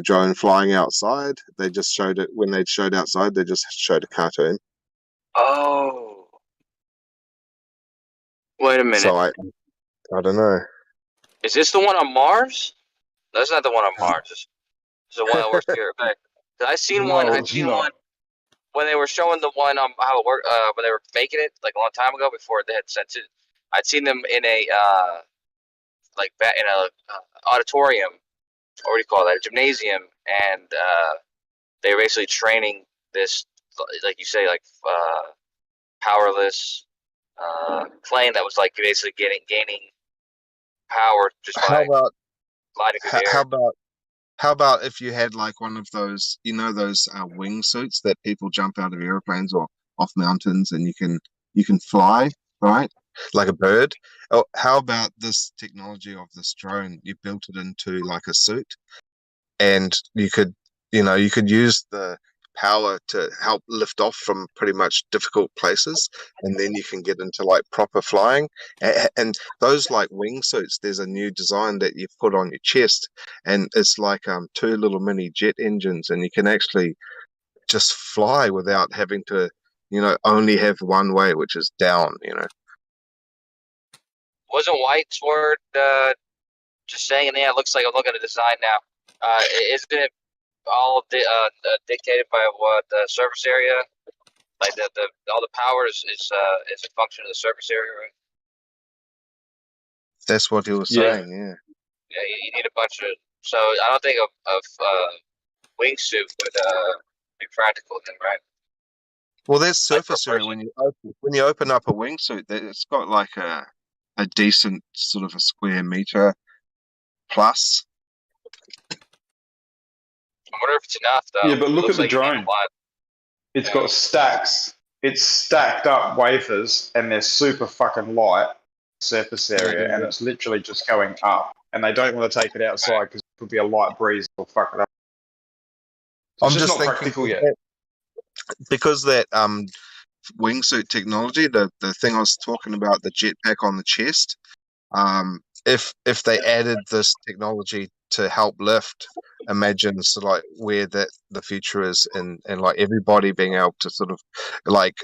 drone flying outside. They just showed it when they showed outside. They just showed a cartoon. Oh. Wait a minute. So I don't know. Is this the one on Mars? That's not the one on Mars. It's the one that works here. Okay. I seen one. I'd seen one when they were showing the one on how it worked. When they were making it like a long time ago before they had sent it. I'd seen them in a auditorium, or what do you call that? A gymnasium, and they were basically training this, like you say, like powerless plane that was like basically gaining power just by gliding through the air. How about if you had like one of those, those wingsuits that people jump out of airplanes or off mountains, and you can fly, right, like a bird? Oh, how about this technology of this drone? You built it into like a suit, and you could use the power to help lift off from pretty much difficult places, and then you can get into like proper flying. And those like wingsuits, there's a new design that you put on your chest, and it's like two little mini jet engines, and you can actually just fly without having to only have one way, which is down. Wasn't White's word just saying? Yeah, it looks like I'm looking at the design now. Isn't it all dictated by what the surface area? Like the all the power is a function of the surface area, right? That's what he was saying. Yeah. Yeah, you need a bunch of. So I don't think of wingsuit would be practical then, right? Well, there's surface area when you open up a wingsuit. It's got like a decent sort of a square meter plus. I wonder if it's enough though. Yeah, but look at the like drone. It's got stacks. It's stacked up wafers, and they're super fucking light surface area, and it's literally just going up. And they don't want to take it outside because it could be a light breeze or fuck it up. So I'm it's just not thinking practical yet. because that wingsuit technology, the thing I was talking about, the jetpack on the chest. If they added this technology to help lift, imagine sort of like where the future is, and like everybody being able to sort of like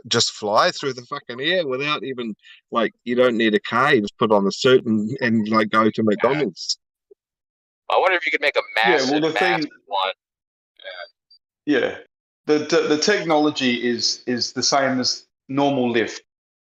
just fly through the fucking air without even like, you don't need a car, you just put on the suit and like go to McDonald's. I wonder if you could make a massive, massive one. Yeah, the technology is the same as normal lift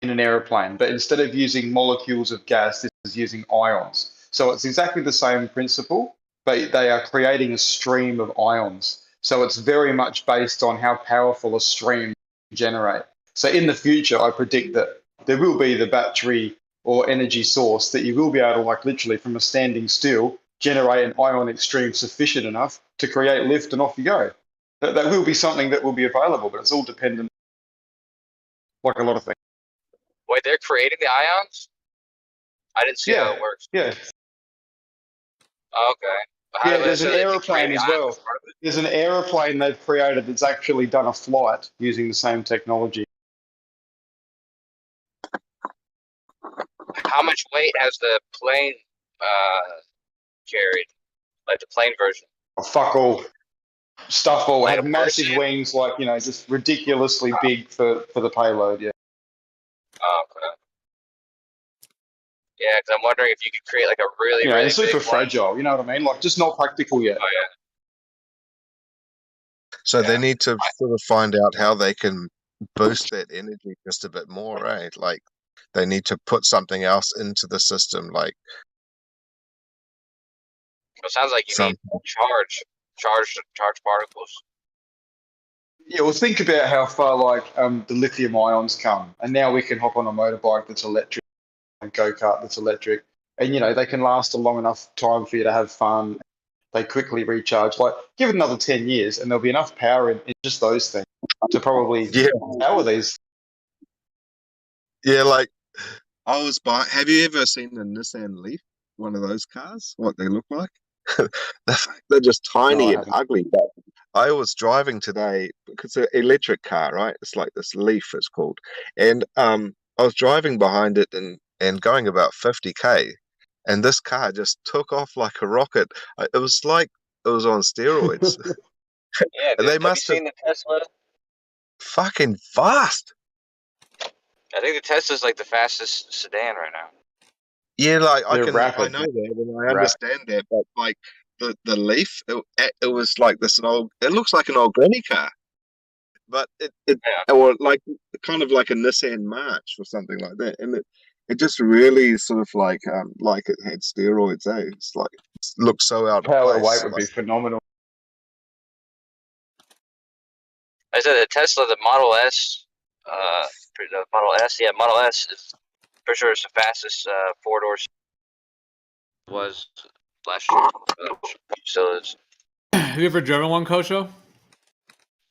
in an aeroplane, but instead of using molecules of gas, this is using ions. So it's exactly the same principle, but they are creating a stream of ions. So it's very much based on how powerful a stream can generate. So in the future, I predict that there will be the battery or energy source that you will be able to, like literally from a standing still, generate an ionic stream sufficient enough to create lift, and off you go. That will be something that will be available, but it's all dependent, like a lot of things. Wait, they're creating the ions? I didn't see how it works. Yeah. Okay. Yeah, there's an aeroplane as well. There's an aeroplane they've created that's actually done a flight using the same technology. How much weight has the plane carried? Like the plane version? Oh, fuck all. Stuff all. Had massive wings, like, just ridiculously big for the payload, yeah. Oh, okay. Yeah, because I'm wondering if you could create like a really, really it's super big fragile, you know what I mean? Like, just not practical yet. Oh, yeah. So they need to sort of find out how they can boost that energy just a bit more, right? Like they need to put something else into the system, like It sounds like you some. need charge particles. Yeah, well, think about how far like the lithium ions come, and now we can hop on a motorbike that's electric, and go kart that's electric, and you know they can last a long enough time for you to have fun. They quickly recharge. Like, give it another 10 years, and there'll be enough power in just those things to probably power these. Yeah, like I was buying. Have you ever seen the Nissan Leaf? One of those cars? What they look like? They're just tiny and haven't. ugly. But I was driving today because it's an electric car, right? It's like this Leaf, it's called, and I was driving behind it and going about 50k, and this car just took off like a rocket. It was like it was on steroids. Yeah, And dude. they Have you must have seen the Tesla? fucking fast. I think the Tesla's like the fastest sedan right now. Yeah, like I They're know rapid. that and I Rapid. understand that, but like the Leaf, it was like this old. It looks like an old granny car, but it or like kind of like a Nissan March or something like that, and it just really sort of like it had steroids. It's like it looks so out of Power to place. weight would be phenomenal. I said the Tesla, the Model S, Model S is for sure it's the fastest four doors was last year. Still is. Have you ever driven one, Kosho?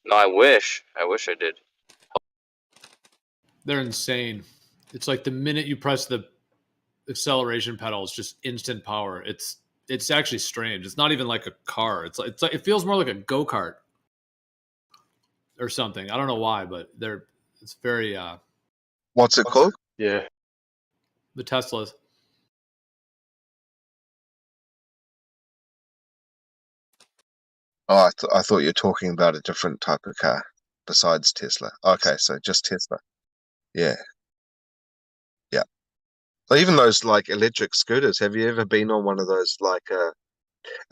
No, I wish I did. They're insane. It's like the minute you press the acceleration pedal, it's just instant power. It's actually strange. It's not even like a car. It's like it feels more like a go-kart or something. I don't know why, but it's very What's it called? Yeah. The Teslas. Oh, I thought you were talking about a different type of car besides Tesla. Okay, so just Tesla. Yeah. Yeah. So even those like electric scooters, have you ever been on one of those like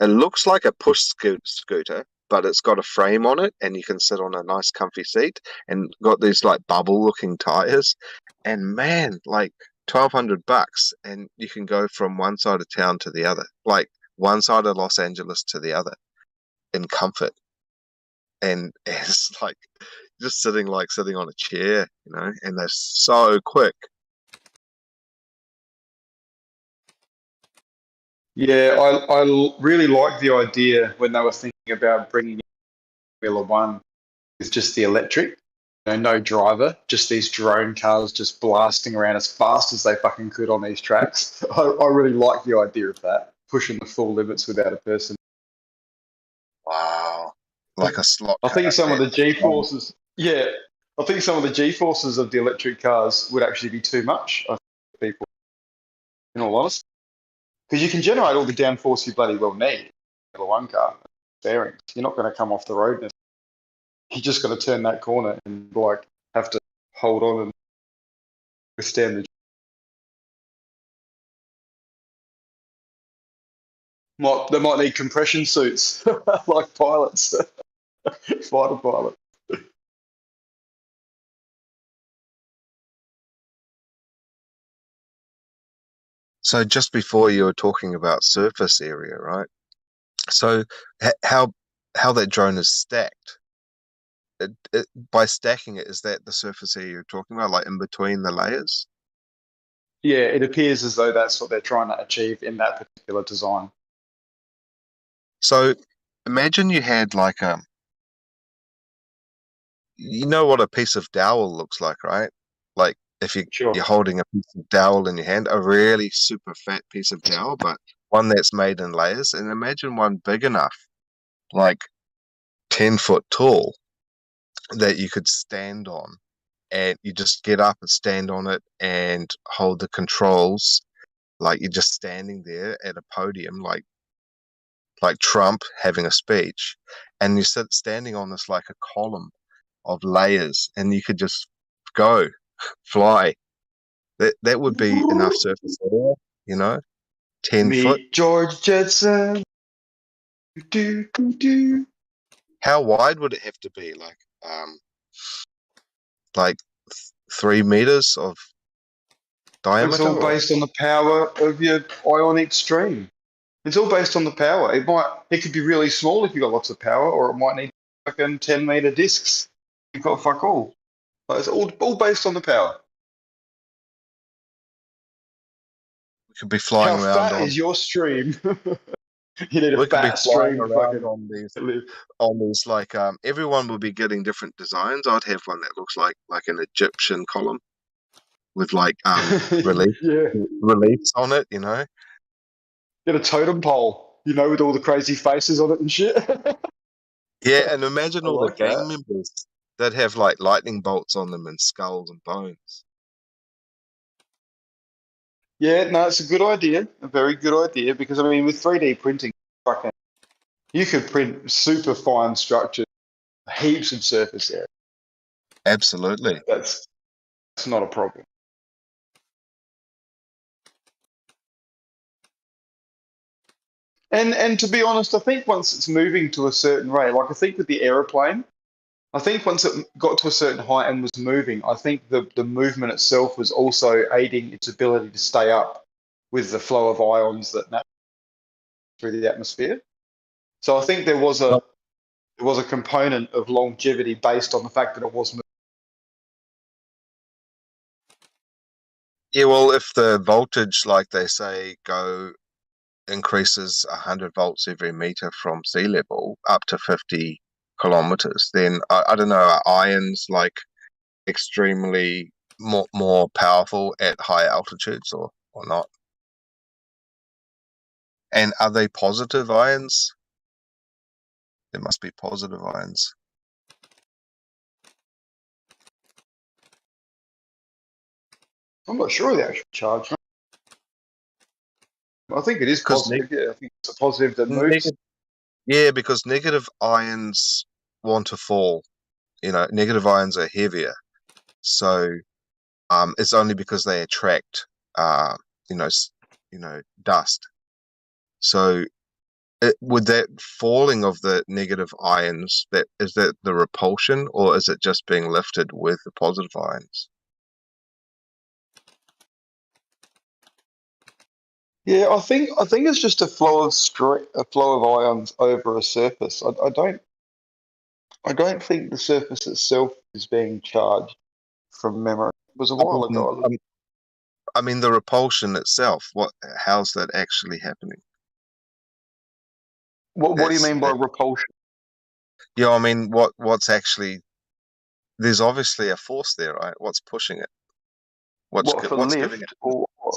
it looks like a push scooter, but it's got a frame on it and you can sit on a nice comfy seat and got these like bubble looking tires, and man, like $1,200 and you can go from one side of town to the other, like one side of Los Angeles to the other in comfort. And it's like just sitting on a chair, you know, and they're so quick. Yeah, I really like the idea when they were thinking about bringing in Formula One with just the electric, you know, no driver, just these drone cars just blasting around as fast as they fucking could on these tracks. I really like the idea of that, pushing the full limits without a person. Wow. Like a slot I think car some of set. the G-forces, I think some of the G-forces of the electric cars would actually be too much, I think, for people, in all honesty. Because you can generate all the downforce you bloody well need in a one car bearings. You're not going to come off the road. You just got to turn that corner and like have to hold on and withstand the. They might need compression suits like pilots, fighter pilots. So just before you were talking about surface area, right? So how that drone is stacked? By stacking it, is that the surface area you're talking about, like in between the layers? Yeah, it appears as though that's what they're trying to achieve in that particular design. So imagine you had like you know what a piece of dowel looks like, right? Like if you're holding a piece of dowel in your hand, a really super fat piece of dowel, but one that's made in layers. And imagine one big enough, like 10 foot tall, that you could stand on, and you just get up and stand on it and hold the controls like you're just standing there at a podium, like Trump having a speech, and you sit standing on this like a column of layers, and you could just go fly. That would be enough surface area, you know, 10 foot. Meet George Jetson. Do, do, do. How wide would it have to be? Like 3 meters of diameter? It's all based on the power of your ionic stream. It's all based on the power. It could be really small if you've got lots of power, or it might need fucking 10-meter discs. You've got fuck all. But it's all based on the power. We could be flying How around fat on. is your stream? You need a We could be fat flying stream. around Fucking on these everyone will be getting different designs. I'd have one that looks like an Egyptian column with reliefs on it, you know. Get a totem pole, you know, with all the crazy faces on it and shit. Yeah, and imagine I all like the gang that. members that have like lightning bolts on them and skulls and bones. Yeah, no, it's a good idea, a very good idea, because I mean, with 3D printing, fucking, you could print super fine structures, heaps of surface area. Absolutely. That's not a problem. And to be honest, I think once it's moving to a certain rate, like I think with the aeroplane, I think once it got to a certain height and was moving, I think the movement itself was also aiding its ability to stay up with the flow of ions that through the atmosphere. So I think there was a component of longevity based on the fact that it was moving. Yeah, well, if the voltage, like they say, increases 100 volts every meter from sea level up to 50 kilometers, then I don't know, are ions like extremely more powerful at high altitudes or not? And are they positive ions? There must be positive ions. I'm not sure of the actual charge. I think it is positive. Yeah, I think it's a positive that moves. Yeah, because negative ions want to fall. You know, negative ions are heavier. So it's only because they attract dust. So would that falling of the negative ions, is that the repulsion, or is it just being lifted with the positive ions? Yeah, I think it's just a flow of ions over a surface. I don't think the surface itself is being charged from memory. It was a while ago. I mean, the repulsion itself. How's that actually happening? What do you mean by repulsion? Yeah, I mean, what's actually? There's obviously a force there, right? What's pushing it? What's lift giving it? or what?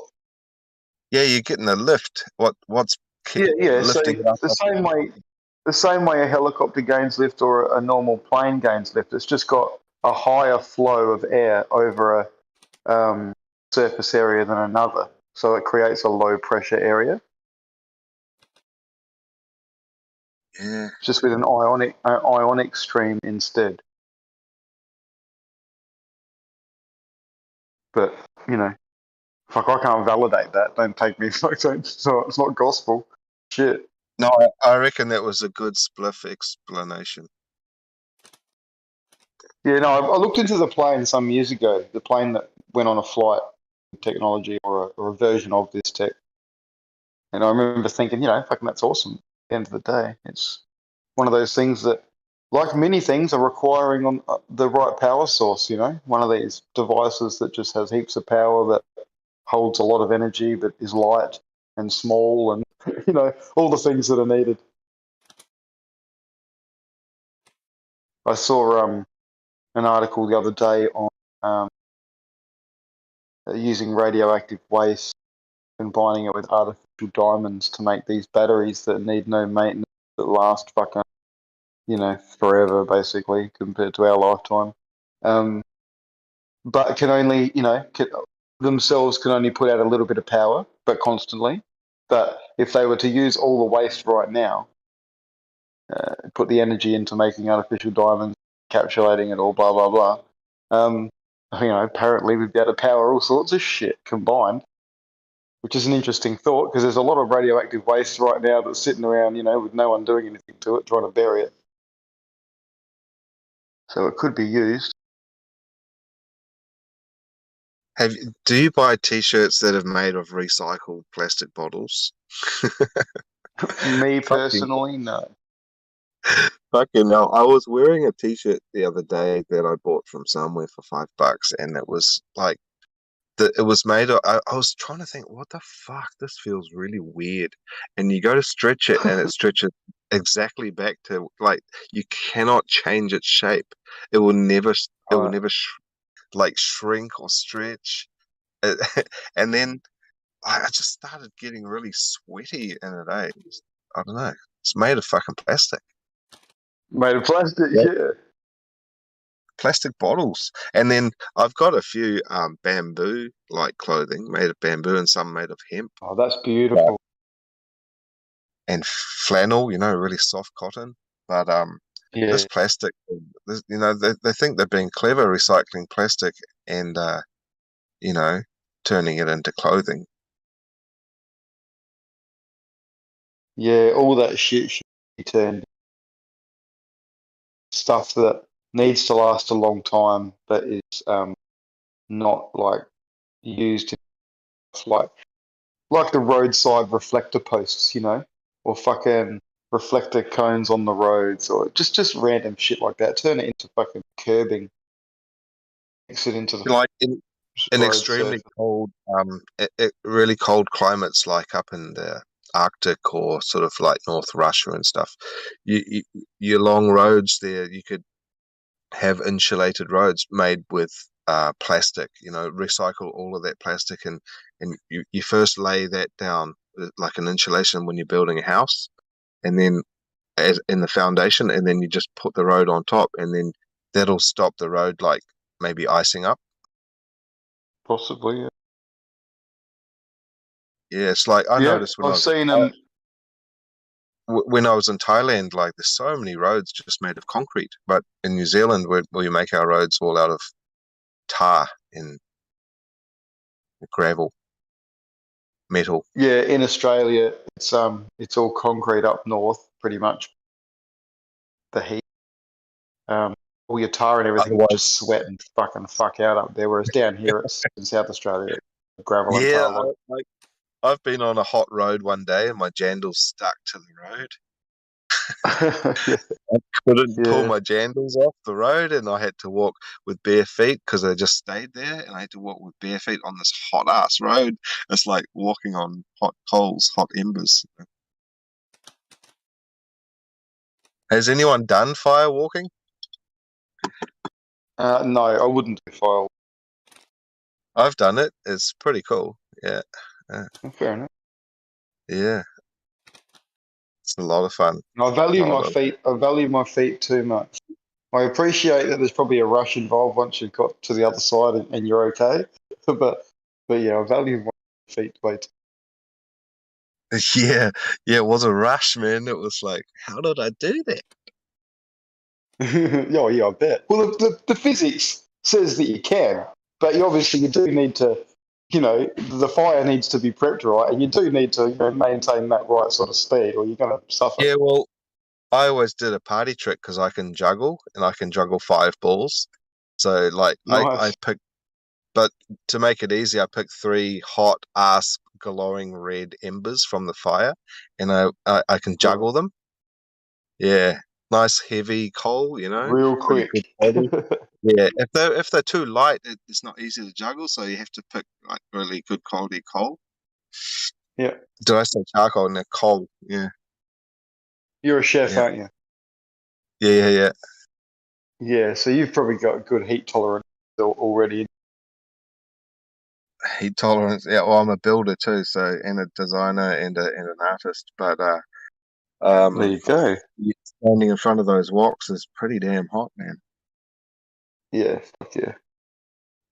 Yeah, you're getting a lift. What's Yeah. So lifting it up? the same way a helicopter gains lift or a normal plane gains lift. It's just got a higher flow of air over a surface area than another, so it creates a low pressure area. Yeah. Just with an ionic stream instead. But fuck, I can't validate that. Don't take me. So it's not gospel. Shit. No, I reckon that was a good spliff explanation. Yeah, no, I looked into the plane some years ago. The plane that went on a flight with technology or a version of this tech. And I remember thinking, fucking that's awesome. At the end of the day, it's one of those things that, like many things, are requiring on the right power source. One of these devices that just has heaps of power that holds a lot of energy, but is light and small, and all the things that are needed. I saw an article the other day on using radioactive waste, combining it with artificial diamonds to make these batteries that need no maintenance, that last fucking forever, basically, compared to our lifetime. But can only themselves can only put out a little bit of power, but constantly. But if they were to use all the waste right now, put the energy into making artificial diamonds, encapsulating it all, blah blah blah. Apparently we'd be able to power all sorts of shit combined, which is an interesting thought, because there's a lot of radioactive waste right now that's sitting around, with no one doing anything to it, trying to bury it. So it could be used. Do you buy T-shirts that are made of recycled plastic bottles? Me Fucking, personally, no. fucking hell! I was wearing a T-shirt the other day that I bought from somewhere for $5, and it was like it was made of. I was trying to think, what the fuck? This feels really weird. And you go to stretch it, and it stretches exactly back to like you cannot change its shape. It will never. It will never like shrink or stretch. And then I just started getting really sweaty in it. I don't know. It's made of fucking plastic. Made of plastic, yeah. Plastic bottles. And then I've got a few bamboo like clothing made of bamboo and some made of hemp. Oh, that's beautiful. And flannel, really soft cotton. But this plastic, they think they're being clever recycling plastic and turning it into clothing. Yeah, all that shit should be turned stuff that needs to last a long time, but is not like used in like the roadside reflector posts, or fucking reflector cones on the roads, or just random shit like that. Turn it into fucking curbing. Mix it into the Like in road extremely surface. cold, really cold climates, like up in the Arctic or sort of like North Russia and stuff, your long roads there, you could have insulated roads made with plastic. Recycle all of that plastic, and you first lay that down like an insulation when you're building a house, and then in the foundation, and then you just put the road on top, and then that'll stop the road like maybe icing up. Possibly, yeah. Yeah, it's like I noticed when when I was in Thailand, like there's so many roads just made of concrete, but in New Zealand we make our roads all out of tar and gravel, metal. Yeah, in Australia, it's all concrete up north, pretty much. The heat, all your tar and everything will just sweat and fuck out up there. Whereas down here, it's in South Australia, gravel and Yeah, tar. I've been on a hot road one day and my jandals stuck to the road. I couldn't pull my jandals off the road, and I had to walk with bare feet because they just stayed there, and I had to walk with bare feet on this hot ass road. It's like walking on hot coals, hot embers. Has anyone done fire walking? No, I wouldn't do fire. I've done it. It's pretty cool. Yeah. Fair enough. Yeah. It's a lot of fun. I value my feet. I value my feet too much. I appreciate that there's probably a rush involved once you've got to the other side and you're okay. But yeah, I value my feet way too. Yeah, it was a rush, man. It was like, how did I do that? Oh, yeah, I bet. Well, the physics says that you can, but you do need to, the fire needs to be prepped right, and you do need to maintain that right sort of speed, or you're going to suffer. Yeah, well, I always did a party trick because I can juggle, and I can juggle 5 balls. So, like, Nice. I picked, but to make it easy, I picked 3 hot ass glowing red embers from the fire, and I can juggle them. Yeah, nice heavy coal, Real pretty quick. good quality. Yeah, if they're too light, it's not easy to juggle, so you have to pick like really good quality coal. Yeah. Did I say charcoal? No, coal. Yeah. You're a chef, Yeah. aren't you? Yeah. Yeah, so you've probably got good heat tolerance already. Heat tolerance. Yeah, well, I'm a builder too, so and a designer and an artist. But there you go. Standing in front of those woks is pretty damn hot, man. Yeah, fuck yeah.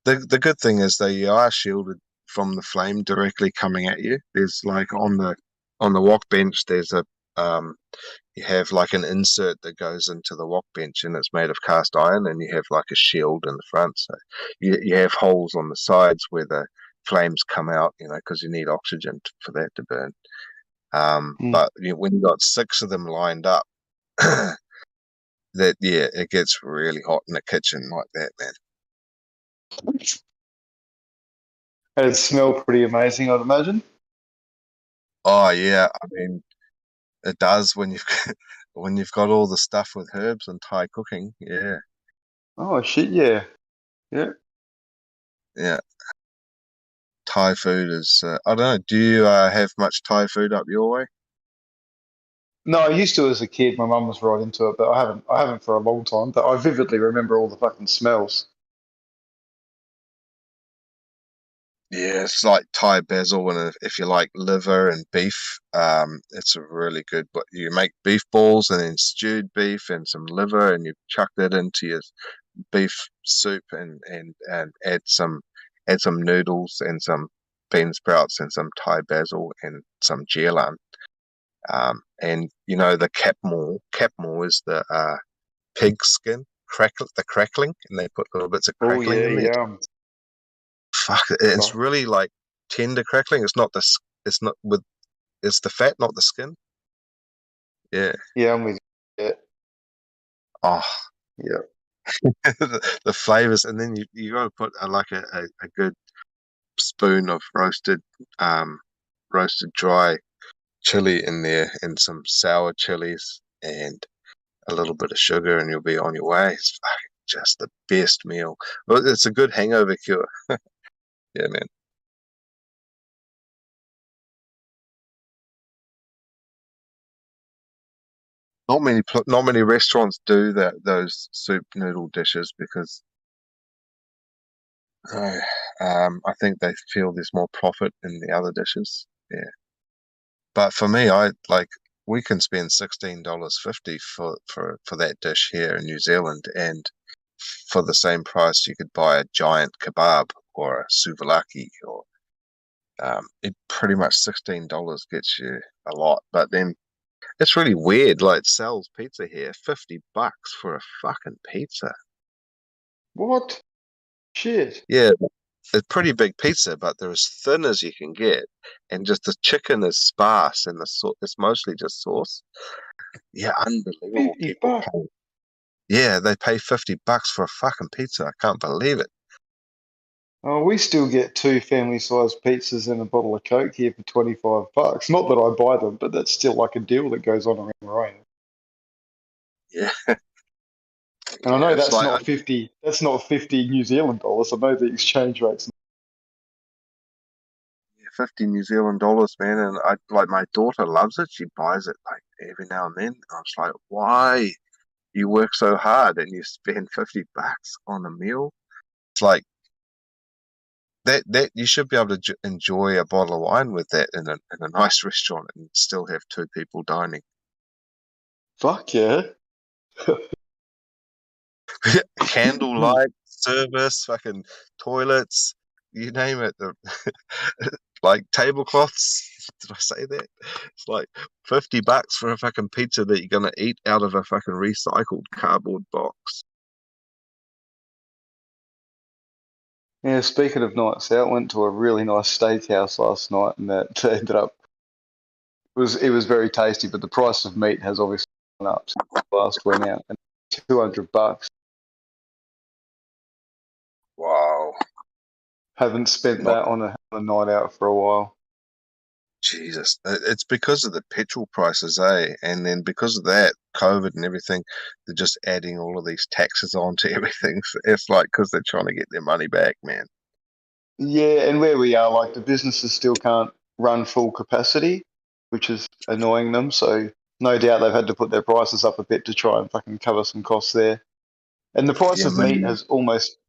The good thing is they are shielded from the flame directly coming at you. There's like on the wok bench, there's a you have like an insert that goes into the wok bench, and it's made of cast iron, and you have like a shield in the front, so you have holes on the sides where the flames come out, because you need oxygen for that to burn. But when you got 6 of them lined up, that yeah, it gets really hot in the kitchen like that, man. It'd smell pretty amazing, I'd imagine. Oh yeah, I mean it does when you've when you've got all the stuff with herbs and Thai cooking. Yeah, Oh shit, yeah, yeah. yeah. Thai food is. I don't know. Do you have much Thai food up your way? No, I used to as a kid. My mum was right into it, but I haven't. I haven't for a long time. But I vividly remember all the fucking smells. Yeah, it's like Thai basil, and if you like liver and beef, it's a really good. But you make beef balls and then stewed beef and some liver, and you chuck that into your beef soup and add some noodles and some bean sprouts and some Thai basil and some gelan. And you know the capmore is the pig skin, the crackling, and they put little bits of Oh crackling yeah, in there. yum. Fuck, it's really like tender crackling. It's not it's the fat, not the skin. Yeah. Yeah, I'm with you. Yeah. Oh, yeah. the flavors, and then you got to put a good spoon of roasted dry chili in there, and some sour chilies, and a little bit of sugar, and you'll be on your way. It's fucking just the best meal. Well, it's a good hangover cure. Yeah, man. Not many restaurants do those soup noodle dishes because I think they feel there's more profit in the other dishes. Yeah, but for me, we can spend $16.50 for that dish here in New Zealand, and for the same price, you could buy a giant kebab or a souvlaki, or it pretty much $16 gets you a lot. But then it's really weird. Like Sal's Pizza here, $50 for a fucking pizza. What? Shit. Yeah, it's pretty big pizza, but they're as thin as you can get, and just the chicken is sparse, and it's mostly just sauce. Yeah, unbelievable. 50 People bucks. pay. Yeah, they pay $50 for a fucking pizza. I can't believe it. Oh, we still get 2 family-sized pizzas and a bottle of Coke here for $25. Not that I buy them, but that's still like a deal that goes on around where I am. Yeah. And I know it's that's like not 50. That's not 50 New Zealand dollars. I know the exchange rates. 50 New Zealand dollars, man, and my daughter loves it. She buys it like every now and then. I was like, why? You work so hard and you spend $50 on a meal. It's like that you should be able to enjoy a bottle of wine with that in a nice restaurant and still have 2 people dining. Fuck yeah. Candlelight service, fucking toilets, you name it. Like tablecloths. Did I say that? It's like $50 for a fucking pizza that you're gonna eat out of a fucking recycled cardboard box. Yeah, speaking of nights out, went to a really nice steakhouse last night, and that ended up it was very tasty, but the price of meat has obviously gone up since we last went out, and $200. Wow. Haven't spent that on a night out for a while. Jesus, it's because of the petrol prices, eh? And then because of that, COVID and everything, they're just adding all of these taxes onto everything. It's like because they're trying to get their money back, man. Yeah, and where we are, like the businesses still can't run full capacity, which is annoying them. So no doubt they've had to put their prices up a bit to try and fucking cover some costs there. And the price Yeah, of meat man. has almost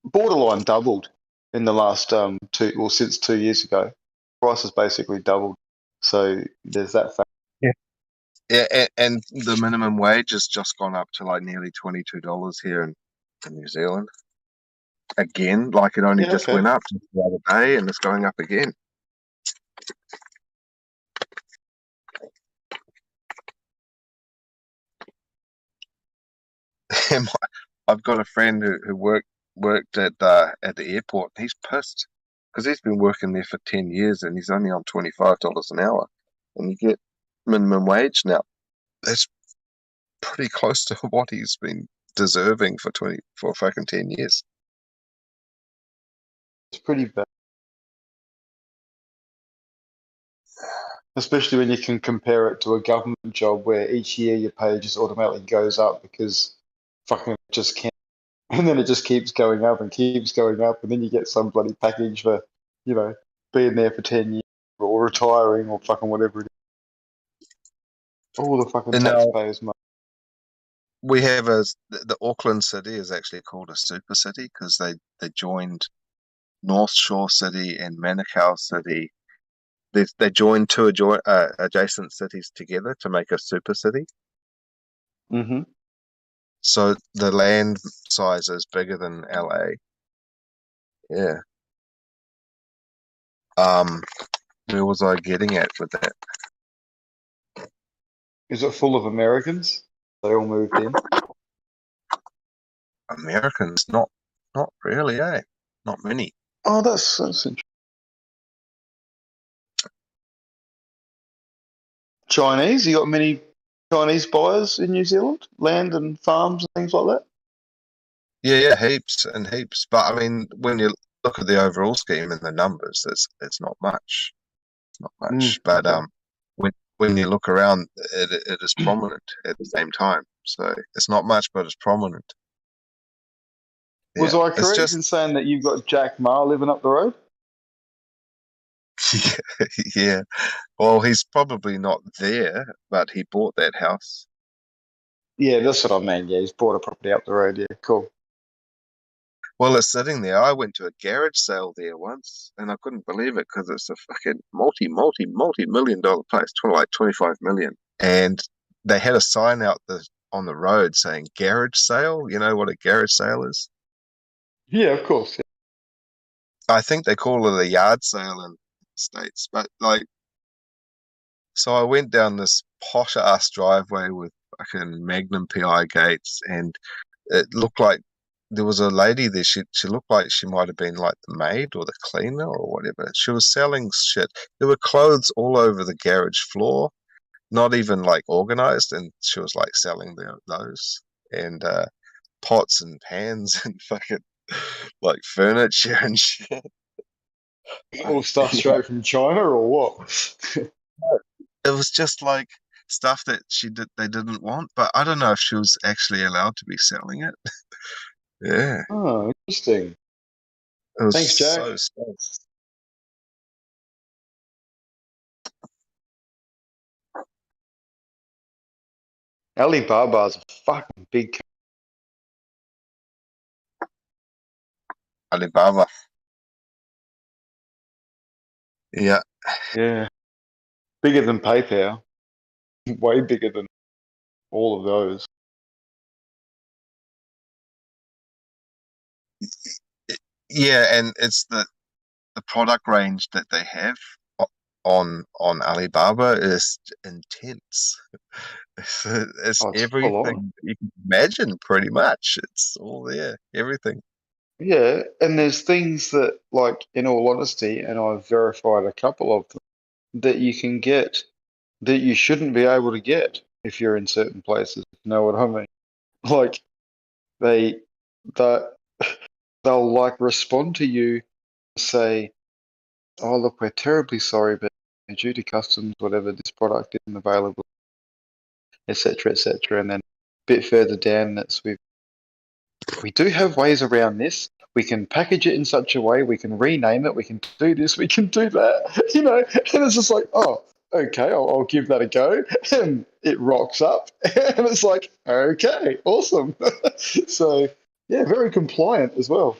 borderline doubled in the last since 2 years ago. Price has basically doubled. So there's that fact. Yeah, and the minimum wage has just gone up to like nearly $22 here in New Zealand. Again, like it only just went up the other day, and it's going up again. I've got a friend who worked at the airport. He's pissed because he's been working there for 10 years and he's only on $25 an hour, and you get minimum wage now. That's pretty close to what he's been deserving for fucking 10 years. It's pretty bad. Especially when you can compare it to a government job where each year your pay just automatically goes up because fucking just can't. And then it just keeps going up and keeps going up. And then you get some bloody package for, you know, being there for 10 years or retiring or fucking whatever it is. All the fucking And now taxpayers' money. we have the Auckland city is actually called a super city because they joined North Shore City and Manukau City. They joined two adjacent cities together to make a super city. Mm-hmm. So the land size is bigger than LA. Yeah. Where was I getting at with that? Is it full of Americans? They all moved in. Americans, not really, eh? Not many. Oh, that's interesting. Chinese? You got many Chinese buyers in New Zealand? Land and farms and things like that? Yeah, heaps and heaps. But I mean, when you look at the overall scheme and the numbers, it's not much. It's not much. But okay. when you look around, it is prominent at the same time. So it's not much, but it's prominent. Was Yeah, I it's correct just in saying that you've got Jack Ma living up the road? yeah. Well, he's probably not there, but he bought that house. Yeah, that's what I mean. Yeah, he's bought a property up the road. Yeah, cool. Well, it's sitting there. I went to a garage sale there once, and I couldn't believe it because it's a fucking multi-million-dollar place, like 25 million. And they had a sign out on the road saying garage sale. You know what a garage sale is? Yeah, of course. Yeah. I think they call it a yard sale in the States, but like, so I went down this posh ass driveway with fucking Magnum PI gates, and it looked like there was a lady there. She looked like she might have been like the maid or the cleaner or whatever. She was selling shit. There were clothes all over the garage floor, not even like organized, and she was like selling those and pots and pans and fucking like furniture and shit. All stuff straight from China or what? It was just like stuff that they didn't want, but I don't know if she was actually allowed to be selling it. Yeah. Oh, interesting. It was Thanks, Jack. so strange. Alibaba's a fucking big. Alibaba. Yeah. Yeah. Bigger than PayPal. Way bigger than all of those. Yeah, and it's the product range that they have on Alibaba is intense. It's Oh, it's full on. everything you can imagine, pretty much. It's all there, everything. Yeah, and there's things that, like, in all honesty, and I've verified a couple of them, that you can get that you shouldn't be able to get if you're in certain places. You know what I mean? Like, they'll like respond to you and say, "Oh, look, we're terribly sorry, but due to customs, whatever, this product isn't available," etc., etc. And then a bit further down, we do have ways around this. We can package it in such a way, we can rename it, we can do this, we can do that, you know. And it's just like, oh, okay, I'll give that a go. And it rocks up, and it's like, okay, awesome. So, yeah, very compliant as well.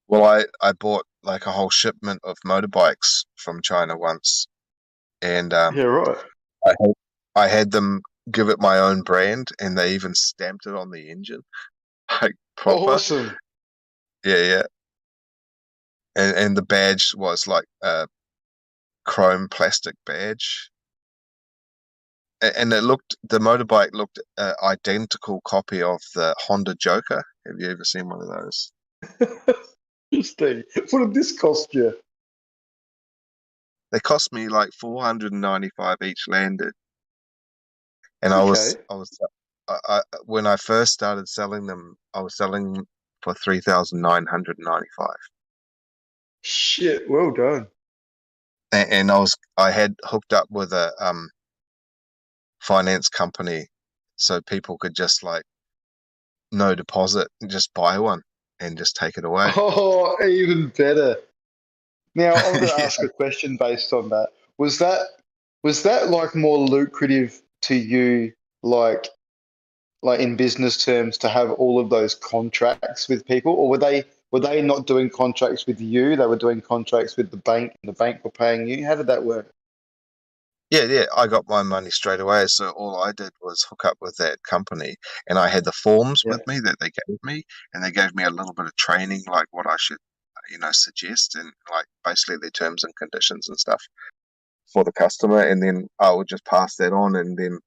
Well, I bought like a whole shipment of motorbikes from China once, and Yeah, right. I had them give it my own brand, and they even stamped it on the engine, like proper. Awesome. Yeah. And the badge was like a chrome plastic badge, and the motorbike looked identical copy of the Honda Joker. Have you ever seen one of those? Interesting. What did this cost you? They cost me like $495 each landed, And Okay. when I first started selling them, I was selling for 3,995. Shit, well done. And I had hooked up with a finance company, so people could just like no deposit and just buy one and just take it away. Oh, even better. Now I'm going to Yeah. ask a question based on that. Was that like more lucrative to you, like in business terms, to have all of those contracts with people, or were they not doing contracts with you? They were doing contracts with the bank, and the bank were paying you. How did that work? Yeah, I got my money straight away. So all I did was hook up with that company, and I had the forms Yeah. with me that they gave me, and they gave me a little bit of training, like what I should, suggest, and like basically their terms and conditions and stuff for the customer, and then I would just pass that on, and then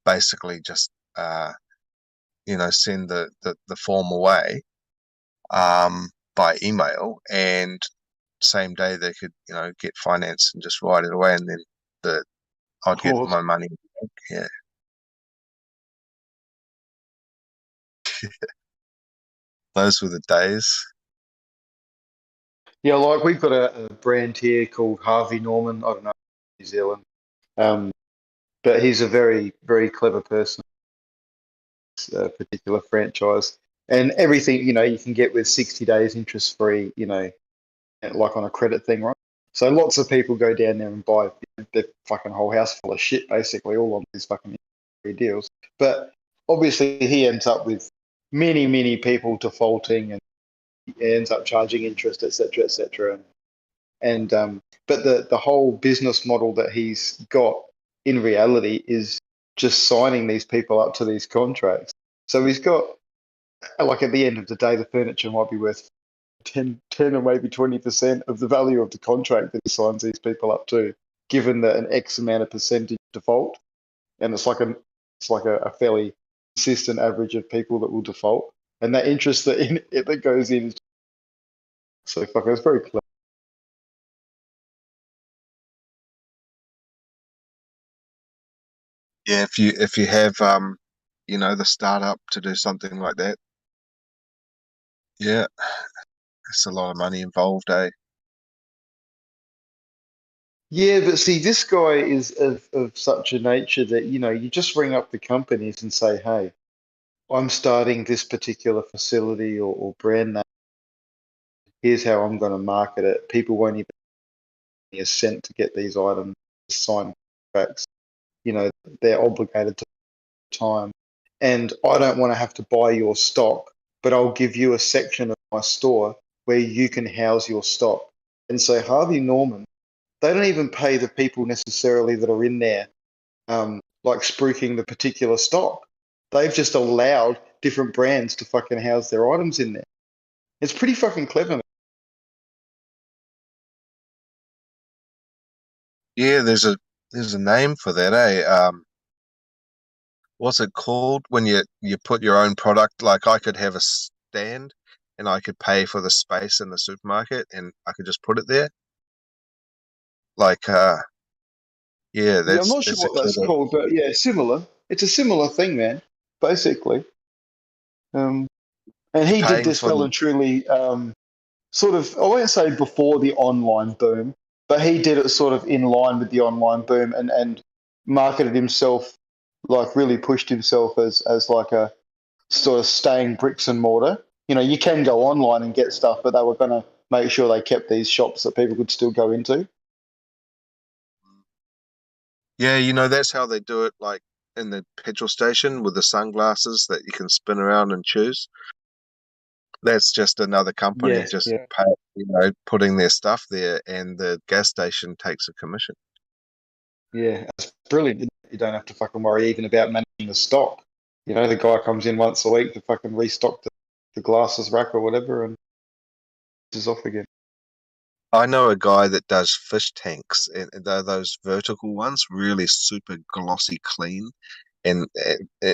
basically just send the form away by email, and same day they could get finance and just write it away, and then I'd get Awesome. my money. Yeah. Those were the days. Yeah, like we've got a brand here called Harvey Norman. I don't know, New Zealand, but he's a very, very clever person. A particular franchise, and everything you can get with 60 days interest free. Like on a credit thing, right? So lots of people go down there and buy their fucking whole house full of shit, basically, all on these fucking free deals. But obviously, he ends up with many, many people defaulting, and he ends up charging interest, etc., etc. And but the whole business model that he's got in reality is just signing these people up to these contracts. So he's got, like, at the end of the day, the furniture might be worth 10 or maybe 20% of the value of the contract that he signs these people up to, given that an X amount of percentage default. And it's like a fairly consistent average of people that will default. And that interest that goes in is so fucking, it's very clever. Yeah, if you have the startup to do something like that, yeah, it's a lot of money involved, eh? Yeah, but see, this guy is of such a nature that, you just ring up the companies and say, hey, I'm starting this particular facility or brand name. Here's how I'm going to market it. People won't even pay a cent to get these items, sign contracts. They're obligated to time. And I don't want to have to buy your stock, but I'll give you a section of my store where you can house your stock. And so Harvey Norman, they don't even pay the people necessarily that are in there, like spruiking the particular stock. They've just allowed different brands to fucking house their items in there. It's pretty fucking clever. Yeah, there's a name for that, eh? What's it called when you put your own product? Like I could have a stand, and I could pay for the space in the supermarket, and I could just put it there. Like, yeah, Yeah, I'm that's not sure a what that's clever. called, but yeah, similar. It's a similar thing, man, basically. And he did Paying this for well the and truly, sort of, I won't say before the online boom, but he did it sort of in line with the online boom, and marketed himself, like really pushed himself as like a sort of staying bricks and mortar. You can go online and get stuff, but they were going to make sure they kept these shops that people could still go into. Yeah, that's how they do it, like in the petrol station with the sunglasses that you can spin around and choose. That's just another company Yeah, just yeah. putting their stuff there, and the gas station takes a commission. Yeah, it's brilliant. You don't have to fucking worry even about managing the stock. The guy comes in once a week to fucking restock the glasses rack or whatever, and is off again. I know a guy that does fish tanks, and they're those vertical ones, really super glossy clean, and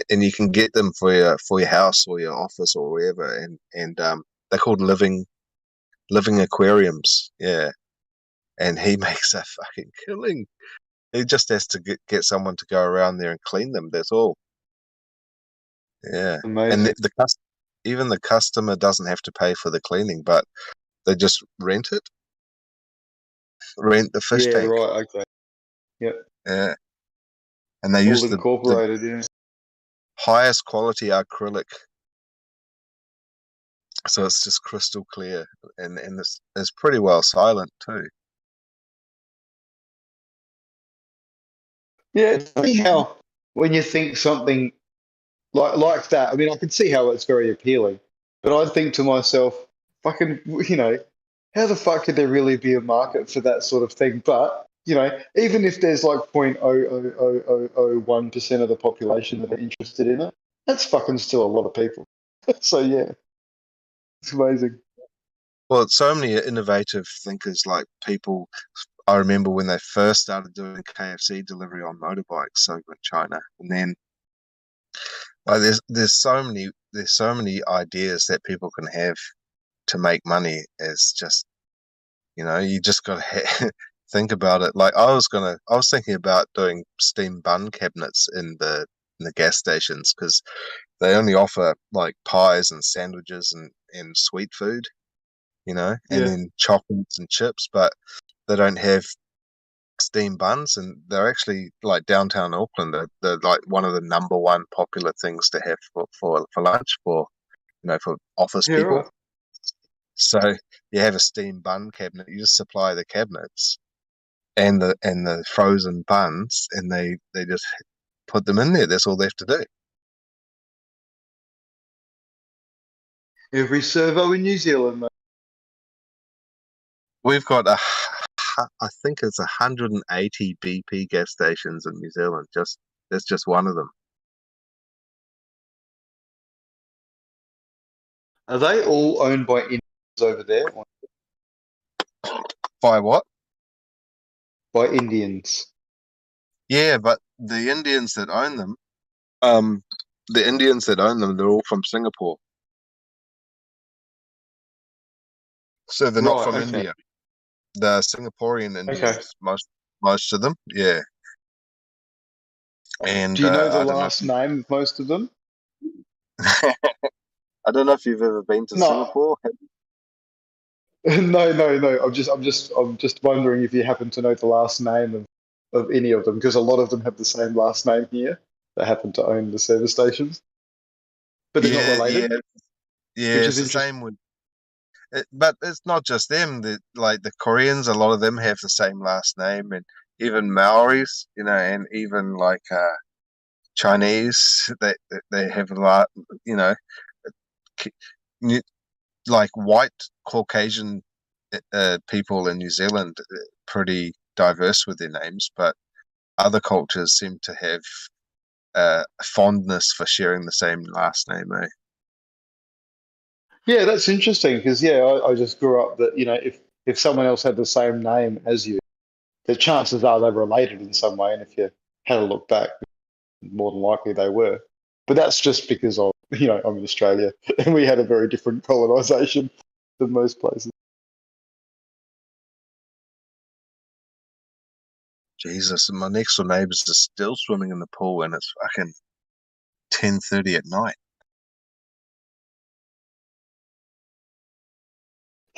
you can get them for your house or your office or wherever, and they're called living aquariums. Yeah, and he makes a fucking killing. He just has to get someone to go around there and clean them. That's all. Yeah, and Amazing. even the customer doesn't have to pay for the cleaning, but they just rent the fish Yeah, tank. right. Okay. Yep. Yeah, and they All use the incorporated. Yeah. highest quality acrylic, so it's just crystal clear, and it's pretty well silent too. Yeah, it's funny how when you think something like that, I mean, I can see how it's very appealing, but I think to myself, fucking, how the fuck could there really be a market for that sort of thing? But even if there's like 0.00001% of the population that are interested in it, that's fucking still a lot of people. So yeah, it's amazing. Well, so many innovative thinkers, like people. I remember when they first started doing KFC delivery on motorbikes over in China, and then like there's so many ideas that people can have to make money. It's just you just got to think about it. Like I was thinking about doing steam bun cabinets in the gas stations because they only offer like pies and sandwiches and sweet food, and Yeah. then chocolates and chips, but they don't have steam buns, and they're actually like downtown Auckland. They're like one of the number one popular things to have for lunch for office Yeah, people. right. So you have a steam bun cabinet. You just supply the cabinets and the frozen buns, and they just put them in there. That's all they have to do. Every servo in New Zealand, mate. We've got I think it's 180 BP gas stations in New Zealand. That's just one of them. Are they all owned by Indians over there? By what? By Indians. Yeah, but the Indians that own them, they're all from Singapore. So they're not Right, from okay. India. They're Singaporean Indians, most of them. Yeah. And Do you know the I don't know. last name of most of them? I don't know if you've ever been to No. Singapore. No. I'm just wondering if you happen to know the last name of any of them, because a lot of them have the same last name here. They happen to own the service stations, but they're not related. Yeah. Which It's is the same with. But it's not just them. Like the Koreans, a lot of them have the same last name, and even Maoris, and even like Chinese, they have a lot, like white Caucasian people in New Zealand, pretty diverse with their names, but other cultures seem to have a fondness for sharing the same last name. Yeah, that's interesting because I just grew up that if someone else had the same name as you, the chances are they're related in some way, and if you had a look back, more than likely they were. But that's just because I'm in Australia and we had a very different colonisation than most places. Jesus, my next door neighbours are still swimming in the pool, and it's fucking 10:30 at night.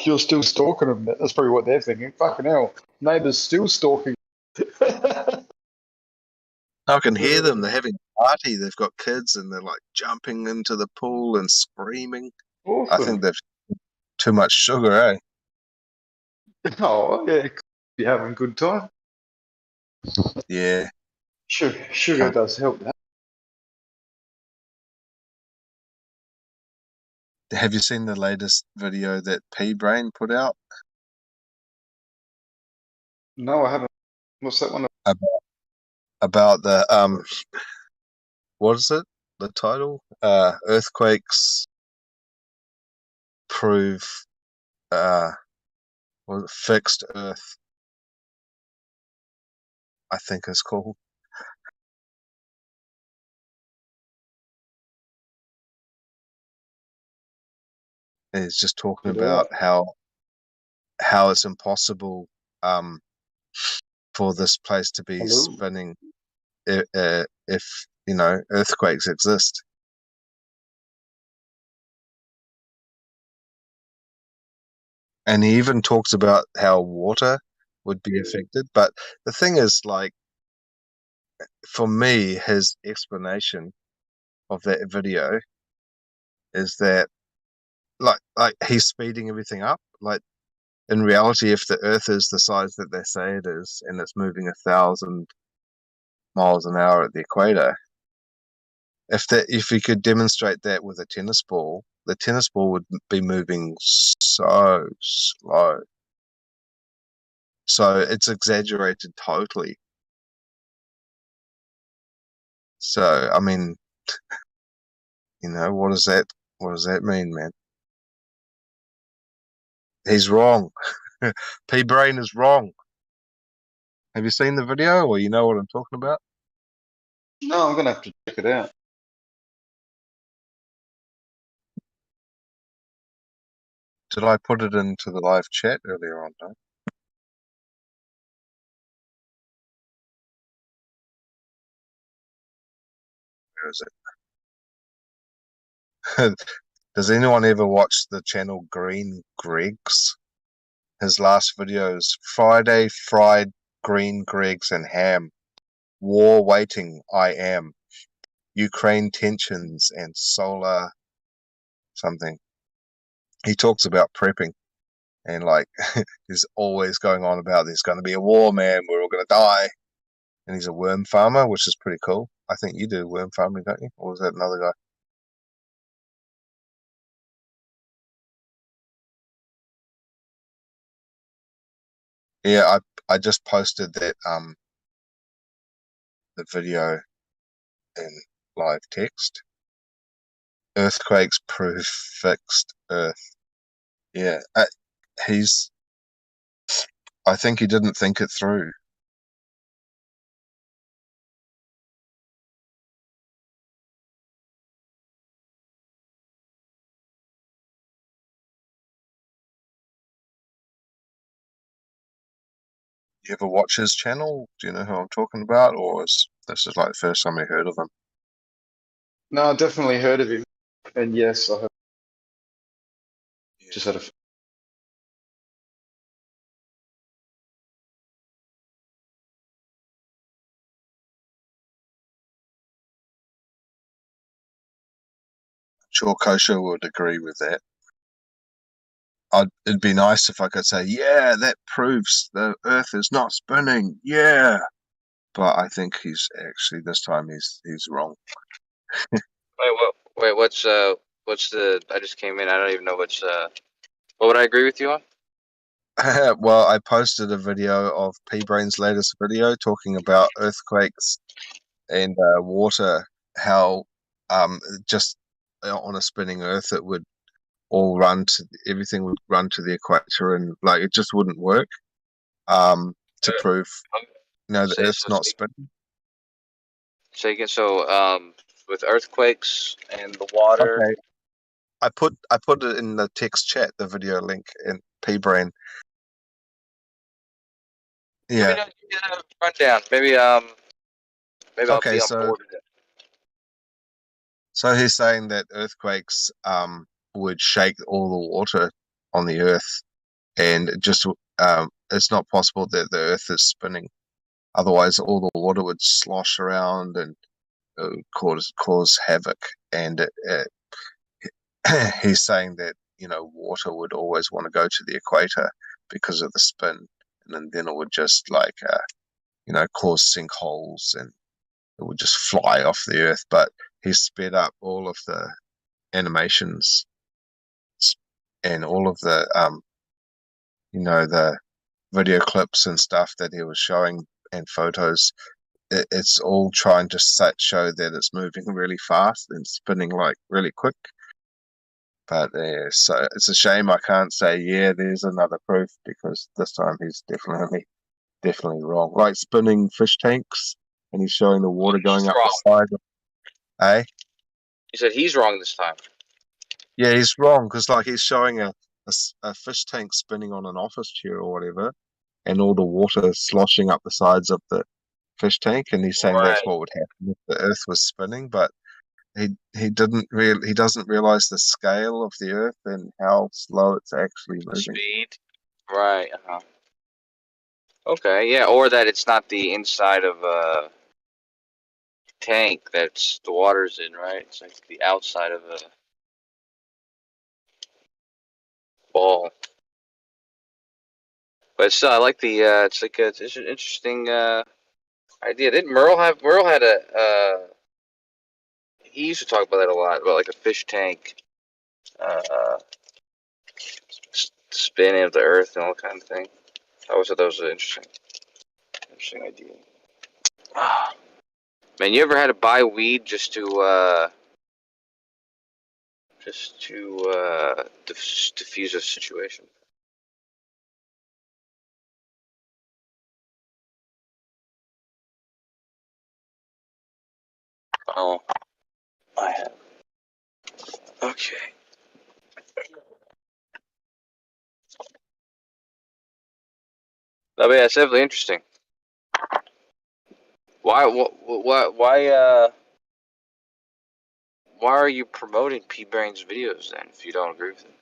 You're still stalking them. That's probably what they're thinking. Fucking hell, neighbours still stalking. I can hear them. They're having a party. They've got kids, and they're like jumping into the pool and screaming. I Awesome. think they've too much sugar, eh? Oh yeah, you're having a good time. Yeah. Sugar does help that. Have you seen the latest video that P Brain put out No, I haven't. What's that one? about the what is it? The title? Earthquakes prove fixed Earth, I think it's called. And it's just talking Good about art. how it's impossible for for this place to be Hello? spinning if earthquakes exist. And he even talks about how water would be affected. But the thing is, like, for me, his explanation of that video is that like he's speeding everything up. Like, in reality, if the Earth is the size that they say it is, and it's moving 1,000 miles an hour at the equator, if we could demonstrate that with a tennis ball, the tennis ball would be moving so slow. So it's exaggerated totally. So I mean, what does that mean, man? He's wrong. P-Brain is wrong. Have you seen the video, or you know what I'm talking about? No, I'm gonna have to check it out. Did I put it into the live chat earlier on? No? Where is it? Does anyone ever watch the channel Green Greg's? His last videos: Friday fried green Greg's and ham, war waiting I am, Ukraine tensions and solar something. He talks about prepping, and like he's always going on about there's going to be a war, man, we're all going to die. And he's a worm farmer, which is pretty cool. I think you do worm farming, don't you? Or was that another guy? Yeah, I just posted that the video in live text. Earthquakes prove fixed Earth. Yeah, I think he didn't think it through. You ever watch his channel? Do you know who I'm talking about, or this is like the first time I heard of him? No, I definitely heard of him, and yes, I have. Just had a. Sure, Kosha would agree with that. It'd be nice if I could say, yeah, that proves the Earth is not spinning. Yeah, but I think he's actually this time he's wrong. Wait, what's the? I just came in. I don't even know what's. What would I agree with you on? Well, I posted a video of P-Brain's latest video talking about earthquakes and water. How just on a spinning Earth, it would all everything would run to the equator, and like it just wouldn't work. To prove, the Earth's not spinning. Say again. So, with earthquakes and the water. Okay. I put it in the text chat, the video link in P-Brain. Yeah. Give me that rundown. Maybe I'll be on board with it. So he's saying that earthquakes would shake all the water on the Earth, and it's not possible that the Earth is spinning. Otherwise, all the water would slosh around and cause havoc. And he's saying that water would always want to go to the equator because of the spin, and then it would just cause sinkholes, and it would just fly off the Earth. But he sped up all of the animations and all of the the video clips and stuff that he was showing and photos. It's all trying to show that it's moving really fast and spinning like really quick. But so it's a shame I can't say, yeah, there's another proof, because this time he's definitely wrong. Like spinning fish tanks, and he's showing the water going up the side. You said he's wrong this time. Yeah, he's wrong, because like he's showing a fish tank spinning on an office chair or whatever, and all the water sloshing up the sides of the fish tank, and he's saying that's Right. what would happen if the Earth was spinning, but he doesn't realize the scale of the Earth and how slow it's actually moving. Speed. Right. Okay. Yeah. Or that it's not the inside of a tank that's the water's in, right? It's like the outside of a ball. But still, I like the. It's like it's an interesting idea. Didn't Merle had a? He used to talk about that a lot, about like a fish tank, spinning of the Earth and all kind of thing. I always thought that was an interesting idea. Man, you ever had to buy weed just to diffuse a situation? Oh, I have. Okay. No, but yeah, it's definitely interesting. Why are you promoting P-Brain's videos then if you don't agree with it?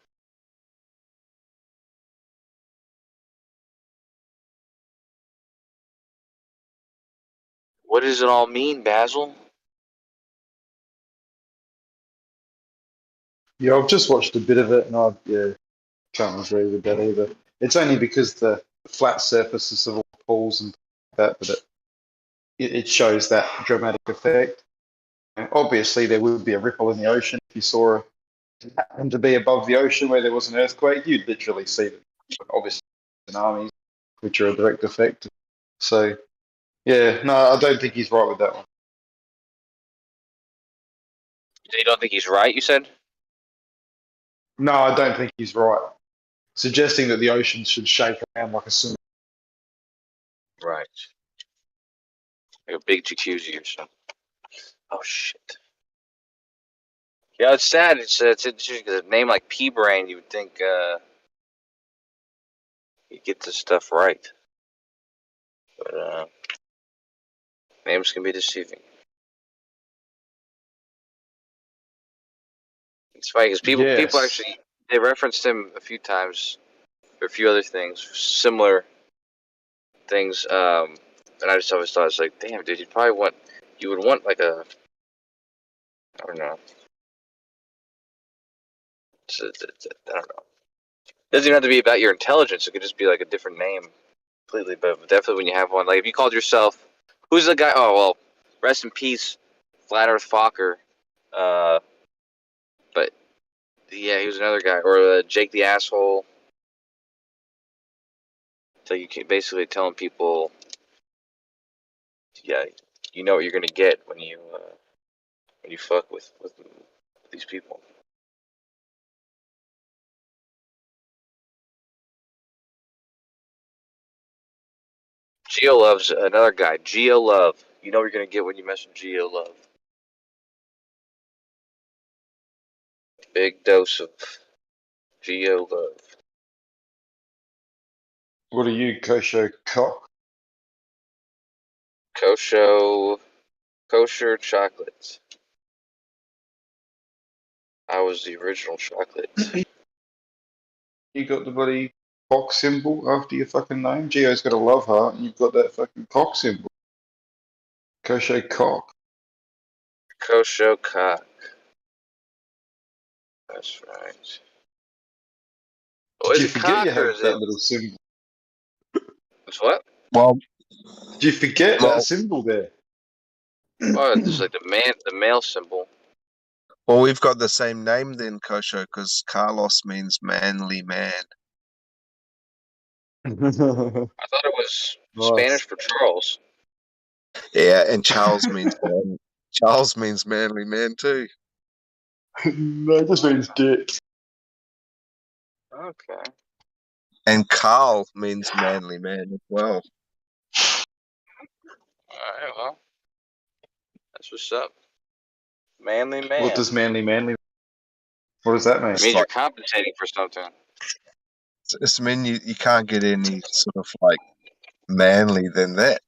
What does it all mean, Basil? Yeah, I've just watched a bit of it, and I can't agree with that either. It's only because the flat surfaces of all pools and that, but it shows that dramatic effect. And obviously, there would be a ripple in the ocean if you saw it happen to be above the ocean where there was an earthquake. You'd literally see them. Obviously, tsunamis, which are a direct effect. So, yeah, no, I don't think he's right with that one. You don't think he's right, you said? No, I don't think he's right. Suggesting that the ocean should shake around like a tsunami. Right. Like a big jacuzzi or something. Oh, shit. Yeah, it's sad. It's interesting because a name like P-Brain, you would think he'd get this stuff right. But names can be deceiving. It's funny because people actually, they referenced him a few times for a few other things, similar things. And I just always thought, it's like, damn, dude, you would want like a, I don't know. I don't know. It doesn't even have to be about your intelligence. It could just be like a different name completely. But definitely when you have one, like if you called yourself, who's the guy? Oh, well, rest in peace, Flat Earth Fokker. But yeah, he was another guy. Or Jake the Asshole. So you can basically telling people, yeah, you know what you're gonna get when you fuck with these people. Geo Love's another guy. Geo Love. You know what you're gonna get when you mess with Geo Love. Big dose of Geo Love. What are you, Kosho Cock? Kosher chocolate. I was the original chocolate. You got the bloody cock symbol after your fucking name? Geo's got a love heart, and you've got that fucking cock symbol. Kosho Cock. Kosho cock. That's right. Oh, Did is you it forget cock you or have is that it? little symbol? It's what? Well, did you forget that symbol there? Oh, it's like the male symbol. Well, we've got the same name then, Kosho, because Carlos means manly man. I thought it was Spanish for Charles. Yeah, and Charles means manly man too. No, it just means dick. Okay. And Carl means manly man as well. Alright, well. That's what's up. Manly man. What does manly mean? What does that mean? It means you're compensating for something. It's mean you can't get any sort of like manly than that.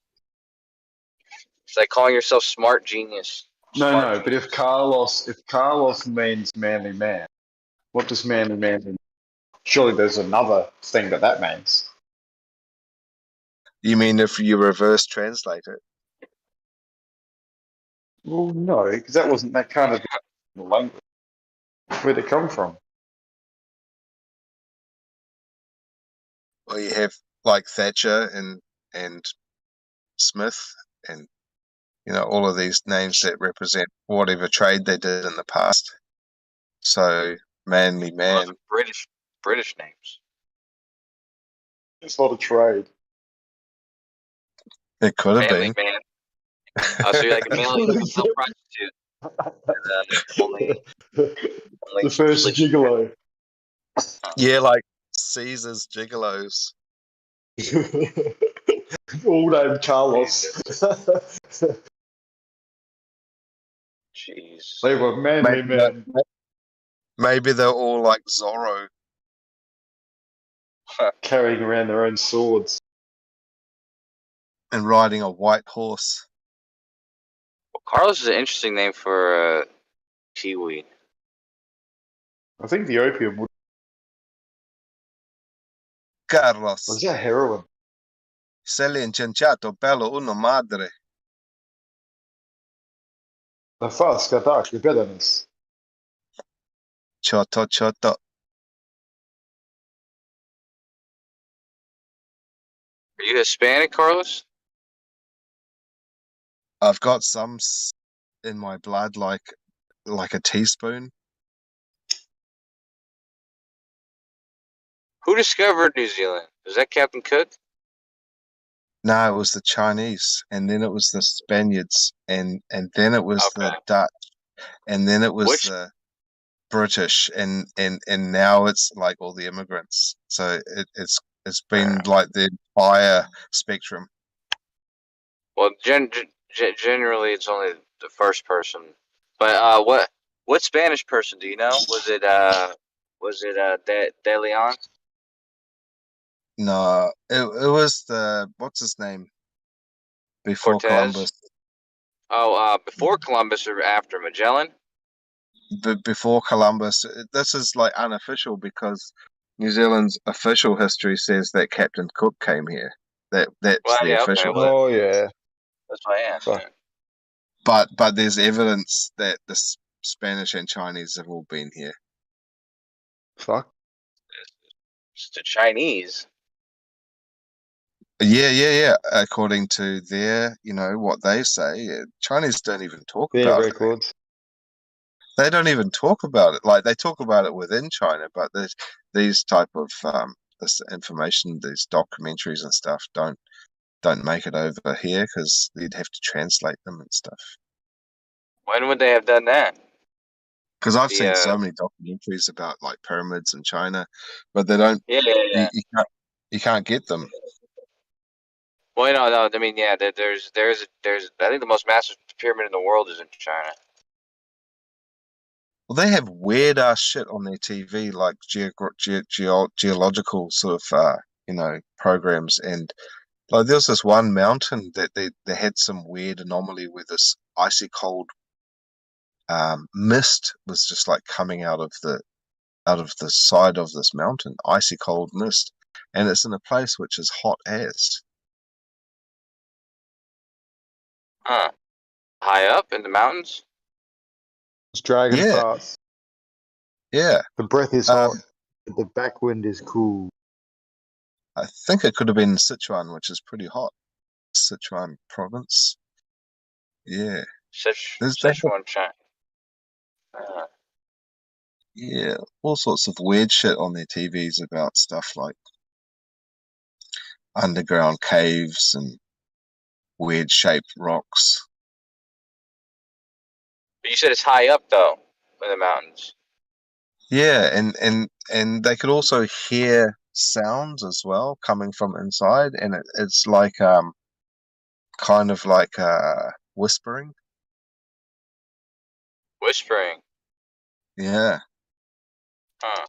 It's like calling yourself smart genius. No, but if Carlos means manly man, what does manly man mean? Surely there's another thing that means. You mean if you reverse translate it? Well, no, because that wasn't that kind of language. Where'd it come from? Or you have like Thatcher and Smith and all of these names that represent whatever trade they did in the past. So manly man. British names. It's not a trade. It could have Manly been. man. Oh, so you're like a male prostitute. Only The first gigolo. Yeah, like Caesar's gigolos. All named Carlos. Jeez. They were manly men. Maybe they're all like Zorro. Carrying around their own swords. And riding a white horse. Well, Carlos is an interesting name for Kiwi. I think the opium would. Carlos. Was that heroin? Se l'incinciato bello una madre. La fasca tac, the betterness. Choto choto. Are you Hispanic, Carlos? I've got some in my blood like a teaspoon. Who discovered New Zealand? Was that Captain Cook? No, it was the Chinese, and then it was the Spaniards, and then it was the Dutch, and then it was the British, and now it's like all the immigrants. So it's been like the entire spectrum. Well, generally it's only the first person. But what Spanish person do you know? Was it De Leon? No, it was the what's his name before Cortez? Columbus. Oh, before Columbus or after Magellan? Before Columbus. This is like unofficial because New Zealand's official history says that Captain Cook came here. That's the official. Okay, well, Oh yeah. That's what I asked. Yeah. But there's evidence that the Spanish and Chinese have all been here. Fuck. It's the Chinese. Yeah. According to their, what they say, Chinese don't even talk about records. it. They don't even talk about it. Like they talk about it within China, but these type of this information, these documentaries and stuff, don't make it over here because you'd have to translate them and stuff. When would they have done that? Because I've seen so many documentaries about like pyramids in China, but they don't. Yeah. You can't get them. Well, no. I mean, yeah. There's. I think the most massive pyramid in the world is in China. Well, they have weird ass shit on their TV, like geological sort of programs, and like there was this one mountain that they had some weird anomaly where this icy cold mist was just like coming out of the side of this mountain, icy cold mist, and it's in a place which is hot as. Huh. High up in the mountains? It's dragon Yeah. farts. Yeah. The breath is hot. The backwind is cool. I think it could have been Sichuan, which is pretty hot. Sichuan province. Yeah. Sichuan, China. Yeah, all sorts of weird shit on their TVs about stuff like underground caves and weird shaped rocks. But you said it's high up though, in the mountains. Yeah, and they could also hear sounds as well coming from inside, and it's like kind of like whispering. Whispering. Yeah. Huh.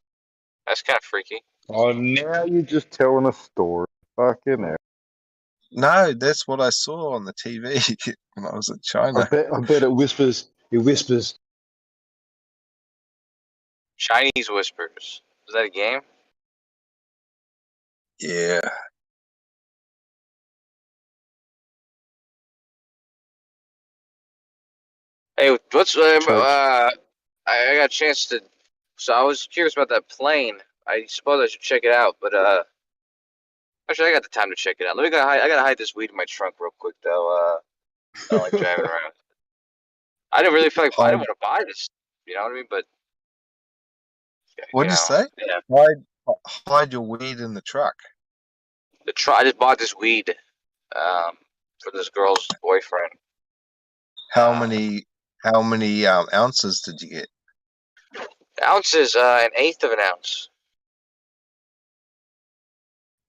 That's kind of freaky. Oh, now you're just telling a story. Fucking hell. No, that's what I saw on the TV when I was in China. I bet it whispers. It whispers. Chinese Whispers. Is that a game? Yeah. Hey, what's Twitch. I got a chance to. So I was curious about that plane. I suppose I should check it out, but actually I got the time to check it out. I gotta hide this weed in my trunk real quick though. I don't like driving around. I didn't really feel like I didn't want to buy this. You know what I mean? But What you did you know, say? yeah. Hide your weed in the truck. I just bought this weed for this girl's boyfriend. How many ounces did you get? Ounces, an eighth of an ounce.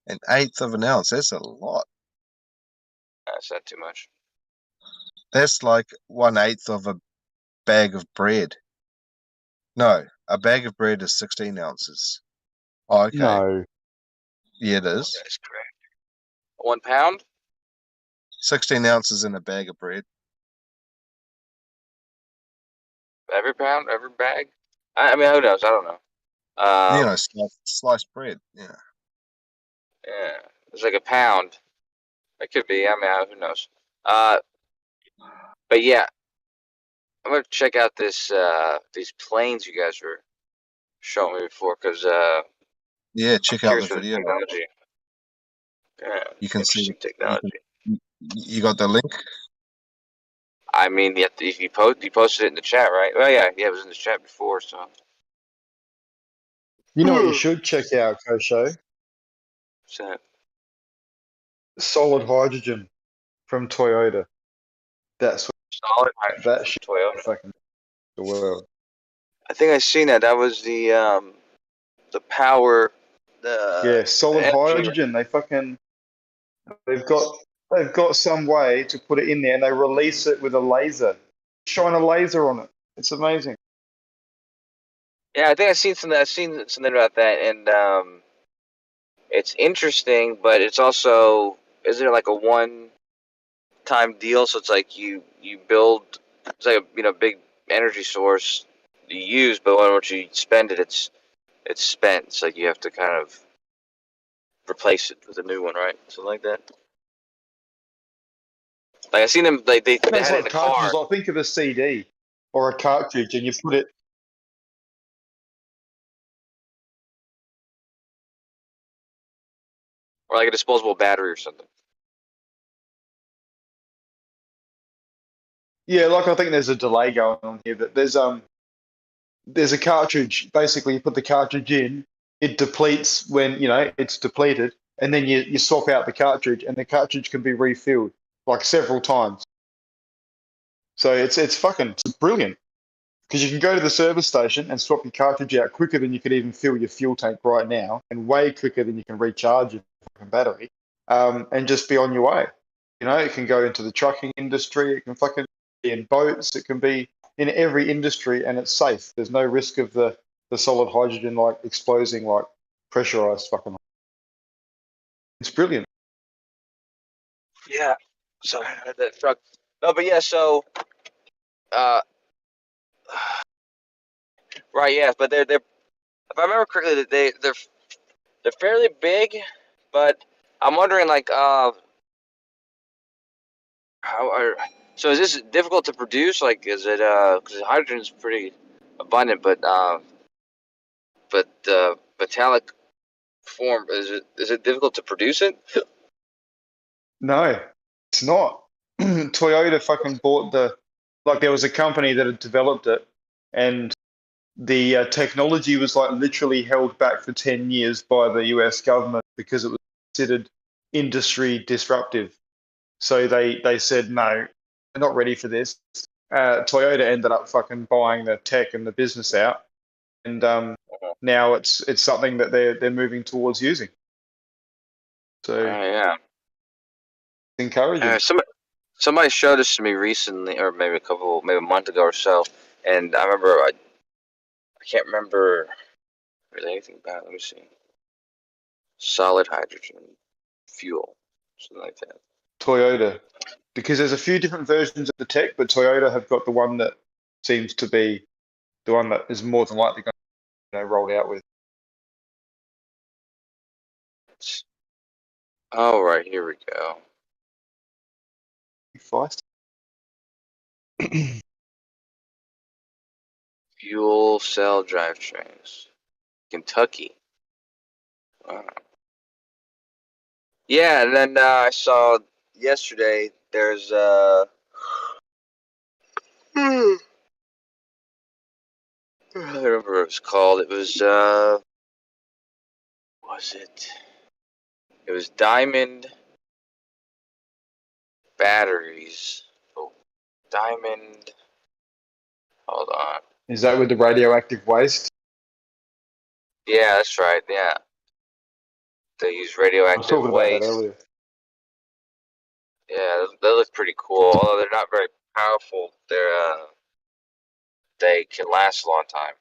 An eighth of an ounce. That's a lot. That's not too much. That's like 1/8 of a bag of bread. No, a bag of bread is 16 ounces. Oh, okay. No. Yeah, it is. That's correct. 1 pound? 16 ounces in a bag of bread. Every pound? Every bag? I mean, who knows? I don't know. You know, sliced bread. Yeah. Yeah, it's like a pound. It could be. I mean, who knows? But yeah, I'm gonna check out these planes you guys were showing me before, because Yeah, I'm check out curious the for the video. technology. Yeah, You can see. interesting technology. You got the link? I mean, you posted it in the chat, right? Well, yeah, it was in the chat before, so. You know what you should check out, Kosho? So Solid hydrogen from Toyota. That's solid hydrogen that from shit Toyota. fucking the world. I think I seen that. That was the power. Yeah, solid energy. hydrogen. They've got some way to put it in there, and they release it with a laser. Shine a laser on it. It's amazing. Yeah, I think I've seen something about that, and it's interesting, but it's also, isn't it like a one-time deal? So it's like you build, it's like a big energy source you use, but once you spend it, it's spent. It's like you have to kind of replace it with a new one, right? Something like that. Like I seen them, like they It's had it in like a car. cartridges. I think of a CD or a cartridge, and you put it. Or like a disposable battery or something. Yeah, like I think there's a delay going on here, but there's a cartridge. Basically, you put the cartridge in, it depletes when it's depleted, and then you swap out the cartridge, and the cartridge can be refilled like several times. So it's brilliant because you can go to the service station and swap your cartridge out quicker than you could even fill your fuel tank right now, and way quicker than you can recharge your fucking battery, and just be on your way. It can go into the trucking industry. It can fucking be in boats. It can be in every industry, and it's safe. There's no risk of the solid hydrogen like exploding like pressurized fucking. It's brilliant. Yeah. So I had that truck. No, but yeah. So, right. Yeah, but they're if I remember correctly, they're fairly big, but I'm wondering like so is this difficult to produce? Like, is it because hydrogen is pretty abundant, but metallic form, is it difficult to produce it? No, it's not. Toyota fucking bought there was a company that had developed it, and the technology was like literally held back for 10 years by the US government because it was considered industry disruptive. So they said, no, they're not ready for this. Toyota ended up fucking buying the tech and the business out. And now it's something that they're moving towards using. So Yeah. it's encouraging. Somebody showed this to me recently, or maybe a month ago or so, and I remember I can't remember really anything about it. Let me see. Solid hydrogen fuel, something like that. Toyota, because there's a few different versions of the tech, but Toyota have got the one that seems to be the one that is more than likely going to rolled out with. All right, here we go. Feist. Fuel cell drivetrains, Kentucky. Yeah, and then I saw yesterday there's I don't remember what it was called. It was it? It was Diamond Batteries. Oh, Diamond. Hold on. Is that with the radioactive waste? Yeah, that's right. Yeah, they use I was radioactive talking about that waste. earlier. Yeah, they look pretty cool. Although they're not very powerful, they can last a long time.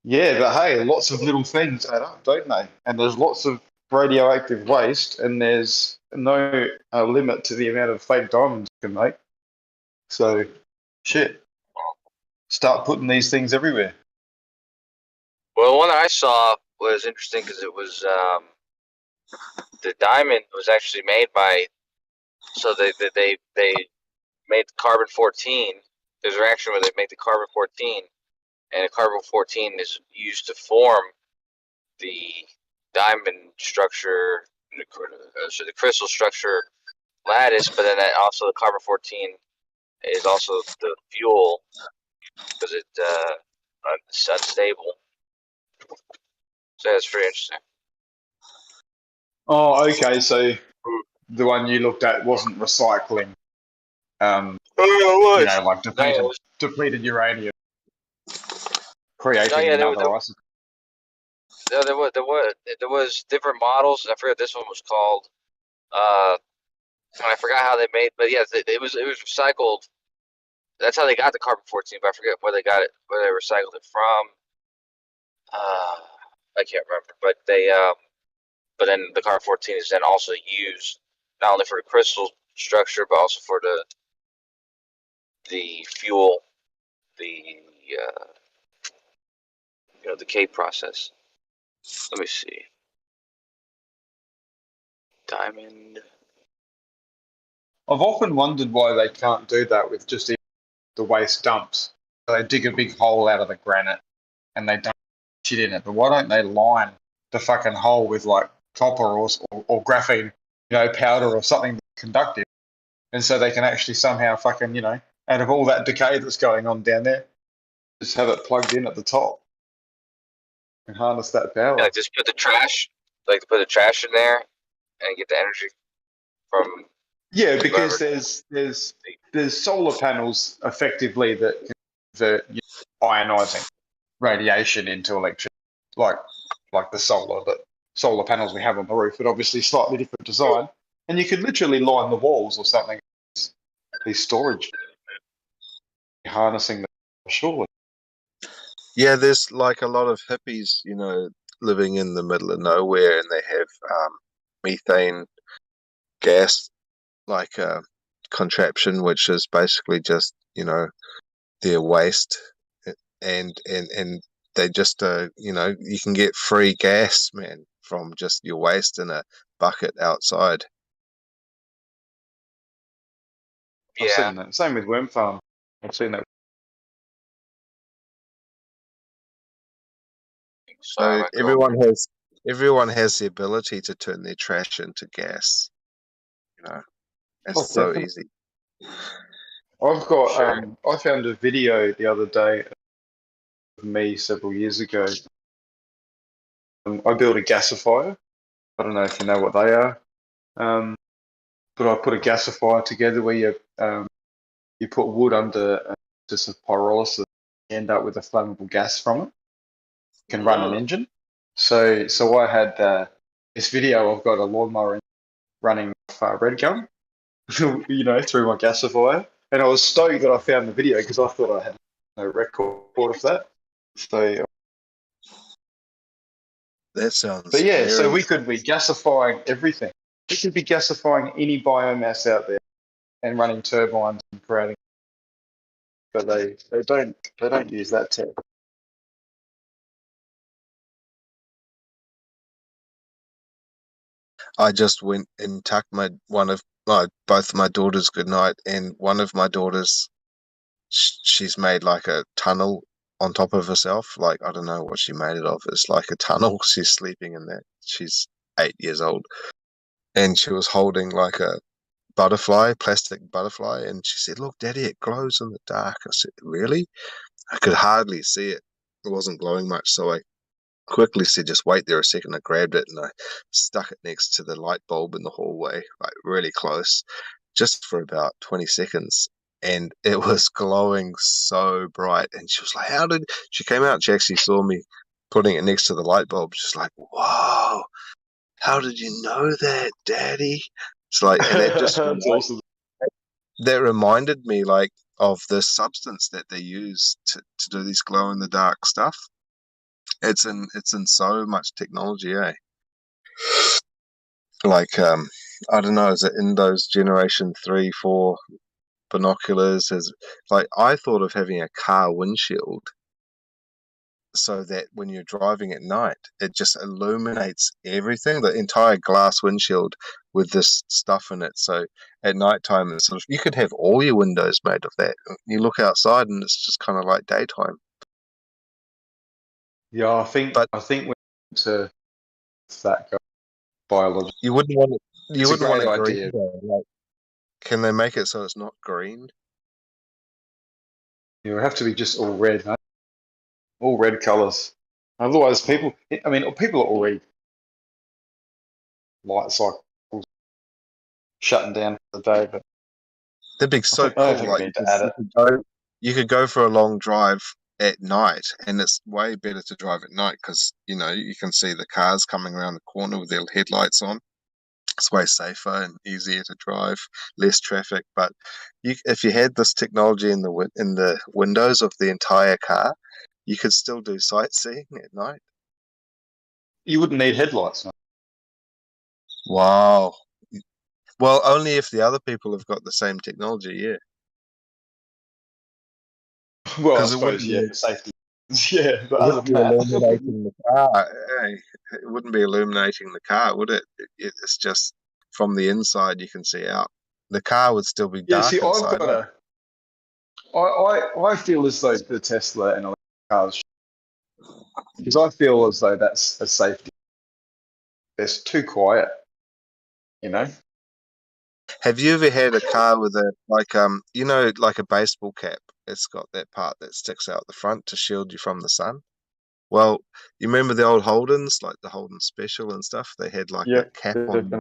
Yeah, but hey, lots of little things add up, don't they? And there's lots of radioactive waste, and there's no limit to the amount of fake diamonds you can make. So, shit, start putting these things everywhere. Well, the one that I saw was interesting because it was the diamond was actually made by. So they made carbon 14. There's a reaction where they make the carbon 14, and the carbon 14 is used to form the diamond structure, so the crystal structure lattice. But then that also the carbon 14 is also the fuel because it's unstable. So that's pretty interesting. Oh, okay. So the one you looked at wasn't recycling. You know, like depleted uranium, creating another isotope. No, there was different models. I forget what this one was called. I forgot how they made, but yeah, it was recycled. That's how they got the carbon 14, but I forget where they got it, where they recycled it from. I can't remember, but but then the carbon 14 is then also used not only for the crystal structure, but also for the fuel, the decay process. Let me see. Diamond. I've often wondered why they can't do that with just the waste dumps. They dig a big hole out of the granite and they dump shit in it. But why don't they line the fucking hole with like copper or graphene, powder or something conductive, and so they can actually somehow fucking, out of all that decay that's going on down there, just have it plugged in at the top and harness that power. Yeah, just put the trash, put the trash in there and get the energy from. Yeah, because there's solar panels effectively that convert ionizing radiation into electricity, like the solar panels we have on the roof, but obviously slightly different design. And you could literally line the walls or something. These storage harnessing the surely. Yeah, there's like a lot of hippies, living in the middle of nowhere, and they have methane gas, like a contraption, which is basically just their waste, and they just you can get free gas, man, from just your waste in a bucket outside. I've seen that. Same with Worm Farm. I've seen that. So everyone has the ability to turn their trash into gas. It's so definitely. easy. I've got I found a video the other day of me several years ago. I built a gasifier. I don't know if you know what they are, but I put a gasifier together where you put wood under just a pyrolysis, you end up with a flammable gas from it. You can run an engine. So I had this video. I've got a lawnmower running off red gum, through my gasifier, and I was stoked that I found the video because I thought I had no record of that. So that sounds. But yeah, so very... we could be gasifying everything. It could be gasifying any biomass out there and running turbines and creating, but they don't use that tech. I just went and tucked both my daughters good night, and one of my daughters, she's made like a tunnel on top of herself. Like, I don't know what she made it of. It's like a tunnel. She's sleeping in that. She's 8 years old, and she was holding like a plastic butterfly, and she said, "Look, Daddy, it glows in the dark." I said, "Really?" I could hardly see it. It wasn't glowing much, so I quickly said, "Just wait there a second." I grabbed it and I stuck it next to the light bulb in the hallway, like really close, just for about 20 seconds. And it was glowing so bright. And she was like, "How did..." She came out, she actually saw me putting it next to the light bulb. She's like, "Whoa, how did you know that, Daddy?" It's like, and that just That's awesome. that reminded me like of this substance that they use to do these glow in the dark stuff. It's in so much technology, eh? Like I don't know, is it in those generation 3, 4 binoculars? Like, I thought of having a car windshield so that when you're driving at night, it just illuminates everything, the entire glass windshield with this stuff in it. So at nighttime, it's sort of, you could have all your windows made of that. You look outside and it's just kind of like daytime. Yeah, I think we're to that biology. You wouldn't want it. You It's a wouldn't want great it green idea. though. Like, can they make it so it's not green? It would have to be just all red, huh? All red colors. Otherwise, people are already light cycles shutting down for the day. But That'd be so I don't cool. think we Like, need to add it. you could go for a long drive at night, and it's way better to drive at night because you can see the cars coming around the corner with their headlights on. It's way safer and easier to drive, less traffic. But if you had this technology in the windows of the entire car, you could still do sightseeing at night. You wouldn't need headlights, no? Wow. Well, only if the other people have got the same technology, yeah. Well, I 'Cause it suppose, wouldn't yeah, be- for safety. Yeah, but It other wouldn't than be that, illuminating the car. It wouldn't be illuminating the car, would it? It's just from the inside you can see out. The car would still be yeah. dark See, I've inside. got I feel as though the Tesla and electric cars, because I feel as though that's a safety. It's too quiet, you know. Have you ever had a car with a like a baseball cap? It's got that part that sticks out the front to shield you from the sun. Well, you remember the old Holdens, like the Holden Special and stuff? They had like a cap on the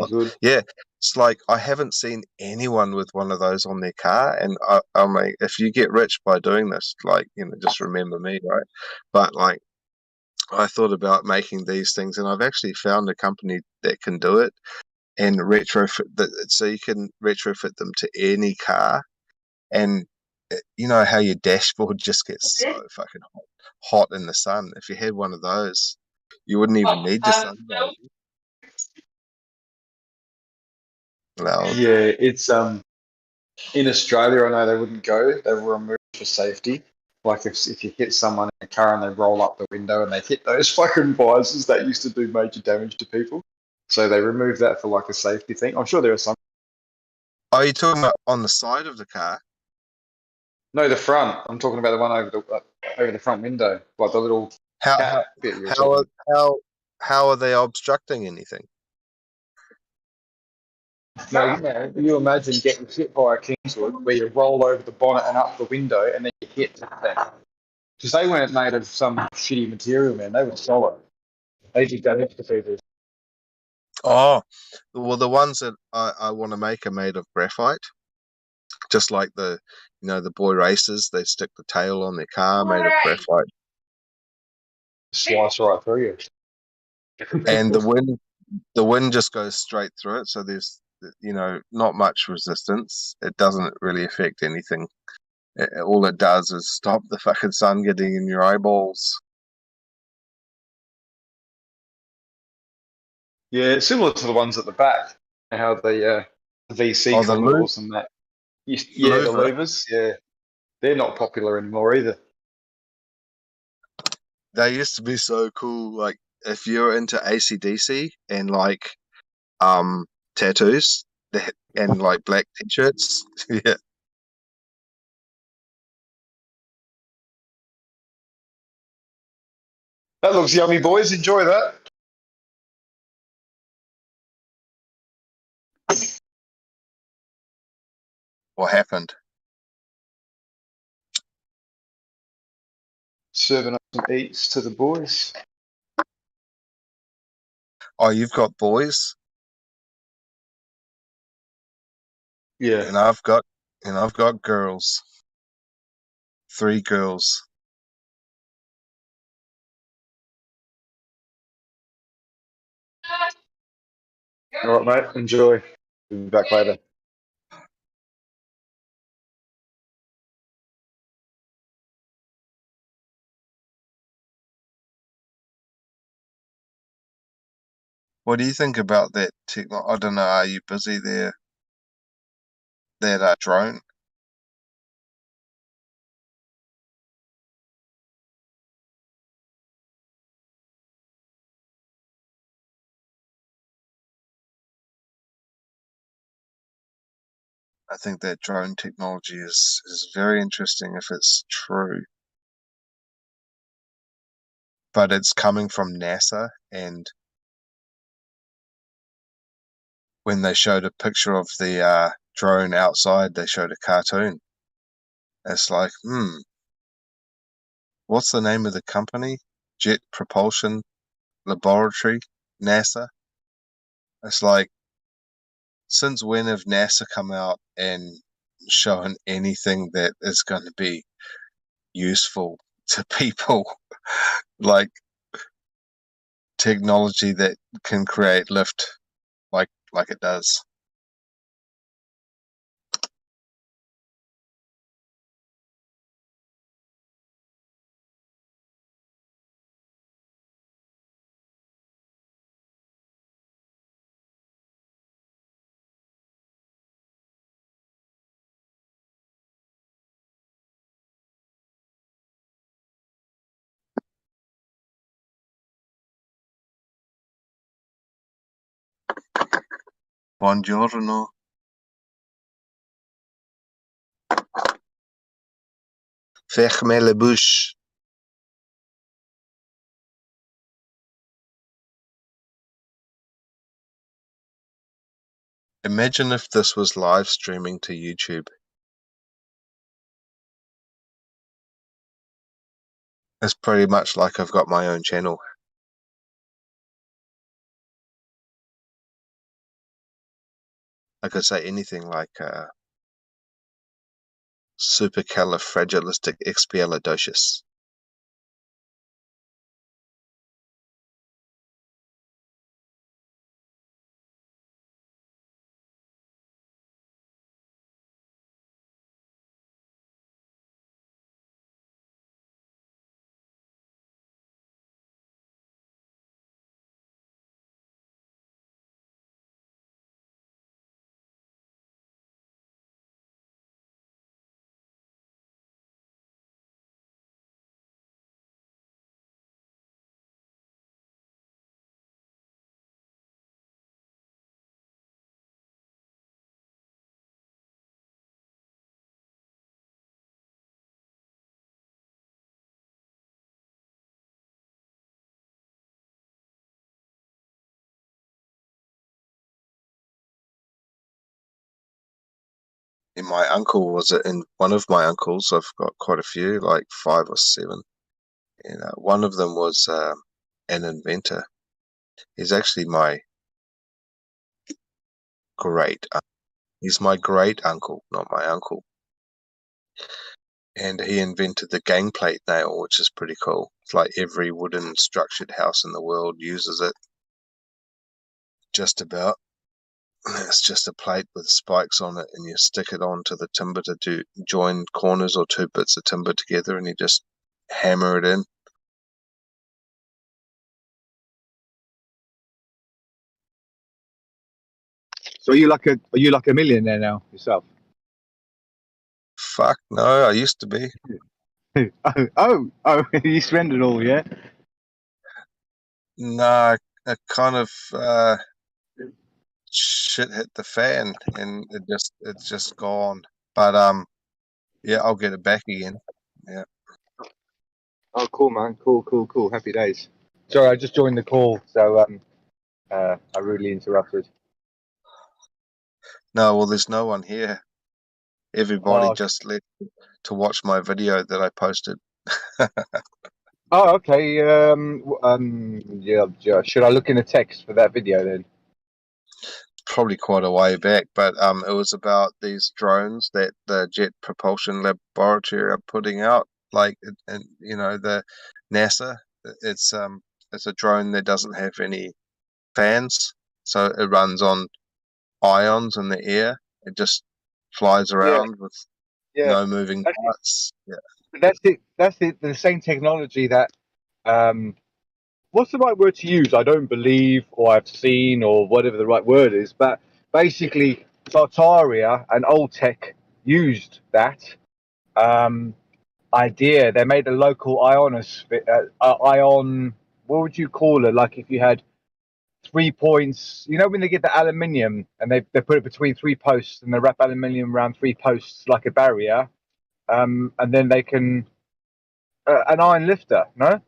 Good. Yeah, it's like I haven't seen anyone with one of those on their car, and I mean, if you get rich by doing this, like just remember me, right? But like, I thought about making these things, and I've actually found a company that can do it and retrofit so you can retrofit them to any car, and you know how your dashboard just gets so fucking hot in the sun. If you had one of those, you wouldn't even need your sun. Loud. Yeah, it's in Australia. I know they wouldn't go. They were removed for safety. Like if you hit someone in a car and they roll up the window and they hit those fucking visors, that used to do major damage to people. So they removed that for like a safety thing. I'm sure there are some. Are you talking about on the side of the car? No, the front. I'm talking about the one over the front window, like the little cat bit you were talking about. How are they obstructing anything? No, you imagine getting hit by a Kingswood where you roll over the bonnet and up the window and then you hit the thing. Because they weren't made of some shitty material, man. They were solid. They did damage to people. Oh, well, the ones that I want to make are made of graphite. Just like the boy racers, they stick the tail on their car made of graphite. Slice right through you. And the wind just goes straight through it, so there's not much resistance. It doesn't really affect anything. All it does is stop the fucking sun getting in your eyeballs. Yeah, it's similar to the ones at the back. How the VC Oh, the condors and that. Yeah, the louver. louvers. Yeah, they're not popular anymore either. They used to be so cool. Like if you're into AC/DC and like tattoos and like black t-shirts, yeah. That looks yummy, boys. Enjoy that. What happened? Serving up some eats to the boys. Oh, you've got boys? Yeah. And I've got girls. 3 girls. All right, mate. Enjoy. We'll be back later. What do you think about that I don't know, are you busy there? That drone? I think that drone technology is very interesting if it's true. But it's coming from NASA, and when they showed a picture of the drone outside, they showed a cartoon. It's like, what's the name of the company? Jet Propulsion Laboratory, NASA? It's like, since when have NASA come out and shown anything that is going to be useful to people? Like technology that can create lift like it does. Buongiorno. Fermez la bouche. Imagine if this was live streaming to YouTube. It's pretty much like I've got my own channel. I could say anything like supercalifragilisticexpialidocious. And my uncle was in one of my uncles. I've got quite a few, like 5 or 7. And one of them was an inventor. He's actually my he's my great uncle, not my uncle. And he invented the gang plate nail, which is pretty cool. It's like every wooden structured house in the world uses it. Just about. It's just a plate with spikes on it, and you stick it onto the timber to join corners or 2 bits of timber together, and you just hammer it in. So are you like a millionaire now yourself? Fuck no, I used to be. oh, you spend it all, yeah? No, I kind of shit hit the fan, and it's just gone. But yeah, I'll get it back again. Yeah. Oh, cool, man. Cool. Happy days. Sorry, I just joined the call, so I rudely interrupted. No, well, there's no one here. Everybody Oh, just left to watch my video that I posted. oh, okay. Yeah. Should I look in the text for that video then? Probably quite a way back, but it was about these drones that the Jet Propulsion Laboratory are putting out, and you know, the NASA. It's a drone that doesn't have any fans, so it runs on ions in the air. It just flies Yeah, around with yeah. no moving That's parts. Yeah. That's it. That's the same technology that what's the right word to use? I don't believe, or I've seen, or whatever the right word is. But basically, Tartaria and Old Tech used that idea. They made a local ion. What would you call it? Like if you had 3 points, you know, when they get the aluminium and they put it between 3 posts and they wrap aluminium around 3 posts like a barrier, and then they can an iron lifter. No.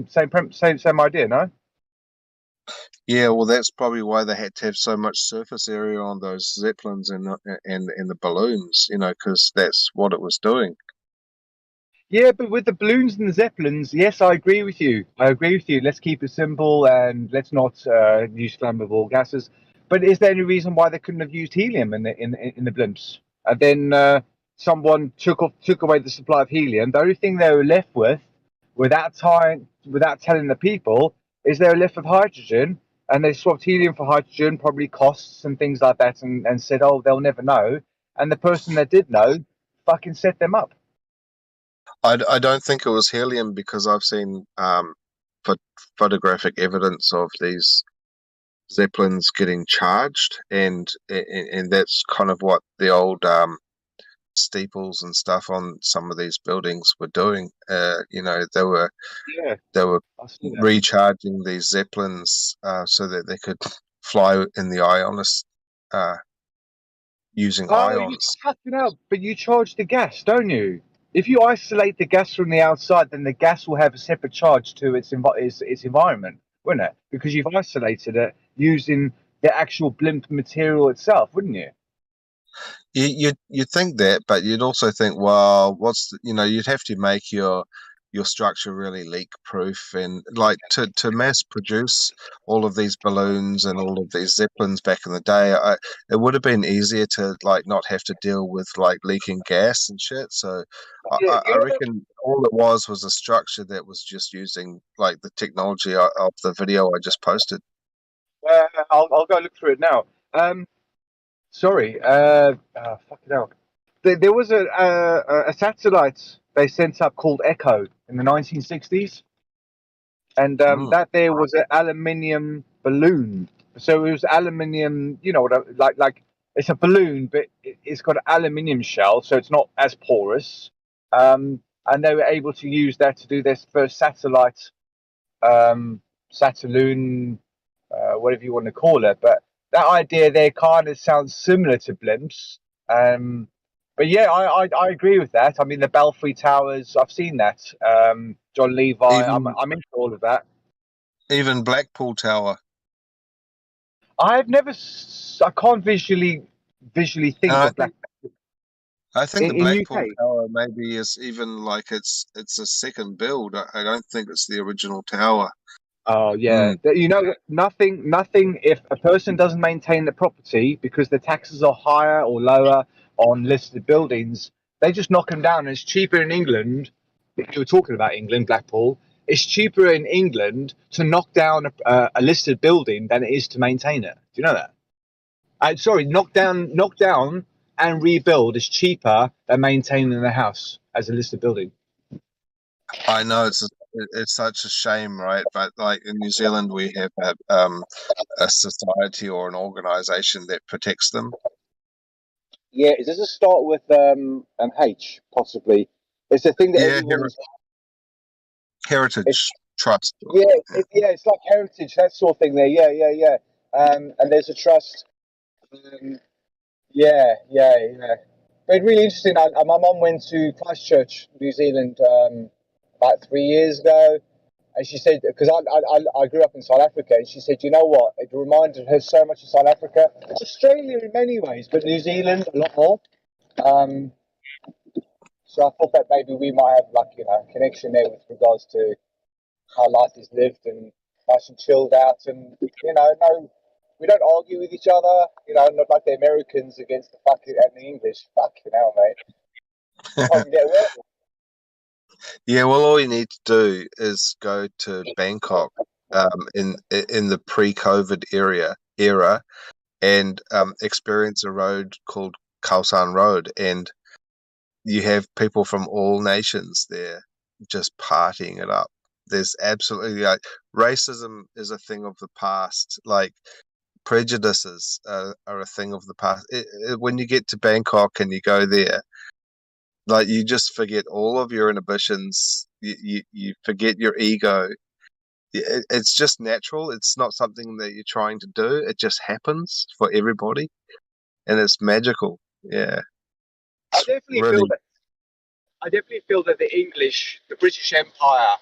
Same idea, no? Yeah, well, that's probably why they had to have so much surface area on those Zeppelins and the balloons, you know, because that's what it was doing. Yeah, but with the balloons and the Zeppelins, yes, I agree with you. Let's keep it simple and let's not use flammable gases. But is there any reason why they couldn't have used helium in the blimps? And then someone took away the supply of helium. The only thing they were left with, without telling the people, is they were left with hydrogen. And they swapped helium for hydrogen, probably costs and things like that, and said, oh, they'll never know. And the person that did know fucking set them up. I don't think it was helium because I've seen photographic evidence of these Zeppelins getting charged, and that's kind of what the old steeples and stuff on some of these buildings were doing. You know, they were recharging these Zeppelins so that they could fly in the ionist using ions. But you charge the gas, don't you? If you isolate the gas from the outside, then the gas will have a separate charge to its environment, wouldn't it? Because you've isolated it using the actual blimp material itself, wouldn't you? You'd think that, but you'd also think, well, you'd have to make your structure really leak proof, and like to mass produce all of these balloons and all of these Zeppelins back in the day, it would have been easier to like not have to deal with like leaking gas and shit. So I reckon all it was a structure that was just using like the technology of the video I just posted. I'll go look through it now. Sorry, fucking hell. There was a satellite they sent up called Echo in the 1960s, and that there was an aluminium balloon. So it was aluminium, you know, like it's a balloon, but it's got an aluminium shell, so it's not as porous. And they were able to use that to do their first satellite, Satelloon, whatever you want to call it. But that idea there kind of sounds similar to blimps. But yeah, I agree with that. I mean, the Belfry Towers, I've seen that. John Levi, I'm into all of that. Even Blackpool Tower. I can't visually think of Blackpool. I think the in Blackpool UK. Tower maybe is even like it's a second build. I don't think it's the original tower. Oh yeah, you know, nothing. If a person doesn't maintain the property because the taxes are higher or lower on listed buildings, they just knock them down. And it's cheaper in England. If you were talking about England, Blackpool, it's cheaper in England to knock down a listed building than it is to maintain it. Do you know that? Sorry, knock down and rebuild is cheaper than maintaining the house as a listed building. I know it's such a shame, right? But like in New Zealand, we have a society or an organization that protects them. Yeah, does it start with an H possibly? It's the thing that Yeah, everyone's. Heritage Trust. Yeah, it's like heritage, that sort of thing there. Yeah. And there's a trust. Yeah. But really interesting. My mum went to Christchurch, New Zealand, about 3 years ago, and she said, because I grew up in South Africa, and she said, you know what? It reminded her so much of South Africa, Australia in many ways, but New Zealand a lot more. So I thought that maybe we might have a connection there with regards to how life is lived and nice and chilled out, and no, we don't argue with each other, not like the Americans against the fucking and the English. Fucking hell, mate. Can't get away. Yeah, well, all you need to do is go to Bangkok in the pre-COVID era and experience a road called Khao San Road, and you have people from all nations there just partying it up. There's absolutely racism is a thing of the past. Like prejudices are a thing of the past. When you get to Bangkok and you go there, like you just forget all of your inhibitions. You forget your ego. It's just natural. It's not something that you're trying to do. It just happens for everybody, and it's magical. Yeah, I definitely feel that the British Empire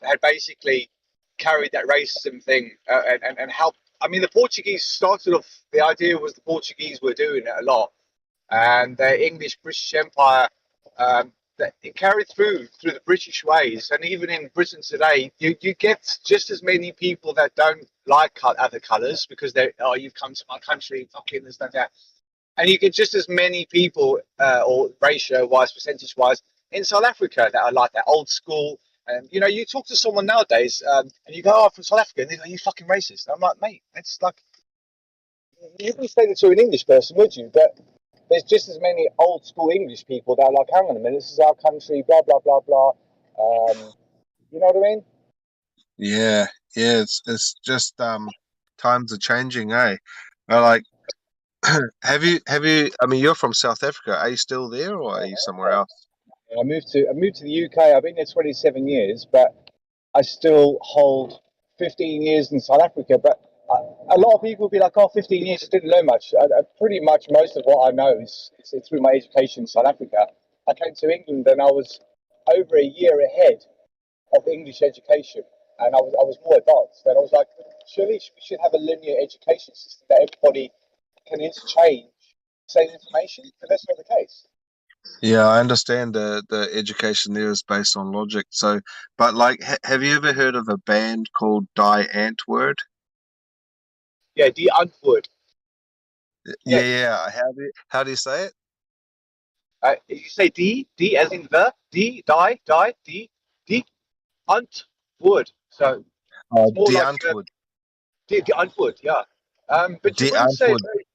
had basically carried that racism thing and helped. I mean, the Portuguese started off. The idea was the Portuguese were doing it a lot, and the English British Empire that it carried through the British ways. And even in Britain today, you get just as many people that don't like other colours because you've come to my country, fucking this and that. And you get just as many people, or ratio-wise, percentage-wise, in South Africa that are like that old school. And you talk to someone nowadays, and you go, "Oh, I'm from South Africa," and they go, "You fucking racist." And I'm like, mate, it's like you wouldn't say that to an English person, would you? But there's just as many old school English people that are like, "Hang on a minute, this is our country," blah blah blah blah. You know what I mean? yeah. It's just times are changing, eh? Like, have you? I mean, you're from South Africa. Are you still there, or are you somewhere else? I moved to the UK. I've been there 27 years, but I still hold 15 years in South Africa. But a lot of people will be like, "Oh, 15 years, I didn't learn much." Pretty much most of what I know is through my education in South Africa. I came to England and I was over a year ahead of English education, and I was more advanced. And I was like, surely we should have a linear education system that everybody can interchange the same information, but that's not the case. Yeah, I understand the education there is based on logic. So, but like, have you ever heard of a band called Die Antwoord? Yeah, Die Antwoord. Yeah. How do you say it? You say D as in the D Antwoord. So it's more Die like Antwoord. Die Antwoord, yeah. But you Die wouldn't say Antwoord.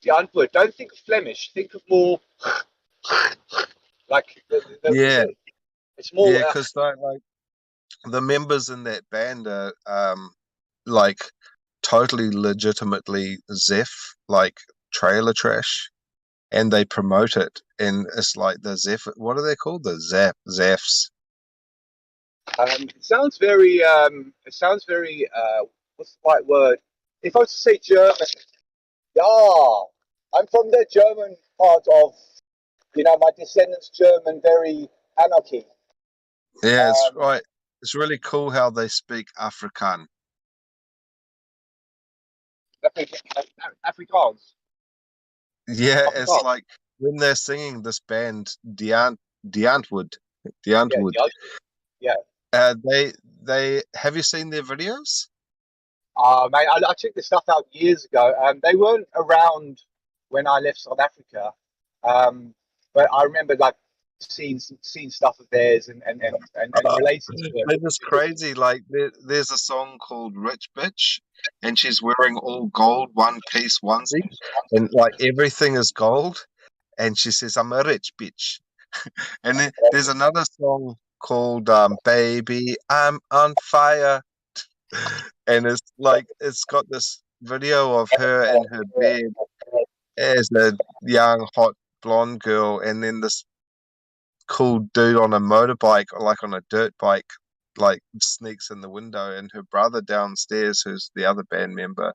Die Antwoord. Don't think of Flemish. Think of more like Yeah, it's more. yeah, because like the members in that band are like totally legitimately Zeph, like trailer trash, and they promote it, and it's like the Zeph. What are they called? The Zephs. It sounds very. What's the right word? If I was to say German, yeah, I'm from the German part of. My descendants German, very anarchy. Yeah, it's right. It's really cool how they speak Afrikaan. Afrikaans. Yeah, it's like when they're singing this band, Die Antwoord. Yeah. They have you seen their videos? Mate, I checked this stuff out years ago. They weren't around when I left South Africa, but I remember like seeing stuff of theirs and relating to it. They're just crazy. Like there's a song called Rich Bitch, and she's wearing all gold one piece onesie, and like everything is gold, and she says, "I'm a rich bitch." And then there's another song called "Baby I'm on Fire," and it's like it's got this video of her in her bed as a young hot blonde girl, and then this cool dude on a motorbike, or like on a dirt bike, like sneaks in the window, and her brother downstairs, who's the other band member,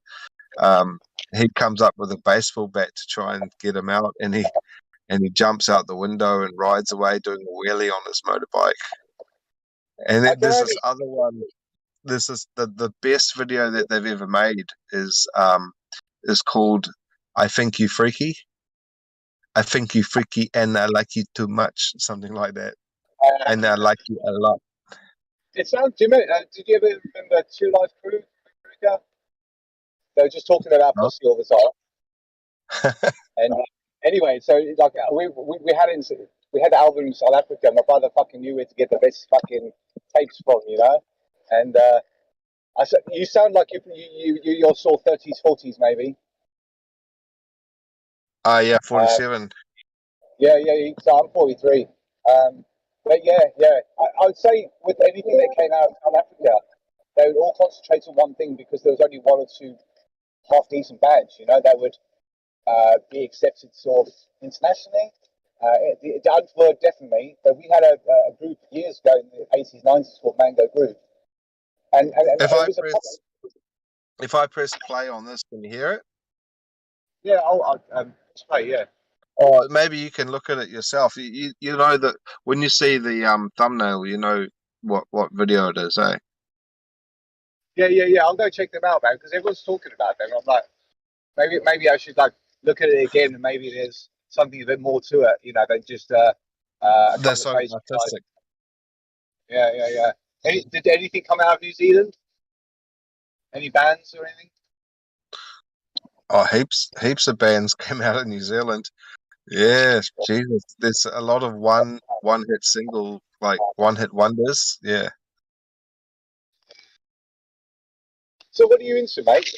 he comes up with a baseball bat to try and get him out, and he jumps out the window and rides away doing a wheelie on his motorbike. And then there's this other one. This is the best video that they've ever made is called "I Think You Freaky." I think you freaky and I like you too much, something like that. And I like you a lot. It sounds. Did you ever remember Two Life Crew? They were just talking about pussy all the time. And anyway, so like we had the album in South Africa. My brother fucking knew where to get the best fucking tapes from, you know. And I said, you sound like you're sort of 30s, 40s, maybe. Yeah, 47. Yeah. So I'm 43. But yeah. I would say with anything that came out of South Africa, they would all concentrate on one thing because there was only one or two half decent bands, you know, that would be accepted sort of internationally. The Unfloored definitely, but we had a group years ago in the 80s, 90s called Mango Group. And if I press play on this, can you hear it? Yeah, I'll play, yeah. Or maybe you can look at it yourself. You know that when you see the thumbnail, you know what video it is, eh? Yeah. I'll go check them out, man, because everyone's talking about them. I'm like, maybe I should like look at it again, and maybe there's something a bit more to it, you know, than just They're so artistic. Yeah. Did anything come out of New Zealand? Any bands or anything? Oh, heaps of bands came out of New Zealand. Yes, Jesus. There's a lot of one hit single, like one hit wonders. Yeah. So what are you into, mate?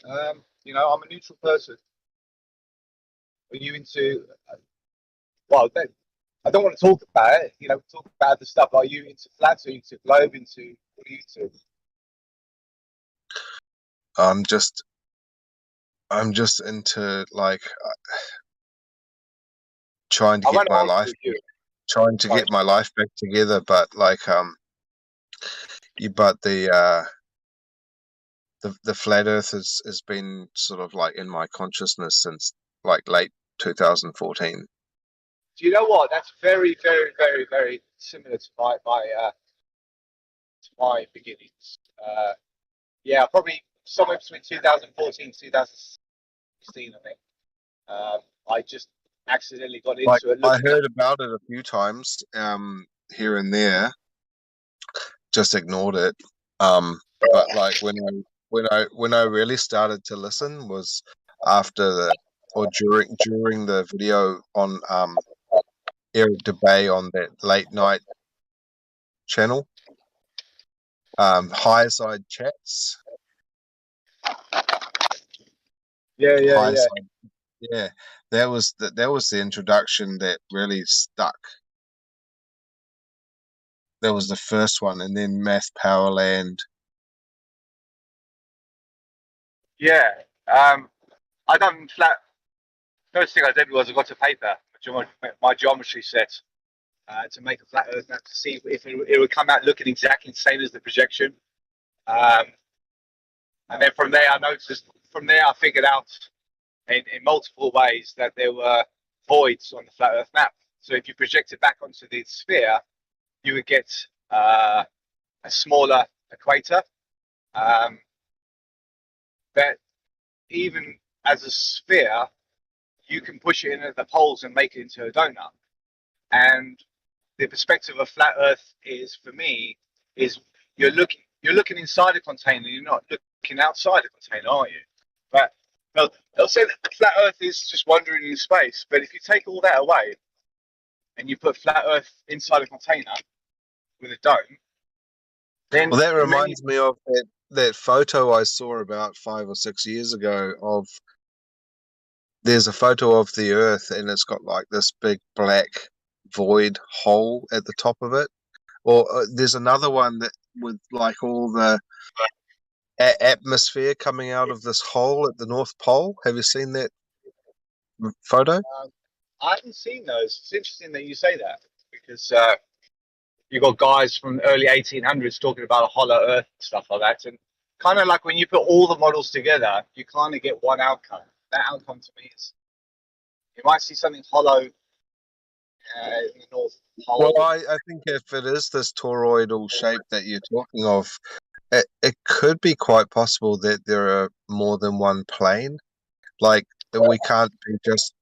You know, I'm a neutral person. Are you into? Well, I don't want to talk about it. You know, talk about the stuff. Are you into flats? Are you into globe? What are you into? I'm just into like trying to get my life back together, but like but the flat earth has been sort of like in my consciousness since like late 2014. Do you know what? That's very, very, very, very similar to my beginnings. Yeah, probably somewhere between 2014 and 2016, I think. I just accidentally got into it. I heard about it a few times, here and there. Just ignored it. But like when I really started to listen was after during the video on Eric DeBay on that late night channel. High Side Chats. Yeah. Yeah, that was the introduction that really stuck. That was the first one, and then Math Powerland. Yeah. I done flat. First thing I did was I got a paper, my geometry set, to make a flat earth map to see if it would come out looking exactly the same as the projection. And then from there, I figured out in multiple ways that there were voids on the flat earth map. So if you project it back onto the sphere, you would get a smaller equator. But even as a sphere, you can push it in at the poles and make it into a donut. And the perspective of flat earth is, for me, is you're looking inside a container, you're not looking outside a container, are you? But they'll say that flat earth is just wandering in space, but if you take all that away and you put flat earth inside a container with a dome, then well, that reminds me of that photo I saw about 5 or 6 years ago of, there's a photo of the earth and it's got like this big black void hole at the top of it, Or there's another one that with like all the atmosphere coming out of this hole at the North Pole. Have you seen that photo? I haven't seen those. It's interesting that you say that because you've got guys from the early 1800s talking about a hollow Earth and stuff like that, and kind of like when you put all the models together, you kind of get one outcome. That outcome to me is you might see something hollow in the North Pole. Well, I think if it is this toroidal shape that you're talking of, it could be quite possible that there are more than one plane. Like we can't be just.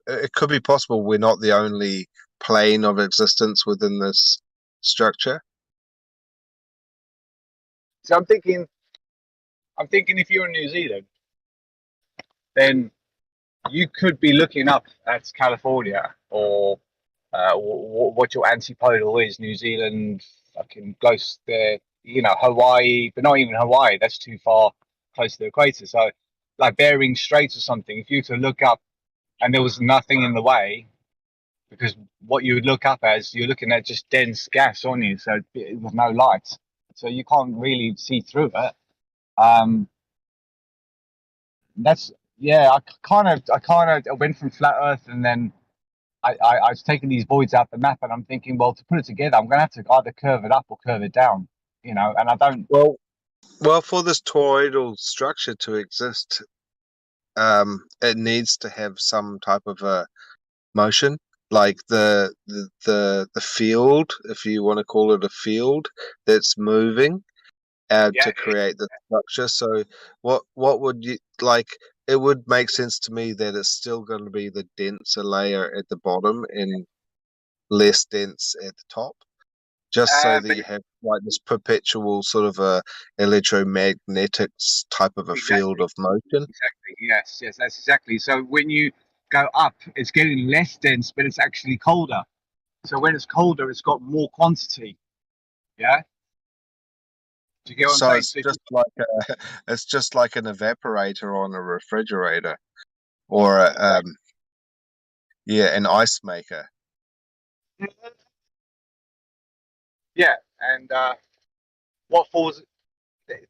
It could be possible we're not the only plane of existence within this structure. So I'm thinking if you're in New Zealand, then you could be looking up at California or what your antipodal is, New Zealand, fucking close there, Hawaii, but not even Hawaii. That's too far close to the equator. So, like Bering Strait or something, if you were to look up and there was nothing in the way, because what you would look up as, you're looking at just dense gas on you, so with no light. So you can't really see through it. I kind of went from flat Earth, and then I was taking these voids out the map, and I'm thinking, well, to put it together, I'm going to have to either curve it up or curve it down, and I don't. Well, for this toroidal structure to exist, it needs to have some type of a motion, like the field, if you want to call it a field, that's moving to create the structure. So what would you like? It would make sense to me that it's still going to be the denser layer at the bottom and less dense at the top, just so that you have like this perpetual sort of a electromagnetic type of a field of motion. Exactly. Yes, that's exactly. So when you go up, it's getting less dense, but it's actually colder. So when it's colder, it's got more quantity. Yeah. Do you get what I'm saying? It's just like an evaporator on a refrigerator, or an ice maker. Yeah, and what falls.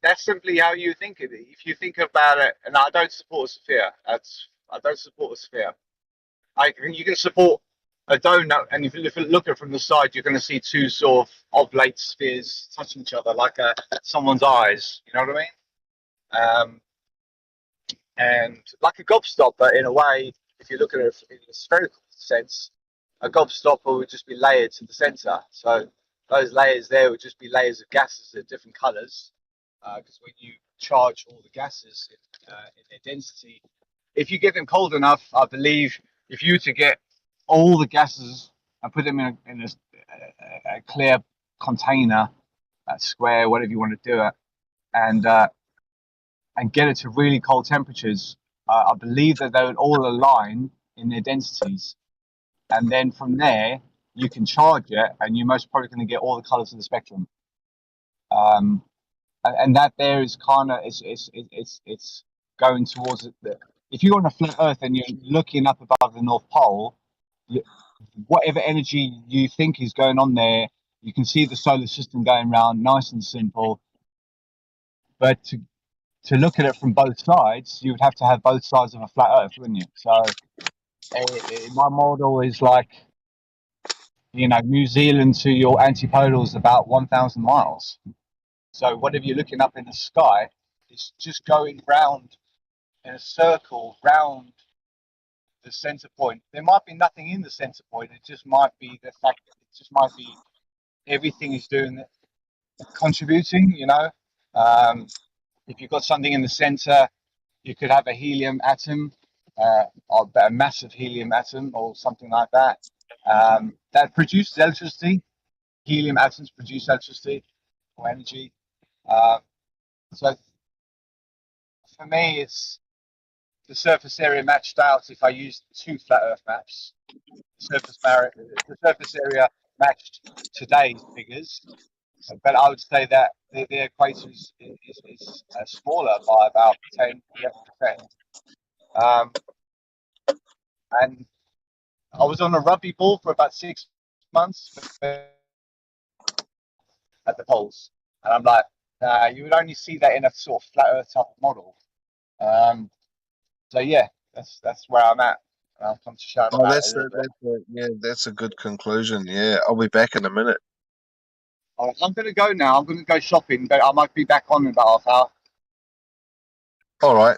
That's simply how you think of it. If you think about it, and I don't support a sphere. I don't support a sphere. You can support a donut, and if you look at it from the side, you're going to see two sort of oblate spheres touching each other, like someone's eyes. You know what I mean? And like a gobstopper, in a way, if you look at it in a spherical sense, a gobstopper would just be layered to the center. So those layers there would just be layers of gases at different colors. Because when you charge all the gases in their density, if you get them cold enough, I believe if you were to get all the gases and put them in a clear container, a square, whatever you want to do it, and get it to really cold temperatures, I believe that they would all align in their densities. And then from there, you can charge it, and you're most probably going to get all the colors of the spectrum. And that there is kind of it's going towards it. If you're on a flat Earth and you're looking up above the North Pole, whatever energy you think is going on there, you can see the solar system going around, nice and simple. But to look at it from both sides, you would have to have both sides of a flat Earth, wouldn't you? So my model is like, New Zealand to your antipodal is about 1,000 miles. So whatever you're looking up in the sky is just going round in a circle round the center point. There might be nothing in the center point. It just might be the fact that it just might be everything is doing it, contributing. If you've got something in the center, you could have a helium atom, or a massive helium atom, or something like that. That produces electricity. Helium atoms produce electricity or energy. So for me, it's the surface area matched out. If I used 2 flat Earth maps, the surface area matched today's figures, but I would say that the equator is smaller by about 10%. And I was on a rugby ball for about 6 months. at the poles. And I'm like, you would only see that in a sort of flat Earth type of model. So yeah, that's where I'm at. And I'll come to shout Oh, about it a little bit. yeah, that's a good conclusion. Yeah, I'll be back in a minute. All right, I'm going to go now. I'm going to go shopping, but I might be back on in about half hour. All right,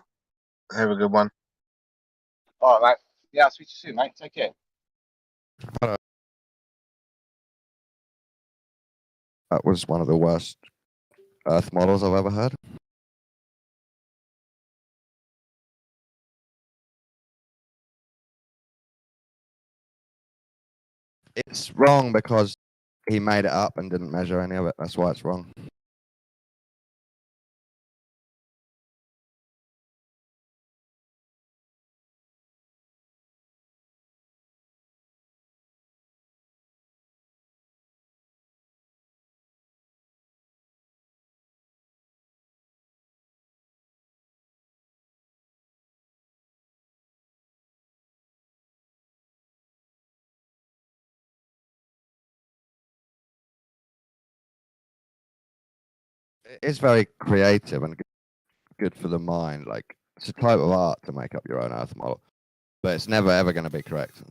have a good one. All right, mate. Yeah, I'll speak to you soon, mate. Take care. That was one of the worst Earth models I've ever had. It's wrong because he made it up and didn't measure any of it. That's why it's wrong. It's very creative and good for the mind. Like, it's a type of art to make up your own Earth model, but it's never ever going to be correct.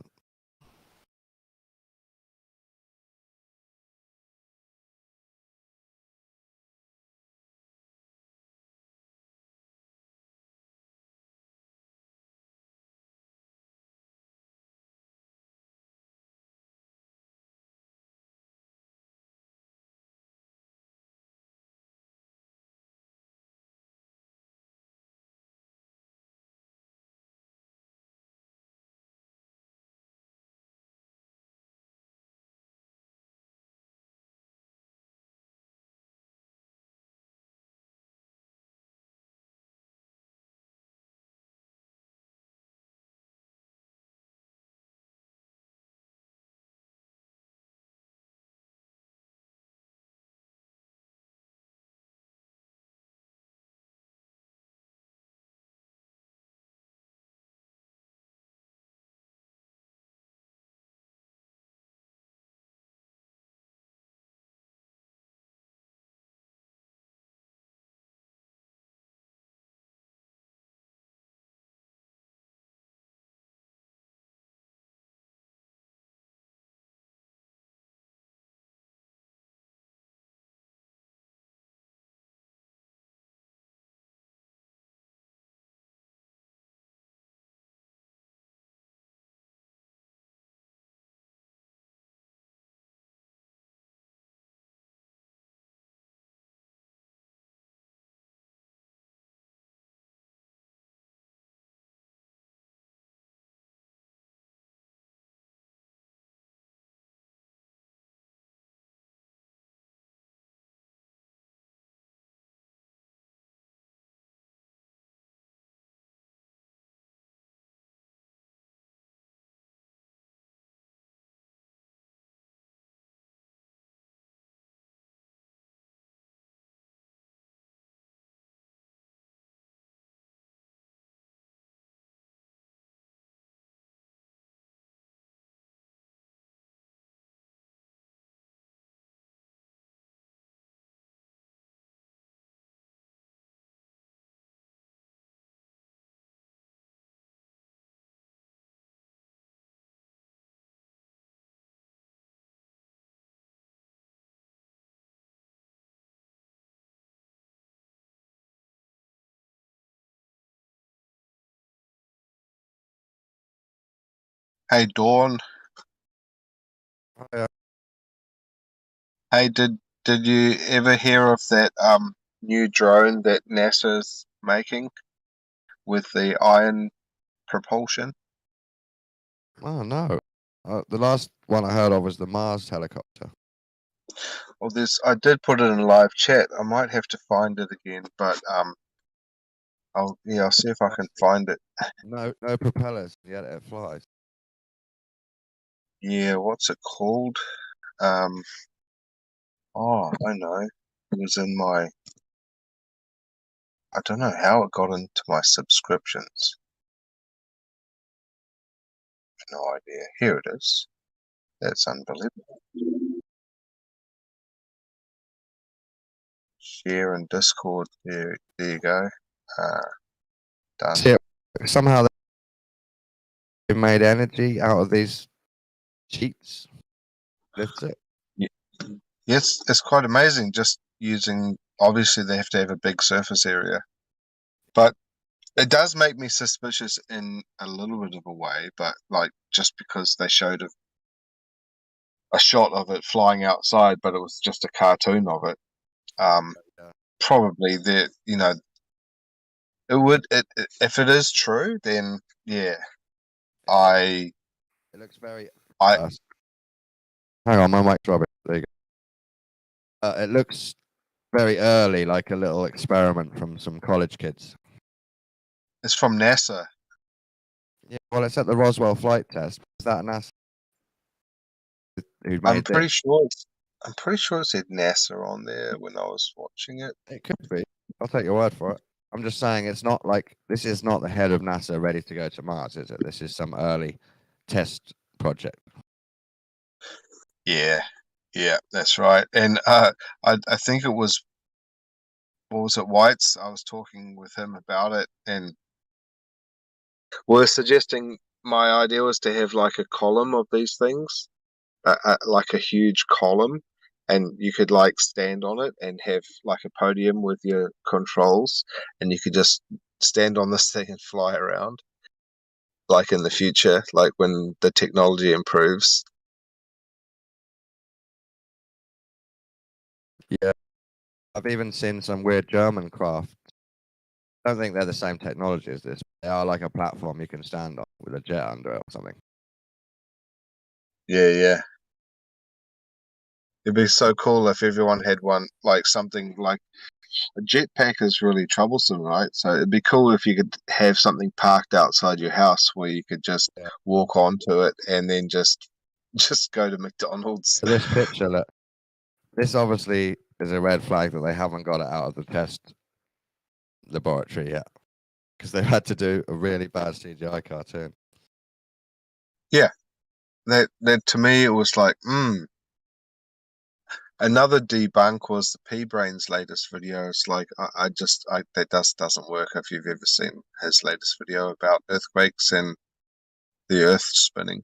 Hey, Dawn. Yeah. Hey, did you ever hear of that new drone that NASA's making with the ion propulsion? Oh no. The last one I heard of was the Mars helicopter. Well, I did put it in live chat. I might have to find it again, but I'll see if I can find it. No propellers, yet it flies. Yeah, what's it called? Oh, I know. It was in my. I don't know how it got into my subscriptions. No idea. Here it is. That's unbelievable. share in Discord. There you go. Done. See, somehow they made energy out of these sheets. Lifts it. Yes, it's quite amazing. Just using, obviously, they have to have a big surface area, but it does make me suspicious in a little bit of a way. But like, just because they showed a shot of it flying outside, but it was just a cartoon of it. Probably it would. If it is true, then yeah, It looks very. Hang on, my mic's rubbish. There you go. It looks very early, like a little experiment from some college kids. It's from NASA. Yeah, well, it's at the Roswell flight test. Is that NASA? Who made I'm pretty this? sure. I'm pretty sure it said NASA on there when I was watching it. It could be. I'll take your word for it. I'm just saying it's not like this is not the head of NASA ready to go to Mars, is it? This is some early test project. Yeah, that's right. And I think it was, what was it, White's? I was talking with him about it, and we're suggesting, my idea was to have like a column of these things, like a huge column, and you could like stand on it and have like a podium with your controls, and you could just stand on this thing and fly around, like in the future, like when the technology improves. Yeah. I've even seen some weird German craft. I don't think they're the same technology as this. They are like a platform you can stand on with a jet under it or something. Yeah. It'd be so cool if everyone had one, like something like a jetpack is really troublesome, right? So it'd be cool if you could have something parked outside your house where you could just walk onto it and then just go to McDonald's. So this picture, look, this obviously is a red flag that they haven't got it out of the test laboratory yet, because they've had to do a really bad CGI cartoon. Yeah, that to me it was like, Another debunk was the P-Brain's latest video. It's like that doesn't work. If you've ever seen his latest video about earthquakes and the Earth spinning.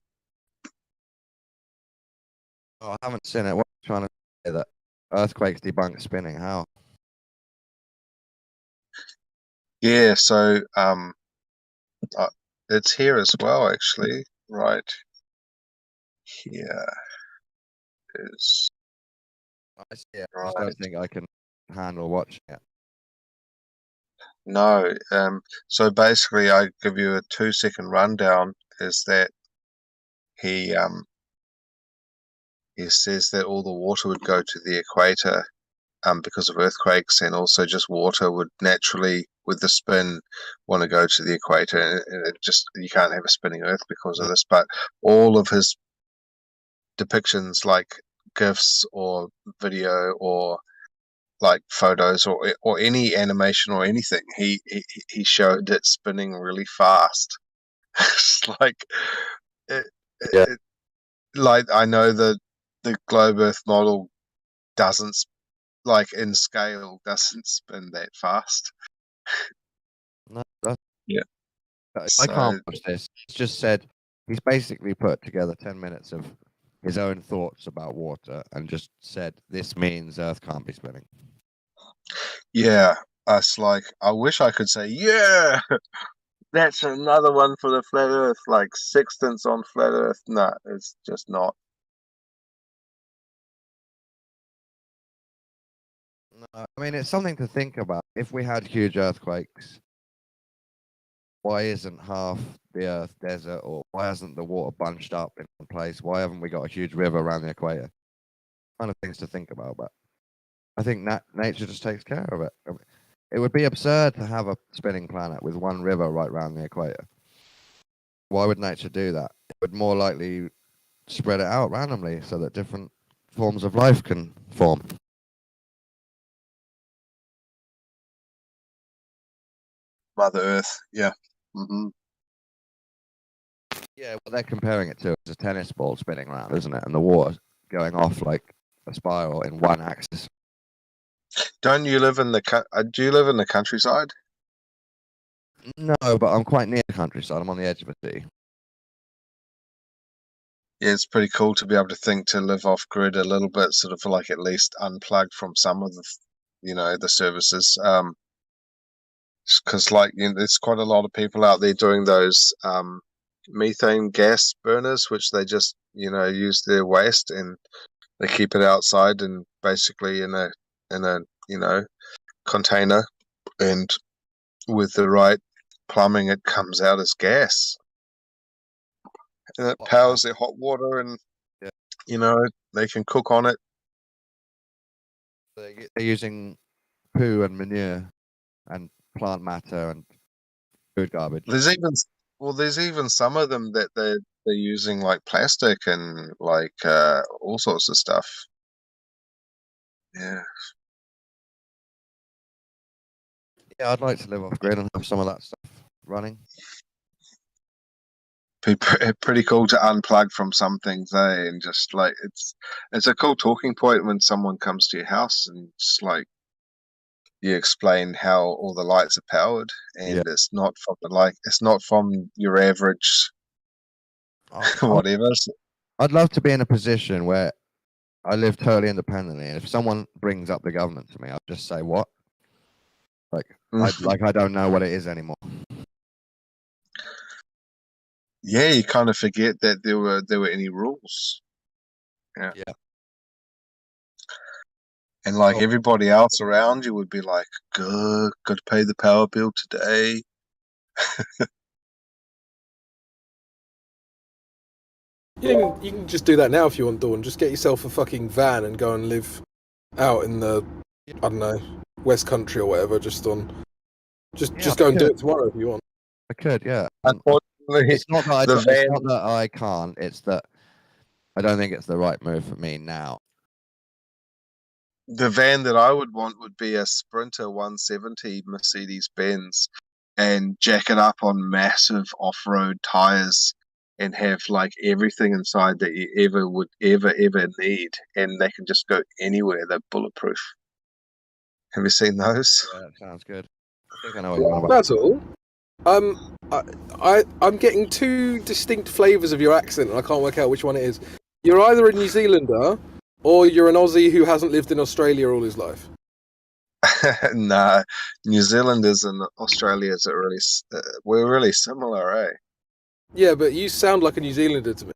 Oh, I haven't seen it. What are you trying to say, that earthquakes debunk spinning? How? Yeah, so it's here as well, actually. Right here is. I see it. I just don't think I can handle watching it. No, so basically, I give you a 2-second rundown. Is that he says that all the water would go to the equator, because of earthquakes, and also just water would naturally, with the spin, want to go to the equator, and it just, you can't have a spinning Earth because of this. But all of his depictions, like GIFs or video or like photos or any animation or anything, he showed it spinning really fast. It's like like, I know the globe Earth model doesn't, like in scale, doesn't spin that fast. No, Yeah. I can't watch this. It's just said he's basically put together 10 minutes of his own thoughts about water and just said this means Earth can't be spinning. Yeah, it's like, I wish I could say, yeah, that's another one for the flat Earth, like sextants on flat Earth. No, it's just not. No, I mean, it's something to think about. If we had huge earthquakes, why isn't half the Earth desert, or why hasn't the water bunched up in one place? Why haven't we got a huge river around the equator? Kind of things to think about, but I think nature just takes care of it. I mean, it would be absurd to have a spinning planet with one river right around the equator. Why would nature do that? It would more likely spread it out randomly so that different forms of life can form. Mother Earth, yeah. Mm-hmm. Yeah, what they're comparing it to is a tennis ball spinning around, isn't it? And the water going off like a spiral in one axis. Don't you live in the do you live in the countryside? No, but I'm quite near the countryside. I'm on the edge of a city. Yeah, it's pretty cool to be able to think to live off grid a little bit, sort of like at least unplugged from some of the, the services. Because like there's quite a lot of people out there doing those methane gas burners, which they just use their waste and they keep it outside and basically in a container, and with the right plumbing, it comes out as gas. And it powers their hot water, and they can cook on it. They're using poo and manure and plant matter and food garbage. There's even some of them that they're using like plastic and like all sorts of stuff. Yeah. Yeah, I'd like to live off grid and have some of that stuff running. Pretty cool to unplug from some things, and just like it's a cool talking point when someone comes to your house and just like you explain how all the lights are powered, and it's not from your average whatever. I'd love to be in a position where I live totally independently, and if someone brings up the government to me, I'll just say what? I don't know what it is anymore. Yeah, you kind of forget that there were any rules. Yeah. And like everybody else around you would be like, good, got to pay the power bill today. You can just do that now if you want, Dawn. Just get yourself a fucking van and go and live out in the, I don't know, West Country or whatever. Just go and do it tomorrow if you want. I could, yeah. Unfortunately, it's not that it's not that I can't. It's that I don't think it's the right move for me now. The van that I would want would be a Sprinter 170 Mercedes-Benz, and jack it up on massive off-road tires and have like everything inside that you ever would ever need, and they can just go anywhere. They're bulletproof. Have you seen those? Yeah, that sounds good. I think I know what you're on about. That's all. I'm getting two distinct flavours of your accent, and I can't work out which one it is. You're either a New Zealander or you're an Aussie who hasn't lived in Australia all his life. Nah, New Zealanders and Australians are really we're really similar, eh? Yeah, but you sound like a New Zealander to me.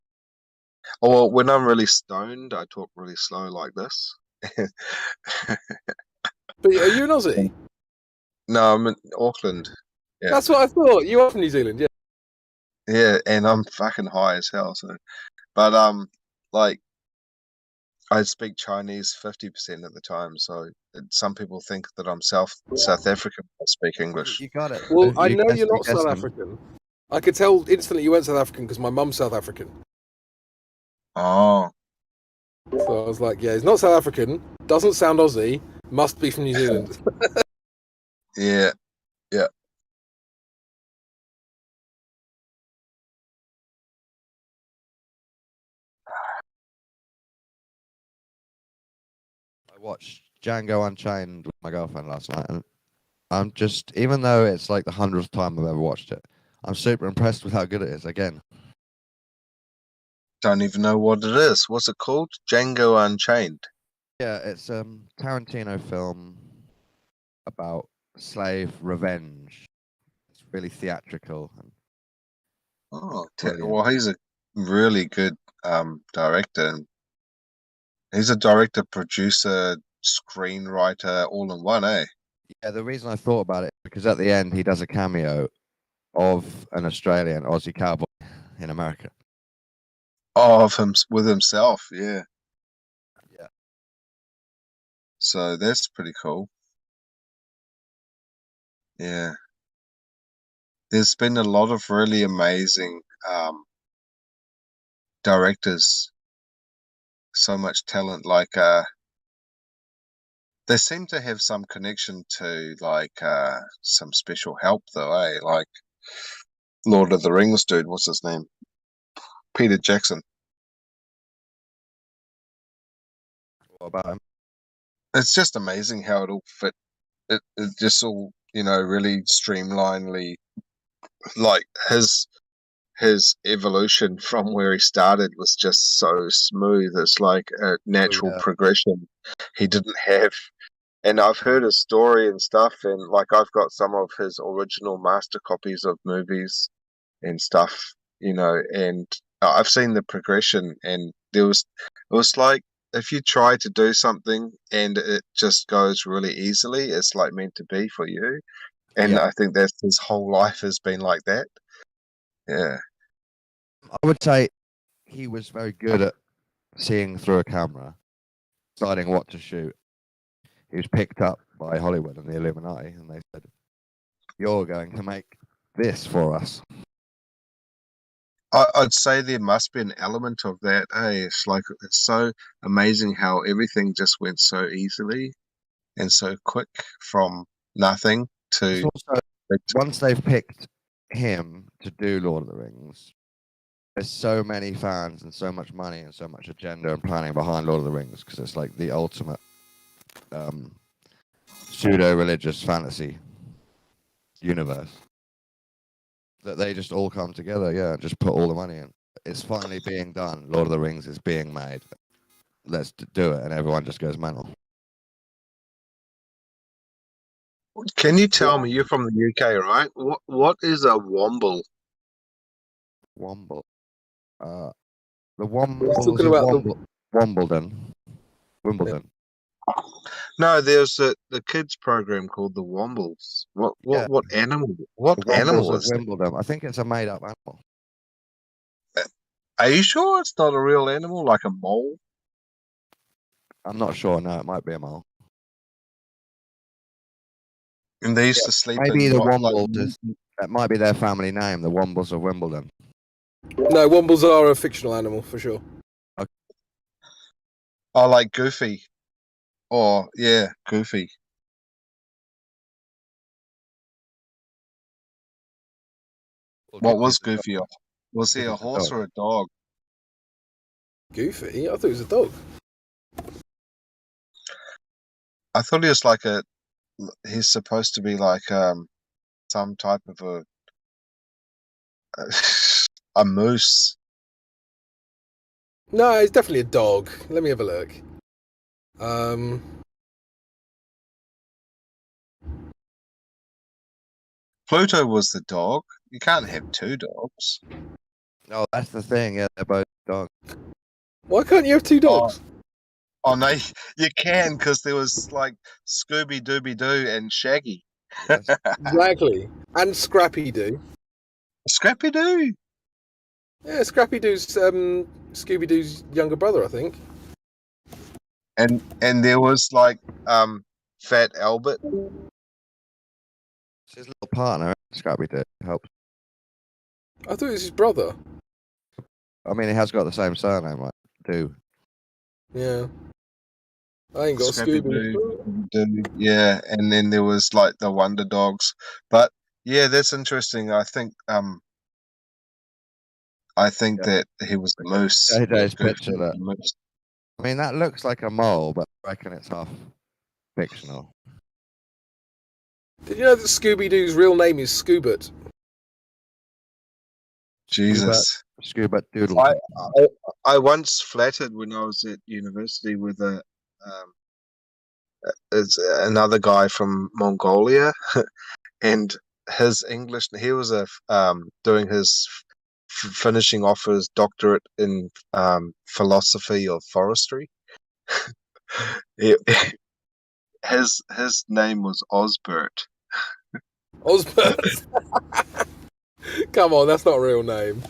Oh, well, when I'm really stoned, I talk really slow like this. But are you an Aussie? No, I'm in Auckland. Yeah. That's what I thought. You are from New Zealand, yeah. Yeah, and I'm fucking high as hell. So, but like, I speak Chinese 50% of the time. So some people think that I'm South African when I speak English. You got it. Well, I know you're not South African. I could tell instantly you weren't South African because my mum's South African. Oh. So I was like, yeah, he's not South African, doesn't sound Aussie, must be from New Zealand. Yeah. I watched Django Unchained with my girlfriend last night, and I'm just, even though it's like the 100th time I've ever watched it, I'm super impressed with how good it is. Again, Don't even know what it is. What's it called? Django Unchained. yeah, it's a Tarantino film about slave revenge. It's really theatrical. Oh, well, he's a really good director. And he's a director, producer, screenwriter, all in one, eh? Yeah, the reason I thought about it is because at the end he does a cameo of an Australian Aussie cowboy in America. Oh, of him with himself, yeah. Yeah. So that's pretty cool. Yeah. There's been a lot of really amazing directors. So much talent. Like they seem to have some connection to like some special help though, eh? Like Lord of the Rings dude, what's his name? Peter Jackson. What about him? It's just amazing how it all fit. It just all, you know, really streamlinedly, like his evolution from where he started was just so smooth. It's like a natural progression he didn't have. And I've heard his story and stuff, and like I've got some of his original master copies of movies and stuff, you know, and I've seen the progression, and it was like if you try to do something and it just goes really easily, it's like meant to be for you. And I think that's his whole life has been like that. Yeah. I would say he was very good at seeing through a camera, deciding what to shoot. He was picked up by Hollywood and the Illuminati, and they said, "You're going to make this for us." I'd say there must be an element of that. It's like it's so amazing how everything just went so easily and so quick from nothing It's to. also, once they've picked him to do Lord of the Rings, there's so many fans and so much money and so much agenda and planning behind Lord of the Rings because it's like the ultimate pseudo-religious fantasy universe that they just all come together, and just put all the money in. It's finally being done. Lord of the Rings is being made. Let's do it, and everyone just goes mental. Can you tell me, you're from the UK, right? What is a womble? Womble. The Wombles talking of about Wimbledon. Wimbledon. No, there's the kids program called the Wombles. What animal? What The Wombles animal of is that? Wimbledon. I think it's a made-up animal. Are you sure it's not a real animal, like a mole? I'm not sure. No, it might be a mole. And they used to sleep Maybe in the what, Wombles. That might be their family name. The Wombles of Wimbledon. No, Wombles are a fictional animal for sure. Oh, like Goofy. Oh, yeah, Goofy. What was Goofy? Was he a horse or a dog? Goofy? I thought it was a dog. I thought he was like he's supposed to be like some type of a moose. No, it's definitely a dog. Let me have a look. Pluto was the dog. You can't have two dogs. No, that's the thing. Yeah, they're both dogs. Why can't you have two dogs? Oh no, you can, because there was like Scooby Dooby Doo and Shaggy. Exactly. And Scrappy Doo. Scrappy Doo. Yeah, Scrappy Doo's Scooby Doo's younger brother, I think. And there was like Fat Albert. It's his little partner, Scrappy Doo. Helps. I thought it was his brother. I mean, he has got the same surname, like Doo. Yeah. I ain't got Scrappy Scooby. Doo. Yeah, and then there was like the Wonder Dogs. But yeah, that's interesting. I think that he was the moose. JJ's picture that. I mean, that looks like a mole, but I reckon it's half fictional. Did you know that Scooby Doo's real name is Scoobert? Jesus. Scuba Doodle. I once flattered when I was at university with another guy from Mongolia, and his English. He was doing his finishing off his doctorate in philosophy of forestry. His name was Osbert. Osbert? Come on, that's not a real name.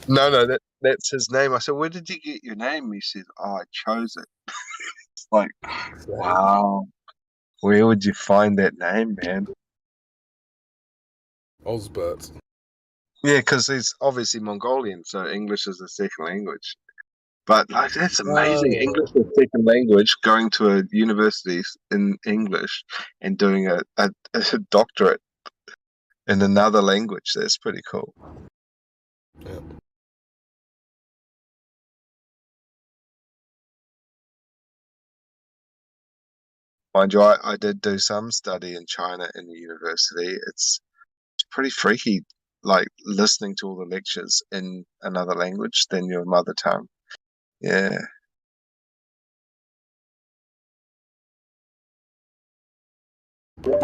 No, that's his name. I said, "Where did you get your name?" He said, "Oh, I chose it." It's like, wow, where would you find that name, man? Osbert. Yeah, because he's obviously Mongolian, so English is a second language. But like, that's amazing. Oh. English is a second language. Going to a university in English and doing a doctorate in another language. That's pretty cool. Yeah. Mind you, I did do some study in China in the university. It's pretty freaky, like listening to all the lectures in another language than your mother tongue. Yeah.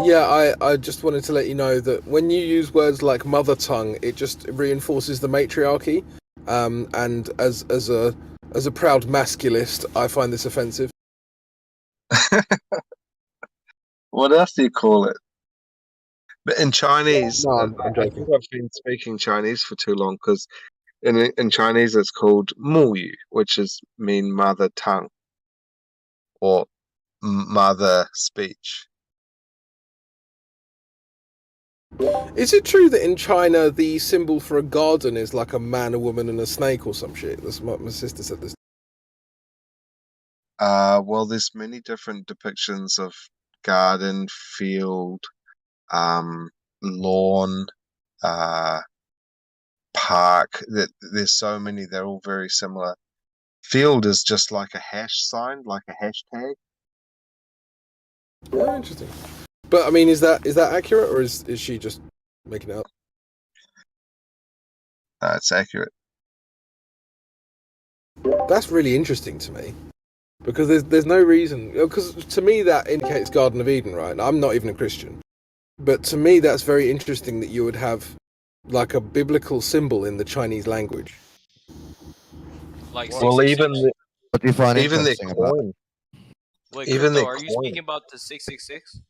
Yeah, I just wanted to let you know that when you use words like mother tongue, it just reinforces the matriarchy. And as a proud masculist, I find this offensive. What else do you call it? But in Chinese, No, I'm I joking. think I've been speaking Chinese for too long because in Chinese it's called 母语, which is mean mother tongue or mother speech. Is it true that in China the symbol for a garden is like a man, a woman, and a snake or some shit? That's what my sister said this. Well, there's many different depictions of garden, field, lawn, park. There's so many. They're all very similar. Field is just like a hash sign, like a hashtag. Oh, interesting. But I mean, is that accurate, or is she just making it up? It's accurate. That's really interesting to me, because there's no reason. Because to me that indicates Garden of Eden, right? I'm not even a Christian, but to me that's very interesting that you would have like a biblical symbol in the Chinese language. Like Well, even 666? What do you find even their interesting about coin. Wait, Even Crypto, their are you coin. speaking about the 666?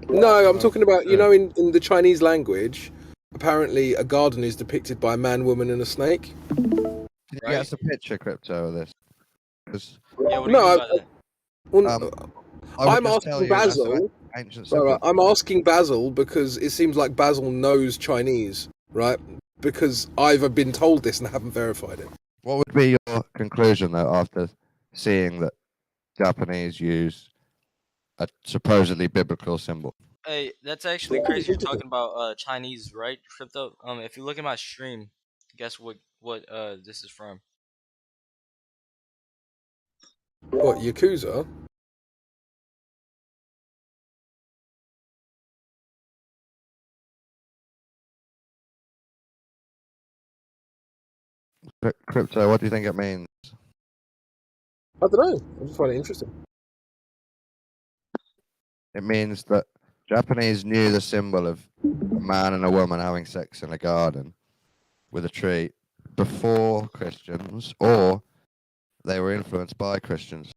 No, I'm talking about, you know, in the Chinese language, apparently a garden is depicted by a man, woman, and a snake. Can you get us a picture, Crypto, of this? 'Cause, Yeah, what do you mean by that? I'm asking Basil. Ancient Right, I'm asking Basil because it seems like Basil knows Chinese, right? Because I've been told this and I haven't verified it. What would be your conclusion, though, after seeing that Japanese use a supposedly biblical symbol? Hey, that's actually crazy. You're talking about Chinese, right, Crypto? If you look at my stream, guess what this is from? What, Yakuza? Crypto, what do you think it means? I don't know. I just find it interesting. It means that Japanese knew the symbol of a man and a woman having sex in a garden with a tree before Christians, or they were influenced by Christians.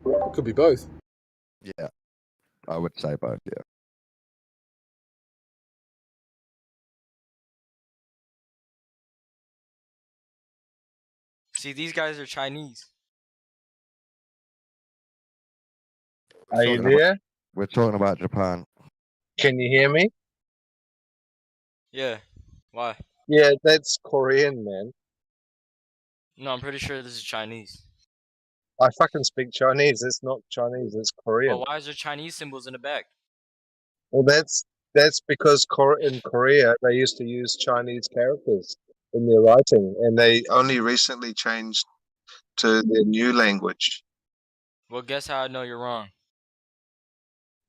It could be both. Yeah, I would say both, yeah. See, these guys are Chinese. Are you there? We're talking about Japan. Can you hear me? Yeah. Why? Yeah, that's Korean, man. No, I'm pretty sure this is Chinese. I fucking speak Chinese. It's not Chinese. It's Korean. Well, why is there Chinese symbols in the back? Well, that's because in Korea they used to use Chinese characters in their writing, and they only recently changed to their new language. Well, guess how I know you're wrong.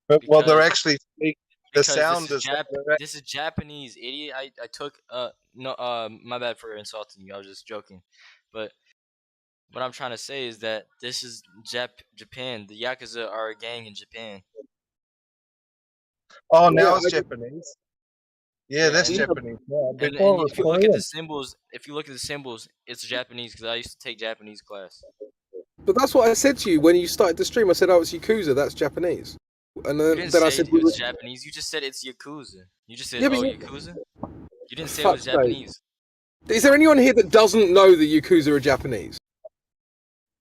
But well, they're actually the Because sound this is, is this is Japanese, idiot. I took my bad for insulting you. I was just joking, but what I'm trying to say is that this is Japan. The Yakuza are a gang in Japan. Oh, now it's Japanese. Yeah, that's and- Japanese now. And Before it was if you look at Korean. the symbols, it's Japanese because I used to take Japanese class. But that's what I said to you when you started the stream. I said, oh, it's Yakuza, that's Japanese. And You didn't then I say said, it was Japanese. You just said it's Yakuza. You just said, Yeah, but oh, you- Yakuza? You didn't say it Fuck's was sake. Japanese. Is there anyone here that doesn't know that Yakuza are Japanese?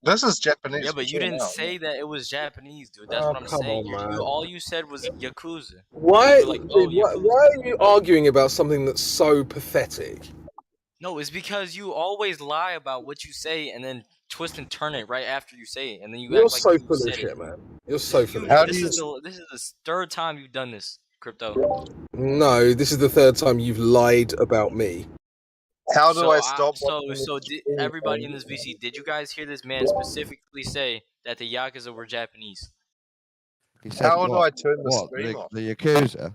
This is Japanese. Yeah, but you for didn't now. say that it was Japanese, dude. That's Oh, what I'm come saying. on, man. All you said was Yakuza. Why, You were like, oh, dude, why are you arguing about something that's so pathetic? No, it's because you always lie about what you say and then twist and turn it right after you say it, and then you You're act like so you full of said shit, it. man. You're so full of shit. This is the third time you've done this, Crypto. No, this is the third time you've lied about me. How do I stop? Everybody in this VC, did you guys hear this man specifically say that the Yakuza were Japanese? He said, How do what? I turn the What? stream off? The Yakuza?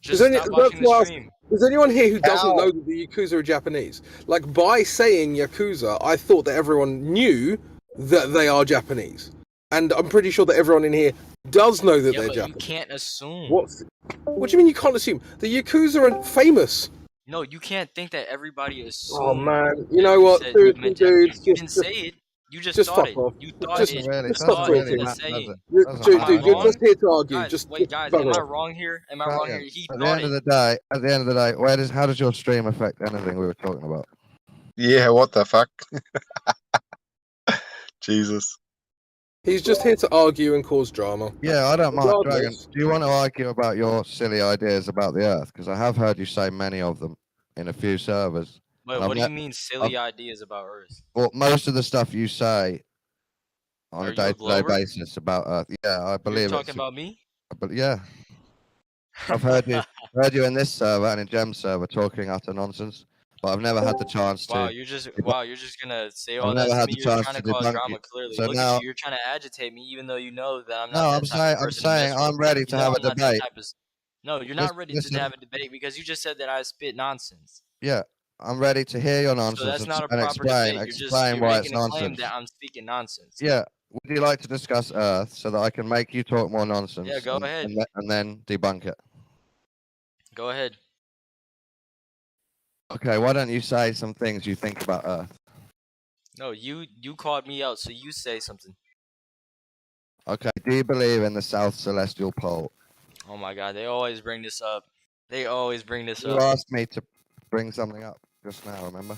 Just Does, stop watching the that's stream. Is anyone here who doesn't How? know that the Yakuza are Japanese? Like, by saying Yakuza, I thought that everyone knew that they are Japanese. And I'm pretty sure that everyone in here does know that Yeah, they're but Japanese. you can't assume. What do you mean you can't assume? The Yakuza are famous. No, you can't think that everybody assumed. Oh, man. that You know what, said dude, you meant dude, Japanese. You didn't say it. You just just thought fuck it. off. You thought Just, it. really, just You stop thought it talking. in a does saying. it? Dude, Doesn't dude, Am I matter. you're wrong? just here to argue. Guys, Just wait, guys, fuck am I off. wrong here? Am I wrong here? He At the thought end of it. the day, how does your stream affect anything we were talking about? Yeah, what the fuck? Jesus. He's just here to argue and cause drama. Yeah, I don't mind. Regardless. Dragon, do you want to argue about your silly ideas about the Earth? Because I have heard you say many of them in a few servers. Wait, and what do I've you met- mean silly ideas about Earth? Well, most of the stuff you say on Are a you a day-to-day Glover? basis about Earth, yeah, I You're believe talking it's. about me? But yeah, I've heard you in this server and in Gem's server talking utter nonsense, but I've never had the chance Wow, to. you're just debunk- gonna say I've all that never to had me. the You're chance trying to to cause debunk drama. you. Clearly, So look now, at you. You're trying to agitate me, even though you know that I'm no, not I'm that type saying, of I'm person to mess saying, with. I'm ready You to know have a I'm not that debate. type of. No, you're not ready to have a debate because you just said that I spit nonsense. Yeah, I'm ready to hear your So nonsense that's not a and proper explain debate. You're explain why it's making a claim nonsense. that I'm speaking nonsense. Yeah, would you like to discuss Earth so that I can make you talk more nonsense? Yeah, go ahead. And then debunk it. Go ahead. Okay, why don't you say some things you think about Earth? No, you called me out, so you say something. Okay, do you believe in the South Celestial Pole? Oh my God, they always bring this up. They always bring this You up. asked me to bring something up just now, remember?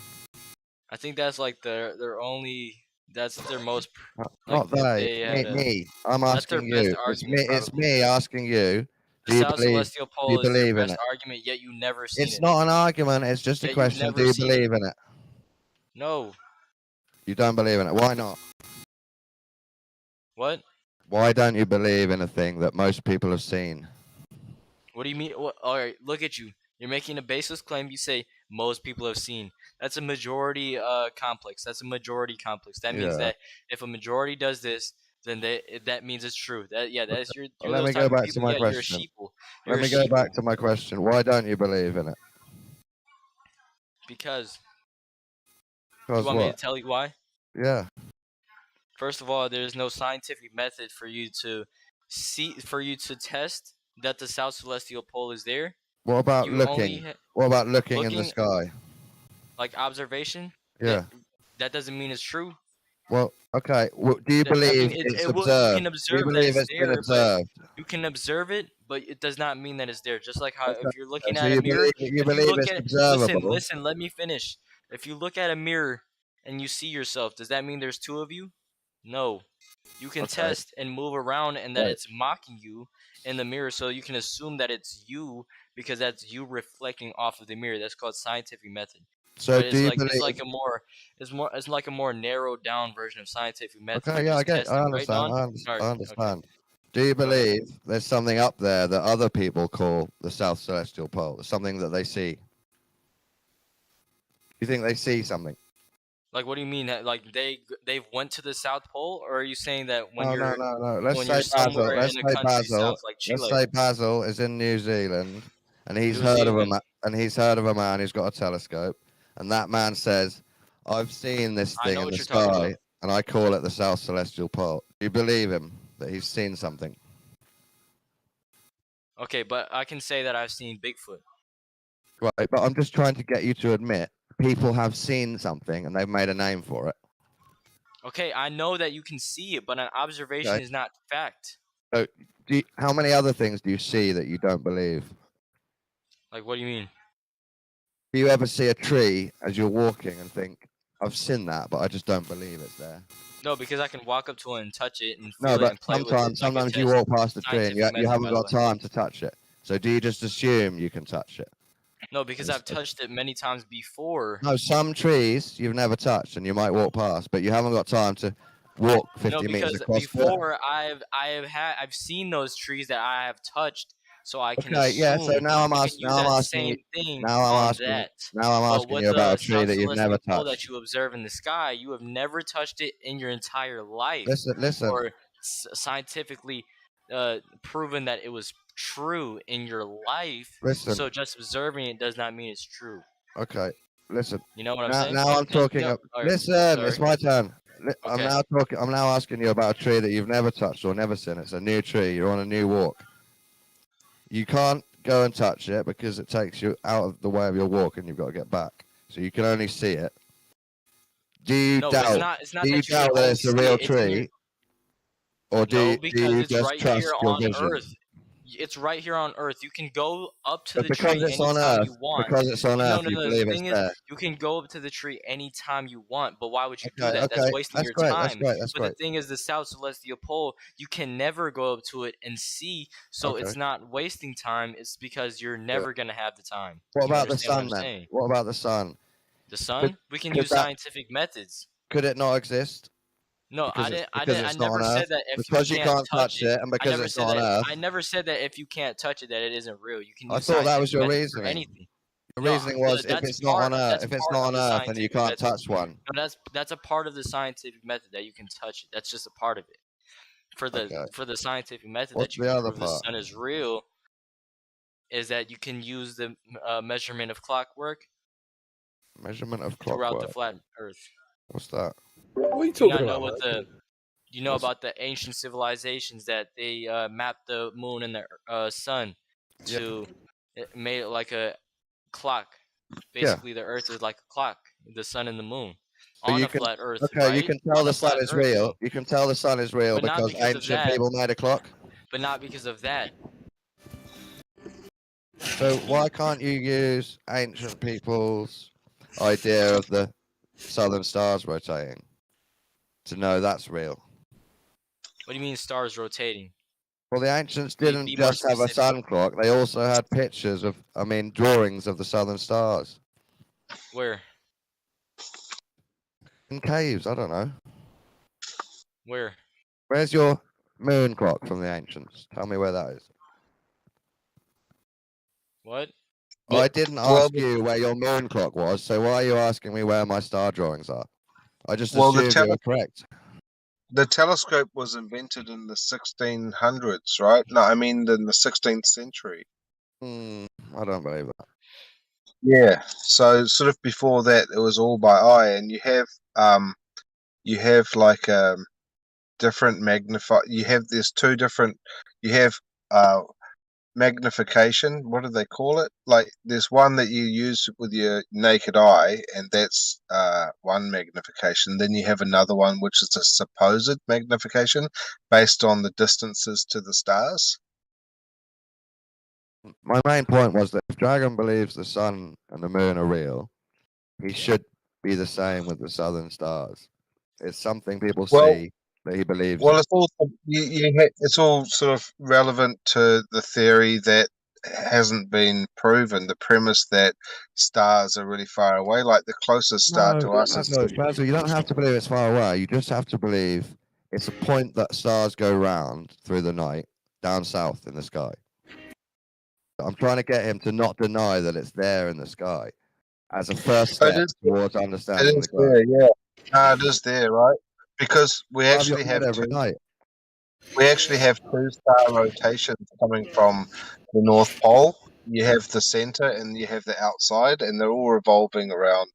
I think that's like their only. That's their most. Not they, me. I'm That's their asking best you. argument. It's me asking you. The Do you South believe? Celestial Do Pole you is their believe in best it? argument, yet you never seen It's it. not an argument. It's just a Yet you've question. never Do you seen believe it. in it? No. You don't believe in it. Why not? What? Why don't you believe in a thing that most people have seen? What do you mean? What? All right, look at you. You're making a baseless claim. You say most people have seen. That's a majority complex. That's a majority complex. That means Yeah. that if a majority does this, then that means it's true. That's you're Let those me type go of back to people. my Yeah, you're a question. sheeple. Let me go back to my question. Why don't you believe in it? Because. Because You want me to what? tell you why? Yeah. First of all, there's no scientific method for you to test that the South Celestial Pole is there. What about You only looking? What about looking in the looking- sky? Like observation. Yeah. That doesn't mean it's true. Well, okay. Do you I mean, believe it- it's it will- observed? You can Do you observe that believe it's it's been there, observed? but you can observe it, but it does not mean that it's there. Just like how Okay. if you're looking So at a you mirror, believe you if believe look it's at observable? listen, let me finish. If you look at a mirror and you see yourself, does that mean there's two of you? No. You can Okay. test and move around and that Right. it's mocking you in the mirror, so you can assume that it's you because that's you reflecting off of the mirror. That's called scientific method. So But do you it's believe? like a more narrowed down version of scientific method. Okay, You're yeah, I just get. testing, I right, understand. Don? I Alright, understand. Do you believe there's something up there that other people call the South Celestial Pole? Something that they see? You think they see something? Like, what do you mean? Like they've went to the South Pole, or are you saying that when No, you're no. Let's when say you're Basil. somewhere Let's in a say country Basil. south like Let's Chile? say Basil is in New Zealand, and he's New heard of a Zealand. he's heard of a man who's got a telescope, and that man says, "I've seen this I thing know in what the you're talking sky, about. and I call it the South Celestial Pole." Do you believe him that he's seen something? Okay, but I can say that I've seen Bigfoot. Right, but I'm just trying to get you to admit people have seen something and they've made a name for it. Okay, I know that you can see it, but an observation Okay. is not fact. So, how many other things do you see that you don't believe? Like, what do you mean? Do you ever see a tree as you're walking and think, "I've seen that, but I just don't believe it's there"? No, because I can walk up to it and touch it and No, feel it but and play with it. sometimes you walk past the tree and you Scientific method, haven't by the got way. time to touch it. So do you just assume you can touch it? No, because I've touched it many times before. No, some trees you've never touched and you might walk past, but you haven't got time to walk 50 No, meters because across. before I've seen those trees that I have touched, so I can Okay, assume. yeah. So now I'm you can asking. use Now I'm that asking you. same thing Now I'm on asking. that. Now I'm But asking with you about a the tree South that you've never Celestial Pole touched. that you observe in the sky, you have never touched it in your entire life. Listen. Or scientifically proven that it was true in your life. Listen. So just observing it does not mean it's true. Okay, listen. You know what I'm now, saying? Now I'm talking. Listen, it's my turn. I'm Okay. now talking. I'm now asking you about a tree that you've never touched or never seen. It's a new tree. You're on a new walk. You can't go and touch it because it takes you out of the way of your walk, and you've got to get back. So you can only see it. Do you No, doubt? it's not Do you that you can doubt that only it's a see real it. It's in your, tree, or do no, you, because it's just right trust here your on vision? Earth. It's right here on Earth. You can go up to But the because tree it's on anytime Earth, you want. because it's on No, Earth, no, you no. believe The it's thing is, there. you can go up to the tree anytime you want. But why would you do Okay, that? That's okay, wasting that's your great. time. That's great. That's But great. the thing is, the South Celestial Pole, you can never go up to it and see. So Okay. it's not wasting time. It's because you're never gonna have the time. What Do you about the understand what sun I'm then? saying? What about the sun? The sun? We can use that, scientific methods. could it not exist? No, Because I it's not never on said Earth. that if Because you you can't can't touch touch it, and because it's not on Earth. I never said that if you can't touch it that it isn't real. You can I use thought that was scientific your methods for reasoning. anything. The No, reasoning was if that's it's not on Earth, that's if it's part not of on the Earth, then you scientific can't method. touch one. No, that's a part of the scientific method that you can touch it. That's just a part of it. For the scientific method What's that you the can other prove the part? sun is real is that you can use the measurement of clockwork Measurement of throughout the clockwork. flat Earth. What's that? What are you Do you talking not know about, what man? you know about the ancient civilizations that they mapped the moon and the sun to it made it like a clock. Basically, the Earth is like a clock, the sun and the moon So on you a can, flat Earth, okay, right? you can tell On the a sun flat is Earth, real. though. You can tell the sun is real But not because because of ancient that. people made a clock. But not because of that. So why can't you use ancient people's idea of the southern stars rotating to know that's real? What do you mean stars rotating? Well, the ancients Be didn't more just have a specific. sun clock. They also had pictures of, drawings of the southern stars. Where? In caves, I don't know. Where? Where's your moon clock from the ancients? Tell me where that is. What? I didn't ask you where your moon clock was, so why are you asking me where my star drawings are? I just assumed you were correct. The telescope was invented in the 1600s, right? No, I mean in the 16th century. I don't believe that. Yeah. So sort of before that, it was all by eye, and you have like different magnify. There's two different. You have magnification. What do they call it? Like there's one that you use with your naked eye, and that's one magnification. Then you have another one which is a supposed magnification based on the distances to the stars. My main point was that if Dragon believes the sun and the moon are real, he should be the same with the southern stars. It's something people see that he believes in. It's all it's all sort of relevant to the theory that hasn't been proven. The premise that stars are really far away, like the closest star to us is. Basil, you don't have to believe it's far away. You just have to believe it's a point that stars go round through the night down south in the sky. I'm trying to get him to not deny that it's there in the sky as a first step towards understanding It is the globe. there, yeah. It is there, right? Because we Above your actually head have every night. we actually have two star rotations coming from the North Pole. You have the center and you have the outside, and they're all revolving around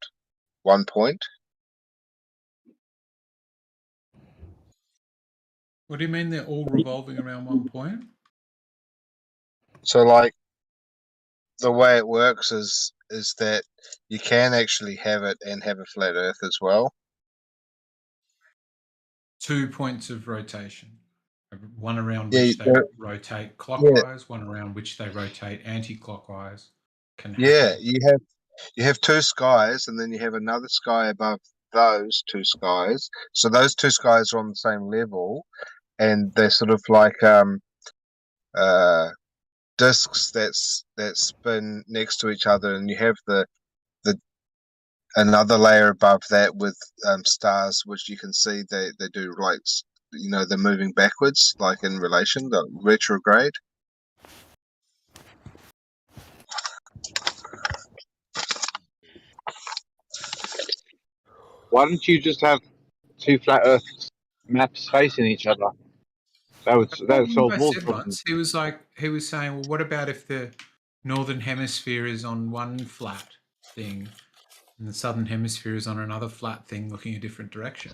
one point. What do you mean they're all revolving around one point? So, like, the way it works is that you can actually have it and have a flat Earth as well. 2 points of rotation. One around Yeah, which they rotate clockwise, one around which they rotate anti-clockwise. Can happen. Yeah, you have two skies, and then you have another sky above those two skies. So those two skies are on the same level, and they're sort of like discs that spin next to each other, and you have the another layer above that with stars, which you can see they do like they're moving backwards, like in relation, the retrograde. Why don't you just have two flat Earth maps facing each other? That would solve I more said problems. once, he was saying, well, what about if the northern hemisphere is on one flat thing and the southern hemisphere is on another flat thing looking a different direction?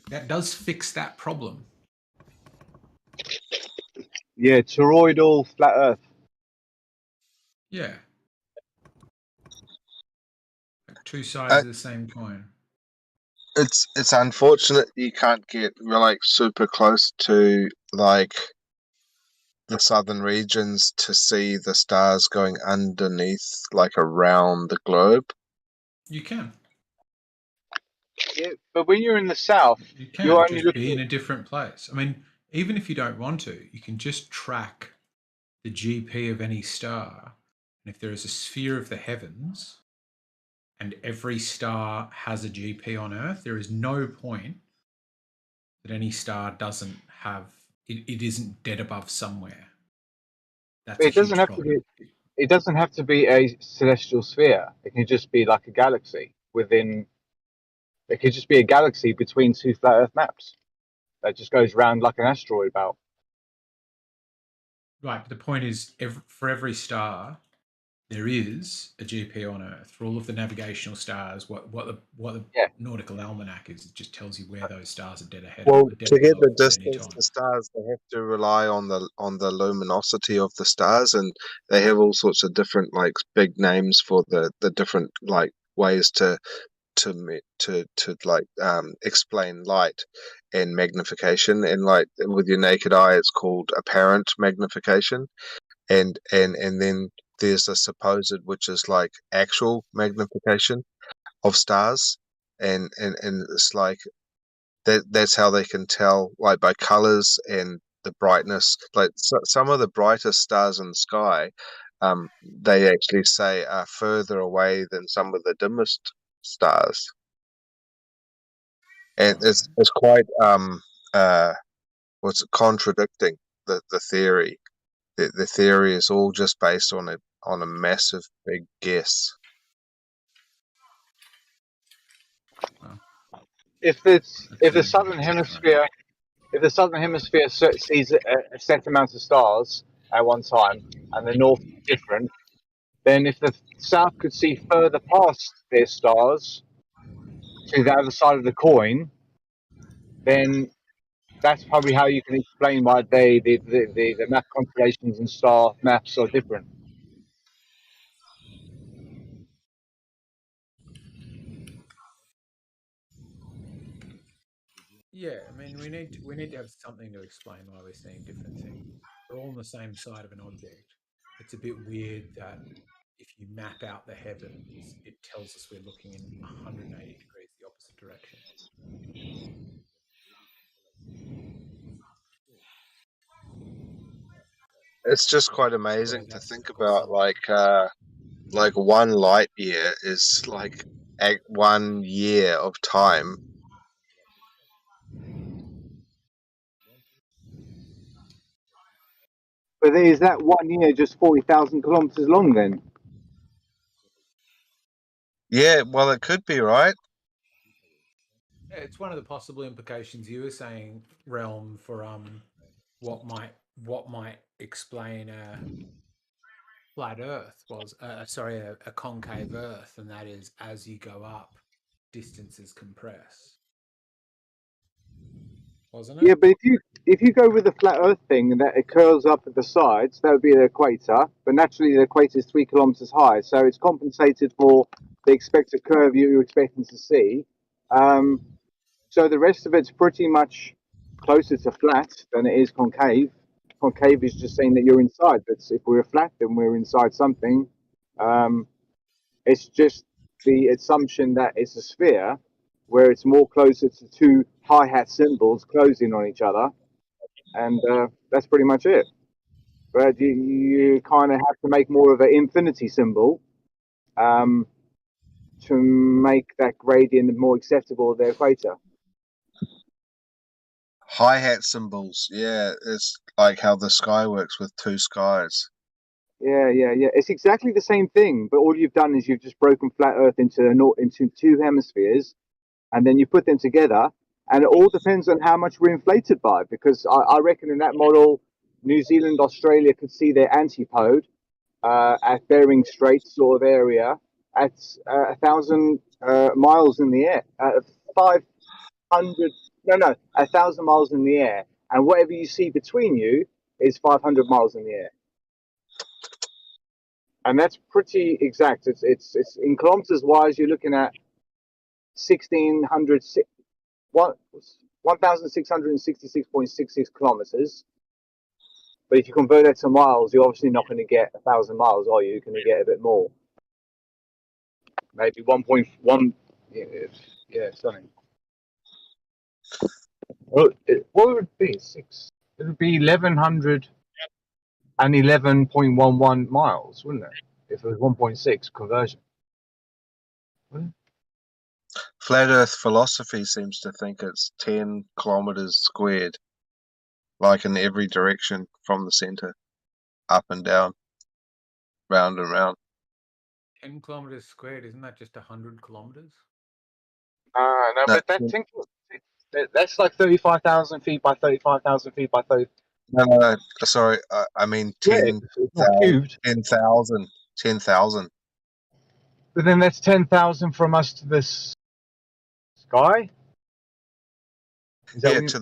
That does fix that problem. Yeah, toroidal flat Earth. Yeah. Like two sides of the same coin. It's unfortunate you can't get like super close to like the southern regions to see the stars going underneath, like around the globe. You can. Yeah, but when you're in the south, You you're can only just be looking. in a different place. I mean, even if you don't want to, you can just track the GP of any star. And if there is a sphere of the heavens and every star has a GP on Earth, there is no point that any star doesn't have it isn't dead above somewhere. That's a It doesn't huge have to problem. be. It doesn't have to be a celestial sphere. It can just be like a galaxy within. It could just be a galaxy between two flat Earth maps that just goes round like an asteroid belt. Right, but the point is, for every star, there is a GP on Earth. For all of the navigational stars, what the nautical almanac is, it just tells you where those stars are dead ahead. Well, dead to get below the at any distance time. to stars, they have to rely on the luminosity of the stars, and they have all sorts of different like big names for the different like ways to explain light and magnification. And like with your naked eye, it's called apparent magnification, and then there's a supposed, which is like actual magnification of stars, and it's like that's how they can tell, like by colors and the brightness. Like some of the brightest stars in the sky, they actually say are further away than some of the dimmest stars, and it's quite what's it, contradicting the theory. The theory is all just based on a massive big guess. If the southern hemisphere, sees a set amount of stars at one time, and the north is different, then if the south could see further past their stars to the other side of the coin, then that's probably how you can explain why the map constellations and star maps are different. Yeah, I mean, we need to have something to explain why we're seeing different things. We're all on the same side of an object. It's a bit weird that if you map out the heavens, it tells us we're looking in 180 degrees the opposite direction. It's just quite amazing to think about, like 1 light year is like 1 year of time. But is that 1 year just 40,000 kilometers long then? Yeah, well, it could be, right? Yeah, it's one of the possible implications you were saying, Realm, for what might explain a flat Earth was a concave Earth, and that is as you go up, distances compress. Wasn't it? Yeah, but if you go with the flat Earth thing and that it curls up at the sides, that would be the equator. But naturally, the equator is 3 kilometers high, so it's compensated for the expected curve you're expecting to see. So the rest of it's pretty much closer to flat than it is concave. Concave is just saying that you're inside, but if we're flat, then we're inside something. It's just the assumption that it's a sphere, where it's more closer to two hi-hat symbols closing on each other, and that's pretty much it. But you kind of have to make more of an infinity symbol to make that gradient more acceptable at the equator. Hi-hat symbols, yeah, it's like how the sky works with 2 skies. Yeah. It's exactly the same thing, but all you've done is you've just broken flat Earth into 2 hemispheres, and then you put them together, And it all depends on how much we're inflated by, because I reckon in that model, New Zealand, Australia could see their antipode at Bering Strait sort of area at 1,000 miles in the air, 1,000 miles in the air, and whatever you see between you is 500 miles in the air. And that's pretty exact. It's in kilometers wise, you're looking at 1,666.66 kilometers. But if you convert that to miles, you're obviously not going to get 1,000 miles, are you? You're going to get a bit more. Maybe 1.1. Yeah, something. Well, what would it be? It would be 1,111.11 miles, wouldn't it? If it was 1.6 conversion. Flat Earth philosophy seems to think it's 10 kilometers squared, like in every direction from the center, up and down, round and round. 10 kilometers squared, isn't that just 100 kilometers? No, but that's like 35,000 feet by 35,000 feet by 30. No, sorry, I mean 10,000. 10,000. But then that's 10,000 from us to this sky? Yeah, to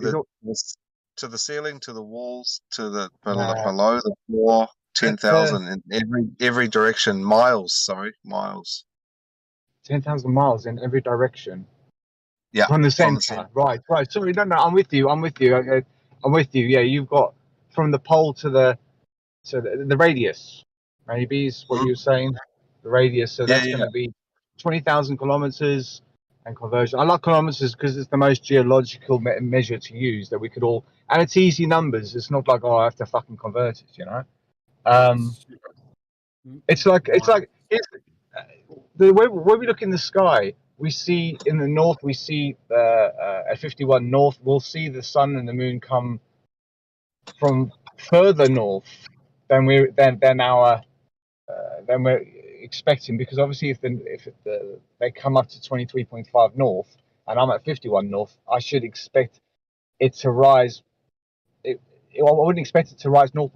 the ceiling, to the walls, to the below the floor. 10,000 in every direction. Miles. 10,000 miles in every direction. Yeah, from the center. Right. Sorry, no, I'm with you. I'm with you. Yeah, you've got from the pole to the radius. Maybe is what you were saying. The radius. So that's going to be 20,000 kilometers and conversion. I like kilometers because it's the most geological measure to use that we could all, and it's easy numbers. It's not like I have to fucking convert it. You know. It's like the way we look in the sky. We see in the north. We see at 51 north. We'll see the sun and the moon come from further north than we're expecting, because obviously if they come up to 23.5 north and I'm at 51 north, I should expect it to rise. I wouldn't expect it to rise northwest.